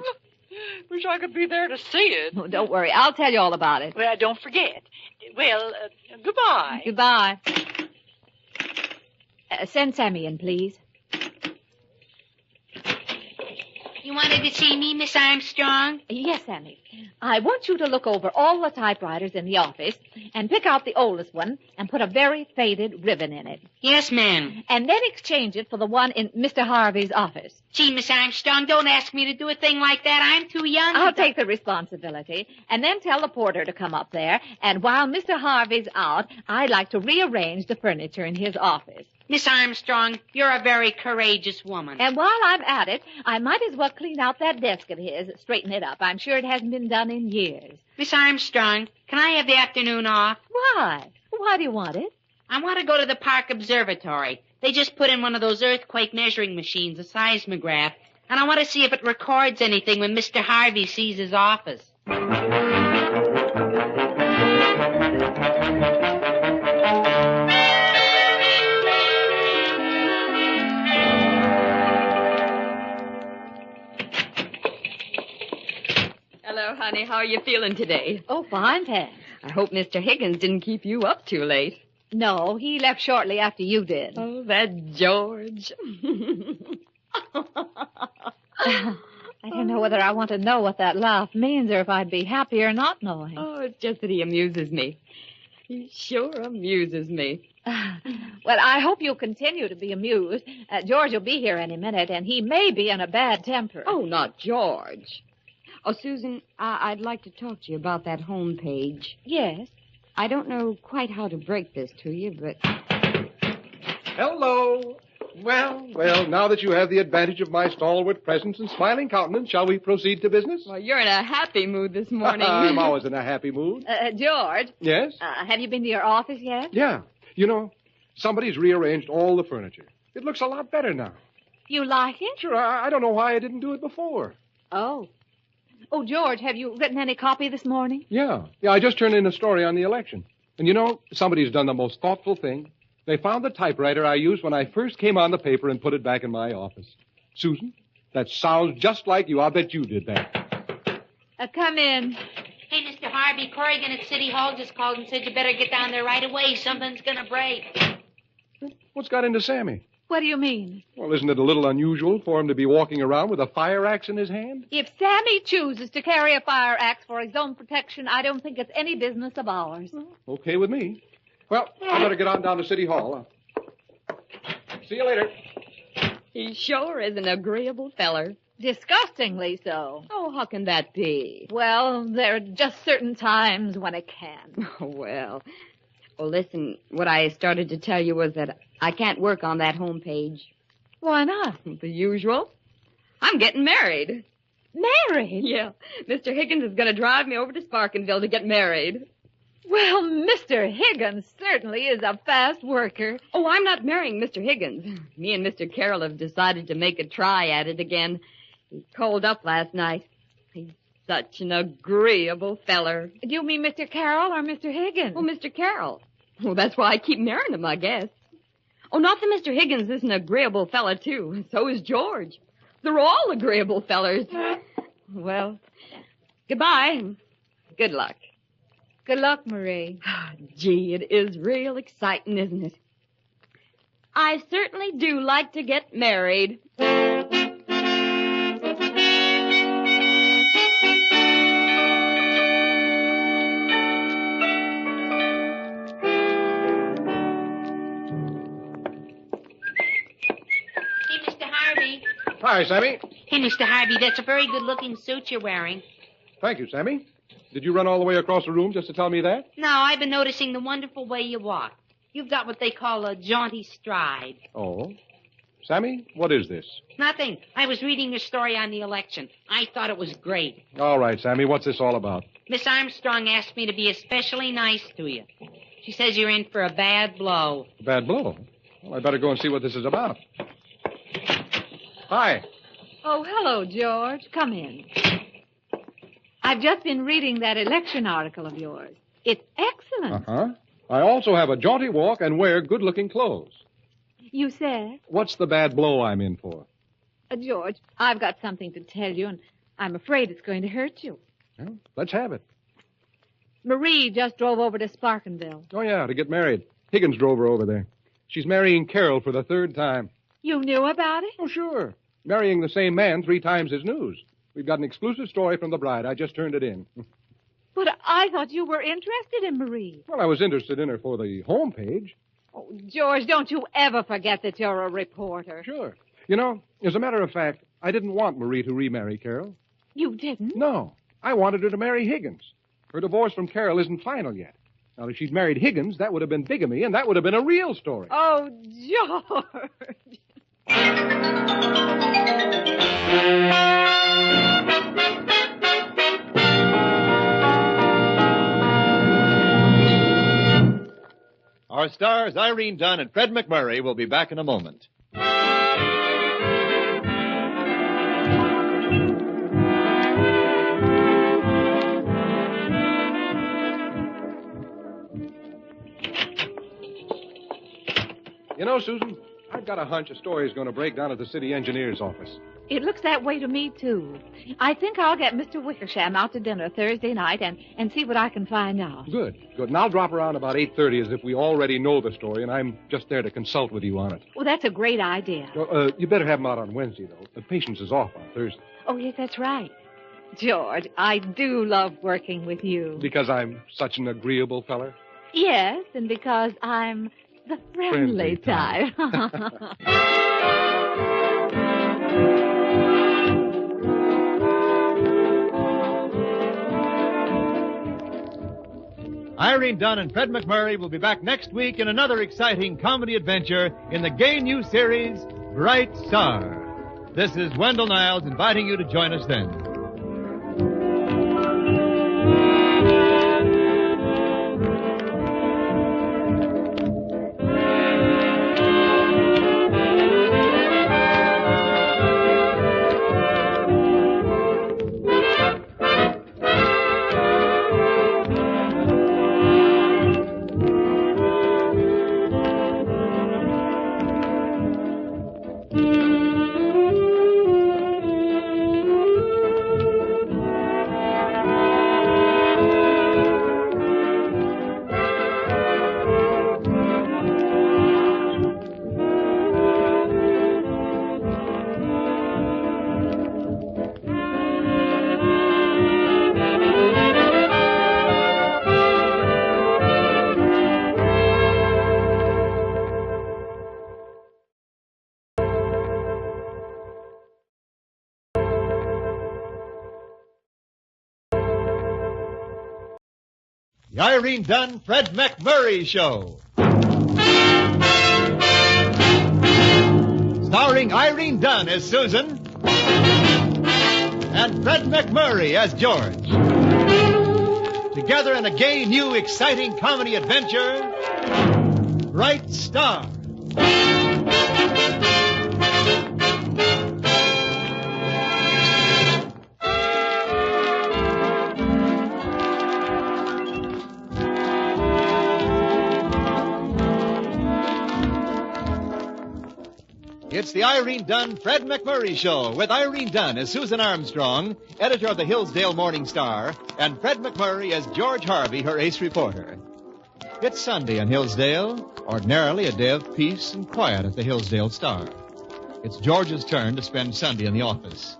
Wish I could be there to see it. Oh, don't worry. I'll tell you all about it. Well, don't forget. Well, goodbye. Goodbye. Send Sammy in, please. You wanted to see me, Miss Armstrong? Yes, Sammy. I want you to look over all the typewriters in the office and pick out the oldest one and put a very faded ribbon in it. Yes, ma'am. And then exchange it for the one in Mr. Harvey's office. Gee, Miss Armstrong, don't ask me to do a thing like that. I'm too young. I'll take the responsibility and then tell the porter to come up there. And while Mr. Harvey's out, I'd like to rearrange the furniture in his office. Miss Armstrong, you're a very courageous woman. And while I'm at it, I might as well clean out that desk of his, straighten it up. I'm sure it hasn't been done in years. Miss Armstrong, can I have the afternoon off? Why? Why do you want it? I want to go to the Park Observatory. They just put in one of those earthquake measuring machines, a seismograph, and I want to see if it records anything when Mr. Harvey sees his office. Hello, honey. How are you feeling today? Oh, fine, thanks. I hope Mr. Higgins didn't keep you up too late. No, he left shortly after you did. Oh, that George. I don't know whether I want to know what that laugh means or if I'd be happier not knowing. Oh, it's just that he amuses me. He sure amuses me. Well, I hope you'll continue to be amused. George will be here any minute, and he may be in a bad temper. Oh, not George. Oh, Susan, I'd like to talk to you about that home page. Yes? I don't know quite how to break this to you, but... Hello. Well, now that you have the advantage of my stalwart presence and smiling countenance, shall we proceed to business? Well, you're in a happy mood this morning. I'm always in a happy mood. George? Yes? Have you been to your office yet? Yeah. You know, somebody's rearranged all the furniture. It looks a lot better now. You like it? Sure, I don't know why I didn't do it before. Oh. Oh, George, have you written any copy this morning? Yeah, I just turned in a story on the election. And you know, somebody's done the most thoughtful thing. They found the typewriter I used when I first came on the paper and put it back in my office. Susan, that sounds just like you. I'll bet you did that. Come in. Hey, Mr. Harvey, Corrigan at City Hall just called and said you better get down there right away. Something's going to break. What's got into Sammy? What do you mean? Well, isn't it a little unusual for him to be walking around with a fire axe in his hand? If Sammy chooses to carry a fire axe for his own protection, I don't think it's any business of ours. Okay with me. Well, I better get on down to City Hall. See you later. He sure is an agreeable feller. Disgustingly so. Oh, how can that be? Well, there are just certain times when it can. Oh, well, listen, what I started to tell you was that I can't work on that home page. Why not? The usual. I'm getting married. Married? Yeah. Mr. Higgins is going to drive me over to Sparkinville to get married. Well, Mr. Higgins certainly is a fast worker. Oh, I'm not marrying Mr. Higgins. Me and Mr. Carroll have decided to make a try at it again. He called up last night. He's such an agreeable feller. Do you mean Mr. Carroll or Mr. Higgins? Oh, Mr. Carroll. Well, that's why I keep marrying him, I guess. Oh, not that Mr. Higgins is an agreeable fella, too. So is George. They're all agreeable fellers. Well, goodbye. Good luck. Good luck, Marie. Gee, it is real exciting, isn't it? I certainly do like to get married. Hi, Sammy. Hey, Mr. Harvey, that's a very good-looking suit you're wearing. Thank you, Sammy. Did you run all the way across the room just to tell me that? No, I've been noticing the wonderful way you walk. You've got what they call a jaunty stride. Oh? Sammy, what is this? Nothing. I was reading your story on the election. I thought it was great. All right, Sammy, what's this all about? Miss Armstrong asked me to be especially nice to you. She says you're in for a bad blow. A bad blow? Well, I better go and see what this is about. Hi. Oh, hello, George. Come in. I've just been reading that election article of yours. It's excellent. Uh-huh. I also have a jaunty walk and wear good-looking clothes. You said? What's the bad blow I'm in for? George, I've got something to tell you, and I'm afraid it's going to hurt you. Well, let's have it. Marie just drove over to Sparkenville. Oh, yeah, to get married. Higgins drove her over there. She's marrying Carol for the 3rd time. You knew about it? Oh, sure. Marrying the same man 3 times is news. We've got an exclusive story from the bride. I just turned it in. But I thought you were interested in Marie. Well, I was interested in her for the home page. Oh, George, don't you ever forget that you're a reporter. Sure. You know, as a matter of fact, I didn't want Marie to remarry Carol. You didn't? No. I wanted her to marry Higgins. Her divorce from Carol isn't final yet. Now, if she'd married Higgins, that would have been bigamy, and that would have been a real story. Oh, George. Our stars, Irene Dunne and Fred MacMurray, will be back in a moment. You know, Susan, I've got a hunch a story is going to break down at the city engineer's office. It looks that way to me, too. I think I'll get Mr. Wickersham out to dinner Thursday night and see what I can find out. Good. And I'll drop around about 8:30 as if we already know the story, and I'm just there to consult with you on it. Well, that's a great idea. You better have him out on Wednesday, though. The Patience is off on Thursday. Oh, yes, that's right. George, I do love working with you. Because I'm such an agreeable feller? Yes, and because I'm the friendly type. Irene Dunne and Fred MacMurray will be back next week in another exciting comedy adventure in the gay new series, Bright Star. This is Wendell Niles inviting you to join us then. The Irene Dunne, Fred MacMurray Show. Starring Irene Dunne as Susan and Fred MacMurray as George. Together in a gay, new, exciting comedy adventure, Bright Star. It's the Irene Dunne, Fred MacMurray Show with Irene Dunne as Susan Armstrong, editor of the Hillsdale Morning Star, and Fred MacMurray as George Harvey, her ace reporter. It's Sunday in Hillsdale, ordinarily a day of peace and quiet at the Hillsdale Star. It's George's turn to spend Sunday in the office.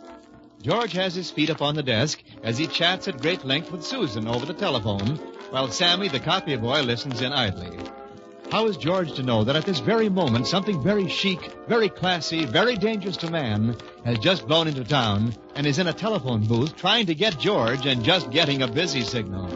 George has his feet up on the desk as he chats at great length with Susan over the telephone, while Sammy, the copy boy, listens in idly. How is George to know that at this very moment something very chic, very classy, very dangerous to man has just blown into town and is in a telephone booth trying to get George and just getting a busy signal?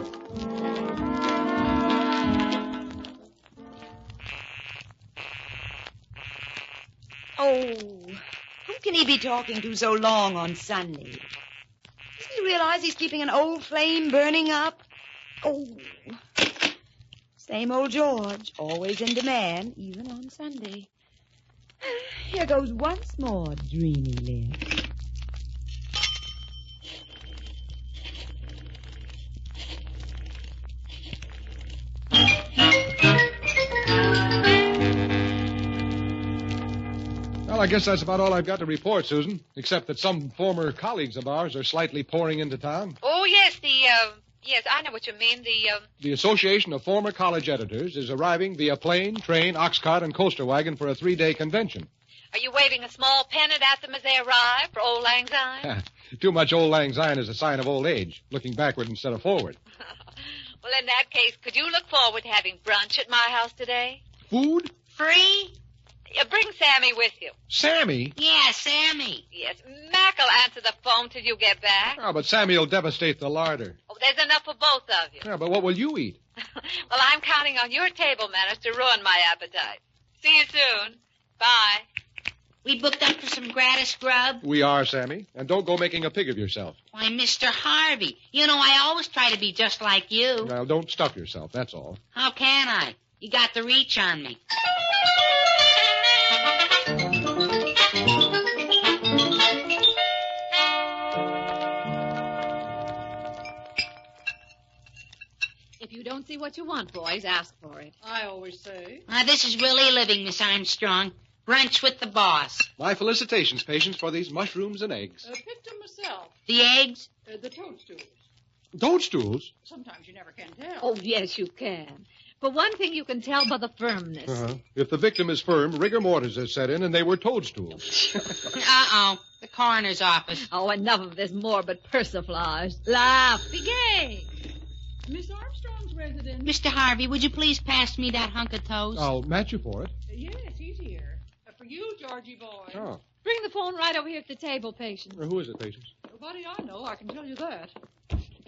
he be talking to so long on Sunday? Doesn't he realize he's keeping an old flame burning up? Oh, same old George, always in demand, even on Sunday. Here goes once more, dreamy lips. Well, I guess that's about all I've got to report, Susan, except that some former colleagues of ours are slightly pouring into town. Oh, yes, yes, I know what you mean. The Association of Former College Editors is arriving via plane, train, ox cart, and coaster wagon for a 3-day convention. Are you waving a small pennant at them as they arrive for old lang syne? Too much old lang syne is a sign of old age, looking backward instead of forward. Well, in that case, could you look forward to having brunch at my house today? Food? Free? Bring Sammy with you. Sammy? Yeah, Sammy. Yes, Mac will answer the phone till you get back. Oh, but Sammy will devastate the larder. Oh, there's enough for both of you. Yeah, but what will you eat? Well, I'm counting on your table manners to ruin my appetite. See you soon. Bye. We booked up for some gratis grub. We are, Sammy. And don't go making a pig of yourself. Why, Mr. Harvey, you know I always try to be just like you. Now, don't stuff yourself, that's all. How can I? You got the reach on me. If you don't see what you want, boys, ask for it. I always say. This is really living, Miss Armstrong. Brunch with the boss. My felicitations, patients, for these mushrooms and eggs. Picked them myself. The eggs? The toadstools. Toadstools? Sometimes you never can tell. Oh, yes, you can. But one thing you can tell by the firmness. Uh-huh. If the victim is firm, rigor mortis is set in, and they were toadstools. Uh-oh. The coroner's office. Oh, enough of this morbid persiflage. Laugh. Be gay. Miss Armstrong's resident. Mr. Harvey, would you please pass me that hunk of toast? I'll match you for it. Yes, he's here. For you, Georgie boy. Oh. Bring the phone right over here at the table, patient. Who is it, patients? Nobody I know, I can tell you that.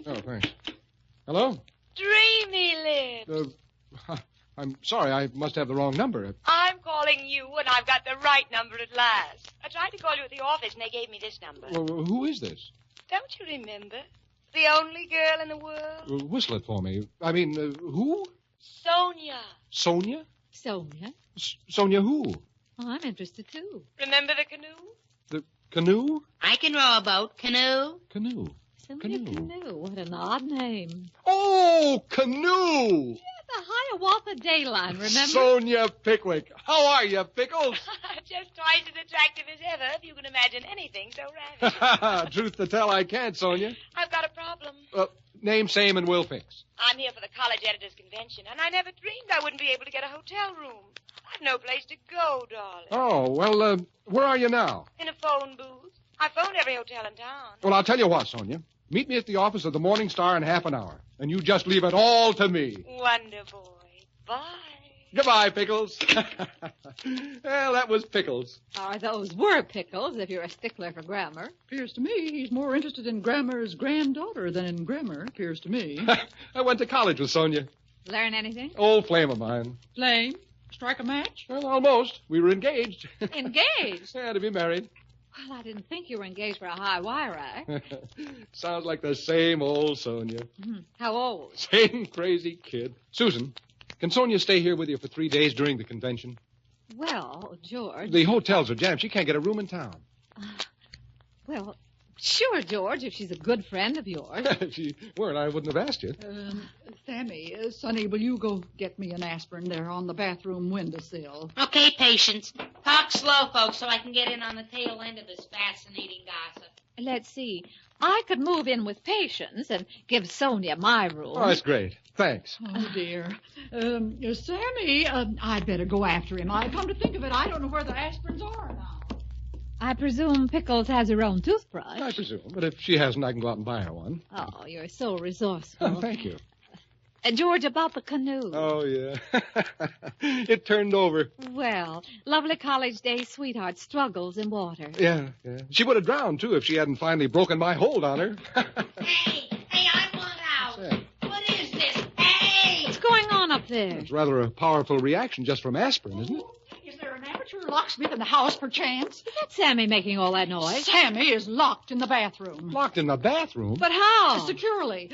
Oh, thanks. Hello? Dreamy lips. I'm sorry, I must have the wrong number. I'm calling you, and I've got the right number at last. I tried to call you at the office, and they gave me this number. Well, who is this? Don't you remember? The only girl in the world? Whistle it for me. I mean, who? Sonia. Sonia? Sonia? Sonia who? Oh, I'm interested, too. Remember the canoe? The canoe? I can row a boat. Canoe? Canoe. Sonia Canoe. What an odd name. Oh, Canoe! Yeah, the Hiawatha Dayline, remember? Sonia Pickwick. How are you, Pickles? Just twice as attractive as ever, if you can imagine anything so ravishing. Truth to tell, I can't, Sonia. I've got a problem. Name, same, and we'll fix. I'm here for the college editors' convention, and I never dreamed I wouldn't be able to get a hotel room. I've no place to go, darling. Oh, well, where are you now? In a phone booth. I phoned every hotel in town. Well, I'll tell you what, Sonia. Meet me at the office of the Morning Star in half an hour, and you just leave it all to me. Wonder boy. Bye. Goodbye, Pickles. Well, that was Pickles. Those were Pickles, if you're a stickler for grammar. Appears to me he's more interested in Grammar's granddaughter than in grammar, appears to me. I went to college with Sonia. Learn anything? Old flame of mine. Flame? Strike a match? Well, almost. We were engaged. Engaged? Yeah, to be married. Well, I didn't think you were engaged for a high wire act. Sounds like the same old Sonia. How old? Same crazy kid. Susan, can Sonia stay here with you for 3 days during the convention? Well, George. The hotels are jammed. She can't get a room in town. Well, sure, George, if she's a good friend of yours. If she weren't, I wouldn't have asked you. Sammy, Sonny, will you go get me an aspirin there on the bathroom windowsill? Okay, patients. Talk slow, folks, so I can get in on the tail end of this fascinating gossip. Let's see. I could move in with Patience and give Sonia my room. Oh, that's great. Thanks. Oh, dear. Sammy, I'd better go after him. I come to think of it, I don't know where the aspirins are now. I presume Pickles has her own toothbrush. I presume, but if she hasn't, I can go out and buy her one. Oh, you're so resourceful. Thank you. George, about the canoe. Oh, yeah. It turned over. Well, lovely college day sweetheart struggles in water. Yeah. She would have drowned, too, if she hadn't finally broken my hold on her. Hey, I want out. What is this? Hey! What's going on up there? It's rather a powerful reaction just from aspirin, isn't it? Is there an appetite? temperature locksmith in the house, perchance? That's Sammy making all that noise. Sammy is locked in the bathroom. Locked in the bathroom? But how? Securely.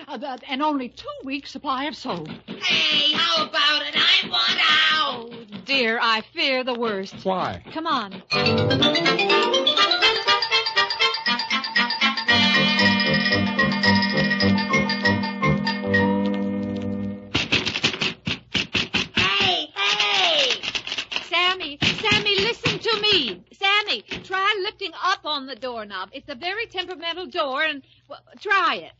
And only 2 weeks' supply of soap. Hey, how about it? I want out. Oh, dear, I fear the worst. Why? Come on. Sammy, listen to me. Sammy, try lifting up on the doorknob. It's a very temperamental door, and try it.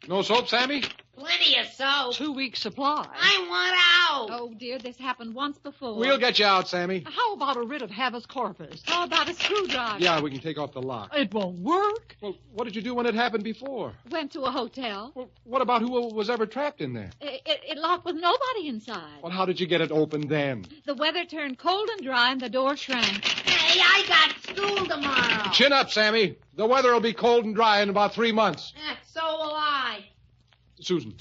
No soap, Sammy? Plenty of soap. 2 weeks' supply. I want out. Oh, dear, this happened once before. We'll get you out, Sammy. How about a writ of habeas corpus? How about a screwdriver? Yeah, we can take off the lock. It won't work. Well, what did you do when it happened before? Went to a hotel. Well, what about who was ever trapped in there? It locked with nobody inside. Well, how did you get it open then? The weather turned cold and dry, and the door shrank. Hey, I got school tomorrow. Chin up, Sammy. The weather will be cold and dry in about 3 months. So will I. Susan,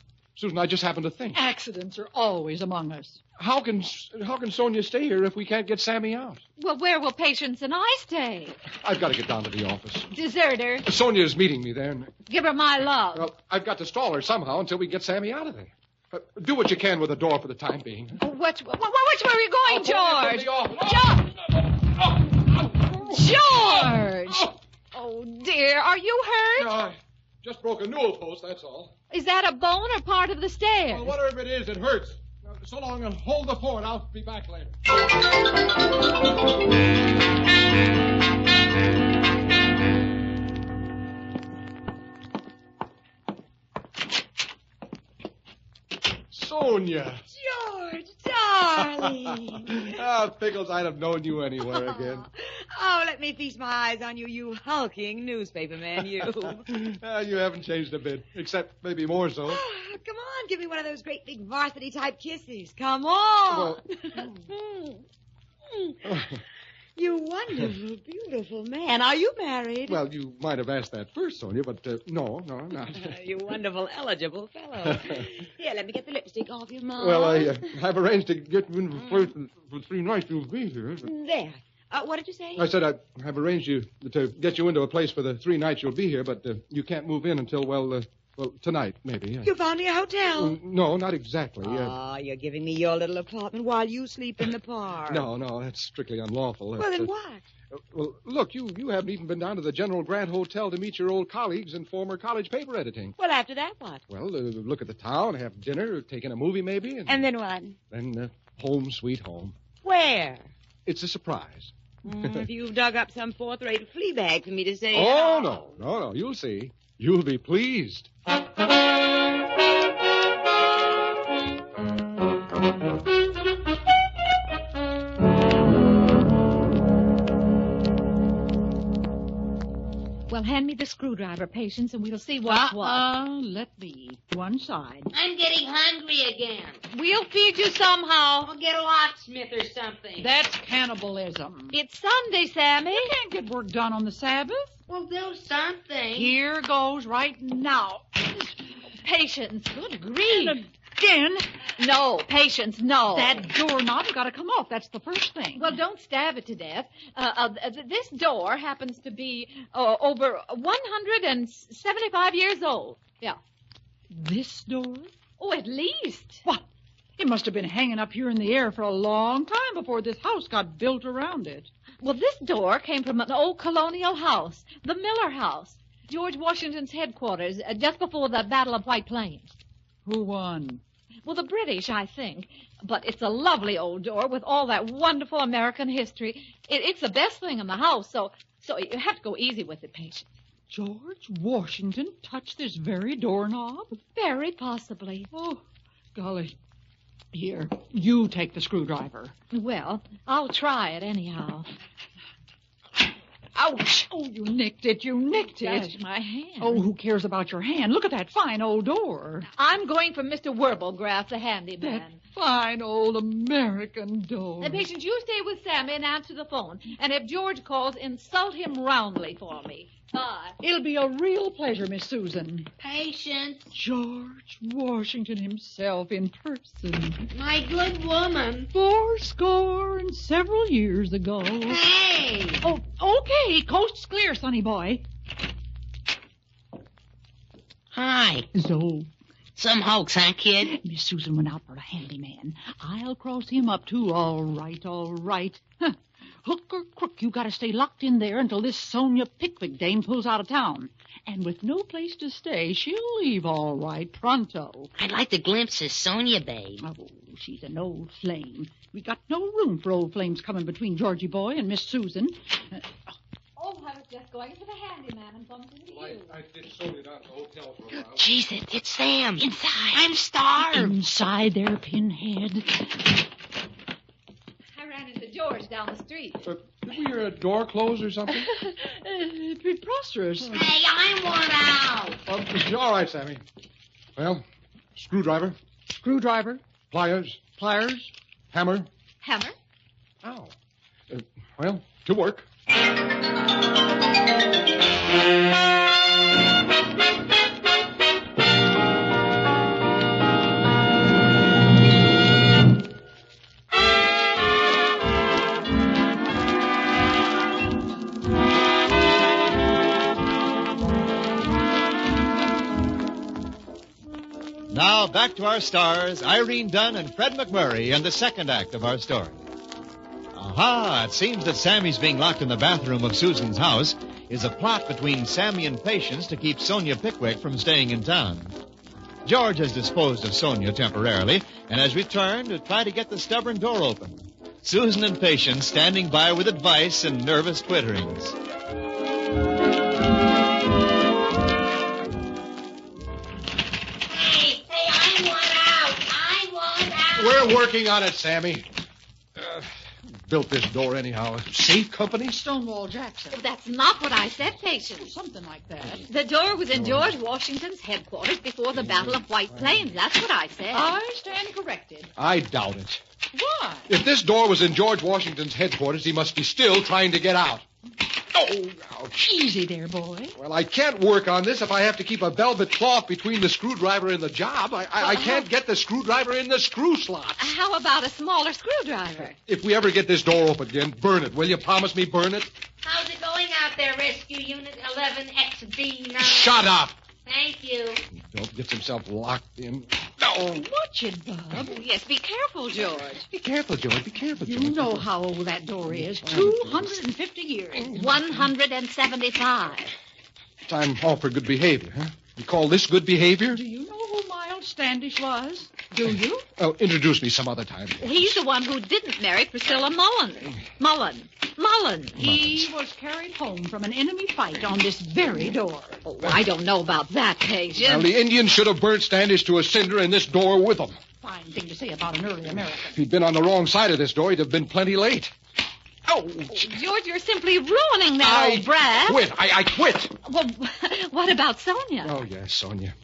I just happened to think. Accidents are always among us. How can Sonia stay here if we can't get Sammy out? Well, where will Patience and I stay? I've got to get down to the office. Deserter. Sonia's meeting me there. Give her my love. Well, I've got to stall her somehow until we get Sammy out of there. Do what you can with the door for the time being. Which way are you going, George? George! Oh, dear. Are you hurt? No, I just broke a newel post, that's all. Is that a bone or part of the stairs? Well, whatever it is, it hurts. Now, so long and hold the fort. I'll be back later. Sonia. George, darling. Pickles, I'd have known you anywhere again. Oh, let me feast my eyes on you, you hulking newspaper man, you. You haven't changed a bit, except maybe more so. Come on, give me one of those great big varsity-type kisses. Come on. You wonderful, beautiful man. Are you married? Well, you might have asked that first, Sonia, but no, I'm not. You wonderful, eligible fellow. Here, let me get the lipstick off your mouth. Well, I've arranged to get you in the place for 3 nights you'll be here. There. What did you say? I said I've arranged to get you into a place for the 3 nights you'll be here, but you can't move in until, well, tonight, maybe. You found me a hotel. No, not exactly. You're giving me your little apartment while you sleep in the park. No, that's strictly unlawful. Well, then what? Well, look, you haven't even been down to the General Grant Hotel to meet your old colleagues in former college paper editing. Well, after that, what? Well, look at the town, have dinner, take in a movie maybe. And then what? Then home sweet home. Where? It's a surprise. If you've dug up some fourth-rate flea bag for me to say... Oh, no, you'll see. You'll be pleased. Well, hand me the screwdriver, Patience, and we'll see what's what. Let me. One side. I'm getting hungry again. We'll feed you somehow. I'll get a locksmith or something. That's cannibalism. It's Sunday, Sammy. You can't get work done on the Sabbath. Well, do something. Here goes right now. Patience. Good grief. And again. No, Patience, no. That doorknob's got to come off. That's the first thing. Well, don't stab it to death. This door happens to be over 175 years old. Yeah. This door? Oh, at least. What? It must have been hanging up here in the air for a long time before this house got built around it. Well, this door came from an old colonial house, the Miller House, George Washington's headquarters, just before the Battle of White Plains. Who won? Well, the British, I think. But it's a lovely old door with all that wonderful American history. It's the best thing in the house, so you have to go easy with it, Patience. George Washington touched this very doorknob? Very possibly. Oh, golly. Here, you take the screwdriver. Well, I'll try it anyhow. Ouch! Oh, you nicked it. Gosh, my hand. Oh, who cares about your hand? Look at that fine old door. I'm going for Mr. Wirbelgraff, the handyman. That fine old American door. Now, Patience, you stay with Sammy and answer the phone. And if George calls, insult him roundly for me. Bye. It'll be a real pleasure, Miss Susan. Patience. George Washington himself in person. My good woman. 70 years ago. Hey! Oh, okay. Coast's clear, sonny boy. Hi. So, Some hoax, huh, kid? Miss Susan went out for a handyman. I'll cross him up, too. All right, all right. Huh. Hook or crook, you gotta stay locked in there until this Sonia Pickwick dame pulls out of town. And with no place to stay, she'll leave all right, pronto. I'd like to glimpse of Sonia, babe. Oh, she's an old flame. We got no room for old flames coming between Georgie boy and Miss Susan. Oh, I was just going to the handyman and bumped into you. I did Sonia down to the hotel for a while. Jesus, it's Sam. Inside. I'm starved. Inside there, Pinhead. I ran into George down the street. Did we hear a door close or something? Preposterous. Hey, I want out. All right, Sammy. Well, screwdriver, pliers, hammer. Hammer? Ow. Well, to work. Now, back to our stars, Irene Dunne and Fred MacMurray, in the second act of our story. Aha! It seems that Sammy's being locked in the bathroom of Susan's house is a plot between Sammy and Patience to keep Sonia Pickwick from staying in town. George has disposed of Sonia temporarily and has returned to try to get the stubborn door open. Susan and Patience standing by with advice and nervous twitterings. We're working on it, Sammy. Built this door anyhow. Safe company? Stonewall Jackson. That's not what I said, Patience. Something like that. The door was in George Washington's headquarters before the Battle of White Plains. That's what I said. I stand corrected. I doubt it. Why? If this door was in George Washington's headquarters, he must be still trying to get out. Oh, ouch. Easy there, boy. Well, I can't work on this if I have to keep a velvet cloth between the screwdriver and the job. I can't get the screwdriver in the screw slots. How about a smaller screwdriver? If we ever get this door open again, burn it. Will you promise me burn it? How's it going out there, Rescue Unit 11XB9? Shut up. Thank you. Don't get himself locked in. No. Watch it, Bub. Oh, yes, be careful, George. Be careful, George. Be careful, George. You know how old that door is. 250 years. 175. Time off for good behavior, huh? You call this good behavior? Do you know who Miles Standish was? Do you? Oh, introduce me some other time. He's the one who didn't marry Priscilla Mullen. He was carried home from an enemy fight on this very door. Oh, I don't know about that, Patience. Well, the Indians should have burnt Standish to a cinder in this door with them. Fine thing to say about an early American. If he'd been on the wrong side of this door, he'd have been plenty late. Oh, George, you're simply ruining that old brat. I quit. Well, what about Sonia? Oh, yes, Sonia.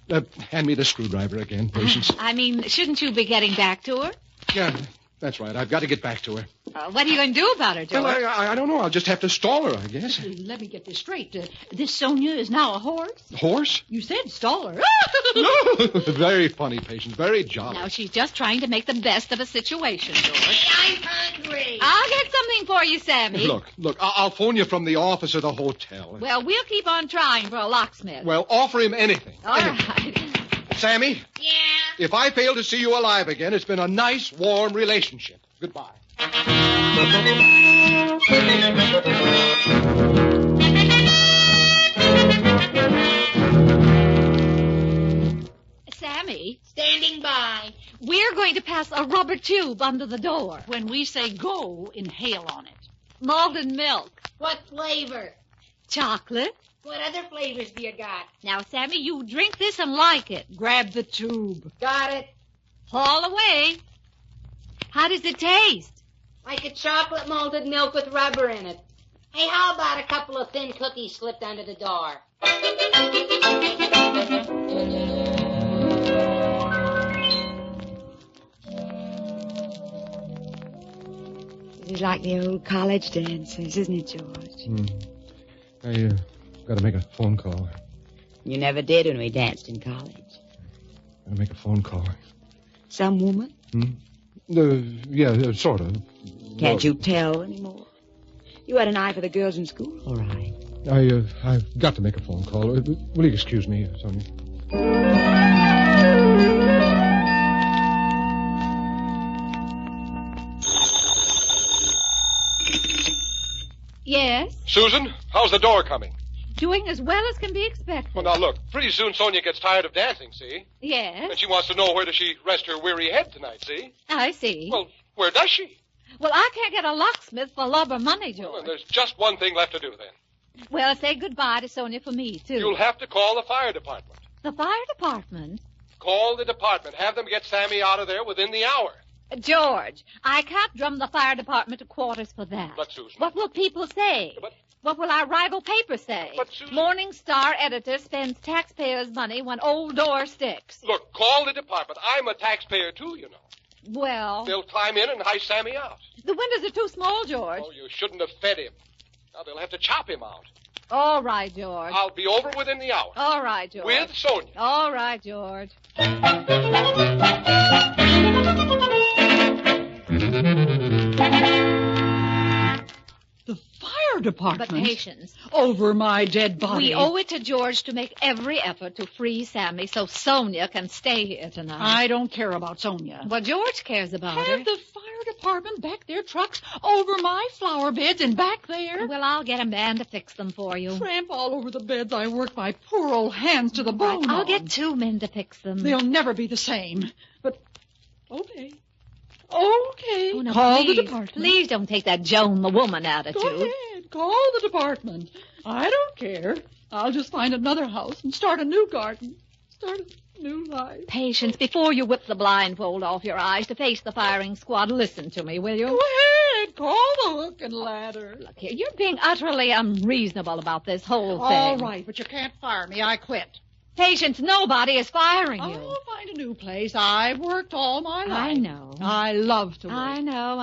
Hand me the screwdriver again, Patience. I mean, shouldn't you be getting back to her? Yeah, that's right. I've got to get back to her. What are you going to do about her, George? Well, I don't know. I'll just have to stall her, I guess. Let me get this straight. This Sonia is now a horse? Horse? You said stall her. Very funny, Patience. Very jolly. Now, she's just trying to make the best of a situation, George. Hey, I'm hungry. I'll get something for you, Sammy. Look, I'll phone you from the office of the hotel. Well, we'll keep on trying for a locksmith. Well, offer him anything. All right. Sammy? Yeah? If I fail to see you alive again, it's been a nice, warm relationship. Goodbye. Sammy? Standing by. We're going to pass a rubber tube under the door. When we say go, inhale on it. Malted milk. What flavor? Chocolate. What other flavors do you got? Now, Sammy, you drink this and like it. Grab the tube. Got it. Haul away. How does it taste? Like a chocolate malted milk with rubber in it. Hey, how about a couple of thin cookies slipped under the door? This is like the old college dances, isn't it, George? Got to make a phone call. You never did when we danced in college. Got to make a phone call. Some woman? Yeah, sort of. Can't you tell anymore? You had an eye for the girls in school, all right. I've got to make a phone call. Will you excuse me, Sonia? Yes? Susan, how's the door coming? Doing as well as can be expected. Well, now look, pretty soon Sonia gets tired of dancing, see? Yes? And she wants to know where does she rest her weary head tonight, see? I see. Well, where does she? Well, I can't get a locksmith for love or money, George. Well, there's just one thing left to do, then. Well, say goodbye to Sonia for me, too. You'll have to call the fire department. The fire department? Call the department. Have them get Sammy out of there within the hour. George, I can't drum the fire department to quarters for that. But, Susan... What will people say? What will our rival paper say? But, Susan... Morning Star editor spends taxpayers' money when old door sticks. Look, call the department. I'm a taxpayer, too, you know. Well... They'll climb in and heist Sammy out. The windows are too small, George. Oh, you shouldn't have fed him. Now they'll have to chop him out. All right, George. I'll be over within the hour. All right, George. With Sonia. All right, George. The fire department? But patience. Over my dead body. We owe it to George to make every effort to free Sammy so Sonia can stay here tonight. I don't care about Sonia. Well, George cares about her. Have the fire department back their trucks over my flower beds and back there. Well, I'll get a man to fix them for you. Tramp all over the beds I work my poor old hands to the bone. I'll get 2 men to fix them. They'll never be the same. But, okay. Okay. Oh, no, call please, the department. Please don't take that Joan the woman attitude. Go ahead. Call the department. I don't care. I'll just find another house and start a new garden. Start a new life. Patience, before you whip the blindfold off your eyes to face the firing squad, listen to me, will you? Go ahead. Call the hook and ladder. Look here, you're being utterly unreasonable about this whole thing. All right, but you can't fire me. I quit. Patience, nobody is firing you. I'll find a new place. I've worked all my life. I know. I love to work. I know.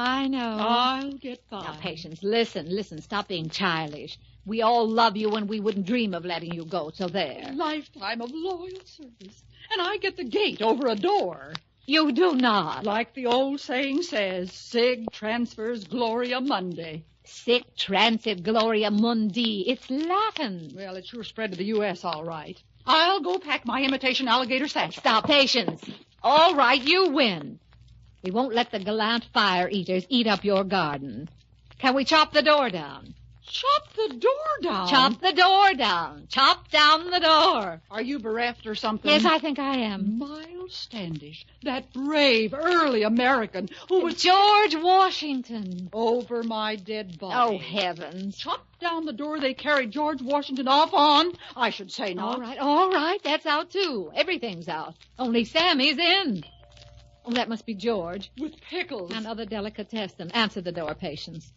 I'll get by. Now, Patience, listen. Stop being childish. We all love you and we wouldn't dream of letting you go, so there. A lifetime of loyal service. And I get the gate over a door. You do not. Like the old saying says, Sig transfers Gloria Mundi. Sic transit Gloria Mundi. It's Latin. Well, it sure spread to the U.S. all right. I'll go pack my imitation alligator satchel. Stop, Patience. All right, you win. We won't let the gallant fire eaters eat up your garden. Can we chop the door down? Chop the door down? Chop the door down. Chop down the door. Are you bereft or something? Yes, I think I am. Miles Standish, that brave, early American who was... George Washington. Over my dead body. Oh, heavens. Chop down the door they carried George Washington off on? I should say not. All right. That's out, too. Everything's out. Only Sammy's in. Oh, that must be George. With pickles. And other delicatessen. Answer the door, Patience.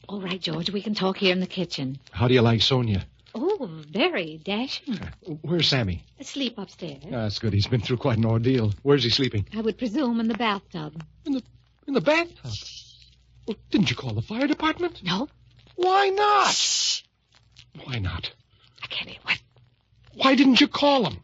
All right, George, we can talk here in the kitchen. How do you like Sonia? Oh, very dashing. Where's Sammy? Asleep upstairs. That's good. He's been through quite an ordeal. Where's he sleeping? I would presume in the bathtub. In the bathtub? Well, didn't you call the fire department? No. Why not? Shh. Why not? I can't hear what. Why didn't you call them?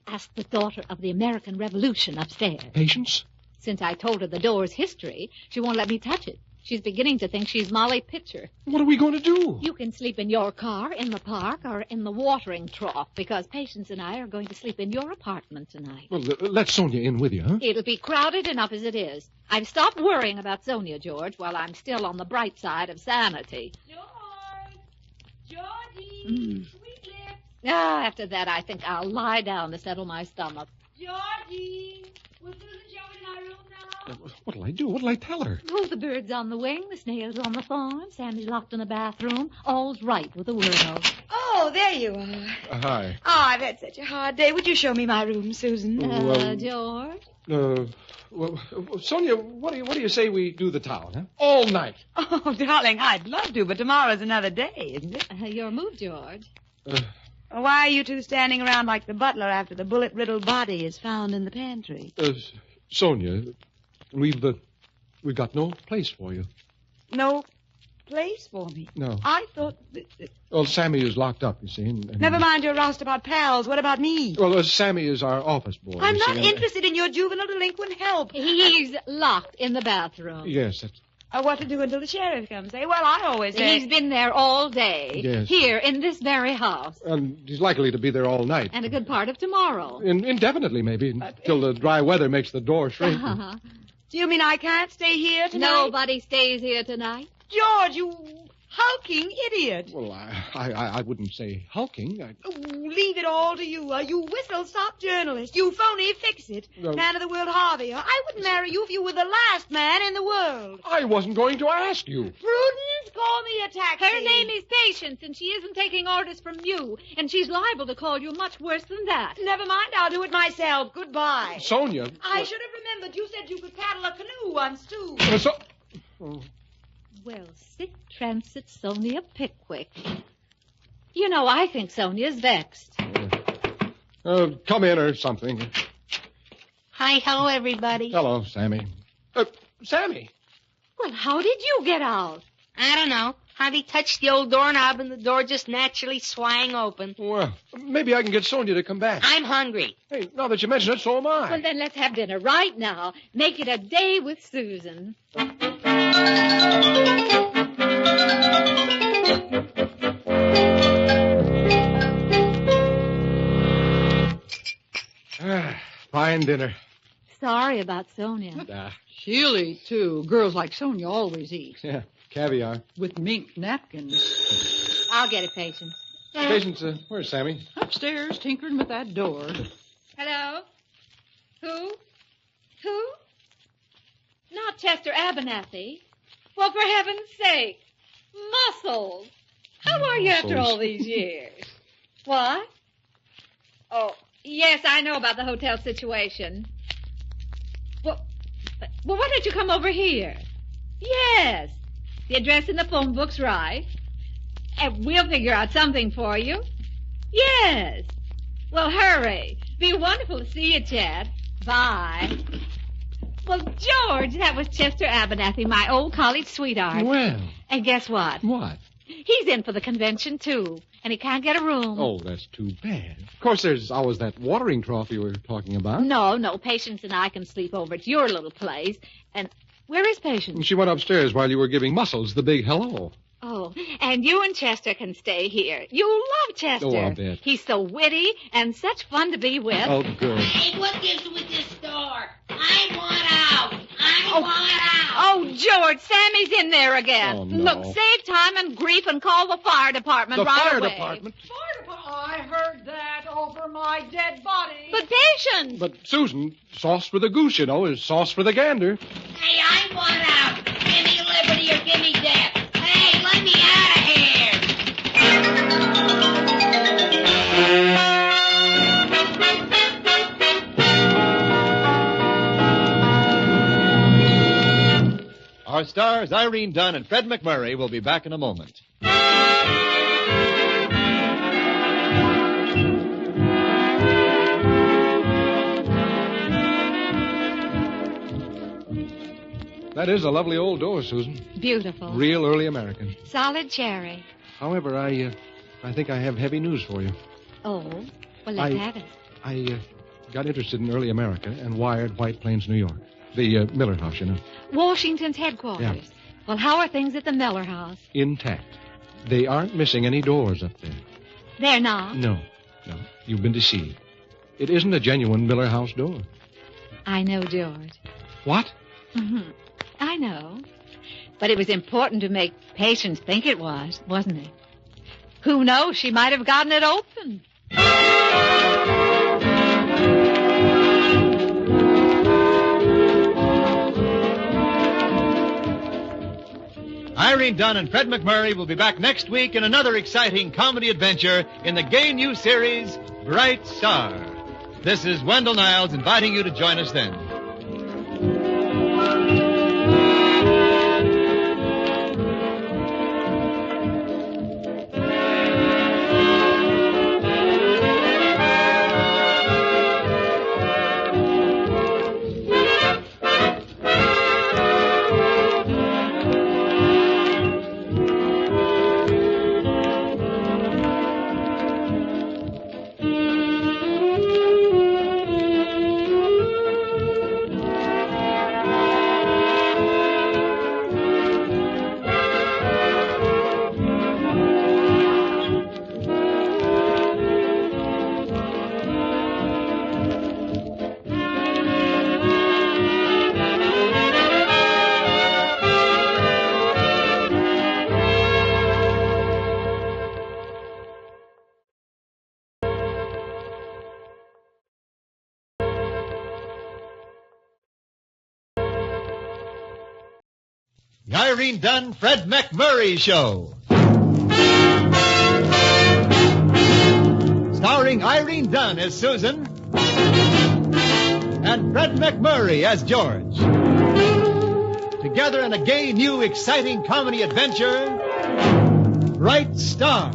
Ask the daughter of the American Revolution upstairs. Patience? Since I told her the door's history, she won't let me touch it. She's beginning to think she's Molly Pitcher. What are we going to do? You can sleep in your car, in the park, or in the watering trough, because Patience and I are going to sleep in your apartment tonight. Well, let Sonia in with you, huh? It'll be crowded enough as it is. I've stopped worrying about Sonia, George, while I'm still on the bright side of sanity. Georgie! Sweet lips! After that, I think I'll lie down to settle my stomach. Georgie! Will Susan show us in our room now? What'll I do? What'll I tell her? Oh, the bird's on the wing, the snail's on the thorn, Sammy's locked in the bathroom. All's right with the world. Oh, there you are. Hi. Oh, I've had such a hard day. Would you show me my room, Susan? George? Well, Sonia, what do you say we do the town, huh? All night. Oh, darling, I'd love to, but tomorrow's another day, isn't it? Your move, George. Well, why are you two standing around like the butler after the bullet-riddled body is found in the pantry? Sonia, we've got no place for you. No place for me? No. I thought... Well, Sammy is locked up, you see. And Never mind your roustabout pals. What about me? Well, Sammy is our office boy. I'm you not see, interested in your juvenile delinquent help. He's locked in the bathroom. Yes, that's... What to do until the sheriff comes, eh? Well, I always say... He's been there all day. Yes. Here, in this very house. And he's likely to be there all night. And a good part of tomorrow. Indefinitely, maybe, until the dry weather makes the door shrink. Do you mean I can't stay here tonight? Nobody stays here tonight. George, you hulking idiot. Well, I wouldn't say hulking. Oh, leave it all to you. You whistle-stop journalist. You phony fix-it. No. Man of the world Harvey. I wouldn't marry you if you were the last man in the world. I wasn't going to ask you. Prudence, call me a taxi. Her name is Patience, and she isn't taking orders from you. And she's liable to call you much worse than that. Never mind, I'll do it myself. Goodbye. Sonia. I should have remembered you said you could paddle a canoe once, too. Well, sic transit Sonia Pickwick. You know, I think Sonia's vexed. Come in or something. Hi-ho, everybody. Hello, Sammy. Sammy. Well, how did you get out? I don't know. Harvey touched the old doorknob and the door just naturally swang open. Well, maybe I can get Sonia to come back. I'm hungry. Hey, now that you mention it, so am I. Well, then let's have dinner right now. Make it a day with Susan. Fine dinner. Sorry about Sonia. She'll eat, too. Girls like Sonia always eat. Yeah, caviar. With mink napkins. I'll get it, Patience. Patience, where's Sammy? Upstairs, tinkering with that door. Hello? Who? Not Chester Abernathy. Well, for heaven's sake. Muscles. How are you after all these years? What? Oh, yes, I know about the hotel situation. Well, why don't you come over here? Yes. The address in the phone book's right. And we'll figure out something for you. Yes. Well, hurry. Be wonderful to see you, Chad. Bye. Well, George, that was Chester Abernathy, my old college sweetheart. Well. And guess what? What? He's in for the convention, too. And he can't get a room. Oh, that's too bad. Of course, there's always that watering trough you were talking about. No, Patience and I can sleep over at your little place. And where is Patience? She went upstairs while you were giving Muscles the big hello. Oh, and you and Chester can stay here. You'll love Chester. Oh, I'll bet. He's so witty and such fun to be with. Oh, good. Hey, what gives with this door? I want out. I want out. Oh, George, Sammy's in there again. Oh, no. Look, save time and grief and call the fire department The right fire away. department? I heard that over my dead body. But Patience! But, Susan, sauce for the goose, you know, is sauce for the gander. Hey, I want out. Give me liberty or give me death. Hey, let me out of here. Our stars, Irene Dunne and Fred MacMurray, will be back in a moment. That is a lovely old door, Susan. Beautiful. Real early American. Solid cherry. However, I think I have heavy news for you. Oh, well, let's have it. I got interested in early America and wired White Plains, New York. The Miller House, you know. Washington's headquarters. Yeah. Well, how are things at the Miller House? Intact. They aren't missing any doors up there. They're not? No. You've been deceived. It isn't a genuine Miller House door. I know, George. What? Mm-hmm. I know. But it was important to make Patience think it was, wasn't it? Who knows? She might have gotten it open. Irene Dunne and Fred MacMurray will be back next week in another exciting comedy adventure in the gay new series, Bright Star. This is Wendell Niles inviting you to join us then. The Irene Dunne, Fred MacMurray Show. Starring Irene Dunne as Susan and Fred MacMurray as George. Together in a gay, new, exciting comedy adventure, Bright Star.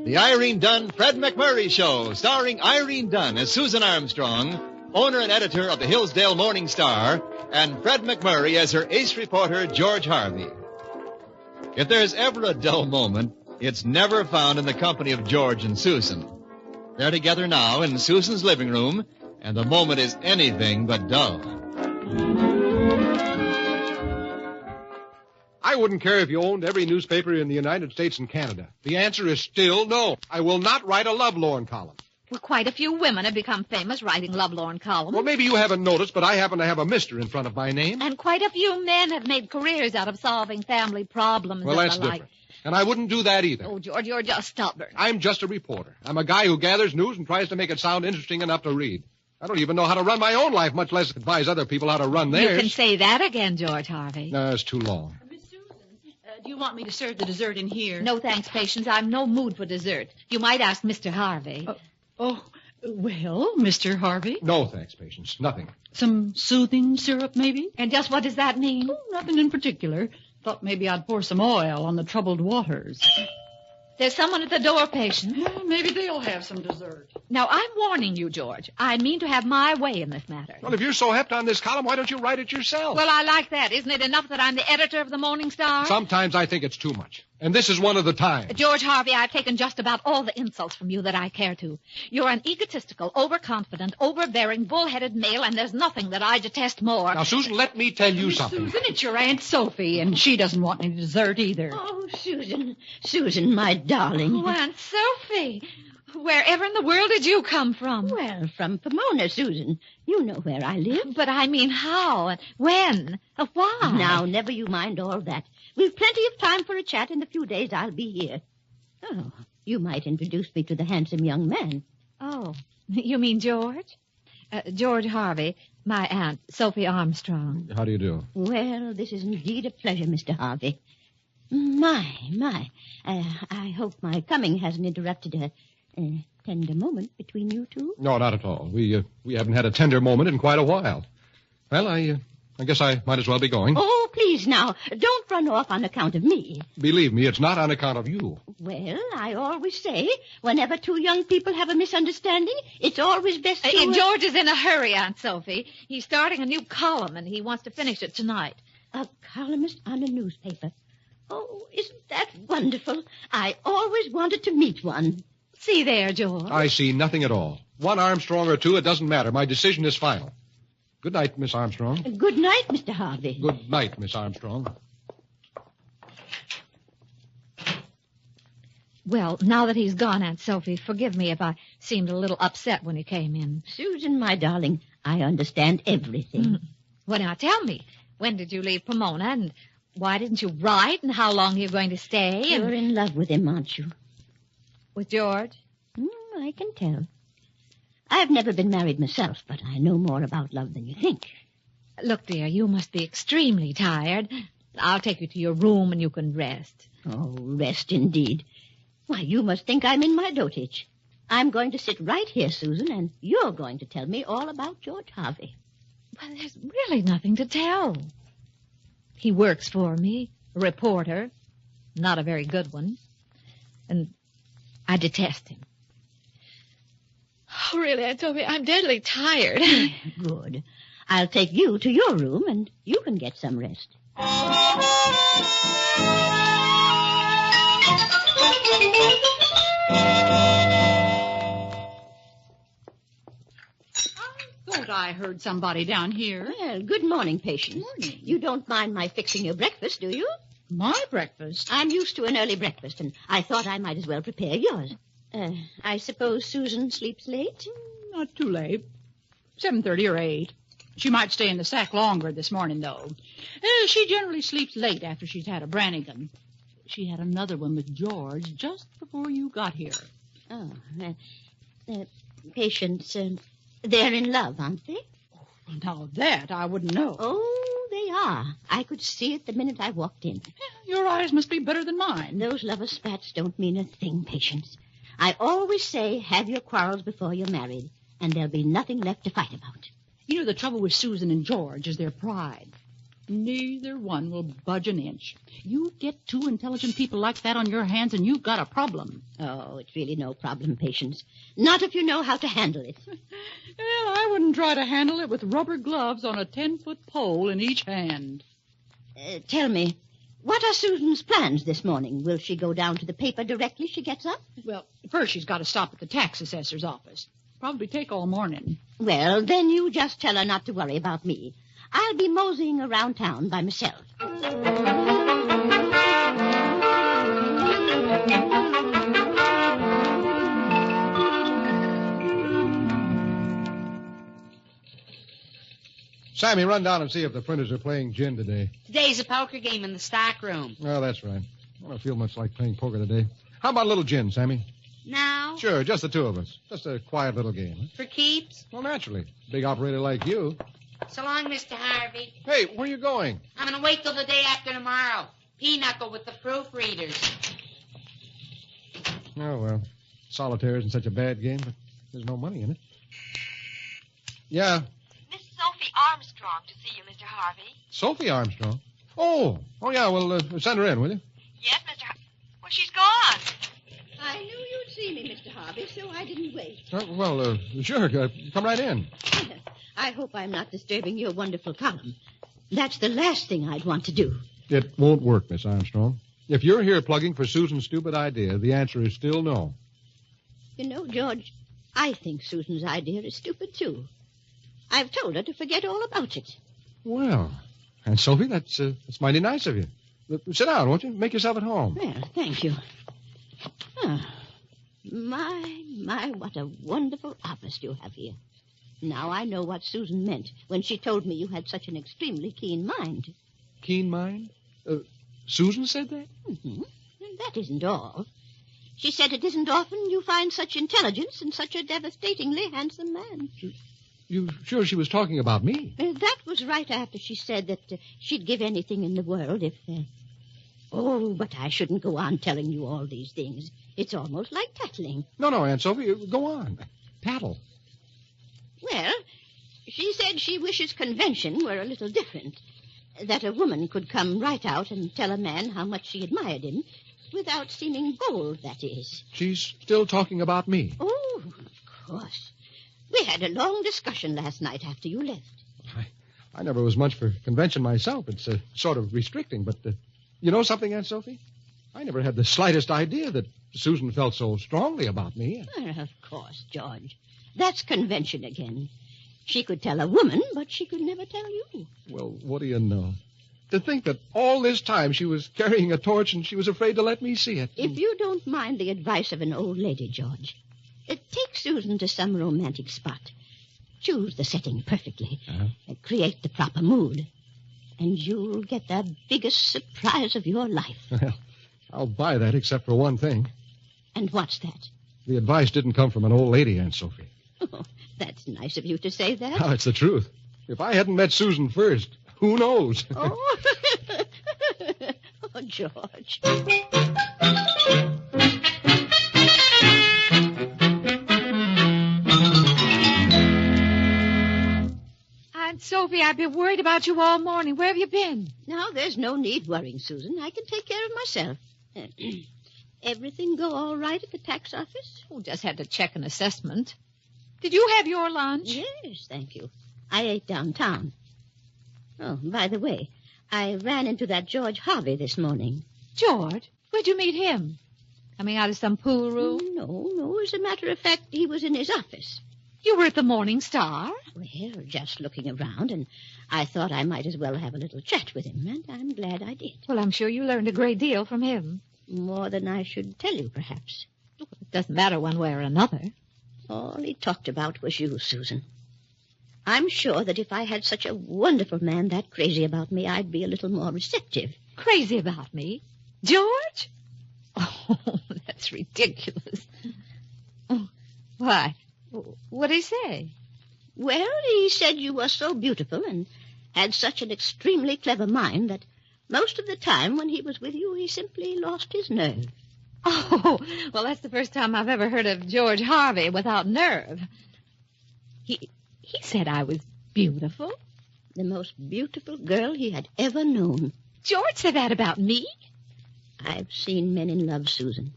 The Irene Dunne, Fred MacMurray Show, starring Irene Dunne as Susan Armstrong, owner and editor of the Hillsdale Morning Star, and Fred MacMurray as her ace reporter, George Harvey. If there's ever a dull moment, it's never found in the company of George and Susan. They're together now in Susan's living room, and the moment is anything but dull. I wouldn't care if you owned every newspaper in the United States and Canada. The answer is still no. I will not write a lovelorn column. Well, quite a few women have become famous writing lovelorn columns. Well, maybe you haven't noticed, but I happen to have a Mr. in front of my name. And quite a few men have made careers out of solving family problems Well, and that's the like. different. And I wouldn't do that either. Oh, George, you're just stubborn. I'm just a reporter. I'm a guy who gathers news and tries to make it sound interesting enough to read. I don't even know how to run my own life, much less advise other people how to run theirs. You can say that again, George Harvey. No, it's too long. Do you want me to serve the dessert in here? No, thanks, Patience. I'm no mood for dessert. You might ask Mr. Harvey. Well, Mr. Harvey? No, thanks, Patience. Nothing. Some soothing syrup, maybe? And just what does that mean? Oh, nothing in particular. Thought maybe I'd pour some oil on the troubled waters. There's someone at the door, Patience. Yeah, maybe they'll have some dessert. Now, I'm warning you, George. I mean to have my way in this matter. Well, if you're so hepped on this column, why don't you write it yourself? Well, I like that. Isn't it enough that I'm the editor of the Morning Star? Sometimes I think it's too much. And this is one of the times. George Harvey, I've taken just about all the insults from you that I care to. You're an egotistical, overconfident, overbearing, bull-headed male, and there's nothing that I detest more. Now, Susan, let me tell you something. Susan, it's your Aunt Sophie, and she doesn't want any dessert either. Oh, Susan, my darling. Oh, Aunt Sophie. Wherever in the world did you come from? Well, from Pomona, Susan. You know where I live. But I mean how and when? Why? Now, never you mind all that. We've plenty of time for a chat. In a few days, I'll be here. Oh, you might introduce me to the handsome young man. Oh, you mean George? George Harvey, my Aunt Sophie Armstrong. How do you do? Well, this is indeed a pleasure, Mr. Harvey. My. I hope my coming hasn't interrupted a tender moment between you two. No, not at all. We haven't had a tender moment in quite a while. Well, I guess I might as well be going. Oh, please now, don't run off on account of me. Believe me, it's not on account of you. Well, I always say, whenever two young people have a misunderstanding, it's always best to... George is in a hurry, Aunt Sophie. He's starting a new column, and he wants to finish it tonight. A columnist on a newspaper. Oh, isn't that wonderful? I always wanted to meet one. See there, George. I see nothing at all. One Armstrong or two, it doesn't matter. My decision is final. Good night, Miss Armstrong. Good night, Mr. Harvey. Good night, Miss Armstrong. Well, now that he's gone, Aunt Sophie, forgive me if I seemed a little upset when he came in. Susan, my darling, I understand everything. Well, now, tell me, when did you leave Pomona, and why didn't you write, and how long are you going to stay? You're in love with him, aren't you? With George? I can tell. I've never been married myself, but I know more about love than you think. Look, dear, you must be extremely tired. I'll take you to your room and you can rest. Oh, rest indeed. Why, you must think I'm in my dotage. I'm going to sit right here, Susan, and you're going to tell me all about George Harvey. Well, there's really nothing to tell. He works for me, a reporter, not a very good one, and I detest him. Oh, really, Aunt Sophie, I'm deadly tired. Good. I'll take you to your room, and you can get some rest. Thought I heard somebody down here. Well, good morning, Patience. Morning. You don't mind my fixing your breakfast, do you? My breakfast? I'm used to an early breakfast, and I thought I might as well prepare yours. I suppose Susan sleeps late? Not too late. 7:30 or 8. She might stay in the sack longer this morning, though. She generally sleeps late after she's had a Brannigan. She had another one with George just before you got here. Oh, Patience, they're in love, aren't they? Now that I wouldn't know. Oh, they are. I could see it the minute I walked in. Your eyes must be better than mine. Those lover spats don't mean a thing, Patience. I always say have your quarrels before you're married, and there'll be nothing left to fight about. You know, the trouble with Susan and George is their pride. Neither one will budge an inch. You get two intelligent people like that on your hands, and you've got a problem. Oh, it's really no problem, Patience. Not if you know how to handle it. Well, I wouldn't try to handle it with rubber gloves on a 10-foot pole in each hand. Tell me, what are Susan's plans this morning? Will she go down to the paper directly she gets up? Well, first she's got to stop at the tax assessor's office. Probably take all morning. Well, then you just tell her not to worry about me. I'll be moseying around town by myself. Sammy, run down and see if the printers are playing gin today. Today's a poker game in the stock room. Oh, that's right. I don't feel much like playing poker today. How about a little gin, Sammy? Now? Sure, just the two of us. Just a quiet little game. Huh? For keeps? Well, naturally. Big operator like you. So long, Mr. Harvey. Hey, where are you going? I'm going to wait till the day after tomorrow. Pinochle with the proofreaders. Oh, well. Solitaire isn't such a bad game, but there's no money in it. Yeah. Miss Sophie Armstrong to see you, Mr. Harvey. Sophie Armstrong? Oh, yeah, well, send her in, will you? Yes, Mr. Harvey. Well, she's gone. I knew you'd see me, Mr. Harvey, so I didn't wait. Sure, come right in. I hope I'm not disturbing your wonderful column. That's the last thing I'd want to do. It won't work, Miss Armstrong. If you're here plugging for Susan's stupid idea, the answer is still no. You know, George, I think Susan's idea is stupid, too. I've told her to forget all about it. Well, Aunt Sophie, that's mighty nice of you. Sit down, won't you? Make yourself at home. Well, thank you. My, what a wonderful office you have here. Now I know what Susan meant when she told me you had such an extremely keen mind. Keen mind? Susan said that? Mm-hmm. And that isn't all. She said it isn't often you find such intelligence in such a devastatingly handsome man. You sure she was talking about me? That was right after she said that she'd give anything in the world if... Oh, but I shouldn't go on telling you all these things. It's almost like tattling. No, Aunt Sophie, go on. Tattle. Well, she said she wishes convention were a little different. That a woman could come right out and tell a man how much she admired him without seeming bold, that is. She's still talking about me. Oh, of course. We had a long discussion last night after you left. I never was much for convention myself. It's sort of restricting, but you know something, Aunt Sophie? I never had the slightest idea that Susan felt so strongly about me. Well, of course, George. That's convention again. She could tell a woman, but she could never tell you. Well, what do you know? To think that all this time she was carrying a torch and she was afraid to let me see it. If you don't mind the advice of an old lady, George, take Susan to some romantic spot. Choose the setting perfectly. Create the proper mood. And you'll get the biggest surprise of your life. Well, I'll buy that except for one thing. And what's that? The advice didn't come from an old lady, Aunt Sophie. Oh, that's nice of you to say that. Oh, it's the truth. If I hadn't met Susan first, who knows? Oh, oh George. Aunt Sophie, I've been worried about you all morning. Where have you been? Now, there's no need worrying, Susan. I can take care of myself. Everything go all right at the tax office? Oh, just had to check an assessment. Did you have your lunch? Yes, thank you. I ate downtown. Oh, by the way, I ran into that George Harvey this morning. George? Where'd you meet him? Coming out of some pool room? No. As a matter of fact, he was in his office. You were at the Morning Star? Well, just looking around, and I thought I might as well have a little chat with him, and I'm glad I did. Well, I'm sure you learned a great deal from him. More than I should tell you, perhaps. It doesn't matter one way or another. All he talked about was you, Susan. I'm sure that if I had such a wonderful man that crazy about me, I'd be a little more receptive. Crazy about me? George? Oh, that's ridiculous. Oh, why? What'd he say? Well, he said you were so beautiful and had such an extremely clever mind that most of the time when he was with you, he simply lost his nerve. Oh, well, that's the first time I've ever heard of George Harvey without nerve. He said I was beautiful. The most beautiful girl he had ever known. George said that about me? I've seen men in love, Susan.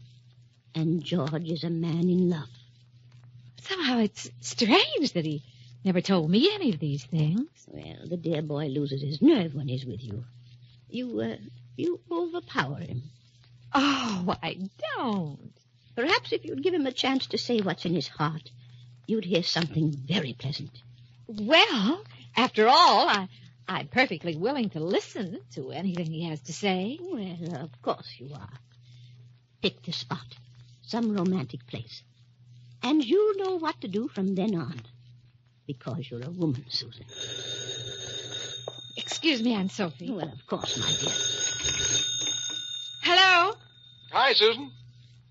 And George is a man in love. Somehow it's strange that he never told me any of these things. Well, the dear boy loses his nerve when he's with you. You overpower him. Oh, I don't. Perhaps if you'd give him a chance to say what's in his heart, you'd hear something very pleasant. Well, after all, I'm perfectly willing to listen to anything he has to say. Well, of course you are. Pick the spot, some romantic place. And you'll know what to do from then on. Because you're a woman, Susan. Excuse me, Aunt Sophie. Well, of course, my dear. Hello? Hi, Susan.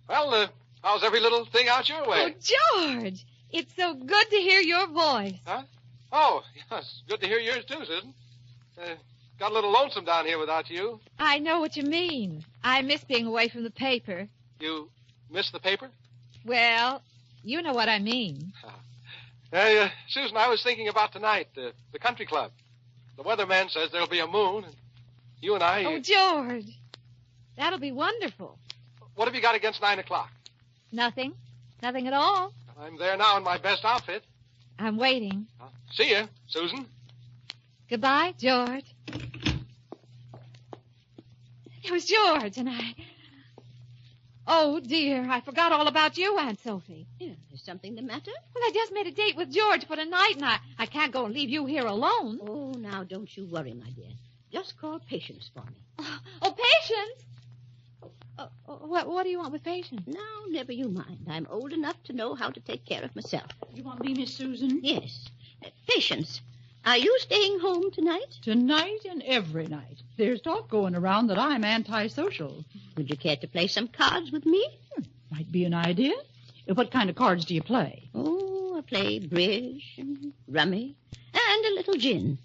Well, how's every little thing out your way? Oh, George, it's so good to hear your voice. Huh? Oh, yes. Good to hear yours, too, Susan. Got a little lonesome down here without you. I know what you mean. I miss being away from the paper. You miss the paper? Well, you know what I mean. Susan, I was thinking about tonight, the country club. The weatherman says there'll be a moon, and you and I... Oh, George, that'll be wonderful. What have you got against 9 o'clock? Nothing. Nothing at all. I'm there now in my best outfit. I'm waiting. See you, Susan. Goodbye, George. It was George, and I... Oh, dear, I forgot all about you, Aunt Sophie. Yeah, is something the matter? Well, I just made a date with George for tonight, and I can't go and leave you here alone. Oh, now, don't you worry, my dear. Just call Patience for me. Oh, Patience? What do you want with Patience? Now, never you mind. I'm old enough to know how to take care of myself. You want me, Miss Susan? Yes. Patience, are you staying home tonight? Tonight and every night. There's talk going around that I'm antisocial. Would you care to play some cards with me? Might be an idea. What kind of cards do you play? Oh, I play bridge and rummy and a little gin.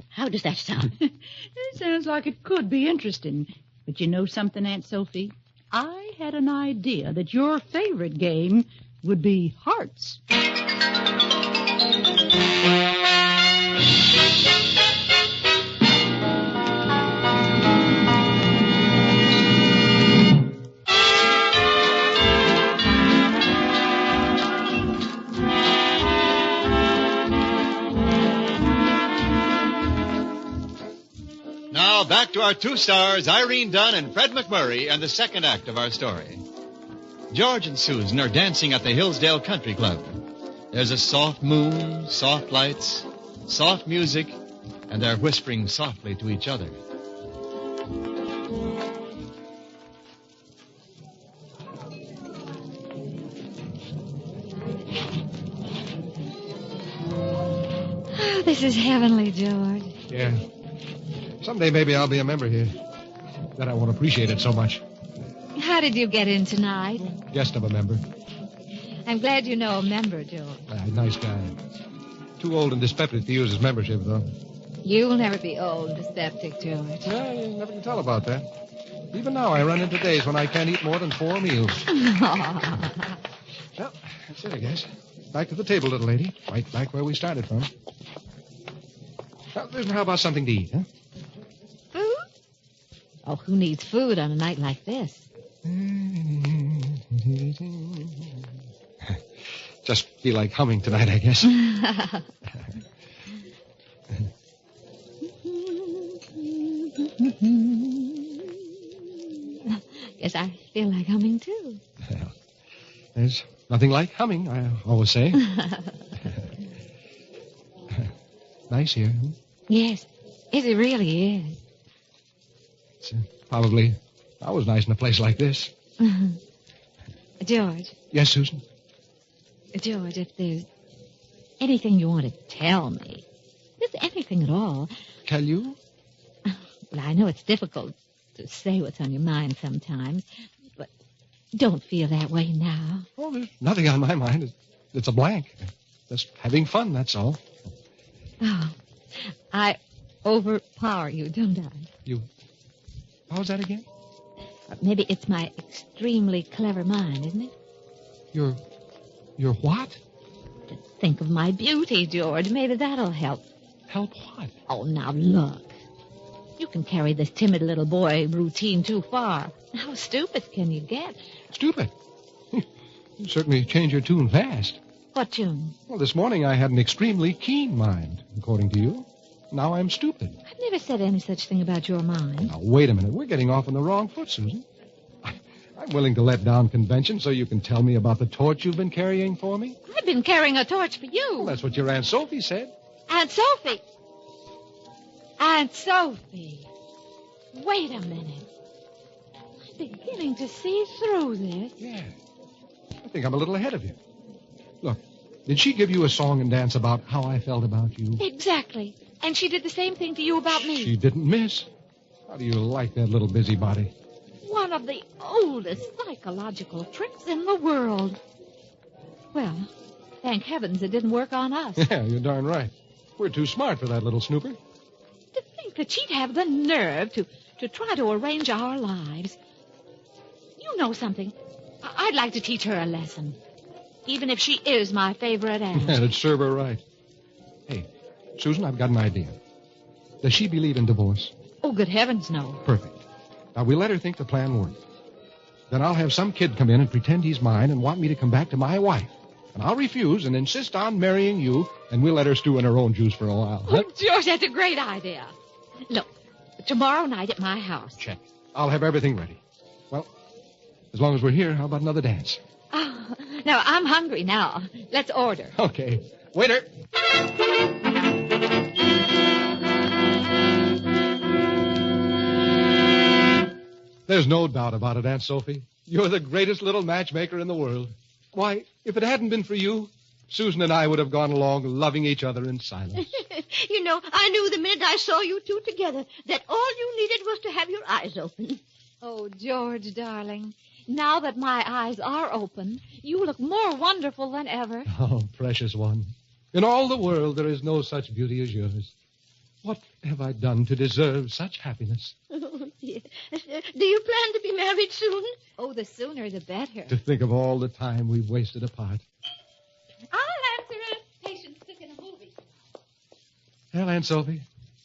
How does that sound? It sounds like it could be interesting. But you know something, Aunt Sophie? I had an idea that your favorite game would be hearts. Now, back to our two stars, Irene Dunne and Fred MacMurray, and the second act of our story. George and Susan are dancing at the Hillsdale Country Club. There's a soft moon, soft lights, soft music, and they're whispering softly to each other. Oh, this is heavenly, George. Yeah. Someday maybe I'll be a member here. Then I won't appreciate it so much. How did you get in tonight? Guest of a member. I'm glad you know a member, George. Nice guy. Too old and dyspeptic to use his membership, though. You'll never be old, dyspeptic, George. Yeah, you never can tell about that. Even now, I run into days when I can't eat more than 4 meals. Well, that's it, I guess. Back to the table, little lady. Right back where we started from. Now, how about something to eat, huh? Food? Oh, who needs food on a night like this? Just feel like humming tonight, I guess. Guess I feel like humming, too. Well, there's nothing like humming, I always say. Nice here, huh? Yes, it really is. It's probably always nice in a place like this. George. Yes, Susan? George, if there's anything you want to tell me, anything at all. Tell you? Well, I know it's difficult to say what's on your mind sometimes, but don't feel that way now. Oh, there's nothing on my mind. It's a blank. Just having fun, that's all. Oh, I overpower you, don't I? You... How's that again? Maybe it's my extremely clever mind, isn't it? Your what? Think of my beauty, George. Maybe that'll help. Help what? Oh, now look. You can carry this timid little boy routine too far. How stupid can you get? Stupid? You certainly change your tune fast. What tune? Well, this morning I had an extremely keen mind, according to you. Now I'm stupid. I've never said any such thing about your mind. Now, wait a minute. We're getting off on the wrong foot, Susan. I'm willing to let down convention so you can tell me about the torch you've been carrying for me. I've been carrying a torch for you. Well, that's what your Aunt Sophie said. Aunt Sophie? Aunt Sophie. Wait a minute. I'm beginning to see through this. Yeah. I think I'm a little ahead of you. Look, did she give you a song and dance about how I felt about you? Exactly. And she did the same thing to you about me. She didn't miss. How do you like that little busybody? One of the oldest psychological tricks in the world. Well, thank heavens it didn't work on us. Yeah, you're darn right. We're too smart for that little snooper. To think that she'd have the nerve to try to arrange our lives. You know something? I'd like to teach her a lesson. Even if she is my favorite aunt. Yeah, it'd serve her right. Hey, Susan, I've got an idea. Does she believe in divorce? Oh, good heavens, no. Perfect. Now, we'll let her think the plan worked. Then I'll have some kid come in and pretend he's mine and want me to come back to my wife. And I'll refuse and insist on marrying you, and we'll let her stew in her own juice for a while. Oh, George, that's a great idea. Look, tomorrow night at my house. Check. I'll have everything ready. Well, as long as we're here, how about another dance? Oh, now, I'm hungry now. Let's order. Okay. Waiter. There's no doubt about it, Aunt Sophie. You're the greatest little matchmaker in the world. Why, if it hadn't been for you, Susan and I would have gone along loving each other in silence. You know, I knew the minute I saw you two together that all you needed was to have your eyes open. Oh, George, darling, now that my eyes are open, you look more wonderful than ever. Oh, precious one. In all the world, there is no such beauty as yours. What have I done to deserve such happiness? Oh, dear. Do you plan to be married soon? Oh, the sooner the better. To think of all the time we've wasted apart. I'll answer it. Patient's picking a movie. Well, Aunt Sophie,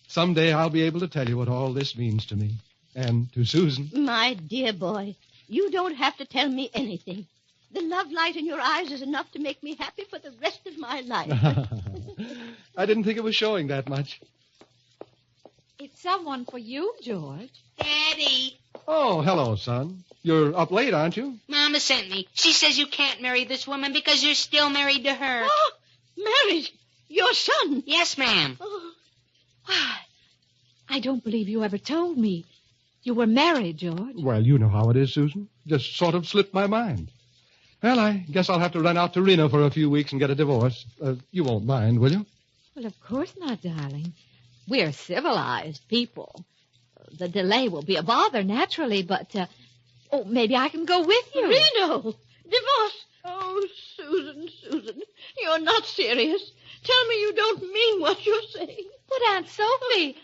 someday I'll be able to tell you what all this means to me. And to Susan. My dear boy, you don't have to tell me anything. The love light in your eyes is enough to make me happy for the rest of my life. I didn't think it was showing that much. It's someone for you, George. Daddy. Oh, hello, son. You're up late, aren't you? Mama sent me. She says you can't marry this woman because you're still married to her. Oh, married? Your son? Yes, ma'am. Oh. Why, I don't believe you ever told me. You were married, George. Well, you know how it is, Susan. Just sort of slipped my mind. Well, I guess I'll have to run out to Reno for a few weeks and get a divorce. You won't mind, will you? Well, of course not, darling. We're civilized people. The delay will be a bother, naturally, but, maybe I can go with you. Reno! Divorce! Oh, Susan, you're not serious. Tell me you don't mean what you're saying. But, Aunt Sophie,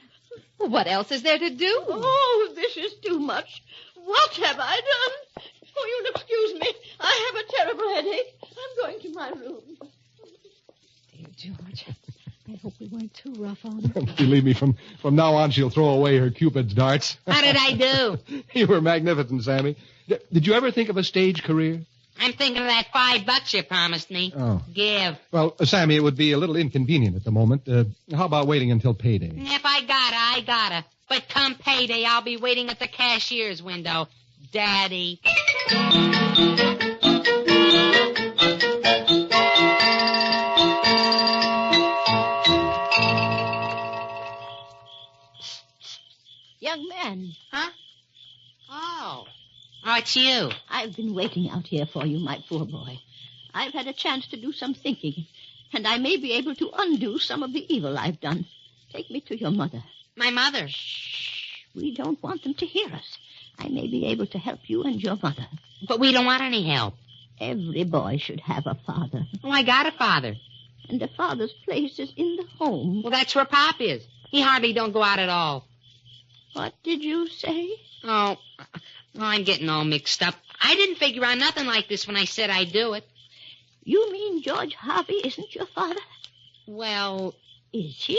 what else is there to do? Oh, this is too much. What have I done? Oh, you'll excuse me. I have a terrible headache. I'm going to my room. Dear George, I hope we weren't too rough on her. Believe me, from now on, she'll throw away her Cupid's darts. How did I do? You were magnificent, Sammy. Did you ever think of a stage career? I'm thinking of that $5 you promised me. Oh. Give. Well, Sammy, it would be a little inconvenient at the moment. How about waiting until payday? If I gotta. But come payday, I'll be waiting at the cashier's window. Daddy. Young man. Huh? Oh, it's you. I've been waiting out here for you, my poor boy. I've had a chance to do some thinking, and I may be able to undo some of the evil I've done. Take me to your mother. My mother. We don't want them to hear us. I may be able to help you and your mother. But we don't want any help. Every boy should have a father. Oh, I got a father. And a father's place is in the home. Well, that's where Pop is. He hardly don't go out at all. What did you say? Oh, I'm getting all mixed up. I didn't figure on nothing like this when I said I'd do it. You mean George Harvey isn't your father? Well... Is he?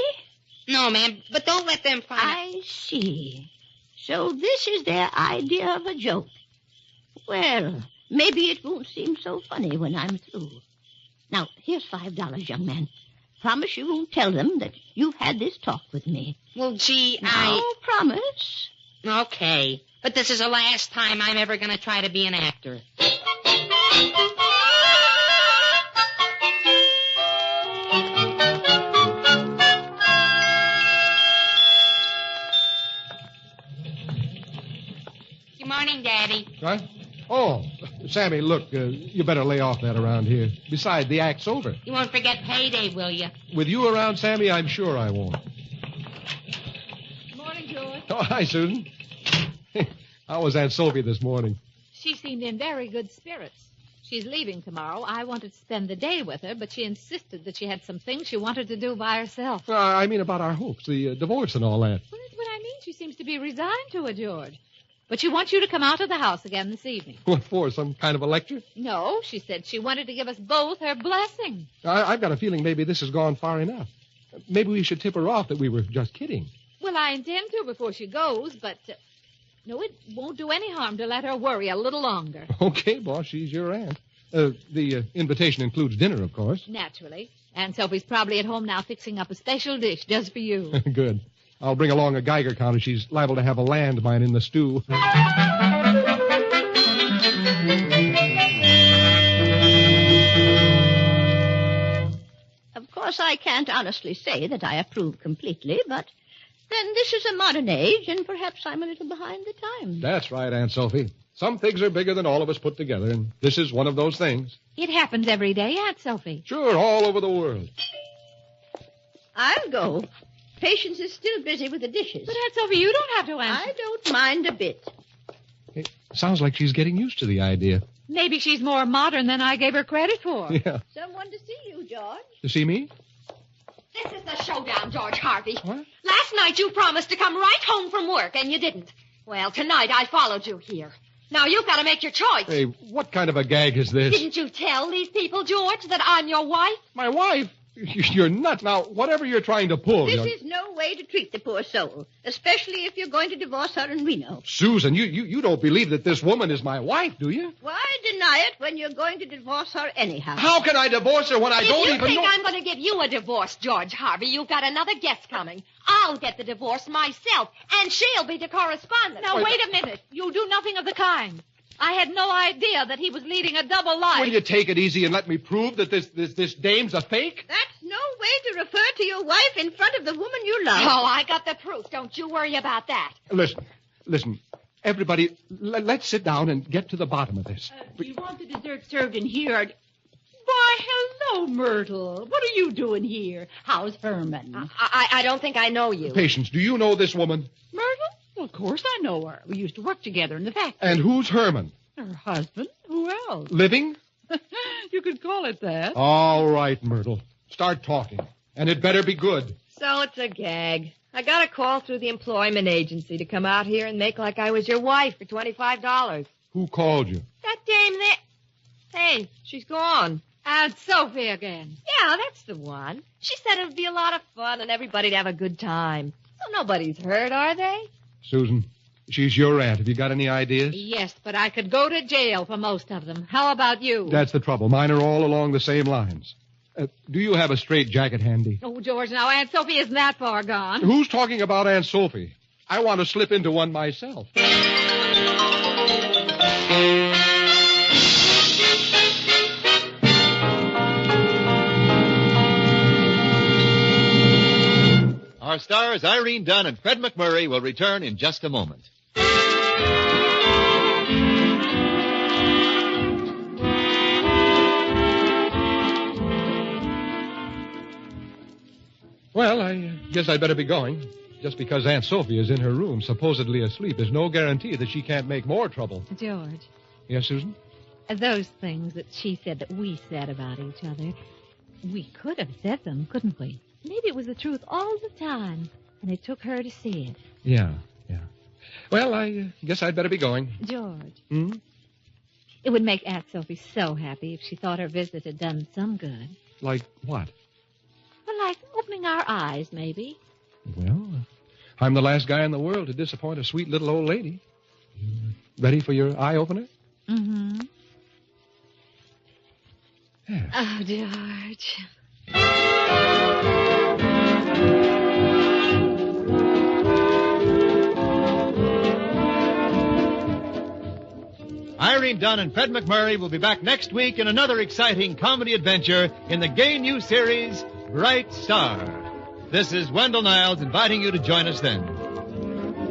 No, ma'am, but don't let them find I see. So this is their idea of a joke. Well, maybe it won't seem so funny when I'm through. Now, here's $5, young man. Promise you won't tell them that you've had this talk with me. Well, gee, now, promise. Okay, but this is the last time I'm ever going to try to be an actor. Good morning, Daddy. Right? Oh, Sammy, look, you better lay off that around here. Besides, the act's over. You won't forget payday, will you? With you around, Sammy, I'm sure I won't. Morning, George. Oh, hi, Susan. How was Aunt Sophie this morning? She seemed in very good spirits. She's leaving tomorrow. I wanted to spend the day with her, but she insisted that she had some things she wanted to do by herself. I mean about our hopes, the divorce and all that. Well, that's what I mean. She seems to be resigned to it, George. But she wants you to come out of the house again this evening. What for, some kind of a lecture? No, she said she wanted to give us both her blessing. I've got a feeling maybe this has gone far enough. Maybe we should tip her off that we were just kidding. Well, I intend to before she goes, but... no, it won't do any harm to let her worry a little longer. Okay, boss, she's your aunt. The invitation includes dinner, of course. Naturally. Aunt Sophie's probably at home now fixing up a special dish just for you. Good. I'll bring along a Geiger counter. She's liable to have a landmine in the stew. Of course, I can't honestly say that I approve completely, but then this is a modern age, and perhaps I'm a little behind the times. That's right, Aunt Sophie. Some things are bigger than all of us put together, and this is one of those things. It happens every day, Aunt Sophie. Sure, all over the world. I'll go. Patience is still busy with the dishes. But, Aunt Sophie, you don't have to answer. I don't mind a bit. It sounds like she's getting used to the idea. Maybe she's more modern than I gave her credit for. Yeah. Someone to see you, George. To see me? This is the showdown, George Harvey. What? Last night you promised to come right home from work, and you didn't. Well, tonight I followed you here. Now you've got to make your choice. Hey, what kind of a gag is this? Didn't you tell these people, George, that I'm your wife? My wife? You're nuts. Now, whatever you're trying to pull... This is no way to treat the poor soul, especially if you're going to divorce her in Reno. Susan, you don't believe that this woman is my wife, do you? Why deny it when you're going to divorce her anyhow? How can I divorce her when I don't even know... If you think I'm going to give you a divorce, George Harvey, you've got another guest coming. I'll get the divorce myself, and she'll be the correspondent. Now, wait a minute. You'll do nothing of the kind. I had no idea that he was leading a double life. Will you take it easy and let me prove that this dame's a fake? That's no way to refer to your wife in front of the woman you love. Oh, I got the proof. Don't you worry about that. Listen. Everybody, let's sit down and get to the bottom of this. Do you want the dessert served in here? Why, hello, Myrtle. What are you doing here? How's Herman? I don't think I know you. Patience, do you know this woman? Myrtle? Well, of course I know her. We used to work together in the factory. And who's Herman? Her husband? Who else? Living? You could call it that. All right, Myrtle. Start talking. And it better be good. So it's a gag. I got a call through the employment agency to come out here and make like I was your wife for $25. Who called you? That dame there. Hey, she's gone. Aunt Sophie again. Yeah, that's the one. She said it would be a lot of fun and everybody'd have a good time. So nobody's hurt, are they? Susan, she's your aunt. Have you got any ideas? Yes, but I could go to jail for most of them. How about you? That's the trouble. Mine are all along the same lines. Do you have a straight jacket handy? Oh, George, now Aunt Sophie isn't that far gone. Who's talking about Aunt Sophie? I want to slip into one myself. Our stars, Irene Dunne and Fred MacMurray, will return in just a moment. Well, I guess I'd better be going. Just because Aunt Sophie is in her room, supposedly asleep, is no guarantee that she can't make more trouble. George, Yes, Susan? those things that she said that we said about each other, we could have said them, couldn't we? Maybe it was the truth all the time, and it took her to see it. Yeah. Well, I guess I'd better be going. George, Hmm? it would make Aunt Sophie so happy if she thought her visit had done some good. Like what? Well, like opening our eyes, maybe. Well, I'm the last guy in the world to disappoint a sweet little old lady. You ready for your eye-opener? Mm-hmm. Yes. Oh, George. Irene Dunne and Fred MacMurray will be back next week in another exciting comedy adventure in the gay new series, Bright Star. This is Wendell Niles inviting you to join us then.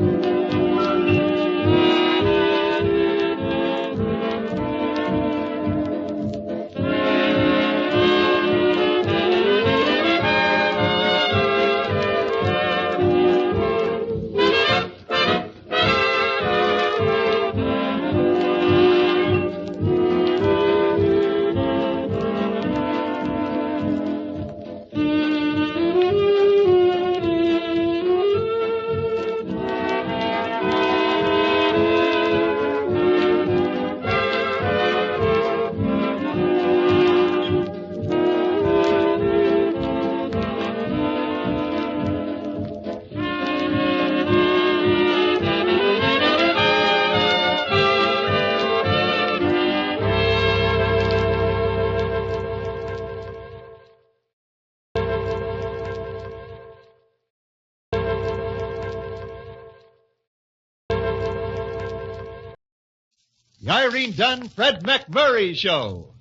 The Irene Dunne, Fred MacMurray Show.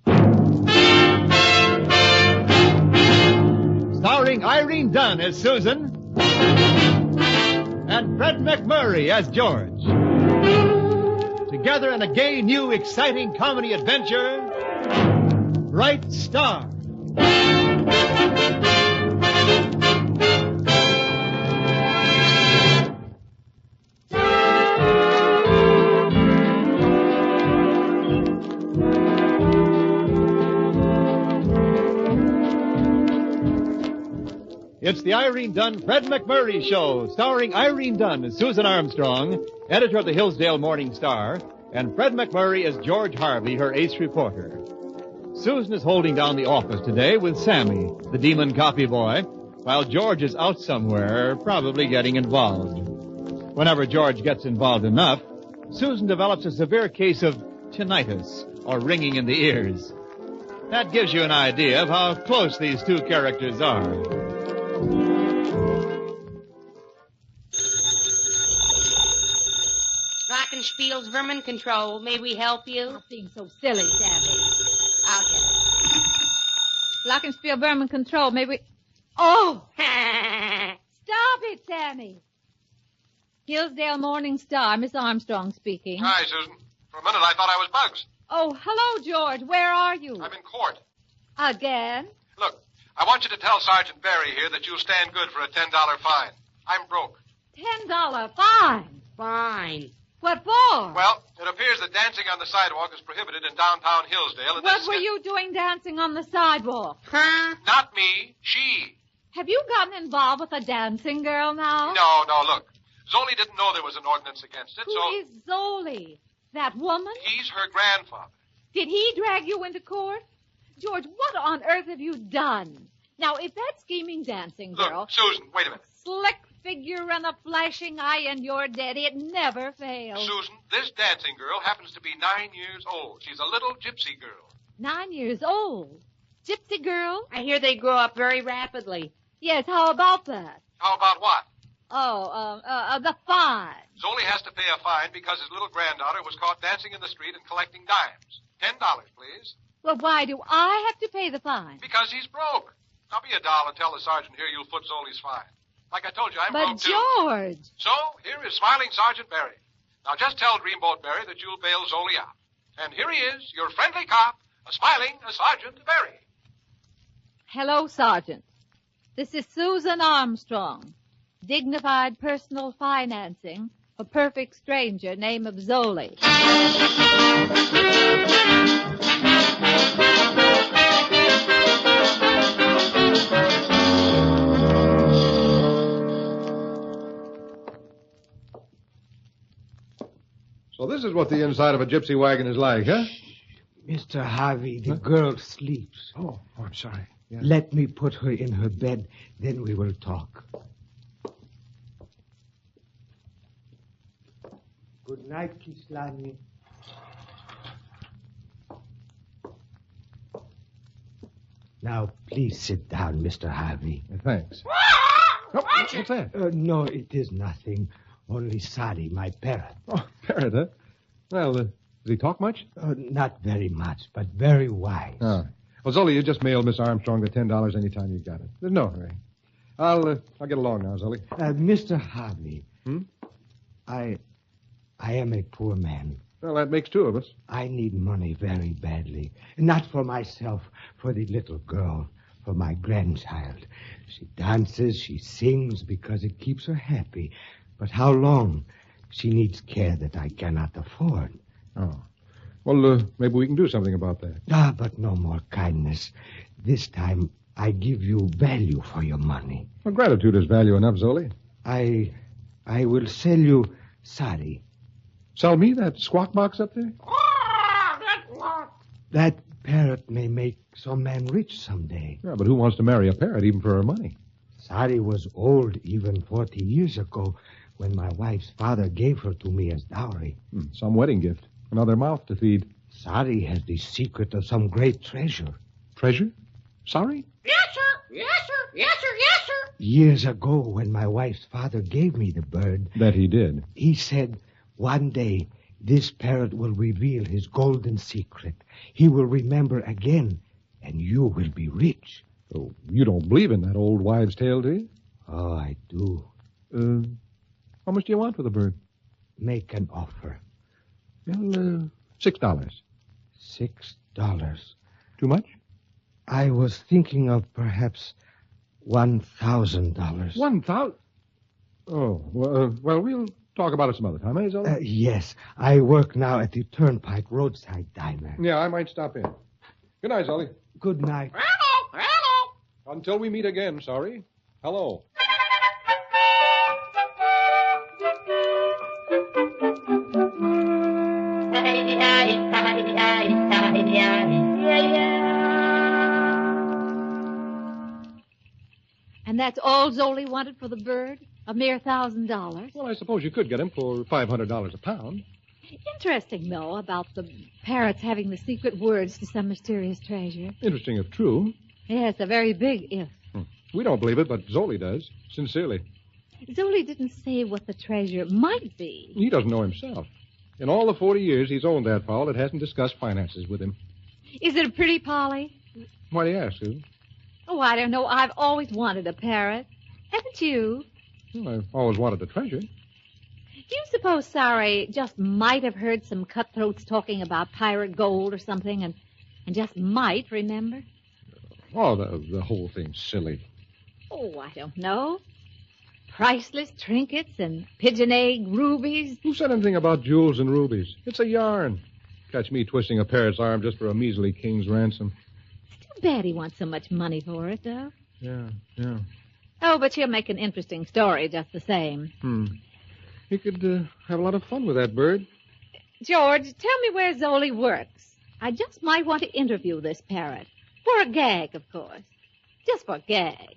Starring Irene Dunne as Susan and Fred MacMurray as George. Together in a gay, new, exciting comedy adventure, Bright Star. It's the Irene Dunne, Fred MacMurray Show, starring Irene Dunne as Susan Armstrong, editor of the Hillsdale Morning Star, and Fred MacMurray as George Harvey, her ace reporter. Susan is holding down the office today with Sammy, the demon copy boy, while George is out somewhere, probably getting involved. Whenever George gets involved enough, Susan develops a severe case of tinnitus, or ringing in the ears. That gives you an idea of how close these two characters are. Glockenspiel's Vermin Control. May we help you? Not being so silly, Sammy. I'll get it. Glockenspiel Vermin Control, maybe... Oh! Stop it, Sammy. Hillsdale Morning Star, Miss Armstrong speaking. Hi, Susan. For a minute, I thought I was Bugs. Oh, hello, George. Where are you? I'm in court. Again? Look, I want you to tell Sergeant Barry here that you'll stand good for a $10 fine. I'm broke. $10 fine? Fine. What for? Well, it appears that dancing on the sidewalk is prohibited in downtown Hillsdale. And What were you doing dancing on the sidewalk? Huh? Not me. She. Have you gotten involved with a dancing girl now? No, look. Zoli didn't know there was an ordinance against it, Who so... is Zoli? That woman? He's her grandfather. Did he drag you into court? George, what on earth have you done? Now, if that scheming dancing girl... Look, Susan, wait a minute. Slick figure and a flashing eye and you're dead, it never fails. Susan, this dancing girl happens to be 9 years old. She's a little gypsy girl. 9 years old? Gypsy girl? I hear they grow up very rapidly. Yes, how about that? How about what? The fine. Zoli has to pay a fine because his little granddaughter was caught dancing in the street and collecting dimes. $10, please. Well, why do I have to pay the fine? Because he's broke. Now be a doll and tell the sergeant here you'll foot Zoli's fine. Like I told you, I'm broke too. But George... So, here is smiling Sergeant Barry. Now just tell Dreamboat Barry that you'll bail Zoli out. And here he is, your friendly cop, a smiling Sergeant Barry. Hello, Sergeant. This is Susan Armstrong. Dignified personal financing. A perfect stranger, name of Zoli. So this is what the inside of a gypsy wagon is like, huh? Mr. Harvey, the girl sleeps. Oh, I'm sorry. Yeah. Let me put her in her bed, then we will talk. Good night, Kislani. Now, please sit down, Mr. Harvey. Thanks. Oh, what's that? No, it is nothing. Only Sadi, my parrot. Oh, parrot, huh? Well, does he talk much? Not very much, but very wise. Oh. Well, Zoli, you just mail Miss Armstrong the $10 anytime you got it. There's no hurry. I'll get along now, Zoli. Mr. Harvey. Hmm? I am a poor man. Well, that makes two of us. I need money very badly. Not for myself, for the little girl, for my grandchild. She dances, she sings because it keeps her happy. But how long? She needs care that I cannot afford. Oh. Well, maybe we can do something about that. But no more kindness. This time, I give you value for your money. Well, gratitude is value enough, Zoli. I will sell you Sadi. Sell me that squawk box up there? That parrot may make some man rich someday. Yeah, but who wants to marry a parrot even for her money? Sadi was old even 40 years ago when my wife's father gave her to me as dowry. Some wedding gift. Another mouth to feed. Sadi has the secret of some great treasure. Treasure? Sorry? Yes, sir. Yes, sir. Yes, sir. Yes, sir. Years ago, when my wife's father gave me the bird... That he did. He said, one day, this parrot will reveal his golden secret. He will remember again, and you will be rich. Oh, you don't believe in that old wives' tale, do you? Oh, I do. How much do you want for the bird? Make an offer. Well, $6. $6. Too much? I was thinking of perhaps $1,000. $1,000? Oh, well, we'll talk about it some other time, eh, Zola? Yes. I work now at the Turnpike Roadside Diner. Yeah, I might stop in. Good night, Zolly. Good night. Hello. Until we meet again, sorry. Hello. And that's all Zoli wanted for the bird? A mere $1,000? Well, I suppose you could get him for $500 a pound. Interesting, though, about the parrots having the secret words to some mysterious treasure. Interesting if true. Yes, a very big if. We don't believe it, but Zoli does. Sincerely. Zoli didn't say what the treasure might be. He doesn't know himself. In all the 40 years he's owned that fowl, it hasn't discussed finances with him. Is it a pretty, Polly? Why do you ask, Susan? Oh, I don't know. I've always wanted a parrot. Haven't you? Well, I've always wanted a treasure. Do you suppose Sari just might have heard some cutthroats talking about pirate gold or something and just might remember? Oh, the whole thing's silly. Oh, I don't know. Priceless trinkets and pigeon egg rubies. Who said anything about jewels and rubies? It's a yarn. Catch me twisting a parrot's arm just for a measly king's ransom. Too bad he wants so much money for it, though. Yeah. Oh, but she'll make an interesting story just the same. He could have a lot of fun with that bird. George, tell me where Zoli works. I just might want to interview this parrot. For a gag, of course. Just for a gag.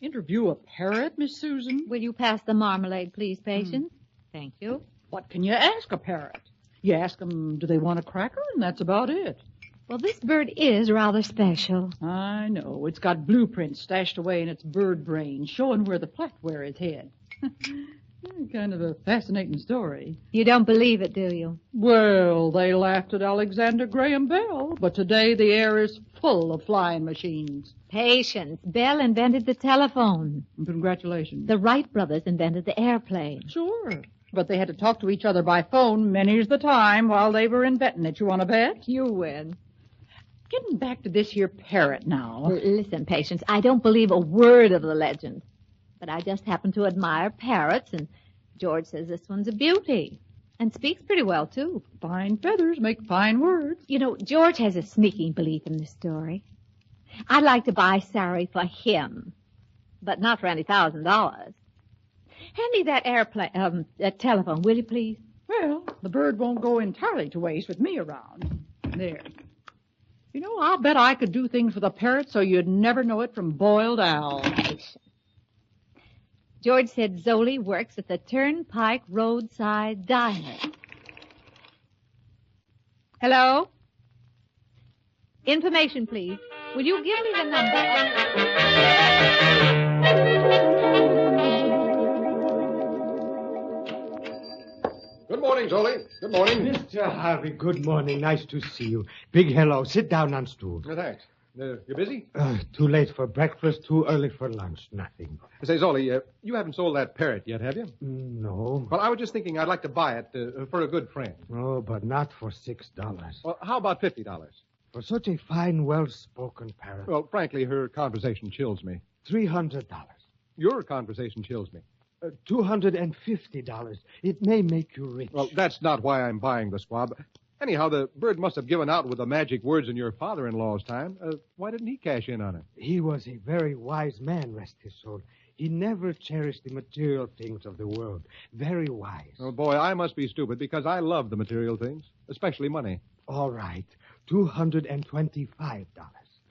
Interview a parrot, Miss Susan? Will you pass the marmalade, please, Patience? Thank you. What can you ask a parrot? You ask them, do they want a cracker, and that's about it. Well, this bird is rather special. I know. It's got blueprints stashed away in its bird brain, showing where the flatware is hid. Kind of a fascinating story. You don't believe it, do you? Well, they laughed at Alexander Graham Bell, but today the air is full of flying machines. Patience. Bell invented the telephone. Congratulations. The Wright brothers invented the airplane. Sure. But they had to talk to each other by phone many's the time while they were inventing it. You want to bet? You win. Getting back to this here parrot now. Listen, Patience, I don't believe a word of the legend. But I just happen to admire parrots, and George says this one's a beauty. And speaks pretty well, too. Fine feathers make fine words. You know, George has a sneaking belief in this story. I'd like to buy Sari for him, but not for any $1,000. Hand me that telephone, will you, please? Well, the bird won't go entirely to waste with me around. There. You know, I'll bet I could do things with a parrot so you'd never know it from boiled owl. George said Zoli works at the Turnpike Roadside Diner. Hello? Information, please. Will you give me the number? Good morning, Zoli. Good morning. Mr. Harvey, good morning. Nice to see you. Big hello. Sit down on stool. Thanks. You busy? Too late for breakfast, too early for lunch. Nothing. Say, Zoli, you haven't sold that parrot yet, have you? No. Well, I was just thinking I'd like to buy it for a good friend. Oh, but not for $6. Well, how about $50? For such a fine, well-spoken parrot. Well, frankly, her conversation chills me. $300. Your conversation chills me. $250. It may make you rich. Well, that's not why I'm buying the squab. Anyhow, the bird must have given out with the magic words in your father-in-law's time. Why didn't he cash in on it? He was a very wise man, rest his soul. He never cherished the material things of the world. Very wise. Oh, boy, I must be stupid because I love the material things, especially money. All right. $225.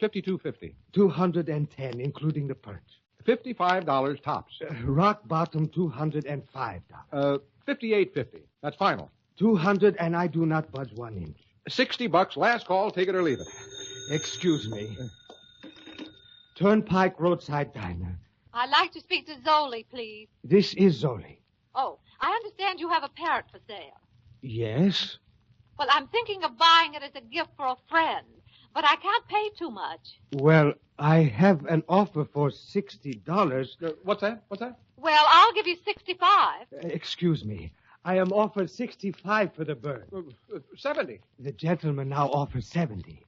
$52.50. $210, including the perch. $55 tops. Rock bottom, $205. $58.50. That's final. 200, and I do not budge 1 inch. $60. Last call. Take it or leave it. Excuse me. Turnpike Roadside Diner. I'd like to speak to Zoli, please. This is Zoli. Oh, I understand you have a parrot for sale. Yes? Well, I'm thinking of buying it as a gift for a friend, but I can't pay too much. Well, I have an offer for $60. What's that? Well, I'll give you 65. Excuse me. I am offered 65 for the bird. 70. The gentleman now offers 70.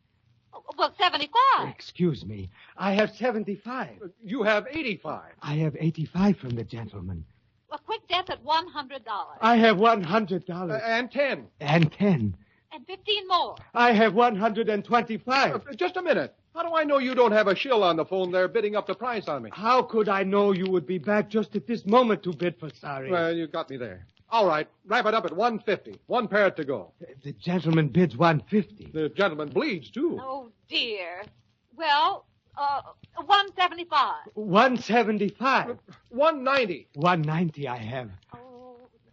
Well, 75. Excuse me. I have 75. You have 85. I have 85 from the gentleman. A quick death at $100. I have $100. And 10. And 10. And 15 more. I have 125. Just a minute. How do I know you don't have a shill on the phone there bidding up the price on me? How could I know you would be back just at this moment to bid for Sari? Well, you got me there. All right, wrap it up at $150. 1 parrot to go. The gentleman bids $150. The gentleman bleeds, too. Oh, dear. Well, $175. $175. $190. $190 I have.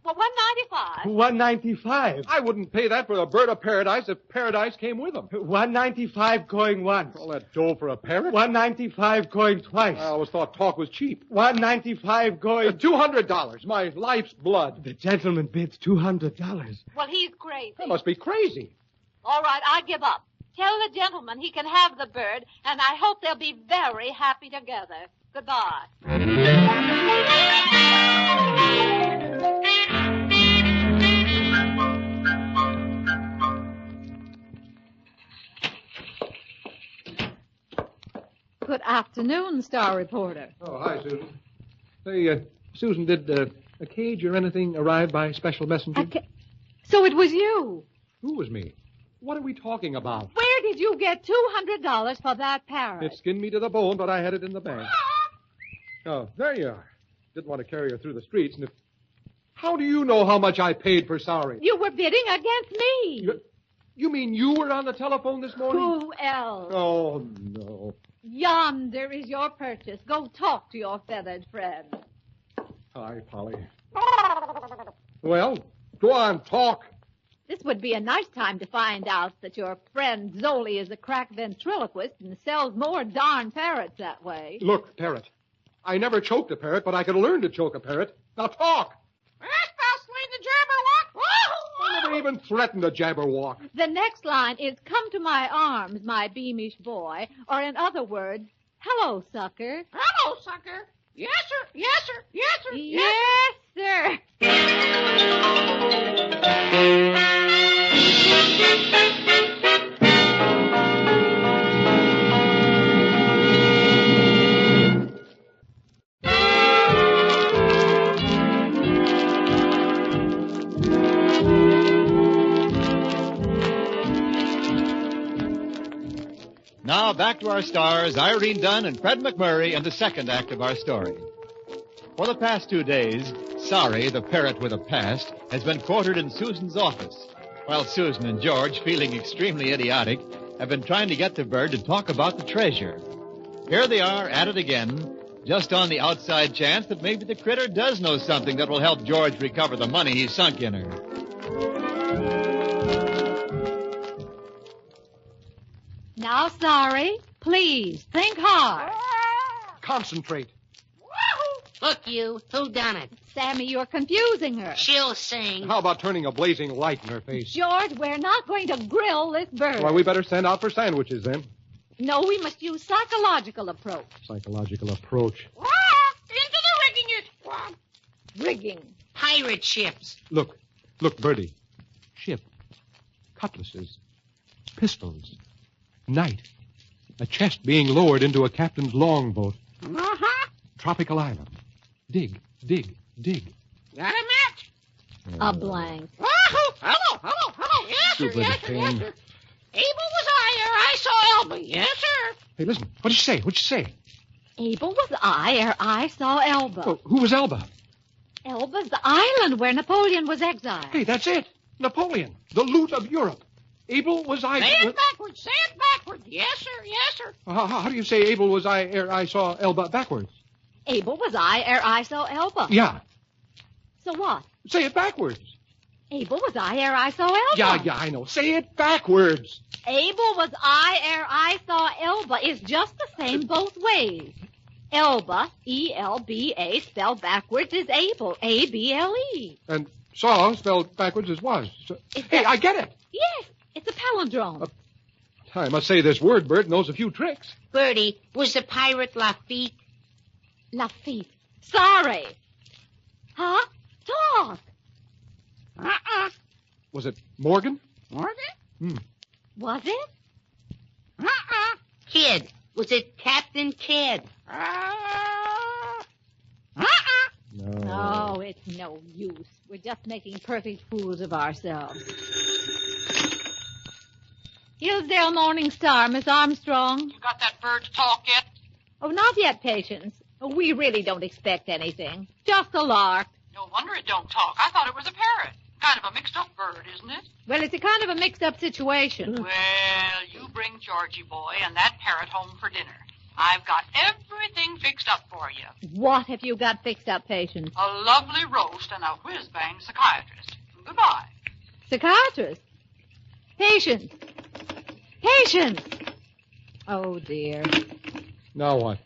Well, $195. $195. I wouldn't pay that for a bird of paradise if paradise came with them. $195 going once. All that dough for a parrot? $195 going twice. I always thought talk was cheap. $195 going... $200. My life's blood. The gentleman bids $200. Well, he's crazy. That must be crazy. All right, I give up. Tell the gentleman he can have the bird, and I hope they'll be very happy together. Goodbye. Good afternoon, Star Reporter. Oh, hi, Susan. Say, Susan, did a cage or anything arrive by special messenger? So it was you. Who was me? What are we talking about? Where did you get $200 for that parrot? It skinned me to the bone, but I had it in the bank. Oh, there you are. Didn't want to carry her through the streets. And how do you know how much I paid for Sari? You were bidding against me. You mean you were on the telephone this morning? Who else? Oh, no. Yonder is your purchase. Go talk to your feathered friend. Hi, Polly. Well, go on, talk. This would be a nice time to find out that your friend Zoli is a crack ventriloquist and sells more darn parrots that way. Look, parrot. I never choked a parrot, but I could learn to choke a parrot. Now talk. I never even threatened a jabberwock. The next line is, come to my arms, my beamish boy, or in other words, hello, sucker. Hello, sucker. Yes, sir. Yes, sir. Yes, sir. Yes, sir. Now back to our stars, Irene Dunne and Fred MacMurray, and the second act of our story. For the past 2 days, Sorry, the parrot with a past, has been quartered in Susan's office, while Susan and George, feeling extremely idiotic, have been trying to get the bird to talk about the treasure. Here they are at it again, just on the outside chance that maybe the critter does know something that will help George recover the money he sunk in her. Now, Sorry, please, think hard. Concentrate. Look, you. Who done it? Sammy, you're confusing her. She'll sing. How about turning a blazing light in her face? George, we're not going to grill this bird. Why, we better send out for sandwiches then. No, we must use psychological approach. Psychological approach. Into the rigging it. Rigging. Pirate ships. Look, Bertie. Ship. Cutlasses. Pistols. Night. A chest being lowered into a captain's longboat. Uh-huh. Tropical island. Dig. Got a match? A blank. Hello. Yes, sir. Stupid Yes, sir. Yes, thing. sir. Abel was I saw Elba. Yes, sir. Hey, listen. What'd you say? Abel was I ere I saw Elba. Oh, who was Elba? Elba's the island where Napoleon was exiled. Hey, that's it. Napoleon. The loot of Europe. Abel was I... Say it backwards. Yes, sir. How do you say Abel was I ere I saw Elba backwards? Abel was I ere I saw Elba. Yeah. So what? Say it backwards. Abel was I ere I saw Elba. Yeah, I know. Say it backwards. Able was I ere I saw Elba is just the same both ways. Elba, E-L-B-A, spelled backwards is able, A-B-L-E. And saw spelled backwards is was. So, hey, I get it. Yes, it's a palindrome. I must say this word bird knows a few tricks. Bertie, was the pirate Lafitte? Lafitte. Sorry. Huh? Talk. Was it Morgan? Was it? Kidd. Was it Captain Kidd? No, it's no use. We're just making perfect fools of ourselves. Hillsdale Morning Star, Miss Armstrong. You got that bird to talk yet? Oh, not yet, Patience. We really don't expect anything. Just a lark. No wonder it don't talk. I thought it was a parrot. Kind of a mixed-up bird, isn't it? Well, it's a kind of a mixed-up situation. Well, you bring Georgie boy and that parrot home for dinner. I've got everything fixed up for you. What have you got fixed up, Patience? A lovely roast and a whiz-bang psychiatrist. Goodbye. Psychiatrist? Patience. Oh, dear. Now what?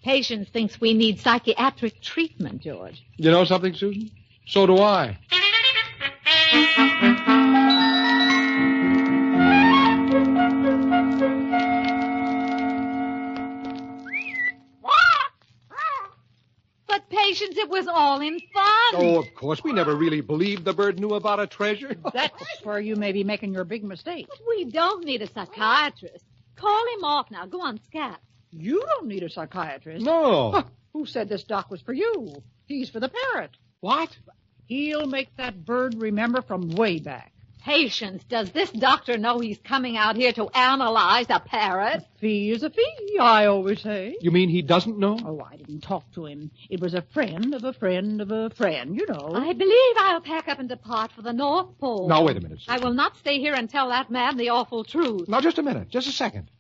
Patience thinks we need psychiatric treatment, George. You know something, Susan? So do I. But, Patience, it was all in fun. Oh, of course. We never really believed the bird knew about a treasure. That's where you may be making your big mistake. But we don't need a psychiatrist. Call him off now. Go on, scat. You don't need a psychiatrist. No. Huh. Who said this doc was for you? He's for the parrot. What? He'll make that bird remember from way back. Patience, does this doctor know he's coming out here to analyze a parrot? A fee is a fee, I always say. You mean he doesn't know? Oh, I didn't talk to him. It was a friend of a friend of a friend, you know. I believe I'll pack up and depart for the North Pole. Now, wait a minute. I will not stay here and tell that man the awful truth. Now, just a minute. Just a second.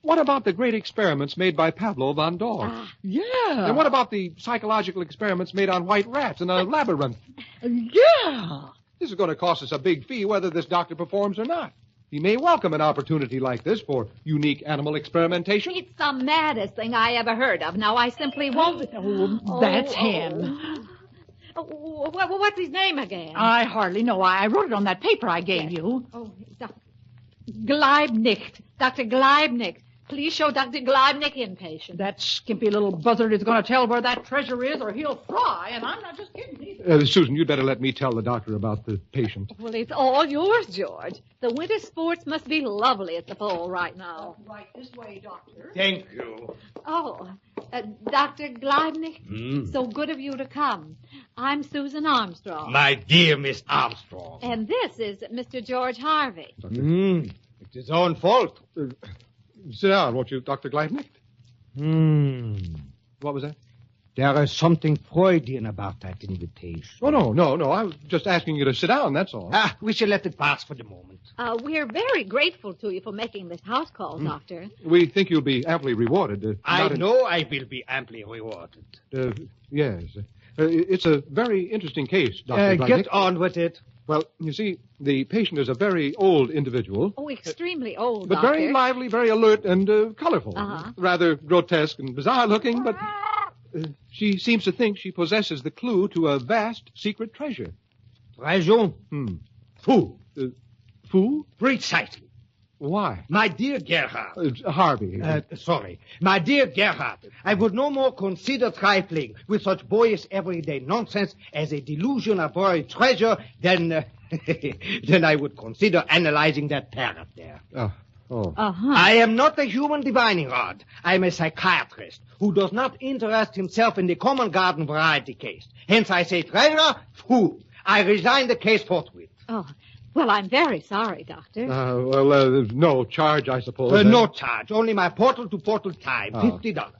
What about the great experiments made by Pablo van Dort? Yeah. And what about the psychological experiments made on white rats in a labyrinth? Yeah. This is going to cost us a big fee whether this doctor performs or not. He may welcome an opportunity like this for unique animal experimentation. It's the maddest thing I ever heard of. Now, I simply won't... Oh, that's him. What's his name again? I hardly know. I wrote it on that paper I gave you. Oh, Gleibnicht. Dr. Gleibnicht. Please show Dr. Gleibnick in, patient. That skimpy little buzzard is going to tell where that treasure is, or he'll fry, and I'm not just kidding either. Susan, you'd better let me tell the doctor about the patient. Well, it's all yours, George. The winter sports must be lovely at the Pole right now. Right this way, Doctor. Thank you. Oh, Dr. Gleibnick, so good of you to come. I'm Susan Armstrong. My dear Miss Armstrong. And this is Mr. George Harvey. It's his own fault. Sit down, won't you, Dr. Gleibnick? What was that? There is something Freudian about that invitation. Oh, no. I was just asking you to sit down, that's all. We shall let it pass for the moment. We're very grateful to you for making this house call, Doctor. We think you'll be amply rewarded. I know I will be amply rewarded. Yes. It's a very interesting case, Dr. Gleibnick. Get on with it. Well, you see, the patient is a very old individual. Oh, extremely old, But Doctor. very lively, very alert, and colorful. Uh-huh. Rather grotesque and bizarre looking, but she seems to think she possesses the clue to a vast secret treasure. Treasure? Foo. Foo? Precisely. Why? My dear Gerhard. Harvey. Sorry. My dear Gerhard, I would no more consider trifling with such boyish everyday nonsense as a delusion of buried treasure than I would consider analyzing that parrot there. I am not a human divining rod. I am a psychiatrist who does not interest himself in the common garden variety case. Hence I say treasure, foo. I resign the case forthwith. Oh, well, I'm very sorry, Doctor. There's no charge, I suppose. No charge. Only my portal-to-portal time. $50.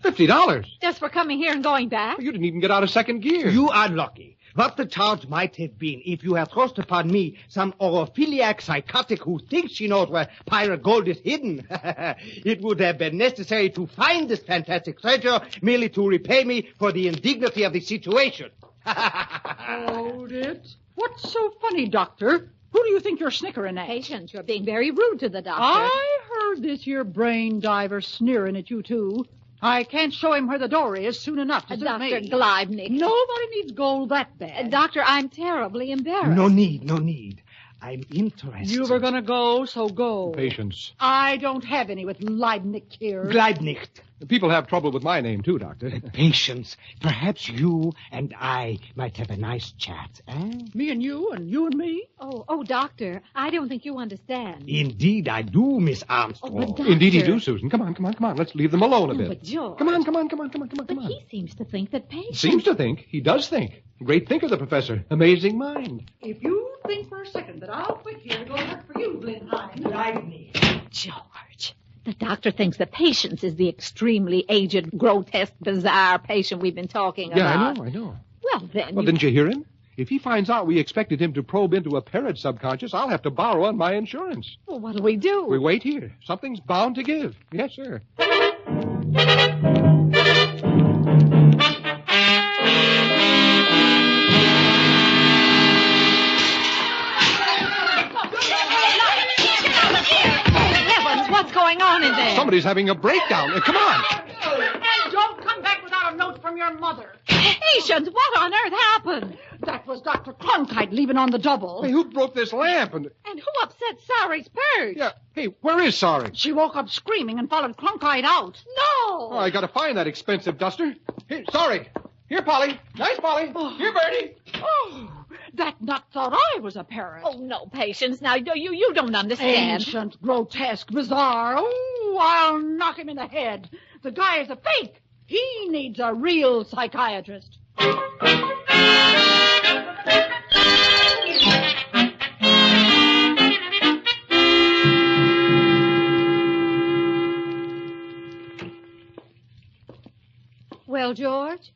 $50? Just for coming here and going back? You didn't even get out of second gear. You are lucky. What the charge might have been if you had thrust upon me some orophiliac psychotic who thinks she knows where pirate gold is hidden. It would have been necessary to find this fantastic treasure merely to repay me for the indignity of the situation. Hold it. What's so funny, Doctor? Who do you think you're snickering at? Patient, you're being very rude to the doctor. I heard this here brain diver sneering at you, too. I can't show him where the door is soon enough to suit Dr. me. Gleibnick. Nobody needs gold that bad. Doctor, I'm terribly embarrassed. No need. I'm interested. You were going to go, so go. Patience. I don't have any with Leibnick here. Gleibnick. People have trouble with my name, too, Doctor. Patience. Perhaps you and I might have a nice chat, eh? Me and you and me? Oh, Doctor, I don't think you understand. Indeed, I do, Miss Armstrong. But Doctor... Indeed you do, Susan. Come on. Let's leave them alone a bit. But George... Come on. But he seems to think that Patience... Seems to think. He does think. Great thinker, the professor. Amazing mind. If you think for a second that I'll quit here to go to work for you, Blenheim... George, the doctor thinks that Patience is the extremely aged, grotesque, bizarre patient we've been talking about. Yeah, I know. Well, then... Well, didn't you hear him? If he finds out we expected him to probe into a parrot's subconscious, I'll have to borrow on my insurance. Well, what'll we do? We wait here. Something's bound to give. Yes, sir. What's going on in there? Somebody's having a breakdown. Come on. And don't come back without a note from your mother. Patience, what on earth happened? That was Dr. Cronkite leaving on the double. Hey, who broke this lamp? And who upset Sari's purse? Yeah. Hey, where is Sari? She woke up screaming and followed Cronkite out. No! Oh, I gotta find that expensive duster. Hey, Sari. Here, Polly. Nice, Polly. Here, Bertie. Oh, that nut thought I was a parrot. Oh, no, Patience. Now, you don't understand. Ancient, grotesque, bizarre. Oh, I'll knock him in the head. The guy is a fake. He needs a real psychiatrist. Well, George?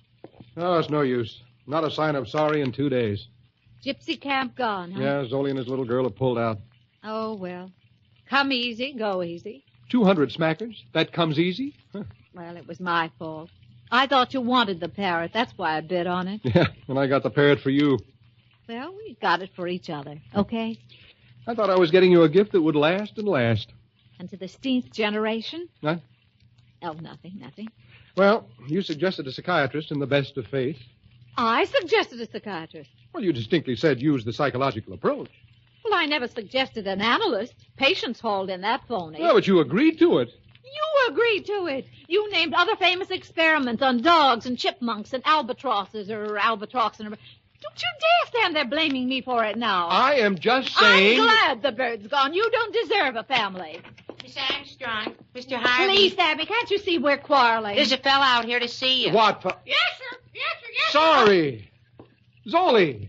Oh, it's no use. Not a sign of Sari in 2 days. Gypsy camp gone, huh? Yeah, Zoli and his little girl have pulled out. Oh, well. Come easy, go easy. 200 smackers. That comes easy? Huh. Well, it was my fault. I thought you wanted the parrot. That's why I bid on it. Yeah, and I got the parrot for you. Well, we got it for each other, okay? I thought I was getting you a gift that would last and last. And to the 16th generation? Huh? Oh, nothing. Well, you suggested a psychiatrist in the best of faith. I suggested a psychiatrist. Well, you distinctly said use the psychological approach. Well, I never suggested an analyst. Patience hauled in that phony. Well, but you agreed to it. agreed to it. You named other famous experiments on dogs and chipmunks and albatrosses or albatross and... Don't you dare stand there blaming me for it now. I am just saying... I'm glad the bird's gone. You don't deserve a family. Miss Armstrong, Mr. Harvey. Please, Abby, can't you see we're quarreling? There's a fella out here to see you. What? Yes, sir. Yes, sir. Yes, Sorry. Zoli.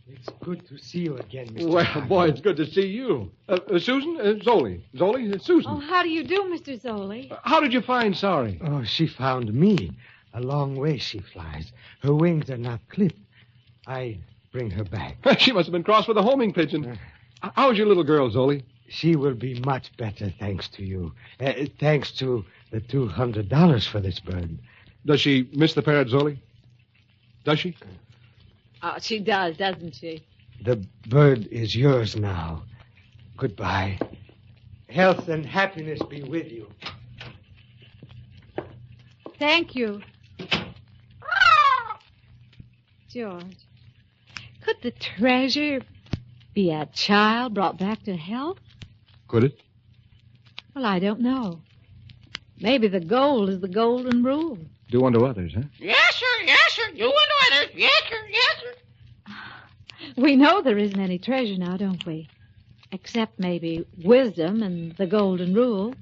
It's good to see you again, Mr. Well, Harvey. boy, it's good to see you. Susan? Zoli. Zoli? Susan. Oh, how do you do, Mr. Zoli? How did you find Sorry? Oh, she found me. A long way she flies. Her wings are not clipped. I bring her back. She must have been crossed with a homing pigeon. How's your little girl, Zoli? She will be much better thanks to you. Thanks to the $200 for this bird. Does she miss the parrot, Zoli? Does she? Oh, she does, doesn't she? The bird is yours now. Goodbye. Health and happiness be with you. Thank you. George, could the treasure be a child brought back to health? Could it? Well, I don't know. Maybe the gold is the golden rule. Do unto others, huh? Yes, sir. Yes, sir. You and others. Yes, sir. Yes, sir. We know there isn't any treasure now, don't we? Except maybe wisdom and the golden rule.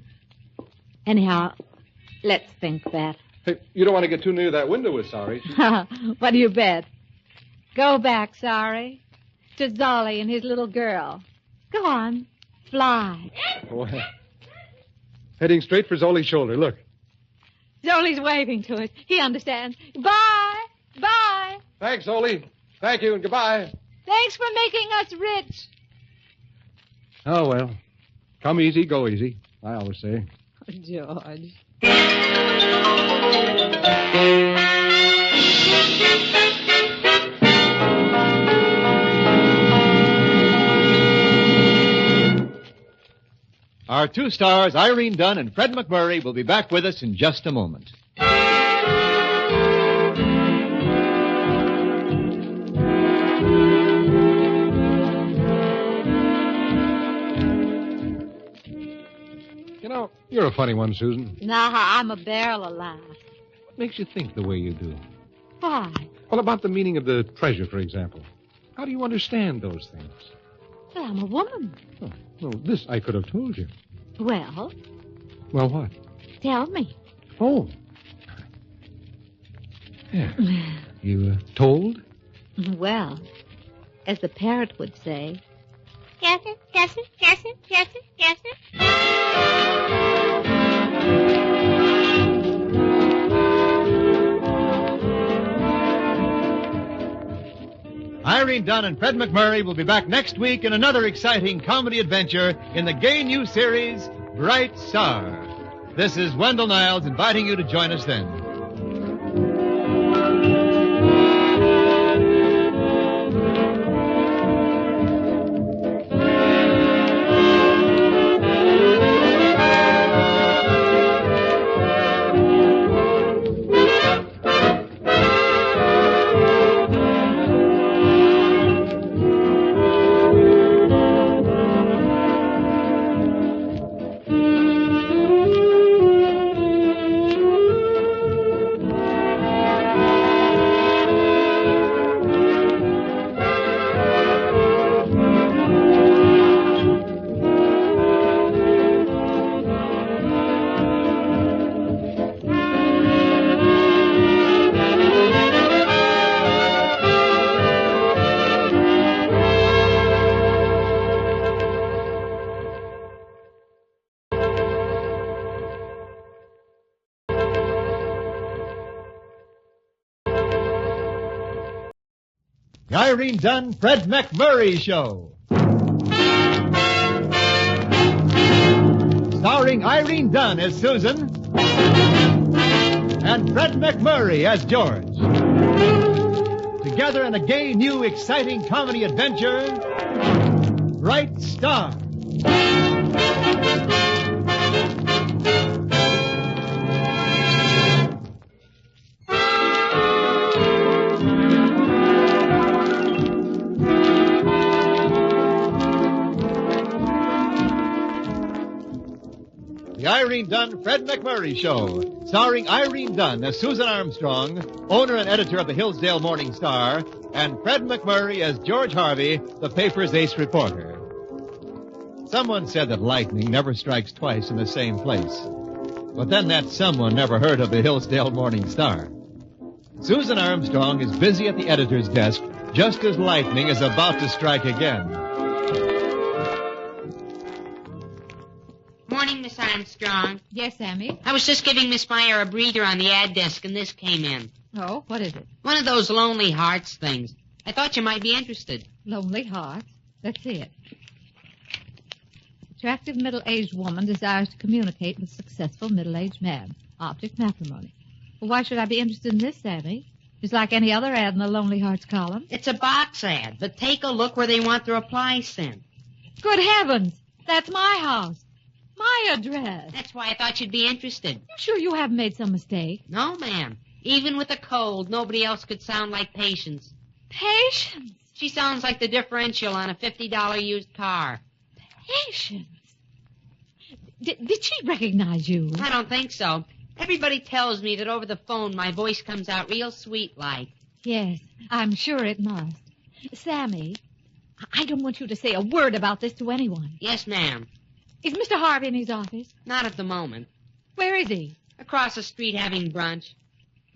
Anyhow, let's think that. Hey, you don't want to get too near that window with Sorry. What do you bet? Go back, Sorry, to Zolly and his little girl. Go on, fly. Oh, heading straight for Zoli's shoulder. Look. Zolly's waving to us. He understands. Bye. Bye. Thanks, Zoli. Thank you, and goodbye. Thanks for making us rich. Oh, well. Come easy, go easy, I always say. Oh, George. Our two stars, Irene Dunne and Fred MacMurray, will be back with us in just a moment. You know, you're a funny one, Susan. Nah, I'm a barrel of laughs. What makes you think the way you do? Why? Well, about the meaning of the treasure, for example. How do you understand those things? Well, I'm a woman. Oh, well, this I could have told you. Well, Well, what? tell me. Oh. Yeah. You told? Well, as the parrot would say. Yes, sir. Yes, sir. Yes, sir. Yes, sir. Yes, sir. Irene Dunne and Fred MacMurray will be back next week in another exciting comedy adventure in the gay new series, Bright Star. This is Wendell Niles inviting you to join us then. The Irene Dunne, Fred MacMurray Show. Starring Irene Dunne as Susan and Fred MacMurray as George. Together in a gay, new, exciting comedy adventure, Bright Star. The Irene Dunne, Fred MacMurray Show, starring Irene Dunne as Susan Armstrong, owner and editor of the Hillsdale Morning Star, and Fred MacMurray as George Harvey, the paper's ace reporter. Someone said that lightning never strikes twice in the same place. But then that someone never heard of the Hillsdale Morning Star. Susan Armstrong is busy at the editor's desk just as lightning is about to strike again. Morning, Miss Armstrong. Yes, Sammy? I was just giving Miss Meyer a breather on the ad desk, and this came in. Oh, what is it? One of those Lonely Hearts things. I thought you might be interested. Lonely Hearts? Let's see it. Attractive middle-aged woman desires to communicate with successful middle-aged man. Object matrimony. Well, why should I be interested in this, Sammy? Just like any other ad in the Lonely Hearts column. It's a box ad, but take a look where they want the reply sent. Good heavens! That's my house. My address. That's why I thought you'd be interested. You sure you haven't made some mistake? No, ma'am. Even with a cold, nobody else could sound like Patience. Patience? She sounds like the differential on a $50 used car. Patience? Did she recognize you? I don't think so. Everybody tells me that over the phone my voice comes out real sweet-like. Yes, I'm sure it must. Sammy, I don't want you to say a word about this to anyone. Yes, ma'am. Is Mr. Harvey in his office? Not at the moment. Where is he? Across the street having brunch.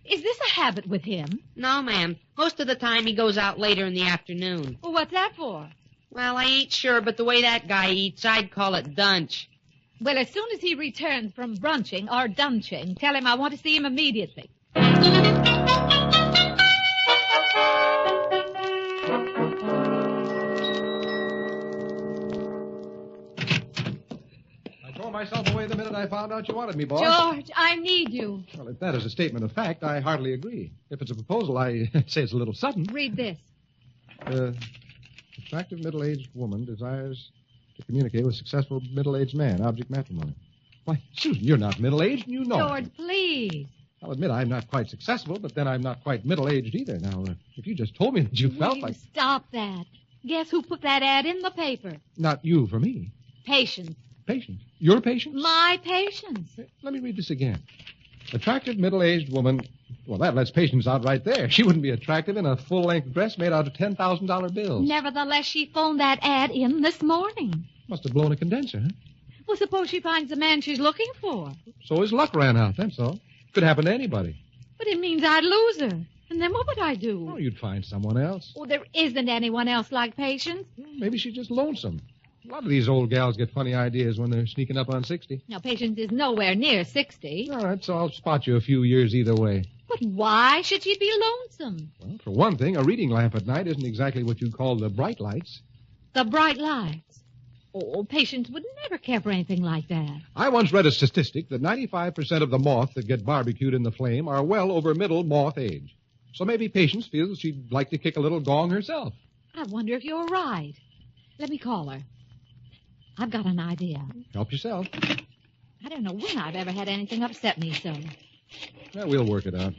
Is this a habit with him? No, ma'am. Most of the time he goes out later in the afternoon. Well, what's that for? Well, I ain't sure, but the way that guy eats, I'd call it dunch. Well, as soon as he returns from brunching or dunching, tell him I want to see him immediately. Myself away the minute I found out you wanted me, boss. George, I need you. Well, if that is a statement of fact, I hardly agree. If it's a proposal, I say it's a little sudden. Read this. Attractive middle-aged woman desires to communicate with successful middle-aged man. Object matrimony. Why, Susan, you're not middle-aged, and you know George, please. I'll admit I'm not quite successful, but then I'm not quite middle-aged either. Now, if you just told me that you felt like... Stop that. Guess who put that ad in the paper? Not you for me. Patience. Patience? Your patience? My Patience. Let me read this again. Attractive middle-aged woman. Well, that lets Patience out right there. She wouldn't be attractive in a full-length dress made out of $10,000 bills. Nevertheless, she phoned that ad in this morning. Must have blown a condenser, huh? Well, suppose she finds the man she's looking for. So his luck ran out, that's all. Could happen to anybody. But it means I'd lose her. And then what would I do? Oh, you'd find someone else. Oh, there isn't anyone else like Patience. Maybe she's just lonesome. A lot of these old gals get funny ideas when they're sneaking up on 60. Now, Patience is nowhere near 60. All right, so I'll spot you a few years either way. But why should she be lonesome? Well, for one thing, a reading lamp at night isn't exactly what you'd call the bright lights. The bright lights? Oh, Patience would never care for anything like that. I once read a statistic that 95% of the moth that get barbecued in the flame are well over middle moth age. So maybe Patience feels she'd like to kick a little gong herself. I wonder if you're right. Let me call her. I've got an idea. Help yourself. I don't know when I've ever had anything upset me so. Well, we'll work it out.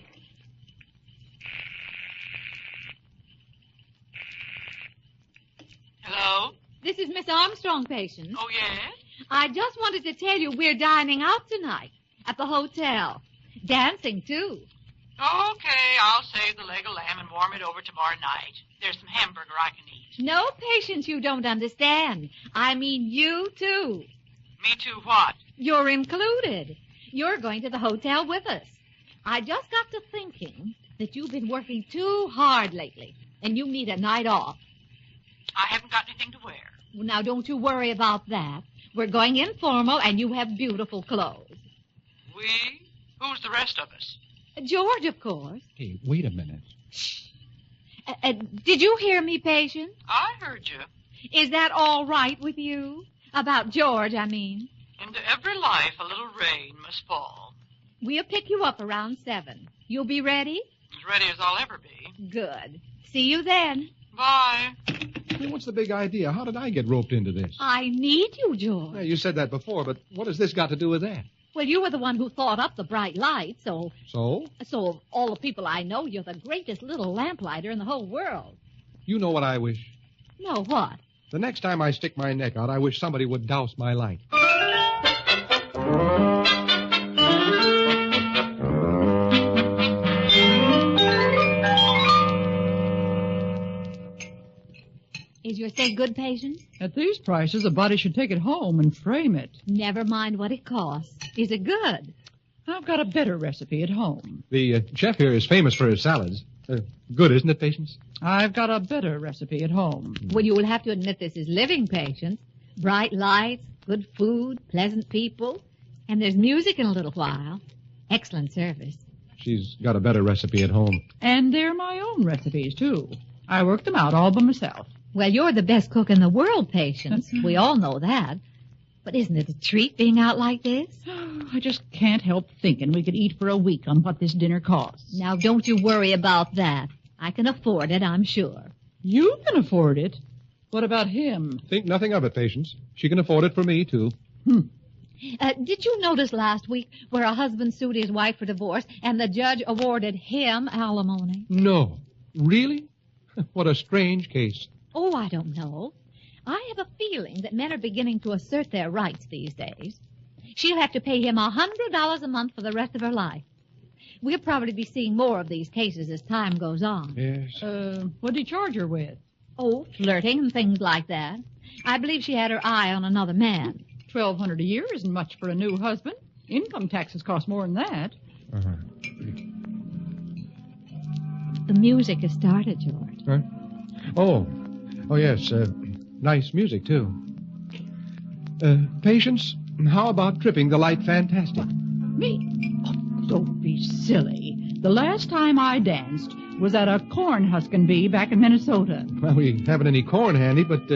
Hello? This is Miss Armstrong, Patience. Oh, yes? I just wanted to tell you we're dining out tonight at the hotel. Dancing, too. Okay, I'll save the leg of lamb and warm it over tomorrow night. There's some hamburger I can eat. No, Patience, you don't understand. I mean you, too. Me too what? You're included. You're going to the hotel with us. I just got to thinking that you've been working too hard lately, and you need a night off. I haven't got anything to wear. Well, now, don't you worry about that. We're going informal, and you have beautiful clothes. We? Who's the rest of us? George, of course. Hey, wait a minute. Shh. Did you hear me, Patience? I heard you. Is that all right with you? About George, I mean. Into every life a little rain must fall. We'll pick you up around 7. You'll be ready? As ready as I'll ever be. Good. See you then. Bye. Hey, what's the big idea? How did I get roped into this? I need you, George. Yeah, you said that before, but what has this got to do with that? Well, you were the one who thought up the bright light, so... So? So of all the people I know, you're the greatest little lamplighter in the whole world. You know what I wish? No, what? The next time I stick my neck out, I wish somebody would douse my light. Is your steak good, Patience? At these prices, a body should take it home and frame it. Never mind what it costs. Is it good? I've got a better recipe at home. The chef here is famous for his salads. Good, isn't it, Patience? I've got a better recipe at home. Well, you will have to admit this is living, Patience. Bright lights, good food, pleasant people, and there's music in a little while. Excellent service. She's got a better recipe at home. And they're my own recipes, too. I worked them out all by myself. Well, you're the best cook in the world, Patience. We all know that. But isn't it a treat being out like this? I just can't help thinking we could eat for a week on what this dinner costs. Now, don't you worry about that. I can afford it, I'm sure. You can afford it? What about him? Think nothing of it, Patience. She can afford it for me, too. Did you notice last week where a husband sued his wife for divorce and the judge awarded him alimony? No. Really? What a strange case. Oh, I don't know. I have a feeling that men are beginning to assert their rights these days. She'll have to pay him $100 a month for the rest of her life. We'll probably be seeing more of these cases as time goes on. Yes. What did he charge her with? Oh, flirting and things like that. I believe she had her eye on another man. $1,200 a year isn't much for a new husband. Income taxes cost more than that. The music has started, George. Huh? Oh, yes. Nice music, too. Patience, how about tripping the light fantastic? Me? Oh, don't be silly. The last time I danced was at a corn husking bee back in Minnesota. Well, we haven't any corn handy, but,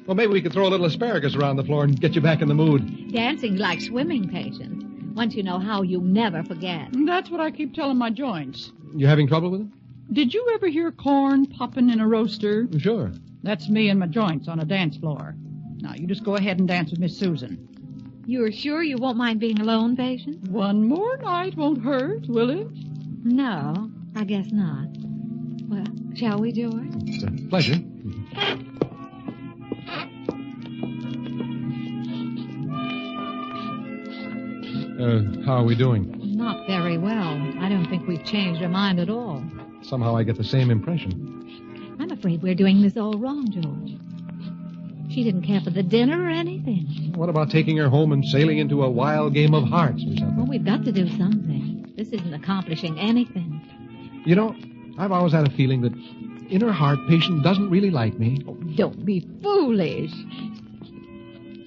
maybe we could throw a little asparagus around the floor and get you back in the mood. Dancing's like swimming, Patience. Once you know how, you never forget. That's what I keep telling my joints. You having trouble with it? Did you ever hear corn popping in a roaster? Sure. That's me and my joints on a dance floor. Now, you just go ahead and dance with Miss Susan. You're sure you won't mind being alone, Patience? One more night won't hurt, will it? No, I guess not. Well, shall we, George? It's a pleasure. How are we doing? Not very well. I don't think we've changed our mind at all. Somehow I get the same impression. I'm afraid we're doing this all wrong, George. She didn't care for the dinner or anything. What about taking her home and sailing into a wild game of hearts or something? Well, we've got to do something. This isn't accomplishing anything. You know, I've always had a feeling that in her heart, Patience doesn't really like me. Oh, don't be foolish.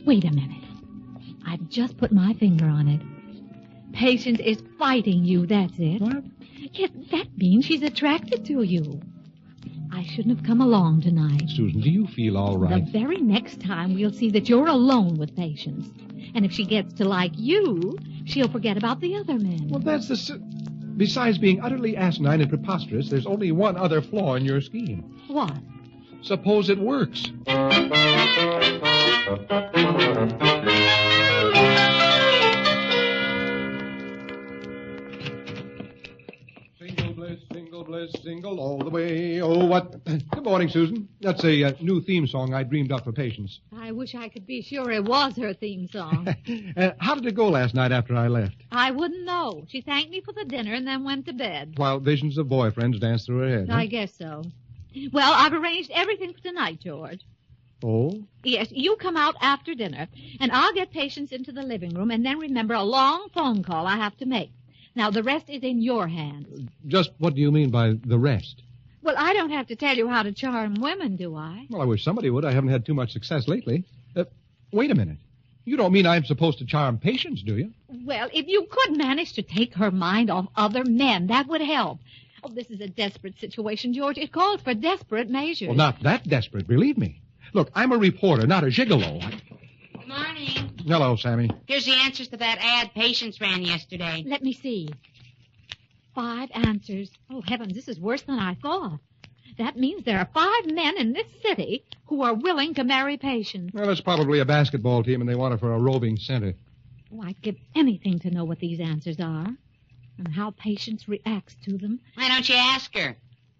Wait a minute. I've just put my finger on it. Patience is fighting you, that's it. What? Yes, that means she's attracted to you. I shouldn't have come along tonight. Susan, do you feel all right? The very next time we'll see that you're alone with Patience. And if she gets to like you, she'll forget about the other men. Well, that's Besides being utterly asinine and preposterous, there's only one other flaw in your scheme. What? Suppose it works. Single all the way. Oh, what? Good morning, Susan. That's a new theme song I dreamed up for Patience. I wish I could be sure it was her theme song. How did it go last night after I left? I wouldn't know. She thanked me for the dinner and then went to bed. While visions of boyfriends danced through her head. I guess so. Well, I've arranged everything for tonight, George. Oh? Yes, you come out after dinner, and I'll get Patience into the living room, and then remember a long phone call I have to make. Now, the rest is in your hands. Just what do you mean by the rest? Well, I don't have to tell you how to charm women, do I? Well, I wish somebody would. I haven't had too much success lately. Wait a minute. You don't mean I'm supposed to charm Patience, do you? Well, if you could manage to take her mind off other men, that would help. Oh, this is a desperate situation, George. It calls for desperate measures. Well, not that desperate, believe me. Look, I'm a reporter, not a gigolo. Good morning. Hello, Sammy. Here's the answers to that ad Patience ran yesterday. Let me see. 5 answers. Oh, heavens, this is worse than I thought. That means there are 5 men in this city who are willing to marry Patience. Well, it's probably a basketball team, and they want her for a roving center. Oh, I'd give anything to know what these answers are and how Patience reacts to them. Why don't you ask her?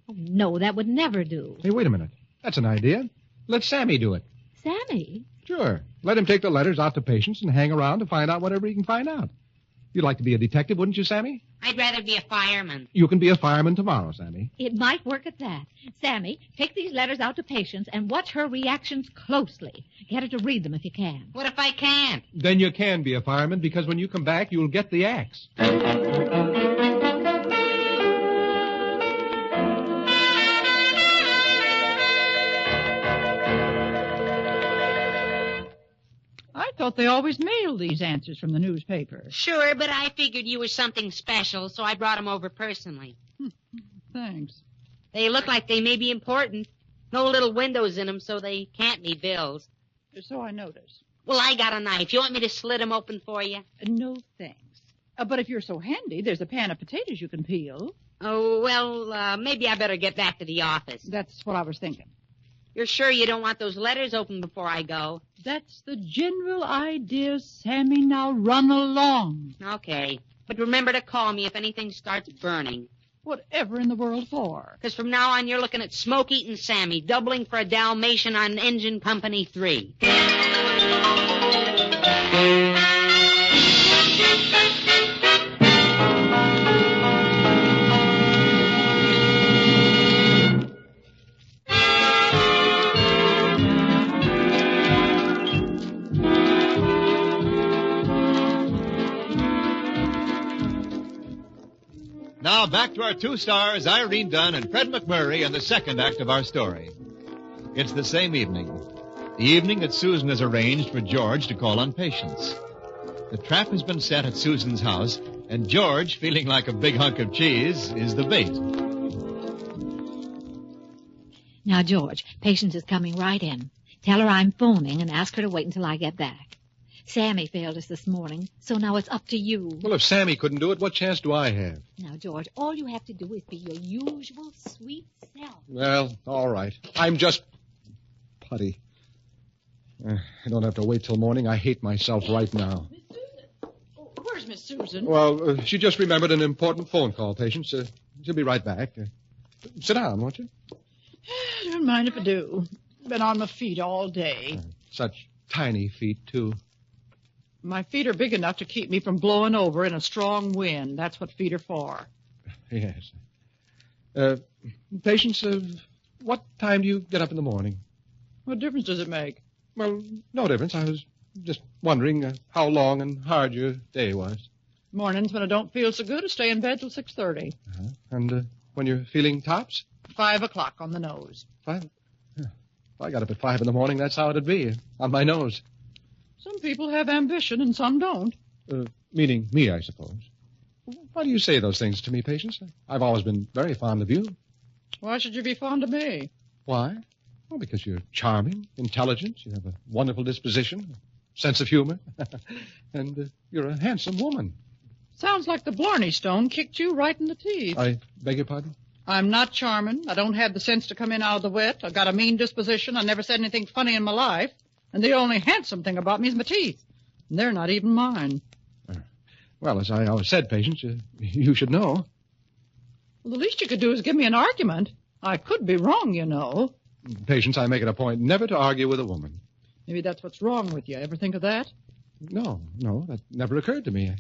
Oh, no, that would never do. Hey, wait a minute. That's an idea. Let Sammy do it. Sammy? Sure. Let him take the letters out to Patience and hang around to find out whatever he can find out. You'd like to be a detective, wouldn't you, Sammy? I'd rather be a fireman. You can be a fireman tomorrow, Sammy. It might work at that. Sammy, take these letters out to Patience and watch her reactions closely. Get her to read them if you can. What if I can't? Then you can be a fireman, because when you come back, you'll get the axe. I thought they always mailed these answers from the newspaper. Sure, but I figured you were something special, so I brought them over personally. Thanks. They look like they may be important. No little windows in them, so they can't be bills. So I noticed. Well, I got a knife. You want me to slit them open for you? No, thanks. But if you're so handy, there's a pan of potatoes you can peel. Oh, well, maybe I better get back to the office. That's what I was thinking. You're sure you don't want those letters open before I go? That's the general idea, Sammy. Now run along. Okay. But remember to call me if anything starts burning. Whatever in the world for? Because from now on, you're looking at Smoke-Eating Sammy, doubling for a Dalmatian on Engine Company 3. Now back to our two stars, Irene Dunne and Fred MacMurray, in the second act of our story. It's the same evening. The evening that Susan has arranged for George to call on Patience. The trap has been set at Susan's house, and George, feeling like a big hunk of cheese, is the bait. Now, George, Patience is coming right in. Tell her I'm phoning and ask her to wait until I get back. Sammy failed us this morning, so now it's up to you. Well, if Sammy couldn't do it, what chance do I have? Now, George, all you have to do is be your usual sweet self. Well, all right. I'm just putty. I don't have to wait till morning. I hate myself right now. Where's Miss Susan? Well, she just remembered an important phone call, Patience. She'll be right back. Sit down, won't you? Don't mind if I do. Been on my feet all day. Such tiny feet, too. My feet are big enough to keep me from blowing over in a strong wind. That's what feet are for. Yes. Patience, what time do you get up in the morning? What difference does it make? Well, no difference. I was just wondering how long and hard your day was. Mornings when I don't feel so good, I stay in bed till 6:30. Uh-huh. And when you're feeling tops? 5 o'clock on the nose. 5? Yeah. If I got up at 5 in the morning, that's how it'd be, on my nose. Some people have ambition and some don't. Meaning me, I suppose. Why do you say those things to me, Patience? I've always been very fond of you. Why should you be fond of me? Why? Well, because you're charming, intelligent, you have a wonderful disposition, a sense of humor, and you're a handsome woman. Sounds like the Blarney Stone kicked you right in the teeth. I beg your pardon? I'm not charming. I don't have the sense to come in out of the wet. I've got a mean disposition. I never said anything funny in my life. And the only handsome thing about me is my teeth. And they're not even mine. Well, as I always said, Patience, you should know. Well, the least you could do is give me an argument. I could be wrong, you know. Patience, I make it a point never to argue with a woman. Maybe that's what's wrong with you. Ever think of that? No, that never occurred to me.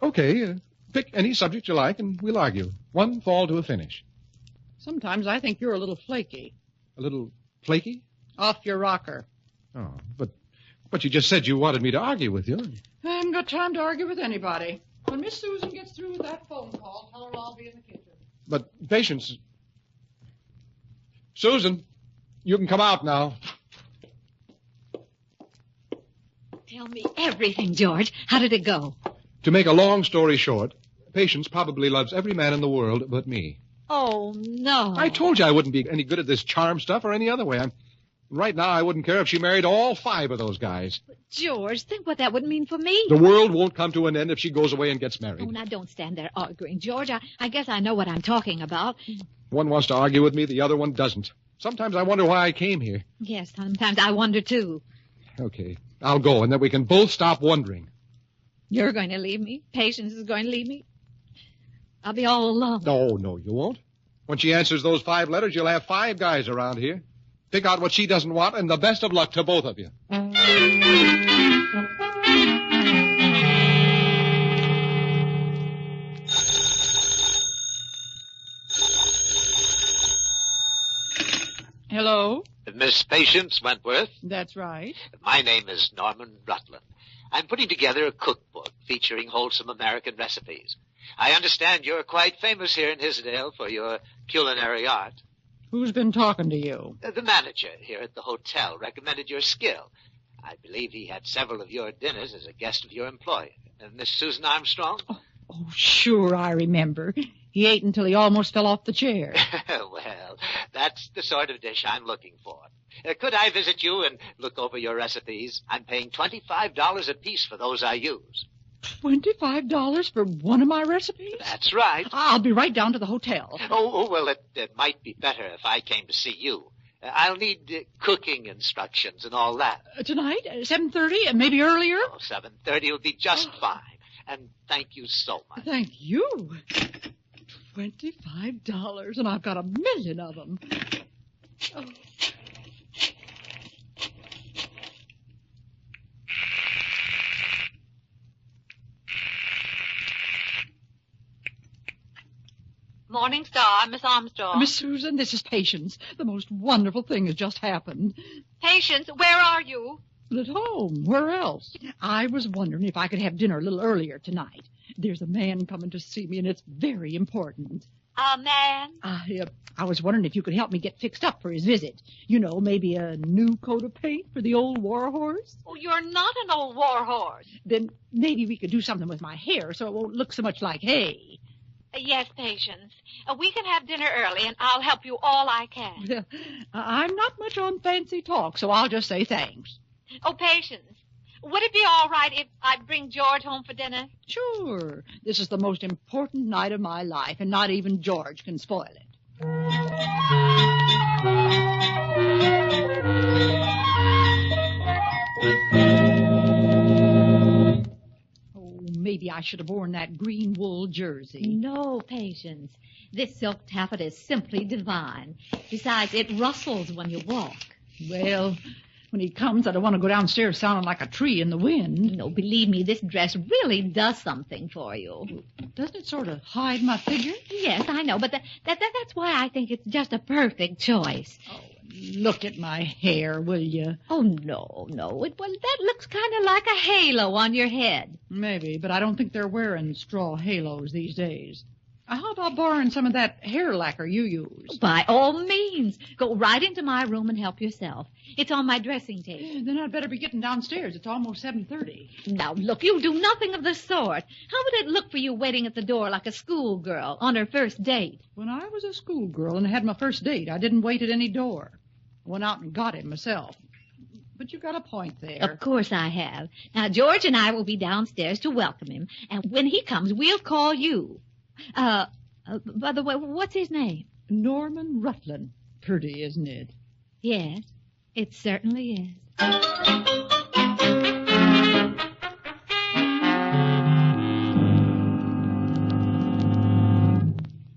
Okay, pick any subject you like and we'll argue. One fall to a finish. Sometimes I think you're a little flaky. A little flaky? Off your rocker. Oh, but you just said you wanted me to argue with you. I haven't got time to argue with anybody. When Miss Susan gets through with that phone call, tell her I'll be in the kitchen. But, Patience. Susan, you can come out now. Tell me everything, George. How did it go? To make a long story short, Patience probably loves every man in the world but me. Oh, no. I told you I wouldn't be any good at this charm stuff or any other way. Right now, I wouldn't care if she married all 5 of those guys. But George, think what that would mean for me. The world won't come to an end if she goes away and gets married. Oh, now don't stand there arguing, George. I guess I know what I'm talking about. One wants to argue with me, the other one doesn't. Sometimes I wonder why I came here. Yes, sometimes I wonder, too. Okay, I'll go, and then we can both stop wondering. You're going to leave me? Patience is going to leave me? I'll be all alone. No, you won't. When she answers those 5 letters, you'll have 5 guys around here. Pick out what she doesn't want, and the best of luck to both of you. Hello? Miss Patience Wentworth. That's right. My name is Norman Rutland. I'm putting together a cookbook featuring wholesome American recipes. I understand you're quite famous here in Hisdale for your culinary art. Who's been talking to you? The manager here at the hotel recommended your skill. I believe he had several of your dinners as a guest of your employer. Miss Susan Armstrong? Oh, sure, I remember. He ate until he almost fell off the chair. Well, that's the sort of dish I'm looking for. Could I visit you and look over your recipes? I'm paying $25 apiece for those I use. $25 for one of my recipes? That's right. I'll be right down to the hotel. Well, it might be better if I came to see you. I'll need cooking instructions and all that. Tonight, 7:30, maybe earlier? 7:30 will be just fine. And thank you so much. Thank you. $25, and I've got 1,000,000 of them. Oh. Morning Star, Miss Armstrong. Miss Susan, this is Patience. The most wonderful thing has just happened. Patience, where are you? At home. Where else? I was wondering if I could have dinner a little earlier tonight. There's a man coming to see me, and it's very important. A man? I was wondering if you could help me get fixed up for his visit. You know, maybe a new coat of paint for the old war horse. Oh, you're not an old war horse. Then maybe we could do something with my hair so it won't look so much like hay. Yes, Patience. We can have dinner early, and I'll help you all I can. I'm not much on fancy talk, so I'll just say thanks. Oh, Patience, would it be all right if I bring George home for dinner? Sure. This is the most important night of my life, and not even George can spoil it. Maybe I should have worn that green wool jersey. No, Patience. This silk taffeta is simply divine. Besides, it rustles when you walk. Well, when he comes, I don't want to go downstairs sounding like a tree in the wind. No, believe me, this dress really does something for you. Doesn't it sort of hide my figure? Yes, I know, but that's why I think it's just a perfect choice. Oh, look at my hair, will you? Oh, no. That looks kind of like a halo on your head. Maybe, but I don't think they're wearing straw halos these days. How about borrowing some of that hair lacquer you use? By all means. Go right into my room and help yourself. It's on my dressing table. Then I'd better be getting downstairs. It's almost 7:30. Now, look, you'll do nothing of the sort. How would it look for you waiting at the door like a schoolgirl on her first date? When I was a schoolgirl and had my first date, I didn't wait at any door. I went out and got him myself. But you got a point there. Of course I have. Now, George and I will be downstairs to welcome him. And when he comes, we'll call you. By the way, what's his name? Norman Rutland. Pretty, isn't it? Yes, it certainly is.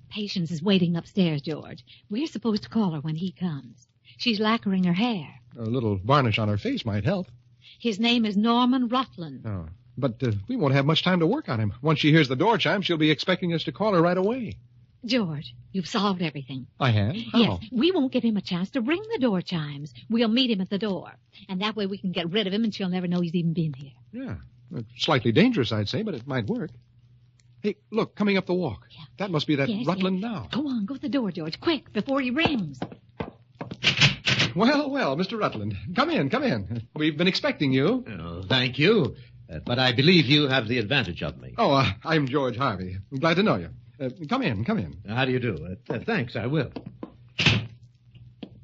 Patience is waiting upstairs, George. We're supposed to call her when he comes. She's lacquering her hair. A little varnish on her face might help. His name is Norman Rutland. Oh. But we won't have much time to work on him. Once she hears the door chime, she'll be expecting us to call her right away. George, you've solved everything. I have? How? Yes, we won't give him a chance to ring the door chimes. We'll meet him at the door. And that way we can get rid of him and she'll never know he's even been here. Yeah. Slightly dangerous, I'd say, but it might work. Hey, look, coming up the walk. Yeah. That must be that Rutland now. Go on, go to the door, George, quick, before he rings. Well, Mr. Rutland, come in. We've been expecting you. Oh, thank you. But I believe you have the advantage of me. Oh, I'm George Harvey. I'm glad to know you. Come in. How do you do? Thanks, I will.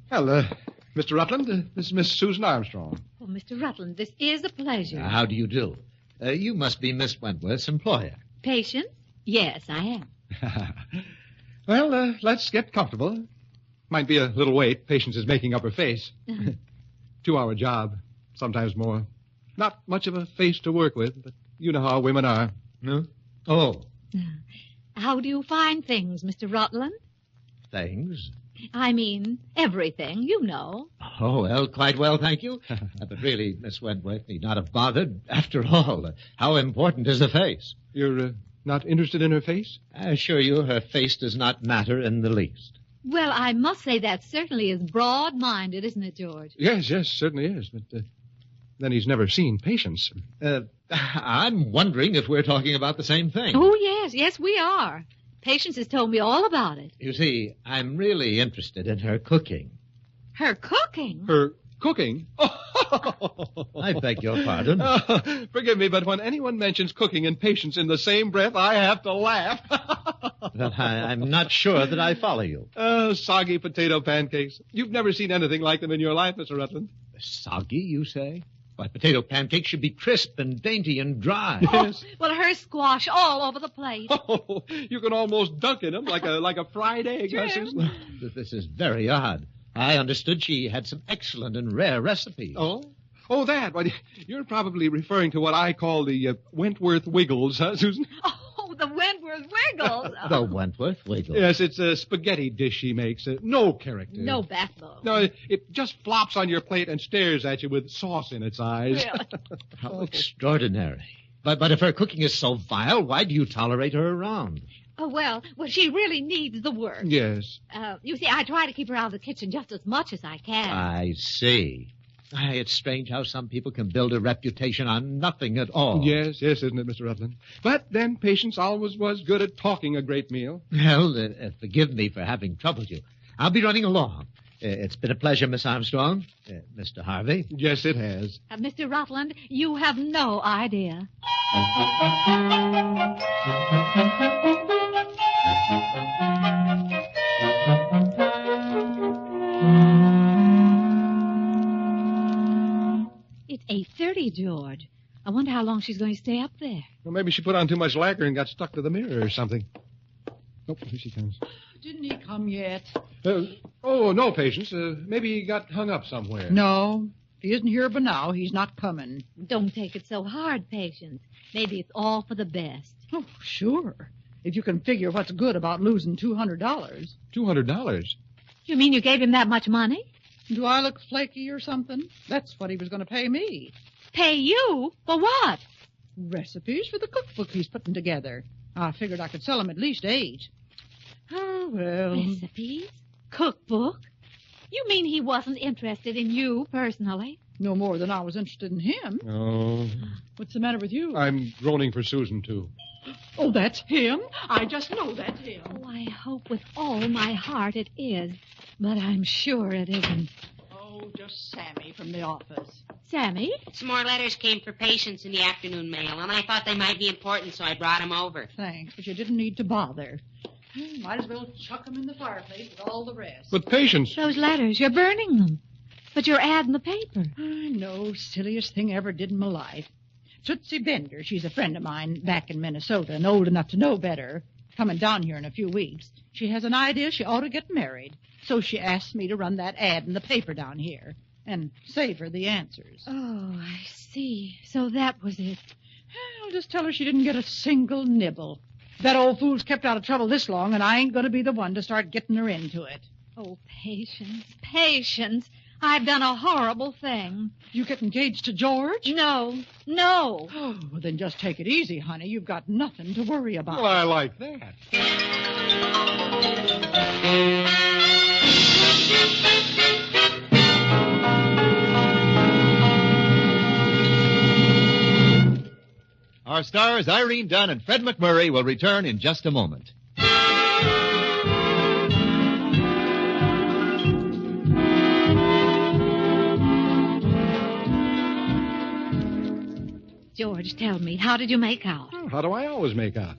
Well, Mr. Rutland, this is Miss Susan Armstrong. Oh, Mr. Rutland, this is a pleasure. How do you do? You must be Miss Wentworth's employer. Patient? Yes, I am. Well, let's get comfortable. Might be a little wait. Patience is making up her face. 2-hour job, sometimes more. Not much of a face to work with, but you know how women are. No? Oh. How do you find things, Mr. Rutland? Things? I mean, everything, you know. Oh, well, quite well, thank you. But really, Miss Wentworth need not have bothered. After all, how important is the face? You're not interested in her face? I assure you her face does not matter in the least. Well, I must say that certainly is broad-minded, isn't it, George? Yes, certainly is. But then he's never seen Patience. I'm wondering if we're talking about the same thing. Oh, yes, we are. Patience has told me all about it. You see, I'm really interested in her cooking. Her cooking? Her cooking? I beg your pardon. Forgive me, but when anyone mentions cooking and Patience in the same breath, I have to laugh. Well, I'm not sure that I follow you. Soggy potato pancakes. You've never seen anything like them in your life, Mr. Rutland. Soggy, you say? Why, potato pancakes should be crisp and dainty and dry. Yes. Well, her squash all over the plate. Oh, you can almost dunk in them like a fried egg. Well, this is very odd. I understood she had some excellent and rare recipes. Oh, that. Well, you're probably referring to what I call the Wentworth Wiggles, huh, Susan? Oh, the Wentworth Wiggles. The Wentworth Wiggles. Yes, it's a spaghetti dish she makes. No character. No backbone. No, it just flops on your plate and stares at you with sauce in its eyes. Really? How extraordinary. But if her cooking is so vile, why do you tolerate her around? Oh, well, she really needs the work. Yes. You see, I try to keep her out of the kitchen just as much as I can. I see. It's strange how some people can build a reputation on nothing at all. Yes, isn't it, Mr. Rutland? But then Patience always was good at talking a great meal. Well, forgive me for having troubled you. I'll be running along. It's been a pleasure, Miss Armstrong. Mr. Harvey? Yes, it has. Mr. Rutland, you have no idea. It's 8:30, George. I wonder how long she's going to stay up there. Well, maybe she put on too much lacquer and got stuck to the mirror or something. Oh, here she comes. Didn't he come yet? No, Patience. Maybe he got hung up somewhere. No. If he isn't here by now, he's not coming. Don't take it so hard, Patience. Maybe it's all for the best. Oh, sure. If you can figure what's good about losing $200. $200? You mean you gave him that much money? Do I look flaky or something? That's what he was going to pay me. Pay you? For what? Recipes for the cookbook he's putting together. I figured I could sell him at least 8. Oh, well. Recipes? Cookbook? You mean he wasn't interested in you personally? No more than I was interested in him. Oh. What's the matter with you? I'm groaning for Susan, too. Oh, that's him? I just know that's him. Oh, I hope with all my heart it is. But I'm sure it isn't. Oh, just Sammy from the office. Sammy? Some more letters came for Patience in the afternoon mail, and I thought they might be important, so I brought them over. Thanks, but you didn't need to bother. Might as well chuck them in the fireplace with all the rest. But Patience... Those letters, you're burning them. But you're adding the paper. I know, silliest thing I ever did in my life. Tootsie Bender, she's a friend of mine back in Minnesota and old enough to know better, coming down here in a few weeks. She has an idea she ought to get married. So she asked me to run that ad in the paper down here and save her the answers. Oh, I see. So that was it. I'll just tell her she didn't get a single nibble. That old fool's kept out of trouble this long, and I ain't going to be the one to start getting her into it. Oh, Patience, Patience. I've done a horrible thing. You get engaged to George? No. Oh, well, then just take it easy, honey. You've got nothing to worry about. Well, I like that. Our stars, Irene Dunne and Fred MacMurray, will return in just a moment. George, tell me, how did you make out? How do I always make out?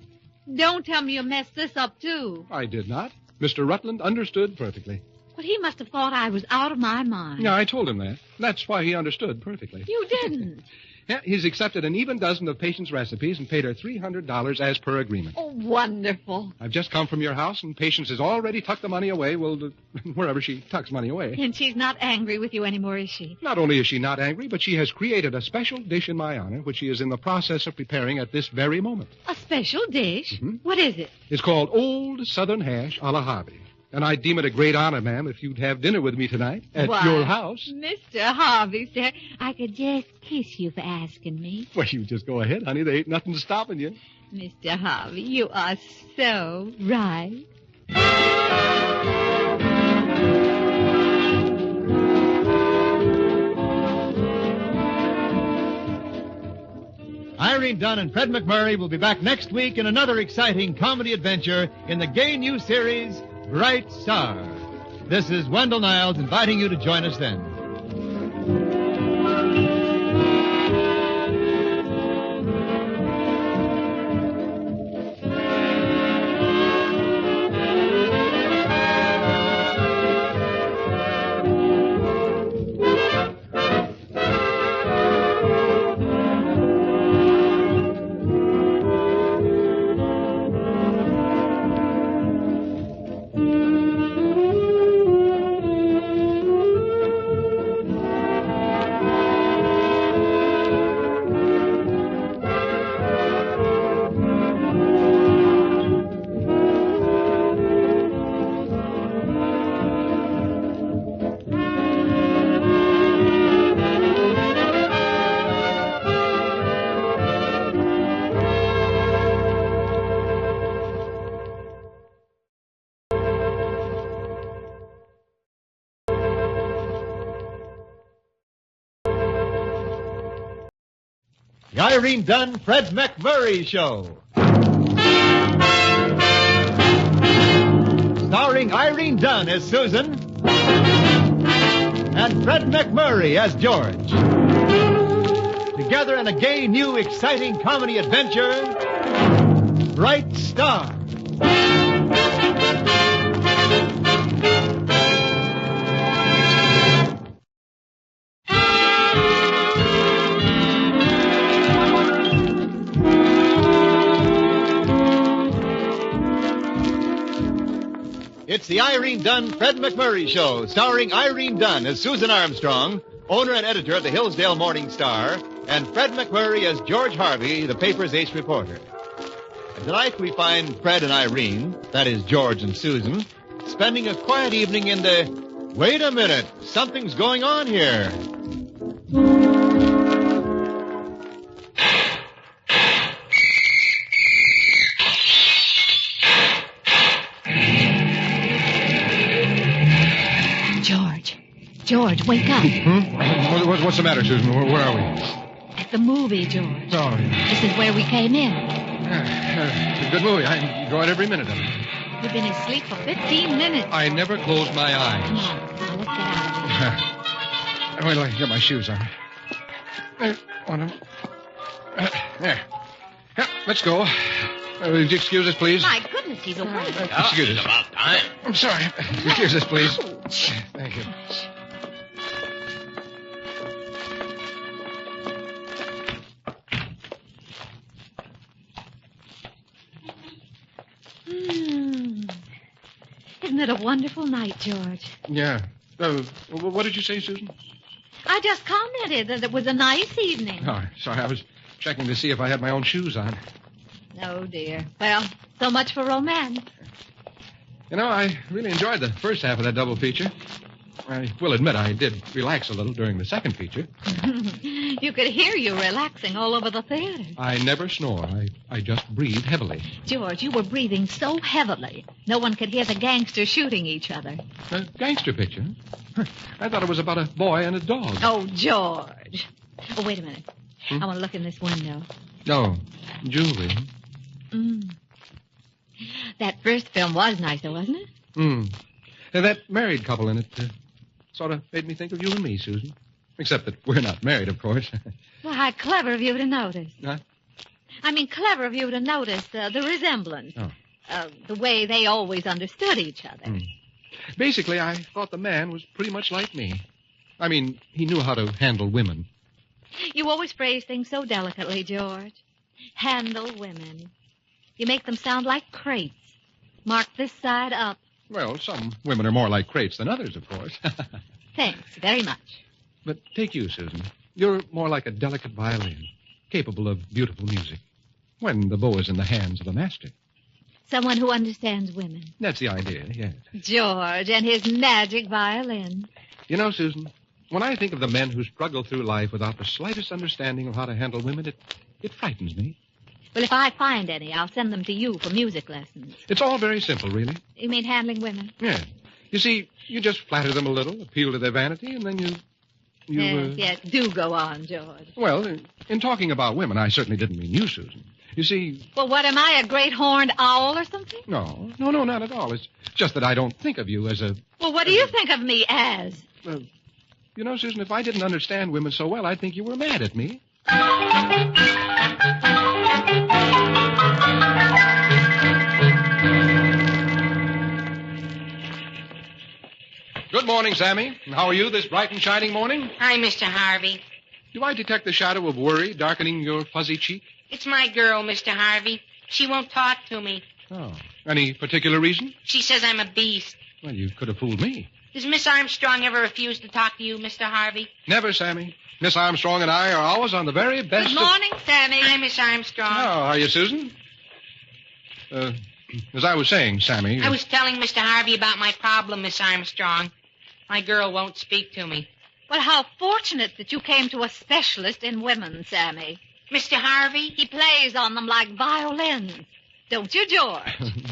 Don't tell me you messed this up, too. I did not. Mr. Rutland understood perfectly. But he must have thought I was out of my mind. Yeah, I told him that. That's why he understood perfectly. You didn't. Yeah, he's accepted an even dozen of Patience recipes and paid her $300 as per agreement. Oh, wonderful. I've just come from your house, and Patience has already tucked the money away, wherever she tucks money away. And she's not angry with you anymore, is she? Not only is she not angry, but she has created a special dish in my honor, which she is in the process of preparing at this very moment. A special dish? Mm-hmm. What is it? It's called Old Southern Hash a la Harvey. And I'd deem it a great honor, ma'am, if you'd have dinner with me tonight at your house. Mr. Harvey, sir, I could just kiss you for asking me. Well, you just go ahead, honey. There ain't nothing stopping you. Mr. Harvey, you are so right. Irene Dunne and Fred MacMurray will be back next week in another exciting comedy adventure in the gay new series, Bright Star. This is Wendell Niles inviting you to join us then. The Irene Dunne, Fred MacMurray Show. Starring Irene Dunne as Susan and Fred MacMurray as George. Together in a gay, new, exciting comedy adventure, Bright Star. It's the Irene Dunne, Fred MacMurray Show, starring Irene Dunne as Susan Armstrong, owner and editor of the Hillsdale Morning Star, and Fred MacMurray as George Harvey, the paper's ace reporter. And tonight we find Fred and Irene, that is George and Susan, spending a quiet evening in the... Wait a minute, something's going on here. George, wake up. What's the matter, Susan? Where are we? At the movie, George. Oh, This is where we came in. It's a good movie. I enjoyed every minute of it. We've been asleep for 15 minutes. I never closed my eyes. Come on, now let's get out of here. Wait till I get my shoes on. There, on them. There. Yeah, let's go. Would you excuse us, please? My goodness, he's awake. Excuse us. It's about time. I'm sorry. Excuse us, please. Thank you. Isn't it a wonderful night, George? Yeah. What did you say, Susan? I just commented that it was a nice evening. Oh, sorry. I was checking to see if I had my own shoes on. Oh, dear. Well, so much for romance. You know, I really enjoyed the first half of that double feature. I will admit I did relax a little during the second feature. You could hear you relaxing all over the theater. I never snore. I just breathe heavily. George, you were breathing so heavily, no one could hear the gangsters shooting each other. A gangster picture? I thought it was about a boy and a dog. Oh, George. Oh, wait a minute. I want to look in this window. No. Jewelry. That first film was nice, though, wasn't it? And that married couple in it sort of made me think of you and me, Susan. Except that we're not married, of course. Well, how clever of you to notice. Huh? I mean, clever of you to notice the resemblance. The way they always understood each other. Basically, I thought the man was pretty much like me. I mean, he knew how to handle women. You always phrase things so delicately, George. Handle women. You make them sound like crates. Mark this side up. Well, some women are more like crates than others, of course. Thanks very much. But take you, Susan. You're more like a delicate violin, capable of beautiful music, when the bow is in the hands of a master. Someone who understands women. That's the idea, yes. George and his magic violin. You know, Susan, when I think of the men who struggle through life without the slightest understanding of how to handle women, it frightens me. Well, if I find any, I'll send them to you for music lessons. It's all very simple, really. You mean handling women? Yeah. You see, you just flatter them a little, appeal to their vanity, and then you Yes, do go on, George. Well, in talking about women, I certainly didn't mean you, Susan. You see... Well, what, am I, a great horned owl or something? No, not at all. It's just that I don't think of you as a... Well, what do you think of me as? You know, Susan, if I didn't understand women so well, I'd think you were mad at me. Good morning, Sammy. And how are you this bright and shining morning? Hi, Mr. Harvey. Do I detect the shadow of worry darkening your fuzzy cheek? It's my girl, Mr. Harvey. She won't talk to me. Oh. Any particular reason? She says I'm a beast. Well, you could have fooled me. Does Miss Armstrong ever refuse to talk to you, Mr. Harvey? Never, Sammy. Miss Armstrong and I are always on the very best Good morning, Sammy. Hi, Miss Armstrong. Oh, how are you, Susan? As I was saying, Sammy... I was telling Mr. Harvey about my problem, Miss Armstrong. My girl won't speak to me. Well, how fortunate that you came to a specialist in women, Sammy. Mr. Harvey? He plays on them like violins. Don't you, George?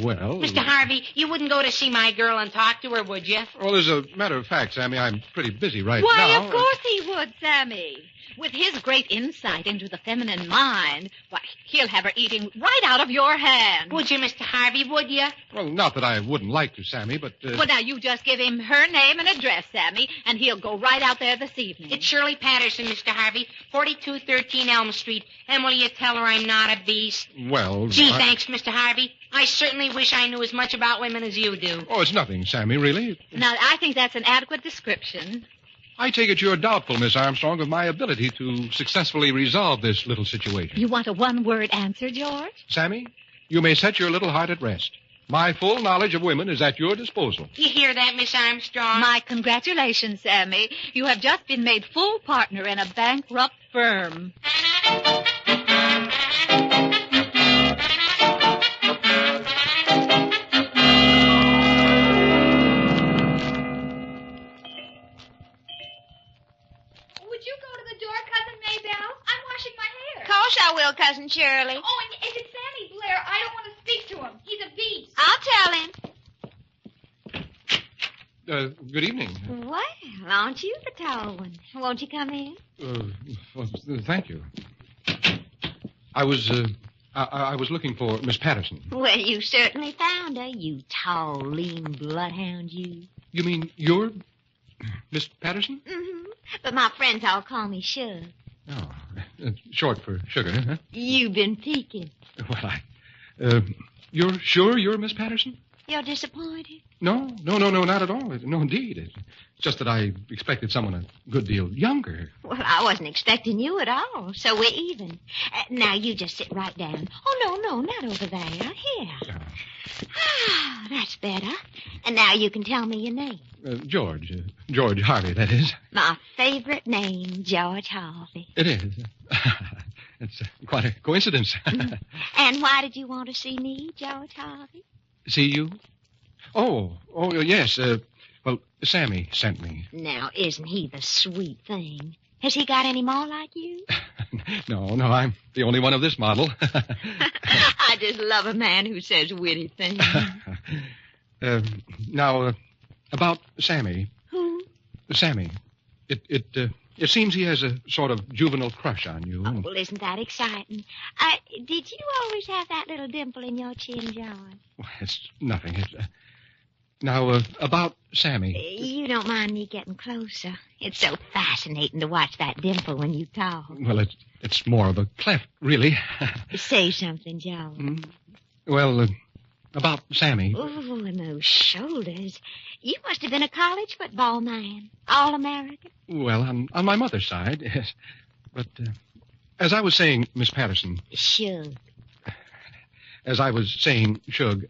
Well... Mr. Harvey, you wouldn't go to see my girl and talk to her, would you? Well, as a matter of fact, Sammy, I'm pretty busy right Why, now. of course he would, Sammy. With his great insight into the feminine mind, why, he'll have her eating right out of your hand. Would you, Mr. Harvey, would you? Well, not that I wouldn't like to, Sammy, but... Well, now, you just give him her name and address, Sammy, and he'll go right out there this evening. It's Shirley Patterson, Mr. Harvey, 4213 Elm Street. And will you tell her I'm not a beast? Well... Gee, thanks, Mr. Harvey. I certainly wish I knew as much about women as you do. Oh, it's nothing, Sammy, really. Now, I think that's an adequate description. I take it you're doubtful, Miss Armstrong, of my ability to successfully resolve this little situation. You want a one-word answer, George? Sammy, you may set your little heart at rest. My full knowledge of women is at your disposal. You hear that, Miss Armstrong? My congratulations, Sammy. You have just been made full partner in a bankrupt firm. I will, Cousin Shirley. Oh, and if it's Sammy Blair, I don't want to speak to him. He's a beast. I'll tell him. Good evening. Well, aren't you the tall one? Won't you come in? Thank you. I was looking for Miss Patterson. Well, you certainly found her, you tall, lean bloodhound, you. You mean you're Miss Patterson? Mm-hmm. But my friends all call me Shug. Oh, short for sugar, huh? You've been peeking. Well, you're sure you're Miss Patterson? You're disappointed? No, not at all. No, indeed. It's just that I expected someone a good deal younger. Well, I wasn't expecting you at all, so we're even. Now, you just sit right down. Oh, no, not over there. Here. Ah, that's better. And now you can tell me your name. George Harvey, that is. My favorite name, George Harvey. It is. It's quite a coincidence. And why did you want to see me, George Harvey? See you? Oh, yes. Well, Sammy sent me. Now, isn't he the sweet thing? Has he got any more like you? No, I'm the only one of this model. I just love a man who says witty things. Now, about Sammy. Who? Sammy. It seems he has a sort of juvenile crush on you. Oh, well, isn't that exciting? Did you always have that little dimple in your chin, John? Well, it's nothing. Now, about Sammy. You don't mind me getting closer. It's so fascinating to watch that dimple when you talk. Well, it's more of a cleft, really. Say something, John. Well, about Sammy. Oh, and those shoulders. You must have been a college football man. All-American. Well, on my mother's side, yes. But as I was saying, Miss Patterson. Shug. As I was saying, Shug,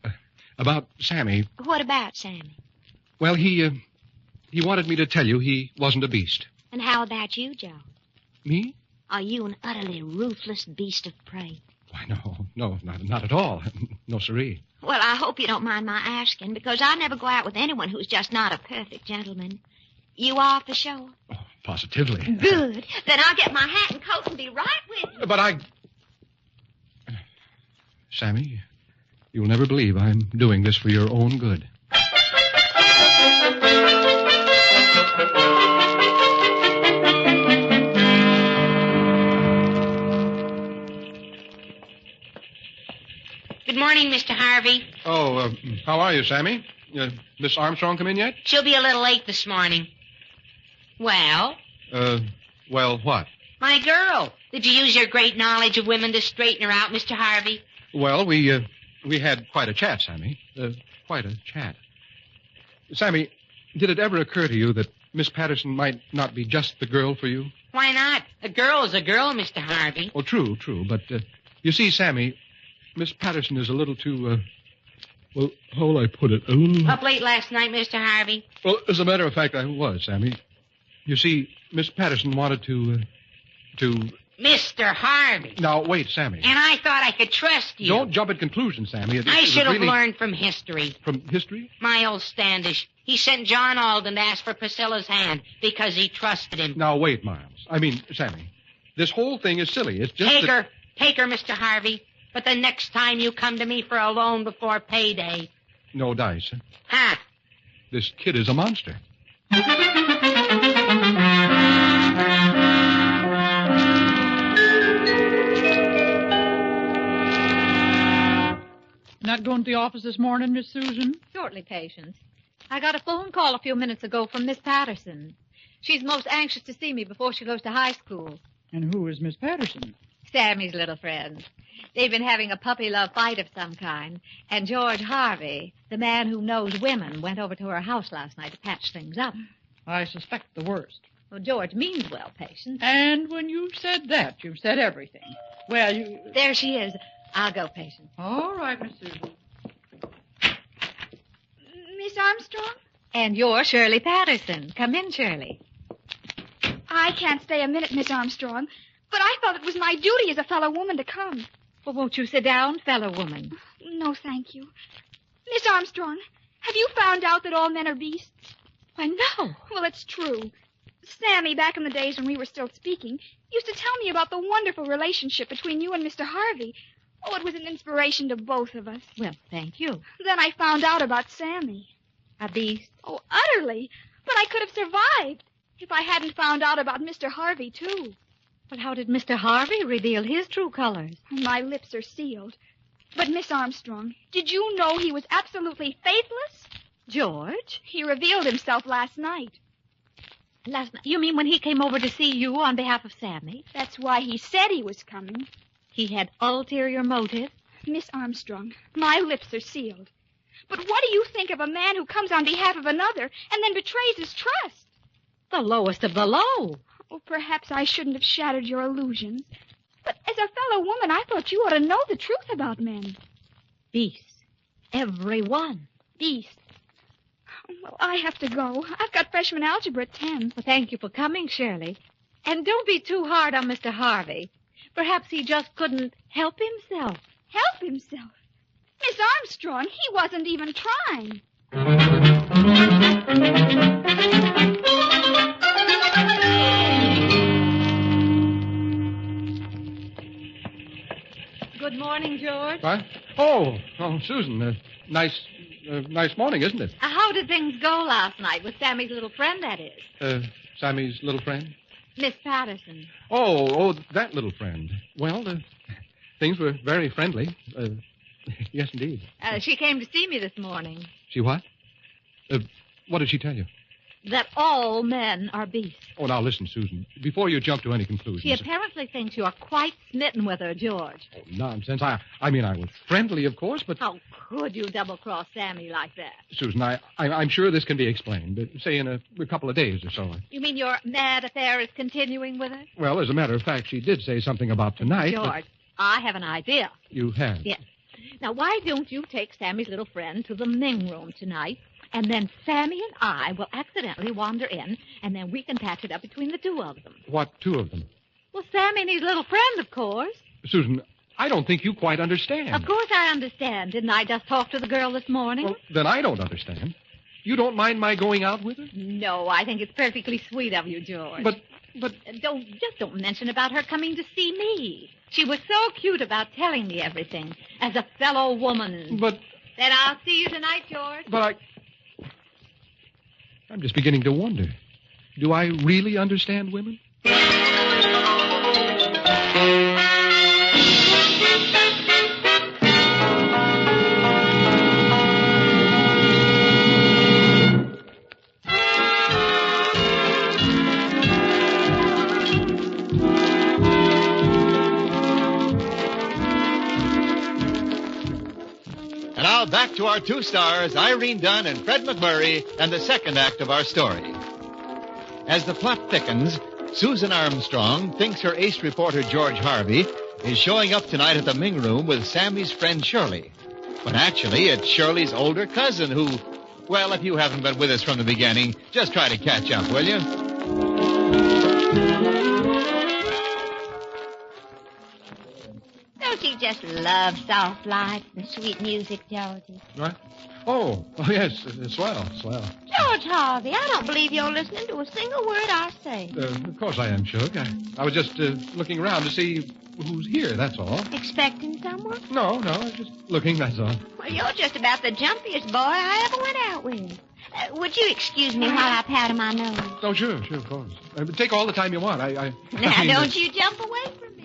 about Sammy. What about Sammy? Well, he wanted me to tell you he wasn't a beast. And how about you, John? Me? Are you an utterly ruthless beast of prey? Why, no, not at all. No, siree. Well, I hope you don't mind my asking, because I never go out with anyone who's just not a perfect gentleman. You are for sure? Positively. Good. Then I'll get my hat and coat and be right with you. But Sammy, you'll never believe I'm doing this for your own good. Good morning, Mr. Harvey. Oh, how are you, Sammy? Miss Armstrong come in yet? She'll be a little late this morning. Well? Well, what? My girl. Did you use your great knowledge of women to straighten her out, Mr. Harvey? Well, we had quite a chat, Sammy. Quite a chat. Sammy, did it ever occur to you that Miss Patterson might not be just the girl for you? Why not? A girl is a girl, Mr. Harvey. Oh, true. But, you see, Sammy, Miss Patterson is a little too, well, how will I put it? Up late last night, Mr. Harvey? Well, as a matter of fact, I was, Sammy. You see, Miss Patterson wanted to... Mr. Harvey. Now, wait, Sammy. And I thought I could trust you. Don't jump at conclusions, Sammy. I should have learned from history. From history? My old Standish. He sent John Alden to ask for Priscilla's hand because he trusted him. Now, wait, Miles. I mean, Sammy, this whole thing is silly. It's just Take her, Mr. Harvey. But the next time you come to me for a loan before payday... No dice, huh? Huh? This kid is a monster. Not going to the office this morning, Miss Susan? Shortly, Patience. I got a phone call a few minutes ago from Miss Patterson. She's most anxious to see me before she goes to high school. And who is Miss Patterson? Sammy's little friend. They've been having a puppy-love fight of some kind, and George Harvey, the man who knows women, went over to her house last night to patch things up. I suspect the worst. Well, George means well, Patience. And when you've said that, you've said everything. Well, There she is. I'll go, Patience. All right, Miss Susan. Miss Armstrong? And you're Shirley Patterson. Come in, Shirley. I can't stay a minute, Miss Armstrong, but I felt it was my duty as a fellow woman to come. Well, won't you sit down, fellow woman? No, thank you. Miss Armstrong, have you found out that all men are beasts? Why, no. Well, it's true. Sammy, back in the days when we were still speaking, used to tell me about the wonderful relationship between you and Mr. Harvey. Oh, it was an inspiration to both of us. Well, thank you. Then I found out about Sammy. A beast? Oh, utterly. But I could have survived if I hadn't found out about Mr. Harvey, too. But how did Mr. Harvey reveal his true colors? My lips are sealed. But, Miss Armstrong, did you know he was absolutely faithless? George? He revealed himself last night. Last night? You mean when he came over to see you on behalf of Sammy? That's why he said he was coming. He had ulterior motive? Miss Armstrong, my lips are sealed. But what do you think of a man who comes on behalf of another and then betrays his trust? The lowest of the low. Oh, perhaps I shouldn't have shattered your illusions. But as a fellow woman, I thought you ought to know the truth about men. Beasts. Every one. Beasts. Well, I have to go. I've got freshman algebra at 10. Well, thank you for coming, Shirley. And don't be too hard on Mr. Harvey. Perhaps he just couldn't help himself. Help himself? Miss Armstrong, he wasn't even trying. Good morning, George. What? Oh, Susan, nice morning, isn't it? How did things go last night with Sammy's little friend, that is? Sammy's little friend? Miss Patterson. Oh, that little friend. Well, things were very friendly. Yes, indeed. She came to see me this morning. She what? What did she tell you? That all men are beasts. Oh, now listen, Susan. Before you jump to any conclusions. She apparently thinks you are quite smitten with her, George. Oh, nonsense. I mean, I was friendly, of course, but... How could you double-cross Sammy like that? Susan, I'm sure this can be explained, say in a couple of days or so. You mean your mad affair is continuing with her? Well, as a matter of fact, she did say something about tonight. George, I have an idea. You have? Yes. Now, why don't you take Sammy's little friend to the Ming room tonight, and then Sammy and I will accidentally wander in, and then we can patch it up between the two of them. What two of them? Well, Sammy and his little friend, of course. Susan, I don't think you quite understand. Of course I understand. Didn't I just talk to the girl this morning? Well, then I don't understand. You don't mind my going out with her? No, I think it's perfectly sweet of you, George. But Don't mention about her coming to see me. She was so cute about telling me everything as a fellow woman. But then I'll see you tonight, George. But I'm just beginning to wonder. Do I really understand women? And now back to our two stars, Irene Dunne and Fred MacMurray, and the second act of our story. As the plot thickens, Susan Armstrong thinks her ace reporter, George Harvey, is showing up tonight at the Ming Room with Sammy's friend Shirley. But actually, it's Shirley's older cousin who, well, if you haven't been with us from the beginning, just try to catch up, will you? Don't you just love soft lights and sweet music, Georgie? What? Oh, yes, swell. George Harvey, I don't believe you're listening to a single word I say. Of course I am, Shug. I was just looking around to see who's here, that's all. Expecting someone? No, I was just looking, that's all. Well, you're just about the jumpiest boy I ever went out with. Would you excuse me while I pat my nose? Oh, sure, of course. Take all the time you want. Now, don't you jump away from me.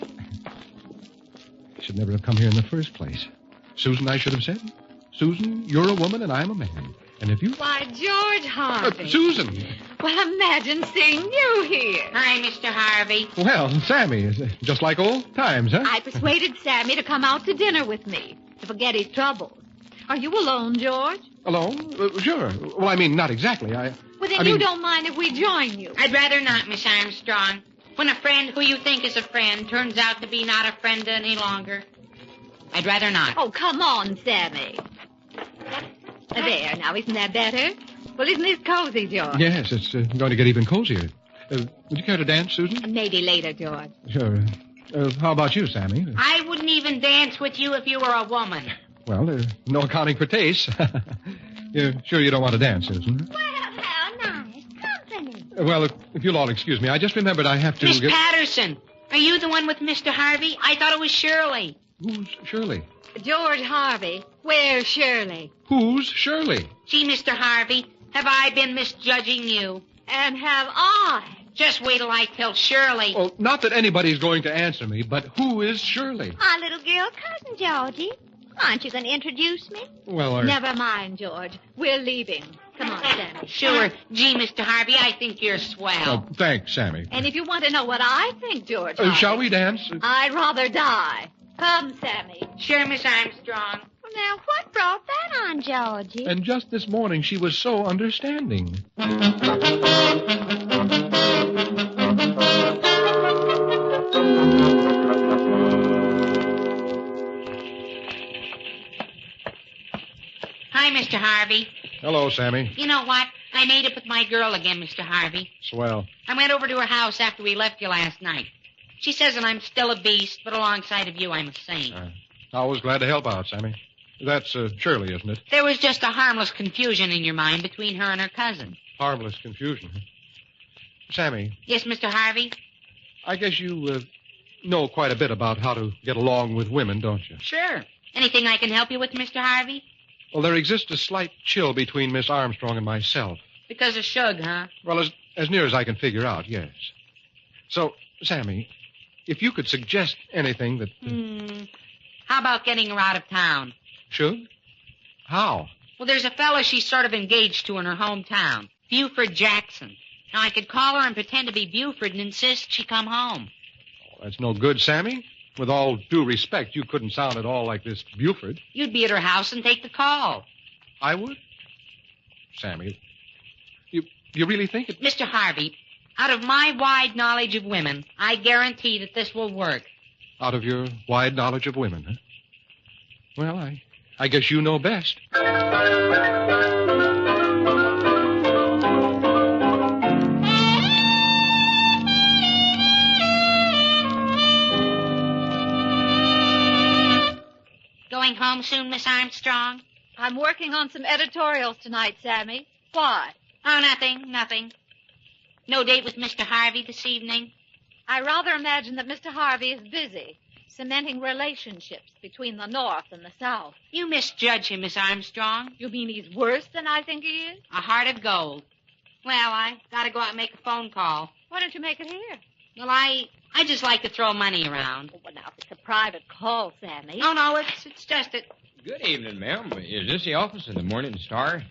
I should never have come here in the first place. Susan, I should have said. Susan, you're a woman and I'm a man. And if you... Why, George Harvey. Susan! Well, imagine seeing you here. Hi, Mr. Harvey. Well, Sammy, just like old times, huh? I persuaded Sammy to come out to dinner with me to forget his troubles. Are you alone, George? Alone? Sure. Well, I mean, not exactly. Well, then you don't mind if we join you. I'd rather not, Miss Armstrong. When a friend who you think is a friend turns out to be not a friend any longer, I'd rather not. Oh, come on, Sammy. There, now, isn't that better? Well, isn't this cozy, George? Yes, it's going to get even cozier. Would you care to dance, Susan? Maybe later, George. Sure. How about you, Sammy? I wouldn't even dance with you if you were a woman. Well, no accounting for taste. You're sure you don't want to dance, Susan? Well, how nice. Company. Well, if you'll all excuse me, I just remembered I have to Miss Patterson, are you the one with Mr. Harvey? I thought it was Shirley. Who's Shirley? George Harvey, where's Shirley? Who's Shirley? Gee, Mr. Harvey, have I been misjudging you? And have I? Just wait till I tell Shirley. Oh, not that anybody's going to answer me, but who is Shirley? Our little girl cousin, Georgie. Aren't you going to introduce me? Well, Never mind, George. We're leaving. Come on, Sammy. Sure. Gee, Mr. Harvey, I think you're swell. Oh, thanks, Sammy. And if you want to know what I think, George Harvey, shall we dance? I'd rather die. Come, Sammy. Sure, Miss Armstrong. Well, now, what brought that on, Georgie? And just this morning, she was so understanding. Hi, Mr. Harvey. Hello, Sammy. You know what? I made up with my girl again, Mr. Harvey. Swell. I went over to her house after we left you last night. She says that I'm still a beast, but alongside of you, I'm a saint. Always glad to help out, Sammy. That's Shirley, isn't it? There was just a harmless confusion in your mind between her and her cousin. Harmless confusion. Sammy. Yes, Mr. Harvey? I guess you know quite a bit about how to get along with women, don't you? Sure. Anything I can help you with, Mr. Harvey? Well, there exists a slight chill between Miss Armstrong and myself. Because of Shug, huh? Well, as near as I can figure out, yes. So, Sammy, if you could suggest anything that... How about getting her out of town? Shug? How? Well, there's a fella she's sort of engaged to in her hometown, Buford Jackson. Now, I could call her and pretend to be Buford and insist she come home. Oh, that's no good, Sammy. With all due respect, you couldn't sound at all like this Buford. You'd be at her house and take the call. I would? Sammy, you really think it... Mr. Harvey, out of my wide knowledge of women, I guarantee that this will work. Out of your wide knowledge of women, huh? Well, I guess you know best. going home soon, Miss Armstrong? I'm working on some editorials tonight, Sammy. Why? Oh, nothing. No date with Mr. Harvey this evening? I rather imagine that Mr. Harvey is busy cementing relationships between the North and the South. You misjudge him, Miss Armstrong. You mean he's worse than I think he is? A heart of gold. Well, I gotta go out and make a phone call. Why don't you make it here? Well, I just like to throw money around. Oh, well, now, if it's a private call, Sammy. No, it's just that... Good evening, ma'am. Is this the office of the Morning Star?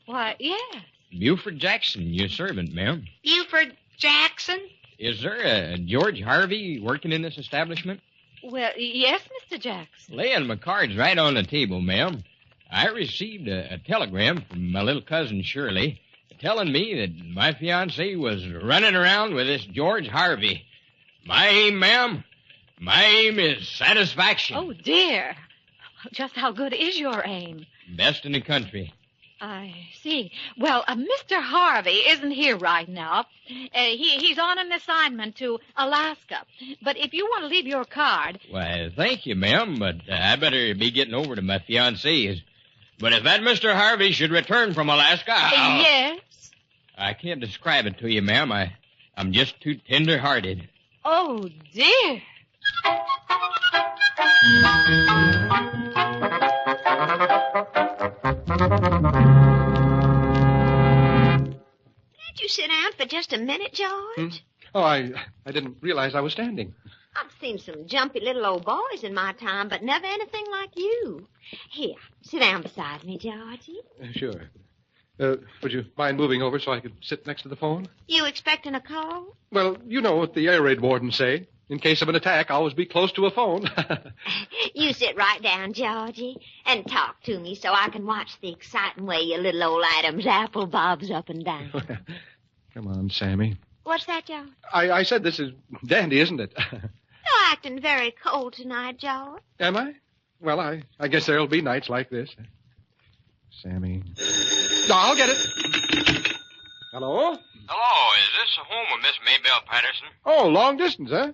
Why, yes. Buford Jackson, your servant, ma'am. Buford Jackson? Is there a George Harvey working in this establishment? Well, yes, Mr. Jackson. Laying my cards right on the table, ma'am. I received a telegram from my little cousin Shirley telling me that my fiancée was running around with this George Harvey. My aim, ma'am, my aim is satisfaction. Oh, dear. Just how good is your aim? Best in the country. I see. Well, Mr. Harvey isn't here right now. He's on an assignment to Alaska. But if you want to leave your card... Why, thank you, ma'am, but I better be getting over to my fiancée. But if that Mr. Harvey should return from Alaska... Yes? I can't describe it to you, ma'am. I'm just too tender-hearted. Oh, dear. Can't you sit down for just a minute, George? Oh, I didn't realize I was standing. I've seen some jumpy little old boys in my time, but never anything like you. Here, sit down beside me, Georgie. Sure. Would you mind moving over so I could sit next to the phone? You expecting a call? Well, you know what the air raid wardens say. In case of an attack, always be close to a phone. You sit right down, Georgie, and talk to me so I can watch the exciting way your little old Adam's apple bobs up and down. Come on, Sammy. What's that, George? I said this is dandy, isn't it? You're acting very cold tonight, George. Am I? Well, I guess there'll be nights like this. Sammy. No, I'll get it. Hello? Hello, is this the home of Miss Maybelle Patterson? Oh, long distance, huh?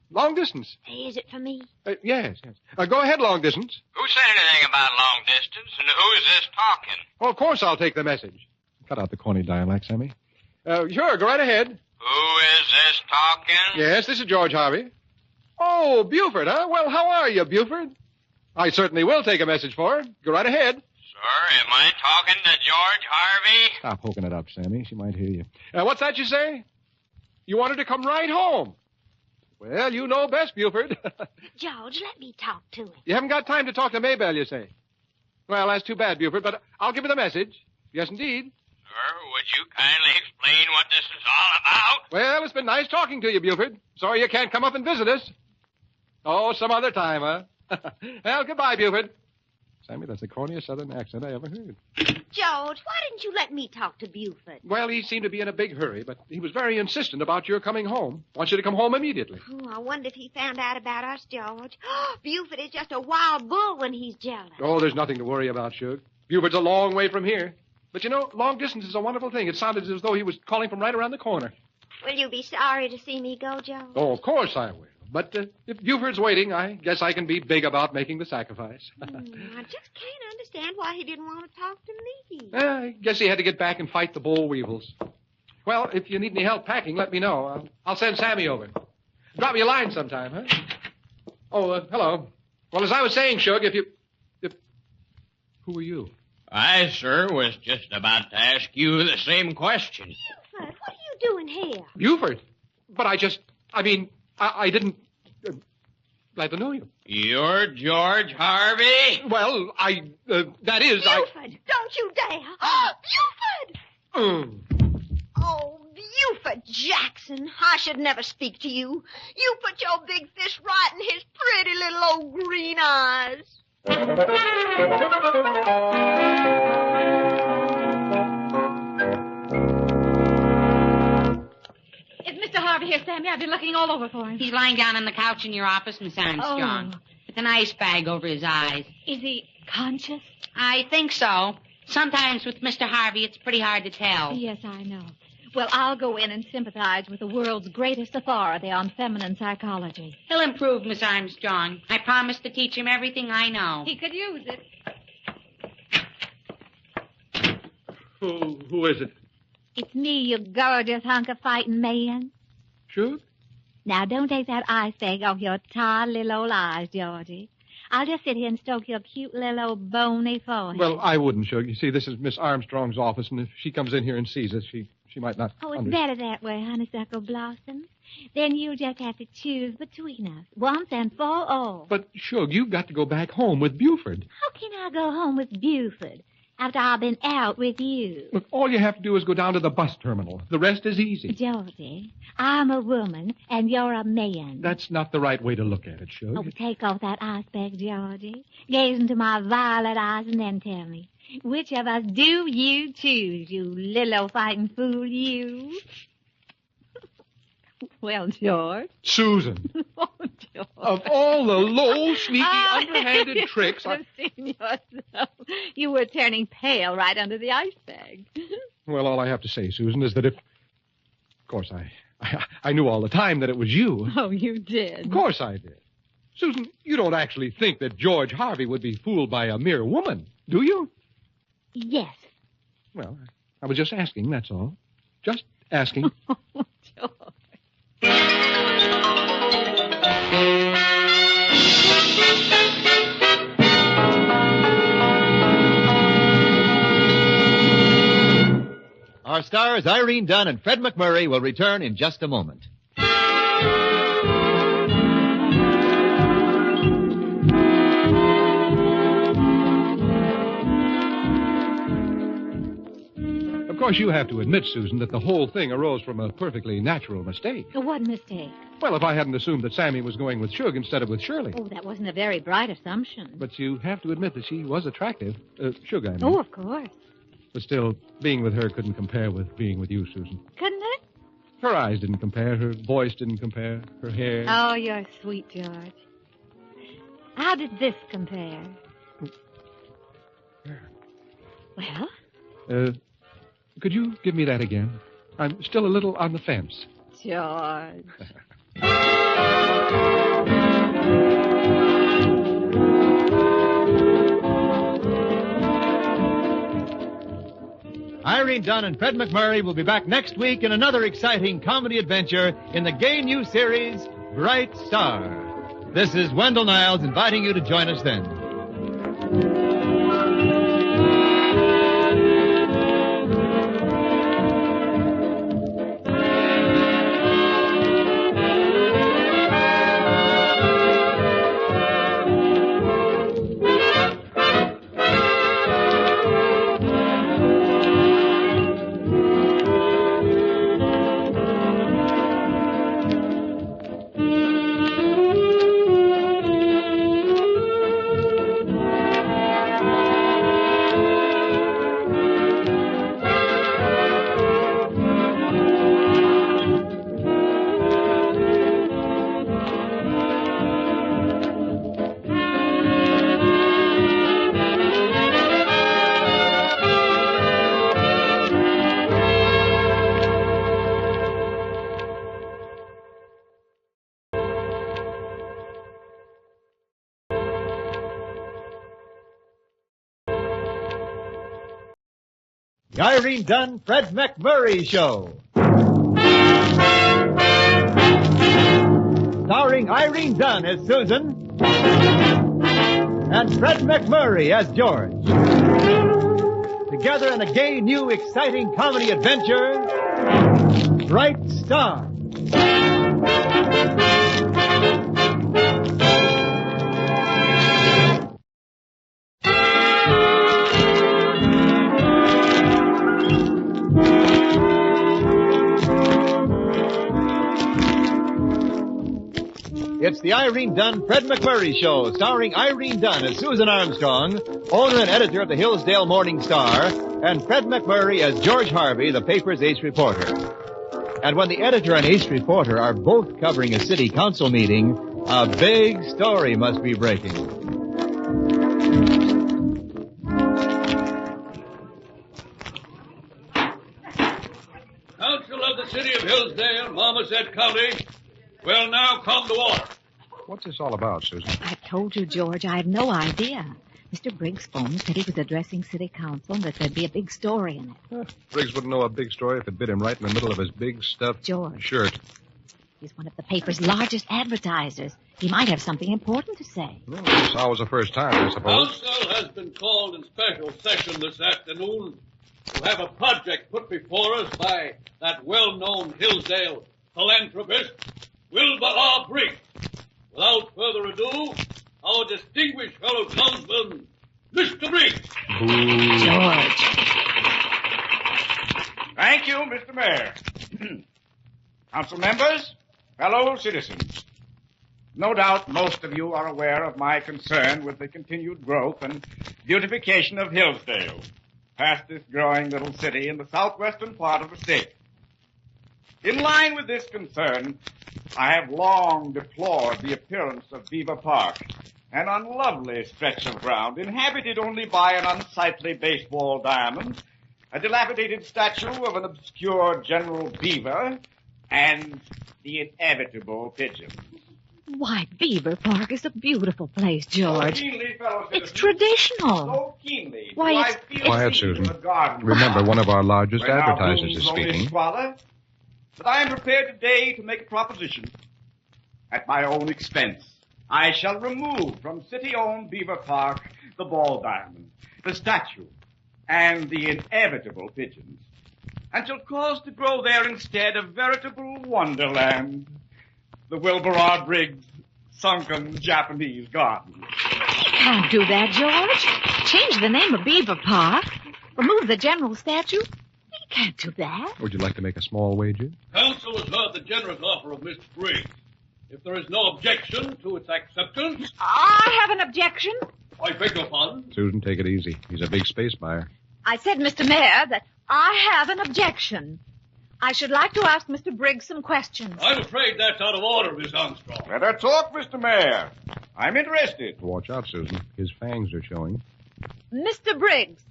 Long distance. Is it for me? Yes. Go ahead, long distance. Who said anything about long distance, and who's this talking? Oh, of course I'll take the message. Cut out the corny dialect, Sammy. Sure, go right ahead. Who is this talking? Yes, this is George Harvey. Oh, Buford, huh? Well, how are you, Buford? I certainly will take a message for her. Go right ahead. Sir, am I talking to George Harvey? Stop poking it up, Sammy. She might hear you. What's that you say? You want her to come right home? Well, you know best, Buford. George, let me talk to him. You haven't got time to talk to Maybelle, you say? Well, that's too bad, Buford, but I'll give her the message. Yes, indeed. Sir, would you kindly explain what this is all about? Well, it's been nice talking to you, Buford. Sorry you can't come up and visit us. Oh, some other time, huh? Well, goodbye, Buford. Sammy, that's the corniest southern accent I ever heard. George, why didn't you let me talk to Buford? Well, he seemed to be in a big hurry, but he was very insistent about your coming home. Wants you to come home immediately. Oh, I wonder if he found out about us, George. Buford is just a wild bull when he's jealous. Oh, there's nothing to worry about, Shug. Buford's a long way from here. But, you know, long distance is a wonderful thing. It sounded as though he was calling from right around the corner. Will you be sorry to see me go, George? Oh, of course I will. But if Buford's waiting, I guess I can be big about making the sacrifice. I just can't understand why he didn't want to talk to me. I guess he had to get back and fight the boll weevils. Well, if you need any help packing, let me know. I'll send Sammy over. Drop me a line sometime, huh? Oh, hello. Well, as I was saying, Shug, Who are you? I, sir, was just about to ask you the same question. Buford, what are you doing here? Buford? But I didn't... glad to know you. You're George Harvey? Well, that is... Buford, don't you dare. Buford! Oh, Buford Jackson, I should never speak to you. You put your big fist right in his pretty little old green eyes. Mr. Harvey here, Sammy. I've been looking all over for him. He's lying down on the couch in your office, Miss Armstrong, with an ice bag over his eyes. Is he conscious? I think so. Sometimes with Mr. Harvey, it's pretty hard to tell. Yes, I know. Well, I'll go in and sympathize with the world's greatest authority on feminine psychology. He'll improve, Miss Armstrong. I promise to teach him everything I know. He could use it. Who is it? It's me, you gorgeous hunk of fighting man. Sure? Now, don't take that ice bag off your tired little old eyes, Georgie. I'll just sit here and stroke your cute little old bony forehead. Well, I wouldn't, Shug. You see, this is Miss Armstrong's office, and if she comes in here and sees us, she might not... Oh, it's better that way, honeysuckle blossom. Then you'll just have to choose between us, once and for all. But, Shug, you've got to go back home with Buford. How can I go home with Buford after I've been out with you? Look, all you have to do is go down to the bus terminal. The rest is easy. Georgie, I'm a woman, and you're a man. That's not the right way to look at it, Shug. Oh, take off that ice bag, Georgie. Gaze into my violet eyes and then tell me, which of us do you choose, you little old fighting fool, you? Well, George. Susan. Oh, George. Of all the low, sneaky, underhanded tricks... I've seen yourself. You were turning pale right under the ice bag. Well, all I have to say, Susan, is that if... Of course, I knew all the time that it was you. Oh, you did? Of course I did. Susan, you don't actually think that George Harvey would be fooled by a mere woman, do you? Yes. Well, I was just asking, that's all. Just asking. Oh, George. Our stars Irene Dunne and Fred MacMurray will return in just a moment. Of course, you have to admit, Susan, that the whole thing arose from a perfectly natural mistake. What mistake? Well, if I hadn't assumed that Sammy was going with Shug instead of with Shirley. Oh, that wasn't a very bright assumption. But you have to admit that she was attractive. Shug, I mean. Oh, of course. But still, being with her couldn't compare with being with you, Susan. Couldn't it? Her eyes didn't compare. Her voice didn't compare. Her hair. Oh, you're sweet, George. How did this compare? Well? Could you give me that again? I'm still a little on the fence. George. Irene Dunne and Fred MacMurray will be back next week in another exciting comedy adventure in the gay new series, Bright Star. This is Wendell Niles inviting you to join us then. The Irene Dunne, Fred MacMurray Show. Starring Irene Dunne as Susan and Fred MacMurray as George. Together in a gay, new, exciting comedy adventure, Bright Star. It's the Irene Dunne, Fred MacMurray Show, starring Irene Dunne as Susan Armstrong, owner and editor of the Hillsdale Morning Star, and Fred MacMurray as George Harvey, the paper's ace reporter. And when the editor and ace reporter are both covering a city council meeting, a big story must be breaking. Council Hillsdale, Marmoset County will now come to order. What's this all about, Susan? I told you, George, I had no idea. Mr. Briggs phoned, said he was addressing city council and that there'd be a big story in it. Briggs wouldn't know a big story if it bit him right in the middle of his big stuffed shirt. He's one of the paper's largest advertisers. He might have something important to say. Well, it's always the first time, I suppose. Council has been called in special session this afternoon to have a project put before us by that well-known Hillsdale philanthropist, Wilbur R. Briggs. Without further ado, our distinguished fellow councilman, Mr. Briggs. George. Thank you, Mr. Mayor. Council members, fellow citizens. No doubt most of you are aware of my concern with the continued growth and beautification of Hillsdale, fastest growing little city in the southwestern part of the state. In line with this concern, I have long deplored the appearance of Beaver Park, an unlovely stretch of ground inhabited only by an unsightly baseball diamond, a dilapidated statue of an obscure General Beaver, and the inevitable pigeon. Why, Beaver Park is a beautiful place, George. So keenly, fellow citizens, It's traditional. So keenly Why, do it's... I feel Quiet, the Susan. garden. Remember, one of our largest Where now advertisers blooms is only speaking. squalor, but I am prepared today to make a proposition. At my own expense, I shall remove from city-owned Beaver Park the ball diamond, the statue, and the inevitable pigeons, and shall cause to grow there instead a veritable wonderland, the Wilbur R. Briggs sunken Japanese garden. You can't do that, George. Change the name of Beaver Park. Remove the general statue. You can't do that. Would you like to make a small wager? Council has heard the generous offer of Mr. Briggs. If there is no objection to its acceptance... I have an objection. I beg your pardon? Susan, take it easy. He's a big space buyer. I said, Mr. Mayor, that I have an objection. I should like to ask Mr. Briggs some questions. I'm afraid that's out of order, Miss Armstrong. Let her talk, Mr. Mayor. I'm interested. Watch out, Susan. His fangs are showing. Mr. Briggs,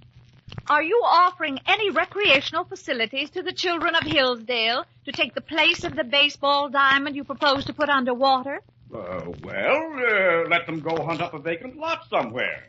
are you offering any recreational facilities to the children of Hillsdale to take the place of the baseball diamond you propose to put underwater? Let them go hunt up a vacant lot somewhere.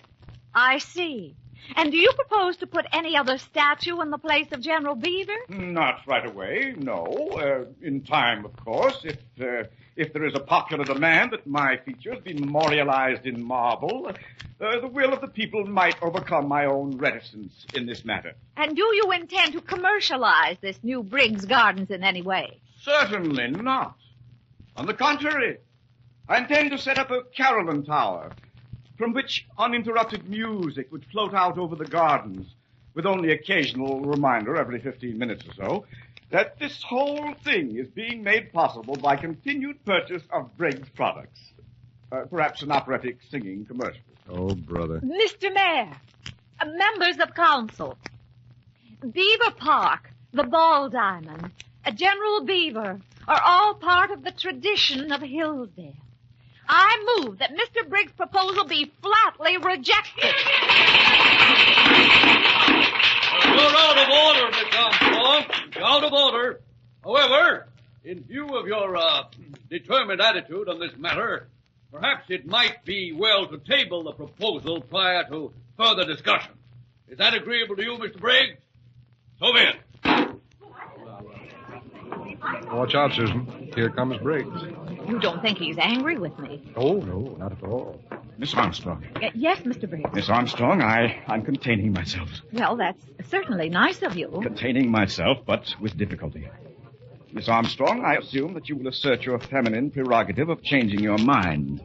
I see. And do you propose to put any other statue in the place of General Beaver? Not right away, no. In time, of course, if there is a popular demand that my features be memorialized in marble, the will of the people might overcome my own reticence in this matter. And do you intend to commercialize this new Briggs Gardens in any way? Certainly not. On the contrary, I intend to set up a Carillon Tower from which uninterrupted music would float out over the gardens, with only occasional reminder every 15 minutes or so that this whole thing is being made possible by continued purchase of Briggs products. Perhaps an operatic singing commercial. Oh, brother. Mr. Mayor, members of council, Beaver Park, the ball diamond, General Beaver are all part of the tradition of Hillsdale. I move that Mr. Briggs' proposal be flatly rejected. You're out of order, Miss Armstrong. You're out of order. However, in view of your determined attitude on this matter, perhaps it might be well to table the proposal prior to further discussion. Is that agreeable to you, Mr. Briggs? So be it. Watch out, Susan. Here comes Briggs. You don't think he's angry with me? Oh, no, not at all. Miss Armstrong. Yes, Mr. Briggs. Miss Armstrong, I'm containing myself. Well, that's certainly nice of you. Containing myself, but with difficulty. Miss Armstrong, I assume that you will assert your feminine prerogative of changing your mind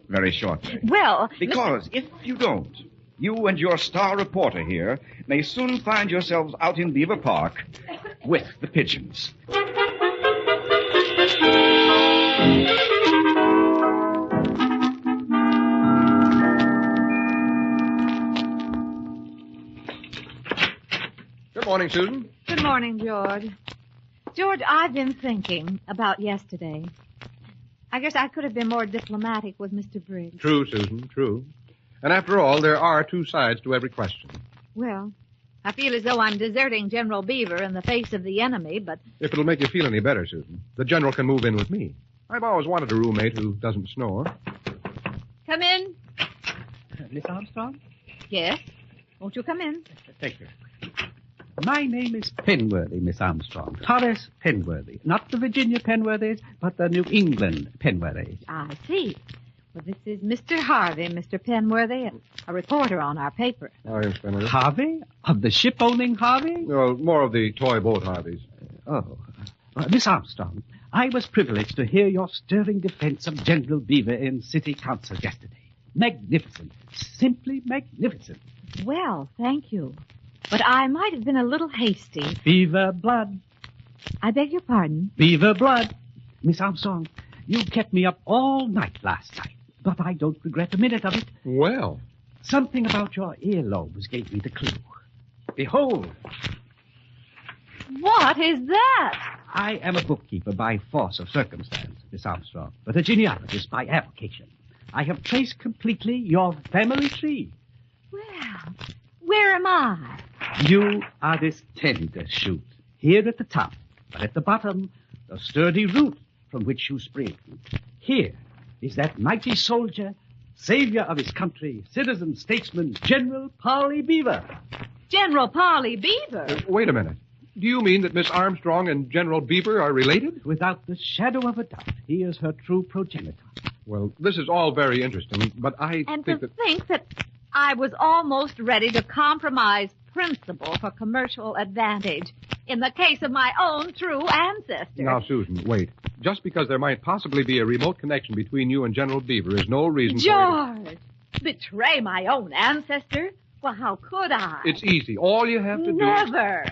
very shortly. Well... Because if you don't, you and your star reporter here may soon find yourselves out in Beaver Park with the pigeons. Good morning, Susan. Good morning, George. George, I've been thinking about yesterday. I guess I could have been more diplomatic with Mr. Briggs. True, Susan, true. And after all, there are two sides to every question. Well, I feel as though I'm deserting General Beaver in the face of the enemy, but... If it'll make you feel any better, Susan, the general can move in with me. I've always wanted a roommate who doesn't snore. Come in. Miss Armstrong? Yes? Won't you come in? Thank you. My name is Penworthy, Miss Armstrong. Horace Penworthy. Not the Virginia Penworthys, but the New England Penworthys. I see. Well, this is Mr. Harvey, Mr. Penworthy, a reporter on our paper. Oh, yes, Penworthy. Harvey? Of the ship-owning Harvey? Well, more of the toy boat Harveys. Miss Armstrong, I was privileged to hear your stirring defense of General Beaver in City Council yesterday. Magnificent. Simply magnificent. Well, thank you. But I might have been a little hasty. Beaver blood. I beg your pardon? Beaver blood. Miss Armstrong, you kept me up all night last night, but I don't regret a minute of it. Well. Something about your earlobes gave me the clue. Behold. What is that? I am a bookkeeper by force of circumstance, Miss Armstrong, but a genealogist by avocation. I have traced completely your family tree. Well, where am I? You are this tender shoot, here at the top, but at the bottom, the sturdy root from which you spring. Here is that mighty soldier, savior of his country, citizen, statesman, General Polly Beaver. General Polly Beaver? Wait a minute. Do you mean that Miss Armstrong and General Beaver are related? Without the shadow of a doubt. He is her true progenitor. Well, this is all very interesting, but I think that I was almost ready to compromise principle for commercial advantage in the case of my own true ancestor. Now, Susan, wait. Just because there might possibly be a remote connection between you and General Beaver is no reason George, betray my own ancestor? Well, how could I? It's easy. All you have to do... Never.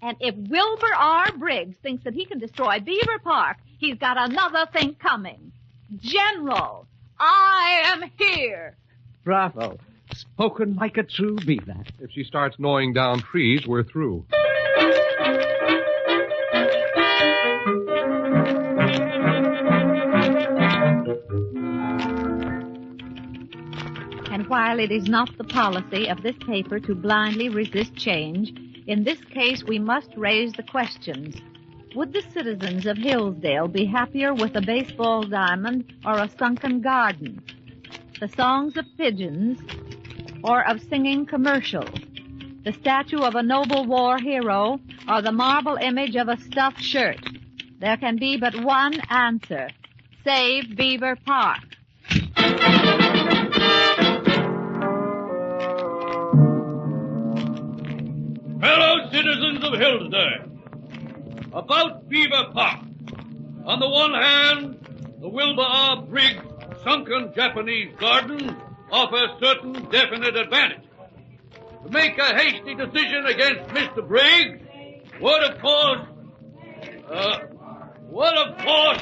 And if Wilbur R. Briggs thinks that he can destroy Beaver Park, he's got another thing coming. General, I am here. Bravo. Spoken like a true beaver. If she starts gnawing down trees, we're through. And while it is not the policy of this paper to blindly resist change, in this case we must raise the questions. Would the citizens of Hillsdale be happier with a baseball diamond or a sunken garden? The songs of pigeons or of singing commercials? The statue of a noble war hero or the marble image of a stuffed shirt? There can be but one answer. Save Beaver Park. Fellow citizens of Hillsdale, about Beaver Park. On the one hand, the Wilbur R. Briggs sunken Japanese garden offers certain definite advantage. To make a hasty decision against Mr. Briggs would, of course,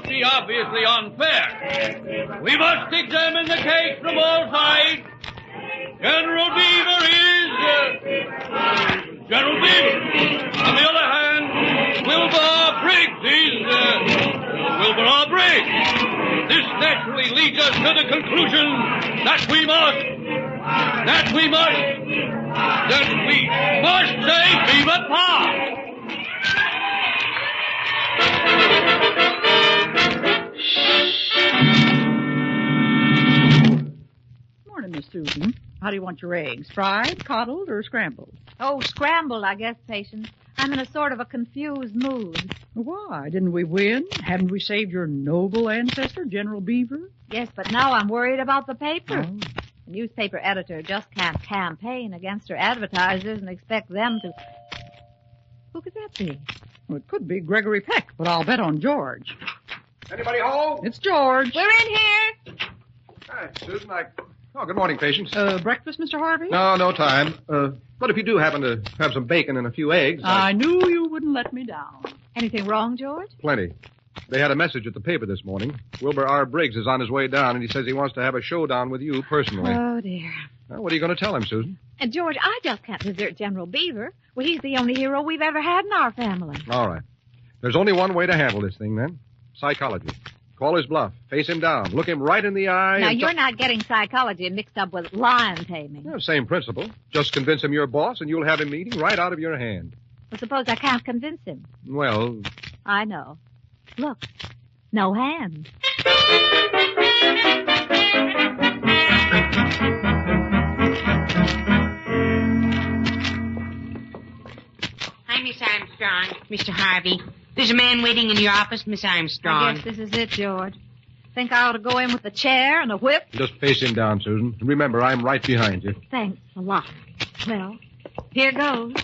be obviously unfair. We must examine the case from all sides. General Beaver is... General Beaver. On the other hand, Wilbur R. Briggs is... Wilbur R. Briggs. This naturally leads us to the conclusion that we must save Beaver Park. Morning, Miss Susan. How do you want your eggs? Fried, coddled, or scrambled? Oh, scrambled, I guess, Patience. I'm in a sort of a confused mood. Why? Didn't we win? Haven't we saved your noble ancestor, General Beaver? Yes, but now I'm worried about the paper. Oh. The newspaper editor just can't campaign against her advertisers and expect them to... Who could that be? Well, it could be Gregory Peck, but I'll bet on George. Anybody home? It's George. We're in here. Hi, Susan. Oh, good morning, Patience. Breakfast, Mr. Harvey? No time. But if you do happen to have some bacon and a few eggs... I knew you wouldn't let me down. Anything wrong, George? Plenty. They had a message at the paper this morning. Wilbur R. Briggs is on his way down, and he says he wants to have a showdown with you personally. Oh, dear. Well, what are you going to tell him, Susan? And, George, I just can't desert General Beaver. Well, he's the only hero we've ever had in our family. All right. There's only one way to handle this thing, then. Psychology. Call his bluff. Face him down. Look him right in the eye. Now, and you're not getting psychology mixed up with lion taming. Yeah, same principle. Just convince him you're boss, and you'll have him eating right out of your hand. Well, suppose I can't convince him. Well, I know. Look, no hand. Hi, Miss Armstrong. Mr. Harvey. There's a man waiting in your office, Miss Armstrong. I guess this is it, George. Think I ought to go in with a chair and a whip? just face him down, Susan. And remember, I'm right behind you. Thanks a lot. Well, here goes.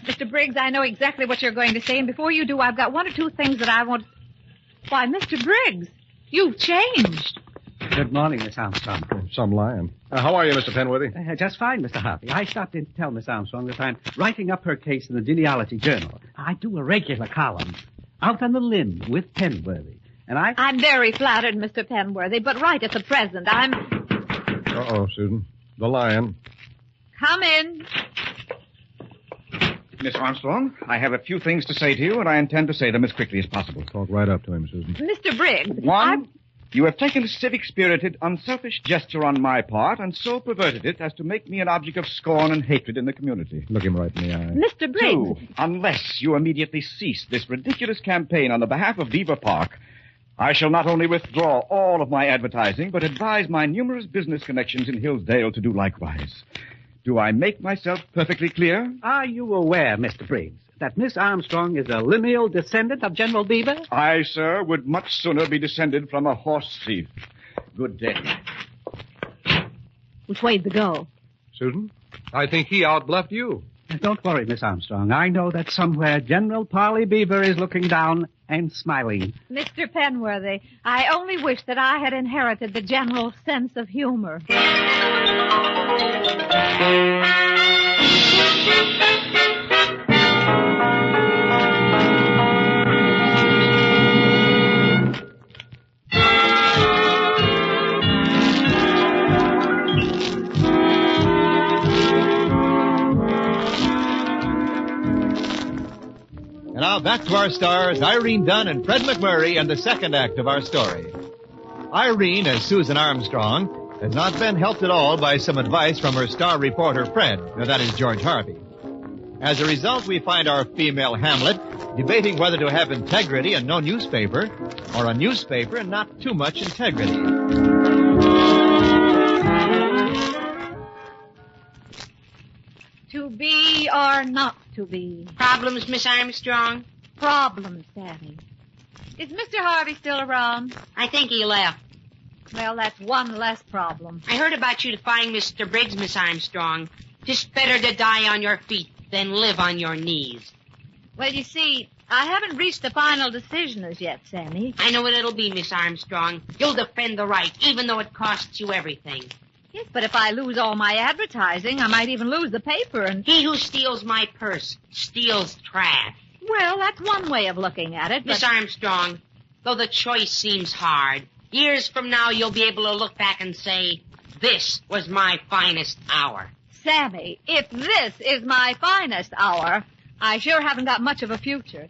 Mr. Briggs, I know exactly what you're going to say, and before you do, I've got one or two things that I want... Why, Mr. Briggs, you've changed. Good morning, Miss Armstrong. Some lion. How are you, Mr. Penworthy? Just fine, Mr. Harvey. I stopped in to tell Miss Armstrong that I'm writing up her case in the Genealogy Journal. I do a regular column, out on the limb with Penworthy. And I'm very flattered, Mr. Penworthy, but right at the present, I'm... Uh-oh, Susan. The lion. Come in. Miss Armstrong, I have a few things to say to you, and I intend to say them as quickly as possible. Talk right up to him, Susan. Mr. Briggs. One, you have taken a civic-spirited, unselfish gesture on my part and so perverted it as to make me an object of scorn and hatred in the community. Look him right in the eye. Mr. Briggs. Two, unless you immediately cease this ridiculous campaign on the behalf of Beaver Park, I shall not only withdraw all of my advertising, but advise my numerous business connections in Hillsdale to do likewise. Do I make myself perfectly clear? Are you aware, Mr. Briggs, that Miss Armstrong is a lineal descendant of General Beaver? I, sir, would much sooner be descended from a horse thief. Good day. Which way'd the go? Susan, I think he outbluffed you. Don't worry, Miss Armstrong. I know that somewhere General Parley Beaver is looking down and smiling. Mr. Penworthy, I only wish that I had inherited the general sense of humor. And now back to our stars, Irene Dunne and Fred MacMurray, and the second act of our story. Irene, as Susan Armstrong, has not been helped at all by some advice from her star reporter, Fred. Now, that is George Harvey. As a result, we find our female Hamlet debating whether to have integrity and no newspaper, or a newspaper and not too much integrity. To be or not to be? Problems, Miss Armstrong? Problems, Daddy. Is Mr. Harvey still around? I think he left. Well, that's one less problem. I heard about you defying Mr. Briggs, Miss Armstrong. Just better to die on your feet than live on your knees. Well, you see, I haven't reached a final decision as yet, Sammy. I know what it'll be, Miss Armstrong. You'll defend the right, even though it costs you everything. Yes, but if I lose all my advertising, I might even lose the paper and... He who steals my purse steals trash. Well, that's one way of looking at it, but... Miss Armstrong, though the choice seems hard, years from now you'll be able to look back and say, this was my finest hour. Sammy, if this is my finest hour, I sure haven't got much of a future.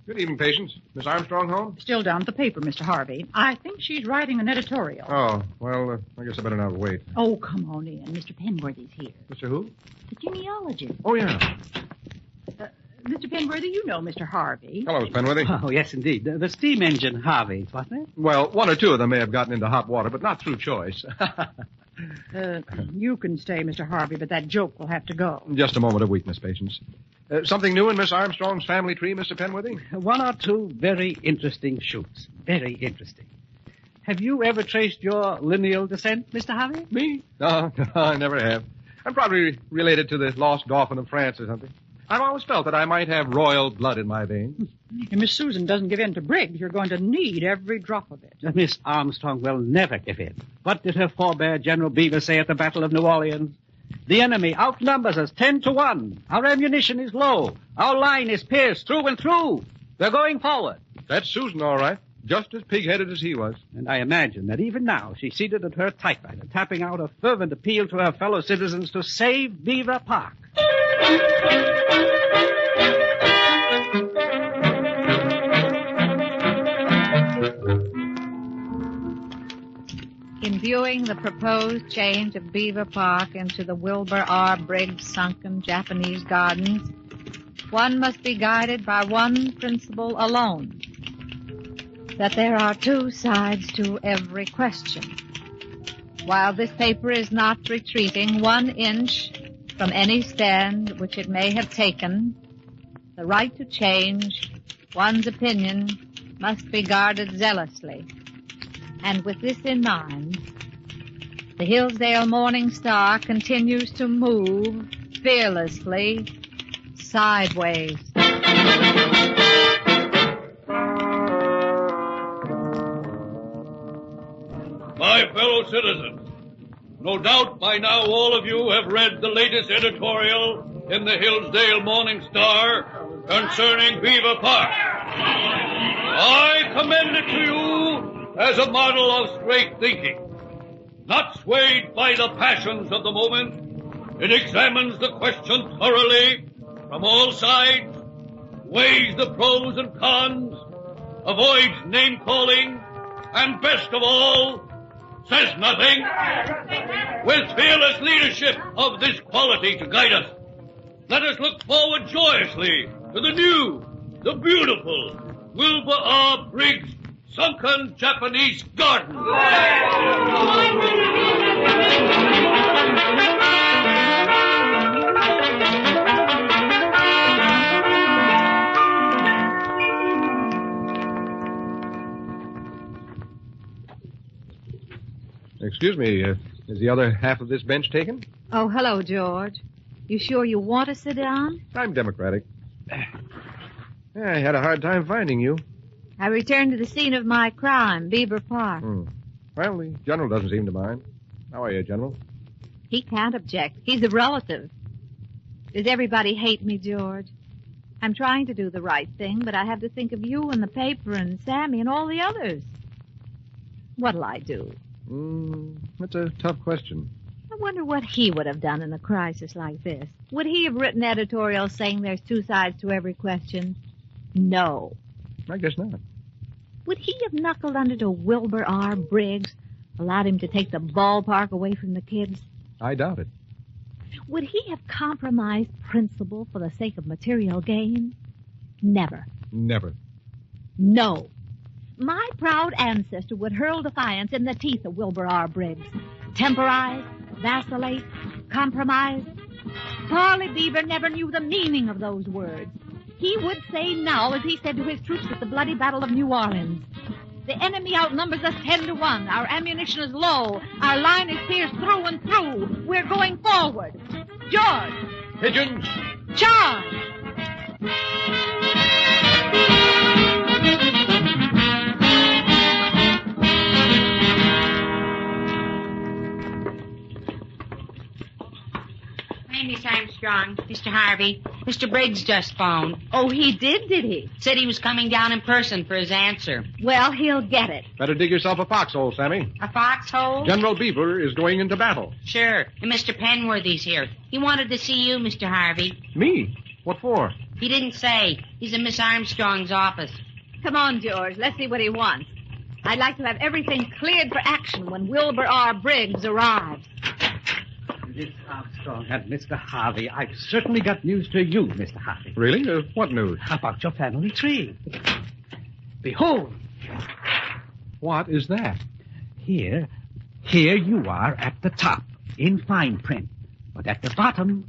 Good evening, patients. Miss Armstrong home? Still down at the paper, Mr. Harvey. I think she's writing an editorial. Oh, well, I guess I better not wait. Oh, come on in. Mr. Penworthy's here. Mr. Who? The genealogist. Oh, yeah. Mr. Penworthy, you know Mr. Harvey. Hello, Miss Penworthy. Oh, yes, indeed. The steam engine Harveys, wasn't it? Well, one or two of them may have gotten into hot water, but not through choice. You can stay, Mr. Harvey, but that joke will have to go. Just a moment of weakness, patients. Something new in Miss Armstrong's family tree, Mr. Penworthy? One or two very interesting shoots. Very interesting. Have you ever traced your lineal descent, Mr. Harvey? Me? No, I never have. I'm probably related to the lost dauphin of France or something. I've always felt that I might have royal blood in my veins. If Miss Susan doesn't give in to Briggs, you're going to need every drop of it. Miss Armstrong will never give in. What did her forebear, General Beaver, say at the Battle of New Orleans? The enemy outnumbers us 10-1. Our ammunition is low. Our line is pierced through and through. We're going forward. That's Susan, all right. just as pig-headed as he was. And I imagine that even now she's seated at her typewriter, tapping out a fervent appeal to her fellow citizens to save Beaver Park. In viewing the proposed change of Beaver Park into the Wilbur R. Briggs sunken Japanese gardens, one must be guided by one principle alone, that there are two sides to every question. While this paper is not retreating 1 inch from any stand which it may have taken, the right to change one's opinion must be guarded zealously. And with this in mind, the Hillsdale Morning Star continues to move fearlessly sideways. My fellow citizens, no doubt by now all of you have read the latest editorial in the Hillsdale Morning Star concerning Beaver Park. I commend it to you as a model of straight thinking. Not swayed by the passions of the moment, it examines the question thoroughly from all sides, weighs the pros and cons, avoids name-calling, and best of all, says nothing. With fearless leadership of this quality to guide us, let us look forward joyously to the new, the beautiful Wilbur R. Briggs sunken Japanese garden. Excuse me, is the other half of this bench taken? Oh, hello, George. You sure you want to sit down? I'm democratic. I had a hard time finding you. I returned to the scene of my crime, Beaver Park. Well, the General doesn't seem to mind. How are you, General? He can't object. He's a relative. Does everybody hate me, George? I'm trying to do the right thing, but I have to think of you and the paper and Sammy and all the others. What'll I do? That's a tough question. I wonder what he would have done in a crisis like this. Would he have written editorials saying there's two sides to every question? No. I guess not. Would he have knuckled under to Wilbur R. Briggs, allowed him to take the ballpark away from the kids? I doubt it. Would he have compromised principle for the sake of material gain? Never. Never. No. My proud ancestor would hurl defiance in the teeth of Wilbur R. Briggs. Temporize, vacillate, compromise. Charlie Beaver never knew the meaning of those words. He would say now, as he said to his troops at the bloody Battle of New Orleans, the enemy outnumbers us 10-1. Our ammunition is low. Our line is pierced through and through. We're going forward. George! Pigeons! Charge! Hey, Miss Armstrong, Mr. Harvey. Mr. Briggs just phoned. Oh, he did he? Said he was coming down in person for his answer. Well, he'll get it. Better dig yourself a foxhole, Sammy. A foxhole? General Beaver is going into battle. Sure. And Mr. Penworthy's here. He wanted to see you, Mr. Harvey. Me? What for? He didn't say. He's in Miss Armstrong's office. Come on, George. Let's see what he wants. I'd like to have everything cleared for action when Wilbur R. Briggs arrives. Miss Armstrong and Mr. Harvey, I've certainly got news to you, Mr. Harvey. Really? What news? About your family tree. Behold. What is that? Here you are at the top, in fine print. But at the bottom,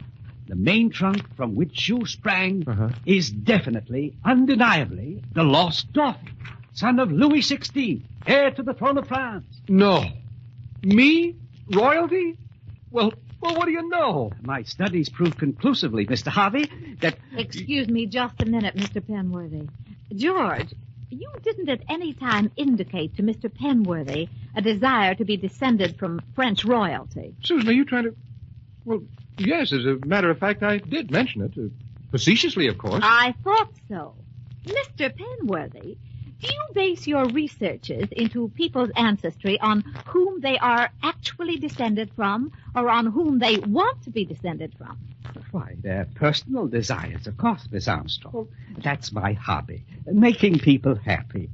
the main trunk from which you sprang is definitely, undeniably, the lost Dauphin, son of Louis XVI, heir to the throne of France. No. Me? Royalty? Well, what do you know? My studies prove conclusively, Mr. Harvey, that... Excuse me just a minute, Mr. Penworthy. George, you didn't at any time indicate to Mr. Penworthy a desire to be descended from French royalty. Susan, are you trying to... Well, yes, as a matter of fact, I did mention it. Facetiously, of course. I thought so. Mr. Penworthy, Do you base your researches into people's ancestry on whom they are actually descended from or on whom they want to be descended from? Why, their personal desires, of course, Miss Armstrong. That's my hobby, making people happy.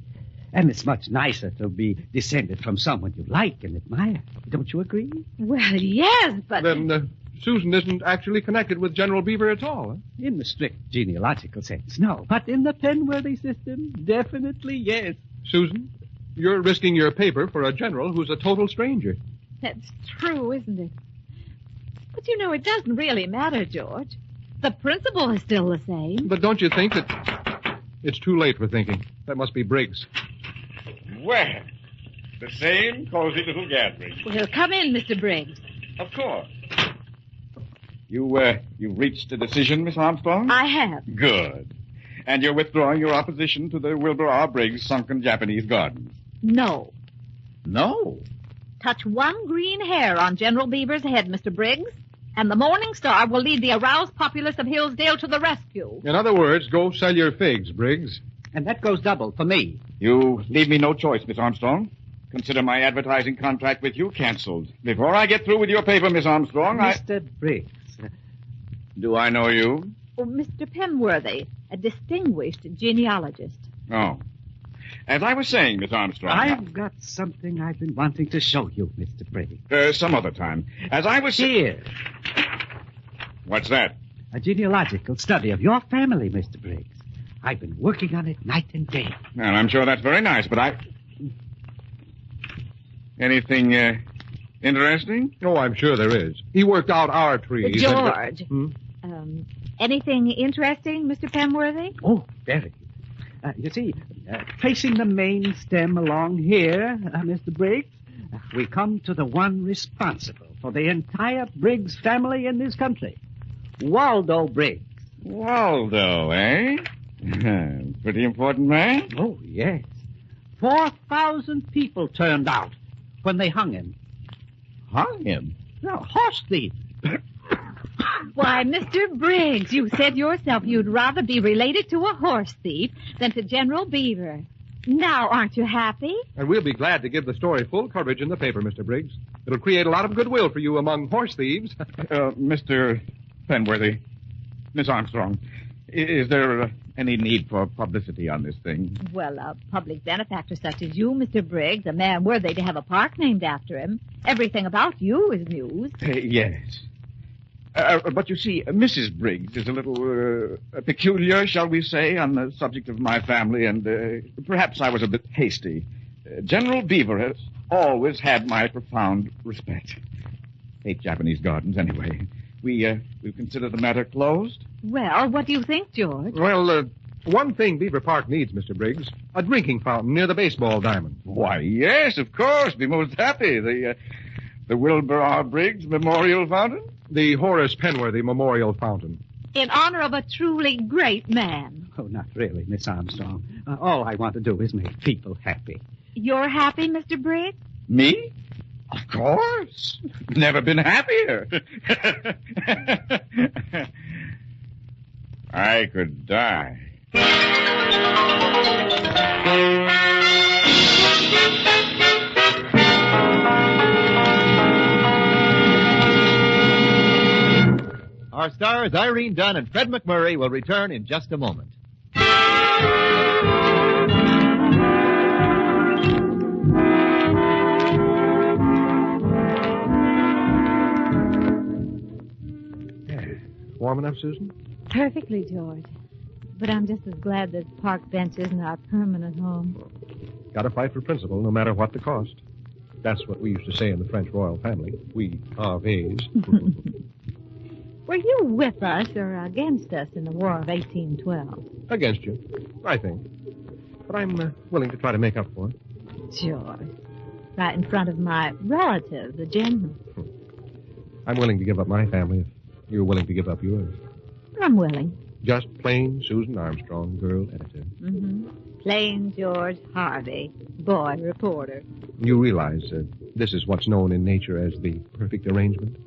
And it's much nicer to be descended from someone you like and admire. Don't you agree? Well, yes, but... Then Susan isn't actually connected with General Beaver at all, huh? In the strict genealogical sense, no. But in the Penworthy system, definitely yes. Susan, you're risking your paper for a general who's a total stranger. That's true, isn't it? But you know, it doesn't really matter, George. The principle is still the same. But don't you think that it's too late for thinking? That must be Briggs. Well, the same cozy little gathering. Well, come in, Mr. Briggs. Of course. You reached a decision, Miss Armstrong? I have. Good. And you're withdrawing your opposition to the Wilbur R. Briggs sunken Japanese gardens? No. No? Touch one green hair on General Beaver's head, Mr. Briggs, and the Morning Star will lead the aroused populace of Hillsdale to the rescue. In other words, go sell your figs, Briggs. And that goes double for me. You leave me no choice, Miss Armstrong. Consider my advertising contract with you canceled. Before I get through with your paper, Miss Armstrong, Mr. Briggs. Do I know you? Oh, Mr. Penworthy, a distinguished genealogist. Oh. As I was saying, Miss Armstrong... I've got something I've been wanting to show you, Mr. Briggs. Some other time. As I was... Here. What's that? A genealogical study of your family, Mr. Briggs. I've been working on it night and day. Well, I'm sure that's very nice, but Anything, interesting? Oh, I'm sure there is. He worked out our trees. George. Anything interesting, Mr. Penworthy? Oh, very. You see, tracing the main stem along here, Mr. Briggs, we come to the one responsible for the entire Briggs family in this country. Waldo Briggs. Waldo, eh? Pretty important man? Oh, yes. 4,000 people turned out when they hung him. Hung him? No, horse thief. Why, Mr. Briggs, you said yourself you'd rather be related to a horse thief than to General Beaver. Now, aren't you happy? And we'll be glad to give the story full coverage in the paper, Mr. Briggs. It'll create a lot of goodwill for you among horse thieves. Mr. Penworthy, Miss Armstrong, is there any need for publicity on this thing? Well, a public benefactor such as you, Mr. Briggs, a man worthy to have a park named after him, everything about you is news. Yes. But you see, Mrs. Briggs is a little peculiar, shall we say, on the subject of my family, and perhaps I was a bit hasty. General Beaver has always had my profound respect. Hate Japanese gardens, anyway. We consider the matter closed? Well, what do you think, George? Well, one thing Beaver Park needs, Mr. Briggs, a drinking fountain near the baseball diamond. Why, yes, of course. Be most happy. The Wilbur R. Briggs Memorial Fountain? The Horace Penworthy Memorial Fountain. In honor of a truly great man. Oh, not really, Miss Armstrong. All I want to do is make people happy. You're happy, Mr. Briggs? Me? Of course. Never been happier. I could die. Our stars Irene Dunne and Fred MacMurray will return in just a moment. Warm enough, Susan? Perfectly, George. But I'm just as glad this park bench isn't our permanent home. Gotta fight for principle, no matter what the cost. That's what we used to say in the French royal family. We Harveys. Were you with us or against us in the War of 1812? Against you, I think. But I'm willing to try to make up for it. George. Right in front of my relative, the general. I'm willing to give up my family if you're willing to give up yours. I'm willing. Just plain Susan Armstrong, girl editor. Mm-hmm. Plain George Harvey, boy reporter. You realize this is what's known in nature as the perfect arrangement?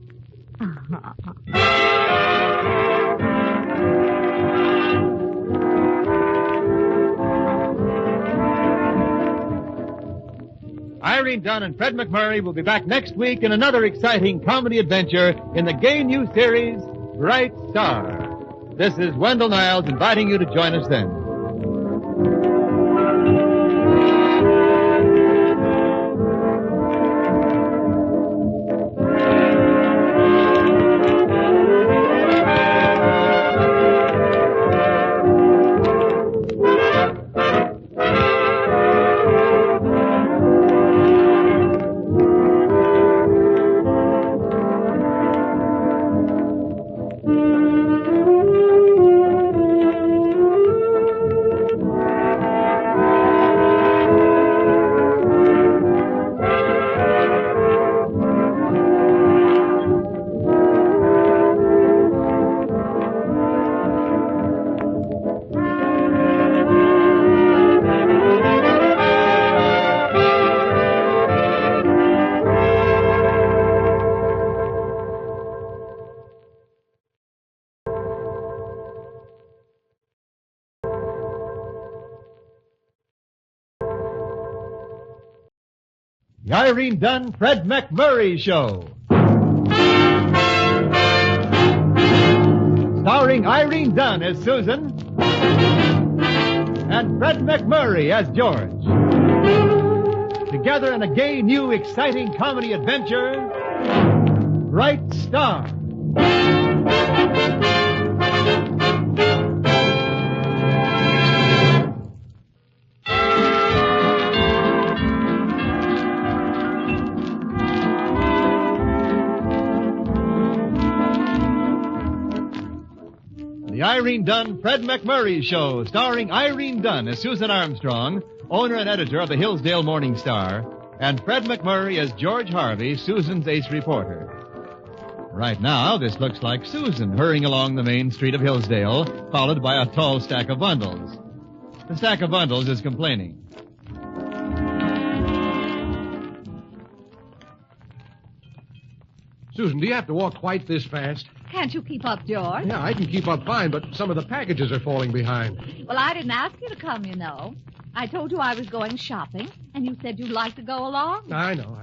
Irene Dunne and Fred MacMurray will be back next week in another exciting comedy adventure in the gay new series, Bright Star. This is Wendell Niles inviting you to join us then. The Irene Dunne, Fred MacMurray Show. Starring Irene Dunne as Susan and Fred MacMurray as George. Together in a gay, new, exciting comedy adventure, Bright Star. The Irene Dunne, Fred MacMurray Show, starring Irene Dunne as Susan Armstrong, owner and editor of the Hillsdale Morning Star, and Fred MacMurray as George Harvey, Susan's ace reporter. Right now, this looks like Susan hurrying along the main street of Hillsdale, followed by a tall stack of bundles. The stack of bundles is complaining. Susan, do you have to walk quite this fast? Can't you keep up, George? Yeah, I can keep up fine, but some of the packages are falling behind. Well, I didn't ask you to come, you know. I told you I was going shopping, and you said you'd like to go along. I know.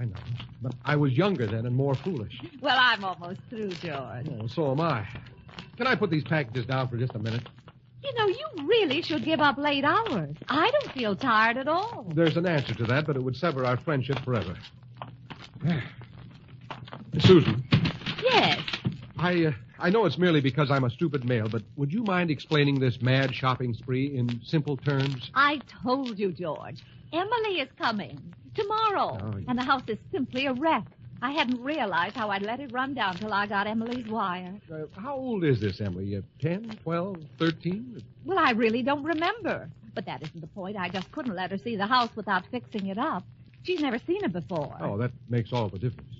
But I was younger then and more foolish. Well, I'm almost through, George. Oh, so am I. Can I put these packages down for just a minute? You know, you really should give up late hours. I don't feel tired at all. There's an answer to that, but it would sever our friendship forever. Susan. Yes. I know it's merely because I'm a stupid male, but would you mind explaining this mad shopping spree in simple terms? I told you, George. Emily is coming tomorrow, and the house is simply a wreck. I hadn't realized how I'd let it run down till I got Emily's wire. How old is this, Emily? 10, 12, 13? Well, I really don't remember. But that isn't the point. I just couldn't let her see the house without fixing it up. She's never seen it before. Oh, that makes all the difference.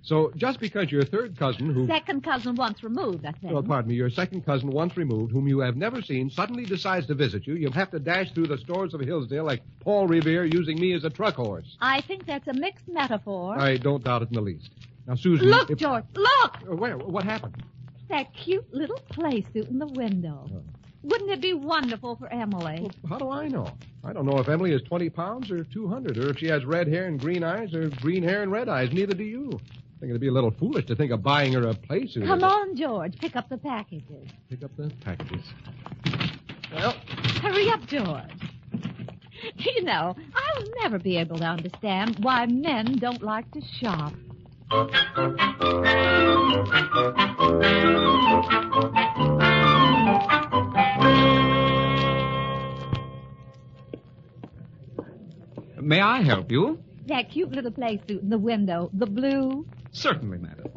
So just because your third cousin who... Second cousin once removed, I think. Well, pardon me, your second cousin once removed, whom you have never seen, suddenly decides to visit you, you'll have to dash through the stores of Hillsdale like Paul Revere using me as a truck horse. I think that's a mixed metaphor. I don't doubt it in the least. Now, Susan... Look, George, look! Where? What happened? That cute little play suit in the window. Oh. Wouldn't it be wonderful for Emily? Well, how do I know? I don't know if Emily is 20 pounds or 200, or if she has red hair and green eyes or green hair and red eyes. Neither do you. I think it'd be a little foolish to think of buying her a play suit. Come on, George. Pick up the packages. Pick up the packages. Well... Hurry up, George. You know, I'll never be able to understand why men don't like to shop. May I help you? That cute little play suit in the window, the blue. Certainly, madam.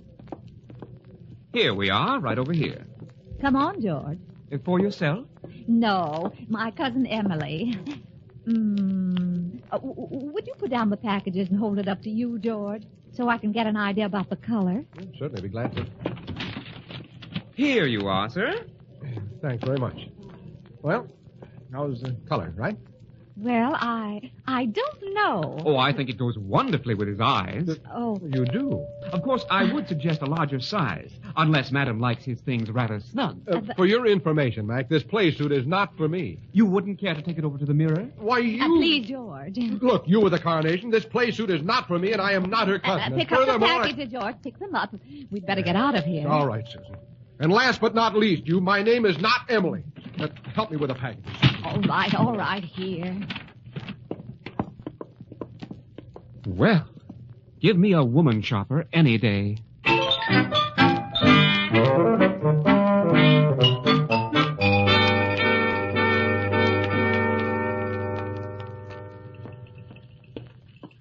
Here we are, right over here. Come on, George. For yourself? No, my cousin Emily. Would you put down the packages and hold it up to you, George, so I can get an idea about the color? Certainly, be glad to. Here you are, sir. Thanks very much. Well, how's the color, right? Well, I don't know. Oh, I think it goes wonderfully with his eyes. Oh. You do? Of course, I would suggest a larger size, unless Madam likes his things rather snug. For your information, Mac, this play suit is not for me. You wouldn't care to take it over to the mirror? Why, you... Please, George. Look, you with the carnation, this play suit is not for me, and I am not her cousin. Pick up the packages, George. Pick them up. We'd better get out of here. All right, Susan. And last but not least, my name is not Emily. Help me with the packages. All right, here. Well, give me a woman shopper any day.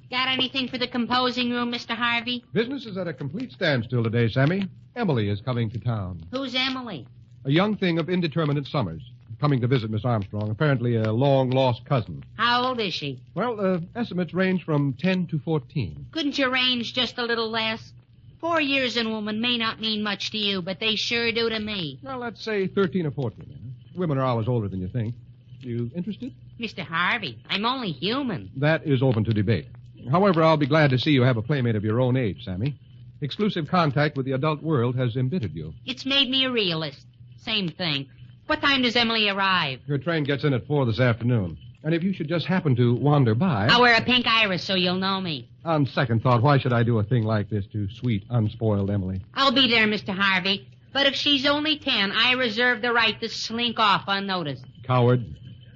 Got anything for the composing room, Mr. Harvey? Business is at a complete standstill today, Sammy. Emily is coming to town. Who's Emily? A young thing of indeterminate summers. Coming to visit Miss Armstrong, apparently a long-lost cousin. How old is she? Well, estimates range from 10 to 14. Couldn't you range just a little less? 4 years in woman may not mean much to you, but they sure do to me. Well, let's say 13 or 14. Women are always older than you think. You interested? Mr. Harvey, I'm only human. That is open to debate. However, I'll be glad to see you have a playmate of your own age, Sammy. Exclusive contact with the adult world has embittered you. It's made me a realist. Same thing. What time does Emily arrive? Your train gets in at 4 this afternoon. And if you should just happen to wander by... I'll wear a pink iris so you'll know me. On second thought, why should I do a thing like this to sweet, unspoiled Emily? I'll be there, Mr. Harvey. But if she's only 10, I reserve the right to slink off unnoticed. Coward.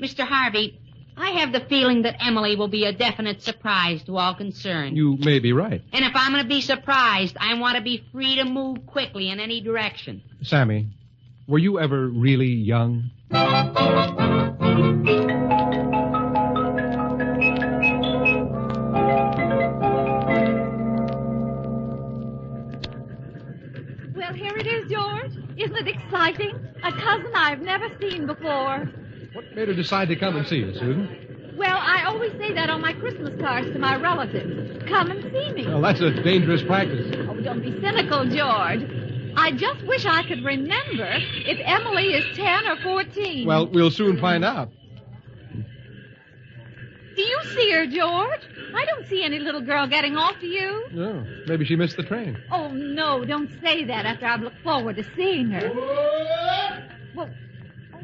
Mr. Harvey, I have the feeling that Emily will be a definite surprise to all concerned. You may be right. And if I'm going to be surprised, I want to be free to move quickly in any direction. Sammy, were you ever really young? Well, here it is, George. Isn't it exciting? A cousin I've never seen before. What made her decide to come and see you, Susan? Well, I always say that on my Christmas cards to my relatives. Come and see me. Well, that's a dangerous practice. Oh, don't be cynical, George. I just wish I could remember if Emily is 10 or 14. Well, we'll soon find out. Do you see her, George? I don't see any little girl getting off, do you? No, maybe she missed the train. Oh, no, don't say that after I've looked forward to seeing her. Well,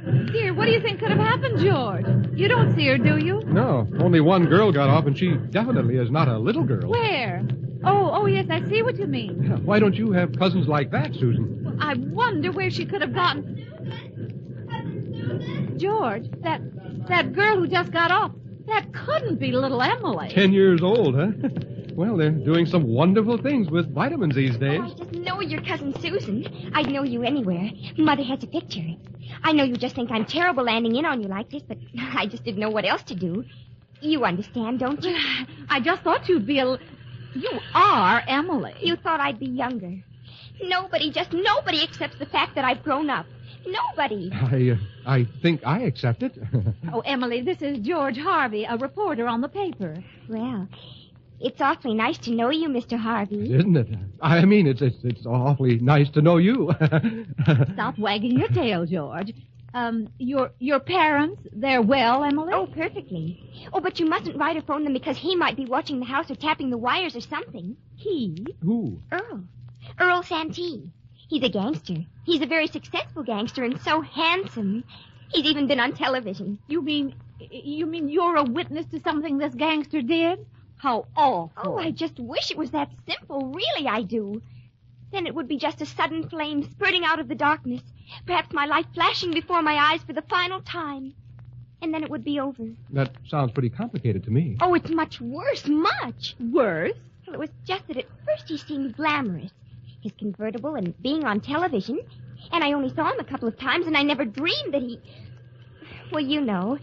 oh, dear, what do you think could have happened, George? You don't see her, do you? No, only one girl got off, and she definitely is not a little girl. Where? Oh, yes, I see what you mean. Why don't you have cousins like that, Susan? Well, I wonder where she could have gotten... George, that girl who just got off, that couldn't be little Emily. 10 years old, huh? Well, they're doing some wonderful things with vitamins these days. Oh, I just know your cousin Susan. I'd know you anywhere. Mother has a picture. I know you just think I'm terrible landing in on you like this, but I just didn't know what else to do. You understand, don't you? I just thought you'd be You are Emily. You thought I'd be younger. Nobody, just nobody accepts the fact that I've grown up. Nobody. I think I accept it. Oh, Emily, this is George Harvey, a reporter on the paper. Well, it's awfully nice to know you, Mr. Harvey. Isn't it? I mean, it's awfully nice to know you. Stop wagging your tail, George. Your parents, they're well, Emily? Oh, perfectly. Oh, but you mustn't write or phone them because he might be watching the house or tapping the wires or something. He? Who? Earl Santee. He's a gangster. He's a very successful gangster and so handsome. He's even been on television. You mean you're a witness to something this gangster did? How awful. Oh, I just wish it was that simple. Really, I do. Then it would be just a sudden flame spurting out of the darkness. Perhaps my life flashing before my eyes for the final time. And then it would be over. That sounds pretty complicated to me. Oh, it's much worse. Much. Worse? Well, it was just that at first he seemed glamorous. His convertible and being on television. And I only saw him a couple of times, and I never dreamed that he... Well, you know,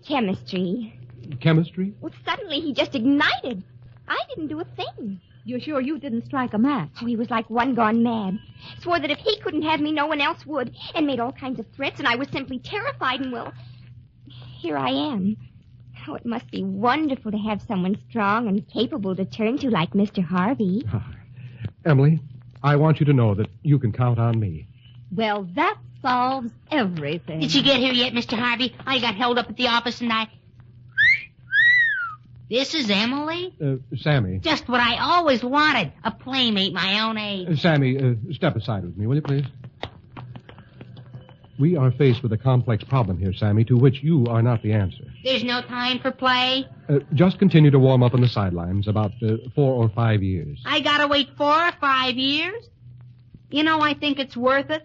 chemistry. Chemistry? Well, suddenly he just ignited. I didn't do a thing. You're sure you didn't strike a match? Oh, he was like one gone mad. Swore that if he couldn't have me, no one else would. And made all kinds of threats, and I was simply terrified, and well, here I am. Oh, it must be wonderful to have someone strong and capable to turn to like Mr. Harvey. Emily, I want you to know that you can count on me. Well, that solves everything. Did you get here yet, Mr. Harvey? I got held up at the office and I... This is Emily? Sammy. Just what I always wanted. A playmate my own age. Sammy, step aside with me, will you, please? We are faced with a complex problem here, Sammy, to which you are not the answer. There's no time for play? Just continue to warm up on the sidelines about 4 or 5 years. I gotta wait 4 or 5 years? You know, I think it's worth it.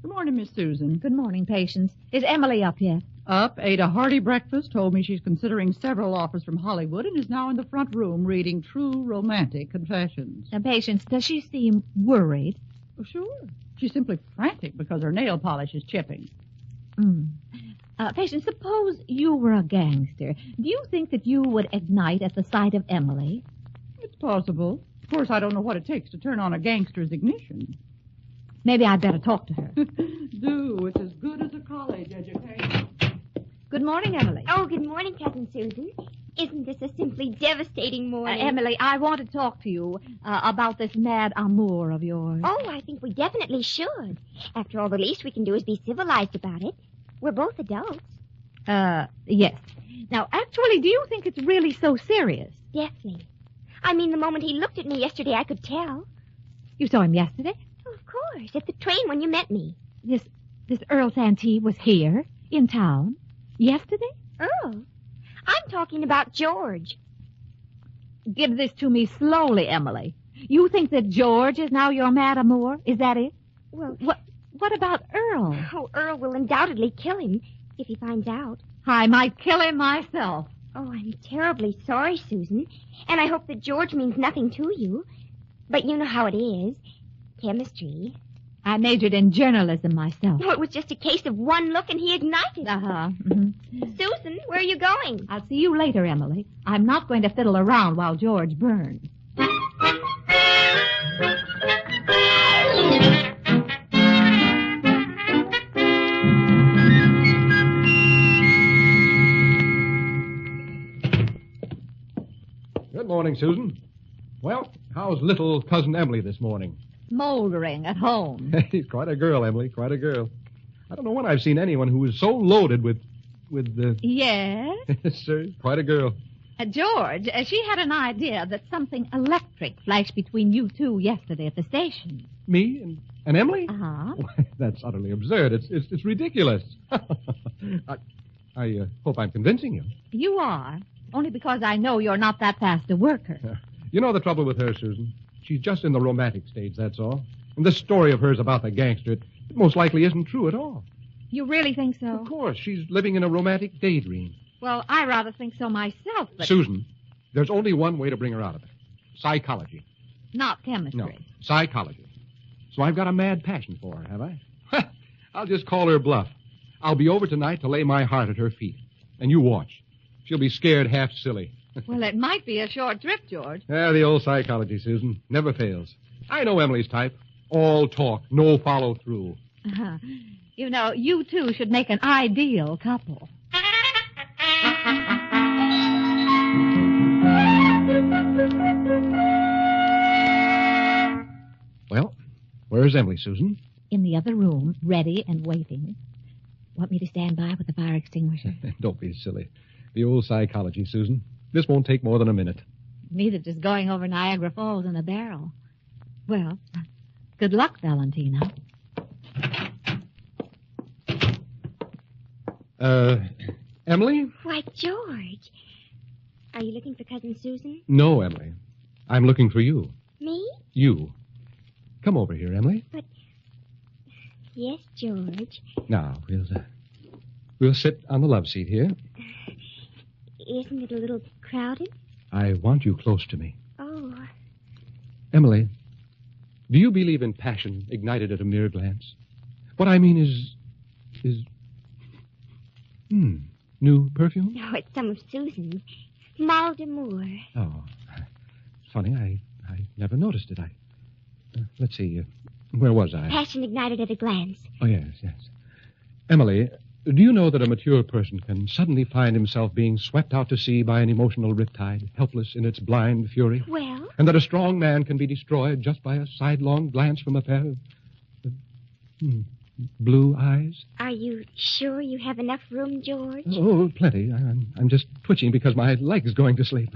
Good morning, Miss Susan. Good morning, Patience. Is Emily up yet? Up, ate a hearty breakfast, told me she's considering several offers from Hollywood, and is now in the front room reading true romantic confessions. Now, Patience, does she seem worried? Oh, sure. She's simply frantic because her nail polish is chipping. Patience, suppose you were a gangster. Do you think that you would ignite at the sight of Emily? It's possible. Of course, I don't know what it takes to turn on a gangster's ignition. Maybe I'd better talk to her. Do. It's as good as a college education. Good morning, Emily. Oh, good morning, Cousin Susan. Isn't this a simply devastating morning? Emily, I want to talk to you about this mad amour of yours. Oh, I think we definitely should. After all, the least we can do is be civilized about it. We're both adults. Yes. Now, actually, do you think it's really so serious? Definitely. I mean, the moment he looked at me yesterday, I could tell. You saw him yesterday? Oh, of course. At the train when you met me. This Earl Santee was here, in town, yesterday? Earl? I'm talking about George. Give this to me slowly, Emily. You think that George is now your mad amour? Is that it? Well, what about Earl? Oh, Earl will undoubtedly kill him if he finds out. I might kill him myself. Oh, I'm terribly sorry, Susan. And I hope that George means nothing to you. But you know how it is. Chemistry. I majored in journalism myself. Oh, it was just a case of one look and he ignited. Uh-huh. Mm-hmm. Susan, where are you going? I'll see you later, Emily. I'm not going to fiddle around while George burns. Good morning, Susan. Well, how's little cousin Emily this morning? Moldering at home. She's quite a girl, Emily, quite a girl. I don't know when I've seen anyone who was so loaded with Yes? Yes, sir, quite a girl. George, she had an idea that something electric flashed between you two yesterday at the station. Me and Emily? Uh-huh. Why, that's utterly absurd. It's ridiculous. I hope I'm convincing you. You are, only because I know you're not that fast a worker. You know the trouble with her, Susan? She's just in the romantic stage, that's all. And this story of hers about the gangster, it most likely isn't true at all. You really think so? Of course. She's living in a romantic daydream. Well, I rather think so myself, but... Susan, there's only one way to bring her out of it. Psychology. Not chemistry. No, psychology. So I've got a mad passion for her, have I? I'll just call her bluff. I'll be over tonight to lay my heart at her feet. And you watch. She'll be scared half silly. Well, it might be a short trip, George. Yeah, the old psychology, Susan. Never fails. I know Emily's type. All talk, no follow-through. You know, you two should make an ideal couple. Well, where's Emily, Susan? In the other room, ready and waiting. Want me to stand by with the fire extinguisher? Don't be silly. The old psychology, Susan. This won't take more than a minute. Neither just going over Niagara Falls in a barrel. Well, good luck, Valentina. Emily? Why, George. Are you looking for Cousin Susan? No, Emily. I'm looking for you. Me? You. Come over here, Emily. But... Yes, George. Now, we'll sit on the love seat here. Isn't it a little crowded? I want you close to me. Oh. Emily, do you believe in passion ignited at a mere glance? What I mean is... new perfume? No, it's some of Susan's. Mal d'Amour. Oh, funny. I never noticed it. Let's see. Where was I? Passion ignited at a glance. Oh, yes. Emily, do you know that a mature person can suddenly find himself being swept out to sea by an emotional riptide, helpless in its blind fury? Well? And that a strong man can be destroyed just by a sidelong glance from a pair of Blue eyes? Are you sure you have enough room, George? Oh, plenty. I'm just twitching because my leg's going to sleep.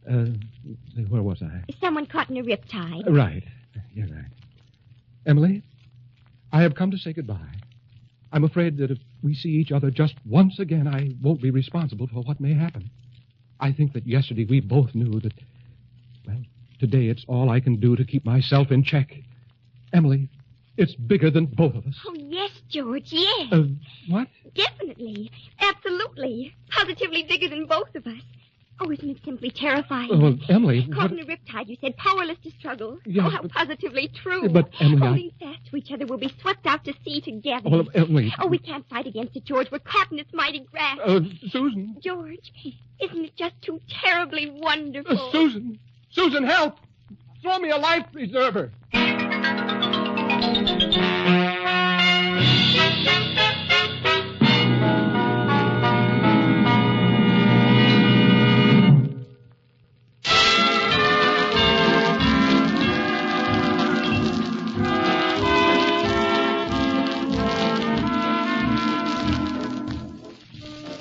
Where was I? Someone caught in a riptide. Right. You're right. Emily, I have come to say goodbye. I'm afraid that if we see each other just once again, I won't be responsible for what may happen. I think that yesterday we both knew that, well, today it's all I can do to keep myself in check. Emily, it's bigger than both of us. Oh, yes, George, yes. What? Definitely. Absolutely. Positively bigger than both of us. Oh, isn't it simply terrifying? Well, Emily... Caught in a riptide, you said, powerless to struggle. Yes, oh, how positively true. But, Emily, Holding fast to each other, we'll be swept out to sea together. Well, Emily... Oh, we can't fight against it, George. We're caught in its mighty grasp. Susan... George, isn't it just too terribly wonderful? Susan! Susan, help! Throw me a life preserver!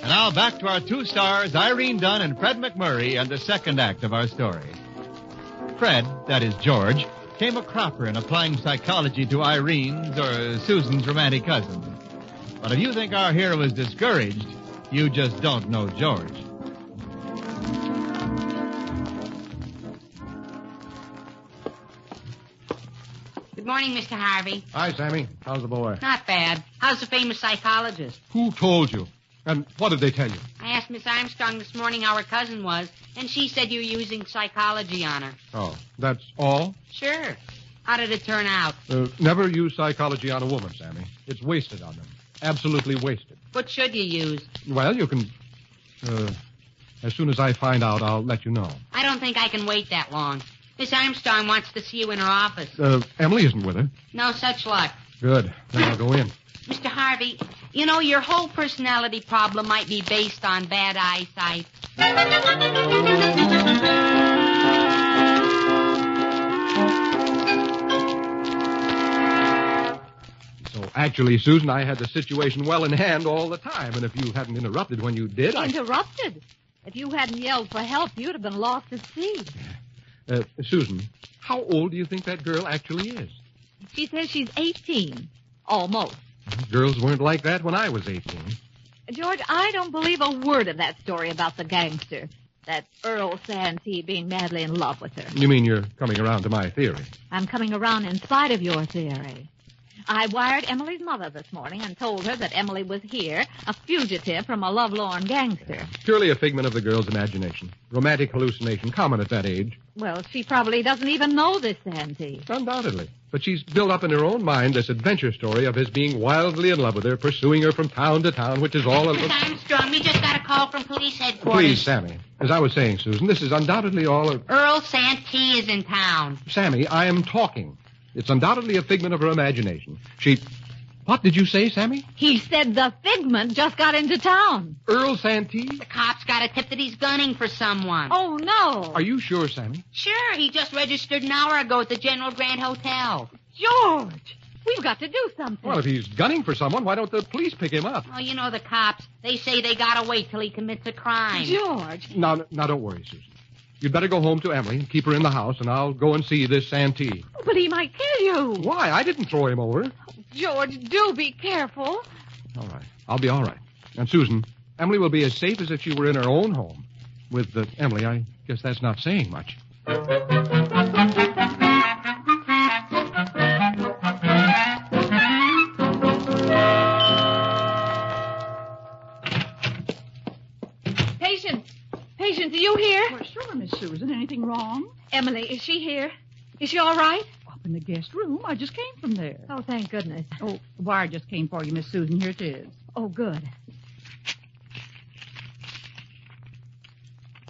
Now back to our two stars, Irene Dunne and Fred MacMurray, and the second act of our story. Fred, that is George, came a cropper in applying psychology to Irene's or Susan's romantic cousin. But if you think our hero is discouraged, you just don't know George. Good morning, Mr. Harvey. Hi, Sammy. How's the boy? Not bad. How's the famous psychologist? Who told you? And what did they tell you? I asked Miss Armstrong this morning how her cousin was, and she said you're using psychology on her. Oh, that's all? Sure. How did it turn out? Never use psychology on a woman, Sammy. It's wasted on them. Absolutely wasted. What should you use? Well, you can... as soon as I find out, I'll let you know. I don't think I can wait that long. Miss Armstrong wants to see you in her office. Emily isn't with her. No such luck. Good. Then I'll go in. Mr. Harvey, you know, your whole personality problem might be based on bad eyesight. So, actually, Susan, I had the situation well in hand all the time, and if you hadn't interrupted when you did, Interrupted? If you hadn't yelled for help, you'd have been lost at sea. Susan, how old do you think that girl actually is? She says she's 18. Almost. Girls weren't like that when I was 18. George, I don't believe a word of that story about the gangster. That Earl Santee being madly in love with her. You mean you're coming around to my theory? I'm coming around in spite of your theory. I wired Emily's mother this morning and told her that Emily was here, a fugitive from a lovelorn gangster. Purely a figment of the girl's imagination. Romantic hallucination, common at that age. Well, she probably doesn't even know this Santee. Undoubtedly. But she's built up in her own mind this adventure story of his being wildly in love with her, pursuing her from town to town, which is all... Miss Armstrong, we just got a call from police headquarters. Please, Sammy. As I was saying, Susan, this is undoubtedly all... Earl Santee is in town. Sammy, I am talking. It's undoubtedly a figment of her imagination. She... What did you say, Sammy? He said the figment just got into town. Earl Santee? The cops got a tip that he's gunning for someone. Oh, no. Are you sure, Sammy? Sure, he just registered an hour ago at the General Grant Hotel. George, we've got to do something. Well, if he's gunning for someone, why don't the police pick him up? Oh, you know the cops. They say they gotta wait till he commits a crime. George. Now, don't worry, Susan. You'd better go home to Emily and keep her in the house, and I'll go and see this Santee. But he might kill you. Why? I didn't throw him over. George, do be careful. All right. I'll be all right. And, Susan, Emily will be as safe as if she were in her own home. With Emily, I guess that's not saying much. Patient, are you here? Well, sure, Miss Susan. Anything wrong? Emily, is she here? Is she all right? Up in the guest room. I just came from there. Oh, thank goodness. Oh, the wire just came for you, Miss Susan. Here it is. Oh, good.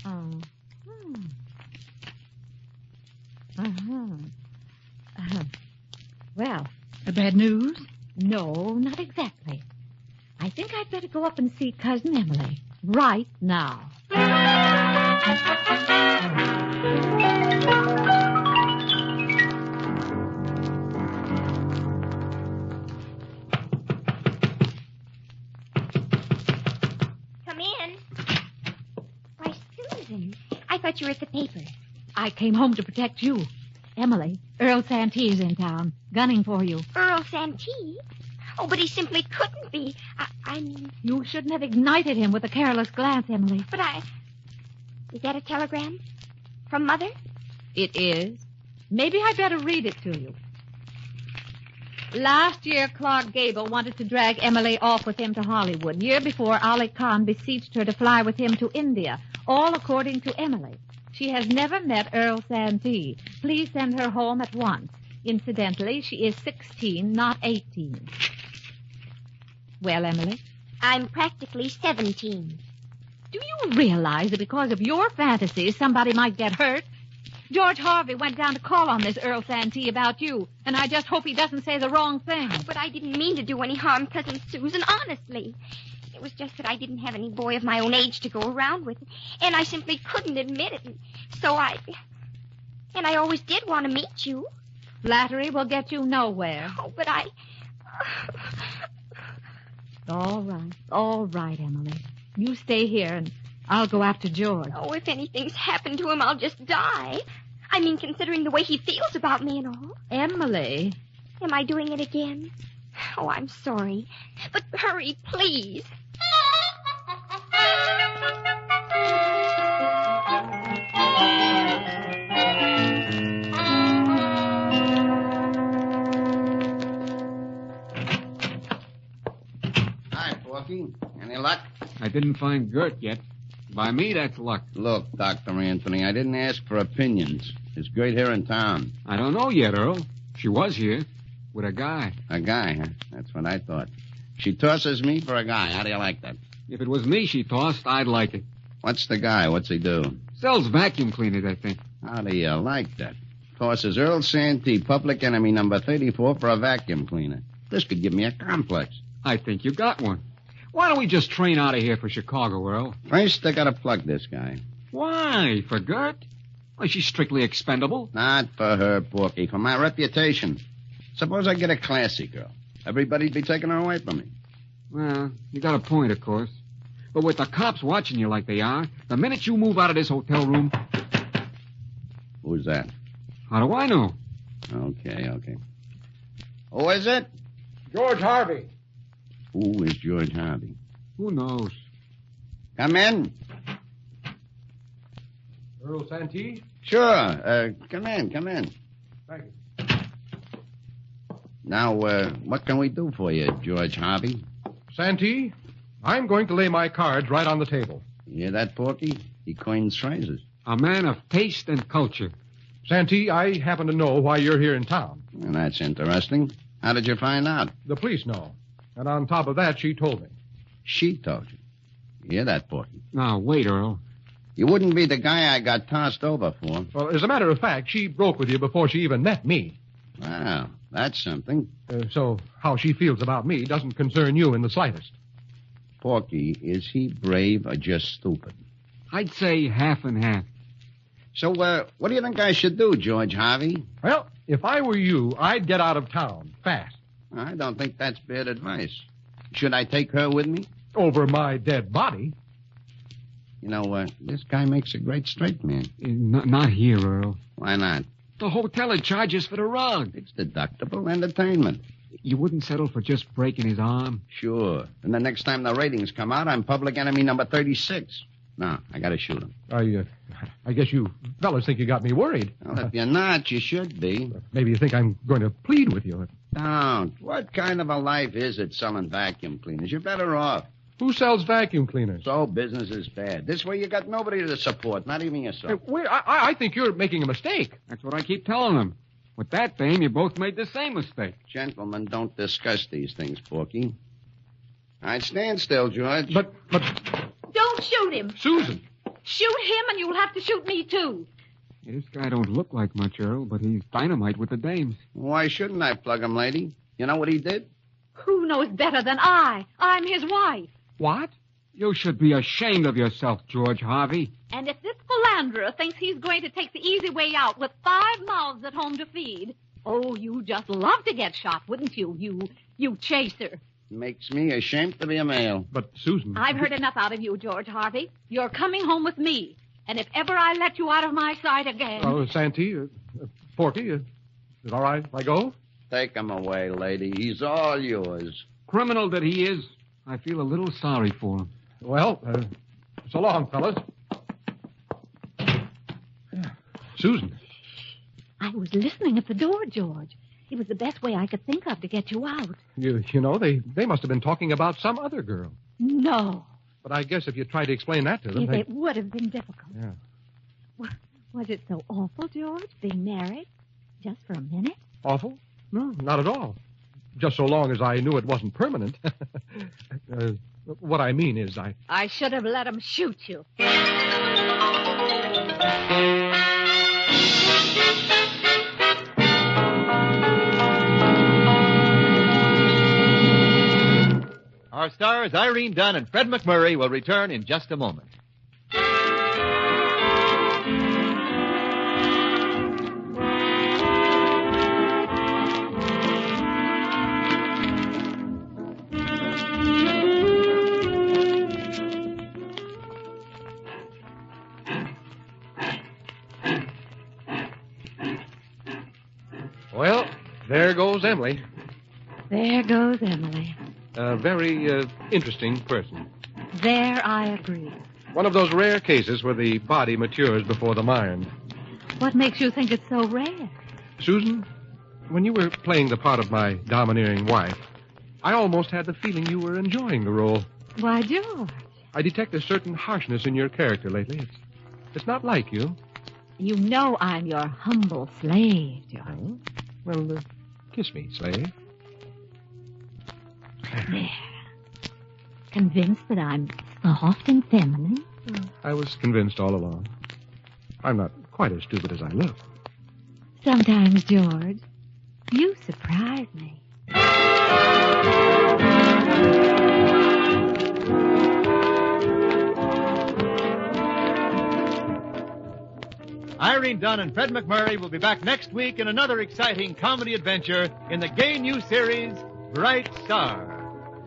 Oh. Well. Bad news? No, not exactly. I think I'd better go up and see Cousin Emily right now. thought you were at the paper. I came home to protect you. Emily, Earl Santee's in town, gunning for you. Earl Santee? Oh, but he simply couldn't be. I mean... You shouldn't have ignited him with a careless glance, Emily. But Is that a telegram? From Mother? It is. Maybe I'd better read it to you. Last year, Clark Gable wanted to drag Emily off with him to Hollywood. Year before, Ali Khan beseeched her to fly with him to India, all according to Emily. She has never met Earl Santee. Please send her home at once. Incidentally, she is 16, not 18. Well, Emily? I'm practically 17. Do you realize that because of your fantasies, somebody might get hurt? George Harvey went down to call on this Earl Santee about you, and I just hope he doesn't say the wrong thing. Oh, but I didn't mean to do any harm, Cousin Susan, honestly. It was just that I didn't have any boy of my own age to go around with, and I simply couldn't admit it. And so I always did want to meet you. Flattery will get you nowhere. Oh, but All right, Emily. You stay here, and I'll go after George. Oh, if anything's happened to him, I'll just die. I mean, considering the way he feels about me and all. Emily. Am I doing it again? Oh, I'm sorry. But hurry, please. Hi, Porky. Any luck? I didn't find Gert yet. By me, that's luck. Look, Dr. Anthony, I didn't ask for opinions. Is Gert here in town? I don't know yet, Earl. She was here. With a guy. A guy, huh? That's what I thought. She tosses me for a guy. How do you like that? If it was me she tossed, I'd like it. What's the guy? What's he do? Sells vacuum cleaners, I think. How do you like that? Tosses Earl Santee, public enemy number 34, for a vacuum cleaner. This could give me a complex. I think you got one. Why don't we just train out of here for Chicago, Earl? First, I gotta plug this guy. Why? For Gert? Why, she's strictly expendable. Not for her, Porky. For my reputation. Suppose I get a classy girl. Everybody'd be taking her away from me. Well, you got a point, of course. But with the cops watching you like they are, the minute you move out of this hotel room... Who's that? How do I know? Okay. Who is it? George Harvey. Who is George Harvey? Who knows? Come in. Earl Santee? Sure. Come in. Thank you. Now, what can we do for you, George Harvey? Santee, I'm going to lay my cards right on the table. You hear that, Porky? He coins phrases. A man of taste and culture. Santee, I happen to know why you're here in town. Well, that's interesting. How did you find out? The police know. And on top of that, she told me. She told you? You hear that, Porky? Now, wait, Earl. You wouldn't be the guy I got tossed over for. Well, as a matter of fact, she broke with you before she even met me. Wow, that's something. So how she feels about me doesn't concern you in the slightest. Porky, is he brave or just stupid? I'd say half and half. So, what do you think I should do, George Harvey? Well, if I were you, I'd get out of town, fast. I don't think that's bad advice. Should I take her with me? Over my dead body. You know, this guy makes a great straight man. Not here, Earl. Why not? The hotel had charges for the rug. It's deductible entertainment. You wouldn't settle for just breaking his arm? Sure. And the next time the ratings come out, I'm public enemy number 36. No, I gotta shoot him. I guess you fellas think you got me worried. Well, if you're not, you should be. Maybe you think I'm going to plead with you. Don't. What kind of a life is it selling vacuum cleaners? You're better off. Who sells vacuum cleaners? So business is bad. This way you got nobody to support, not even yourself. Wait, I think you're making a mistake. That's what I keep telling them. With that dame, you both made the same mistake. Gentlemen, don't discuss these things, Porky. All right, stand still, George. But... Don't shoot him. Susan. Shoot him, and you'll have to shoot me, too. This guy don't look like much, Earl, but he's dynamite with the dames. Why shouldn't I plug him, lady? You know what he did? Who knows better than I? I'm his wife. What? You should be ashamed of yourself, George Harvey. And if this philanderer thinks he's going to take the easy way out with 5 mouths at home to feed, oh, you'd just love to get shot, wouldn't you? You chaser. Makes me ashamed to be a male. But, Susan... I've heard enough out of you, George Harvey. You're coming home with me. And if ever I let you out of my sight again... Oh, Santee, Porky, is it all right if I go? Take him away, lady. He's all yours. Criminal that he is, I feel a little sorry for him. Well, so long, fellas. Susan. I was listening at the door, George. It was the best way I could think of to get you out. You know, they must have been talking about some other girl. No. But I guess if you try to explain that to them... It would have been difficult. Yeah. Was it so awful, George, being married? Just for a minute? Awful? No, not at all. Just so long as I knew it wasn't permanent. What I mean is I should have let him shoot you. Our stars, Irene Dunne and Fred MacMurray, will return in just a moment. Well, there goes Emily. There goes Emily. A very interesting person. There I agree. One of those rare cases where the body matures before the mind. What makes you think it's so rare? Susan, when you were playing the part of my domineering wife, I almost had the feeling you were enjoying the role. Why, George? I detect a certain harshness in your character lately. It's not like you. You know I'm your humble slave, George. Oh? Well, kiss me, slave. There. Convinced that I'm soft and feminine? I was convinced all along. I'm not quite as stupid as I look. Sometimes, George, you surprise me. Irene Dunne and Fred MacMurray will be back next week in another exciting comedy adventure in the gay new series, Bright Star.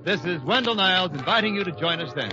This is Wendell Niles inviting you to join us then.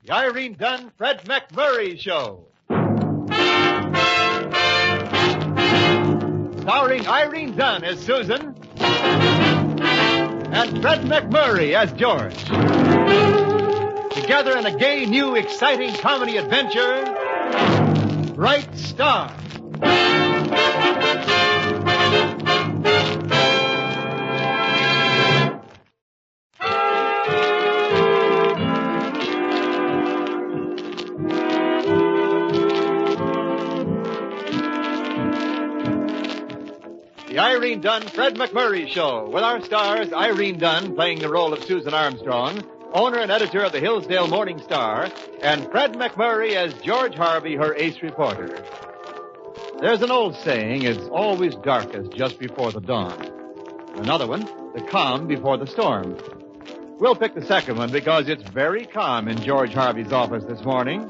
The Irene Dunne, Fred MacMurray Show. Starring Irene Dunne as Susan and Fred MacMurray as George. Together in a gay, new, exciting comedy adventure, Bright Star. The Irene Dunne, Fred MacMurray Show, with our stars, Irene Dunne playing the role of Susan Armstrong, owner and editor of the Hillsdale Morning Star, and Fred MacMurray as George Harvey, her ace reporter. There's an old saying, it's always darkest just before the dawn. Another one, the calm before the storm. We'll pick the second one because it's very calm in George Harvey's office this morning.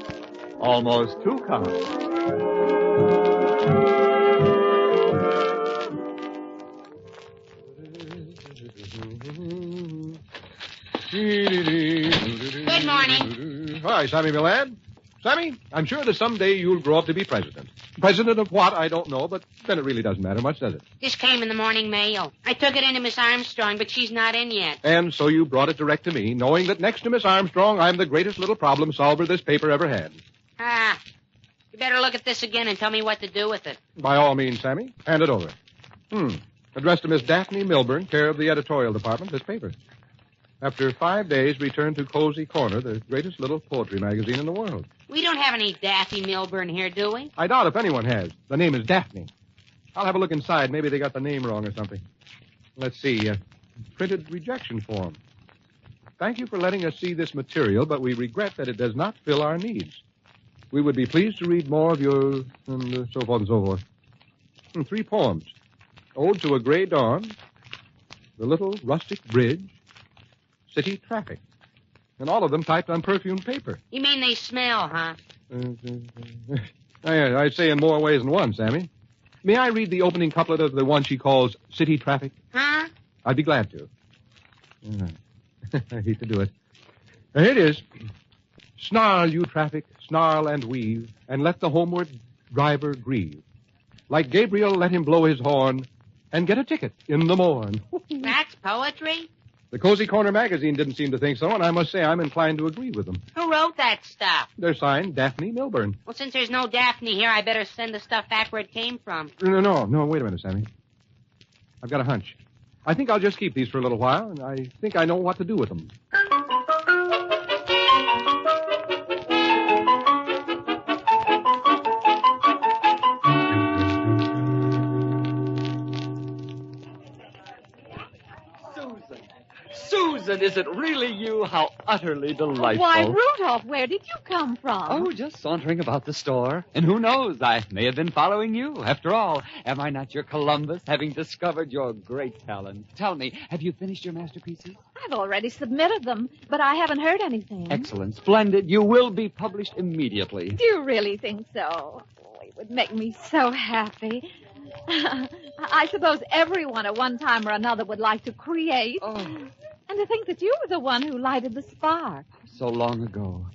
Almost too calm. Good morning. Hi, Sammy, my lad. Sammy, I'm sure that someday you'll grow up to be president. President of what, I don't know, but then it really doesn't matter much, does it? This came in the morning mail. I took it into Miss Armstrong, but she's not in yet. And so you brought it direct to me, knowing that next to Miss Armstrong, I'm the greatest little problem solver this paper ever had. Ah, you better look at this again and tell me what to do with it. By all means, Sammy, hand it over. Addressed to Miss Daphne Milburn, care of the editorial department, this paper. After 5 days, returned to Cozy Corner, the greatest little poetry magazine in the world. We don't have any Daphne Milburn here, do we? I doubt if anyone has. The name is Daphne. I'll have a look inside. Maybe they got the name wrong or something. Let's see. Printed rejection form. Thank you for letting us see this material, but we regret that it does not fill our needs. We would be pleased to read more of your... and so forth and so forth. 3 poems. Ode to a Gray Dawn, The Little Rustic Bridge, City Traffic. And all of them typed on perfumed paper. You mean they smell, huh? I'd say in more ways than one, Sammy. May I read the opening couplet of the one she calls City Traffic? Huh? I'd be glad to. I hate to do it. Here it is. Snarl, you traffic, snarl and weave, and let the homeward driver grieve. Like Gabriel, let him blow his horn, and get a ticket in the morn. That's poetry? The Cozy Corner magazine didn't seem to think so, and I must say I'm inclined to agree with them. Who wrote that stuff? They're signed Daphne Milburn. Well, since there's no Daphne here, I better send the stuff back where it came from. No, wait a minute, Sammy. I've got a hunch. I think I'll just keep these for a little while, and I think I know what to do with them. Susan, is it really you? How utterly delightful. Why, Rudolph, where did you come from? Oh, just sauntering about the store. And who knows, I may have been following you. After all, am I not your Columbus, having discovered your great talent? Tell me, have you finished your masterpieces? I've already submitted them, but I haven't heard anything. Excellent, splendid. You will be published immediately. Do you really think so? Oh, it would make me so happy. I suppose everyone at one time or another would like to create. Oh. And to think that you were the one who lighted the spark. So long ago.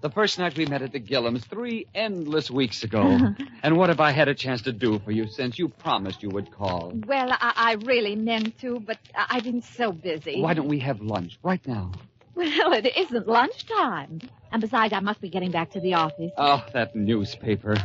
The first night we met at the Gillums, 3 endless weeks ago. And what have I had a chance to do for you since you promised you would call? Well, I really meant to, but I've been so busy. Why don't we have lunch right now? Well, it isn't lunchtime. And besides, I must be getting back to the office. Oh, that newspaper.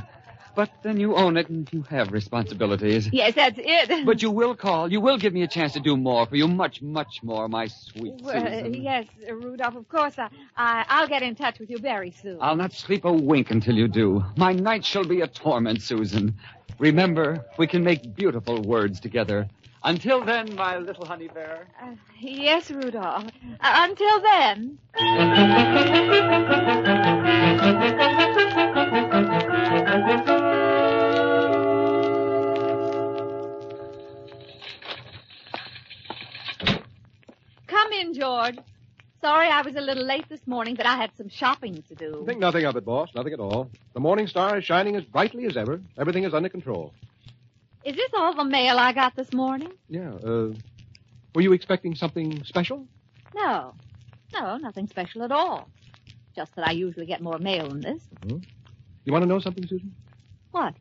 But then you own it and you have responsibilities. Yes, that's it. But you will call. You will give me a chance to do more for you. Much, much more, my sweet Susan. Yes, Rudolph, of course. I'll get in touch with you very soon. I'll not sleep a wink until you do. My night shall be a torment, Susan. Remember, we can make beautiful words together. Until then, my little honey bear. Yes, Rudolph. Until then. Come in, George. Sorry I was a little late this morning, but I had some shopping to do. Think nothing of it, boss. Nothing at all. The morning star is shining as brightly as ever. Everything is under control. Is this all the mail I got this morning? Yeah, were you expecting something special? No, nothing special at all. Just that I usually get more mail than this. Mm-hmm. You want to know something, Susan? What?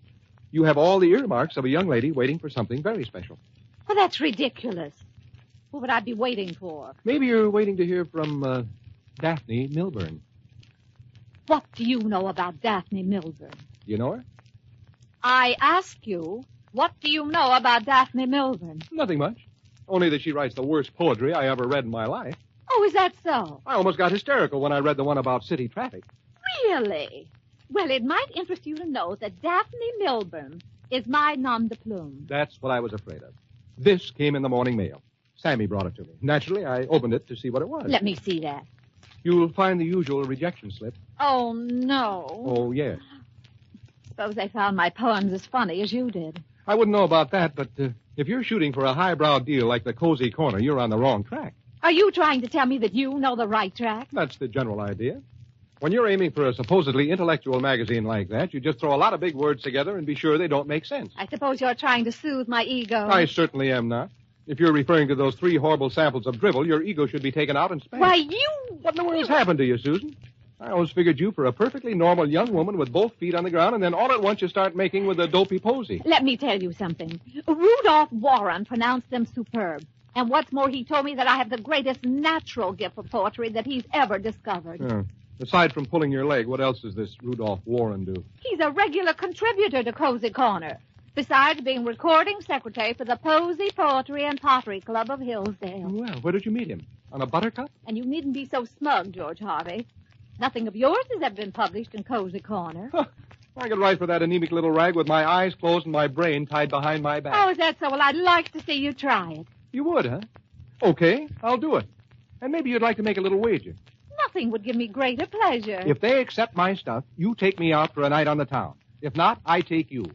You have all the earmarks of a young lady waiting for something very special. Well, that's ridiculous. What would I be waiting for? Maybe you're waiting to hear from, Daphne Milburn. What do you know about Daphne Milburn? You know her? I ask you, what do you know about Daphne Milburn? Nothing much. Only that she writes the worst poetry I ever read in my life. Oh, is that so? I almost got hysterical when I read the one about city traffic. Really? Well, it might interest you to know that Daphne Milburn is my nom de plume. That's what I was afraid of. This came in the morning mail. Sammy brought it to me. Naturally, I opened it to see what it was. Let me see that. You'll find the usual rejection slip. Oh, no. Oh, yes. Suppose they found my poems as funny as you did. I wouldn't know about that, but if you're shooting for a highbrow deal like the Cozy Corner, you're on the wrong track. Are you trying to tell me that you know the right track? That's the general idea. When you're aiming for a supposedly intellectual magazine like that, you just throw a lot of big words together and be sure they don't make sense. I suppose you're trying to soothe my ego. I certainly am not. If you're referring to those 3 horrible samples of drivel, your ego should be taken out and spanked. Why, you... What in the world's happened to you, Susan? I always figured you for a perfectly normal young woman with both feet on the ground, and then all at once you start making with a dopey posy. Let me tell you something. Rudolph Warren pronounced them superb. And what's more, he told me that I have the greatest natural gift for poetry that he's ever discovered. Yeah. Aside from pulling your leg, what else does this Rudolph Warren do? He's a regular contributor to Cozy Corner, besides being recording secretary for the Posy Poetry and Pottery Club of Hillsdale. Well, where did you meet him? On a buttercup? And you needn't be so smug, George Harvey. Nothing of yours has ever been published in Cozy Corner. I could write for that anemic little rag with my eyes closed and my brain tied behind my back. Oh, is that so? Well, I'd like to see you try it. You would, huh? Okay, I'll do it. And maybe you'd like to make a little wager. Nothing would give me greater pleasure. If they accept my stuff, you take me out for a night on the town. If not, I take you.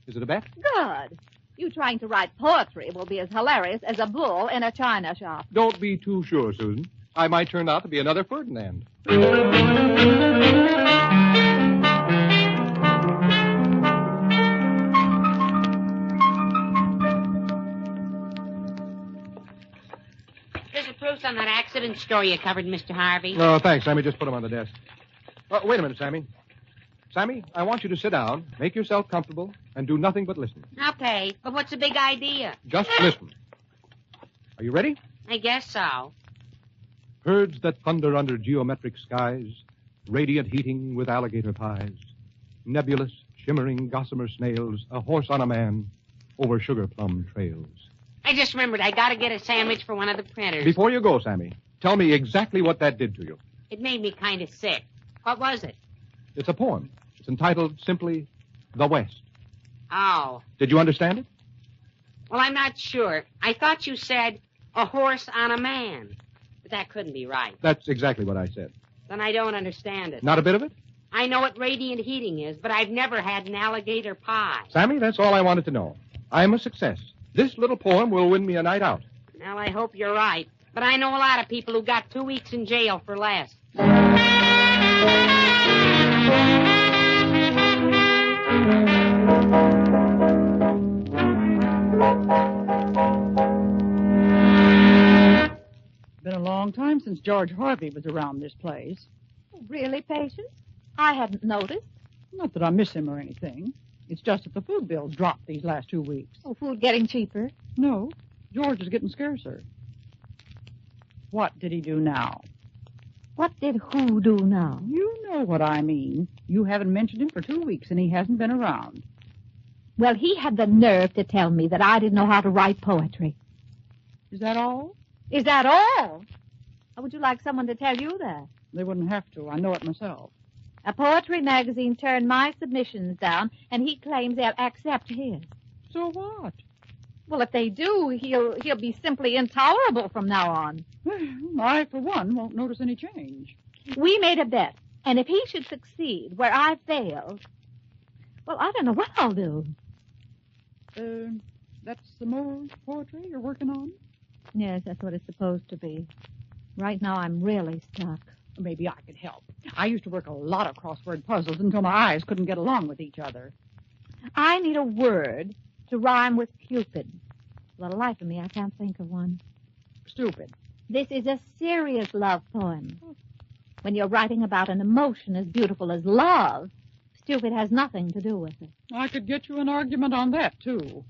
Is it a bet? Good. You trying to write poetry will be as hilarious as a bull in a china shop. Don't be too sure, Susan. I might turn out to be another Ferdinand. There's a proofs on that accident story you covered, Mr. Harvey. Oh, thanks, Sammy. Just put them on the desk. Wait a minute, Sammy. Sammy, I want you to sit down, make yourself comfortable, and do nothing but listen. Okay, but what's the big idea? Just listen. Are you ready? I guess so. Herds that thunder under geometric skies, radiant heating with alligator pies, nebulous, shimmering gossamer snails, a horse on a man, over sugar plum trails. I just remembered I got to get a sandwich for one of the printers. Before you go, Sammy, tell me exactly what that did to you. It made me kind of sick. What was it? It's a poem. It's entitled simply, The West. Oh. Did you understand it? Well, I'm not sure. I thought you said a horse on a man. But that couldn't be right. That's exactly what I said. Then I don't understand it. Not a bit of it? I know what radiant heating is, but I've never had an alligator pie. Sammy, that's all I wanted to know. I'm a success. This little poem will win me a night out. Well, I hope you're right. But I know a lot of people who got 2 weeks in jail for less. Been a long time since George Harvey was around this place. Really, Patience? I hadn't noticed. Not that I miss him or anything. It's just that the food bill dropped these last 2 weeks. Oh, food getting cheaper? No, George is getting scarcer. What did he do now? What did who do now? You know what I mean. You haven't mentioned him for 2 weeks, and he hasn't been around. Well, he had the nerve to tell me that I didn't know how to write poetry. Is that all? Is that all? Or would you like someone to tell you that? They wouldn't have to. I know it myself. A poetry magazine turned my submissions down, and he claims they'll accept his. So what? Well, if they do, he'll be simply intolerable from now on. I, for one, won't notice any change. We made a bet, and if he should succeed where I failed, well, I don't know what I'll do. That's the more poetry you're working on? Yes, that's what it's supposed to be. Right now, I'm really stuck. Maybe I could help. I used to work a lot of crossword puzzles until my eyes couldn't get along with each other. I need a word to rhyme with Cupid. For the life of me, I can't think of one. Stupid. This is a serious love poem. When you're writing about an emotion as beautiful as love, stupid has nothing to do with it. I could get you an argument on that, too.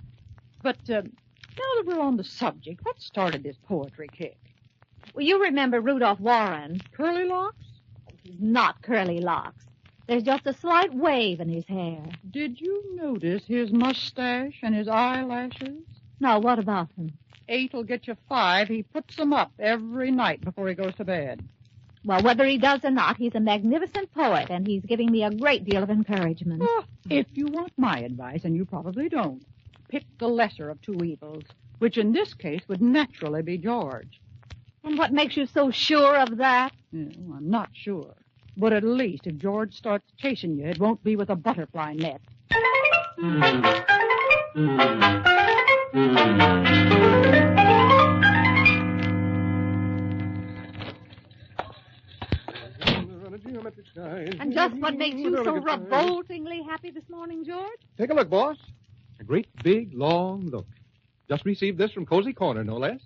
But now that we're on the subject, what started this poetry kick? Well, you remember Rudolph Warren. Curly locks? Not curly locks. There's just a slight wave in his hair. Did you notice his mustache and his eyelashes? No, what about him? 8'll get you 5. He puts them up every night before he goes to bed. Well, whether he does or not, he's a magnificent poet, and he's giving me a great deal of encouragement. Oh, if you want my advice, and you probably don't, pick the lesser of two evils, which in this case would naturally be George. And what makes you so sure of that? Oh, I'm not sure. But at least if George starts chasing you, it won't be with a butterfly net. And just what makes you so revoltingly happy this morning, George? Take a look, boss. A great big, long look. Just received this from Cozy Corner, no less.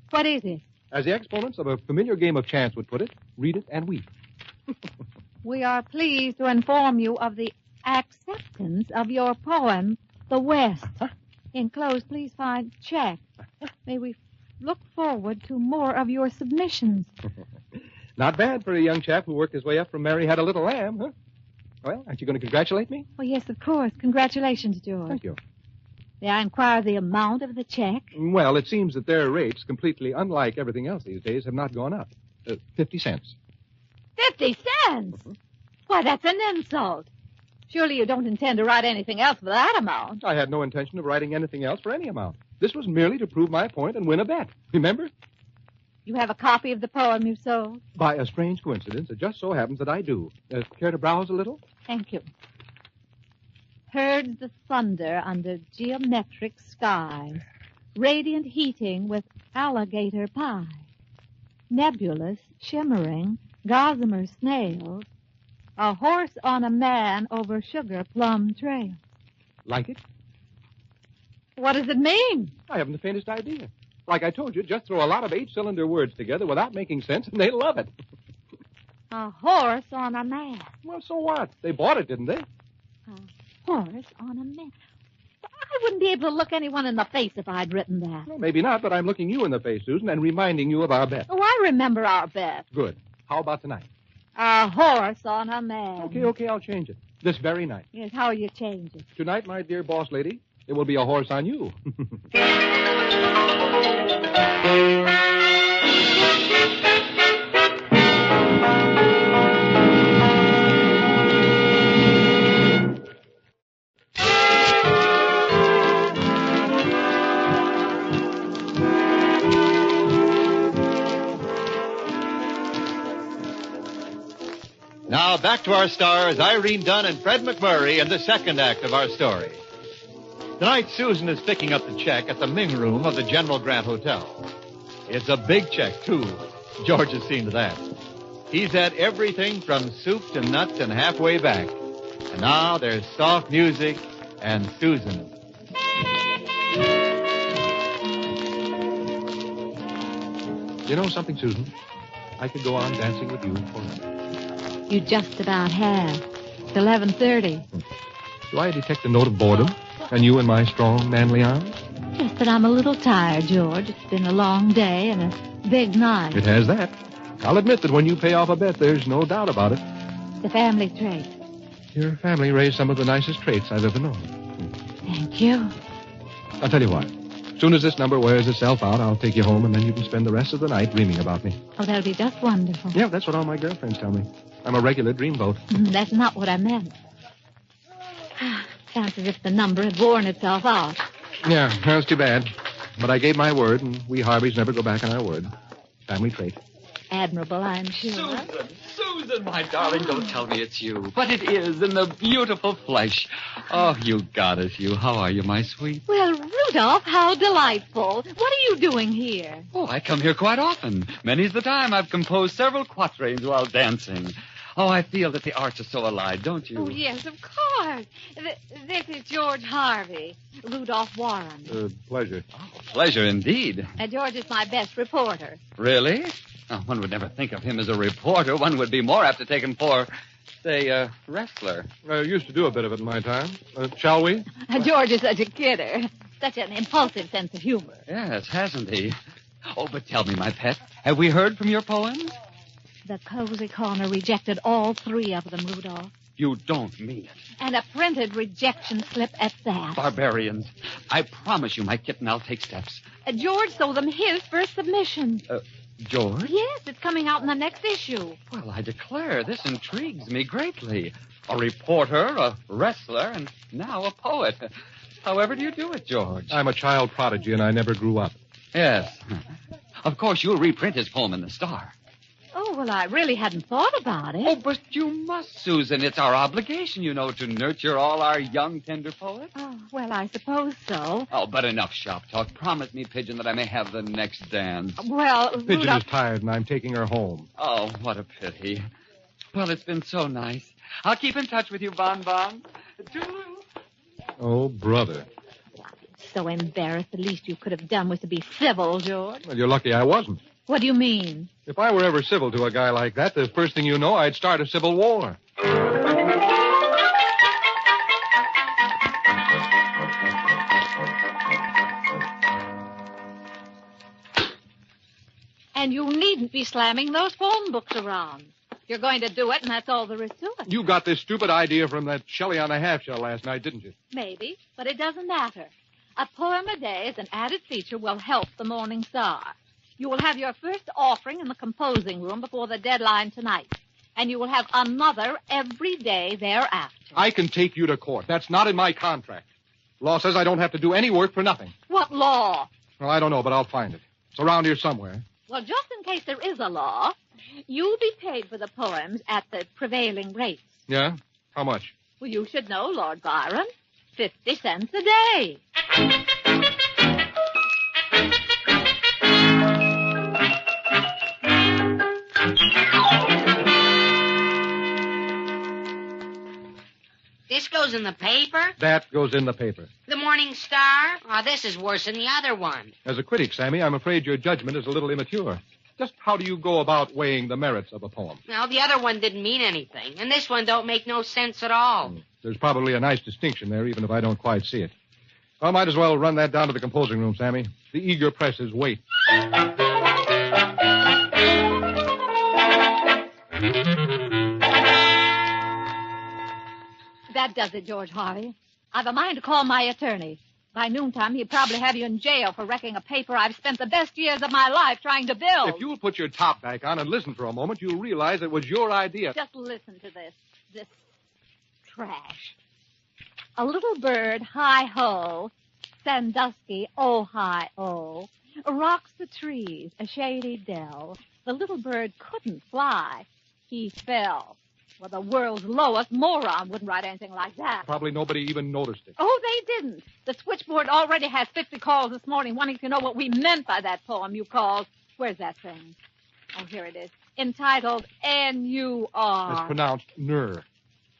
What is it? As the exponents of a familiar game of chance would put it, read it and weep. We are pleased to inform you of the acceptance of your poem, The West. Enclosed, please find check. May we look forward to more of your submissions. Not bad for a young chap who worked his way up from Mary Had a Little Lamb, huh? Well, aren't you going to congratulate me? Oh, yes, of course. Congratulations, George. Thank you. May I inquire the amount of the check? Well, it seems that their rates, completely unlike everything else these days, have not gone up. 50 cents. 50 cents? Why, that's an insult. Surely you don't intend to write anything else for that amount. I had no intention of writing anything else for any amount. This was merely to prove my point and win a bet. Remember? You have a copy of the poem you sold? By a strange coincidence, it just so happens that I do. Care to browse a little? Thank you. Heard the thunder under geometric skies, radiant heating with alligator pie, nebulous, shimmering, gossamer snails, a horse on a man over sugar plum trail. Like it? What does it mean? I haven't the faintest idea. Like I told you, just throw a lot of 8-cylinder words together without making sense, and they love it. A horse on a man. Well, so what? They bought it, didn't they? Horse on a man. I wouldn't be able to look anyone in the face if I'd written that. Well, maybe not, but I'm looking you in the face, Susan, and reminding you of our bet. Oh, I remember our bet. Good. How about tonight? A horse on a man. Okay, I'll change it. This very night. Yes, how you change it? Tonight, my dear boss lady, it will be a horse on you. Now, back to our stars, Irene Dunne and Fred MacMurray, in the second act of our story. Tonight, Susan is picking up the check at the Ming Room of the General Grant Hotel. It's a big check, too. George has seen to that. He's had everything from soup to nuts and halfway back. And now there's soft music and Susan. You know something, Susan? I could go on dancing with you forever. You just about have. It's 11:30. Do I detect a note of boredom? And you in my strong, manly arms? Yes, but I'm a little tired, George. It's been a long day and a big night. It has that. I'll admit that when you pay off a bet, there's no doubt about it. The family trait. Your family raised some of the nicest traits I've ever known. Thank you. I'll tell you what. As soon as this number wears itself out, I'll take you home, and then you can spend the rest of the night dreaming about me. Oh, that'll be just wonderful. Yeah, that's what all my girlfriends tell me. I'm a regular dreamboat. That's not what I meant. Sounds as if the number had worn itself out. Yeah, that's too bad. But I gave my word, and we Harveys never go back on our word. Family trait. Admirable, I'm sure. Susan, my darling, don't tell me it's you. But it is, in the beautiful flesh. Oh, you goddess, you. How are you, my sweet? Well, Rudolph, how delightful. What are you doing here? Oh, I come here quite often. Many's the time I've composed several quatrains while dancing. Oh, I feel that the arts are so allied, don't you? Oh, yes, of course. This is George Harvey, Rudolph Warren. Pleasure. Oh, pleasure indeed. George is my best reporter. Really? Oh, one would never think of him as a reporter. One would be more apt to take him for, say, a wrestler. I used to do a bit of it in my time. Shall we? George is such a kidder. Such an impulsive sense of humor. Yes, hasn't he? Oh, but tell me, my pet, have we heard from your poems? The Cozy Corner rejected all 3 of them, Rudolph. You don't mean it. And a printed rejection slip at that. Barbarians. I promise you, my kitten, I'll take steps. George sold them his first submission. George? Yes, it's coming out in the next issue. Well, I declare, this intrigues me greatly. A reporter, a wrestler, and now a poet. However do you do it, George? I'm a child prodigy, and I never grew up. Yes. Of course, you'll reprint his poem in the Star. Oh, well, I really hadn't thought about it. Oh, but you must, Susan. It's our obligation, you know, to nurture all our young, tender poets. Oh, well, I suppose so. Oh, but enough shop talk. Promise me, Pigeon, that I may have the next dance. Well, Pigeon Rudolph... is tired, and I'm taking her home. Oh, what a pity. Well, it's been so nice. I'll keep in touch with you, Bon Bon. Toodaloo. Oh, brother. So embarrassed. The least you could have done was to be civil, George. Well, you're lucky I wasn't. What do you mean? If I were ever civil to a guy like that, the first thing you know, I'd start a civil war. And you needn't be slamming those phone books around. You're going to do it, and that's all there is to it. You got this stupid idea from that Shelley on the half-shell last night, didn't you? Maybe, but it doesn't matter. A poem a day as an added feature will help the Morning Star. You will have your first offering in the composing room before the deadline tonight. And you will have another every day thereafter. I can take you to court. That's not in my contract. Law says I don't have to do any work for nothing. What law? Well, I don't know, but I'll find it. It's around here somewhere. Well, just in case there is a law, you'll be paid for the poems at the prevailing rates. Yeah? How much? Well, you should know, Lord Byron. 50 cents a day. This goes in the paper? That goes in the paper. The Morning Star? Oh, this is worse than the other one. As a critic, Sammy, I'm afraid your judgment is a little immature. Just how do you go about weighing the merits of a poem? Well, the other one didn't mean anything, and this one don't make no sense at all. There's probably a nice distinction there, even if I don't quite see it. I might as well run that down to the composing room, Sammy. The eager presses wait. That does it, George Harvey. I've a mind to call my attorney. By noontime, he'd probably have you in jail for wrecking a paper I've spent the best years of my life trying to build. If you'll put your top back on and listen for a moment, you'll realize it was your idea. Just listen to this trash. A little bird, hi-ho, Sandusky, oh-hi-oh, rocks the trees, a shady dell. The little bird couldn't fly. He fell. Well, the world's lowest moron wouldn't write anything like that. Probably nobody even noticed it. Oh, they didn't. The switchboard already has 50 calls this morning wanting to know what we meant by that poem you called. Where's that thing? Oh, here it is. Entitled N-U-R. It's pronounced Ner.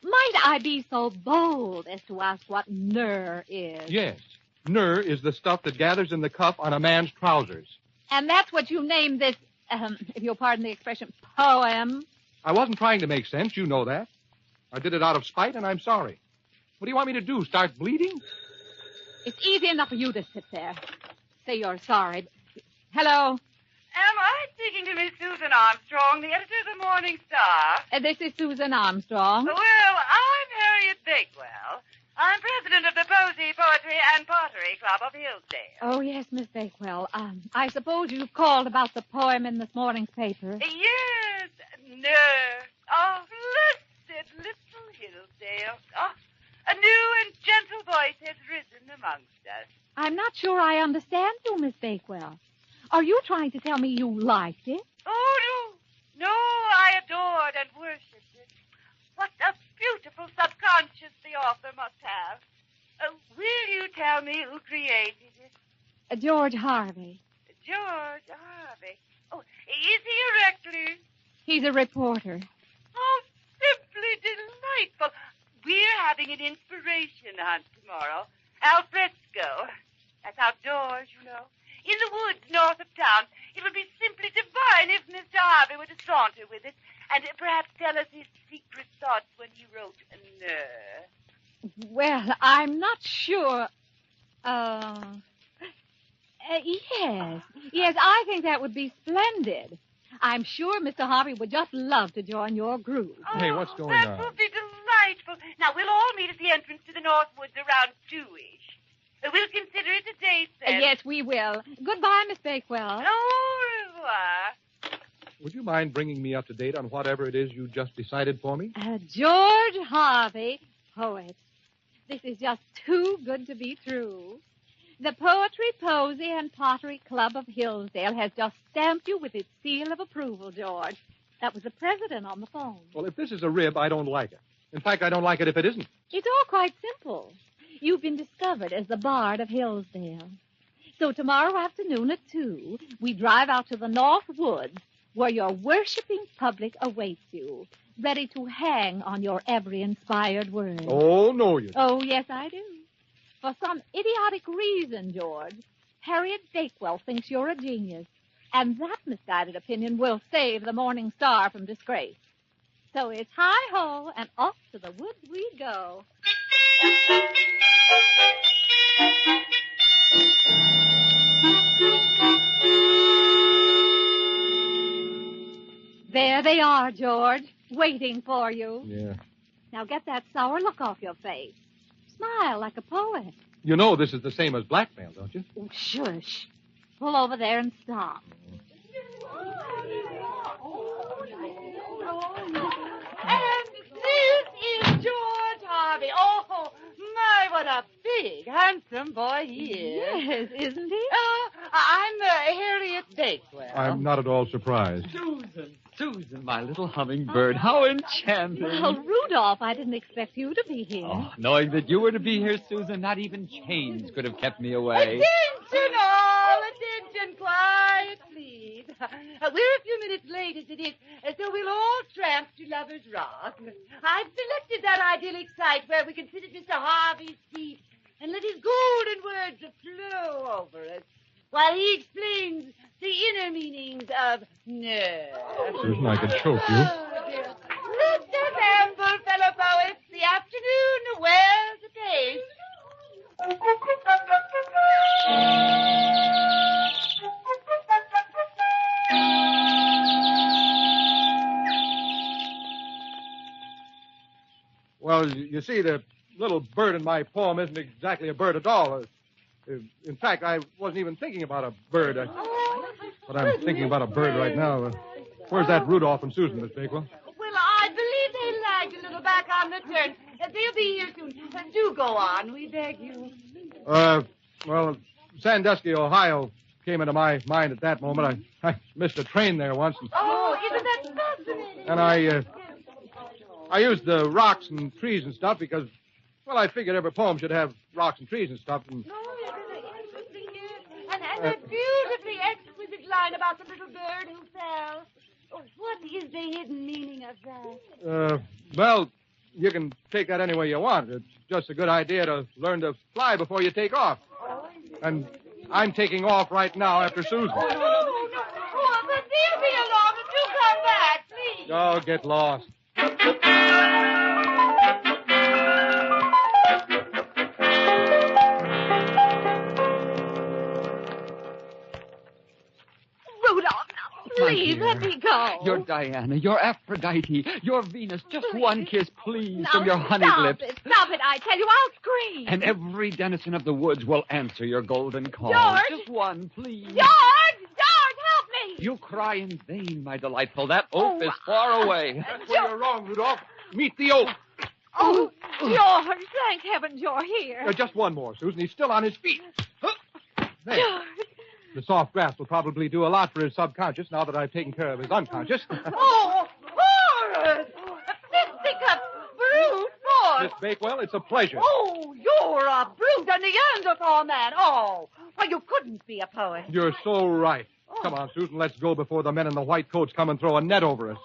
Might I be so bold as to ask what Ner is? Yes. Ner is the stuff that gathers in the cuff on a man's trousers. And that's what you named this, if you'll pardon the expression, poem? I wasn't trying to make sense. You know that. I did it out of spite, and I'm sorry. What do you want me to do, start bleeding? It's easy enough for you to sit there. Say you're sorry. Hello? Am I speaking to Miss Susan Armstrong, the editor of the Morning Star? This is Susan Armstrong. Well, I'm Harriet Bakewell. I'm president of the Posey Poetry and Pottery Club of Hillsdale. Oh, yes, Miss Bakewell. I suppose you called about the poem in this morning's paper. Yes, no. Oh, blessed little Hillsdale. Oh, a new and gentle voice has risen amongst us. I'm not sure I understand you, Miss Bakewell. Are you trying to tell me you liked it? Oh, no. No, I adored and worshipped it. What a beautiful subconscious the author must have. Will you tell me who created it? George Harvey. George Harvey. Oh, is he a recluse? He's a reporter. Oh, simply delightful. We're having an inspiration hunt tomorrow. Al fresco. That's outdoors, you know. In the woods north of town. It would be simply divine if Mr. Harvey were to saunter with it and perhaps tell us his secret thoughts when he wrote Ner. Well, I'm not sure. Yes, I think that would be splendid. I'm sure Mr. Harvey would just love to join your group. Hey, what's going that on? That would be delightful. Now, we'll all meet at the entrance to the North Woods around 2-ish. We'll consider it a date then. Yes, we will. Goodbye, Miss Bakewell. Au revoir. Would you mind bringing me up to date on whatever it is you just decided for me? George Harvey, poet. This is just too good to be true. The Poetry, Posey, and Pottery Club of Hillsdale has just stamped you with its seal of approval, George. That was the president on the phone. Well, if this is a rib, I don't like it. In fact, I don't like it if it isn't. It's all quite simple. You've been discovered as the Bard of Hillsdale. So tomorrow afternoon at 2, we drive out to the North Woods, where your worshipping public awaits you, ready to hang on your every inspired word. Oh, no, you don't. Oh, yes, I do. For some idiotic reason, George, Harriet Bakewell thinks you're a genius. And that misguided opinion will save the Morning Star from disgrace. So it's hi-ho, and off to the woods we go. There they are, George, waiting for you. Yeah. Now get that sour look off your face. Smile like a poet. You know this is the same as blackmail, don't you? Oh, shush. Pull over there and stop. And this is George Harvey. Oh, my, what a big, handsome boy he is. Yes, isn't he? I'm Harriet Bakewell. I'm not at all surprised. Susan, my little hummingbird, how enchanting. Well, Rudolph, I didn't expect you to be here. Oh, knowing that you were to be here, Susan, not even chains could have kept me away. Attention all, attention, quiet, please. We're a few minutes late as it is, so we'll all tramp to Lover's Rock. I've selected that idyllic site where we can sit at Mr. Harvey's feet and let his golden words flow over us while he explains the inner meanings of nerve. Susan, I could choke you. Mr. Campbell, fellow poets, the afternoon wears apace. Well, you see, the little bird in my poem isn't exactly a bird at all. In fact, I wasn't even thinking about a bird. But I'm thinking about a bird right now. Where's that Rudolph and Susan, Miss Bakewell? Well, I believe they lagged a little back on the turn. They'll be here soon. Do go on, we beg you. Well, Sandusky, Ohio came into my mind at that moment. I missed a train there once. Oh, isn't that fascinating? And I used the rocks and trees and stuff because, well, I figured every poem should have rocks and trees and stuff. And And that beautifully exquisite line about the little bird who fell. Oh, what is the hidden meaning of that? Well, you can take that any way you want. It's just a good idea to learn to fly before you take off. And I'm taking off right now after Susan. Oh, but they'll be along and do come back, please. Oh, get lost. Please, let me go. You're Diana, you're Aphrodite, you're Venus. Just one kiss, please, Now, from your honey stop lips. it. Stop it, I tell you. I'll scream. And every denizen of the woods will answer your golden call. George! Just one, please. George! George, help me! You cry in vain, my delightful. That oaf is far away. That's where you're wrong, Rudolph. Meet the oaf. Oh, George, thank heavens you're here. Just one more, Susan. He's still on his feet. There. George. The soft grass will probably do a lot for his subconscious now that I've taken care of his unconscious. Oh, horrid! Fisticuffs, brute force! Miss Bakewell, it's a pleasure. Oh, you're a brute, a Neanderthal man. Oh, well, you couldn't be a poet. You're so right. Come on, Susan, let's go before the men in the white coats come and throw a net over us.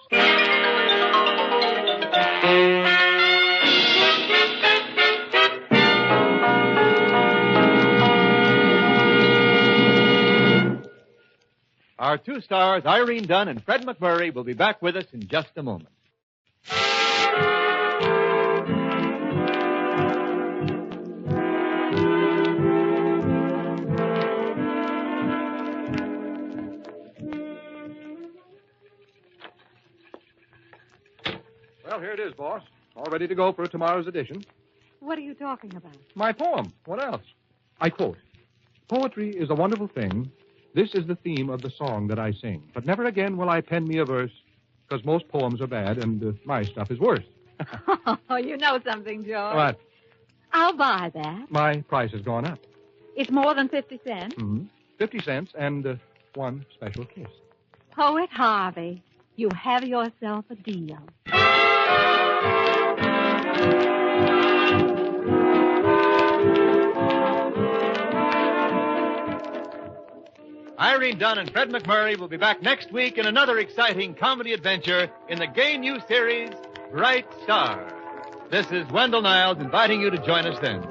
Our two stars, Irene Dunne and Fred MacMurray, will be back with us in just a moment. Well, here it is, boss. All ready to go for tomorrow's edition. What are you talking about? My poem. What else? I quote, "Poetry is a wonderful thing. This is the theme of the song that I sing. But never again will I pen me a verse, because most poems are bad and my stuff is worse." Oh, you know something, George. What? I'll buy that. My price has gone up. It's more than 50 cents. 50 cents and one special kiss. Poet Harvey, you have yourself a deal. Irene Dunne and Fred MacMurray will be back next week in another exciting comedy adventure in the gay new series, Bright Star. This is Wendell Niles inviting you to join us then.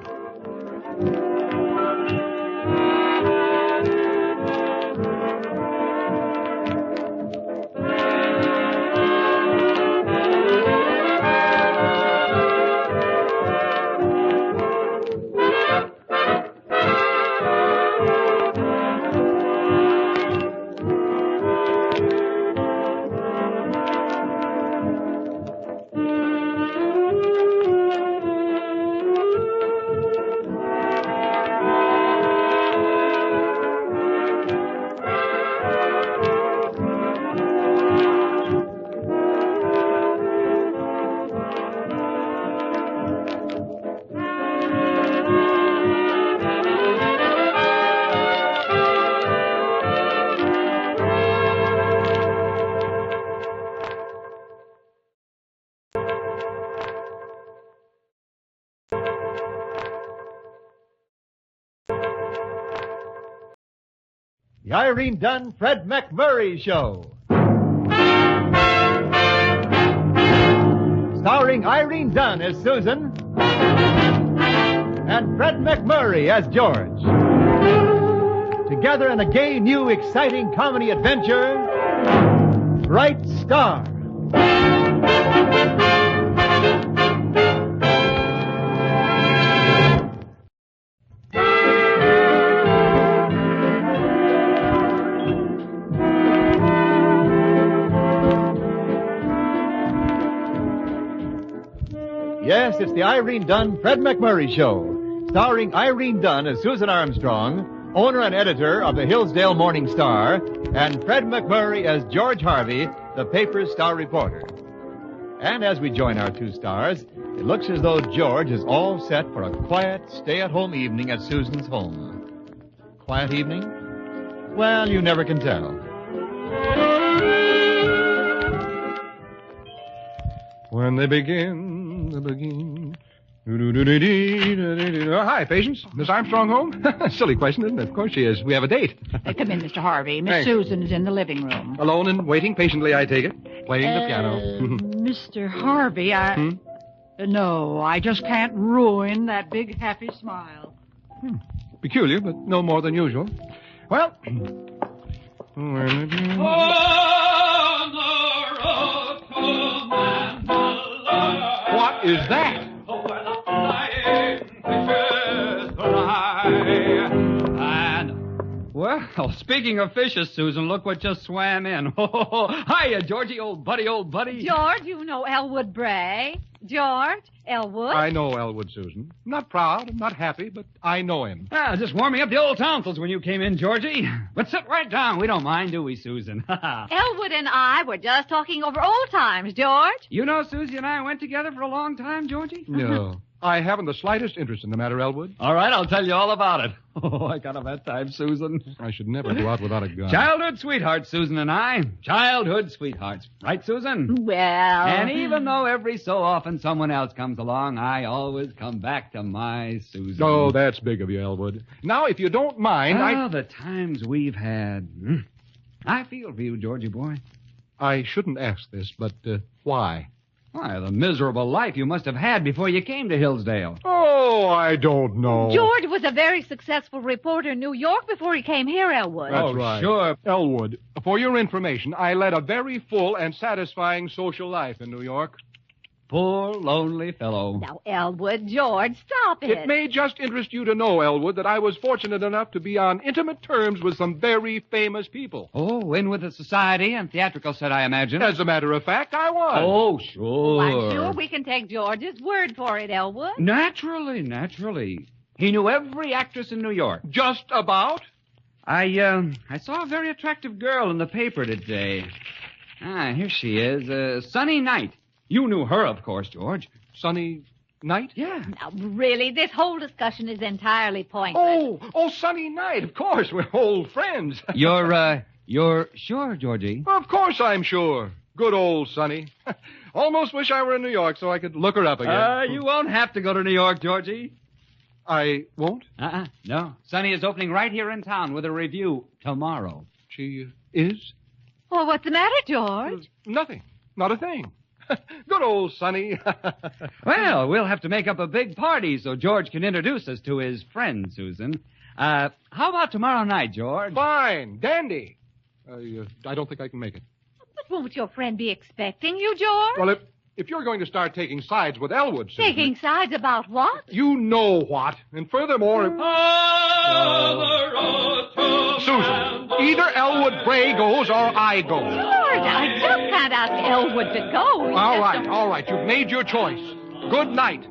The Irene Dunne, Fred MacMurray Show. Starring Irene Dunne as Susan and Fred MacMurray as George. Together in a gay, new, exciting comedy adventure, Bright Star. Yes, it's the Irene Dunne, Fred MacMurray Show, starring Irene Dunne as Susan Armstrong, owner and editor of the Hillsdale Morning Star, and Fred MacMurray as George Harvey, the paper's star reporter. And as we join our two stars, it looks as though George is all set for a quiet, stay-at-home evening at Susan's home. Quiet evening? Well, you never can tell. When they begin, they begin. Hi, Patience. Miss Armstrong home? Silly question, isn't it? Of course she is. We have a date. Come in, Mr. Harvey. Miss Thanks. Susan is in the living room. Alone and waiting patiently, I take it. Playing the piano. Mr. Harvey, No, I just can't ruin that big, happy smile. Peculiar, but no more than usual. Well. What is that? Well, speaking of fishes, Susan, look what just swam in. Hiya, Georgie, old buddy, old buddy. George, you know Elwood Bray. George, Elwood. I know Elwood, Susan. I'm not proud, I'm not happy, but I know him. Just warming up the old tonsils when you came in, Georgie. But sit right down. We don't mind, do we, Susan? Elwood and I were just talking over old times, George. You know, Susie and I went together for a long time, Georgie? No. I haven't the slightest interest in the matter, Elwood. All right, I'll tell you all about it. Oh, I got a bad time, Susan. I should never go out without a gun. Childhood sweethearts, Susan and I. Childhood sweethearts. Right, Susan? Well. And even though every so often someone else comes along, I always come back to my Susan. Oh, that's big of you, Elwood. Now, if you don't mind, the times we've had. I feel for you, Georgie boy. I shouldn't ask this, but why? Why, the miserable life you must have had before you came to Hillsdale. Oh, I don't know. George was a very successful reporter in New York before he came here, Elwood. That's right. Sure. Elwood, for your information, I led a very full and satisfying social life in New York. Poor, lonely fellow. Now, Elwood, George, stop it. It may just interest you to know, Elwood, that I was fortunate enough to be on intimate terms with some very famous people. Oh, in with the society and theatrical set, I imagine. As a matter of fact, I was. Oh, sure. I'm sure we can take George's word for it, Elwood. Naturally. He knew every actress in New York. Just about? I saw a very attractive girl in the paper today. Here she is. Sunny Knight. You knew her, of course, George. Sunny Knight? Yeah. Now, really, this whole discussion is entirely pointless. Oh, Sunny Knight, of course. We're old friends. You're sure, Georgie? Of course I'm sure. Good old Sunny. Almost wish I were in New York so I could look her up again. You won't have to go to New York, Georgie. I won't? No. Sunny is opening right here in town with a review tomorrow. She is? Well, what's the matter, George? Nothing. Not a thing. Good old Sonny. Well, we'll have to make up a big party so George can introduce us to his friend, Susan. How about tomorrow night, George? Fine. Dandy. I don't think I can make it. But won't your friend be expecting you, George? Well, if you're going to start taking sides with Elwood, Susan... Taking sides about what? You know what. And furthermore... Susan, either Elwood Bray goes or I go. George, I just can't ask Elwood to go. All right. You've made your choice. Good night.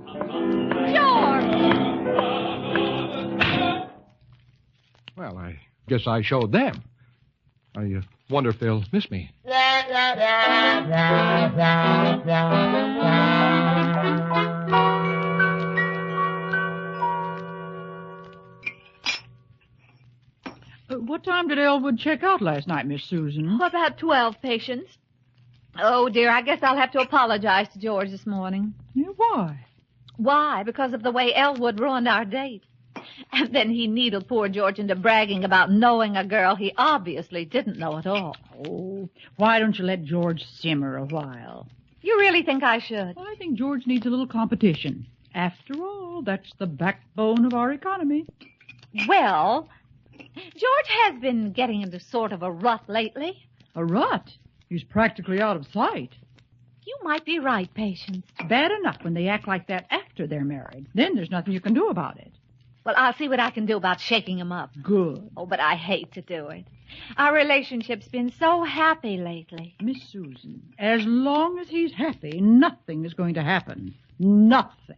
George! Well, I guess I showed them. I wonder if they'll miss me. What time did Elwood check out last night, Miss Susan? About 12, Patience. Oh, dear, I guess I'll have to apologize to George this morning. Yeah, why? Why? Because of the way Elwood ruined our date. And then he needled poor George into bragging about knowing a girl he obviously didn't know at all. Oh, why don't you let George simmer a while? You really think I should? I think George needs a little competition. After all, that's the backbone of our economy. Well, George has been getting into sort of a rut lately. A rut? He's practically out of sight. You might be right, Patience. Bad enough when they act like that after they're married. Then there's nothing you can do about it. Well, I'll see what I can do about shaking him up. Good. Oh, but I hate to do it. Our relationship's been so happy lately. Miss Susan, as long as he's happy, nothing is going to happen. Nothing.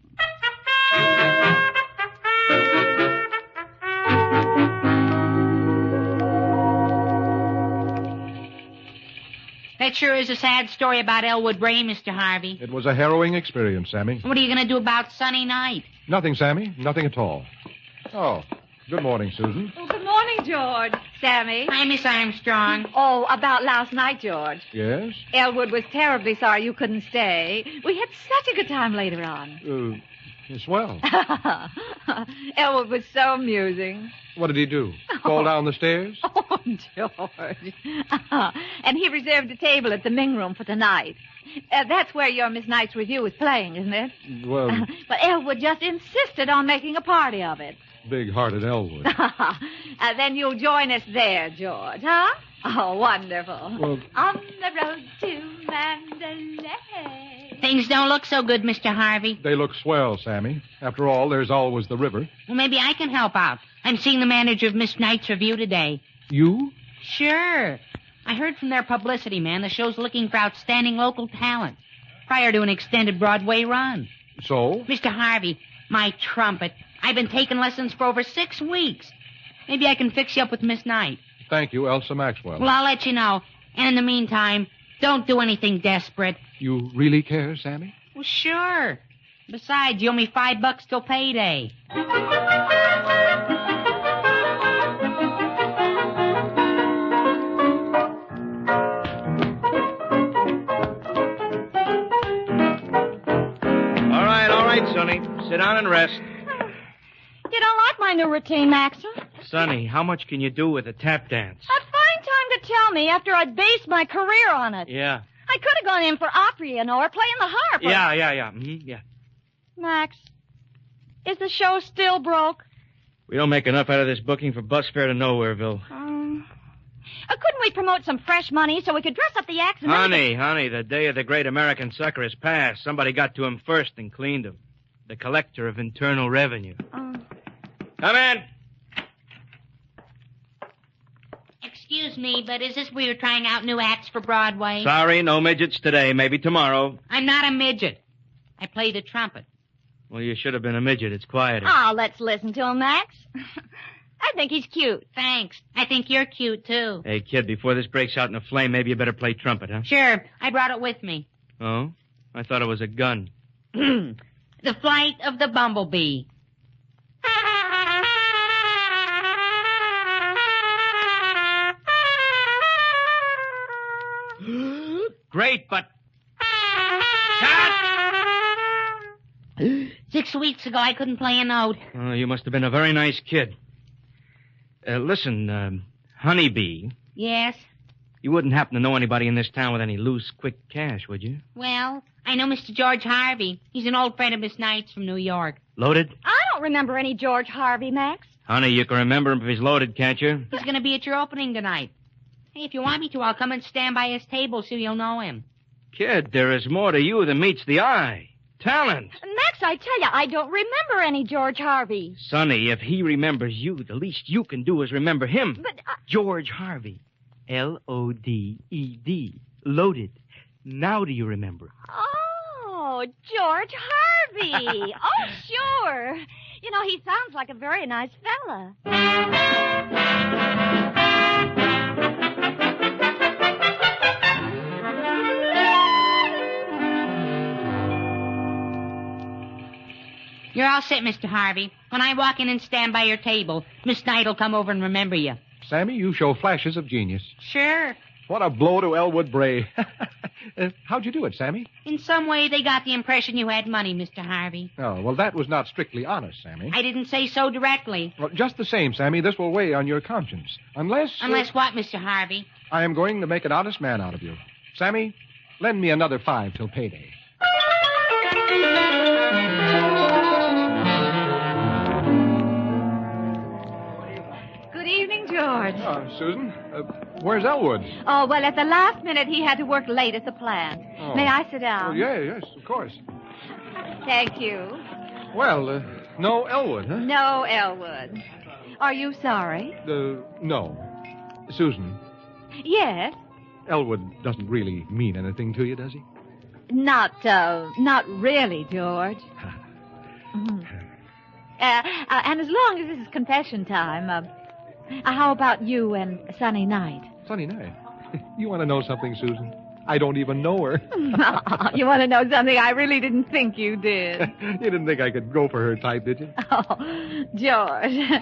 That sure is a sad story about Elwood Bray, Mr. Harvey. It was a harrowing experience, Sammy. What are you going to do about Sunny night? Nothing, Sammy. Nothing at all. Oh, good morning, Susan. Oh, good morning, George. Sammy. Hi, Miss Armstrong. Oh, about last night, George. Yes? Elwood was terribly sorry you couldn't stay. We had such a good time later on. Swell. Elwood was so amusing. What did he do? Fall down the stairs? Oh, George. And he reserved a table at the Ming Room for tonight. That's where your Miss Knight's review is playing, isn't it? Well, But Elwood just insisted on making a party of it. big-hearted Elwood. Then you'll join us there, George, huh? Oh, wonderful. Well, On the road to Mandalay. Things don't look so good, Mr. Harvey. they look swell, Sammy. After all, there's always the river. Well, maybe I can help out. I'm seeing the manager of Miss Knight's review today. You? Sure. I heard from their publicity man the show's looking for outstanding local talent prior to an extended Broadway run. So? Mr. Harvey, my trumpet. I've been taking lessons for over 6 weeks. Maybe I can fix you up with Miss Knight. Thank you, Elsa Maxwell. Well, I'll let you know. And in the meantime, don't do anything desperate. You really care, Sammy? Well, sure. Besides, you owe me $5 till payday. All right, Sonny. Sit down and rest. You don't like my new routine, Maxwell? Sonny, how much can you do with a tap dance? A fine time to tell me after I'd based my career on it. Yeah. I could have gone in for opera, you know, or playing the harp. Or... Yeah. Yeah. Max, is the show still broke? We don't make enough out of this booking for bus fare to Nowhereville. Couldn't we promote some fresh money so we could dress up the acts and... Honey, the day of the great American sucker is past. Somebody got to him first and cleaned him. The collector of internal revenue. Come in. Excuse me, but is this where you're trying out new acts for Broadway? Sorry, no midgets today. Maybe tomorrow. I'm not a midget. I play the trumpet. Well, you should have been a midget. It's quieter. Oh, let's listen to him, Max. I think he's cute. Thanks. I think you're cute, too. Hey, kid, before this breaks out in a flame, maybe you better play trumpet, huh? Sure. I brought it with me. Oh? I thought it was a gun. The Flight of the Bumblebee. Great, but... 6 weeks ago, I couldn't play a note. Oh, you must have been a very nice kid. Listen, Honeybee, Yes? you wouldn't happen to know anybody in this town with any loose, quick cash, would you? Well, I know Mr. George Harvey. He's an old friend of Miss Knight's from New York. Loaded? I don't remember any George Harvey, Max. Honey, you can remember him if he's loaded, can't you? He's going to be at your opening tonight. Hey, if you want me to, I'll come and stand by his table so you'll know him. Kid, there is more to you than meets the eye. Talent. Max, I tell you, I don't remember any George Harvey. Sonny, if he remembers you, the least you can do is remember him. But George Harvey. L-O-D-E-D. Loaded. Now do you remember? Oh, George Harvey. Oh, sure. You know, he sounds like a very nice fella. You're all set, Mr. Harvey. When I walk in and stand by your table, Miss Knight will come over and remember you. Sammy, you show flashes of genius. Sure. What a blow to Elwood Bray. How'd you do it, Sammy? In some way, they got the impression you had money, Mr. Harvey. Oh, well, that was not strictly honest, Sammy. I didn't say so directly. Well, just the same, Sammy, this will weigh on your conscience. Unless... Unless what, Mr. Harvey? I am going to make an honest man out of you. Sammy, lend me another $5 till payday. Good evening, George. Susan, where's Elwood? Oh, well, at the last minute, he had to work late at the plant. Oh. May I sit down? Yes, of course. Thank you. Well, no Elwood, huh? No, Elwood. Are you sorry? No. Susan, Yes. Elwood doesn't really mean anything to you, does he? Not really, George. Mhm. And as long as this is confession time, how about you and Sunny Night? Sunny night. You want to know something, Susan? I don't even know her. You want to know something I really didn't think you did? You didn't think I could go for her type, did you? Oh, George.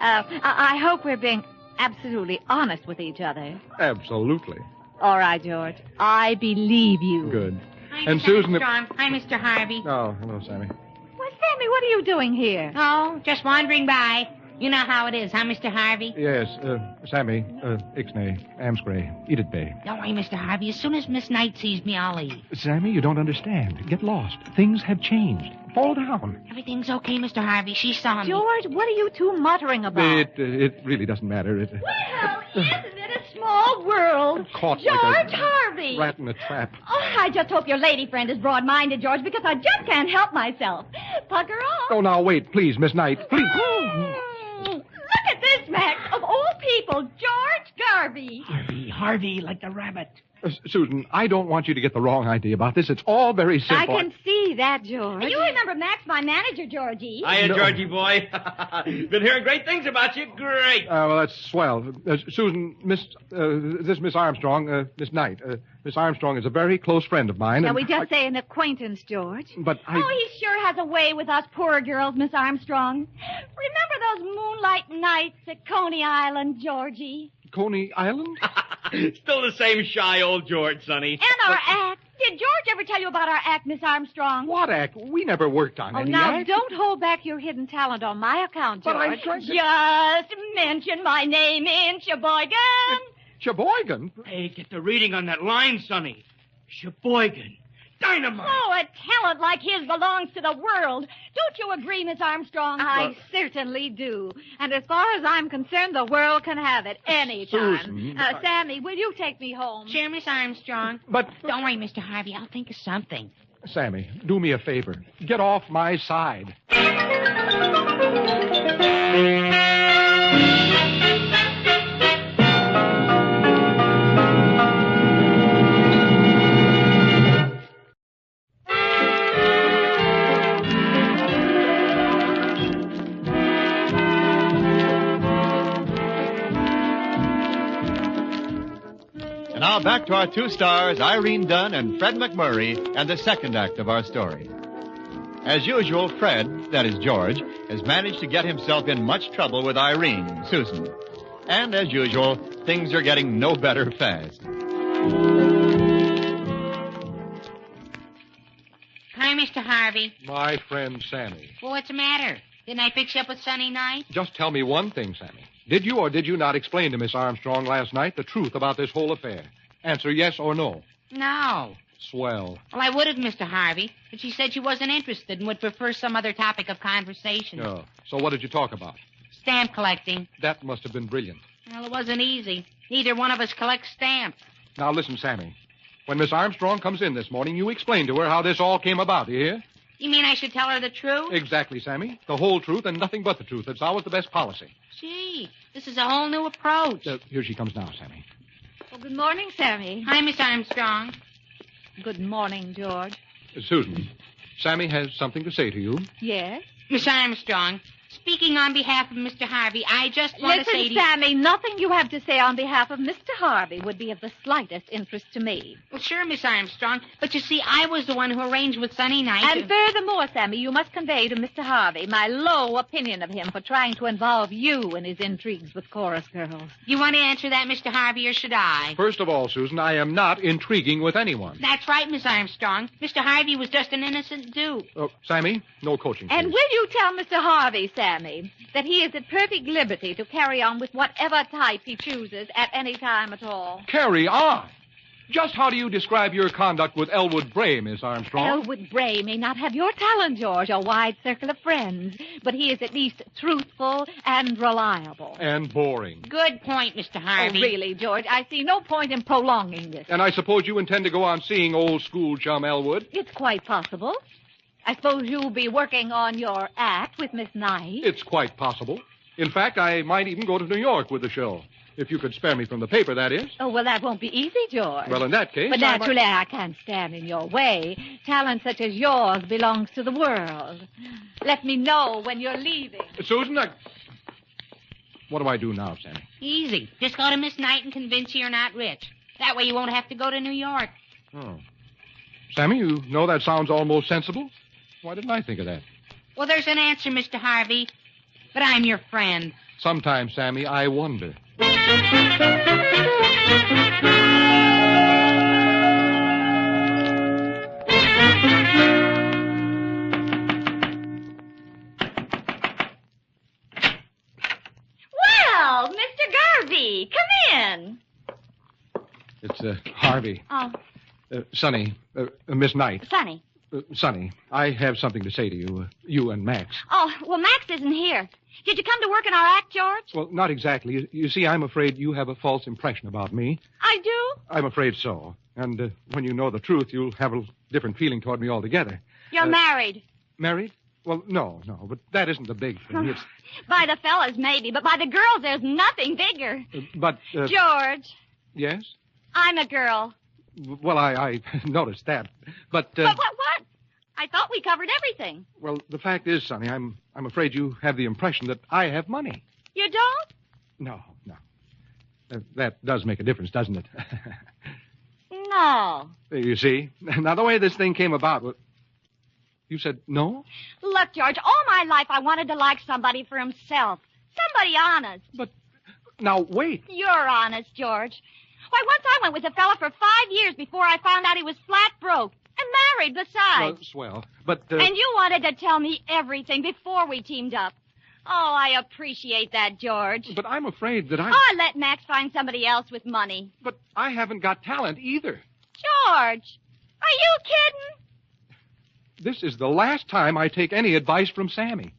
I hope we're being absolutely honest with each other. Absolutely. All right, George. I believe you. Good. Hi, And Mr. Susan... Armstrong. Hi, Mr. Harvey. Oh, hello, Sammy. Well, Sammy, what are you doing here? Oh, just wandering by. You know how it is, huh, Mr. Harvey? Yes, Sammy, Ixnay, Amscray, eat it, Bay. Don't worry, Mr. Harvey. As soon as Miss Knight sees me, I'll leave. Sammy, you don't understand. Get lost. Things have changed. Fall down. Everything's okay, Mr. Harvey. She saw me. George, what are you two muttering about? It really doesn't matter. Well, isn't it a small world? Caught George like a Harvey. rat in a trap. Oh, I just hope your lady friend is broad-minded, George, because I just can't help myself. Pucker off. Oh, now, wait, please, Miss Knight. Please. Look at this, Max. Of all people, George Garvey. Harvey, like the rabbit. Susan, I don't want you to get the wrong idea about this. It's all very simple. I can see that, George. You remember Max, my manager, Georgie. Hiya, No. Georgie boy. Been hearing great things about you. Great. Well, that's swell. Susan, this Miss Armstrong, Miss Knight. Miss Armstrong is a very close friend of mine. Shall and we just say an acquaintance, George? But I... Oh, he sure has a way with us poor girls, Miss Armstrong. Remember those moonlight nights at Coney Island, Georgie? Coney Island? Still the same shy old George, Sonny. And our act. Did George ever tell you about our act, Miss Armstrong? What act? We never worked on Oh, any now act. don't hold back your hidden talent on my account, George. But I'm trying to... Just mention my name in Sheboygan. Sheboygan? Hey, get the reading on that line, Sonny. Sheboygan. Dynamite. Oh, a talent like his belongs to the world. Don't you agree, Miss Armstrong? I certainly do. And as far as I'm concerned, the world can have it any time. Susan, Sammy, will you take me home? Sure, Miss Armstrong. But... Don't worry, Mr. Harvey. I'll think of something. Sammy, do me a favor. Get off my side. And now back to our two stars, Irene Dunne and Fred MacMurray, and the second act of our story. As usual, Fred, that is George, has managed to get himself in much trouble with Irene, Susan. And as usual, things are getting no better fast. Hi, Mr. Harvey. My friend Sammy. Well, what's the matter? Didn't I fix you up with Sunny Night? Just tell me one thing, Sammy. Did you or did you not explain to Miss Armstrong last night the truth about this whole affair? Answer yes or no. No. Swell. Well, I would have, Mr. Harvey, but she said she wasn't interested and would prefer some other topic of conversation. Oh. So what did you talk about? Stamp collecting. That must have been brilliant. Well, it wasn't easy. Neither one of us collects stamps. Now listen, Sammy. When Miss Armstrong comes in this morning, you explain to her how this all came about, you hear? You mean I should tell her the truth? Exactly, Sammy. The whole truth and nothing but the truth. It's always the best policy. Gee, this is a whole new approach. Here she comes now, Sammy. Well, good morning, Sammy. Hi, Miss Armstrong. Good morning, George. Susan, Sammy has something to say to you. Yes? Miss Armstrong, Speaking on behalf of Mr. Harvey, I just want to say to Listen, you... Sammy, nothing you have to say on behalf of Mr. Harvey would be of the slightest interest to me. Well, sure, Miss Armstrong, but you see, I was the one who arranged with Sunny Night. And furthermore, Sammy, you must convey to Mr. Harvey my low opinion of him for trying to involve you in his intrigues with chorus girls. You want to answer that, Mr. Harvey, or should I? First of all, Susan, I am not intriguing with anyone. That's right, Miss Armstrong. Mr. Harvey was just an innocent dupe. Oh, Sammy, no coaching. And please. will you tell Mr. Harvey, Sammy, that he is at perfect liberty to carry on with whatever type he chooses at any time at all? Carry on? Just how do you describe your conduct with Elwood Bray, Miss Armstrong? Elwood Bray may not have your talent, George, or wide circle of friends, but he is at least truthful and reliable. And boring. Good point, Mr. Harvey. Oh, really, George, I see no point in prolonging this. And I suppose you intend to go on seeing old school chum Elwood? It's quite possible. I suppose you'll be working on your act with Miss Knight. It's quite possible. In fact, I might even go to New York with the show. If you could spare me from the paper, that is. Oh, well, that won't be easy, George. Well, in that case... But naturally, I can't stand in your way. Talent such as yours belongs to the world. Let me know when you're leaving. Susan, what do I do now, Sammy? Easy. Just go to Miss Knight and convince her you're not rich. That way you won't have to go to New York. Oh. Sammy, you know that sounds almost sensible. Why didn't I think of that? Well, there's an answer, Mr. Harvey. But I'm your friend. Sometimes, Sammy, I wonder. Well, Mr. Garvey, come in. It's Harvey. Oh, Sonny, Miss Knight. Sonny. Sonny, I have something to say to you, you and Max. Oh, well, Max isn't here. Did you come to work in our act, George? Well, not exactly. You see, I'm afraid you have a false impression about me. I do? I'm afraid so. And when you know the truth, you'll have a different feeling toward me altogether. You're married. Married? Well, no, but that isn't the big thing. It's, By the fellas, maybe, but by the girls, there's nothing bigger. but... George, Yes? I'm a girl. Well, I noticed that. But... But what? I thought we covered everything. Well, the fact is, Sonny, I'm afraid you have the impression that I have money. You don't? No. That does make a difference, doesn't it? No. You see? Now, the way this thing came about... You said no? Look, George, all my life I wanted to like somebody for himself. Somebody honest. But now, wait. You're honest, George. Why, once I went with a fella for 5 years before I found out he was flat broke. And married, besides. Well, swell. But... And you wanted to tell me everything before we teamed up. Oh, I appreciate that, George. But I'm afraid that I... Oh, let Max find somebody else with money. But I haven't got talent either. George, are you kidding? This is the last time I take any advice from Sammy.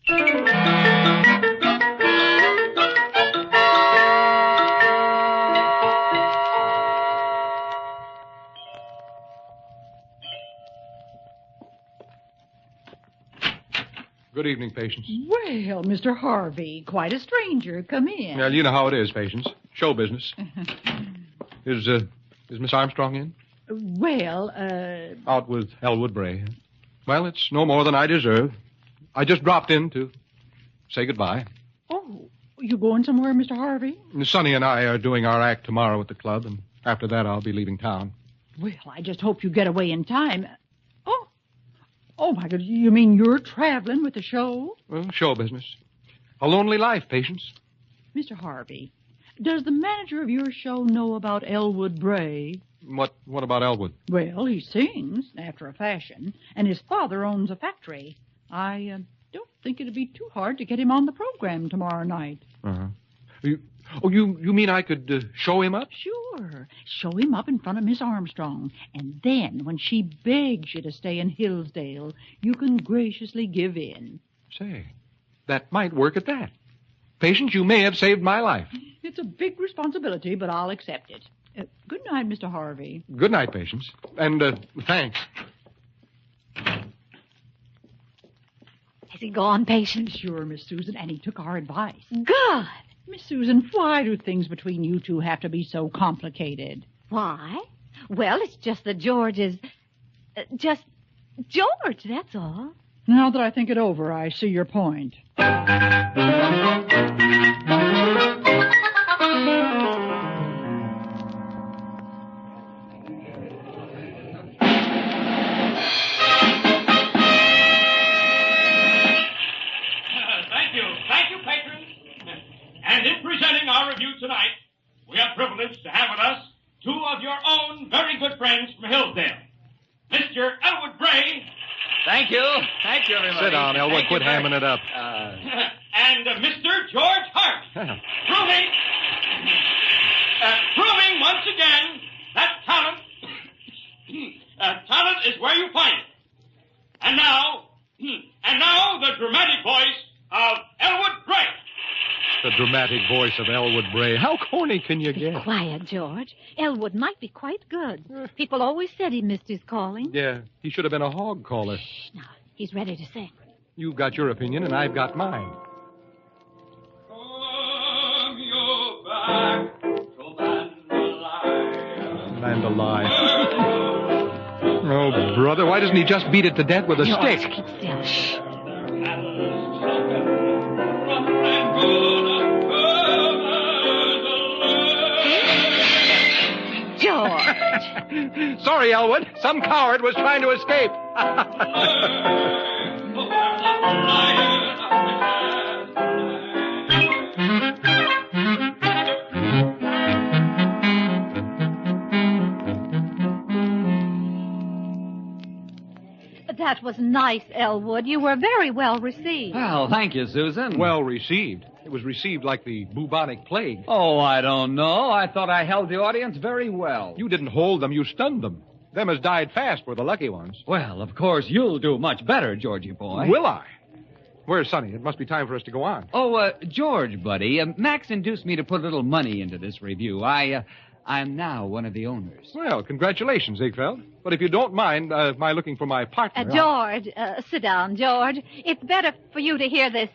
Good evening, Patience. Well, Mr. Harvey, quite a stranger. Come in. Well, you know how it is, Patience. Show business. Is Miss Armstrong in? Well, Out with Elwood Bray. Well, it's no more than I deserve. I just dropped in to say goodbye. Oh, you going somewhere, Mr. Harvey? Sonny and I are doing our act tomorrow at the club, and after that I'll be leaving town. Well, I just hope you get away in time. Oh, my God, you mean you're traveling with the show? Well, show business. A lonely life, Patience. Mr. Harvey, does the manager of your show know about Elwood Bray? What about Elwood? Well, he sings, after a fashion, and his father owns a factory. I don't think it'd be too hard to get him on the program tomorrow night. Uh-huh. You mean I could show him up? Sure. Show him up in front of Miss Armstrong. And then, when she begs you to stay in Hillsdale, you can graciously give in. Say, that might work at that. Patience, you may have saved my life. It's a big responsibility, but I'll accept it. Good night, Mr. Harvey. Good night, Patience. And thanks. Has he gone, Patience? Sure, Miss Susan, and he took our advice. Good. Miss Susan, why do things between you two have to be so complicated? Why? Well, it's just that George is... just George, that's all. Now that I think it over, I see your point. Thank you, patrons. And in presenting our review tonight, we are privileged to have with us two of your own very good friends from Hillsdale. Mr. Elwood Bray. Thank you. Thank you, everybody. Sit down, Elwood. Quit hamming it up. And Mr. George Hart. Proving once again that talent is where you find it. And now the dramatic voice of Elwood Bray. The dramatic voice of Elwood Bray. How corny can you get? Quiet, George. Elwood might be quite good. People always said he missed his calling. Yeah, he should have been a hog caller. Now, he's ready to sing. You've got your opinion, and I've got mine. Mandalay. Oh, brother, why doesn't he just beat it to death with a George, stick? keep still. Shh. George. Sorry, Elwood. Some coward was trying to escape. That was nice, Elwood. You were very well received. Well, thank you, Susan. Well received. It was received like the bubonic plague. Oh, I don't know. I thought I held the audience very well. You didn't hold them, you stunned them. Them as died fast were the lucky ones. Well, of course, you'll do much better, Georgie boy. Will I? Where's Sonny? It must be time for us to go on. Oh, George, buddy, Max induced me to put a little money into this review. I'm now one of the owners. Well, congratulations, Ziegfeld. But if you don't mind my looking for my partner... George, sit down, George. It's better for you to hear this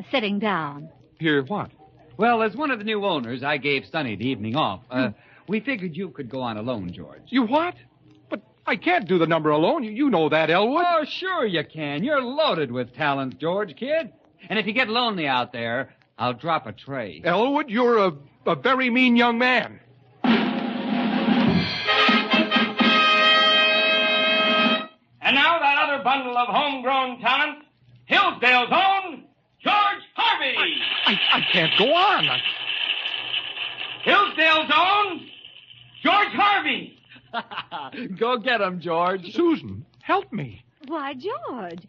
sitting down. Hear what? Well, as one of the new owners, I gave Sonny the evening off. We figured you could go on alone, George. You what? But I can't do the number alone. You know that, Elwood. Oh, sure you can. You're loaded with talent, George, kid. And if you get lonely out there, I'll drop a tray. Elwood, you're a very mean young man. And now that other bundle of homegrown talent, Hillsdale's own George Harvey. I can't go on. Hillsdale's own George Harvey. Go get him, George. Susan, help me. Why, George,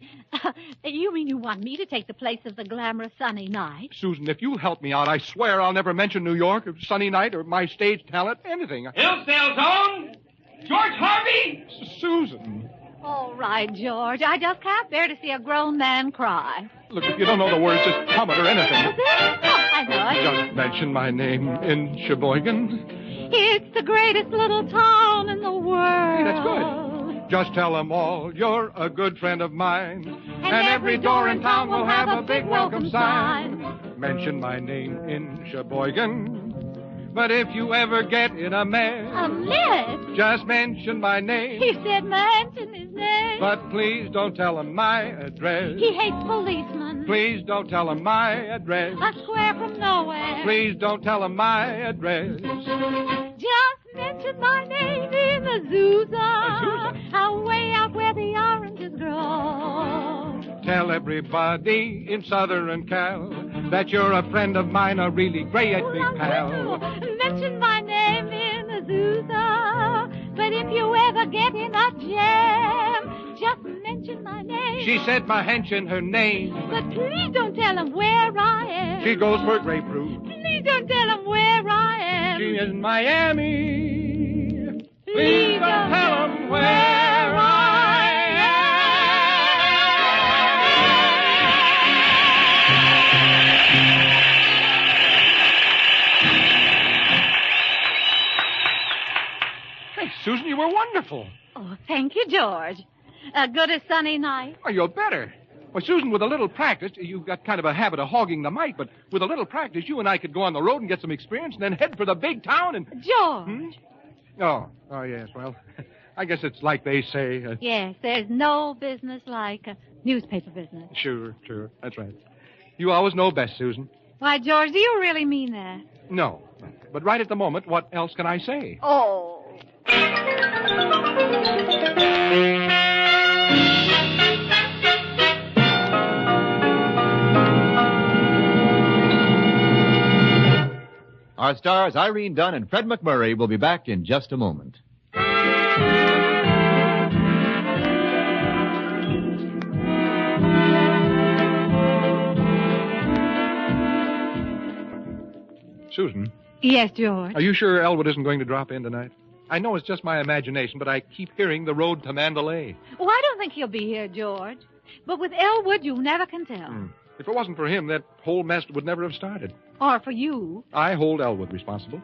you mean you want me to take the place of the glamorous Sunny Night? Susan, if you'll help me out, I swear I'll never mention New York or Sunny Night or my stage talent, anything. Hillsdale's own George Harvey. Susan. All right, George. I just can't bear to see a grown man cry. Look, if you don't know the words, just hum it or anything. I know it. Just mention my name in Sheboygan. It's the greatest little town in the world. Hey, that's good. Just tell them all you're a good friend of mine. And every door in town will have a big welcome sign. Mention my name in Sheboygan. But if you ever get in a mess... A mess? Just mention my name. He said mention his name. But please don't tell him my address. He hates policemen. Please don't tell him my address. A square from nowhere. Please don't tell him my address. Just mention my name in Azusa. Way out where the oranges grow. Tell everybody in Southern Cal that you're a friend of mine, a really great big pal. Mention my name in Azusa. But if you ever get in a jam, just mention my name. She said my hench in her name. But please don't tell him where I am. She goes for grapefruit. Please don't tell him where I am. She is in Miami. Please don't tell him where I am. Hey, Susan, you were wonderful. Oh, thank you, George. Good as Sunny Night. Oh, you're better. Well, Susan, with a little practice, you've got kind of a habit of hogging the mic, but with a little practice, you and I could go on the road and get some experience and then head for the big town and... George. Oh, yes, well, I guess it's like they say. Yes, there's no business like a newspaper business. Sure. That's right. You always know best, Susan. Why, George, do you really mean that? No. But right at the moment, what else can I say? Oh. Our stars Irene Dunne and Fred MacMurray will be back in just a moment. Susan, Yes, George. are you sure Elwood isn't going to drop in tonight? I know it's just my imagination, but I keep hearing the road to Mandalay. Oh, I don't think he'll be here, George. But with Elwood, you never can tell. If it wasn't for him, that whole mess would never have started. Or for you. I hold Elwood responsible.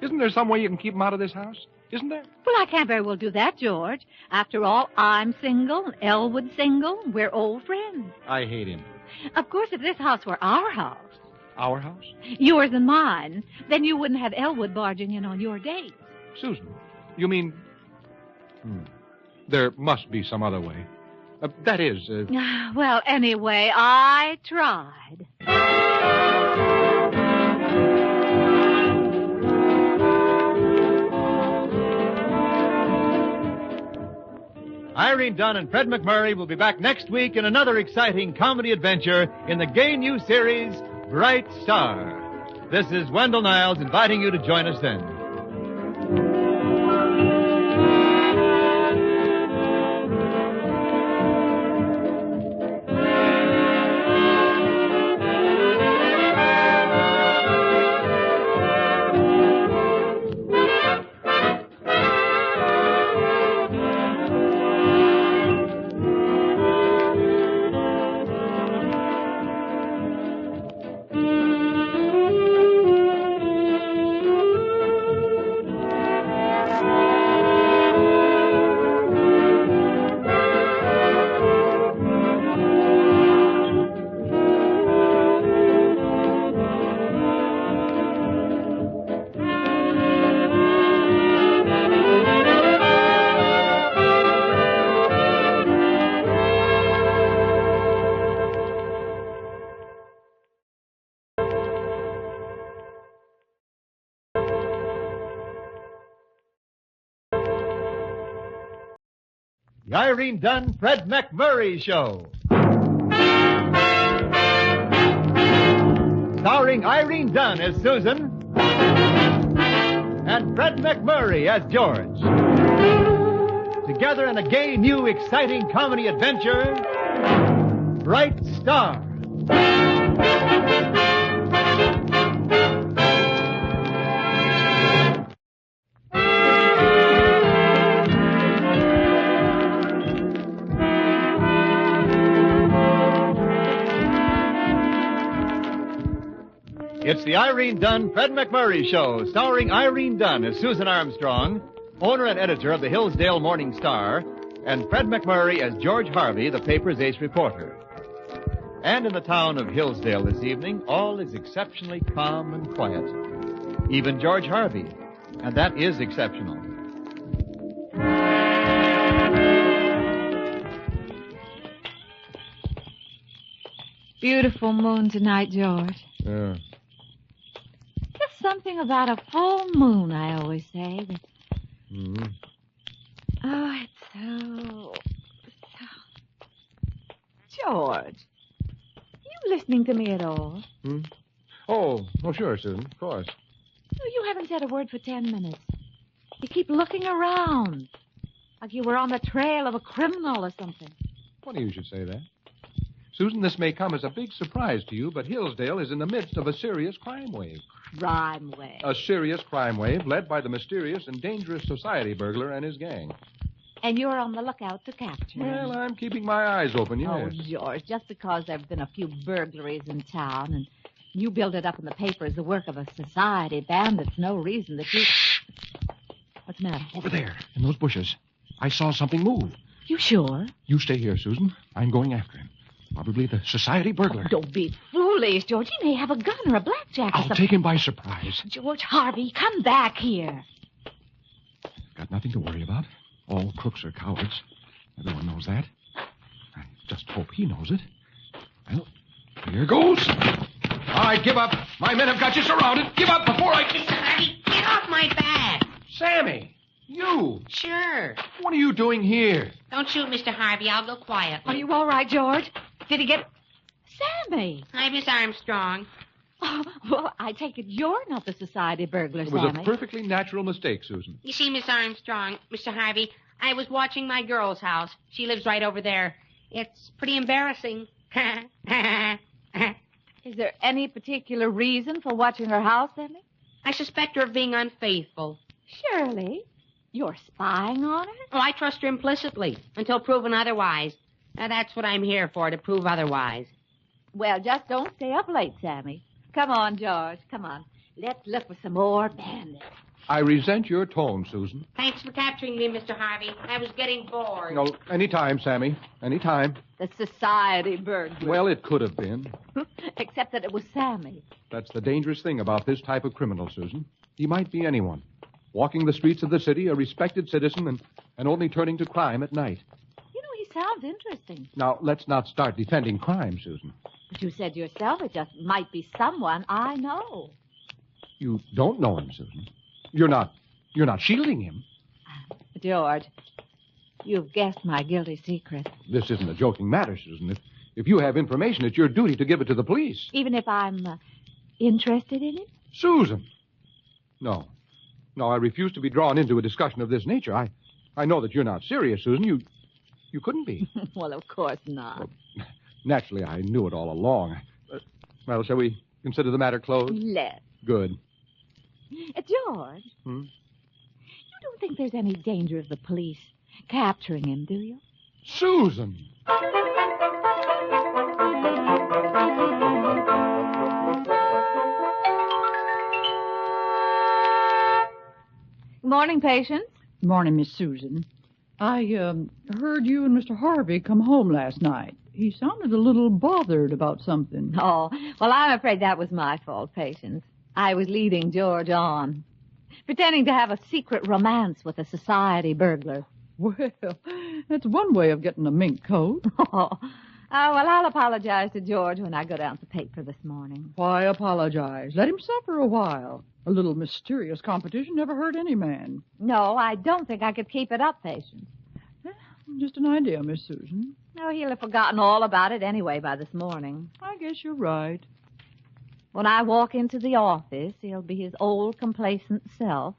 Isn't there some way you can keep him out of this house? Isn't there? Well, I can't very well do that, George. After all, I'm single, and Elwood's single, and we're old friends. I hate him. Of course, if this house were our house, Our house? yours and mine, then you wouldn't have Elwood barging in on your date. Susan, you mean... There must be some other way. That is... Well, anyway, I tried. Irene Dunne and Fred MacMurray will be back next week in another exciting comedy adventure in the gay new series, Bright Star. This is Wendell Niles inviting you to join us then. The Irene Dunne, Fred MacMurray Show. Starring Irene Dunne as Susan and Fred MacMurray as George. Together in a gay, new, exciting comedy adventure, Bright Star. It's the Irene Dunne, Fred MacMurray Show, starring Irene Dunne as Susan Armstrong, owner and editor of the Hillsdale Morning Star, and Fred MacMurray as George Harvey, the paper's ace reporter. And in the town of Hillsdale this evening, all is exceptionally calm and quiet. Even George Harvey, and that is exceptional. Beautiful moon tonight, George. Yeah. Just something about a full moon, I always say. That... Oh, it's so... George, you listening to me at all? Oh, sure, Susan, of course. No, you haven't said a word for 10 minutes. You keep looking around, like you were on the trail of a criminal or something. Funny you should say that. Susan, this may come as a big surprise to you, but Hillsdale is in the midst of a serious crime wave. Crime wave? A serious crime wave led by the mysterious and dangerous society burglar and his gang. And you're on the lookout to capture him. Well, I'm keeping my eyes open, yes. Oh, George, just because there have been a few burglaries in town and you build it up in the paper as the work of a society bandit's no reason that you... What's the matter? Over there, in those bushes. I saw something move. You sure? You stay here, Susan. I'm going after him. Probably the society burglar. Oh, don't be foolish, George. He may have a gun or a blackjack or I'll something. take him by surprise. George Harvey, come back here. Got nothing to worry about. All crooks are cowards. Everyone knows that. I just hope he knows it. Well, here goes. All right, give up. My men have got you surrounded. Give up before I... Mr. Harvey, get off my back. Sammy, you. Sure. What are you doing here? Don't shoot, Mr. Harvey. I'll go quietly. Are you all right, George? Did he get... Sammy! Hi, Miss Armstrong. Oh, well, I take it you're not the society burglar, It was Sammy. a perfectly natural mistake, Susan. You see, Miss Armstrong, Mr. Harvey, I was watching my girl's house. She lives right over there. It's pretty embarrassing. Is there any particular reason for watching her house, Sammy? I suspect her of being unfaithful. Shirley, you're spying on her? Oh, I trust her implicitly until proven otherwise. Now, that's what I'm here for, to prove otherwise. Well, just don't stay up late, Sammy. Come on, George. Come on. Let's look for some more bandits. I resent your tone, Susan. Thanks for capturing me, Mr. Harvey. I was getting bored. No, any time, Sammy. Any time. The society burglar. Well, it could have been. Except that it was Sammy. That's the dangerous thing about this type of criminal, Susan. He might be anyone. Walking the streets of the city, a respected citizen, and only turning to crime at night. You know, he sounds interesting. Now, let's not start defending crime, Susan. But you said yourself it just might be someone I know. You don't know him, Susan. You're not shielding him. George, you've guessed my guilty secret. This isn't a joking matter, Susan. If you have information, it's your duty to give it to the police. Even if I'm interested in it? Susan! No, I refuse to be drawn into a discussion of this nature. I know that you're not serious, Susan. You couldn't be. Well, of course not. Well, naturally, I knew it all along. Well, shall we consider the matter closed? Let's. Good. George, you don't think there's any danger of the police capturing him, do you? Susan! Good morning, patients. Morning, Miss Susan. I heard you and Mr. Harvey come home last night. He sounded a little bothered about something. Oh, well, I'm afraid that was my fault, Patience. I was leading George on, pretending to have a secret romance with a society burglar. Well, that's one way of getting a mink coat. Well, I'll apologize to George when I go down to the paper this morning. Why apologize? Let him suffer a while. A little mysterious competition never hurt any man. No, I don't think I could keep it up, Patience. Just an idea, Miss Susan. No, he'll have forgotten all about it anyway by this morning. I guess you're right. When I walk into the office, he'll be his old complacent self,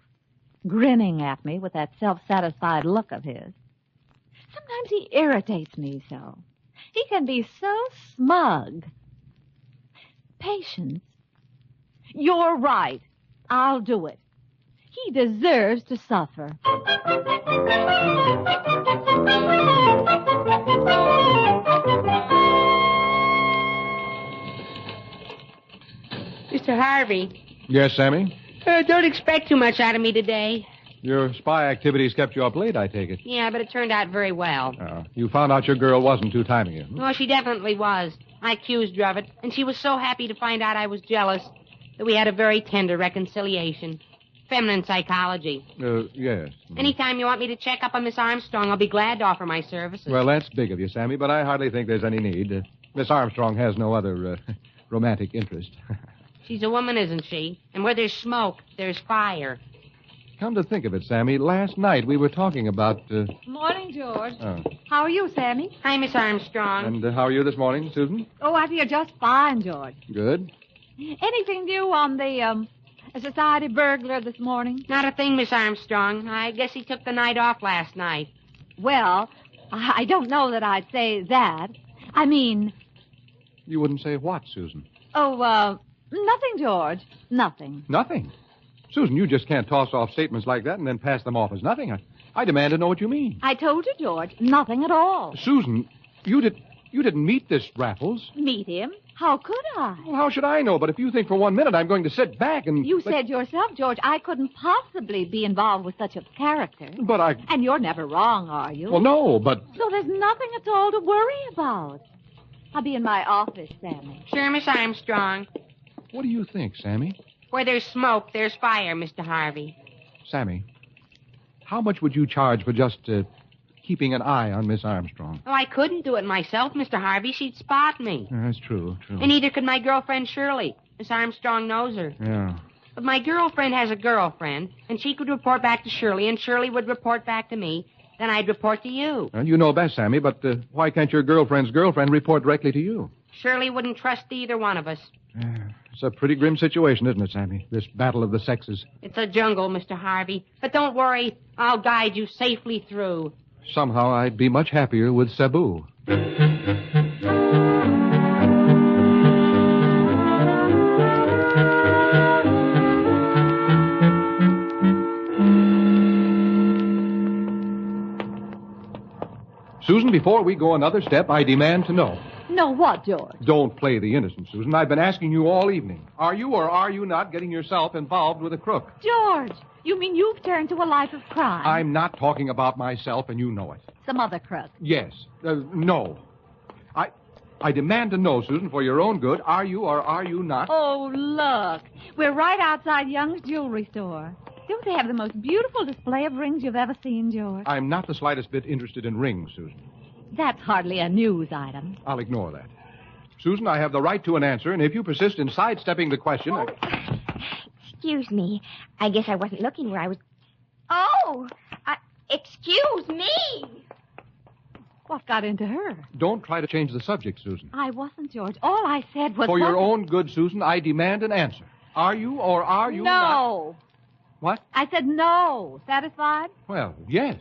grinning at me with that self-satisfied look of his. Sometimes he irritates me so. He can be so smug. Patience. You're right. I'll do it. He deserves to suffer. Mr. Harvey. Yes, Sammy? Don't expect too much out of me today. Your spy activities kept you up late, I take it. Yeah, but it turned out very well. You found out your girl wasn't two-timing you. Oh, she definitely was. I accused her of it, and she was so happy to find out I was jealous that we had a very tender reconciliation. Feminine psychology. Yes. Anytime you want me to check up on Miss Armstrong, I'll be glad to offer my services. Well, that's big of you, Sammy, but I hardly think there's any need. Miss Armstrong has no other romantic interest. She's a woman, isn't she? And where there's smoke, there's fire. Come to think of it, Sammy, last night we were talking about... Morning, George. Oh. How are you, Sammy? Hi, Miss Armstrong. And how are you this morning, Susan? Oh, I feel just fine, George. Good. Anything new on the society burglar this morning? Not a thing, Miss Armstrong. I guess he took the night off last night. Well, I don't know that I'd say that. I mean... You wouldn't say what, Susan? Oh, nothing, George. Nothing. Nothing? Susan, you just can't toss off statements like that and then pass them off as nothing. I demand to know what you mean. I told you, George, nothing at all. Susan, you didn't meet this Raffles. Meet him? How could I? Well, how should I know? But if you think for 1 minute I'm going to sit back and... You said yourself, George, I couldn't possibly be involved with such a character. But I... And you're never wrong, are you? Well, no, but... So there's nothing at all to worry about. I'll be in my office, Sammy. Sure, Miss Armstrong. What do you think, Sammy? Where there's smoke, there's fire, Mr. Harvey. Sammy, how much would you charge for just keeping an eye on Miss Armstrong? Oh, I couldn't do it myself, Mr. Harvey. She'd spot me. That's true. And neither could my girlfriend Shirley. Miss Armstrong knows her. Yeah. But my girlfriend has a girlfriend, and she could report back to Shirley, and Shirley would report back to me. Then I'd report to you. Well, you know best, Sammy, but why can't your girlfriend's girlfriend report directly to you? Shirley wouldn't trust either one of us. It's a pretty grim situation, isn't it, Sammy? This battle of the sexes. It's a jungle, Mr. Harvey. But don't worry. I'll guide you safely through. Somehow I'd be much happier with Cebu. Susan, before we go another step, I demand to know. Know what, George? Don't play the innocent, Susan. I've been asking you all evening. Are you or are you not getting yourself involved with a crook? George, you mean you've turned to a life of crime? I'm not talking about myself, and you know it. Some other crook? Yes. No. I demand to know, Susan, for your own good, are you or are you not? Oh, look. We're right outside Young's jewelry store. Don't they have the most beautiful display of rings you've ever seen, George? I'm not the slightest bit interested in rings, Susan. That's hardly a news item. I'll ignore that. Susan, I have the right to an answer, and if you persist in sidestepping the question... Excuse me. I guess I wasn't looking where I was... Oh! Excuse me! What got into her? Don't try to change the subject, Susan. I wasn't, George. All I said was... For your own good, Susan, I demand an answer. Are you or are you not? No. What? I said no. Satisfied? Well, yes.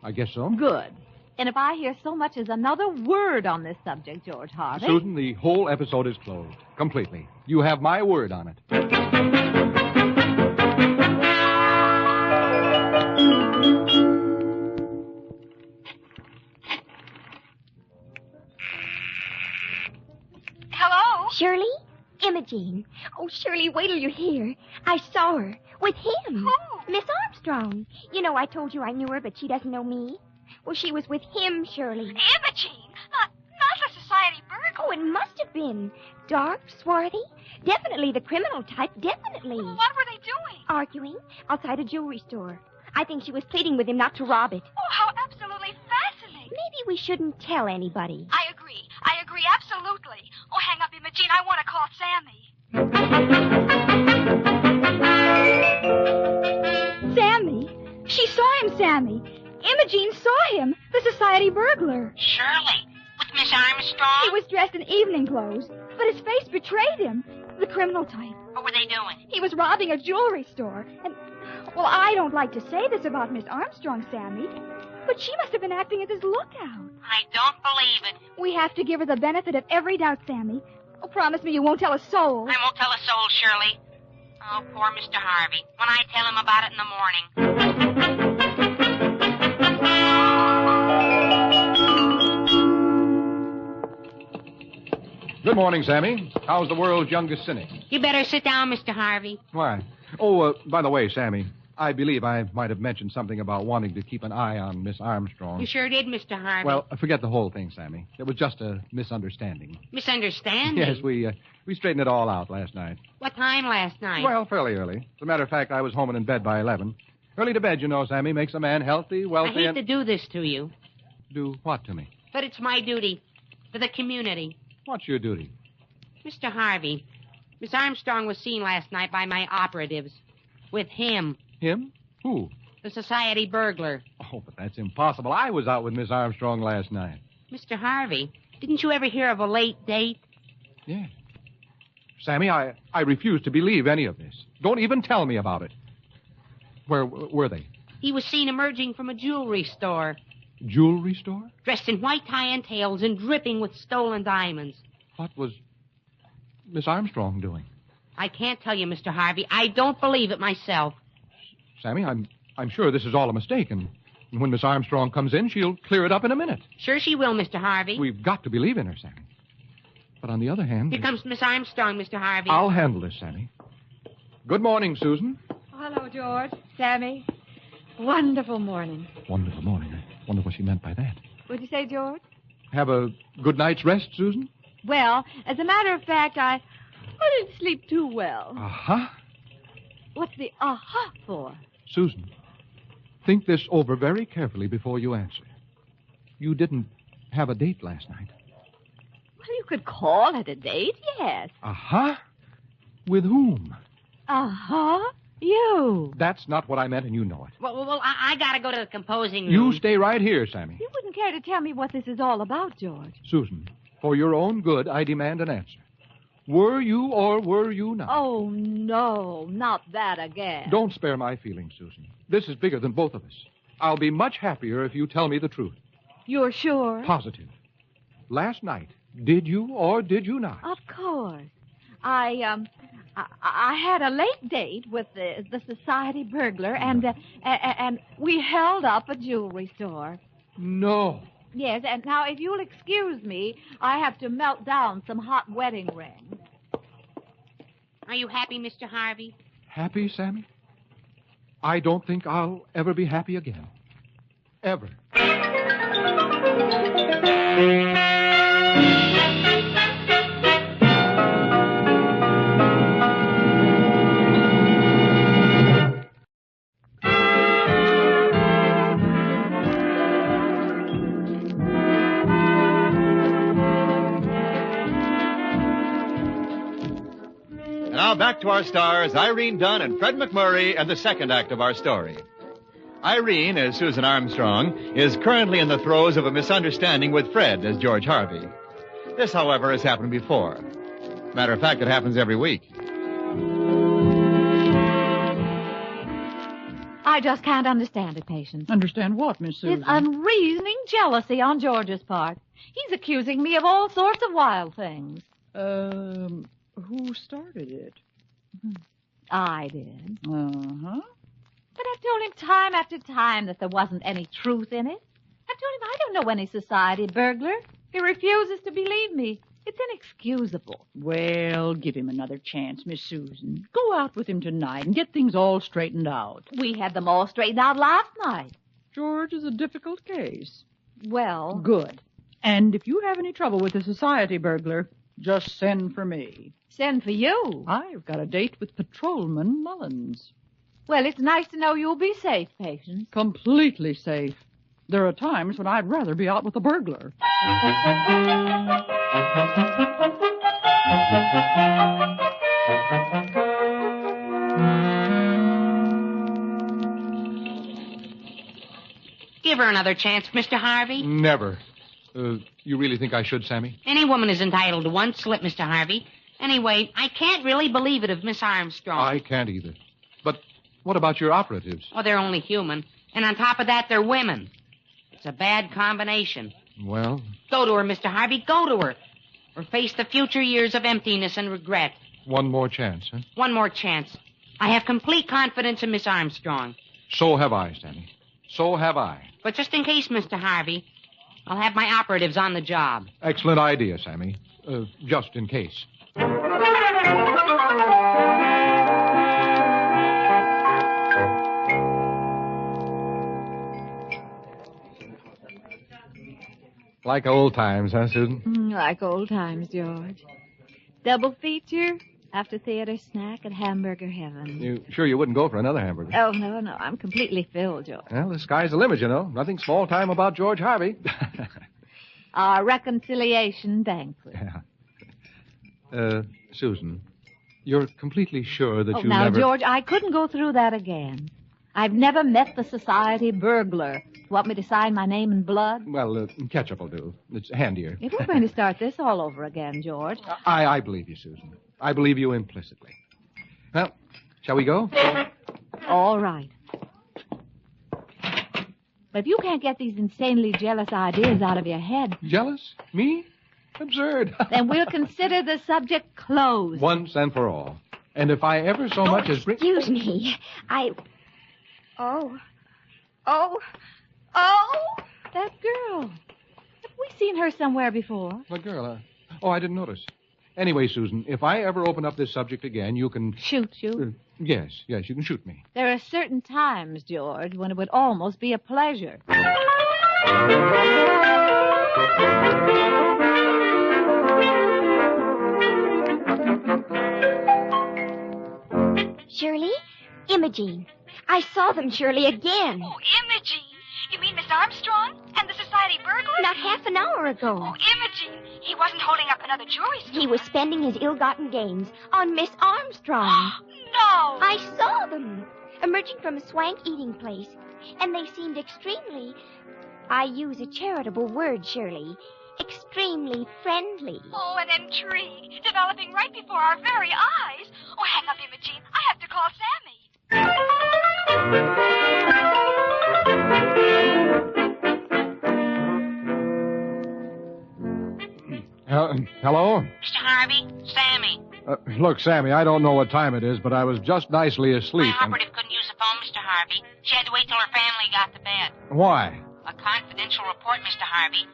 I guess so. Good. And if I hear so much as another word on this subject, George Harvey... Susan, the whole episode is closed. Completely. You have my word on it. Hello? Shirley? Imogene. Oh, Shirley, wait till you hear. I saw her. With him. Who? Miss Armstrong. You know, I told you I knew her, but she doesn't know me. Well, she was with him, Shirley. Imogene? Not the society burglar. Oh, it must have been. Dark, swarthy. Definitely the criminal type. Definitely. What were they doing? Arguing outside a jewelry store. I think she was pleading with him not to rob it. Oh, how absolutely fascinating. Maybe we shouldn't tell anybody. I agree, absolutely. Oh, hang up, Imogene. I want to call Sammy. Sammy? She saw him, Sammy. Imogene saw him, the society burglar. Shirley, with Miss Armstrong? He was dressed in evening clothes, but his face betrayed him. The criminal type. What were they doing? He was robbing a jewelry store, and... Well, I don't like to say this about Miss Armstrong, Sammy, but she must have been acting as his lookout. I don't believe it. We have to give her the benefit of every doubt, Sammy. Oh, promise me you won't tell a soul. I won't tell a soul, Shirley. Oh, poor Mr. Harvey. When I tell him about it in the morning. Good morning, Sammy. How's the world's youngest cynic? You better sit down, Mr. Harvey. Why? Oh, by the way, Sammy, I believe I might have mentioned something about wanting to keep an eye on Miss Armstrong. You sure did, Mr. Harvey. Well, forget the whole thing, Sammy. It was just a misunderstanding. Misunderstanding? Yes, we straightened it all out last night. What time last night? Well, fairly early. As a matter of fact, I was home and in bed by 11. Early to bed, you know, Sammy, makes a man healthy, wealthy, I hate to do this to you. Do what to me? But it's my duty. For the community. What's your duty? Mr. Harvey, Miss Armstrong was seen last night by my operatives. With him. Him? Who? The society burglar. Oh, but that's impossible. I was out with Miss Armstrong last night. Mr. Harvey, didn't you ever hear of a late date? Yeah. Sammy, I refuse to believe any of this. Don't even tell me about it. Where were they? He was seen emerging from a jewelry store. Jewelry store? Dressed in white tie and tails and dripping with stolen diamonds. What was Miss Armstrong doing? I can't tell you, Mr. Harvey. I don't believe it myself. Sammy, I'm sure this is all a mistake, and when Miss Armstrong comes in, she'll clear it up in a minute. Sure she will, Mr. Harvey. We've got to believe in her, Sammy. But on the other hand... Here comes Miss Armstrong, Mr. Harvey. I'll handle this, Sammy. Good morning, Susan. Hello, George. Sammy. Wonderful morning. Wonderful morning. I wonder what she meant by that. What'd you say, George? Have a good night's rest, Susan? Well, as a matter of fact, I didn't sleep too well. Uh-huh? What's the uh-huh for? Susan, Think this over very carefully before you answer. You didn't have a date last night. Well, you could call it a date, yes. Uh-huh. With whom? Uh-huh. You. That's not what I meant, and you know it. Well, I gotta go to the composing room. You stay right here, Sammy. You wouldn't care to tell me what this is all about, George. Susan, for your own good, I demand an answer. Were you or were you not? Oh, no, not that again. Don't spare my feelings, Susan. This is bigger than both of us. I'll be much happier if you tell me the truth. You're sure? Positive. Last night, did you or did you not? Of course. I had a late date with the society burglar, and we held up a jewelry store. No. Yes, and now if you'll excuse me, I have to melt down some hot wedding rings. Are you happy, Mr. Harvey? Happy, Sammy? I don't think I'll ever be happy again. Ever. Now back to our stars, Irene Dunne and Fred MacMurray, and the second act of our story. Irene, as Susan Armstrong, is currently in the throes of a misunderstanding with Fred as George Harvey. This, however, has happened before. Matter of fact, it happens every week. I just can't understand it, Patience. Understand what, Miss Susan? His unreasoning jealousy on George's part. He's accusing me of all sorts of wild things. Who started it? I did. Uh-huh. But I've told him time after time that there wasn't any truth in it. I've told him I don't know any society burglar. He refuses to believe me. It's inexcusable. Well, give him another chance, Miss Susan. Go out with him tonight and get things all straightened out. We had them all straightened out last night. George is a difficult case. Well... Good. And if you have any trouble with the society burglar, just send for me. Send for you? I've got a date with Patrolman Mullins. Well, it's nice to know you'll be safe, Patience. Completely safe. There are times when I'd rather be out with a burglar. Give her another chance, Mr. Harvey. Never. You really think I should, Sammy? Any woman is entitled to one slip, Mr. Harvey. Anyway, I can't really believe it of Miss Armstrong. I can't either. But what about your operatives? Oh, they're only human. And on top of that, they're women. It's a bad combination. Well? Go to her, Mr. Harvey. Go to her. Or face the future years of emptiness and regret. One more chance, huh? One more chance. I have complete confidence in Miss Armstrong. So have I, Sammy. So have I. But just in case, Mr. Harvey, I'll have my operatives on the job. Excellent idea, Sammy. Just in case. Like old times, huh, Susan? Like old times, George. Double feature, after theater snack at Hamburger Heaven. You sure you wouldn't go for another hamburger? Oh, no. I'm completely filled, George. Well, the sky's the limit, you know. Nothing small time about George Harvey. Our reconciliation banquet. Yeah. Susan, you're completely sure that you now, never... George, I couldn't go through that again. I've never met the society burglar. Want me to sign my name in blood? Well, ketchup will do. It's handier. If we're going to start this all over again, George... I believe you, Susan. I believe you implicitly. Well, shall we go? All right. But if you can't get these insanely jealous ideas out of your head... Jealous? Me? Absurd. Then we'll consider the subject closed. Once and for all. And if I ever so much as... Excuse me. Oh. That girl. Have we seen her somewhere before? What girl? I didn't notice. Anyway, Susan, if I ever open up this subject again, you can... Shoot you? Yes, you can shoot me. There are certain times, George, when it would almost be a pleasure. Shirley, Imogene, I saw them, Shirley, again. Oh, Imogene. You mean Miss Armstrong and the society burglar? Not half an hour ago. Oh, Imogene. He wasn't holding up another jewelry store. He was spending his ill-gotten gains on Miss Armstrong. No. I saw them emerging from a swank eating place, and they seemed extremely, I use a charitable word, Shirley, extremely friendly. Oh, an intrigue developing right before our very eyes. Oh, hang up, Imogene. I have to call Sammy. Hello? Mr. Harvey, Sammy. Look, Sammy, I don't know what time it is, but I was just nicely asleep. My operative couldn't use the phone, Mr. Harvey. She had to wait till her family got to bed. Why? A confidential report, Mr. Harvey.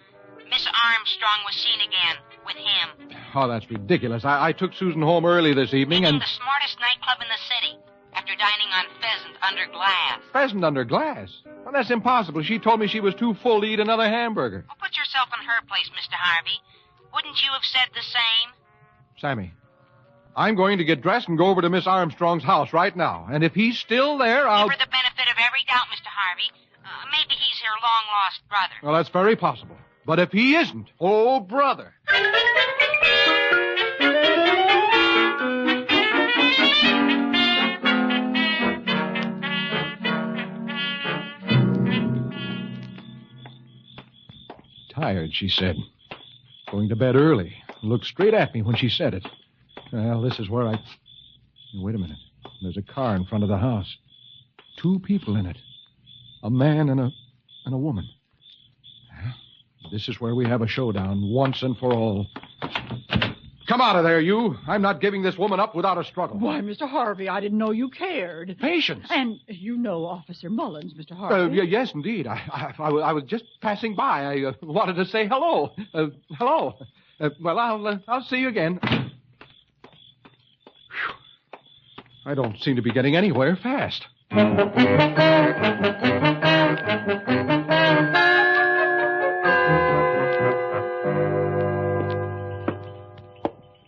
Miss Armstrong was seen again with him. Oh, that's ridiculous. I took Susan home early this evening In and... the smartest nightclub in the city after dining on pheasant under glass. Pheasant under glass? Well, that's impossible. She told me she was too full to eat another hamburger. Well, put yourself in her place, Mr. Harvey. Wouldn't you have said the same? Sammy, I'm going to get dressed and go over to Miss Armstrong's house right now. And if he's still there, I'll... For the benefit of every doubt, Mr. Harvey, maybe he's her long-lost brother. Well, that's very possible. But if he isn't, oh, brother. Tired, she said. Going to bed early. Looked straight at me when she said it. Well, this is where I... Wait a minute. There's a car in front of the house. 2 people in it. A man and a woman. This is where we have a showdown once and for all. Come out of there, you. I'm not giving this woman up without a struggle. Why, Mr. Harvey, I didn't know you cared. Patience. And you know Officer Mullins, Mr. Harvey. Yes, indeed. I was just passing by. I wanted to say hello. Hello. Well, I'll see you again. Whew. I don't seem to be getting anywhere fast.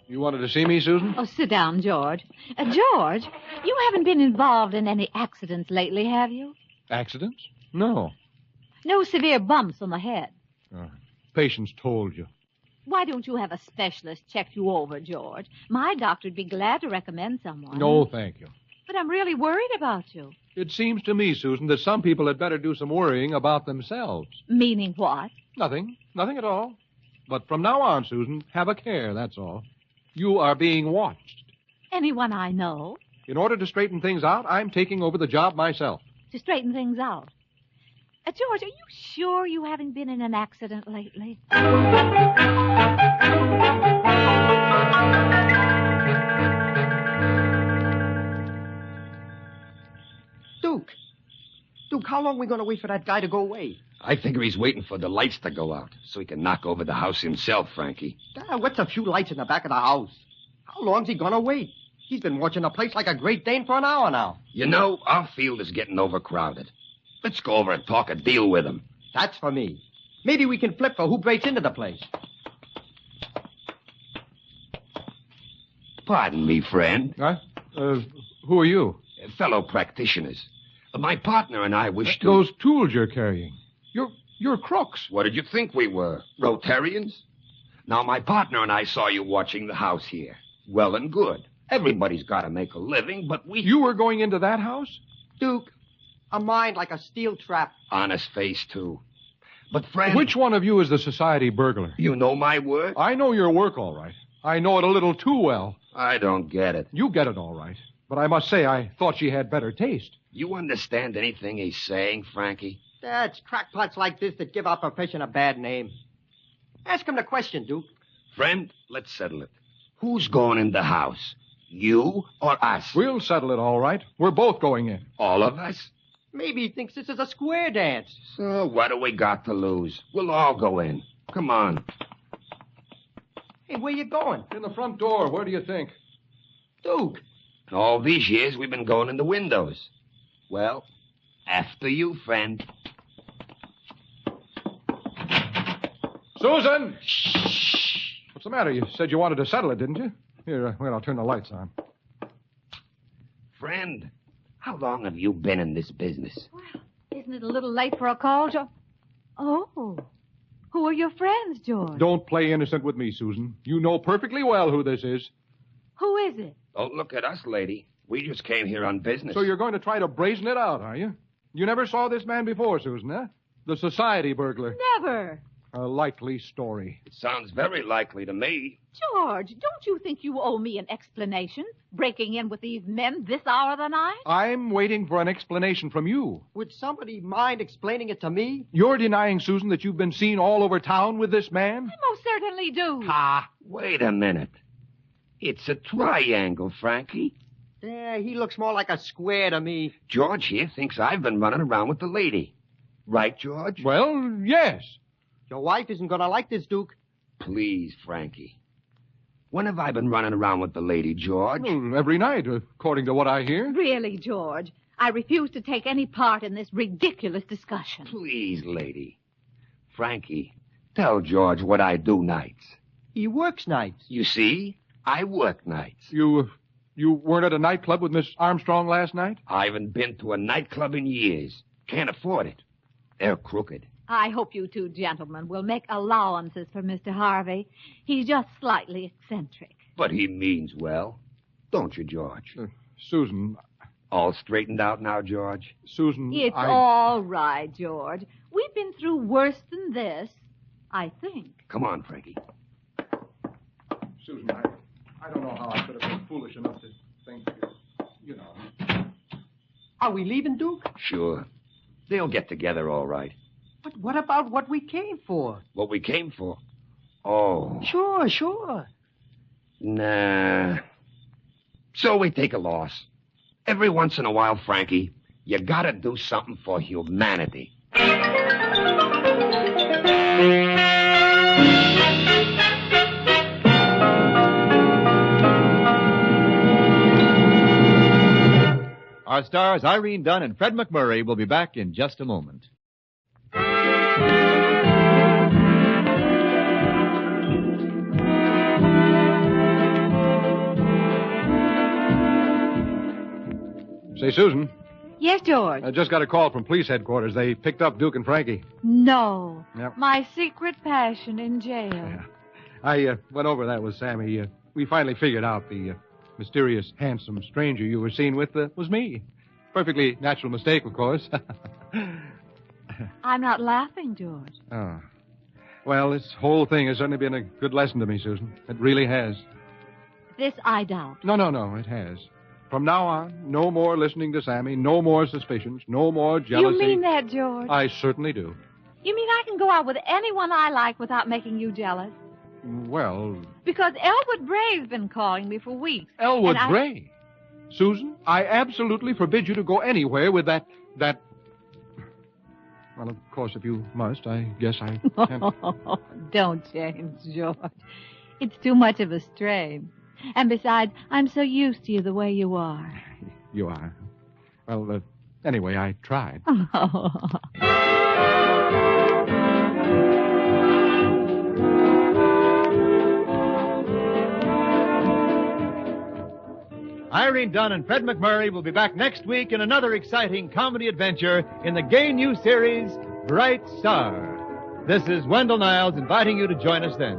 You wanted to see me, Susan? Oh, sit down, George. George, you haven't been involved in any accidents lately, have you? Accidents? No. No severe bumps on the head. Patience told you. Why don't you have a specialist check you over, George? My doctor'd be glad to recommend someone. No, thank you. But I'm really worried about you. It seems to me, Susan, that some people had better do some worrying about themselves. Meaning what? Nothing. Nothing at all. But from now on, Susan, have a care, that's all. You are being watched. Anyone I know? In order to straighten things out, I'm taking over the job myself. To straighten things out? George, are you sure you haven't been in an accident lately? Duke, how long are we going to wait for that guy to go away? I figure he's waiting for the lights to go out so he can knock over the house himself, Frankie. What's a few lights in the back of the house? How long's he going to wait? He's been watching the place like a Great Dane for an hour now. You know, our field is getting overcrowded. Let's go over and talk a deal with him. That's for me. Maybe we can flip for who breaks into the place. Pardon me, friend. Who are you? Fellow practitioners. My partner and I wish to... Those tools you're carrying. You're crooks. What did you think we were? Rotarians? Now, my partner and I saw you watching the house here. Well and good. Everybody's got to make a living, but we... You were going into that house? Duke, a mind like a steel trap. Honest face, too. But, friend... Which one of you is the society burglar? You know my work? I know your work, all right. I know it a little too well. I don't get it. You get it, all right. But I must say, I thought she had better taste. You understand anything he's saying, Frankie? It's crackpots like this that give our profession a bad name. Ask him the question, Duke. Friend, let's settle it. Who's going in the house? You or us? We'll settle it, all right. We're both going in. All of us? Maybe he thinks this is a square dance. So what do we got to lose? We'll all go in. Come on. Hey, where you going? In the front door. Where do you think? Duke. All these years we've been going in the windows. Well, after you, friend. Susan! Shh. What's the matter? You said you wanted to settle it, didn't you? Here, well, I'll turn the lights on. Friend, How long have you been in this business? Isn't it a little late for a call, George? Oh. Who are your friends, George? Don't play innocent with me, Susan. You know perfectly well who this is. Who is it? Don't look at us, lady. We just came here on business. So you're going to try to brazen it out, are you? You never saw this man before, Susan, huh? The society burglar. Never. A likely story. It sounds very likely to me. George, don't you think you owe me an explanation? Breaking in with these men this hour of the night? I'm waiting for an explanation from you. Would somebody mind explaining it to me? You're denying, Susan, that you've been seen all over town with this man? I most certainly do. Wait a minute. It's a triangle, Frankie. Yeah, he looks more like a square to me. George here thinks I've been running around with the lady. Right, George? Well, yes. Your wife isn't going to like this, Duke. Please, Frankie. When have I been running around with the lady, George? Well, every night, according to what I hear. Really, George, I refuse to take any part in this ridiculous discussion. Please, lady. Frankie, tell George what I do nights. He works nights. You see? I work nights. You weren't at a nightclub with Miss Armstrong last night? I haven't been to a nightclub in years. Can't afford it. They're crooked. I hope you two gentlemen will make allowances for Mr. Harvey. He's just slightly eccentric. But he means well. Don't you, George? Susan. All straightened out now, George? Susan, It's all right, George. We've been through worse than this, I think. Come on, Frankie. Susan, I don't know how I could have been foolish enough to think, you know. Are we leaving, Duke? Sure. They'll get together all right. But what about what we came for? What we came for? Oh. Sure. Nah. So we take a loss. Every once in a while, Frankie, you gotta do something for humanity. Our stars Irene Dunne and Fred MacMurray will be back in just a moment. Say, Susan. Yes, George. I just got a call from police headquarters. They picked up Duke and Frankie. No. Yep. My secret passion in jail. Yeah. I went over that with Sammy. We finally figured out the mysterious, handsome stranger you were seen with was me. Perfectly natural mistake, of course. I'm not laughing, George. Oh. Well, this whole thing has certainly been a good lesson to me, Susan. It really has. This I doubt. No, it has. From now on, no more listening to Sammy, no more suspicions, no more jealousy. You mean that, George? I certainly do. You mean I can go out with anyone I like without making you jealous? Well... Because Elwood Bray's been calling me for weeks. Elwood Bray? Susan, I absolutely forbid you to go anywhere with that... Well, of course, if you must, I guess I can. Don't, James, George. It's too much of a strain. And besides, I'm so used to you the way you are. You are. Well, anyway, I tried. Irene Dunne and Fred MacMurray will be back next week in another exciting comedy adventure in the gay new series, Bright Star. This is Wendell Niles inviting you to join us then.